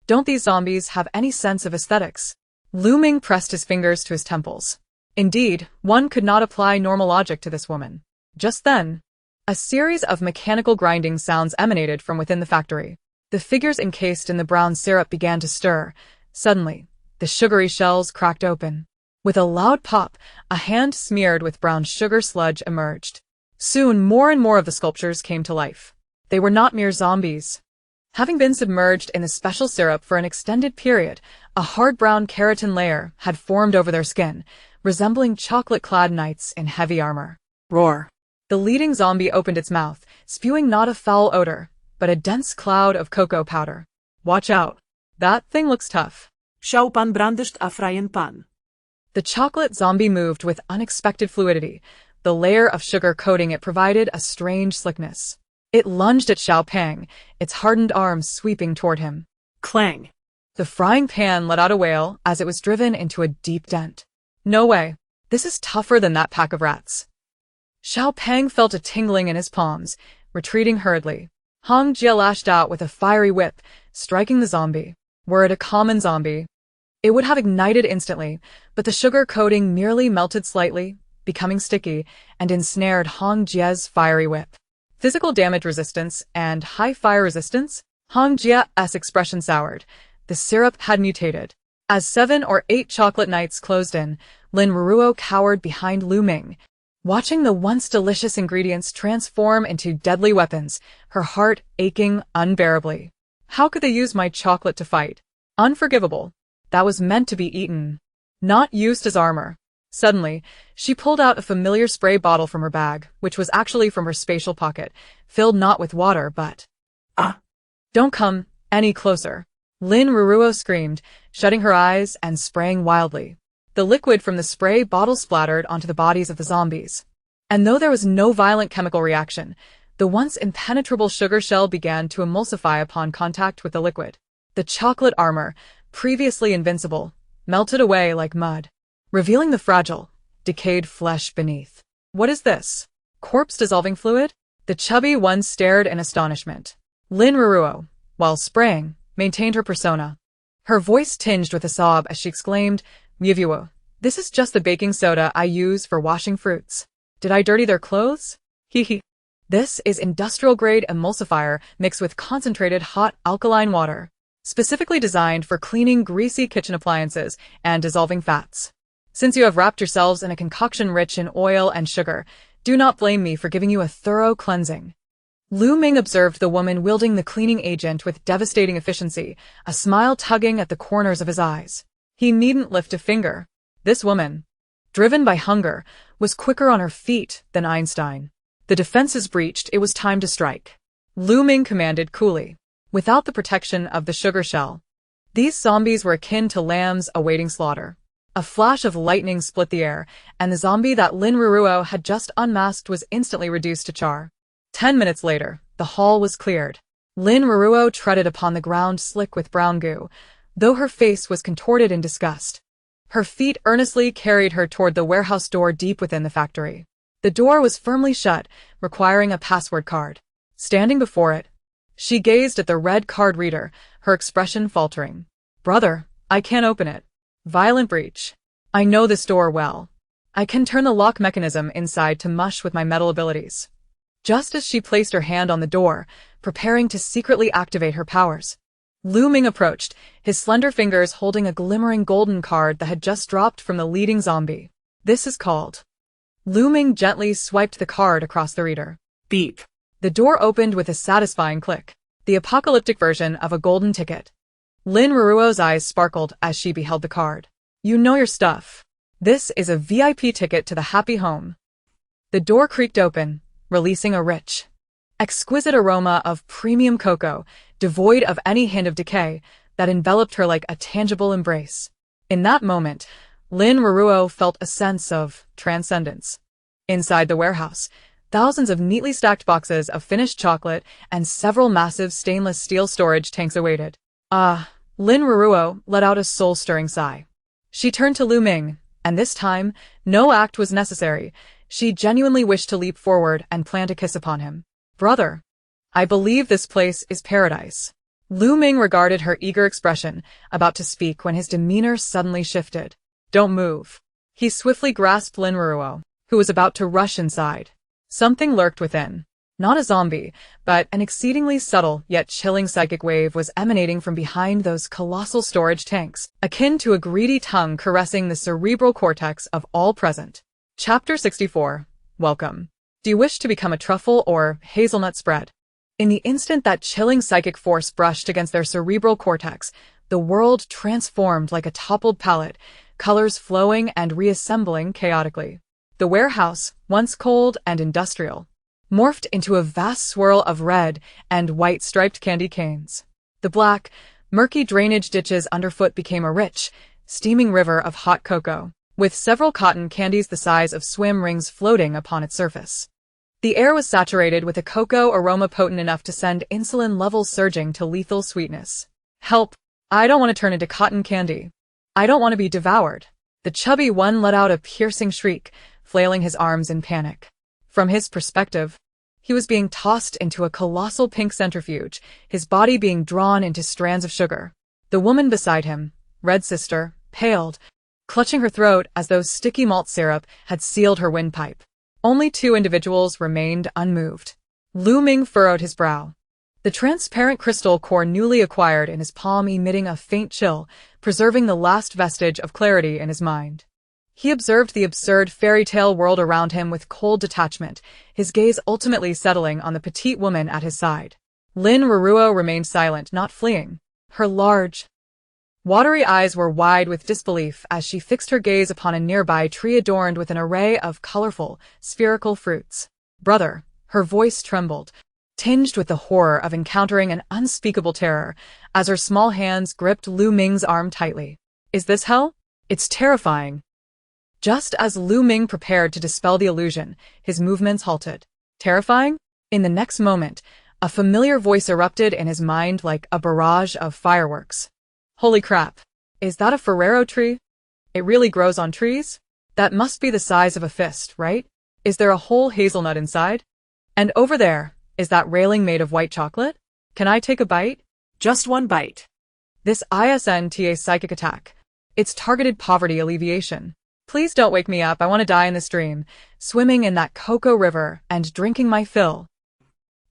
A: Don't these zombies have any sense of aesthetics? Lu Ming pressed his fingers to his temples. Indeed, one could not apply normal logic to this woman. Just then, a series of mechanical grinding sounds emanated from within the factory. The figures encased in the brown syrup began to stir. Suddenly, the sugary shells cracked open. With a loud pop, a hand smeared with brown sugar sludge emerged. Soon, more and more of the sculptures came to life. They were not mere zombies. Having been submerged in the special syrup for an extended period, a hard brown keratin layer had formed over their skin, resembling chocolate-clad knights in heavy armor. Roar! The leading zombie opened its mouth, spewing not a foul odor, but a dense cloud of cocoa powder. Watch out. That thing looks tough.
B: Xiao Pan brandished a frying pan.
A: The chocolate zombie moved with unexpected fluidity. The layer of sugar coating it provided a strange slickness. It lunged at Xiao Peng, its hardened arms sweeping toward him.
B: Clang!
A: The frying pan let out a wail as it was driven into a deep dent. No way. This is tougher than that pack of rats. Xiao Peng felt a tingling in his palms, retreating hurriedly. Hong Jia lashed out with a fiery whip, striking the zombie. Were it a common zombie, it would have ignited instantly, but the sugar coating merely melted slightly, becoming sticky, and ensnared Hong Jia's fiery whip. Physical damage resistance and high fire resistance? Hong Jia's expression soured. The syrup had mutated. As 7 or 8 chocolate knights closed in, Lin Ruanruan cowered behind Lu Ming. Watching the once delicious ingredients transform into deadly weapons, her heart aching unbearably. How could they use my chocolate to fight? Unforgivable. That was meant to be eaten, not used as armor. Suddenly, she pulled out a familiar spray bottle from her bag, which was actually from her spatial pocket, filled not with water but... Don't come any closer. Lin Ruanruan screamed, shutting her eyes and spraying wildly. The liquid from the spray bottle splattered onto the bodies of the zombies. And though there was no violent chemical reaction, the once impenetrable sugar shell began to emulsify upon contact with the liquid. The chocolate armor, previously invincible, melted away like mud, revealing the fragile, decayed flesh beneath. What is this? Corpse-dissolving fluid? The chubby one stared in astonishment. Lin Ruanruan, while spraying, maintained her persona. Her voice tinged with a sob as she exclaimed, "Yuvuo, this is just the baking soda I use for washing fruits. Did I dirty their clothes? Hee hee. This is industrial-grade emulsifier mixed with concentrated hot alkaline water, specifically designed for cleaning greasy kitchen appliances and dissolving fats. Since you have wrapped yourselves in a concoction rich in oil and sugar, do not blame me for giving you a thorough cleansing." Lu Ming observed the woman wielding the cleaning agent with devastating efficiency, a smile tugging at the corners of his eyes. He needn't lift a finger. This woman, driven by hunger, was quicker on her feet than Einstein. The defenses breached, it was time to strike. Lu Ming commanded coolly. Without the protection of the sugar shell, these zombies were akin to lambs awaiting slaughter. A flash of lightning split the air, and the zombie that Lin Ruanruan had just unmasked was instantly reduced to char. 10 minutes later, the hall was cleared. Lin Ruanruan treaded upon the ground slick with brown goo, though her face was contorted in disgust. Her feet earnestly carried her toward the warehouse door deep within the factory. The door was firmly shut, requiring a password card. Standing before it, she gazed at the red card reader, her expression faltering. "Brother, I can't open it. Violent breach. I know this door well. I can turn the lock mechanism inside to mush with my metal abilities." Just as she placed her hand on the door, preparing to secretly activate her powers, Lu Ming approached, his slender fingers holding a glimmering golden card that had just dropped from the leading zombie. "This is called Lu Ming gently swiped the card across the reader.
B: Beep.
A: The door opened with a satisfying click. The apocalyptic version of a golden ticket. Lin Ruanruan's eyes sparkled as she beheld the card. You know your stuff. This is a VIP ticket to the happy home. The door creaked open, releasing a rich, exquisite aroma of premium cocoa, devoid of any hint of decay, that enveloped her like a tangible embrace. In that moment, Lin Ruanruan felt a sense of transcendence. Inside the warehouse, thousands of neatly stacked boxes of finished chocolate and several massive stainless steel storage tanks awaited. Lin Ruanruan let out a soul-stirring sigh. She turned to Lu Ming, and this time, no act was necessary. She genuinely wished to leap forward and plant a kiss upon him. Brother, I believe this place is paradise. Lu Ming regarded her eager expression, about to speak when his demeanor suddenly shifted. Don't move. He swiftly grasped Lin Ruanruan, who was about to rush inside. Something lurked within. Not a zombie, but an exceedingly subtle yet chilling psychic wave was emanating from behind those colossal storage tanks, akin to a greedy tongue caressing the cerebral cortex of all present. Chapter 64. Welcome. Do you wish to become a truffle or hazelnut spread? In the instant that chilling psychic force brushed against their cerebral cortex, the world transformed like a toppled pallet, colors flowing and reassembling chaotically. The warehouse, once cold and industrial, morphed into a vast swirl of red and white striped candy canes. The black, murky drainage ditches underfoot became a rich, steaming river of hot cocoa, with several cotton candies the size of swim rings floating upon its surface. The air was saturated with a cocoa aroma potent enough to send insulin levels surging to lethal sweetness. Help! I don't want to turn into cotton candy. I don't want to be devoured. The chubby one let out a piercing shriek, flailing his arms in panic. From his perspective, he was being tossed into a colossal pink centrifuge, his body being drawn into strands of sugar. The woman beside him, Red Sister, paled, clutching her throat as though sticky malt syrup had sealed her windpipe. Only two individuals remained unmoved. Lu Ming furrowed his brow. The transparent crystal core newly acquired in his palm emitting a faint chill, preserving the last vestige of clarity in his mind. He observed the absurd fairy tale world around him with cold detachment, his gaze ultimately settling on the petite woman at his side. Lin Ruanruan remained silent, not fleeing. Her large, watery eyes were wide with disbelief as she fixed her gaze upon a nearby tree adorned with an array of colorful, spherical fruits. Brother, her voice trembled, tinged with the horror of encountering an unspeakable terror, as her small hands gripped Lu Ming's arm tightly. Is this hell? It's terrifying. Just as Lu Ming prepared to dispel the illusion, his movements halted. Terrifying? In the next moment, a familiar voice erupted in his mind like a barrage of fireworks. Holy crap! Is that a Ferrero tree? It really grows on trees? That must be the size of a fist, right? Is there a whole hazelnut inside? And over there, is that railing made of white chocolate? Can I take a bite?
B: Just one bite.
A: This ISNTA psychic attack. It's targeted poverty alleviation. Please don't wake me up, I want to die in this dream, swimming in that cocoa river and drinking my fill.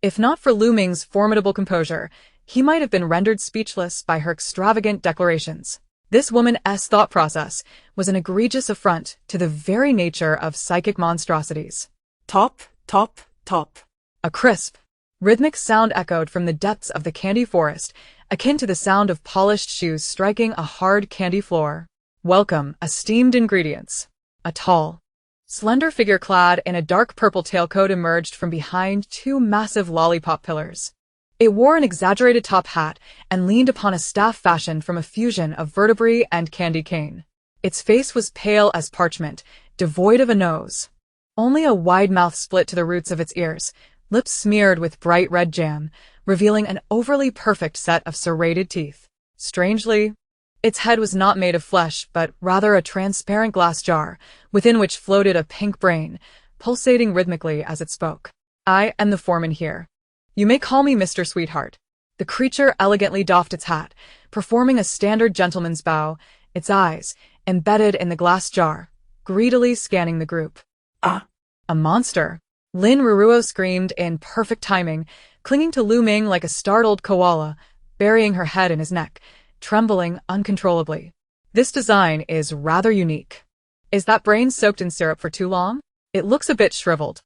A: If not for Lu Ming's formidable composure, he might have been rendered speechless by her extravagant declarations. This woman's thought process was an egregious affront to the very nature of psychic monstrosities.
B: Top, top, top.
A: A crisp, rhythmic sound echoed from the depths of the candy forest, akin to the sound of polished shoes striking a hard candy floor. Welcome, esteemed ingredients. A tall, slender figure clad in a dark purple tailcoat emerged from behind two massive lollipop pillars. It wore an exaggerated top hat and leaned upon a staff fashioned from a fusion of vertebrae and candy cane. Its face was pale as parchment, devoid of a nose. Only a wide mouth split to the roots of its ears, lips smeared with bright red jam, revealing an overly perfect set of serrated teeth. Strangely, its head was not made of flesh, but rather a transparent glass jar, within which floated a pink brain, pulsating rhythmically as it spoke. I am the foreman here. You may call me Mr. Sweetheart. The creature elegantly doffed its hat, performing a standard gentleman's bow, its eyes, embedded in the glass jar, greedily scanning the group.
B: Ah!
A: A monster! Lin Ruanruan screamed in perfect timing, clinging to Lu Ming like a startled koala, burying her head in his neck, trembling uncontrollably. This design is rather unique. Is that brain soaked in syrup for too long? It looks a bit shriveled.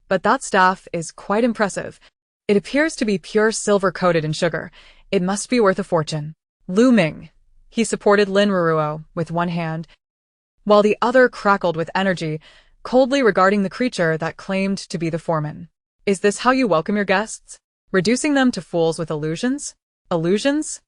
A: But that staff is quite impressive. It appears to be pure silver coated in sugar. It must be worth a fortune. Lu Ming. He supported Lin Ruanruan with one hand, while the other crackled with energy, coldly regarding the creature that claimed to be the foreman. Is this how you welcome your guests? Reducing them to fools with illusions? Illusions?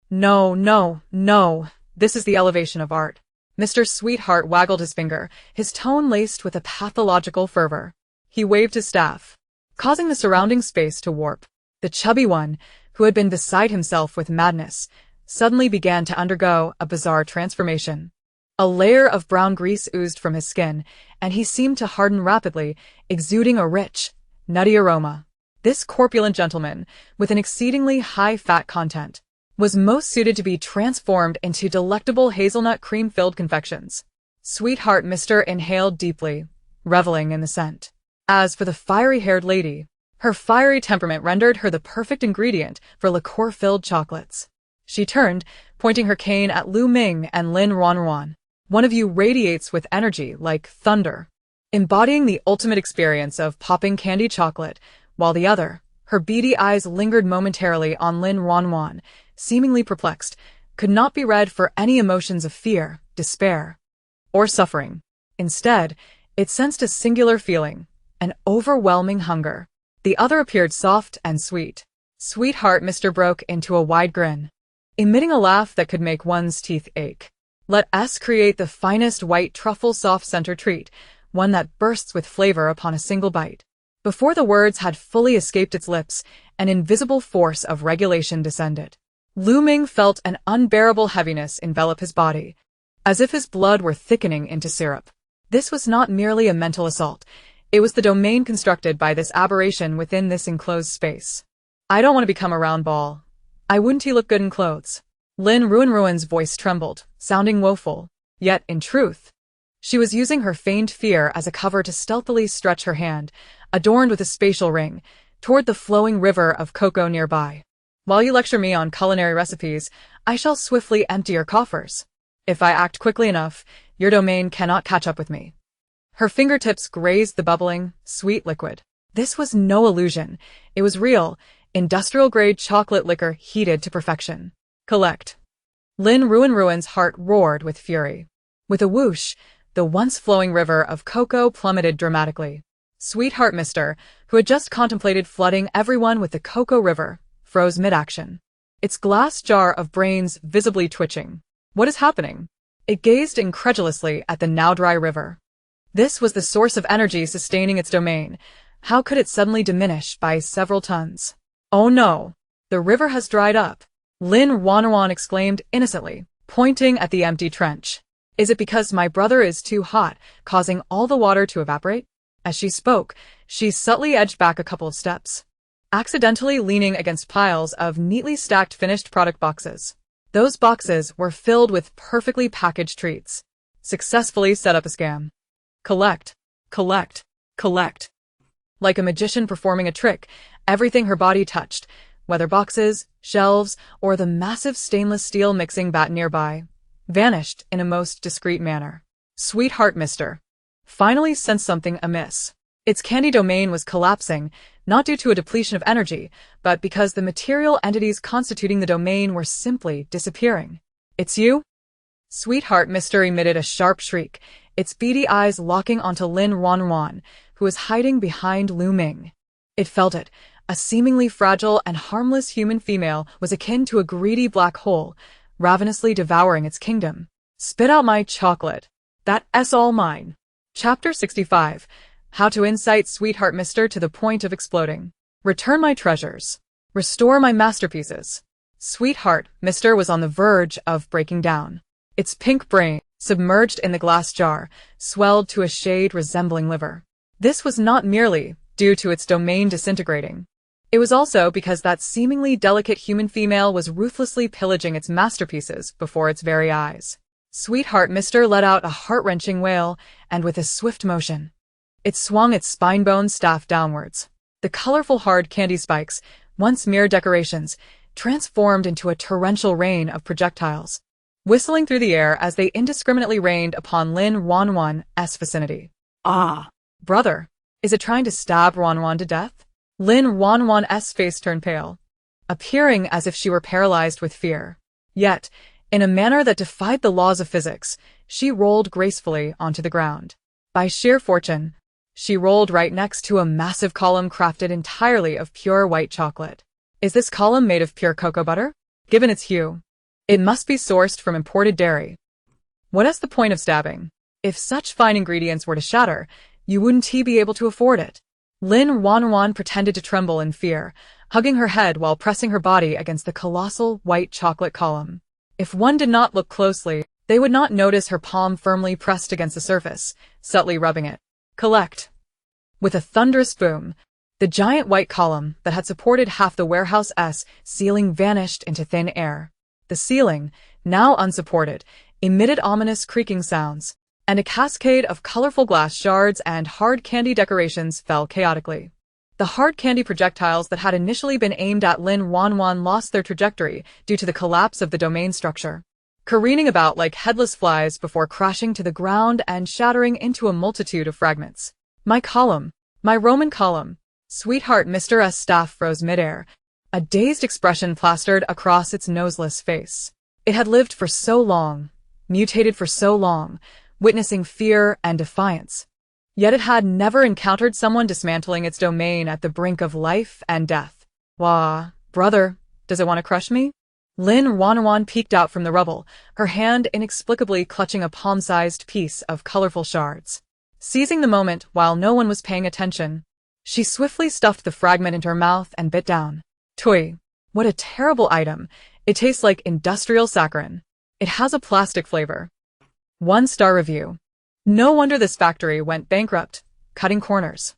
A: No, no, no. This is the elevation of art. Mr. Sweetheart waggled his finger, his tone laced with a pathological fervor. He waved his staff, causing the surrounding space to warp. The chubby one, who had been beside himself with madness, suddenly began to undergo a bizarre transformation. A layer of brown grease oozed from his skin, and he seemed to harden rapidly, exuding a rich, nutty aroma. This corpulent gentleman, with an exceedingly high fat content, was most suited to be transformed into delectable hazelnut cream-filled confections. Sweetheart Mr. inhaled deeply, reveling in the scent. As for the fiery-haired lady, her fiery temperament rendered her the perfect ingredient for liqueur-filled chocolates. She turned, pointing her cane at Lu Ming and Lin Ruanruan. One of you radiates with energy like thunder, embodying the ultimate experience of popping candy chocolate, while the other, her beady eyes lingered momentarily on Lin Ruanruan, seemingly perplexed, could not be read for any emotions of fear, despair, or suffering. Instead, it sensed a singular feeling, an overwhelming hunger. The other appeared soft and sweet. Sweetheart Mr. broke into a wide grin, emitting a laugh that could make one's teeth ache. Let us create the finest white truffle soft center treat, one that bursts with flavor upon a single bite. Before the words had fully escaped its lips, an invisible force of regulation descended. Lu Ming felt an unbearable heaviness envelop his body, as if his blood were thickening into syrup. This was not merely a mental assault. It was the domain constructed by this aberration within this enclosed space. I don't want to become a round ball. Wouldn't he look good in clothes? Lin Ruanruan's voice trembled, sounding woeful. Yet, in truth, she was using her feigned fear as a cover to stealthily stretch her hand, adorned with a spatial ring, toward the flowing river of cocoa nearby. While you lecture me on culinary recipes, I shall swiftly empty your coffers. If I act quickly enough, your domain cannot catch up with me. Her fingertips grazed the bubbling, sweet liquid. This was no illusion. It was real, industrial-grade chocolate liquor heated to perfection. Collect. Lin Ruanruan's heart roared with fury. With a whoosh, the once flowing river of cocoa plummeted dramatically. Sweetheart Mr., who had just contemplated flooding everyone with the cocoa river, froze mid-action, its glass jar of brains visibly twitching. What is happening? It gazed incredulously at the now dry river. This was the source of energy sustaining its domain. How could it suddenly diminish by several tons? Oh no! The river has dried up. Lin Ruanruan exclaimed innocently, pointing at the empty trench. Is it because my brother is too hot, causing all the water to evaporate? As she spoke, she subtly edged back a couple of steps, accidentally leaning against piles of neatly stacked finished product boxes. Those boxes were filled with perfectly packaged treats. Successfully set up a scam. Collect, collect, collect. Like a magician performing a trick, everything her body touched, whether boxes, shelves, or the massive stainless steel mixing vat nearby, vanished in a most discreet manner. Sweetheart Mr. finally sensed something amiss. Its candy domain was collapsing, not due to a depletion of energy, but because the material entities constituting the domain were simply disappearing. It's you? Sweetheart Mr. emitted a sharp shriek, its beady eyes locking onto Lin Ruanruan, who was hiding behind Lu Ming. It felt it. A seemingly fragile and harmless human female was akin to a greedy black hole, ravenously devouring its kingdom. Spit out my chocolate. That's all mine. Chapter 65. How to incite Sweetheart Mr. to the point of exploding. Return my treasures. Restore my masterpieces. Sweetheart Mr. was on the verge of breaking down. Its pink brain, submerged in the glass jar, swelled to a shade resembling liver. This was not merely due to its domain disintegrating. It was also because that seemingly delicate human female was ruthlessly pillaging its masterpieces before its very eyes. Sweetheart Mr. let out a heart-wrenching wail, and with a swift motion, it swung its spine-bone staff downwards. The colorful hard candy spikes, once mere decorations, transformed into a torrential rain of projectiles, whistling through the air as they indiscriminately rained upon Lin Ruanruan's vicinity.
B: Ah!
A: Brother, is it trying to stab Ruanruan to death? Lin Ruanruan's face turned pale, appearing as if she were paralyzed with fear. Yet, in a manner that defied the laws of physics, she rolled gracefully onto the ground. By sheer fortune, she rolled right next to a massive column crafted entirely of pure white chocolate. Is this column made of pure cocoa butter? Given its hue, it must be sourced from imported dairy. What is the point of stabbing? If such fine ingredients were to shatter, you wouldn't be able to afford it. Lin Ruanruan pretended to tremble in fear, hugging her head while pressing her body against the colossal white chocolate column. If one did not look closely, they would not notice her palm firmly pressed against the surface, subtly rubbing it. Collect. With a thunderous boom, the giant white column that had supported half the warehouse's ceiling vanished into thin air. The ceiling, now unsupported, emitted ominous creaking sounds, and a cascade of colorful glass shards and hard candy decorations fell chaotically. The hard candy projectiles that had initially been aimed at Lin Ruanruan lost their trajectory due to the collapse of the domain structure, careening about like headless flies before crashing to the ground and shattering into a multitude of fragments. My column! My Roman column! Sweetheart Mr. S. staff froze midair, a dazed expression plastered across its noseless face. It had lived for so long, mutated for so long, witnessing fear and defiance. Yet it had never encountered someone dismantling its domain at the brink of life and death. Wah, brother, does it want to crush me? Lin Ruanruan peeked out from the rubble, her hand inexplicably clutching a palm-sized piece of colorful shards. Seizing the moment while no one was paying attention, she swiftly stuffed the fragment into her mouth and bit down. Tui, what a terrible item. It tastes like industrial saccharin. It has a plastic flavor. 1-star review. No wonder this factory went bankrupt, cutting corners.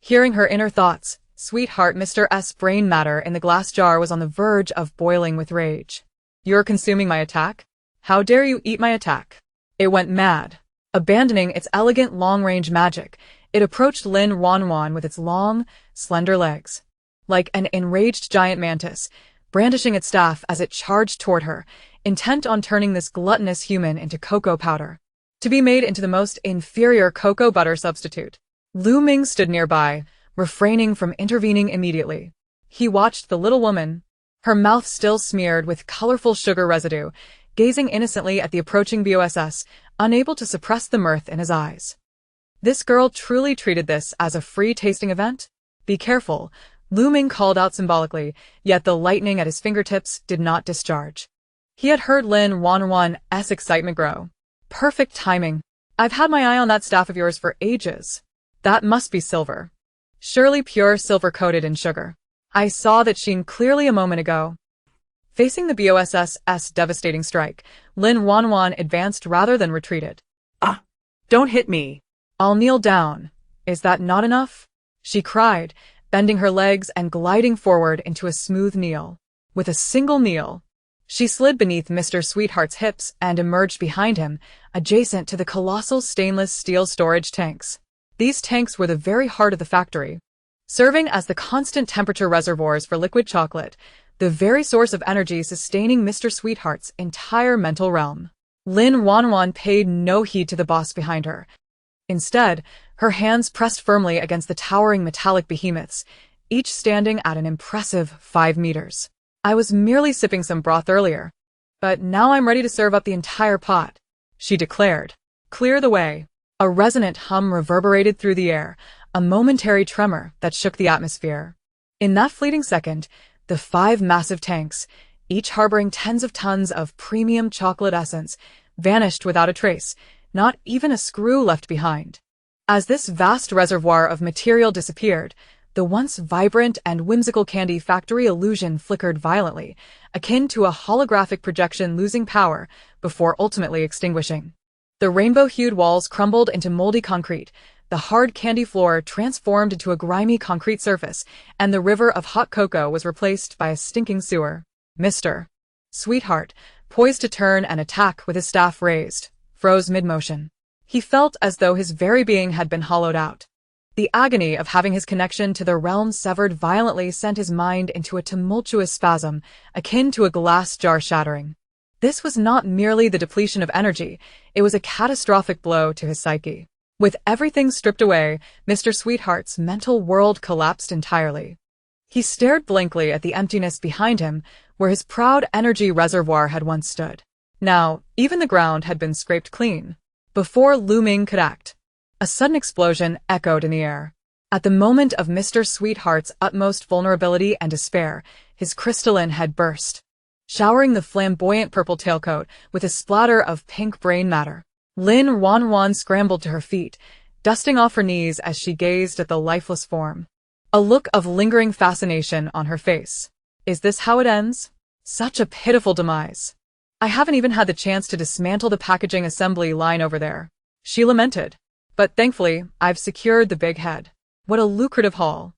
A: Hearing her inner thoughts, sweetheart Mr. S. brain matter in the glass jar was on the verge of boiling with rage. You're consuming my attack? How dare you eat my attack? It went mad. Abandoning its elegant long-range magic, it approached Lin Ruanruan with its long, slender legs. Like an enraged giant mantis, brandishing its staff as it charged toward her, intent on turning this gluttonous human into cocoa powder, to be made into the most inferior cocoa butter substitute. Lu Ming stood nearby, refraining from intervening immediately. He watched the little woman, her mouth still smeared with colorful sugar residue, gazing innocently at the approaching BOSS, unable to suppress the mirth in his eyes. This girl truly treated this as a free-tasting event? Be careful, Lu Ming called out symbolically, yet the lightning at his fingertips did not discharge. He had heard Lin Ruanruan's excitement grow. Perfect timing. I've had my eye on that staff of yours for ages. That must be silver. Surely pure silver coated in sugar. I saw that sheen clearly a moment ago. Facing the BOSS's devastating strike, Lin Ruanruan advanced rather than retreated.
B: Ah! Don't hit me!
A: I'll kneel down. Is that not enough? She cried, bending her legs and gliding forward into a smooth kneel. With a single kneel, she slid beneath Mr. Sweetheart's hips and emerged behind him, adjacent to the colossal stainless steel storage tanks. These tanks were the very heart of the factory, serving as the constant temperature reservoirs for liquid chocolate, the very source of energy sustaining Mr. Sweetheart's entire mental realm. Lin Ruanruan paid no heed to the boss behind her. Instead, her hands pressed firmly against the towering metallic behemoths, each standing at an impressive 5 meters. I was merely sipping some broth earlier, but now I'm ready to serve up the entire pot, she declared. Clear the way. A resonant hum reverberated through the air, a momentary tremor that shook the atmosphere. In that fleeting second, the 5 massive tanks, each harboring tens of tons of premium chocolate essence, vanished without a trace, not even a screw left behind. As this vast reservoir of material disappeared, the once vibrant and whimsical candy factory illusion flickered violently, akin to a holographic projection losing power before ultimately extinguishing. The rainbow-hued walls crumbled into moldy concrete, the hard candy floor transformed into a grimy concrete surface, and the river of hot cocoa was replaced by a stinking sewer. Mr. Sweetheart, poised to turn and attack with his staff raised, froze mid-motion. He felt as though his very being had been hollowed out. The agony of having his connection to the realm severed violently sent his mind into a tumultuous spasm, akin to a glass jar shattering. This was not merely the depletion of energy, it was a catastrophic blow to his psyche. With everything stripped away, Mr. Sweetheart's mental world collapsed entirely. He stared blankly at the emptiness behind him, where his proud energy reservoir had once stood. Now, even the ground had been scraped clean. Before Lu Ming could act, a sudden explosion echoed in the air. At the moment of Mr. Sweetheart's utmost vulnerability and despair, his crystalline had burst, showering the flamboyant purple tailcoat with a splatter of pink brain matter. Lin Ruanruan scrambled to her feet, dusting off her knees as she gazed at the lifeless form. A look of lingering fascination on her face. Is this how it ends? Such a pitiful demise. I haven't even had the chance to dismantle the packaging assembly line over there, she lamented. But thankfully, I've secured the big head. What a lucrative haul.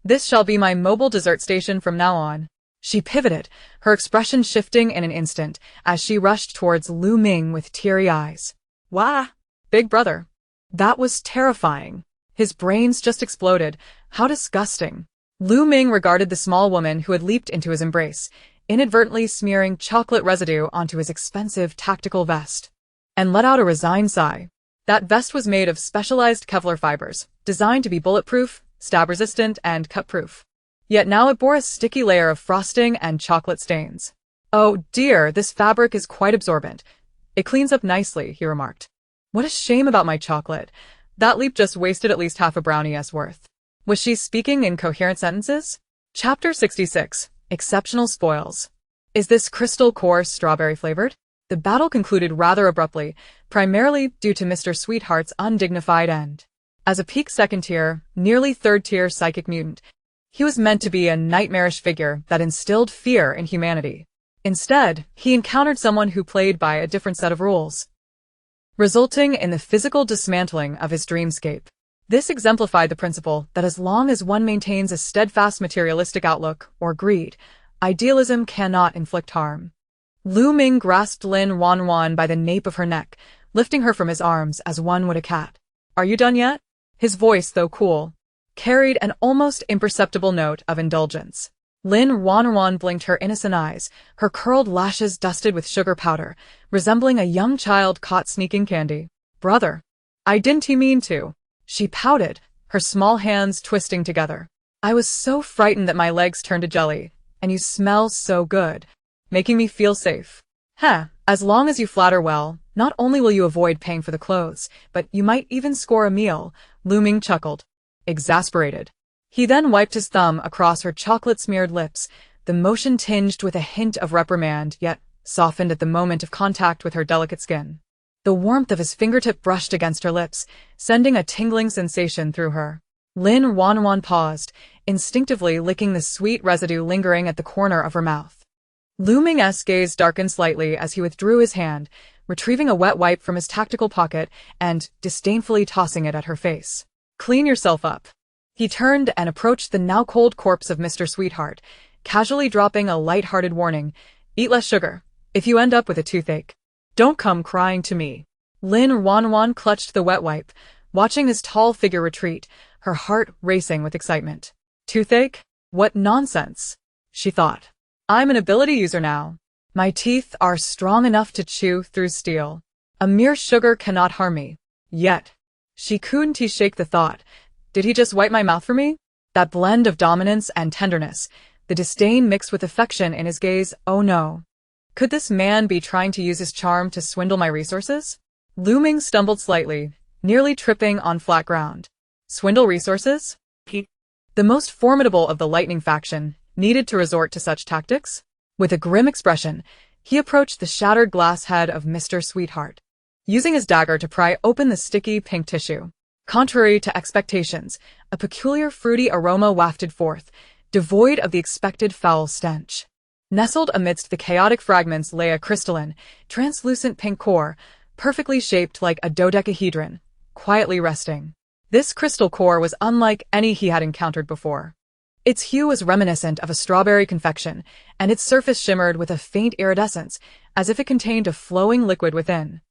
A: This shall be my mobile dessert station from now on. She pivoted, her expression shifting in an instant as she rushed towards Lu Ming with teary eyes. Wah! Big brother. That was terrifying. His brains just exploded. How disgusting. Lu Ming regarded the small woman who had leaped into his embrace, inadvertently smearing chocolate residue onto his expensive tactical vest, and let out a resigned sigh. That vest was made of specialized Kevlar fibers, designed to be bulletproof, stab-resistant, and cut-proof. Yet now it bore a sticky layer of frosting and chocolate stains. Oh dear, this fabric is quite absorbent. It cleans up nicely, he remarked. What a shame about my chocolate. That leap just wasted at least half a brownie's worth. Was she speaking in coherent sentences? Chapter 66. Exceptional Spoils. Is this crystal core strawberry-flavored? The battle concluded rather abruptly, primarily due to Mr. Sweetheart's undignified end. As a peak second-tier, nearly third-tier psychic mutant, he was meant to be a nightmarish figure that instilled fear in humanity. Instead, he encountered someone who played by a different set of rules, resulting in the physical dismantling of his dreamscape. This exemplified the principle that as long as one maintains a steadfast materialistic outlook or greed, idealism cannot inflict harm. Lu Ming grasped Lin Ruanruan by the nape of her neck, lifting her from his arms as one would a cat. Are you done yet? His voice, though cool, carried an almost imperceptible note of indulgence. Lin Ruanruan blinked her innocent eyes, her curled lashes dusted with sugar powder, resembling a young child caught sneaking candy. Brother, I didn't mean to. She pouted, her small hands twisting together. I was so frightened that my legs turned to jelly, and you smell so good, making me feel safe. As long as you flatter well, not only will you avoid paying for the clothes, but you might even score a meal, Lu Ming chuckled, exasperated. He then wiped his thumb across her chocolate-smeared lips, the motion tinged with a hint of reprimand, yet softened at the moment of contact with her delicate skin. The warmth of his fingertip brushed against her lips, sending a tingling sensation through her. Lin Ruanruan paused, instinctively licking the sweet residue lingering at the corner of her mouth. Lu Ming's gaze darkened slightly as he withdrew his hand, retrieving a wet wipe from his tactical pocket and disdainfully tossing it at her face. Clean yourself up. He turned and approached the now cold corpse of Mr. Sweetheart, casually dropping a light-hearted warning. Eat less sugar, if you end up with a toothache. Don't come crying to me. Lin Ruanruan clutched the wet wipe, watching his tall figure retreat, her heart racing with excitement. Toothache? What nonsense, she thought. I'm an ability user now. My teeth are strong enough to chew through steel. A mere sugar cannot harm me. Yet. She couldn't shake the thought. Did he just wipe my mouth for me? That blend of dominance and tenderness, the disdain mixed with affection in his gaze, oh no. Could this man be trying to use his charm to swindle my resources? Lu Ming stumbled slightly, nearly tripping on flat ground. Swindle resources? The most formidable of the Lightning faction needed to resort to such tactics? With a grim expression, he approached the shattered glass head of Mr. Sweetheart, using his dagger to pry open the sticky pink tissue. Contrary to expectations, a peculiar fruity aroma wafted forth, devoid of the expected foul stench. Nestled amidst the chaotic fragments lay a crystalline, translucent pink core, perfectly shaped like a dodecahedron, quietly resting. This crystal core was unlike any he had encountered before. Its hue was reminiscent of a strawberry confection, and its surface shimmered with a faint iridescence, as if it contained a flowing liquid within.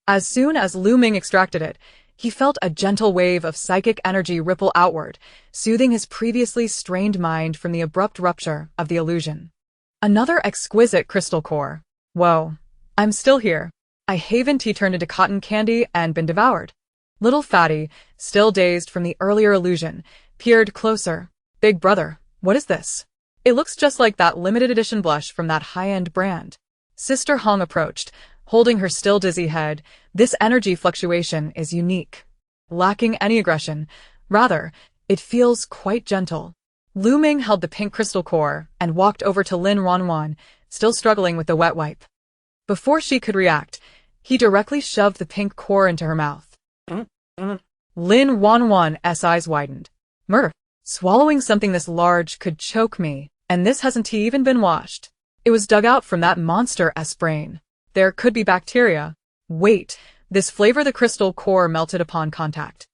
A: As soon as Lu Ming extracted it, he felt a gentle wave of psychic energy ripple outward, soothing his previously strained mind from the abrupt rupture of the illusion. Another exquisite crystal core. Whoa. I'm still here. I haven't turned into cotton candy and been devoured. Little Fatty, still dazed from the earlier illusion, peered closer. Big brother, what is this? It looks just like that limited edition blush from that high-end brand. Sister Hong approached, holding her still dizzy head. This energy fluctuation is unique. Lacking any aggression. Rather, it feels quite gentle. Lu Ming held the pink crystal core and walked over to Lin Ruanruan, still struggling with the wet wipe. Before she could react, he directly shoved the pink core into her mouth. Lin Ruanruan's eyes widened. Murder. Swallowing something this large could choke me, and this hasn't even been washed. It was dug out from that monster's brain. There could be bacteria. Wait, this flavor the crystal core melted upon contact.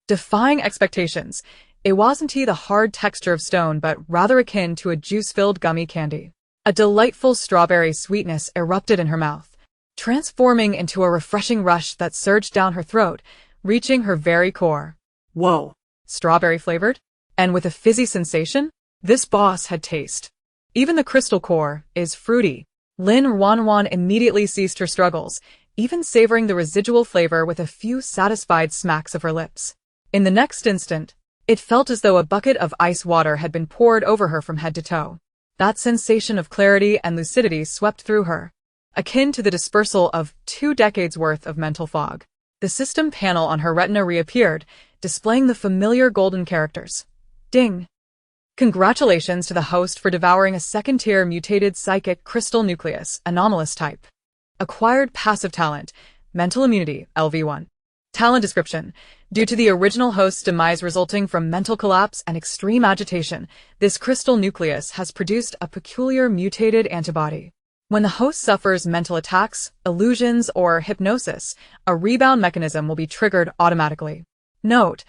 A: Defying expectations, it wasn't the hard texture of stone but rather akin to a juice-filled gummy candy. A delightful strawberry sweetness erupted in her mouth, transforming into a refreshing rush that surged down her throat, reaching her very core.
B: Whoa.
A: Strawberry-flavored? And with a fizzy sensation? This boss had taste. Even the crystal core is fruity. Lin Ruanruan immediately ceased her struggles, even savoring the residual flavor with a few satisfied smacks of her lips. In the next instant, it felt as though a bucket of ice water had been poured over her from head to toe. That sensation of clarity and lucidity swept through her, akin to the dispersal of 2 decades worth of mental fog. The system panel on her retina reappeared, displaying the familiar golden characters. Ding! Congratulations to the host for devouring a second-tier mutated psychic crystal nucleus, anomalous type. Acquired passive talent, mental immunity, LV1. Talent description. Due to the original host's demise resulting from mental collapse and extreme agitation, this crystal nucleus has produced a peculiar mutated antibody. When the host suffers mental attacks, illusions, or hypnosis, a rebound mechanism will be triggered automatically. Note,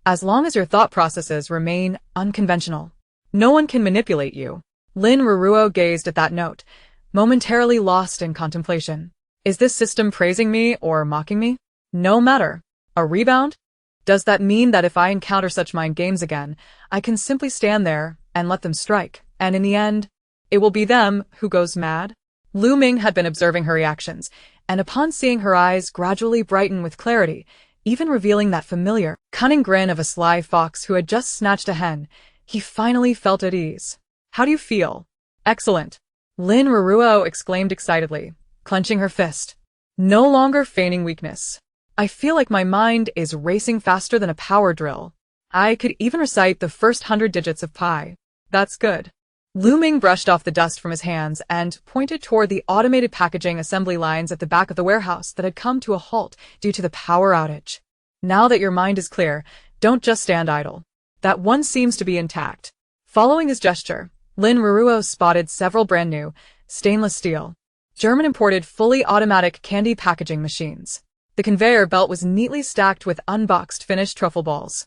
A: as long as your thought processes remain unconventional, no one can manipulate you. Lin Ruanruan gazed at that note, momentarily lost in contemplation. Is this system praising me or mocking me? No matter. A rebound? Does that mean that if I encounter such mind games again, I can simply stand there and let them strike, and in the end, it will be them who goes mad? Lu Ming had been observing her reactions, and upon seeing her eyes gradually brighten with clarity, even revealing that familiar, cunning grin of a sly fox who had just snatched a hen, he finally felt at ease. How do you feel? Excellent. Lin Ruanruan exclaimed excitedly, clenching her fist. No longer feigning weakness. I feel like my mind is racing faster than a power drill. I could even recite the first 100 digits of pi. That's good. Lu Ming brushed off the dust from his hands and pointed toward the automated packaging assembly lines at the back of the warehouse that had come to a halt due to the power outage. Now that your mind is clear, don't just stand idle. That one seems to be intact. Following his gesture, Lin Ruanruan spotted several brand new, stainless steel, German-imported fully automatic candy packaging machines. The conveyor belt was neatly stacked with unboxed finished truffle balls.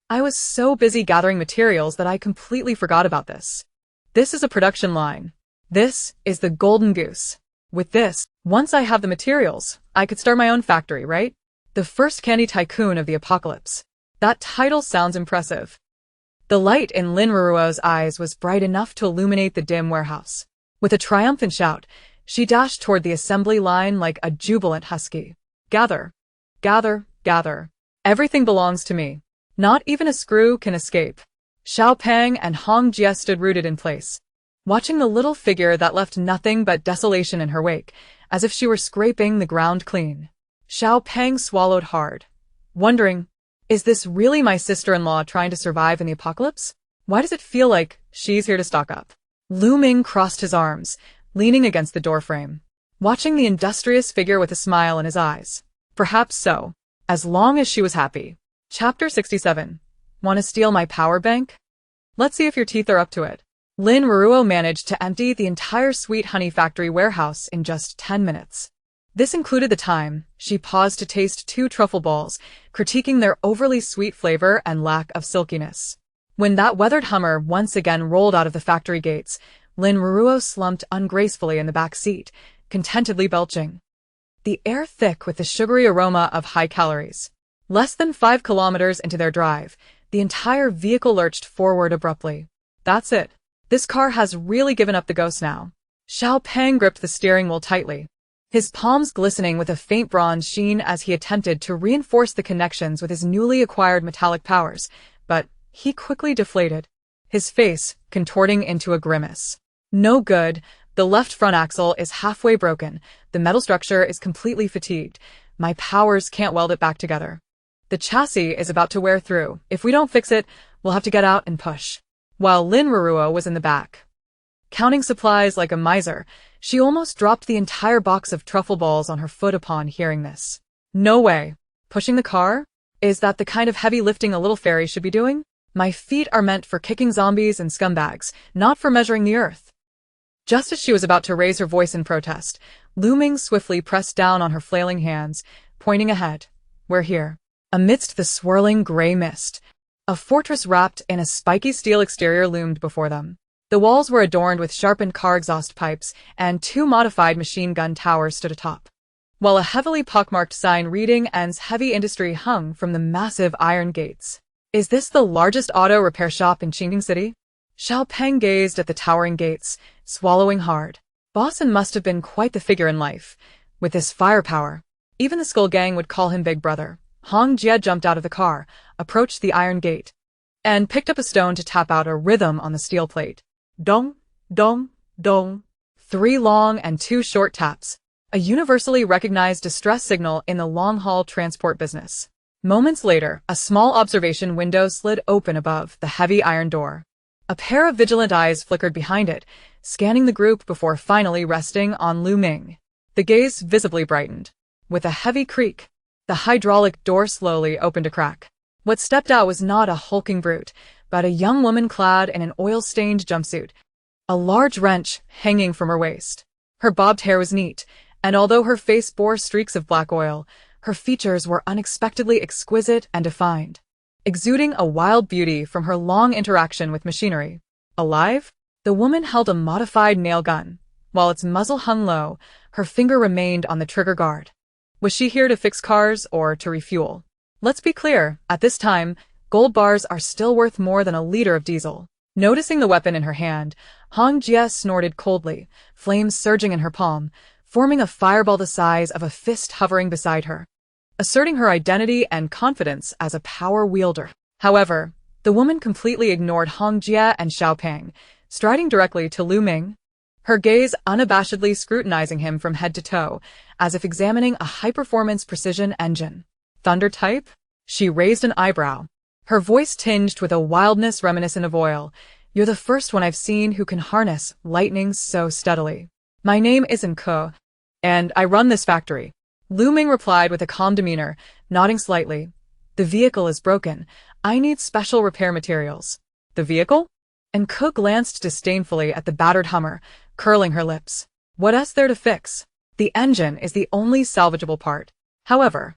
A: I was so busy gathering materials that I completely forgot about this. This is a production line. This is the golden goose. With this, once I have the materials, I could start my own factory, right? The first candy tycoon of the apocalypse. That title sounds impressive. The light in Lin Ruanruan's eyes was bright enough to illuminate the dim warehouse. With a triumphant shout, she dashed toward the assembly line like a jubilant husky. Gather. Gather. Gather. Everything belongs to me. Not even a screw can escape. Xiao Peng and Hong Jie stood rooted in place, watching the little figure that left nothing but desolation in her wake, as if she were scraping the ground clean. Xiao Peng swallowed hard, wondering, is this really my sister-in-law trying to survive in the apocalypse? Why does it feel like she's here to stock up? Lu Ming crossed his arms, leaning against the doorframe, watching the industrious figure with a smile in his eyes. Perhaps so, as long as she was happy. Chapter 67. Want to steal my power bank? Let's see if your teeth are up to it. Lin Ruanruan managed to empty the entire Sweet Honey Factory warehouse in just 10 minutes. This included the time she paused to taste 2 truffle balls, critiquing their overly sweet flavor and lack of silkiness. When that weathered Hummer once again rolled out of the factory gates, Lin Ruanruan slumped ungracefully in the back seat, contentedly belching. The air thick with the sugary aroma of high calories. Less than 5 kilometers into their drive, the entire vehicle lurched forward abruptly. That's it. This car has really given up the ghost now. Xiao Peng gripped the steering wheel tightly. his palms glistening with a faint bronze sheen as he attempted to reinforce the connections with his newly acquired metallic powers, but he quickly deflated, his face contorting into a grimace. No good, the left front axle is halfway broken, the metal structure is completely fatigued, my powers can't weld it back together. The chassis is about to wear through, if we don't fix it, we'll have to get out and push. While Lin Ruanruan was in the back, counting supplies like a miser, she almost dropped the entire box of truffle balls on her foot upon hearing this. No way. Pushing the car? Is that the kind of heavy lifting a little fairy should be doing? My feet are meant for kicking zombies and scumbags, not for measuring the earth. Just as she was about to raise her voice in protest, Lu Ming swiftly pressed down on her flailing hands, pointing ahead. We're here. Amidst the swirling gray mist, a fortress wrapped in a spiky steel exterior loomed before them. The walls were adorned with sharpened car exhaust pipes, and 2 modified machine gun towers stood atop, while a heavily pockmarked sign reading "An's Heavy Industry" hung from the massive iron gates. Is this the largest auto repair shop in Qingding City? Xiao Peng gazed at the towering gates, swallowing hard. Boston must have been quite the figure in life. With this firepower, even the Skull Gang would call him Big Brother. Hong Jie jumped out of the car, approached the iron gate, and picked up a stone to tap out a rhythm on the steel plate. Dong, dong, dong. 3 long and 2 short taps. A universally recognized distress signal in the long-haul transport business. Moments later, a small observation window slid open above the heavy iron door. A pair of vigilant eyes flickered behind it, scanning the group before finally resting on Lu Ming. The gaze visibly brightened. With a heavy creak, the hydraulic door slowly opened a crack. What stepped out was not a hulking brute, but a young woman clad in an oil-stained jumpsuit, a large wrench hanging from her waist. Her bobbed hair was neat, and although her face bore streaks of black oil, her features were unexpectedly exquisite and defined, exuding a wild beauty from her long interaction with machinery. Alive? The woman held a modified nail gun. While its muzzle hung low, her finger remained on the trigger guard. Was she here to fix cars or to refuel? Let's be clear, at this time, gold bars are still worth more than a liter of diesel. Noticing the weapon in her hand, Hong Jie snorted coldly, flames surging in her palm, forming a fireball the size of a fist hovering beside her, asserting her identity and confidence as a power wielder. However, the woman completely ignored Hong Jie and Xiao Peng, striding directly to Lu Ming, her gaze unabashedly scrutinizing him from head to toe, as if examining a high-performance precision engine. Thunder type? She raised an eyebrow, her voice tinged with a wildness reminiscent of oil. You're the first one I've seen who can harness lightning so steadily. My name isn't Ke, and I run this factory. Lu Ming replied with a calm demeanor, nodding slightly. The vehicle is broken. I need special repair materials. The vehicle? And Ke glanced disdainfully at the battered Hummer, curling her lips. What else there to fix? The engine is the only salvageable part. However,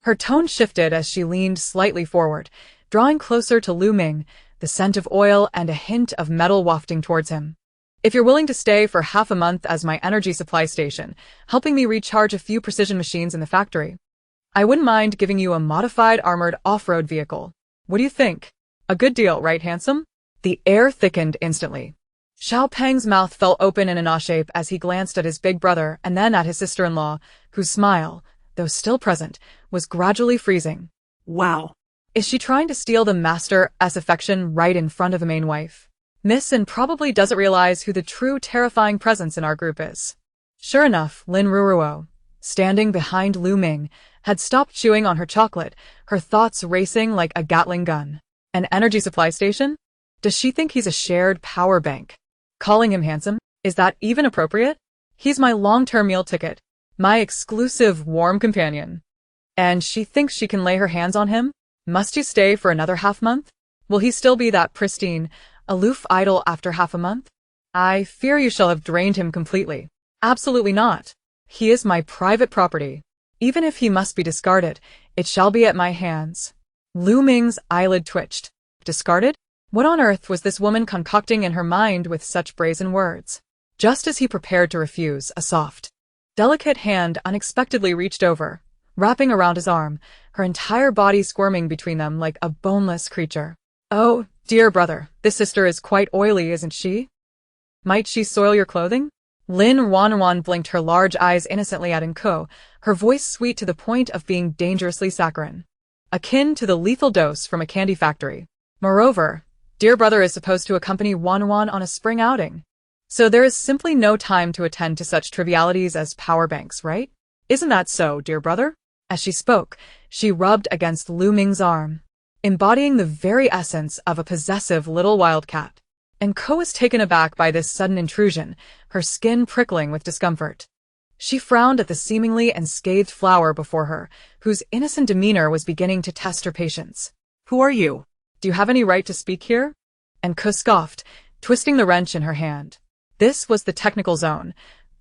A: her tone shifted as she leaned slightly forward, drawing closer to Lu Ming, the scent of oil and a hint of metal wafting towards him. If you're willing to stay for half a month as my energy supply station, helping me recharge a few precision machines in the factory, I wouldn't mind giving you a modified armored off-road vehicle. What do you think? A good deal, right, handsome? The air thickened instantly. Xiao Peng's mouth fell open in an awe shape as he glanced at his big brother and then at his sister-in-law, whose smile, though still present, was gradually freezing.
B: Wow.
A: Is she trying to steal the master's affection right in front of the main wife? Miss and probably doesn't realize who the true terrifying presence in our group is. Sure enough, Lin Ruanruan, standing behind Lu Ming, had stopped chewing on her chocolate, her thoughts racing like a Gatling gun. An energy supply station? Does she think he's a shared power bank? Calling him handsome? Is that even appropriate? He's my long-term meal ticket, my exclusive warm companion. And she thinks she can lay her hands on him? Must you stay for another half-month? Will he still be that pristine, aloof idol after half a month? I fear you shall have drained him completely. Absolutely not. He is my private property. Even if he must be discarded, it shall be at my hands. Lu Ming's eyelid twitched. Discarded? What on earth was this woman concocting in her mind with such brazen words? Just as he prepared to refuse, a soft, delicate hand unexpectedly reached over, wrapping around his arm, her entire body squirming between them like a boneless creature. Oh, dear brother, this sister is quite oily, isn't she? Might she soil your clothing? Lin Ruanruan blinked her large eyes innocently at Enko, her voice sweet to the point of being dangerously saccharine, akin to the lethal dose from a candy factory. Moreover, dear brother is supposed to accompany Ruanruan on a spring outing. So there is simply no time to attend to such trivialities as power banks, right? Isn't that so, dear brother? As she spoke, she rubbed against Lu Ming's arm, embodying the very essence of a possessive little wildcat. And Ko was taken aback by this sudden intrusion, her skin prickling with discomfort. She frowned at the seemingly unscathed flower before her, whose innocent demeanor was beginning to test her patience.
B: Who are you?
A: Do you have any right to speak here? And Ko scoffed, twisting the wrench in her hand. This was the technical zone.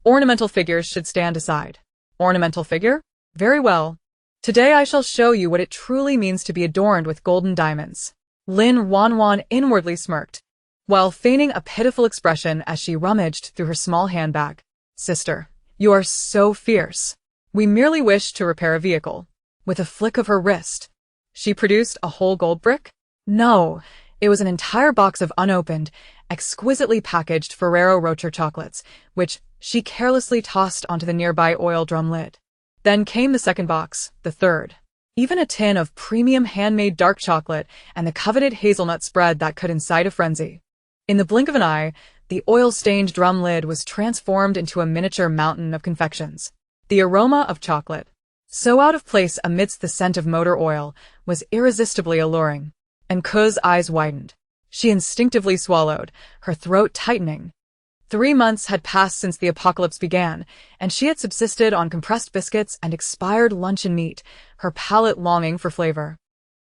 A: Ornamental figures should stand aside. Ornamental figure? Very well. Today I shall show you what it truly means to be adorned with golden diamonds. Lin Ruanruan inwardly smirked, while feigning a pitiful expression as she rummaged through her small handbag. Sister, you are so fierce. We merely wish to repair a vehicle. With a flick of her wrist, she produced a whole gold brick? No, it was an entire box of unopened, exquisitely packaged Ferrero Rocher chocolates, which she carelessly tossed onto the nearby oil drum lid. Then came the second box, the third. Even a tin of premium handmade dark chocolate and the coveted hazelnut spread that could incite a frenzy. In the blink of an eye, the oil-stained drum lid was transformed into a miniature mountain of confections. The aroma of chocolate, so out of place amidst the scent of motor oil, was irresistibly alluring. And Ko's eyes widened. She instinctively swallowed, her throat tightening. 3 months had passed since the apocalypse began, and she had subsisted on compressed biscuits and expired luncheon meat, her palate longing for flavor.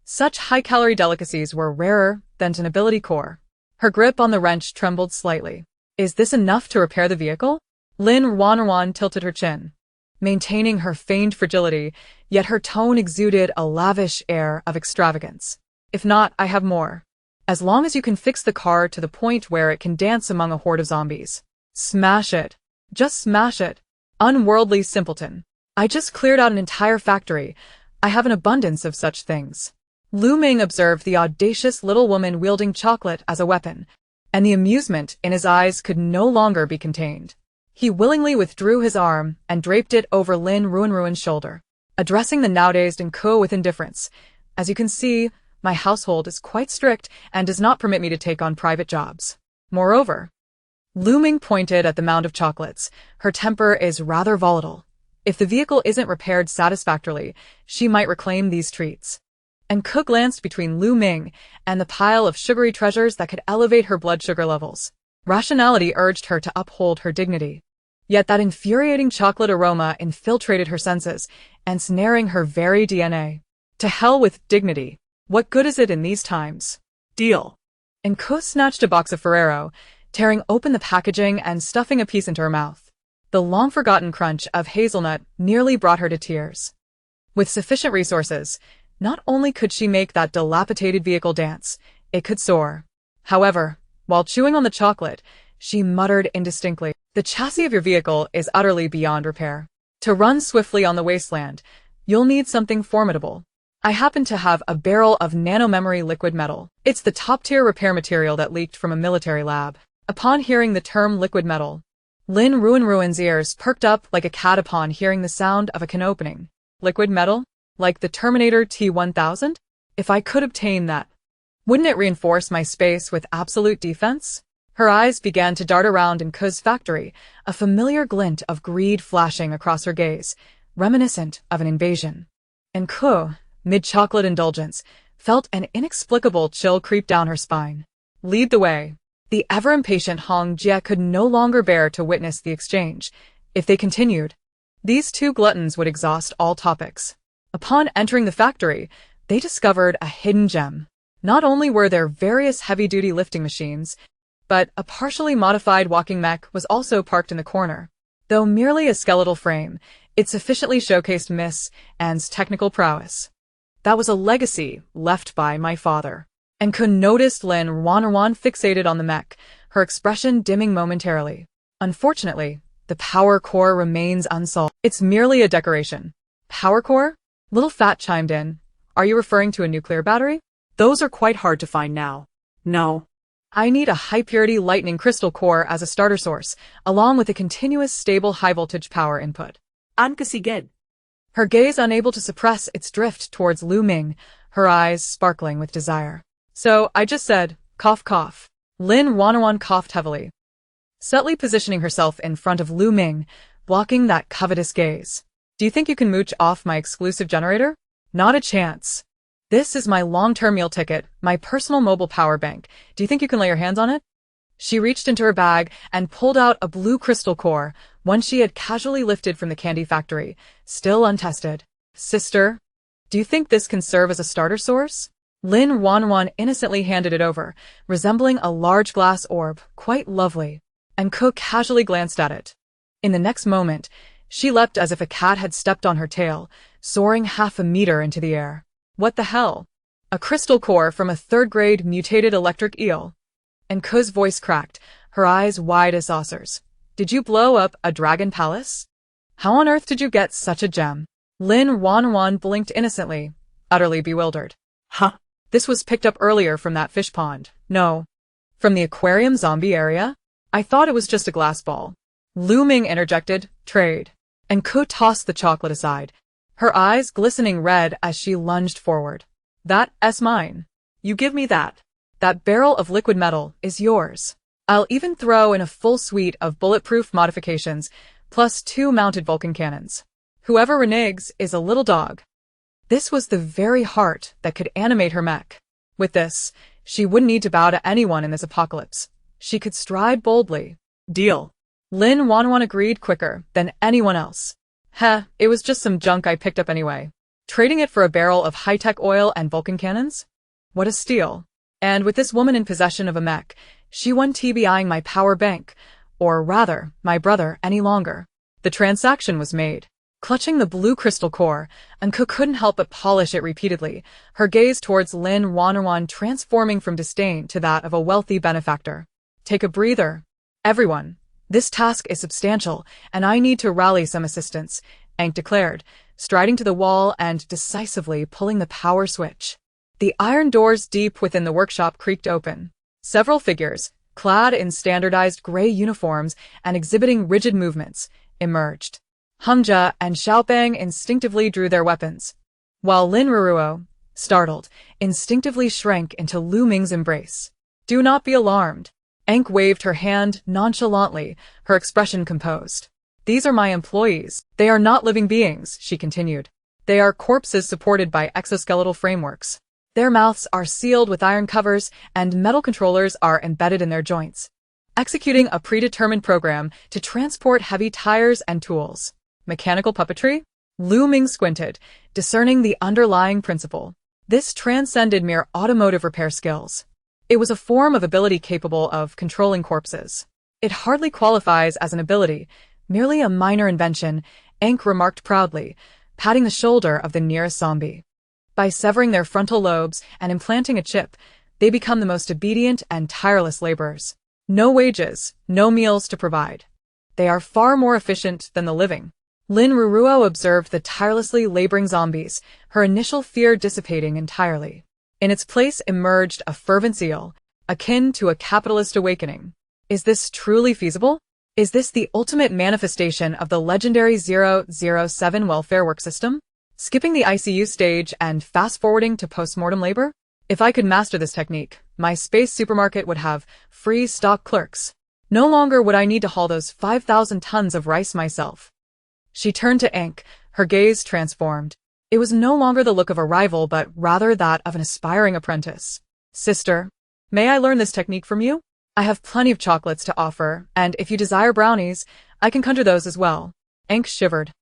A: Such high-calorie delicacies were rarer than an ability core. Her grip on the wrench trembled slightly. Is this enough to repair the vehicle? Lin Ruanruan tilted her chin, maintaining her feigned fragility, yet her tone exuded a lavish air of extravagance. If not, I have more. As long as you can fix the car to the point where it can dance among a horde of zombies. Smash it. Just smash it. Unworldly simpleton. I just cleared out an entire factory. I have an abundance of such things. Lu Ming observed the audacious little woman wielding chocolate as a weapon, and the amusement in his eyes could no longer be contained. He willingly withdrew his arm and draped it over Lin Ruanruan's shoulder, addressing the now-dazed Enko with indifference. As you can see, my household is quite strict and does not permit me to take on private jobs. Moreover, Lu Ming pointed at the mound of chocolates. Her temper is rather volatile. If the vehicle isn't repaired satisfactorily, she might reclaim these treats. And Ko glanced between Lu Ming and the pile of sugary treasures that could elevate her blood sugar levels. Rationality urged her to uphold her dignity. Yet that infuriating chocolate aroma infiltrated her senses, ensnaring her very DNA. To hell with dignity. What good is it in these times?
B: Deal.
A: And Ko snatched a box of Ferrero, tearing open the packaging and stuffing a piece into her mouth. The long-forgotten crunch of hazelnut nearly brought her to tears. With sufficient resources, not only could she make that dilapidated vehicle dance, it could soar. However, while chewing on the chocolate, she muttered indistinctly, "The chassis of your vehicle is utterly beyond repair. To run swiftly on the wasteland, you'll need something formidable. I happen to have a barrel of nano-memory liquid metal. It's the top-tier repair material that leaked from a military lab." Upon hearing the term liquid metal, Lin Ruanruan's ears perked up like a cat upon hearing the sound of a can opening. Liquid metal? Like the Terminator T-1000? If I could obtain that, wouldn't it reinforce my space with absolute defense? Her eyes began to dart around in Ko's factory, a familiar glint of greed flashing across her gaze, reminiscent of an invasion. And Ko, mid-chocolate indulgence, felt an inexplicable chill creep down her spine. Lead the way. The ever-impatient Hong Jie could no longer bear to witness the exchange. If they continued, these two gluttons would exhaust all topics. Upon entering the factory, they discovered a hidden gem. Not only were there various heavy-duty lifting machines, but a partially modified walking mech was also parked in the corner. Though merely a skeletal frame, it sufficiently showcased Miss Anne's technical prowess. That was a legacy left by my father. And Ko noticed Lin Ruanruan fixated on the mech, her expression dimming momentarily. Unfortunately, the power core remains unsolved. It's merely a decoration. Power core? Little Fat chimed in. Are you referring to a nuclear battery?
B: Those are quite hard to find now. No.
A: I need a high-purity lightning crystal core as a starter source, along with a continuous stable high-voltage power input.
B: An kasiged.
A: Her gaze unable to suppress its drift towards Lu Ming, her eyes sparkling with desire. So, I just said, cough cough. Lin Ruanruan coughed heavily, subtly positioning herself in front of Lu Ming, blocking that covetous gaze. Do you think you can mooch off my exclusive generator? Not a chance. This is my long-term meal ticket, my personal mobile power bank. Do you think you can lay your hands on it? She reached into her bag and pulled out a blue crystal core, one she had casually lifted from the candy factory, still untested. Sister, do you think this can serve as a starter source? Lin Ruanruan innocently handed it over, resembling a large glass orb, quite lovely, and Ko casually glanced at it. In the next moment, she leapt as if a cat had stepped on her tail, soaring half a meter into the air. What the hell? A crystal core from a third-grade mutated electric eel. And Ko's voice cracked, her eyes wide as saucers. Did you blow up a dragon palace? How on earth did you get such a gem? Lin Ruanruan blinked innocently, utterly bewildered.
B: Huh?
A: This was picked up earlier from that fish pond. No. From the aquarium zombie area? I thought it was just a glass ball. Lu Ming interjected, trade. And Ko tossed the chocolate aside, her eyes glistening red as she lunged forward. That's mine. You give me that. That barrel of liquid metal is yours. I'll even throw in a full suite of bulletproof modifications, plus 2 mounted Vulcan cannons. Whoever reneges is a little dog. This was the very heart that could animate her mech. With this, she wouldn't need to bow to anyone in this apocalypse. She could stride boldly. Deal. Lin Ruanruan agreed quicker than anyone else. It was just some junk I picked up anyway. Trading it for a barrel of high-tech oil and Vulcan cannons? What a steal. And with this woman in possession of a mech, she wouldn't be eyeing my power bank, or rather, my brother, any longer. The transaction was made. Clutching the blue crystal core, Anko couldn't help but polish it repeatedly, her gaze towards Lin Ruanruan transforming from disdain to that of a wealthy benefactor. Take a breather. Everyone. This task is substantial, and I need to rally some assistance, Ank declared, striding to the wall and decisively pulling the power switch. The iron doors deep within the workshop creaked open. Several figures, clad in standardized gray uniforms and exhibiting rigid movements, emerged. Hungjia and Xiaobang instinctively drew their weapons, while Lin Ruanruan, startled, instinctively shrank into Lu Ming's embrace. Do not be alarmed. Ank waved her hand nonchalantly, her expression composed. These are my employees. They are not living beings, she continued. They are corpses supported by exoskeletal frameworks. Their mouths are sealed with iron covers and metal controllers are embedded in their joints, executing a predetermined program to transport heavy tires and tools. Mechanical puppetry? Lu Ming squinted, discerning the underlying principle. This transcended mere automotive repair skills. It was a form of ability capable of controlling corpses. It hardly qualifies as an ability, merely a minor invention, Ank remarked proudly, patting the shoulder of the nearest zombie. By severing their frontal lobes and implanting a chip, they become the most obedient and tireless laborers. No wages, no meals to provide. They are far more efficient than the living. Lin Ruanruan observed the tirelessly laboring zombies, her initial fear dissipating entirely. In its place emerged a fervent zeal, akin to a capitalist awakening. Is this truly feasible? Is this the ultimate manifestation of the legendary 007 welfare work system? Skipping the ICU stage and fast-forwarding to post-mortem labor? If I could master this technique, my space supermarket would have free stock clerks. No longer would I need to haul those 5,000 tons of rice myself. She turned to Ank, her gaze transformed. It was no longer the look of a rival, but rather that of an aspiring apprentice. Sister, may I learn this technique from you? I have plenty of chocolates to offer, and if you desire brownies, I can conjure those as well. Ank shivered,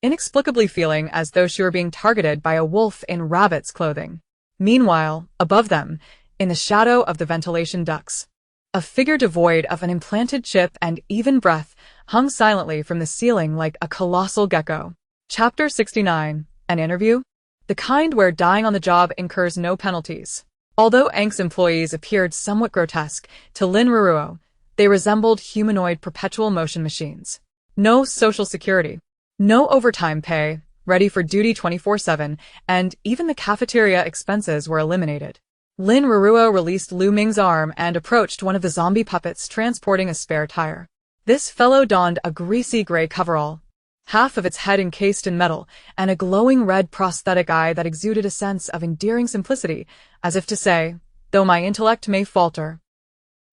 A: inexplicably feeling as though she were being targeted by a wolf in rabbit's clothing. Meanwhile, above them, in the shadow of the ventilation ducts, a figure devoid of an implanted chip and even breath hung silently from the ceiling like a colossal gecko. Chapter 69. An interview? The kind where dying on the job incurs no penalties. Although Ank's employees appeared somewhat grotesque to Lin Ruanruan, they resembled humanoid perpetual motion machines. No social security, no overtime pay, ready for duty 24/7, and even the cafeteria expenses were eliminated. Lin Ruanruan released Lu Ming's arm and approached one of the zombie puppets transporting a spare tire. This fellow donned a greasy gray coverall, half of its head encased in metal, and a glowing red prosthetic eye that exuded a sense of endearing simplicity, as if to say, though my intellect may falter,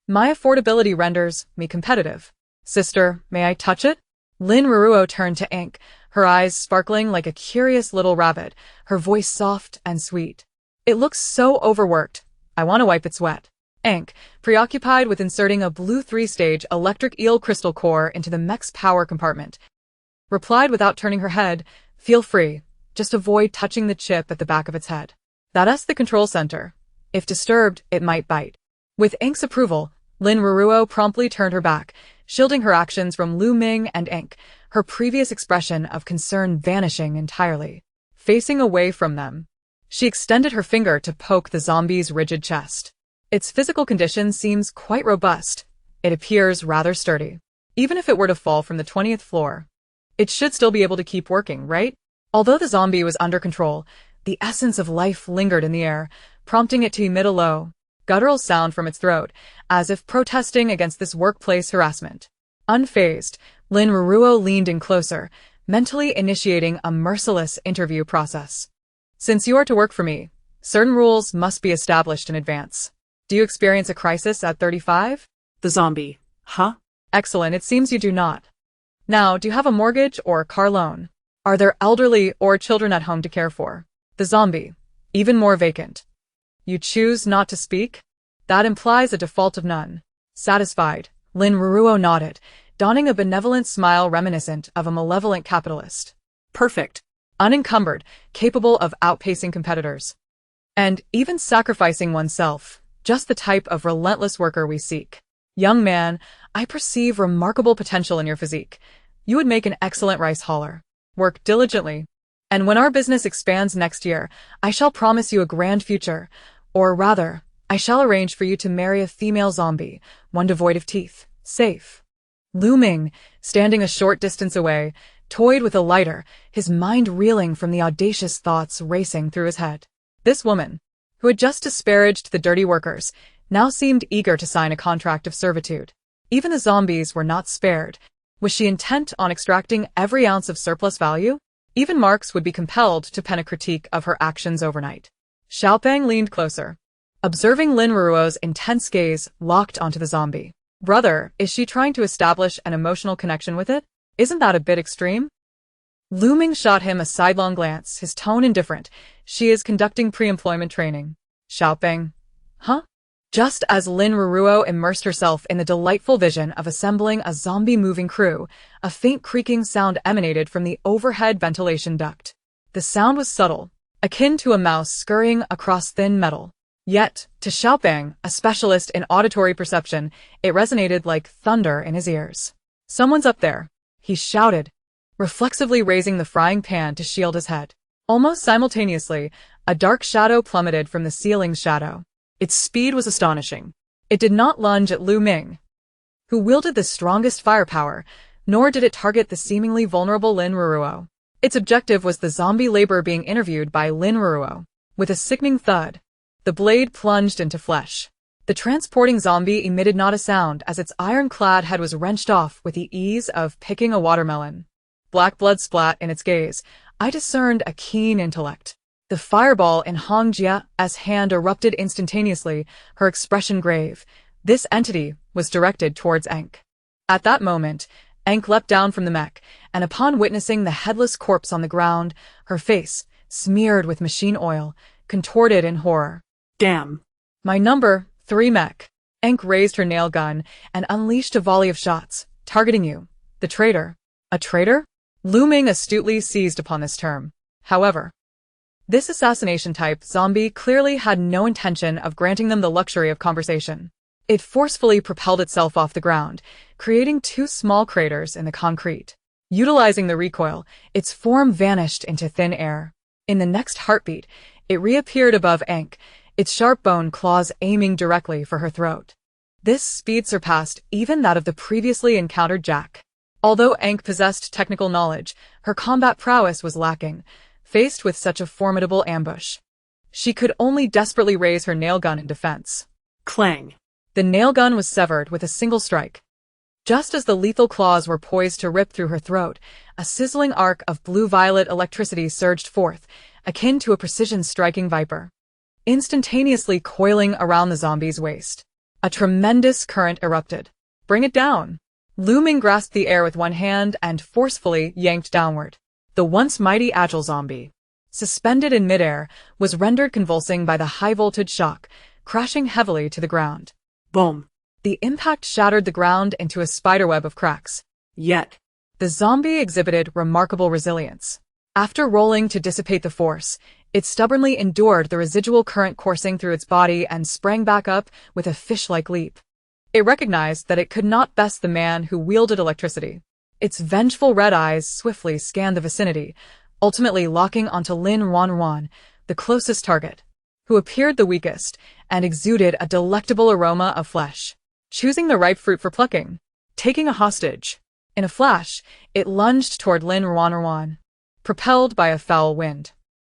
A: my affordability renders me competitive. Sister, may I touch it? Lin Ruanruan turned to Ink, her eyes sparkling like a curious little rabbit, her voice soft and sweet. It looks so overworked. I want to wipe its sweat. Ink, preoccupied with inserting a blue 3-stage electric eel crystal core into the mech's power compartment, replied without turning her head, feel free, just avoid touching the chip at the back of its head. That's the control center. If disturbed, it might bite. With Ink's approval, Lin Ruanruan promptly turned her back, shielding her actions from Lu Ming and Ink, her previous expression of concern vanishing entirely. Facing away from them, she extended her finger to poke the zombie's rigid chest. Its physical condition seems quite robust. It appears rather sturdy. Even if it were to fall from the 20th floor, it should still be able to keep working, right? Although the zombie was under control, the essence of life lingered in the air, prompting it to emit a low, guttural sound from its throat, as if protesting against this workplace harassment. Unfazed, Lin Ruanruan leaned in closer, mentally initiating a merciless interview process. Since you are to work for me, certain rules must be established in advance. Do you experience a crisis at 35?
B: The zombie. Huh?
A: Excellent, it seems you do not. Now, do you have a mortgage or a car loan? Are there elderly or children at home to care for? The zombie. Even more vacant. You choose not to speak? That implies a default of none. Satisfied, Lin Ruanruan nodded, donning a benevolent smile reminiscent of a malevolent capitalist.
B: Perfect.
A: Unencumbered, capable of outpacing competitors. And even sacrificing oneself, just the type of relentless worker we seek. Young man, I perceive remarkable potential in your physique. You would make an excellent rice hauler. Work diligently. And when our business expands next year, I shall promise you a grand future. Or rather, I shall arrange for you to marry a female zombie, one devoid of teeth, safe. Lu Ming, standing a short distance away, toyed with a lighter, his mind reeling from the audacious thoughts racing through his head. This woman, who had just disparaged the dirty workers, now seemed eager to sign a contract of servitude. Even the zombies were not spared. Was she intent on extracting every ounce of surplus value? Even Marx would be compelled to pen a critique of her actions overnight. Xiaopeng leaned closer, observing Lin Ruanruan's intense gaze locked onto the zombie. Brother, is she trying to establish an emotional connection with it? Isn't that a bit extreme? Lu Ming shot him a sidelong glance, his tone indifferent. She is conducting pre-employment training. Xiaopeng. Huh? Just as Lin Ruanruan immersed herself in the delightful vision of assembling a zombie-moving crew, a faint creaking sound emanated from the overhead ventilation duct. The sound was subtle, akin to a mouse scurrying across thin metal. Yet, to Xiaopeng, a specialist in auditory perception, it resonated like thunder in his ears. Someone's up there, he shouted, reflexively raising the frying pan to shield his head. Almost simultaneously, a dark shadow plummeted from the ceiling's shadow. Its speed was astonishing. It did not lunge at Lu Ming, who wielded the strongest firepower, nor did it target the seemingly vulnerable Lin Ruanruan. Its objective was the zombie laborer being interviewed by Lin Ruanruan. With a sickening thud, the blade plunged into flesh. The transporting zombie emitted not a sound as its ironclad head was wrenched off with the ease of picking a watermelon. Black blood splat in its gaze. I discerned a keen intellect. The fireball in Hong Jia's hand erupted instantaneously, her expression grave. This entity was directed towards Enk. At that moment, Enk leapt down from the mech, and upon witnessing the headless corpse on the ground, her face, smeared with machine oil, contorted in horror.
B: Damn.
A: My number 3 mech. Enk raised her nail gun and unleashed a volley of shots, targeting you, the traitor. A traitor? Lu Ming astutely seized upon this term. However, this assassination-type zombie clearly had no intention of granting them the luxury of conversation. It forcefully propelled itself off the ground, creating 2 small craters in the concrete. Utilizing the recoil, its form vanished into thin air. In the next heartbeat, it reappeared above Enk, its sharp bone claws aiming directly for her throat. This speed surpassed even that of the previously encountered Jack. Although Enk possessed technical knowledge, her combat prowess was lacking, faced with such a formidable ambush. She could only desperately raise her nail gun in defense.
B: Clang.
A: The nail gun was severed with a single strike. Just as the lethal claws were poised to rip through her throat, a sizzling arc of blue-violet electricity surged forth, akin to a precision-striking viper, instantaneously coiling around the zombie's waist. A tremendous current erupted. "Bring it down!" Lu Ming grasped the air with one hand and forcefully yanked downward. The once mighty agile zombie, suspended in midair, was rendered convulsing by the high-voltage shock, crashing heavily to the ground.
B: Boom.
A: The impact shattered the ground into a spiderweb of cracks.
B: Yet.
A: The zombie exhibited remarkable resilience. After rolling to dissipate the force, it stubbornly endured the residual current coursing through its body and sprang back up with a fish-like leap. It recognized that it could not best the man who wielded electricity. Its vengeful red eyes swiftly scanned the vicinity, ultimately locking onto Lin Ruanruan, the closest target, who appeared the weakest and exuded a delectable aroma of flesh. Choosing the ripe fruit for plucking. Taking a hostage. In a flash, it lunged toward Lin Ruanruan, propelled by a foul wind.